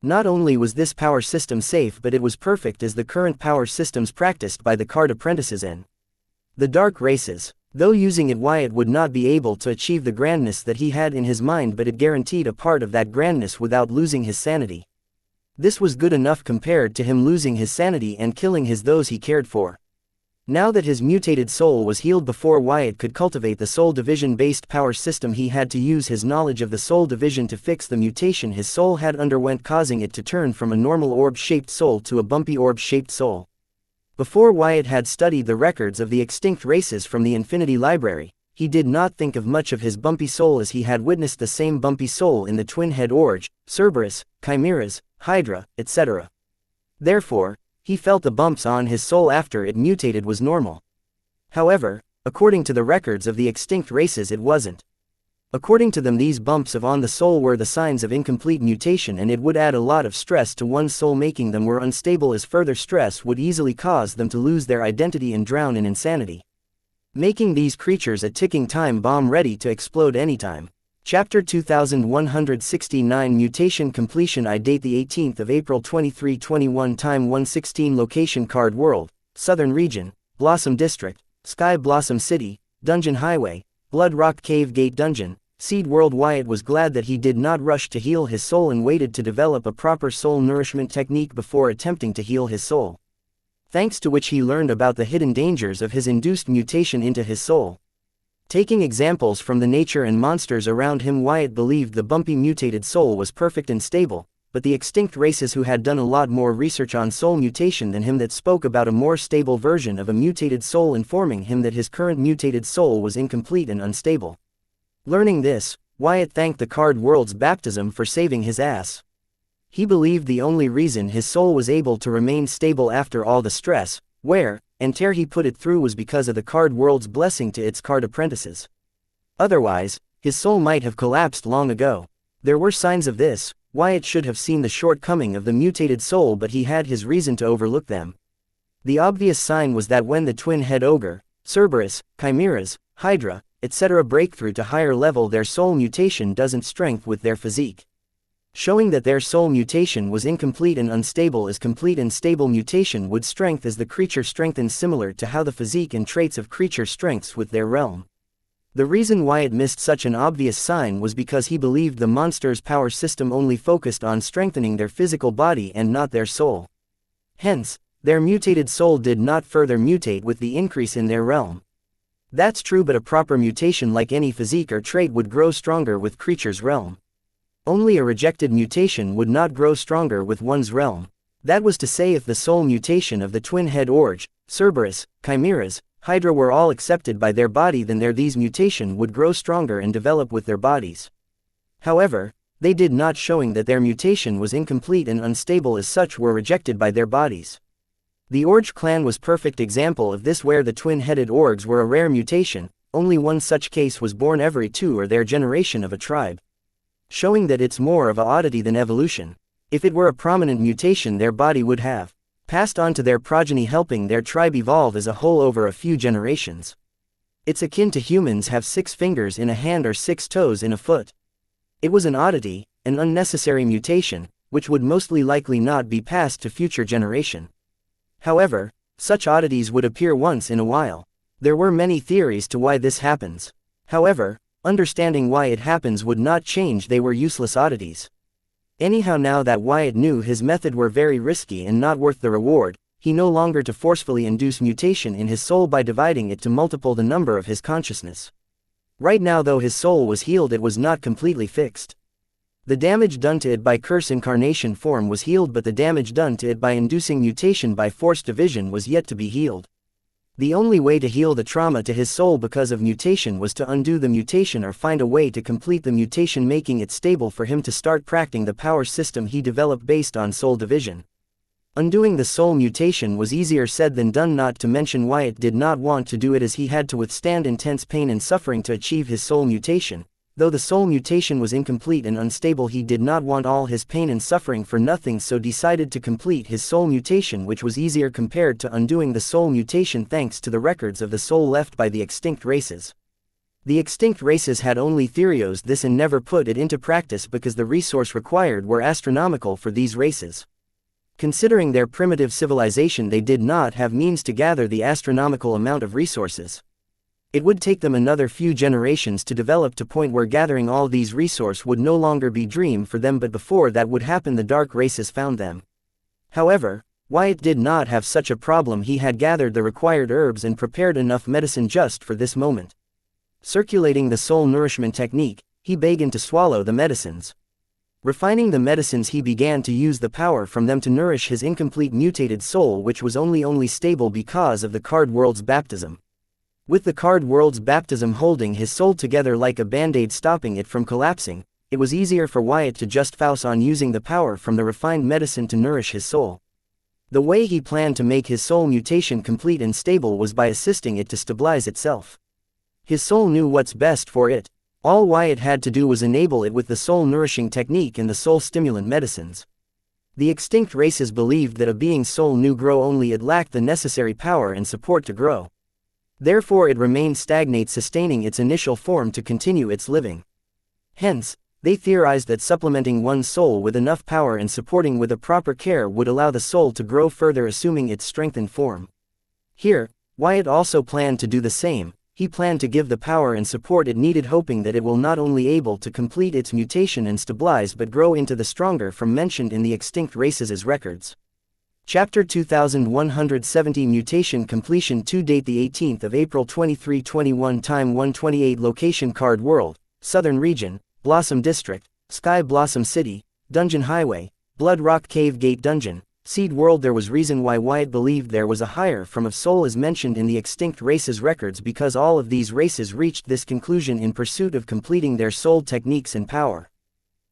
Not only was this power system safe, but it was perfect as the current power systems practiced by the card apprentices in the dark races. Though using it, Wyatt would not be able to achieve the grandness that he had in his mind, but it guaranteed a part of that grandness without losing his sanity. This was good enough compared to him losing his sanity and killing those he cared for. Now that his mutated soul was healed, before Wyatt could cultivate the soul division-based power system, he had to use his knowledge of the soul division to fix the mutation his soul had underwent, causing it to turn from a normal orb-shaped soul to a bumpy orb-shaped soul. Before Wyatt had studied the records of the extinct races from the Infinity Library, he did not think of much of his bumpy soul, as he had witnessed the same bumpy soul in the twin-head Orge, Cerberus, Chimeras, Hydra, etc. Therefore, he felt the bumps on his soul after it mutated was normal. However, according to the records of the extinct races, it wasn't. According to them, these bumps on the soul were the signs of incomplete mutation, and it would add a lot of stress to one's soul, making them were unstable, as further stress would easily cause them to lose their identity and drown in insanity, making these creatures a ticking time bomb ready to explode anytime. Chapter 2169 Mutation Completion. I date the 18th of April 2321. Time 1:16. Location Card World, Southern Region, Blossom District, Sky Blossom City, Dungeon Highway, Blood Rock Cave Gate Dungeon, Seed World. Wyatt was glad that he did not rush to heal his soul and waited to develop a proper soul nourishment technique before attempting to heal his soul, thanks to which he learned about the hidden dangers of his induced mutation into his soul. Taking examples from the nature and monsters around him, Wyatt believed the bumpy mutated soul was perfect and stable, but the extinct races who had done a lot more research on soul mutation than him that spoke about a more stable version of a mutated soul, informing him that his current mutated soul was incomplete and unstable. Learning this, Wyatt thanked the card world's baptism for saving his ass. He believed the only reason his soul was able to remain stable after all the stress, wear, and tear he put it through was because of the card world's blessing to its card apprentices. Otherwise, his soul might have collapsed long ago. There were signs of this. Wyatt should have seen the shortcoming of the mutated soul, but he had his reason to overlook them. The obvious sign was that when the twin-head ogre, Cerberus, chimeras, hydra, etc. break through to higher level, their soul mutation doesn't strength with their physique. Showing that their soul mutation was incomplete and unstable, as complete and stable mutation would strength as the creature strengthens, similar to how the physique and traits of creature strengths with their realm. The reason Wyatt missed such an obvious sign was because he believed the monster's power system only focused on strengthening their physical body and not their soul. Hence, their mutated soul did not further mutate with the increase in their realm. That's true, but a proper mutation like any physique or trait would grow stronger with creature's realm. Only a rejected mutation would not grow stronger with one's realm. That was to say, if the soul mutation of the twin-head Orge, Cerberus, chimeras, hydra were all accepted by their body, then these mutation would grow stronger and develop with their bodies. However, they did not, showing that their mutation was incomplete and unstable, as such were rejected by their bodies. The Orge clan was perfect example of this, where the twin-headed Orgs were a rare mutation. Only one such case was born every 2 or their generation of a tribe. Showing that it's more of a oddity than evolution. If it were a prominent mutation, their body would have passed on to their progeny, helping their tribe evolve as a whole over a few generations. It's akin to humans have 6 fingers in a hand or 6 toes in a foot. It was an oddity, an unnecessary mutation, which would mostly likely not be passed to future generation. However, such oddities would appear once in a while. There were many theories to why this happens. However, understanding why it happens would not change they were useless oddities. Anyhow, now that Wyatt knew his method were very risky and not worth the reward, he no longer to forcefully induce mutation in his soul by dividing it to multiple the number of his consciousness. Right now, though his soul was healed, it was not completely fixed. The damage done to it by curse incarnation form was healed, but the damage done to it by inducing mutation by forced division was yet to be healed. The only way to heal the trauma to his soul because of mutation was to undo the mutation or find a way to complete the mutation, making it stable for him to start practicing the power system he developed based on soul division. Undoing the soul mutation was easier said than done, not to mention Wyatt did not want to do it, as he had to withstand intense pain and suffering to achieve his soul mutation. Though the soul mutation was incomplete and unstable, he did not want all his pain and suffering for nothing, so decided to complete his soul mutation, which was easier compared to undoing the soul mutation thanks to the records of the soul left by the extinct races. The extinct races had only theorized this and never put it into practice because the resource required were astronomical for these races. Considering their primitive civilization, they did not have means to gather the astronomical amount of resources. It would take them another few generations to develop to point where gathering all these resources would no longer be dream for them, but before that would happen, the dark races found them. However, Wyatt did not have such a problem. He had gathered the required herbs and prepared enough medicine just for this moment. Circulating the soul nourishment technique, he began to swallow the medicines. Refining the medicines, he began to use the power from them to nourish his incomplete mutated soul, which was only stable because of the card world's baptism. With the card world's baptism holding his soul together like a band-aid, stopping it from collapsing, it was easier for Wyatt to just focus on using the power from the refined medicine to nourish his soul. The way he planned to make his soul mutation complete and stable was by assisting it to stabilize itself. His soul knew what's best for it. All Wyatt had to do was enable it with the soul nourishing technique and the soul stimulant medicines. The extinct races believed that a being's soul knew grow, only it lacked the necessary power and support to grow. Therefore it remained stagnate, sustaining its initial form to continue its living. Hence, they theorized that supplementing one's soul with enough power and supporting with a proper care would allow the soul to grow further, assuming its strengthened form. Here, Wyatt also planned to do the same. He planned to give the power and support it needed, hoping that it will not only able to complete its mutation and stabilize but grow into the stronger from mentioned in the extinct races' records. Chapter 2170 Mutation Completion to date the 18th of April 2321 Time 128 Location Card World, Southern Region, Blossom District, Sky Blossom City, Dungeon Highway, Blood Rock Cave Gate Dungeon, Seed World. There was reason why Wyatt believed there was a higher form of soul as mentioned in the extinct races records, because all of these races reached this conclusion in pursuit of completing their soul techniques and power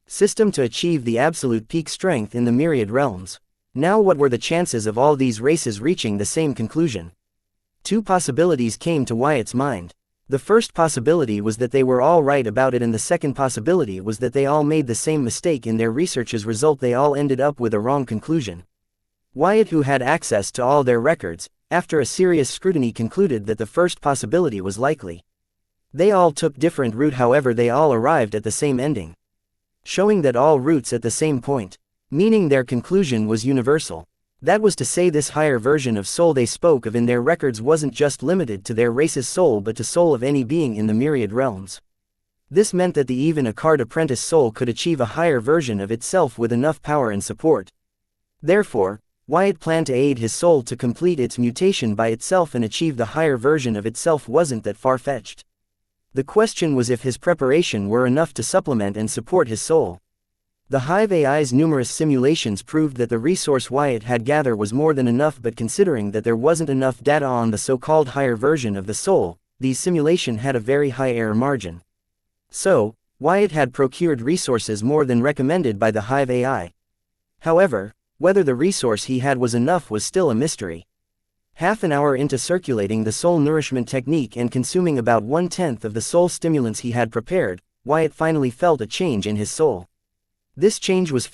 system to achieve the absolute peak strength in the myriad realms. Now, what were the chances of all these races reaching the same conclusion? Two possibilities came to Wyatt's mind. The first possibility was that they were all right about it, and the second possibility was that they all made the same mistake in their research. As a result, they all ended up with a wrong conclusion. Wyatt, who had access to all their records, after a serious scrutiny concluded that the first possibility was likely. They all took different route, however they all arrived at the same ending, showing that all routes at the same point, meaning their conclusion was universal. That was to say, this higher version of soul they spoke of in their records wasn't just limited to their race's soul but to soul of any being in the myriad realms. This meant that even a card apprentice soul could achieve a higher version of itself with enough power and support. Therefore, Wyatt planned to aid his soul to complete its mutation by itself and achieve the higher version of itself wasn't that far-fetched. The question was if his preparation were enough to supplement and support his soul. The Hive AI's numerous simulations proved that the resource Wyatt had gathered was more than enough, but considering that there wasn't enough data on the so-called higher version of the soul, these simulations had a very high error margin. So, Wyatt had procured resources more than recommended by the Hive AI. However, whether the resource he had was enough was still a mystery. Half an hour into circulating the soul nourishment technique and consuming about 1/10 of the soul stimulants he had prepared, Wyatt finally felt a change in his soul. This change was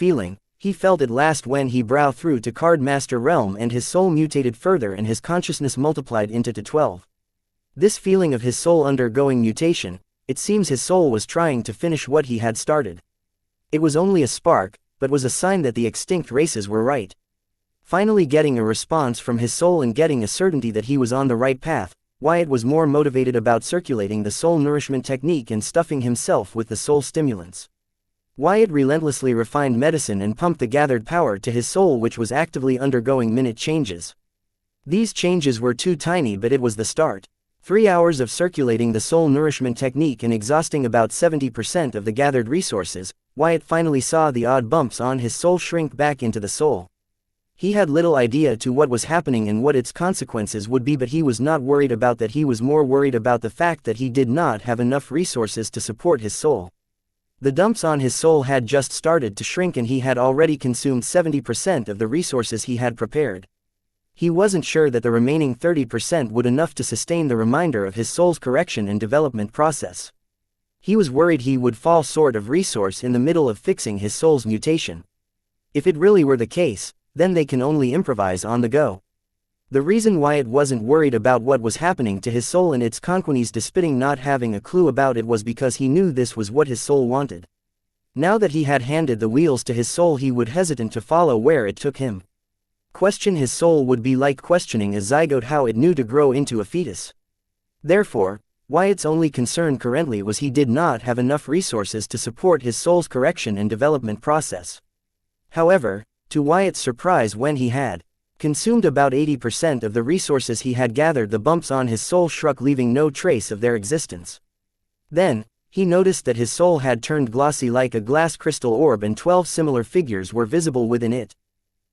he felt at last when he browed through to Card Master Realm and his soul mutated further and his consciousness multiplied into 12. This feeling of his soul undergoing mutation, it seems his soul was trying to finish what he had started. It was only a spark, but was a sign that the extinct races were right. Finally getting a response from his soul and getting a certainty that he was on the right path, Wyatt was more motivated about circulating the soul nourishment technique and stuffing himself with the soul stimulants. Wyatt relentlessly refined medicine and pumped the gathered power to his soul, which was actively undergoing minute changes. These changes were too tiny, but it was the start. 3 hours of circulating the soul nourishment technique and exhausting about 70% of the gathered resources, Wyatt finally saw the odd bumps on his soul shrink back into the soul. He had little idea to what was happening and what its consequences would be, but he was not worried about that. He was more worried about the fact that he did not have enough resources to support his soul. The dumps on his soul had just started to shrink and he had already consumed 70% of the resources he had prepared. He wasn't sure that the remaining 30% would enough to sustain the remainder of his soul's correction and development process. He was worried he would fall short of resource in the middle of fixing his soul's mutation. If it really were the case, then they can only improvise on the go. The reason Wyatt wasn't worried about what was happening to his soul and its conquests despite not having a clue about it was because he knew this was what his soul wanted. Now that he had handed the wheels to his soul, he would hesitate to follow where it took him. Question his soul would be like questioning a zygote how it knew to grow into a fetus. Therefore, Wyatt's only concern currently was he did not have enough resources to support his soul's correction and development process. However, to Wyatt's surprise, when he had consumed about 80% of the resources he had gathered, the bumps on his soul shrunk, leaving no trace of their existence. Then, he noticed that his soul had turned glossy like a glass crystal orb and 12 similar figures were visible within it.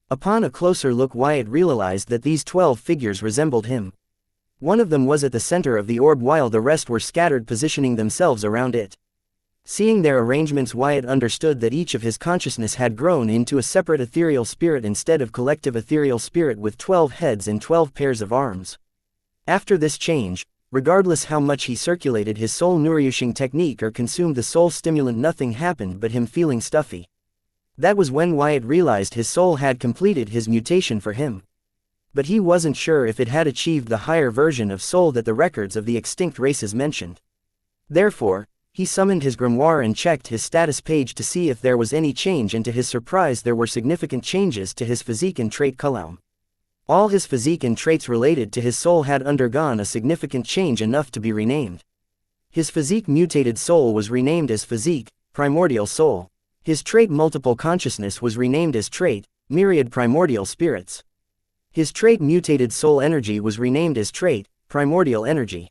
Upon a closer look, Wyatt realized that these 12 figures resembled him. One of them was at the center of the orb while the rest were scattered, positioning themselves around it. Seeing their arrangements, Wyatt understood that each of his consciousness had grown into a separate ethereal spirit instead of collective ethereal spirit with 12 heads and 12 pairs of arms. After this change, regardless how much he circulated his soul nourishing technique or consumed the soul stimulant, nothing happened but him feeling stuffy. That was when Wyatt realized his soul had completed his mutation for him. But he wasn't sure if it had achieved the higher version of soul that the records of the extinct races mentioned. Therefore, he summoned his grimoire and checked his status page to see if there was any change, and to his surprise there were significant changes to his physique and trait column. All his physique and traits related to his soul had undergone a significant change enough to be renamed. His physique mutated soul was renamed as physique, primordial soul. His trait multiple consciousness was renamed as trait, myriad primordial spirits. His trait mutated soul energy was renamed as trait, primordial energy.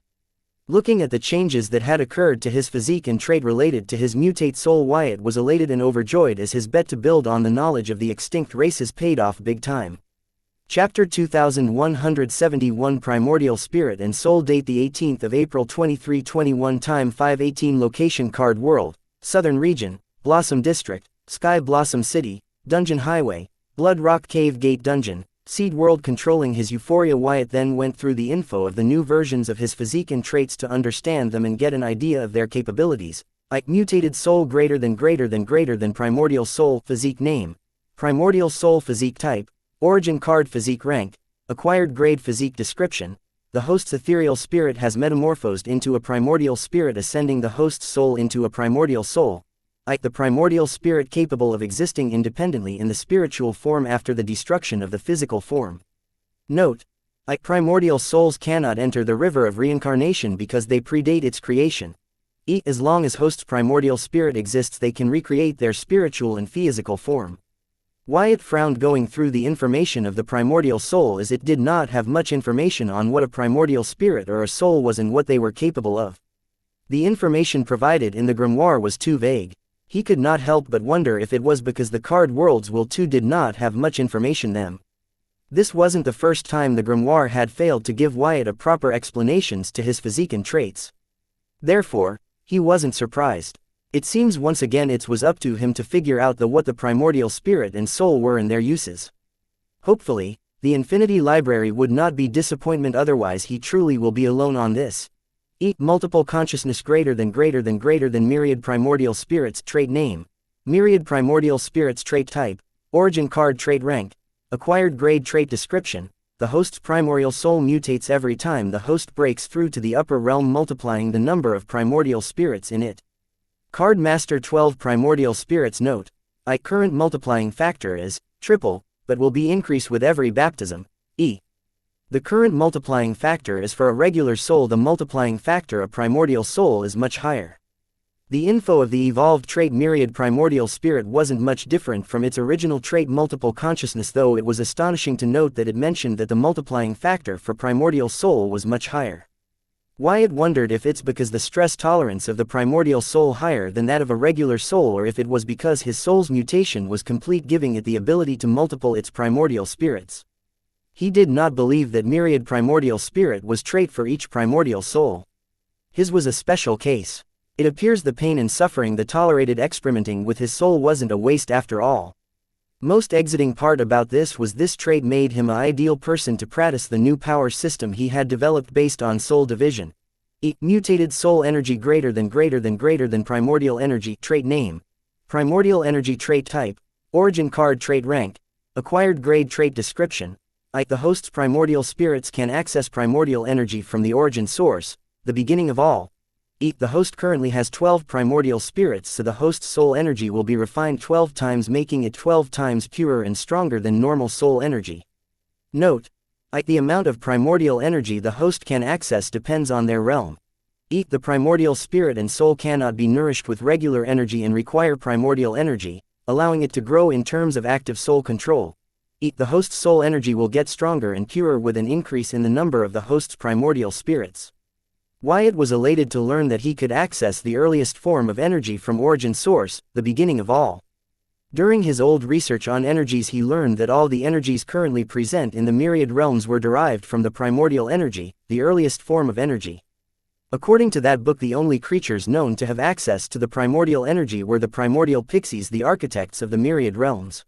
Looking at the changes that had occurred to his physique and trait related to his mutate soul, Wyatt was elated and overjoyed as his bet to build on the knowledge of the extinct races paid off big time. Chapter 2171 Primordial Spirit and Soul. Date the 18th of April 2321. Time 5:18. Location Card World, Southern Region, Blossom District, Sky Blossom City, Dungeon Highway, Blood Rock Cave Gate Dungeon, Seed world controlling his euphoria. Wyatt then went through the info of the new versions of his physique and traits to understand them and get an idea of their capabilities. Mutated soul greater than primordial soul. Physique name: primordial soul. Physique type: origin card. Physique rank: acquired grade. Physique description: the host's ethereal spirit has metamorphosed into a primordial spirit, ascending the host's soul into a primordial soul. The primordial spirit capable of existing independently in the spiritual form after the destruction of the physical form. Note: primordial souls cannot enter the river of reincarnation because they predate its creation. As long as host's primordial spirit exists, they can recreate their spiritual and physical form. Wyatt frowned going through the information of the primordial soul, as it did not have much information on what a primordial spirit or a soul was and what they were capable of. The information provided in the grimoire was too vague. He could not help but wonder if it was because the card world's will too did not have much information them. This wasn't the first time the grimoire had failed to give Wyatt a proper explanations to his physique and traits. Therefore, he wasn't surprised. It seems once again it was up to him to figure out what the primordial spirit and soul were and their uses. Hopefully, the Infinity Library would not be disappointment, otherwise he truly will be alone on this. Multiple consciousness greater than myriad primordial spirits. Trait name: myriad primordial spirits. Trait type: origin card. Trait rank: acquired grade. Trait description: the host's primordial soul mutates every time the host breaks through to the upper realm, multiplying the number of primordial spirits in it. Card master 12 primordial spirits. Note: current multiplying factor is triple, but will be increased with every baptism. The current multiplying factor is for a regular soul. The multiplying factor of primordial soul is much higher. The info of the evolved trait myriad primordial spirit wasn't much different from its original trait multiple consciousness, though it was astonishing to note that it mentioned that the multiplying factor for primordial soul was much higher. Wyatt wondered if it's because the stress tolerance of the primordial soul higher than that of a regular soul, or if it was because his soul's mutation was complete, giving it the ability to multiple its primordial spirits. He did not believe that myriad primordial spirit was trait for each primordial soul. His was a special case. It appears the pain and suffering that tolerated experimenting with his soul wasn't a waste after all. Most exiting part about this was this trait made him an ideal person to practice the new power system he had developed based on soul division. Mutated soul energy greater than primordial energy. Trait name: primordial energy. Trait type: origin card. Trait rank: acquired grade. Trait description: the host's primordial spirits can access primordial energy from the origin source, the beginning of all. The host currently has 12 primordial spirits, so the host's soul energy will be refined 12 times, making it 12 times purer and stronger than normal soul energy. Note: the amount of primordial energy the host can access depends on their realm. The primordial spirit and soul cannot be nourished with regular energy and require primordial energy, allowing it to grow in terms of active soul control. The host's soul energy will get stronger and purer with an increase in the number of the host's primordial spirits. Wyatt was elated to learn that he could access the earliest form of energy from origin source, the beginning of all. During his old research on energies, he learned that all the energies currently present in the myriad realms were derived from the primordial energy, the earliest form of energy. According to that book, the only creatures known to have access to the primordial energy were the primordial pixies, the architects of the myriad realms.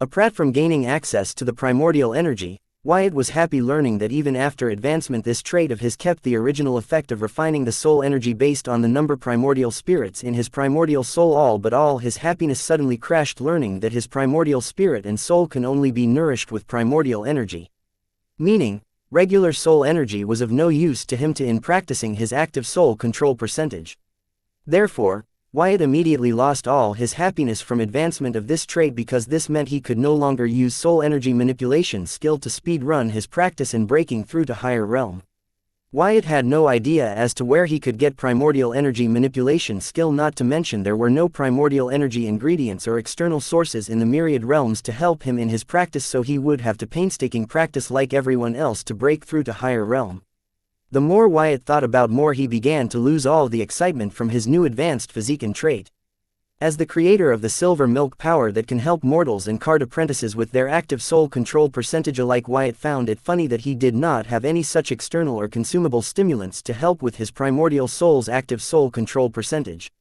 Apart from gaining access to the primordial energy, Wyatt was happy learning that even after advancement this trait of his kept the original effect of refining the soul energy based on the number primordial spirits in his primordial soul. All but all his happiness suddenly crashed learning that his primordial spirit and soul can only be nourished with primordial energy. Meaning, regular soul energy was of no use to him in practicing his active soul control percentage. Therefore, Wyatt immediately lost all his happiness from advancement of this trait, because this meant he could no longer use soul energy manipulation skill to speed run his practice in breaking through to higher realm. Wyatt had no idea as to where he could get primordial energy manipulation skill, not to mention there were no primordial energy ingredients or external sources in the myriad realms to help him in his practice, so he would have to painstaking practice like everyone else to break through to higher realm. The more Wyatt thought about, more he began to lose all the excitement from his new advanced physique and trait. As the creator of the silver milk power that can help mortals and card apprentices with their active soul control percentage alike, Wyatt found it funny that he did not have any such external or consumable stimulants to help with his primordial soul's active soul control percentage.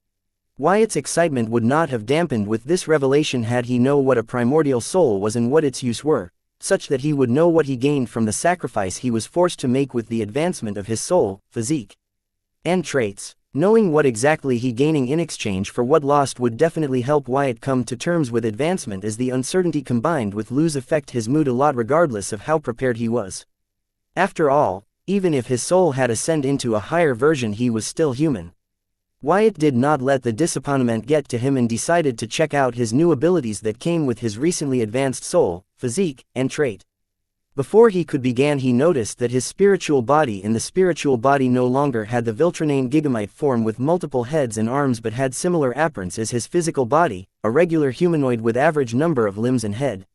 Wyatt's excitement would not have dampened with this revelation had he known what a primordial soul was and what its use were. such that he would know what he gained from the sacrifice he was forced to make with the advancement of his soul, physique, and traits. Knowing what exactly he gaining in exchange for what lost would definitely help Wyatt come to terms with advancement, as the uncertainty combined with lose affect his mood a lot regardless of how prepared he was. After all, even if his soul had ascended into a higher version, he was still human. Wyatt did not let the disappointment get to him and decided to check out his new abilities that came with his recently advanced soul, physique, and trait. Before he could begin, he noticed that his spiritual body no longer had the Viltranane Gigamite form with multiple heads and arms, but had similar appearance as his physical body, a regular humanoid with average number of limbs and head.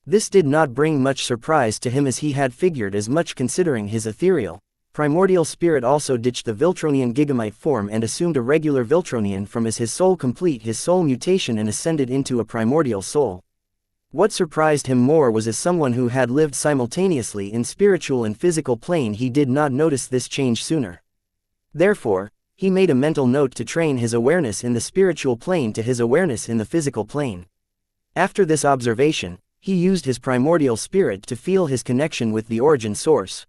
This did not bring much surprise to him, as he had figured as much, considering his ethereal, primordial spirit also ditched the Viltronian Gigamite form and assumed a regular Viltronian form as his soul complete his soul mutation and ascended into a primordial soul. What surprised him more was, as someone who had lived simultaneously in spiritual and physical plane, he did not notice this change sooner. Therefore, he made a mental note to train his awareness in the spiritual plane to his awareness in the physical plane. After this observation, he used his primordial spirit to feel his connection with the origin source.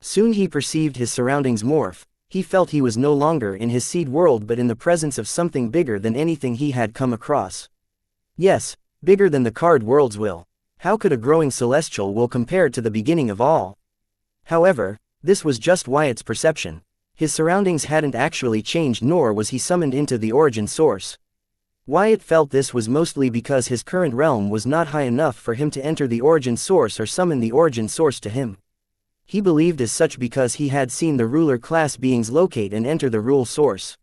Soon he perceived his surroundings morph. He felt he was no longer in his seed world but in the presence of something bigger than anything he had come across. Yes, bigger than the card world's will. How could a growing celestial will compare to the beginning of all? However, this was just Wyatt's perception. His surroundings hadn't actually changed, nor was he summoned into the origin source. Wyatt felt this was mostly because his current realm was not high enough for him to enter the origin source or summon the origin source to him. He believed as such because he had seen the ruler class beings locate and enter the rule source.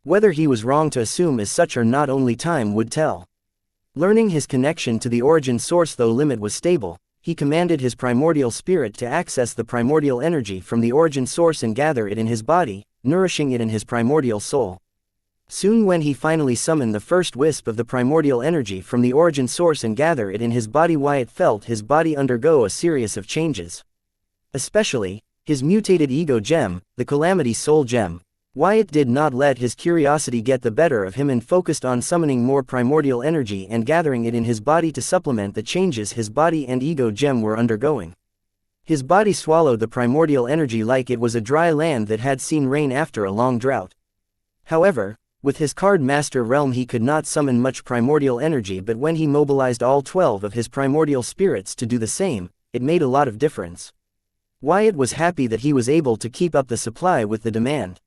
Whether he was wrong to assume as such or not, only time would tell. Learning his connection to the origin source, though limit was stable, he commanded his primordial spirit to access the primordial energy from the origin source and gather it in his body, nourishing it in his primordial soul. Soon, when he finally summoned the first wisp of the primordial energy from the origin source and gather it in his body, Wyatt felt his body undergo a series of changes. Especially, his mutated ego gem, the Calamity Soul Gem. Wyatt did not let his curiosity get the better of him and focused on summoning more primordial energy and gathering it in his body to supplement the changes his body and ego gem were undergoing. His body swallowed the primordial energy like it was a dry land that had seen rain after a long drought. However, with his card master realm he could not summon much primordial energy, but when he mobilized all 12 of his primordial spirits to do the same, it made a lot of difference. Wyatt was happy that he was able to keep up the supply with the demand.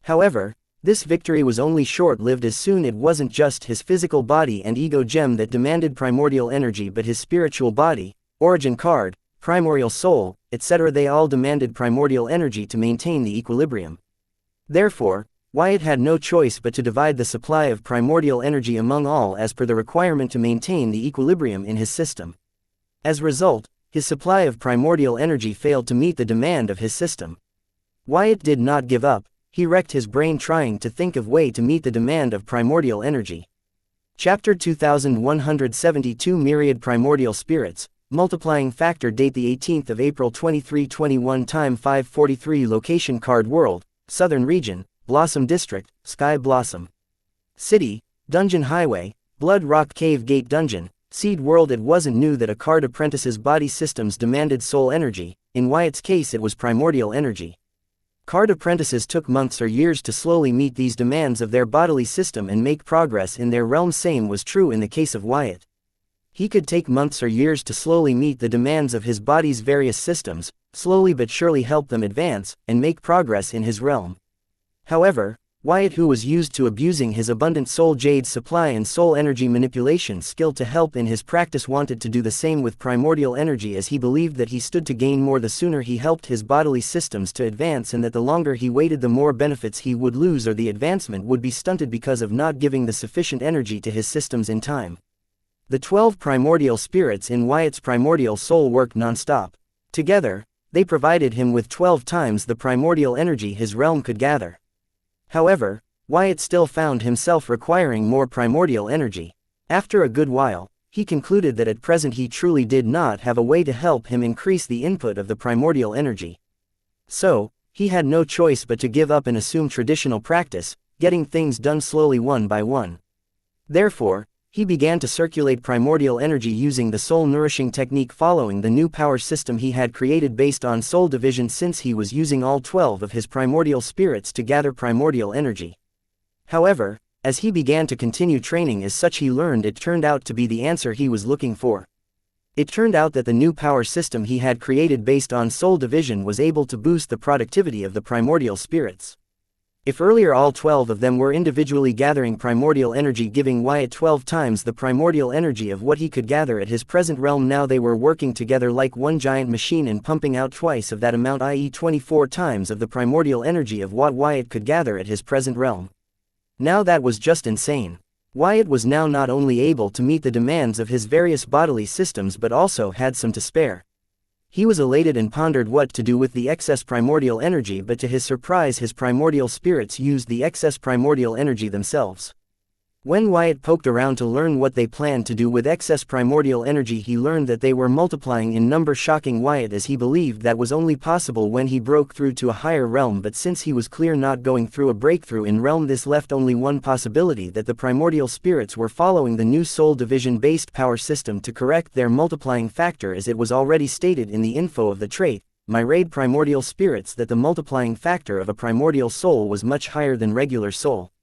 However, this victory was only short-lived, as soon it wasn't just his physical body and ego gem that demanded primordial energy, but his spiritual body, origin card, primordial soul, etc. They all demanded primordial energy to maintain the equilibrium. Therefore, Wyatt had no choice but to divide the supply of primordial energy among all as per the requirement to maintain the equilibrium in his system. As a result, his supply of primordial energy failed to meet the demand of his system. Wyatt did not give up. He wrecked his brain trying to think of way to meet the demand of primordial energy. Chapter 2172 Myriad Primordial Spirits, Multiplying Factor. Date the 18th of April 2321. Time 5:43. Location Card World, Southern Region, Blossom District, Sky Blossom City, Dungeon Highway, Blood Rock Cave Gate Dungeon, Seed World. It wasn't new that a card apprentice's body systems demanded soul energy. In Wyatt's case it was primordial energy. Card apprentices took months or years to slowly meet these demands of their bodily system and make progress in their realm. Same was true in the case of Wyatt. He could take months or years to slowly meet the demands of his body's various systems, slowly but surely help them advance and make progress in his realm. However, Wyatt, who was used to abusing his abundant soul jade supply and soul energy manipulation skill to help in his practice, wanted to do the same with primordial energy, as he believed that he stood to gain more the sooner he helped his bodily systems to advance, and that the longer he waited the more benefits he would lose or the advancement would be stunted because of not giving the sufficient energy to his systems in time. The 12 primordial spirits in Wyatt's primordial soul worked non-stop. Together, they provided him with 12 times the primordial energy his realm could gather. However, Wyatt still found himself requiring more primordial energy. After a good while, he concluded that at present he truly did not have a way to help him increase the input of the primordial energy. So, he had no choice but to give up and assume traditional practice, getting things done slowly one by one. Therefore, He began to circulate primordial energy using the soul nourishing technique, following the new power system he had created based on soul division, since he was using all 12 of his primordial spirits to gather primordial energy. However, as he began to continue training as such, he learned it turned out to be the answer he was looking for. It turned out that the new power system he had created based on soul division was able to boost the productivity of the primordial spirits. If earlier all 12 of them were individually gathering primordial energy, giving Wyatt 12 times the primordial energy of what he could gather at his present realm, now they were working together like one giant machine and pumping out twice of that amount, i.e. 24 times of the primordial energy of what Wyatt could gather at his present realm. Now that was just insane. Wyatt was now not only able to meet the demands of his various bodily systems but also had some to spare. He was elated and pondered what to do with the excess primordial energy, but to his surprise his primordial spirits used the excess primordial energy themselves. When Wyatt poked around to learn what they planned to do with excess primordial energy, he learned that they were multiplying in number, shocking Wyatt as he believed that was only possible when he broke through to a higher realm, but since he was clear not going through a breakthrough in realm, this left only one possibility, that the primordial spirits were following the new soul division based power system to correct their multiplying factor, as it was already stated in the info of the trait, myriad primordial spirits, that the multiplying factor of a primordial soul was much higher than regular soul.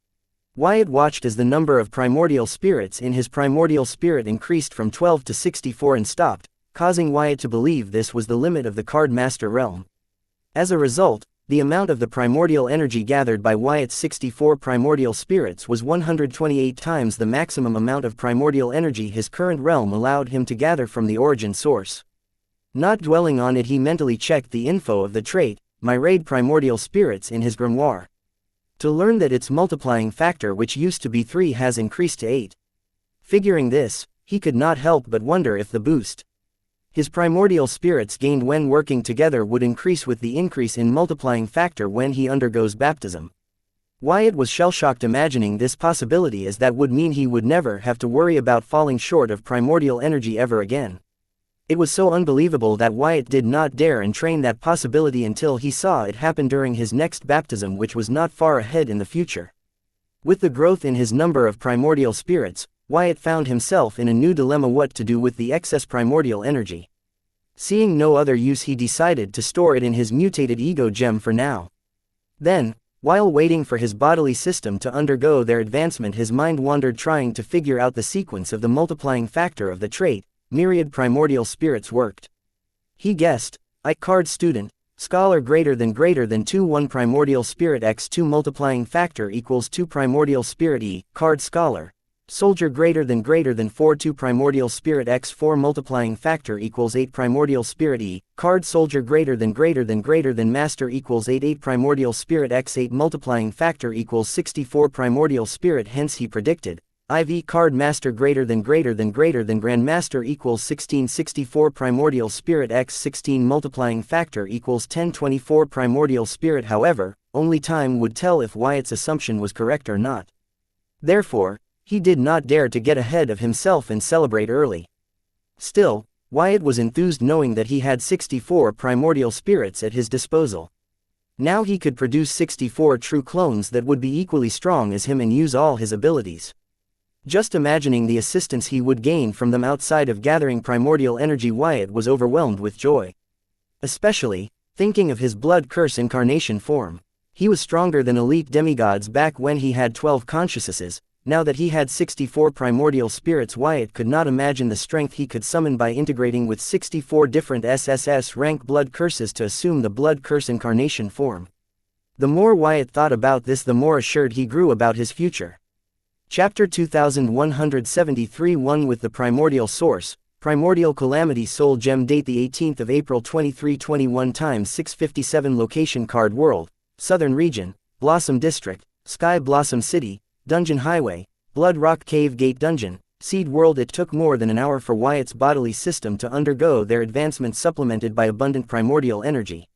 Wyatt watched as the number of primordial spirits in his primordial spirit increased from 12 to 64 and stopped, causing Wyatt to believe this was the limit of the card master realm. As a result, the amount of the primordial energy gathered by Wyatt's 64 primordial spirits was 128 times the maximum amount of primordial energy his current realm allowed him to gather from the origin source. Not dwelling on it, he mentally checked the info of the trait, myriad primordial spirits, in his grimoire, to learn that its multiplying factor, which used to be 3, has increased to 8. Figuring this, he could not help but wonder if the boost his primordial spirits gained when working together would increase with the increase in multiplying factor when he undergoes baptism. Wyatt was shell-shocked imagining this possibility, as that would mean he would never have to worry about falling short of primordial energy ever again. It was so unbelievable that Wyatt did not dare entertain that possibility until he saw it happen during his next baptism, which was not far ahead in the future. With the growth in his number of primordial spirits, Wyatt found himself in a new dilemma: what to do with the excess primordial energy. Seeing no other use, he decided to store it in his mutated ego gem for now. Then, while waiting for his bodily system to undergo their advancement, his mind wandered, trying to figure out the sequence of the multiplying factor of the trait myriad primordial spirits worked. He guessed, card student, scholar greater than 2 1 primordial spirit x 2 multiplying factor equals 2 primordial spirit e, card scholar, soldier greater than 4 2 primordial spirit x 4 multiplying factor equals 8 primordial spirit e, card soldier greater than master equals 8 8 primordial spirit x 8 multiplying factor equals 64 primordial spirit. Hence he predicted, IV card master greater than grandmaster equals 16 64 primordial spirit x 16 multiplying factor equals 10 24 primordial spirit. However, only time would tell if Wyatt's assumption was correct or not. Therefore, he did not dare to get ahead of himself and celebrate early. Still, Wyatt was enthused knowing that he had 64 primordial spirits at his disposal. Now he could produce 64 true clones that would be equally strong as him and use all his abilities. Just imagining the assistance he would gain from them outside of gathering primordial energy, Wyatt was overwhelmed with joy. Especially, thinking of his blood curse incarnation form. He was stronger than elite demigods back when he had 12 consciousnesses. Now that he had 64 primordial spirits, Wyatt could not imagine the strength he could summon by integrating with 64 different SSS rank blood curses to assume the blood curse incarnation form. The more Wyatt thought about this, the more assured he grew about his future. Chapter 2173 1 with the Primordial Source, Primordial Calamity Soul Gem. Date the 18th of April 2321 Time 6:57 Location Card World, Southern Region, Blossom District, Sky Blossom City, Dungeon Highway, Blood Rock Cave Gate Dungeon, Seed World. It took more than an hour for Wyatt's bodily system to undergo their advancement, supplemented by abundant primordial energy.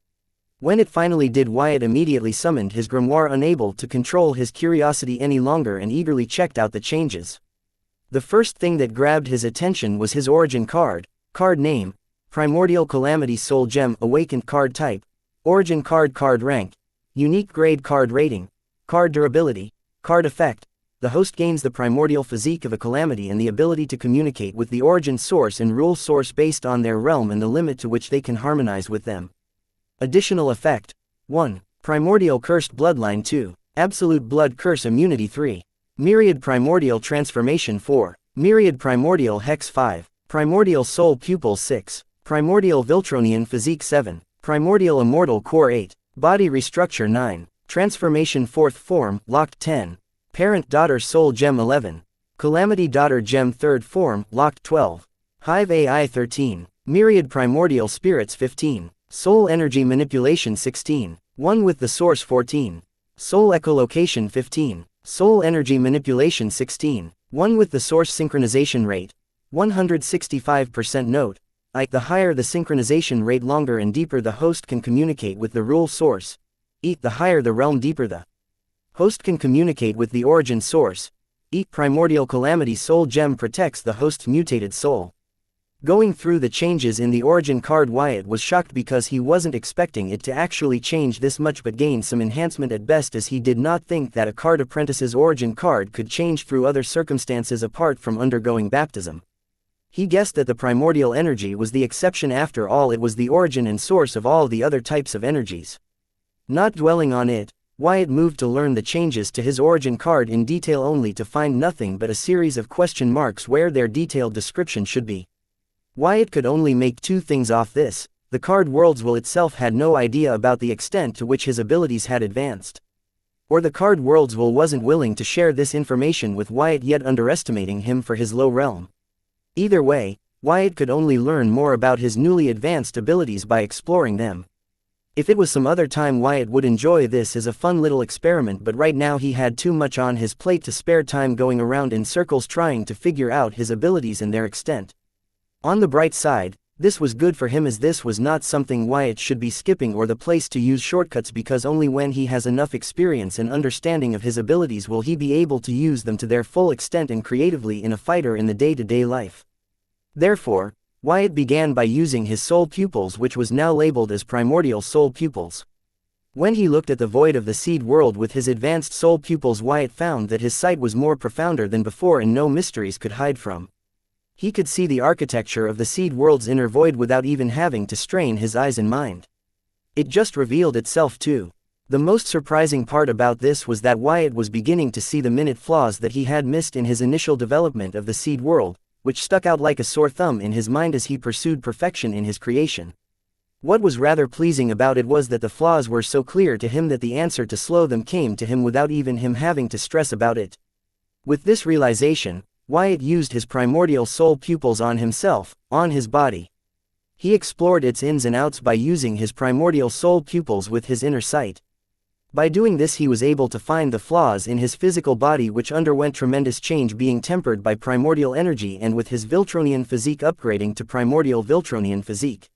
When it finally did, Wyatt immediately summoned his grimoire, unable to control his curiosity any longer, and eagerly checked out the changes. The first thing that grabbed his attention was his origin card name, Primordial Calamity Soul Gem. Awakened card type, origin card rank, unique grade card rating, card durability, card effect, the host gains the primordial physique of a calamity and the ability to communicate with the origin source and rule source based on their realm and the limit to which they can harmonize with them. Additional effect: 1. Primordial cursed bloodline. 2. Absolute blood curse immunity. 3. Myriad primordial transformation. 4. Myriad primordial hex. 5. Primordial soul pupil. 6. Primordial Viltronian physique. 7. Primordial immortal core. 8. Body restructure. 9. Transformation 4th form, locked. 10. Parent-daughter soul gem. 11. Calamity-daughter gem 3rd form, locked. 12. Hive AI. 13. Myriad primordial spirits. 15. Soul energy manipulation. 16. One with the source. 14. Soul echolocation. 15. Soul energy manipulation. 16. One with the source. Synchronization rate 165%. Note: the higher the synchronization rate, longer and deeper the host can communicate with the rule source. The higher the realm, deeper the host can communicate with the origin source. Primordial calamity soul gem protects the host's mutated soul. Going through the changes in the origin card, Wyatt was shocked because he wasn't expecting it to actually change this much but gain some enhancement at best, as he did not think that a card apprentice's origin card could change through other circumstances apart from undergoing baptism. He guessed that the primordial energy was the exception. After all, it was the origin and source of all the other types of energies. Not dwelling on it, Wyatt moved to learn the changes to his origin card in detail, only to find nothing but a series of question marks where their detailed description should be. Wyatt could only make two things off this: the card world's will itself had no idea about the extent to which his abilities had advanced, or the card world's will wasn't willing to share this information with Wyatt, yet underestimating him for his low realm. Either way, Wyatt could only learn more about his newly advanced abilities by exploring them. If it was some other time, Wyatt would enjoy this as a fun little experiment, but right now he had too much on his plate to spare time going around in circles trying to figure out his abilities and their extent. On the bright side, this was good for him, as this was not something Wyatt should be skipping or the place to use shortcuts, because only when he has enough experience and understanding of his abilities will he be able to use them to their full extent and creatively in a fighter in the day-to-day life. Therefore, Wyatt began by using his soul pupils, which was now labeled as primordial soul pupils. When he looked at the void of the seed world with his advanced soul pupils, Wyatt found that his sight was more profounder than before and no mysteries could hide from. He could see the architecture of the seed world's inner void without even having to strain his eyes and mind. It just revealed itself too. The most surprising part about this was that Wyatt was beginning to see the minute flaws that he had missed in his initial development of the seed world, which stuck out like a sore thumb in his mind as he pursued perfection in his creation. What was rather pleasing about it was that the flaws were so clear to him that the answer to slow them came to him without even him having to stress about it. With this realization, Wyatt used his primordial soul pupils on himself, on his body. He explored its ins and outs by using his primordial soul pupils with his inner sight. By doing this, he was able to find the flaws in his physical body, which underwent tremendous change, being tempered by primordial energy, and with his Viltronian physique upgrading to primordial Viltronian physique.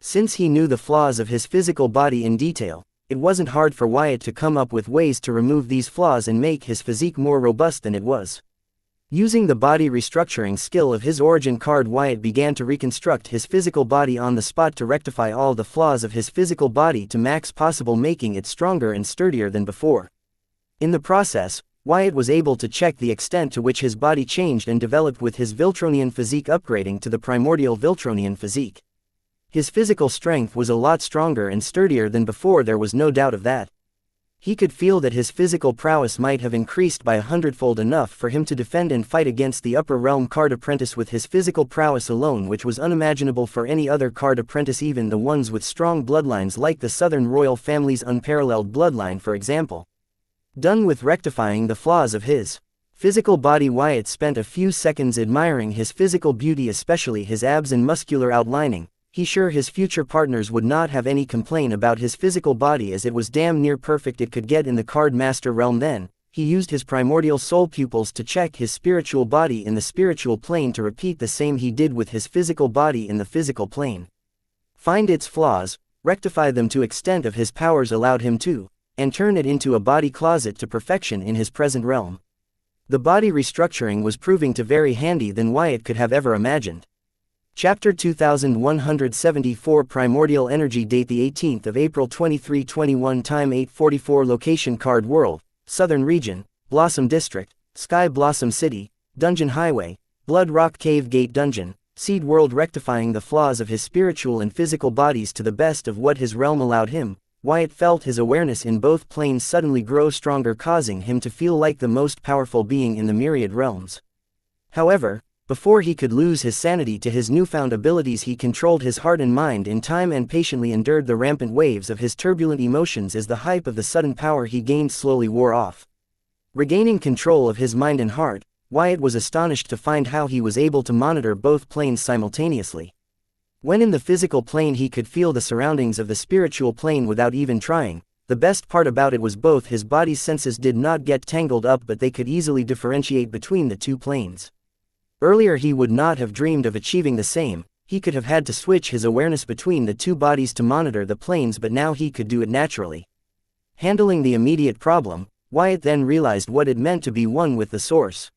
Since he knew the flaws of his physical body in detail, it wasn't hard for Wyatt to come up with ways to remove these flaws and make his physique more robust than it was. Using the body restructuring skill of his origin card, Wyatt began to reconstruct his physical body on the spot to rectify all the flaws of his physical body to max possible, making it stronger and sturdier than before. In the process, Wyatt was able to check the extent to which his body changed and developed with his Viltronian physique upgrading to the primordial Viltronian physique. His physical strength was a lot stronger and sturdier than before, there was no doubt of that. He could feel that his physical prowess might have increased by 100-fold, enough for him to defend and fight against the upper realm card apprentice with his physical prowess alone, which was unimaginable for any other card apprentice, even the ones with strong bloodlines like the Southern royal family's unparalleled bloodline, for example. Done with rectifying the flaws of his physical body, Wyatt spent a few seconds admiring his physical beauty, especially his abs and muscular outlining. He's sure his future partners would not have any complaint about his physical body, as it was damn near perfect it could get in the card master realm. Then, he used his primordial soul pupils to check his spiritual body in the spiritual plane to repeat the same he did with his physical body in the physical plane. Find its flaws, rectify them to extent of his powers allowed him to, and turn it into a body closet to perfection in his present realm. The body restructuring was proving to very handy than Wyatt could have ever imagined. Chapter 2174 Primordial Energy. Date the 18th of April 2321. Time 8:44. Location Card World, Southern Region, Blossom District, Sky Blossom City, Dungeon Highway, Blood Rock Cave Gate Dungeon, Seed World. Rectifying the flaws of his spiritual and physical bodies to the best of what his realm allowed him, Wyatt felt his awareness in both planes suddenly grow stronger, causing him to feel like the most powerful being in the myriad realms. However, before he could lose his sanity to his newfound abilities, he controlled his heart and mind in time and patiently endured the rampant waves of his turbulent emotions as the hype of the sudden power he gained slowly wore off. Regaining control of his mind and heart, Wyatt was astonished to find how he was able to monitor both planes simultaneously. When in the physical plane he could feel the surroundings of the spiritual plane without even trying. The best part about it was both his body's senses did not get tangled up, but they could easily differentiate between the two planes. Earlier he would not have dreamed of achieving the same. He could have had to switch his awareness between the two bodies to monitor the planes, but now he could do it naturally. Handling the immediate problem, Wyatt then realized what it meant to be one with the source.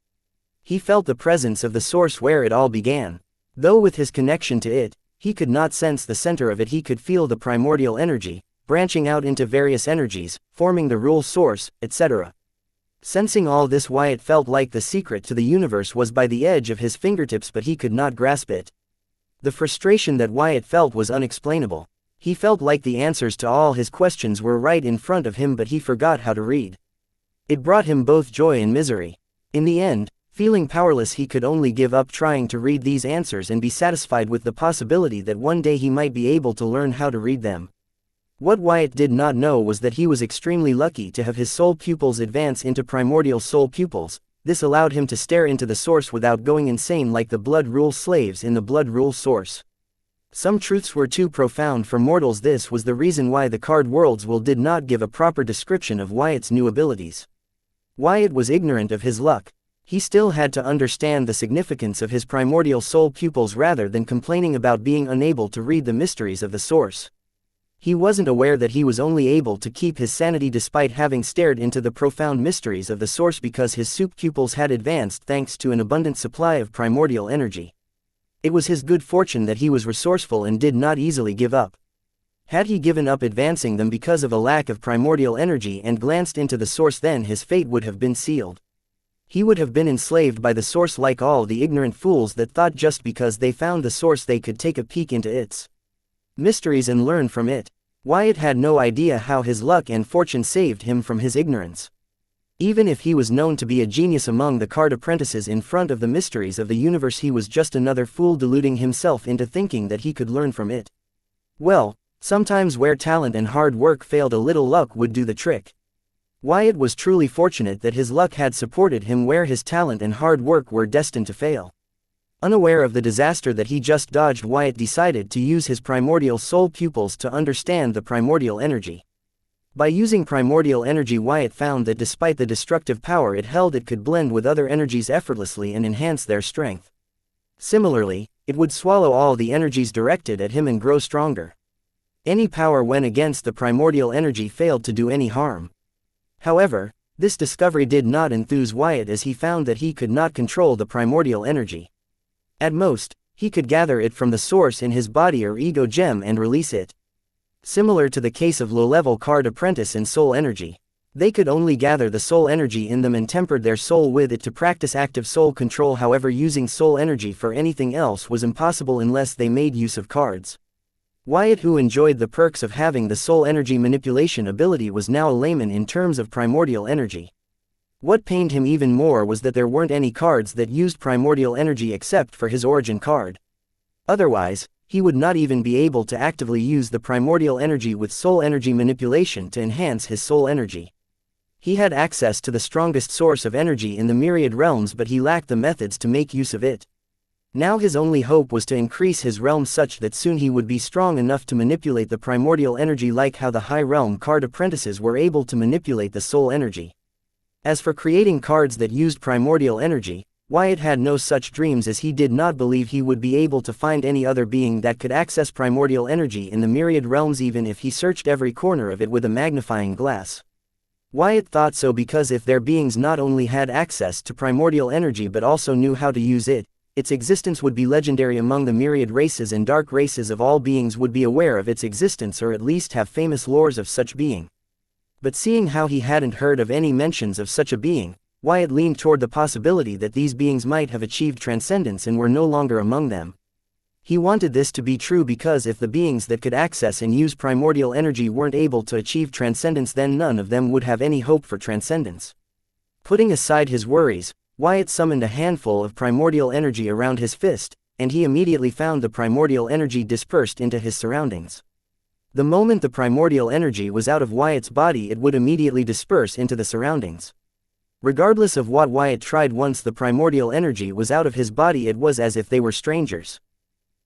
He felt the presence of the source where it all began. Though with his connection to it, he could not sense the center of it, he could feel the primordial energy, branching out into various energies, forming the rule source, etc. Sensing all this, Wyatt felt like the secret to the universe was by the edge of his fingertips, but he could not grasp it. The frustration that Wyatt felt was unexplainable. He felt like the answers to all his questions were right in front of him, but he forgot how to read. It brought him both joy and misery. In the end, feeling powerless, he could only give up trying to read these answers and be satisfied with the possibility that one day he might be able to learn how to read them. What Wyatt did not know was that he was extremely lucky to have his soul pupils advance into primordial soul pupils. This allowed him to stare into the source without going insane like the blood rule slaves in the blood rule source. Some truths were too profound for mortals. This was the reason why the card worlds will did not give a proper description of Wyatt's new abilities. Wyatt was ignorant of his luck. He still had to understand the significance of his primordial soul pupils rather than complaining about being unable to read the mysteries of the source. He wasn't aware that he was only able to keep his sanity despite having stared into the profound mysteries of the source because his soup pupils had advanced thanks to an abundant supply of primordial energy. It was his good fortune that he was resourceful and did not easily give up. Had he given up advancing them because of a lack of primordial energy and glanced into the source, then his fate would have been sealed. He would have been enslaved by the source like all the ignorant fools that thought just because they found the source they could take a peek into its mysteries and learn from it. Wyatt had no idea how his luck and fortune saved him from his ignorance. Even if he was known to be a genius among the card apprentices in front of the mysteries of the universe, he was just another fool deluding himself into thinking that he could learn from it. Well, sometimes where talent and hard work failed, a little luck would do the trick. Wyatt was truly fortunate that his luck had supported him where his talent and hard work were destined to fail. Unaware of the disaster that he just dodged, Wyatt decided to use his primordial soul pupils to understand the primordial energy. By using primordial energy, Wyatt found that despite the destructive power it held, it could blend with other energies effortlessly and enhance their strength. Similarly, it would swallow all the energies directed at him and grow stronger. Any power when against the primordial energy failed to do any harm. However, this discovery did not enthuse Wyatt, as he found that he could not control the primordial energy. At most, he could gather it from the source in his body or ego gem and release it. Similar to the case of low-level card apprentice and soul energy. They could only gather the soul energy in them and tempered their soul with it to practice active soul control. However, using soul energy for anything else was impossible unless they made use of cards. Wyatt, who enjoyed the perks of having the soul energy manipulation ability, was now a layman in terms of primordial energy. What pained him even more was that there weren't any cards that used primordial energy except for his origin card. Otherwise, he would not even be able to actively use the primordial energy with soul energy manipulation to enhance his soul energy. He had access to the strongest source of energy in the myriad realms, but he lacked the methods to make use of it. Now his only hope was to increase his realm such that soon he would be strong enough to manipulate the primordial energy like how the high realm card apprentices were able to manipulate the soul energy. As for creating cards that used primordial energy, Wyatt had no such dreams, as he did not believe he would be able to find any other being that could access primordial energy in the myriad realms, even if he searched every corner of it with a magnifying glass. Wyatt thought so because if their beings not only had access to primordial energy but also knew how to use it, its existence would be legendary among the myriad races, and dark races of all beings would be aware of its existence or at least have famous lores of such being. But seeing how he hadn't heard of any mentions of such a being, Wyatt leaned toward the possibility that these beings might have achieved transcendence and were no longer among them. He wanted this to be true because if the beings that could access and use primordial energy weren't able to achieve transcendence, then none of them would have any hope for transcendence. Putting aside his worries, Wyatt summoned a handful of primordial energy around his fist, and he immediately found the primordial energy dispersed into his surroundings. The moment the primordial energy was out of Wyatt's body, it would immediately disperse into the surroundings. Regardless of what Wyatt tried, once the primordial energy was out of his body, it was as if they were strangers.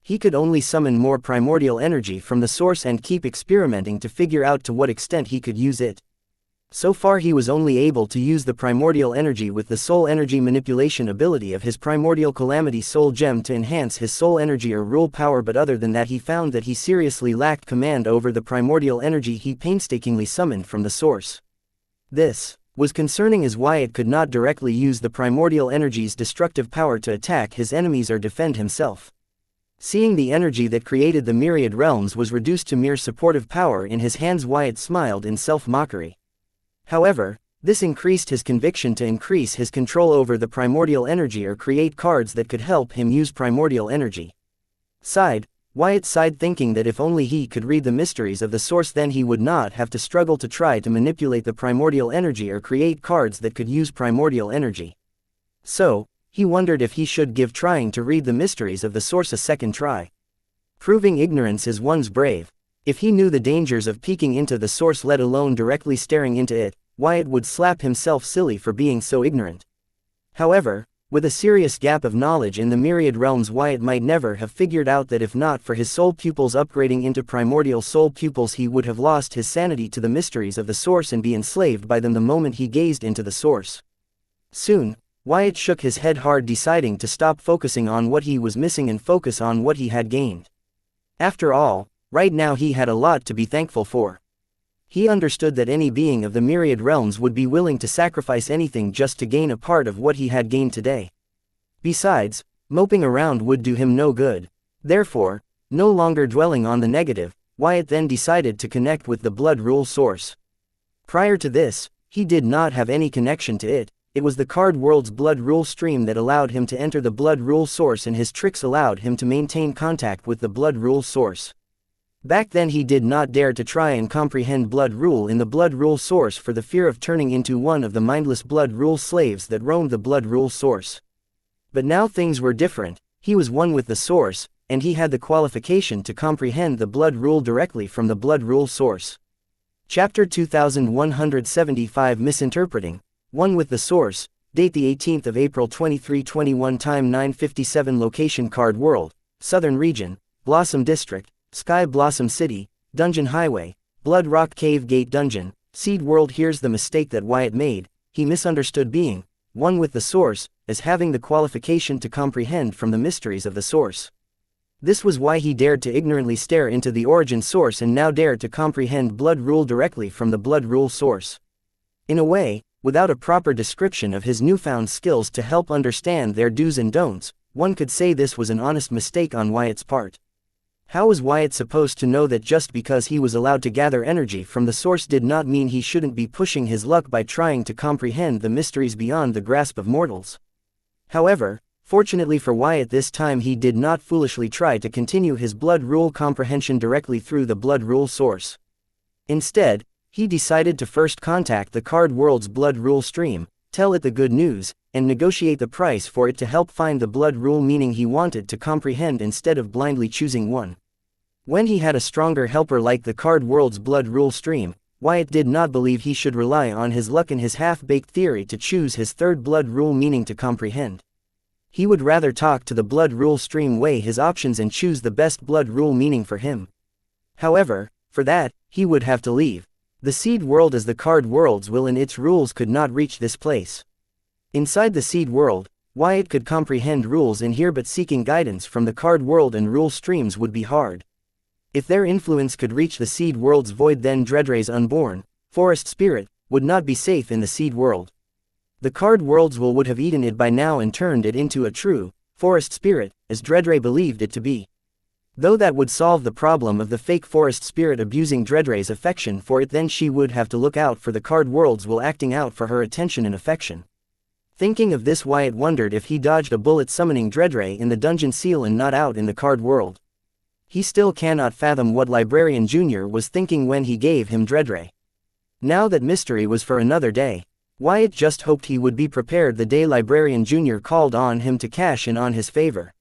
He could only summon more primordial energy from the source and keep experimenting to figure out to what extent he could use it. So far he was only able to use the primordial energy with the soul energy manipulation ability of his primordial calamity soul gem to enhance his soul energy or rule power, but other than that he found that he seriously lacked command over the primordial energy he painstakingly summoned from the source. This was concerning, as Wyatt could not directly use the primordial energy's destructive power to attack his enemies or defend himself. Seeing the energy that created the myriad realms was reduced to mere supportive power in his hands, Wyatt smiled in self-mockery. However, this increased his conviction to increase his control over the primordial energy or create cards that could help him use primordial energy. Wyatt sighed, thinking that if only he could read the mysteries of the source, then he would not have to struggle to try to manipulate the primordial energy or create cards that could use primordial energy. So, he wondered if he should give trying to read the mysteries of the source a second try. Proving ignorance is one's brave. If he knew the dangers of peeking into the source, let alone directly staring into it, Wyatt would slap himself silly for being so ignorant. However, with a serious gap of knowledge in the myriad realms, Wyatt might never have figured out that if not for his soul pupils upgrading into primordial soul pupils, he would have lost his sanity to the mysteries of the source and be enslaved by them the moment he gazed into the source. Soon, Wyatt shook his head hard, deciding to stop focusing on what he was missing and focus on what he had gained. After all, right now he had a lot to be thankful for. He understood that any being of the myriad realms would be willing to sacrifice anything just to gain a part of what he had gained today. Besides, moping around would do him no good. Therefore, no longer dwelling on the negative, Wyatt then decided to connect with the blood rule source. Prior to this, he did not have any connection to it. It was the card world's blood rule stream that allowed him to enter the blood rule source, and his tricks allowed him to maintain contact with the blood rule source. Back then he did not dare to try and comprehend blood rule in the blood rule source for the fear of turning into one of the mindless blood rule slaves that roamed the blood rule source. But now things were different. He was one with the source, and he had the qualification to comprehend the blood rule directly from the blood rule source. Chapter 2175, Misinterpreting. One with the source. Date the 18th of April 2321. Time 9:57. Location Card World, Southern Region, Blossom District, Sky Blossom City, Dungeon Highway, Blood Rock Cave Gate Dungeon, Seed World. Here's the mistake that Wyatt made. He misunderstood being one with the source as having the qualification to comprehend from the mysteries of the source. This was why he dared to ignorantly stare into the origin source and now dared to comprehend blood rule directly from the blood rule source. In a way, without a proper description of his newfound skills to help understand their do's and don'ts, one could say this was an honest mistake on Wyatt's part. How was Wyatt supposed to know that just because he was allowed to gather energy from the source did not mean he shouldn't be pushing his luck by trying to comprehend the mysteries beyond the grasp of mortals? However, fortunately for Wyatt, this time he did not foolishly try to continue his blood rule comprehension directly through the blood rule source. Instead, he decided to first contact the card world's blood rule stream, tell it the good news, and negotiate the price for it to help find the blood rule meaning he wanted to comprehend instead of blindly choosing one. When he had a stronger helper like the card world's blood rule stream, Wyatt did not believe he should rely on his luck and his half-baked theory to choose his third blood rule meaning to comprehend. He would rather talk to the blood rule stream, weigh his options, and choose the best blood rule meaning for him. However, for that, he would have to leave the seed world, as the card world's will and its rules could not reach this place. Inside the seed world, Wyatt could comprehend rules in here, but seeking guidance from the card world and rule streams would be hard. If their influence could reach the seed world's void, then Dreadray's unborn forest spirit would not be safe in the seed world. The card world's will would have eaten it by now and turned it into a true forest spirit, as Dreadray believed it to be. Though that would solve the problem of the fake forest spirit abusing Dreadray's affection for it, then she would have to look out for the card world's will acting out for her attention and affection. Thinking of this, Wyatt wondered if he dodged a bullet summoning Dreadray in the dungeon seal and not out in the card world. He still cannot fathom what Librarian Jr. was thinking when he gave him Dreadray. Now that mystery was for another day. Wyatt just hoped he would be prepared the day Librarian Jr. called on him to cash in on his favor.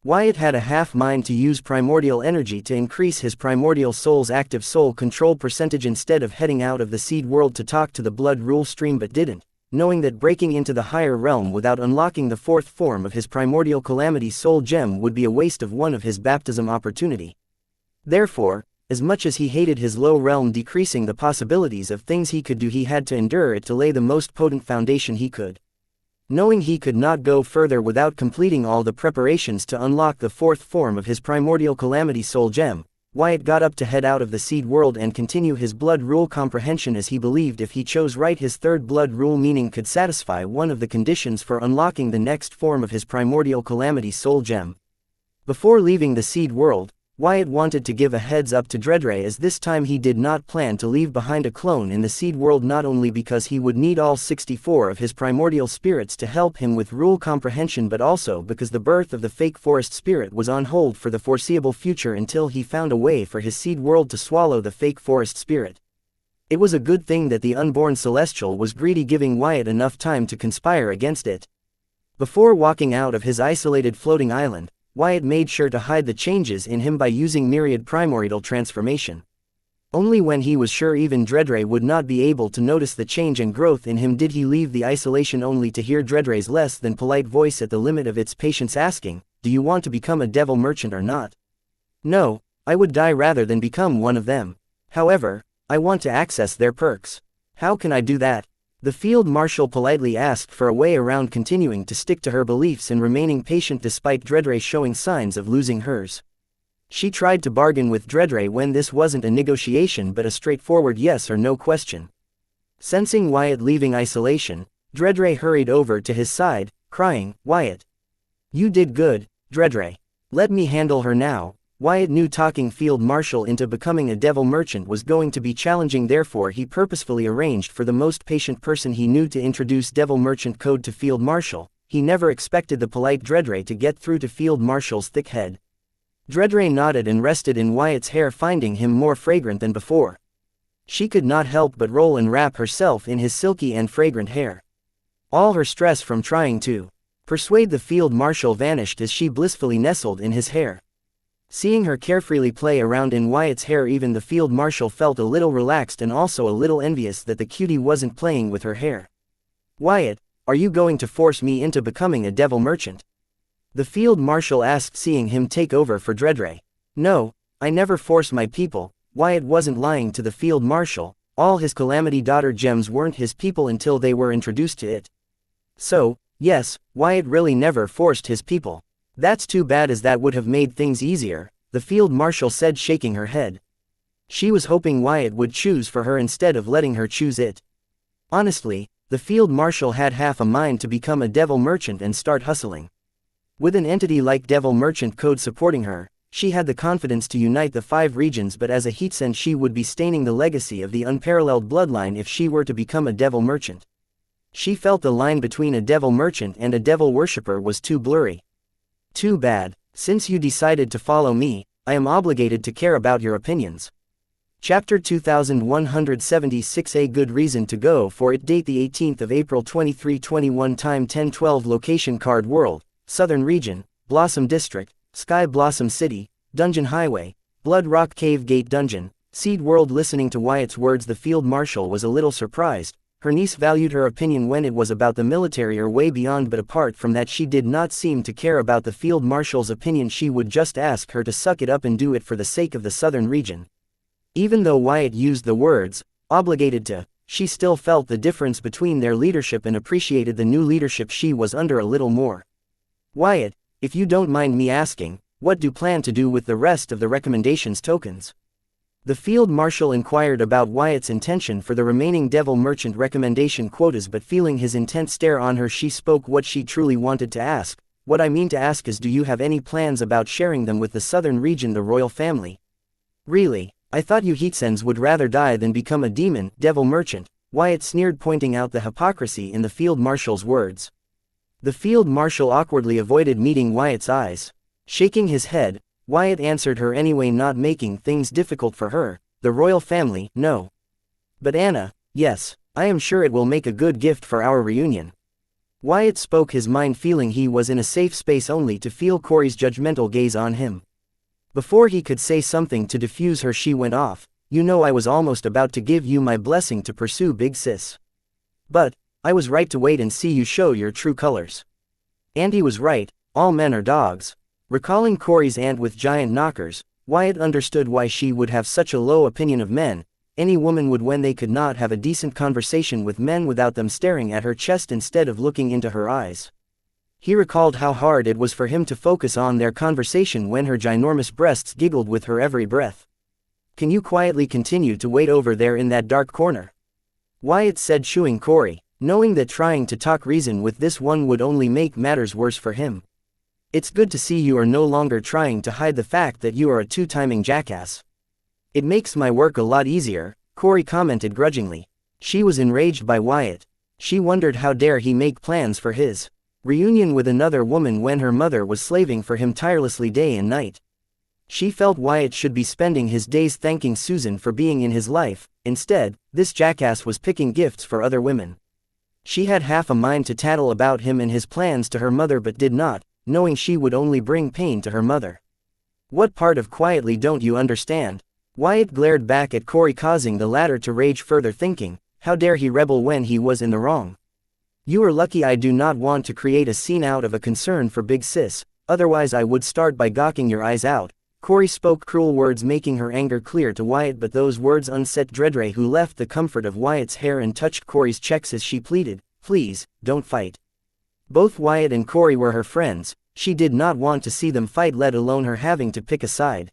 Wyatt had a half mind to use primordial energy to increase his primordial soul's active soul control percentage instead of heading out of the seed world to talk to the blood rule stream, but didn't, knowing that breaking into the higher realm without unlocking the fourth form of his primordial calamity soul gem would be a waste of one of his baptism opportunity. Therefore, as much as he hated his low realm decreasing the possibilities of things he could do, he had to endure it to lay the most potent foundation he could. Knowing he could not go further without completing all the preparations to unlock the fourth form of his primordial calamity soul gem, Wyatt got up to head out of the seed world and continue his blood rule comprehension, as he believed if he chose right, his third blood rule meaning could satisfy one of the conditions for unlocking the next form of his primordial calamity soul gem. Before leaving the seed world, Wyatt wanted to give a heads up to Dreadray, as this time he did not plan to leave behind a clone in the seed world, not only because he would need all 64 of his primordial spirits to help him with rule comprehension, but also because the birth of the fake forest spirit was on hold for the foreseeable future until he found a way for his seed world to swallow the fake forest spirit. It was a good thing that the unborn celestial was greedy, giving Wyatt enough time to conspire against it. Before walking out of his isolated floating island, Wyatt made sure to hide the changes in him by using myriad primordial transformation. Only when he was sure even Dreadray would not be able to notice the change and growth in him did he leave the isolation, only to hear Dreadray's less than polite voice at the limit of its patience asking, "Do you want to become a devil merchant or not?" "No, I would die rather than become one of them. However, I want to access their perks." "How can I do that?" The field marshal politely asked for a way around, continuing to stick to her beliefs and remaining patient despite Dreadray showing signs of losing hers. She tried to bargain with Dreadray when this wasn't a negotiation but a straightforward yes or no question. Sensing Wyatt leaving isolation, Dreadray hurried over to his side, crying, "Wyatt! You did good, Dreadray. Let me handle her now." Wyatt knew talking field marshal into becoming a devil merchant was going to be challenging, therefore he purposefully arranged for the most patient person he knew to introduce devil merchant code to field marshal. He never expected the polite Dreadray to get through to field marshal's thick head. Dreadray nodded and rested in Wyatt's hair, finding him more fragrant than before. She could not help but roll and wrap herself in his silky and fragrant hair. All her stress from trying to persuade the field marshal vanished as she blissfully nestled in his hair. Seeing her carefreely play around in Wyatt's hair, even the field marshal felt a little relaxed and also a little envious that the cutie wasn't playing with her hair. "Wyatt, are you going to force me into becoming a devil merchant?" the field marshal asked, seeing him take over for Dreadray. "No, I never force my people." Wyatt wasn't lying to the field marshal. All his Calamity Daughter gems weren't his people until they were introduced to it. So, yes, Wyatt really never forced his people. "That's too bad, as that would have made things easier," the field marshal said, shaking her head. She was hoping Wyatt would choose for her instead of letting her choose it. Honestly, the field marshal had half a mind to become a devil merchant and start hustling. With an entity like devil merchant code supporting her, she had the confidence to unite the 5 regions, but as a heatsend she would be staining the legacy of the unparalleled bloodline if she were to become a devil merchant. She felt the line between a devil merchant and a devil worshipper was too blurry. "Too bad. Since you decided to follow me, I am obligated to care about your opinions." Chapter 2176. A good reason to go for it. Date the 18th of April 2321. Time 10:12. Location Card World, Southern Region, Blossom District, Sky Blossom City, Dungeon Highway, Blood Rock Cave Gate Dungeon, Seed World. Listening to Wyatt's words, the field marshal was a little surprised. Her niece valued her opinion when it was about the military or way beyond, but apart from that she did not seem to care about the field marshal's opinion. She would just ask her to suck it up and do it for the sake of the Southern Region. Even though Wyatt used the words, "obligated to," she still felt the difference between their leadership and appreciated the new leadership she was under a little more. "Wyatt, if you don't mind me asking, what do you plan to do with the rest of the recommendations tokens?" The field marshal inquired about Wyatt's intention for the remaining devil merchant recommendation quotas, but feeling his intense stare on her, she spoke what she truly wanted to ask. "What I mean to ask is, do you have any plans about sharing them with the Southern Region, the royal family?" "Really? I thought you heatsends would rather die than become a demon devil merchant," Wyatt sneered, pointing out the hypocrisy in the field marshal's words. The field marshal awkwardly avoided meeting Wyatt's eyes. Shaking his head, Wyatt answered her anyway, not making things difficult for her. The royal family, no. But Anna, yes, I am sure it will make a good gift for our reunion. Wyatt spoke his mind, feeling he was in a safe space, only to feel Corey's judgmental gaze on him. Before he could say something to defuse her, she went off. You know, I was almost about to give you my blessing to pursue Big Sis. But I was right to wait and see you show your true colors. And he was right, all men are dogs. Recalling Corey's aunt with giant knockers, Wyatt understood why she would have such a low opinion of men. Any woman would, when they could not have a decent conversation with men without them staring at her chest instead of looking into her eyes. He recalled how hard it was for him to focus on their conversation when her ginormous breasts giggled with her every breath. Can you quietly continue to wait over there in that dark corner? Wyatt said, shooing Corey, knowing that trying to talk reason with this one would only make matters worse for him. It's good to see you are no longer trying to hide the fact that you are a two-timing jackass. It makes my work a lot easier, Corey commented grudgingly. She was enraged by Wyatt. She wondered how dare he make plans for his reunion with another woman when her mother was slaving for him tirelessly day and night. She felt Wyatt should be spending his days thanking Susan for being in his life. Instead, this jackass was picking gifts for other women. She had half a mind to tattle about him and his plans to her mother, but did not, knowing she would only bring pain to her mother. What part of quietly don't you understand? Wyatt glared back at Corey, causing the latter to rage further, thinking, how dare he rebel when he was in the wrong? You are lucky I do not want to create a scene out of a concern for Big Sis, otherwise I would start by gawking your eyes out. Corey spoke cruel words, making her anger clear to Wyatt, but those words unset Dredre, who left the comfort of Wyatt's hair and touched Corey's checks as she pleaded, please, don't fight. Both Wyatt and Corey were her friends. She did not want to see them fight, let alone her having to pick a side.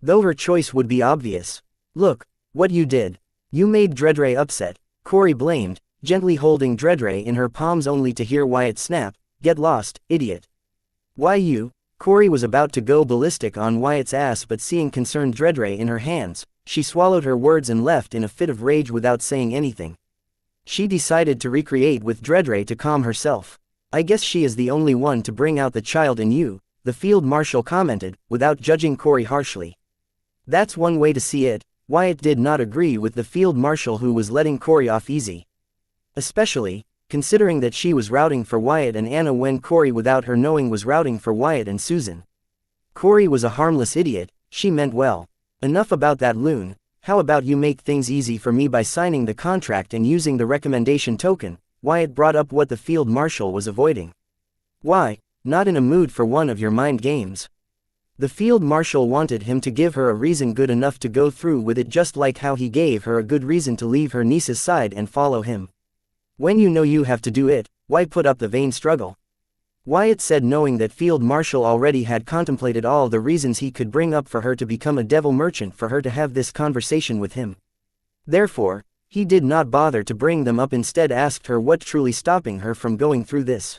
Though her choice would be obvious. Look, what you did. You made Dredre upset, Corey blamed, gently holding Dredre in her palms, only to hear Wyatt snap, get lost, idiot. Why you? Corey was about to go ballistic on Wyatt's ass, but seeing concerned Dredre in her hands, she swallowed her words and left in a fit of rage without saying anything. She decided to recreate with Dredre to calm herself. I guess she is the only one to bring out the child in you, the field marshal commented, without judging Corey harshly. That's one way to see it. Wyatt did not agree with the field marshal, who was letting Corey off easy. Especially, considering that she was routing for Wyatt and Anna when Corey, without her knowing, was routing for Wyatt and Susan. Corey was a harmless idiot, she meant well. Enough about that loon. How about you make things easy for me by signing the contract and using the recommendation token? Wyatt brought up what the field marshal was avoiding. Why, not in a mood for one of your mind games? The field marshal wanted him to give her a reason good enough to go through with it, just like how he gave her a good reason to leave her niece's side and follow him. When you know you have to do it, why put up the vain struggle? Wyatt said, knowing that field marshal already had contemplated all the reasons he could bring up for her to become a devil merchant for her to have this conversation with him. Therefore, he did not bother to bring them up, instead asked her what truly stopping her from going through this.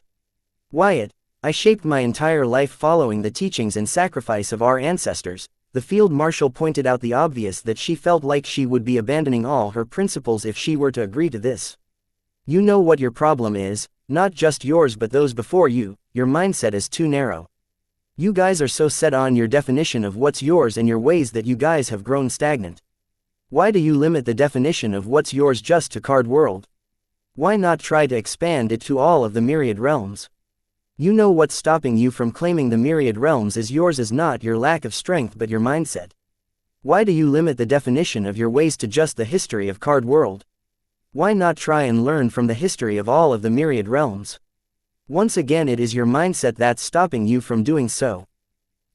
Wyatt, I shaped my entire life following the teachings and sacrifice of our ancestors. The field marshal pointed out the obvious, that she felt like she would be abandoning all her principles if she were to agree to this. You know what your problem is, not just yours but those before you. Your mindset is too narrow. You guys are so set on your definition of what's yours and your ways that you guys have grown stagnant. Why do you limit the definition of what's yours just to Card World? Why not try to expand it to all of the myriad realms? You know what's stopping you from claiming the myriad realms as yours is not your lack of strength but your mindset. Why do you limit the definition of your ways to just the history of Card World? Why not try and learn from the history of all of the myriad realms? Once again, it is your mindset that's stopping you from doing so.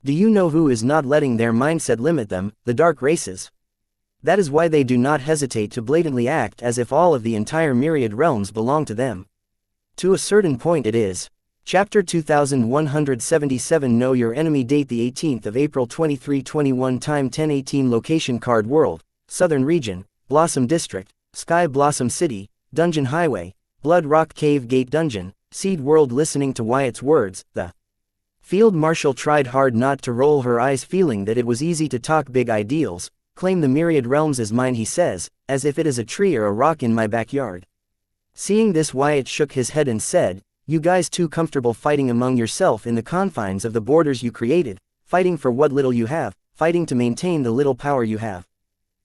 Do you know who is not letting their mindset limit them? The dark races. That is why they do not hesitate to blatantly act as if all of the entire myriad realms belong to them. To a certain point it is. Chapter 2177. Know Your Enemy. Date the 18th of April 2321. Time 10:18. Location Card World, Southern Region, Blossom District, Sky Blossom City, Dungeon Highway, Blood Rock Cave Gate Dungeon, Seed World. Listening to Wyatt's words, the field marshal tried hard not to roll her eyes, feeling that it was easy to talk big ideals, claim the myriad realms as mine, he says, as if it is a tree or a rock in my backyard. Seeing this, Wyatt shook his head and said, "You guys too comfortable fighting among yourself in the confines of the borders you created, fighting for what little you have, fighting to maintain the little power you have.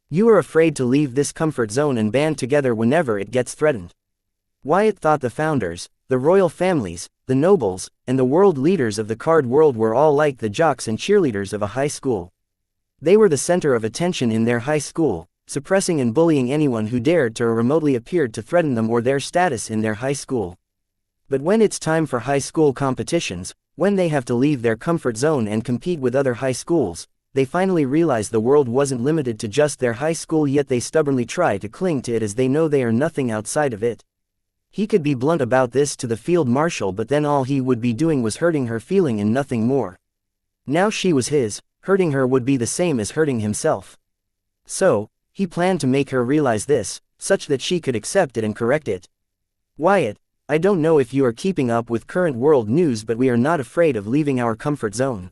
You are afraid to leave this comfort zone and band together whenever it gets threatened." Wyatt thought the founders, the royal families, the nobles, and the world leaders of the card world were all like the jocks and cheerleaders of a high school. They were the center of attention in their high school, suppressing and bullying anyone who dared to or remotely appeared to threaten them or their status in their high school. But when it's time for high school competitions, when they have to leave their comfort zone and compete with other high schools, they finally realize the world wasn't limited to just their high school, yet they stubbornly try to cling to it as they know they are nothing outside of it. He could be blunt about this to the field marshal, but then all he would be doing was hurting her feeling and nothing more. Now she was his, hurting her would be the same as hurting himself. So, he planned to make her realize this, such that she could accept it and correct it. "Wyatt, I don't know if you are keeping up with current world news, but we are not afraid of leaving our comfort zone.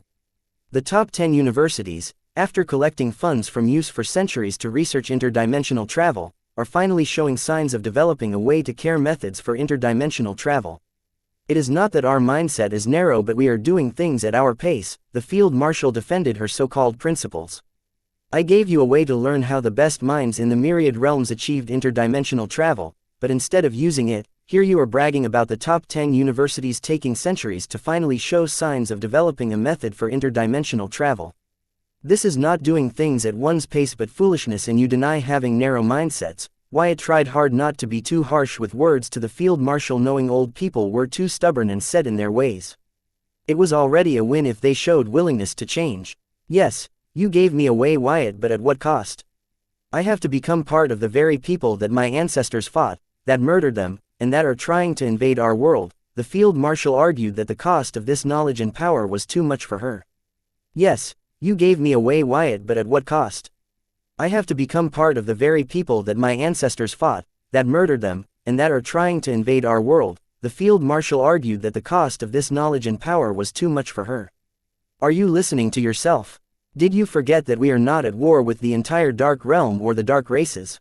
The top 10 universities, after collecting funds from youth for centuries to research interdimensional travel, are finally showing signs of developing a way to care methods for interdimensional travel. It is not that our mindset is narrow, but we are doing things at our pace," the field marshal defended her so-called principles. "I gave you a way to learn how the best minds in the myriad realms achieved interdimensional travel, but instead of using it, here you are bragging about the top 10 universities taking centuries to finally show signs of developing a method for interdimensional travel. This is not doing things at one's pace but foolishness, and you deny having narrow mindsets." Wyatt tried hard not to be too harsh with words to the field marshal, knowing old people were too stubborn and set in their ways. It was already a win if they showed willingness to change. "Yes, you gave me away, Wyatt, but at what cost? I have to become part of the very people that my ancestors fought, that murdered them, and that are trying to invade our world." The field marshal argued that the cost of this knowledge and power was too much for her. "Yes, you gave me away, Wyatt, but at what cost? I have to become part of the very people that my ancestors fought, that murdered them, and that are trying to invade our world." The field marshal argued that the cost of this knowledge and power was too much for her. "Are you listening to yourself? Did you forget that we are not at war with the entire dark realm or the dark races?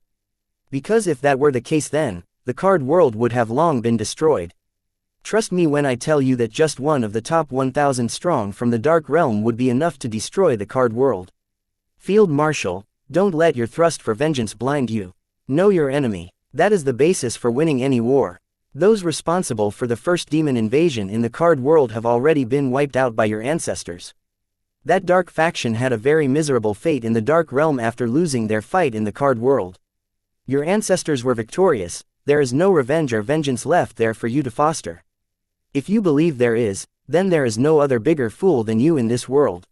Because if that were the case, then the card world would have long been destroyed. Trust me when I tell you that just one of the top 1,000 strong from the dark realm would be enough to destroy the card world. Field marshal, don't let your thirst for vengeance blind you. Know your enemy. That is the basis for winning any war. Those responsible for the first demon invasion in the card world have already been wiped out by your ancestors. That dark faction had a very miserable fate in the dark realm after losing their fight in the card world. Your ancestors were victorious. There is no revenge or vengeance left there for you to foster. If you believe there is, then there is no other bigger fool than you in this world.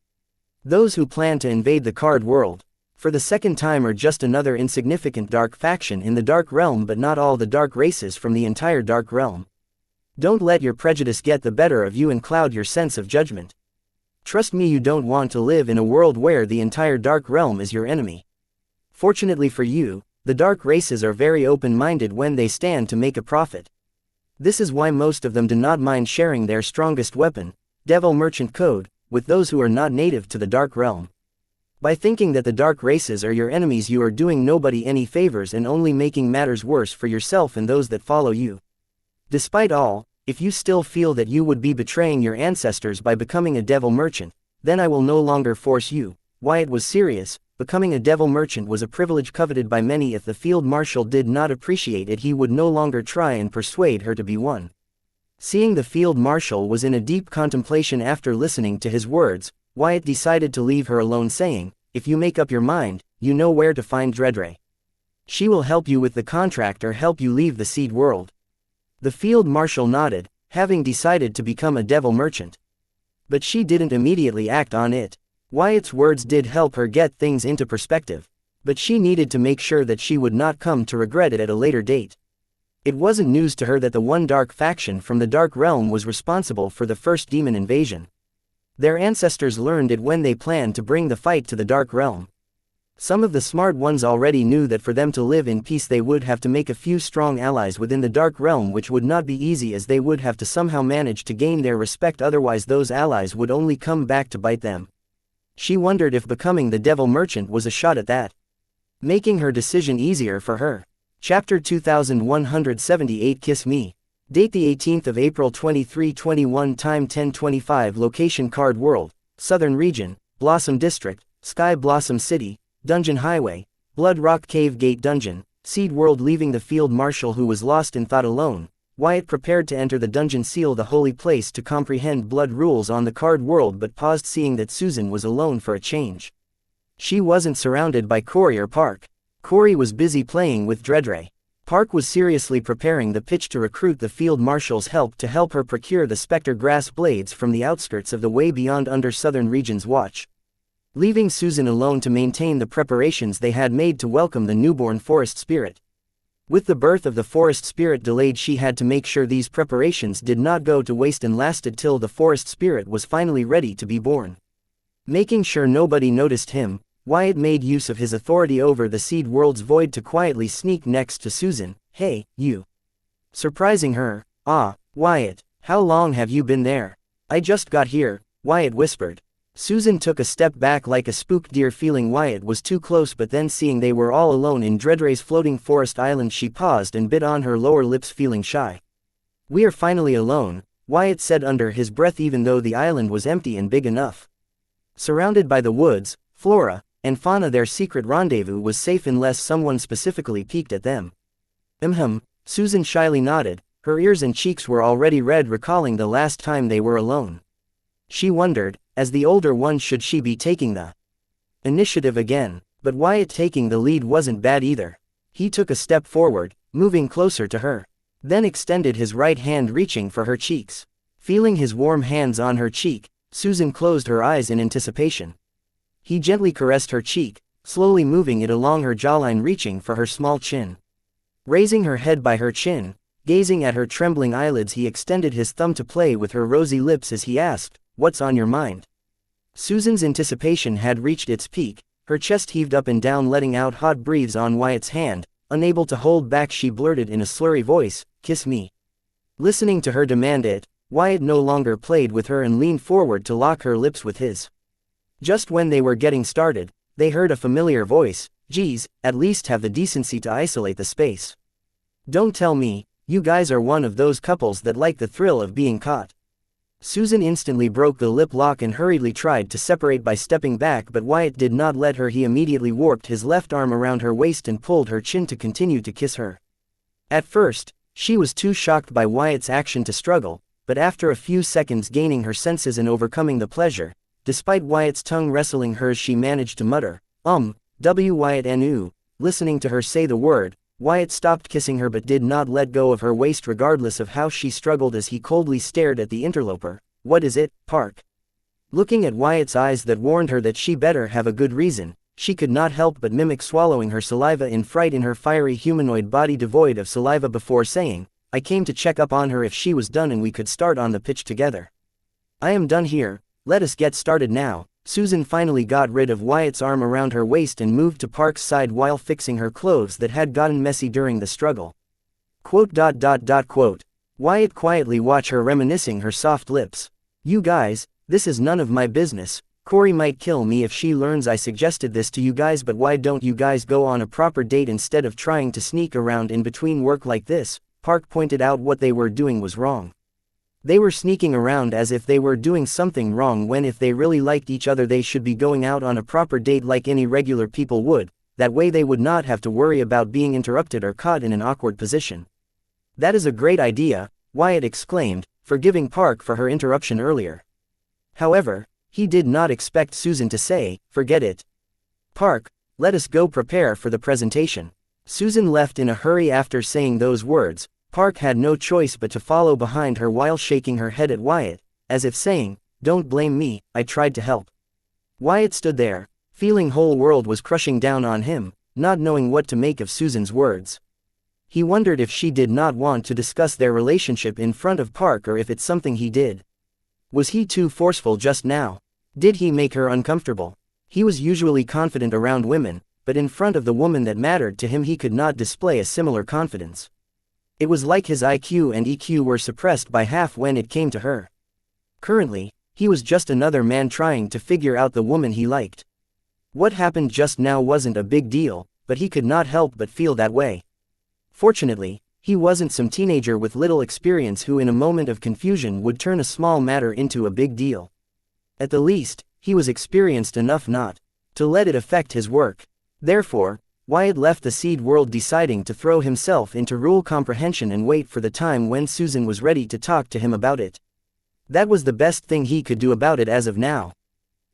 Those who plan to invade the card world, for the second time, are just another insignificant dark faction in the dark realm, but not all the dark races from the entire dark realm. Don't let your prejudice get the better of you and cloud your sense of judgment. Trust me, you don't want to live in a world where the entire dark realm is your enemy. Fortunately for you, the dark races are very open-minded when they stand to make a profit. This is why most of them do not mind sharing their strongest weapon, Devil Merchant Code, with those who are not native to the dark realm. By thinking that the dark races are your enemies, you are doing nobody any favors and only making matters worse for yourself and those that follow you. Despite all, if you still feel that you would be betraying your ancestors by becoming a devil merchant, then I will no longer force you." Wyatt was serious. Becoming a devil merchant was a privilege coveted by many. If the field marshal did not appreciate it, he would no longer try and persuade her to be one. Seeing the field marshal was in a deep contemplation after listening to his words, Wyatt decided to leave her alone, saying, "If you make up your mind, you know where to find Dreadray. She will help you with the contract or help you leave the seed world." The field marshal nodded, having decided to become a devil merchant. But she didn't immediately act on it. Wyatt's words did help her get things into perspective, but she needed to make sure that she would not come to regret it at a later date. It wasn't news to her that the one dark faction from the dark realm was responsible for the first demon invasion. Their ancestors learned it when they planned to bring the fight to the dark realm. Some of the smart ones already knew that for them to live in peace they would have to make a few strong allies within the dark realm, which would not be easy as they would have to somehow manage to gain their respect, otherwise those allies would only come back to bite them. She wondered if becoming the devil merchant was a shot at that. making her decision easier for her. Chapter 2178 Kiss Me. Date the 18th of April 2321. Time 10:25. Location Card World, Southern Region, Blossom District, Sky Blossom City, Dungeon Highway, Blood Rock Cave Gate Dungeon, Seed World. Leaving the field marshal who was lost in thought alone, Wyatt prepared to enter the dungeon, seal the holy place to comprehend blood rules on the card world, but paused seeing that Susan was alone for a change. She wasn't surrounded by Corey or Park. Corey was busy playing with Dreadray. Park was seriously preparing the pitch to recruit the field marshal's help to help her procure the specter grass blades from the outskirts of the way beyond under Southern Region's watch. Leaving Susan alone to maintain the preparations they had made to welcome the newborn forest spirit. With the birth of the forest spirit delayed, she had to make sure these preparations did not go to waste and lasted till the forest spirit was finally ready to be born. Making sure nobody noticed him, Wyatt made use of his authority over the seed world's void to quietly sneak next to Susan. "Hey, you." Surprising her. "Ah, Wyatt, how long have you been there?" "I just got here," Wyatt whispered. Susan took a step back like a spooked deer, feeling Wyatt was too close, but then seeing they were all alone in Dreadray's floating forest island, she paused and bit on her lower lips, feeling shy. "We are finally alone," Wyatt said under his breath, even though the island was empty and big enough. Surrounded by the woods, flora, and fauna, their secret rendezvous was safe unless someone specifically peeked at them. Susan shyly nodded. Her ears and cheeks were already red, recalling the last time they were alone. She wondered, as the older one, should she be taking the initiative again? But Wyatt taking the lead wasn't bad either. He took a step forward, moving closer to her. Then extended his right hand, reaching for her cheeks. Feeling his warm hands on her cheek, Susan closed her eyes in anticipation. He gently caressed her cheek, slowly moving it along her jawline, reaching for her small chin. Raising her head by her chin, gazing at her trembling eyelids, he extended his thumb to play with her rosy lips as he asked, "What's on your mind?" Susan's anticipation had reached its peak. Her chest heaved up and down, letting out hot breaths on Wyatt's hand. Unable to hold back, she blurted in a slurry voice, "Kiss me." Listening to her demand it, Wyatt no longer played with her and leaned forward to lock her lips with his. Just when they were getting started, they heard a familiar voice. "Geez, at least have the decency to isolate the space. Don't tell me, you guys are one of those couples that like the thrill of being caught." Susan instantly broke the lip lock and hurriedly tried to separate by stepping back, but Wyatt did not let her. He immediately warped his left arm around her waist and pulled her chin to continue to kiss her. At first, she was too shocked by Wyatt's action to struggle, but after a few seconds gaining her senses and overcoming the pleasure, despite Wyatt's tongue wrestling hers, she managed to mutter, Wyatt and Listening to her say the word, Wyatt stopped kissing her but did not let go of her waist regardless of how she struggled, as he coldly stared at the interloper. "What is it, Park?" Looking at Wyatt's eyes that warned her that she better have a good reason, she could not help but mimic swallowing her saliva in fright in her fiery humanoid body devoid of saliva before saying, "I came to check up on her if she was done and we could start on the pitch together." "I am done here, let us get started now." Susan finally got rid of Wyatt's arm around her waist and moved to Park's side while fixing her clothes that had gotten messy during the struggle. Wyatt quietly watched her, reminiscing her soft lips. "You guys, this is none of my business. Corey might kill me if she learns I suggested this to you guys, but why don't you guys go on a proper date instead of trying to sneak around in between work like this?" Park pointed out what they were doing was wrong. They were sneaking around as if they were doing something wrong, when if they really liked each other they should be going out on a proper date like any regular people would. That way they would not have to worry about being interrupted or caught in an awkward position. "That is a great idea," Wyatt exclaimed, forgiving Park for her interruption earlier. However, he did not expect Susan to say, "Forget it. Park, let us go prepare for the presentation." Susan left in a hurry after saying those words. Park had no choice but to follow behind her while shaking her head at Wyatt, as if saying, "Don't blame me, I tried to help." Wyatt stood there, feeling whole world was crushing down on him, not knowing what to make of Susan's words. He wondered if she did not want to discuss their relationship in front of Park, or if it's something he did. Was he too forceful just now? Did he make her uncomfortable? He was usually confident around women, but in front of the woman that mattered to him he could not display a similar confidence. It was like his IQ and EQ were suppressed by half when it came to her. Currently, he was just another man trying to figure out the woman he liked. What happened just now wasn't a big deal. but he could not help but feel that way. Fortunately, he wasn't some teenager with little experience who in a moment of confusion would turn a small matter into a big deal. At the least, he was experienced enough not to let it affect his work. Therefore, Wyatt left the seed world deciding to throw himself into rule comprehension and wait for the time when Susan was ready to talk to him about it. That was the best thing he could do about it as of now.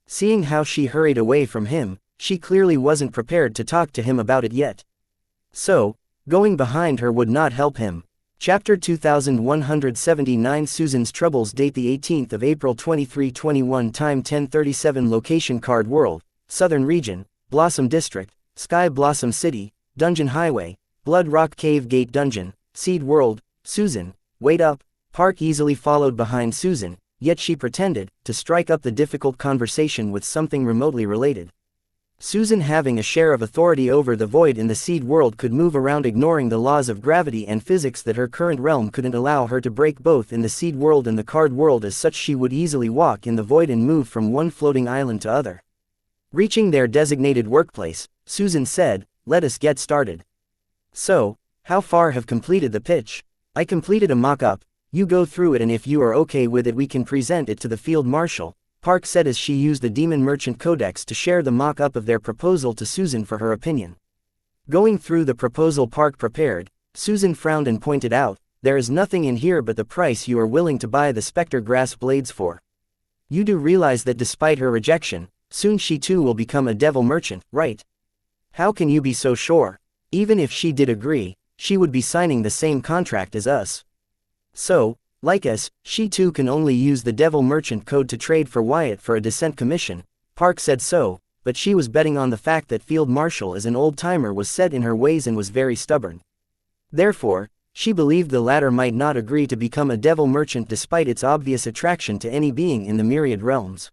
Seeing how she hurried away from him, she clearly wasn't prepared to talk to him about it yet. So, going behind her would not help him. Chapter 2179 Susan's Troubles. Date the 18th of April 2321. Time 10:37. Location Card World, Southern Region, Blossom District, Sky Blossom City, Dungeon Highway, Blood Rock Cave Gate Dungeon, Seed World. Susan, wait up. Park easily followed behind Susan, yet she pretended to strike up the difficult conversation with something remotely related. Susan, having a share of authority over the void in the seed world, could move around ignoring the laws of gravity and physics that her current realm couldn't allow her to break both in the seed world and the card world. As such, she would easily walk in the void and move from one floating island to other. Reaching their designated workplace, Susan said, "Let us get started." "So, how far have completed the pitch?" "I completed a mock-up. You go through it and if you are okay with it we can present it to the field marshal," Park said as she used the Demon Merchant Codex to share the mock-up of their proposal to Susan for her opinion. Going through the proposal Park prepared, Susan frowned and pointed out, "There is nothing in here but the price you are willing to buy the specter grass blades for. You do realize that despite her rejection, soon she too will become a devil merchant, right?" "How can you be so sure? Even if she did agree, she would be signing the same contract as us. So, like us, she too can only use the Devil Merchant Code to trade for Wyatt for a descent commission." Park said so, but she was betting on the fact that Field Marshal as an old-timer was set in her ways and was very stubborn. Therefore, she believed the latter might not agree to become a devil merchant despite its obvious attraction to any being in the myriad realms.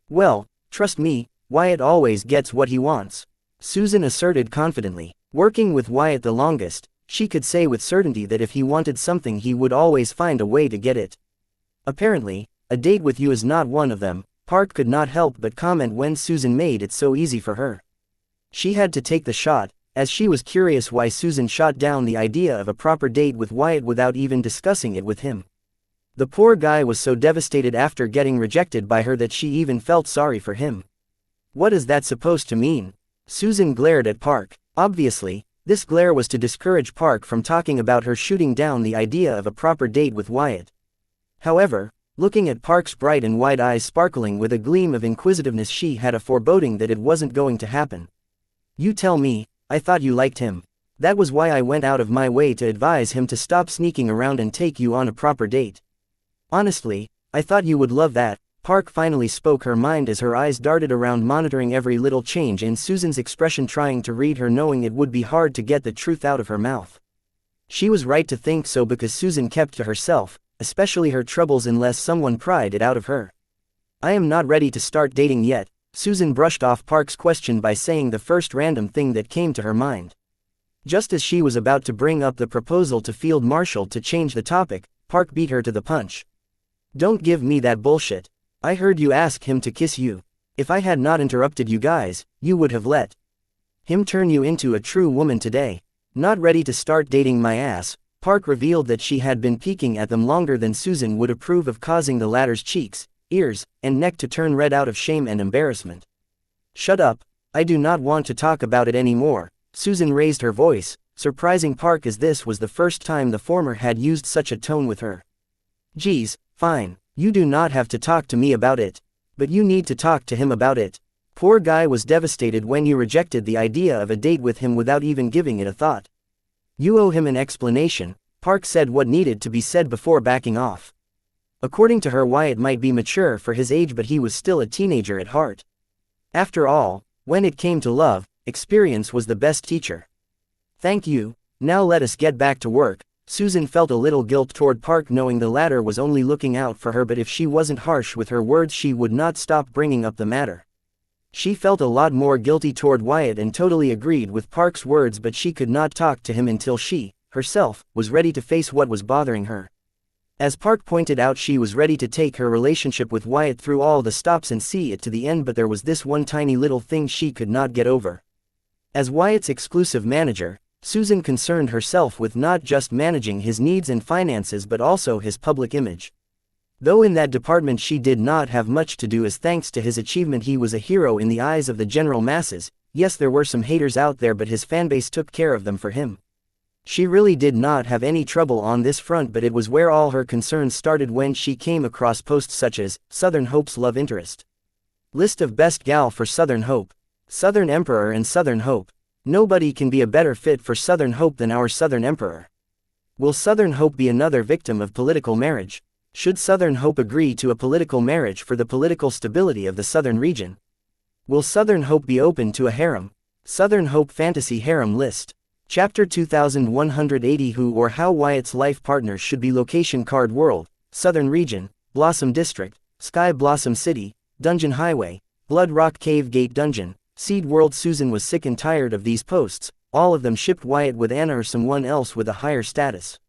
"Well, trust me, Wyatt always gets what he wants," Susan asserted confidently. Working with Wyatt the longest, she could say with certainty that if he wanted something he would always find a way to get it. "Apparently, a date with you is not one of them," Park could not help but comment when Susan made it so easy for her. She had to take the shot, as she was curious why Susan shot down the idea of a proper date with Wyatt without even discussing it with him. The poor guy was so devastated after getting rejected by her that she even felt sorry for him. "What is that supposed to mean?" Susan glared at Park. Obviously, this glare was to discourage Park from talking about her shooting down the idea of a proper date with Wyatt. However, looking at Park's bright and wide eyes sparkling with a gleam of inquisitiveness, she had a foreboding that it wasn't going to happen. "You tell me, I thought you liked him. That was why I went out of my way to advise him to stop sneaking around and take you on a proper date. Honestly, I thought you would love that." Park finally spoke her mind as her eyes darted around, monitoring every little change in Susan's expression, trying to read her, knowing it would be hard to get the truth out of her mouth. She was right to think so because Susan kept to herself, especially her troubles, unless someone pried it out of her. "I am not ready to start dating yet," Susan brushed off Park's question by saying the first random thing that came to her mind. Just as she was about to bring up the proposal to Field Marshal to change the topic, Park beat her to the punch. "Don't give me that bullshit. I heard you ask him to kiss you. If I had not interrupted you guys, you would have let him turn you into a true woman today. Not ready to start dating my ass." Park revealed that she had been peeking at them longer than Susan would approve of, causing the latter's cheeks, ears, and neck to turn red out of shame and embarrassment. "Shut up, I do not want to talk about it anymore." Susan raised her voice, surprising Park as this was the first time the former had used such a tone with her. "Geez, fine. You do not have to talk to me about it. But you need to talk to him about it. Poor guy was devastated when you rejected the idea of a date with him without even giving it a thought. You owe him an explanation." Park said what needed to be said before backing off. According to her, Wyatt might be mature for his age, but he was still a teenager at heart. After all, when it came to love, experience was the best teacher. "Thank you, now let us get back to work." Susan felt a little guilt toward Park, knowing the latter was only looking out for her, but if she wasn't harsh with her words she would not stop bringing up the matter. She felt a lot more guilty toward Wyatt and totally agreed with Park's words, but she could not talk to him until she, herself, was ready to face what was bothering her. As Park pointed out, she was ready to take her relationship with Wyatt through all the stops and see it to the end, but there was this one tiny little thing she could not get over. As Wyatt's exclusive manager, Susan concerned herself with not just managing his needs and finances but also his public image. Though in that department she did not have much to do, as thanks to his achievement he was a hero in the eyes of the general masses. Yes, there were some haters out there, but his fanbase took care of them for him. She really did not have any trouble on this front, but it was where all her concerns started when she came across posts such as, Southern Hope's love interest. List of best gal for Southern Hope. Southern Emperor and Southern Hope. Nobody can be a better fit for Southern Hope than our Southern Emperor. Will Southern Hope be another victim of political marriage? Should Southern Hope agree to a political marriage for the political stability of the Southern region? Will Southern Hope be open to a harem? Southern Hope Fantasy Harem List. Chapter 2180, Who or How Wyatt's Life Partners Should Be. Location: Card World, Southern Region, Blossom District, Sky Blossom City, Dungeon Highway, Blood Rock Cave Gate Dungeon, Seed World. Susan was sick and tired of these posts. All of them shipped Wyatt with Anna or someone else with a higher status.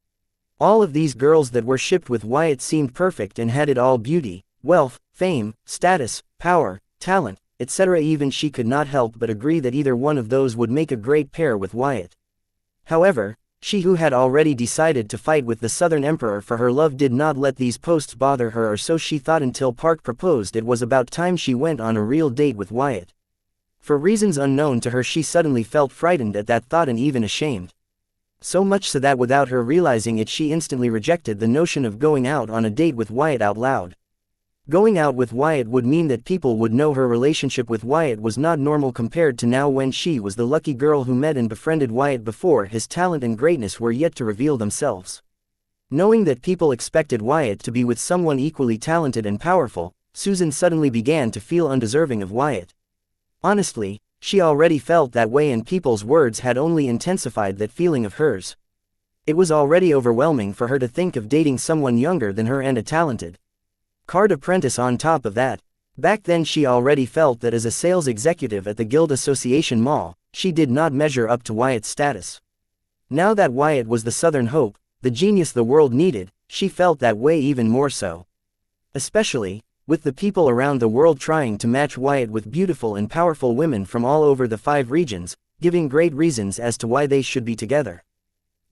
All of these girls that were shipped with Wyatt seemed perfect and had it all: beauty, wealth, fame, status, power, talent, etc. Even she could not help but agree that either one of those would make a great pair with Wyatt. However, she, who had already decided to fight with the Southern Emperor for her love, did not let these posts bother her, or so she thought, until Park proposed. It was about time she went on a real date with Wyatt. For reasons unknown to her, she suddenly felt frightened at that thought and even ashamed. So much so that without her realizing it, she instantly rejected the notion of going out on a date with Wyatt out loud. Going out with Wyatt would mean that people would know her relationship with Wyatt was not normal compared to now, when she was the lucky girl who met and befriended Wyatt before his talent and greatness were yet to reveal themselves. Knowing that people expected Wyatt to be with someone equally talented and powerful, Susan suddenly began to feel undeserving of Wyatt. Honestly, she already felt that way, and people's words had only intensified that feeling of hers. It was already overwhelming for her to think of dating someone younger than her and a talented card apprentice on top of that. Back then she already felt that as a sales executive at the Guild Association Mall, she did not measure up to Wyatt's status. Now that Wyatt was the Southern Hope, the genius the world needed, she felt that way even more so. Especially, with the people around the world trying to match Wyatt with beautiful and powerful women from all over the 5 regions, giving great reasons as to why they should be together.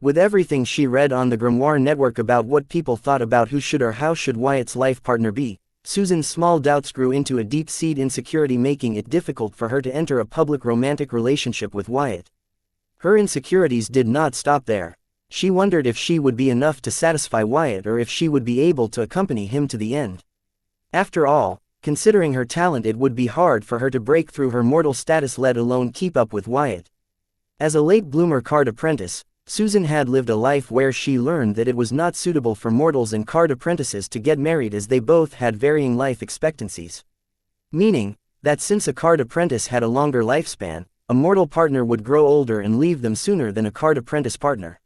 With everything she read on the Grimoire network about what people thought about who should or how should Wyatt's life partner be, Susan's small doubts grew into a deep-seated insecurity, making it difficult for her to enter a public romantic relationship with Wyatt. Her insecurities did not stop there. She wondered if she would be enough to satisfy Wyatt, or if she would be able to accompany him to the end. After all, considering her talent, it would be hard for her to break through her mortal status, let alone keep up with Wyatt. As a late bloomer card apprentice, Susan had lived a life where she learned that it was not suitable for mortals and card apprentices to get married, as they both had varying life expectancies. Meaning, that since a card apprentice had a longer lifespan, a mortal partner would grow older and leave them sooner than a card apprentice partner.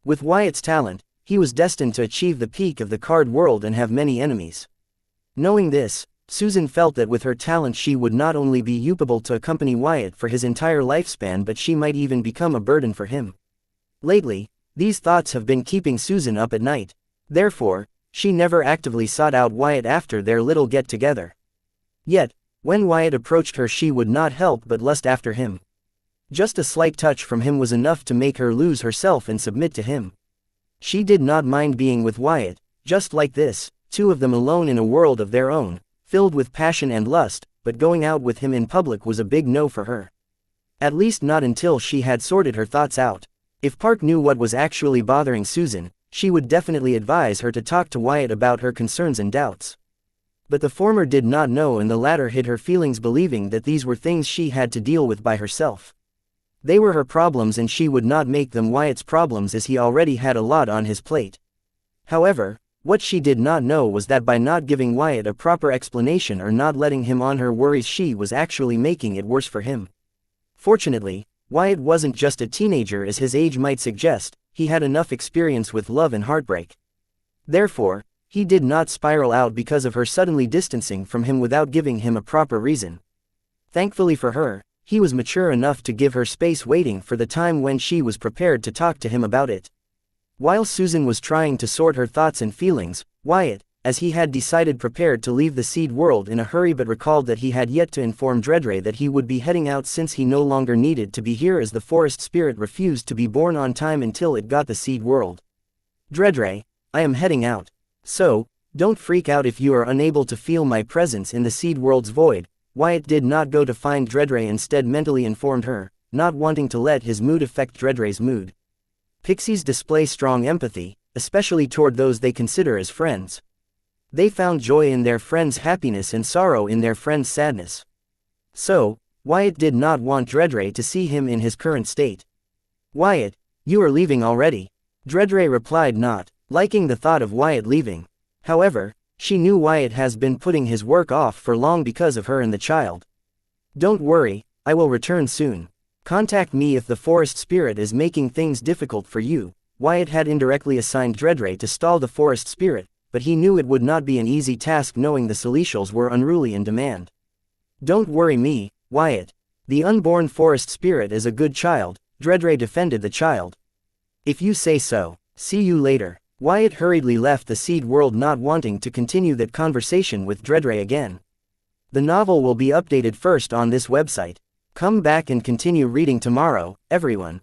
With Wyatt's talent, he was destined to achieve the peak of the card world and have many enemies. Knowing this, Susan felt that with her talent she would not only be capable to accompany Wyatt for his entire lifespan, but she might even become a burden for him. Lately, these thoughts have been keeping Susan up at night. Therefore, she never actively sought out Wyatt after their little get-together. Yet, when Wyatt approached her, she would not help but lust after him. Just a slight touch from him was enough to make her lose herself and submit to him. She did not mind being with Wyatt, just like this, 2 of them alone in a world of their own, filled with passion and lust, but going out with him in public was a big no for her. At least not until she had sorted her thoughts out. If Park knew what was actually bothering Susan, she would definitely advise her to talk to Wyatt about her concerns and doubts. But the former did not know, and the latter hid her feelings, believing that these were things she had to deal with by herself. They were her problems and she would not make them Wyatt's problems, as he already had a lot on his plate. However, what she did not know was that by not giving Wyatt a proper explanation or not letting him on her worries, she was actually making it worse for him. Fortunately, Wyatt wasn't just a teenager as his age might suggest. He had enough experience with love and heartbreak. Therefore, he did not spiral out because of her suddenly distancing from him without giving him a proper reason. Thankfully for her, he was mature enough to give her space, waiting for the time when she was prepared to talk to him about it. While Susan was trying to sort her thoughts and feelings, Wyatt, as he had decided prepared to leave the seed world in a hurry but recalled that he had yet to inform Dredre that he would be heading out since he no longer needed to be here as the forest spirit refused to be born on time until it got the seed world. Dredre, I am heading out. So, don't freak out if you are unable to feel my presence in the seed world's void. Wyatt did not go to find Dredre, instead mentally informed her, not wanting to let his mood affect Dredre's mood. Pixies display strong empathy, especially toward those they consider as friends. They found joy in their friend's happiness and sorrow in their friend's sadness. So, Wyatt did not want Dredre to see him in his current state. Wyatt, you are leaving already? Dredre replied, not liking the thought of Wyatt leaving. However, she knew Wyatt has been putting his work off for long because of her and the child. Don't worry, I will return soon. Contact me if the forest spirit is making things difficult for you. Wyatt had indirectly assigned Dredre to stall the forest spirit, but he knew it would not be an easy task knowing the Celestials were unruly in demand. Don't worry me, Wyatt. The unborn forest spirit is a good child, Dredre defended the child. If you say so. See you later. Wyatt hurriedly left the seed world, not wanting to continue that conversation with Dredre again. The novel will be updated first on this website. Come back and continue reading tomorrow, everyone.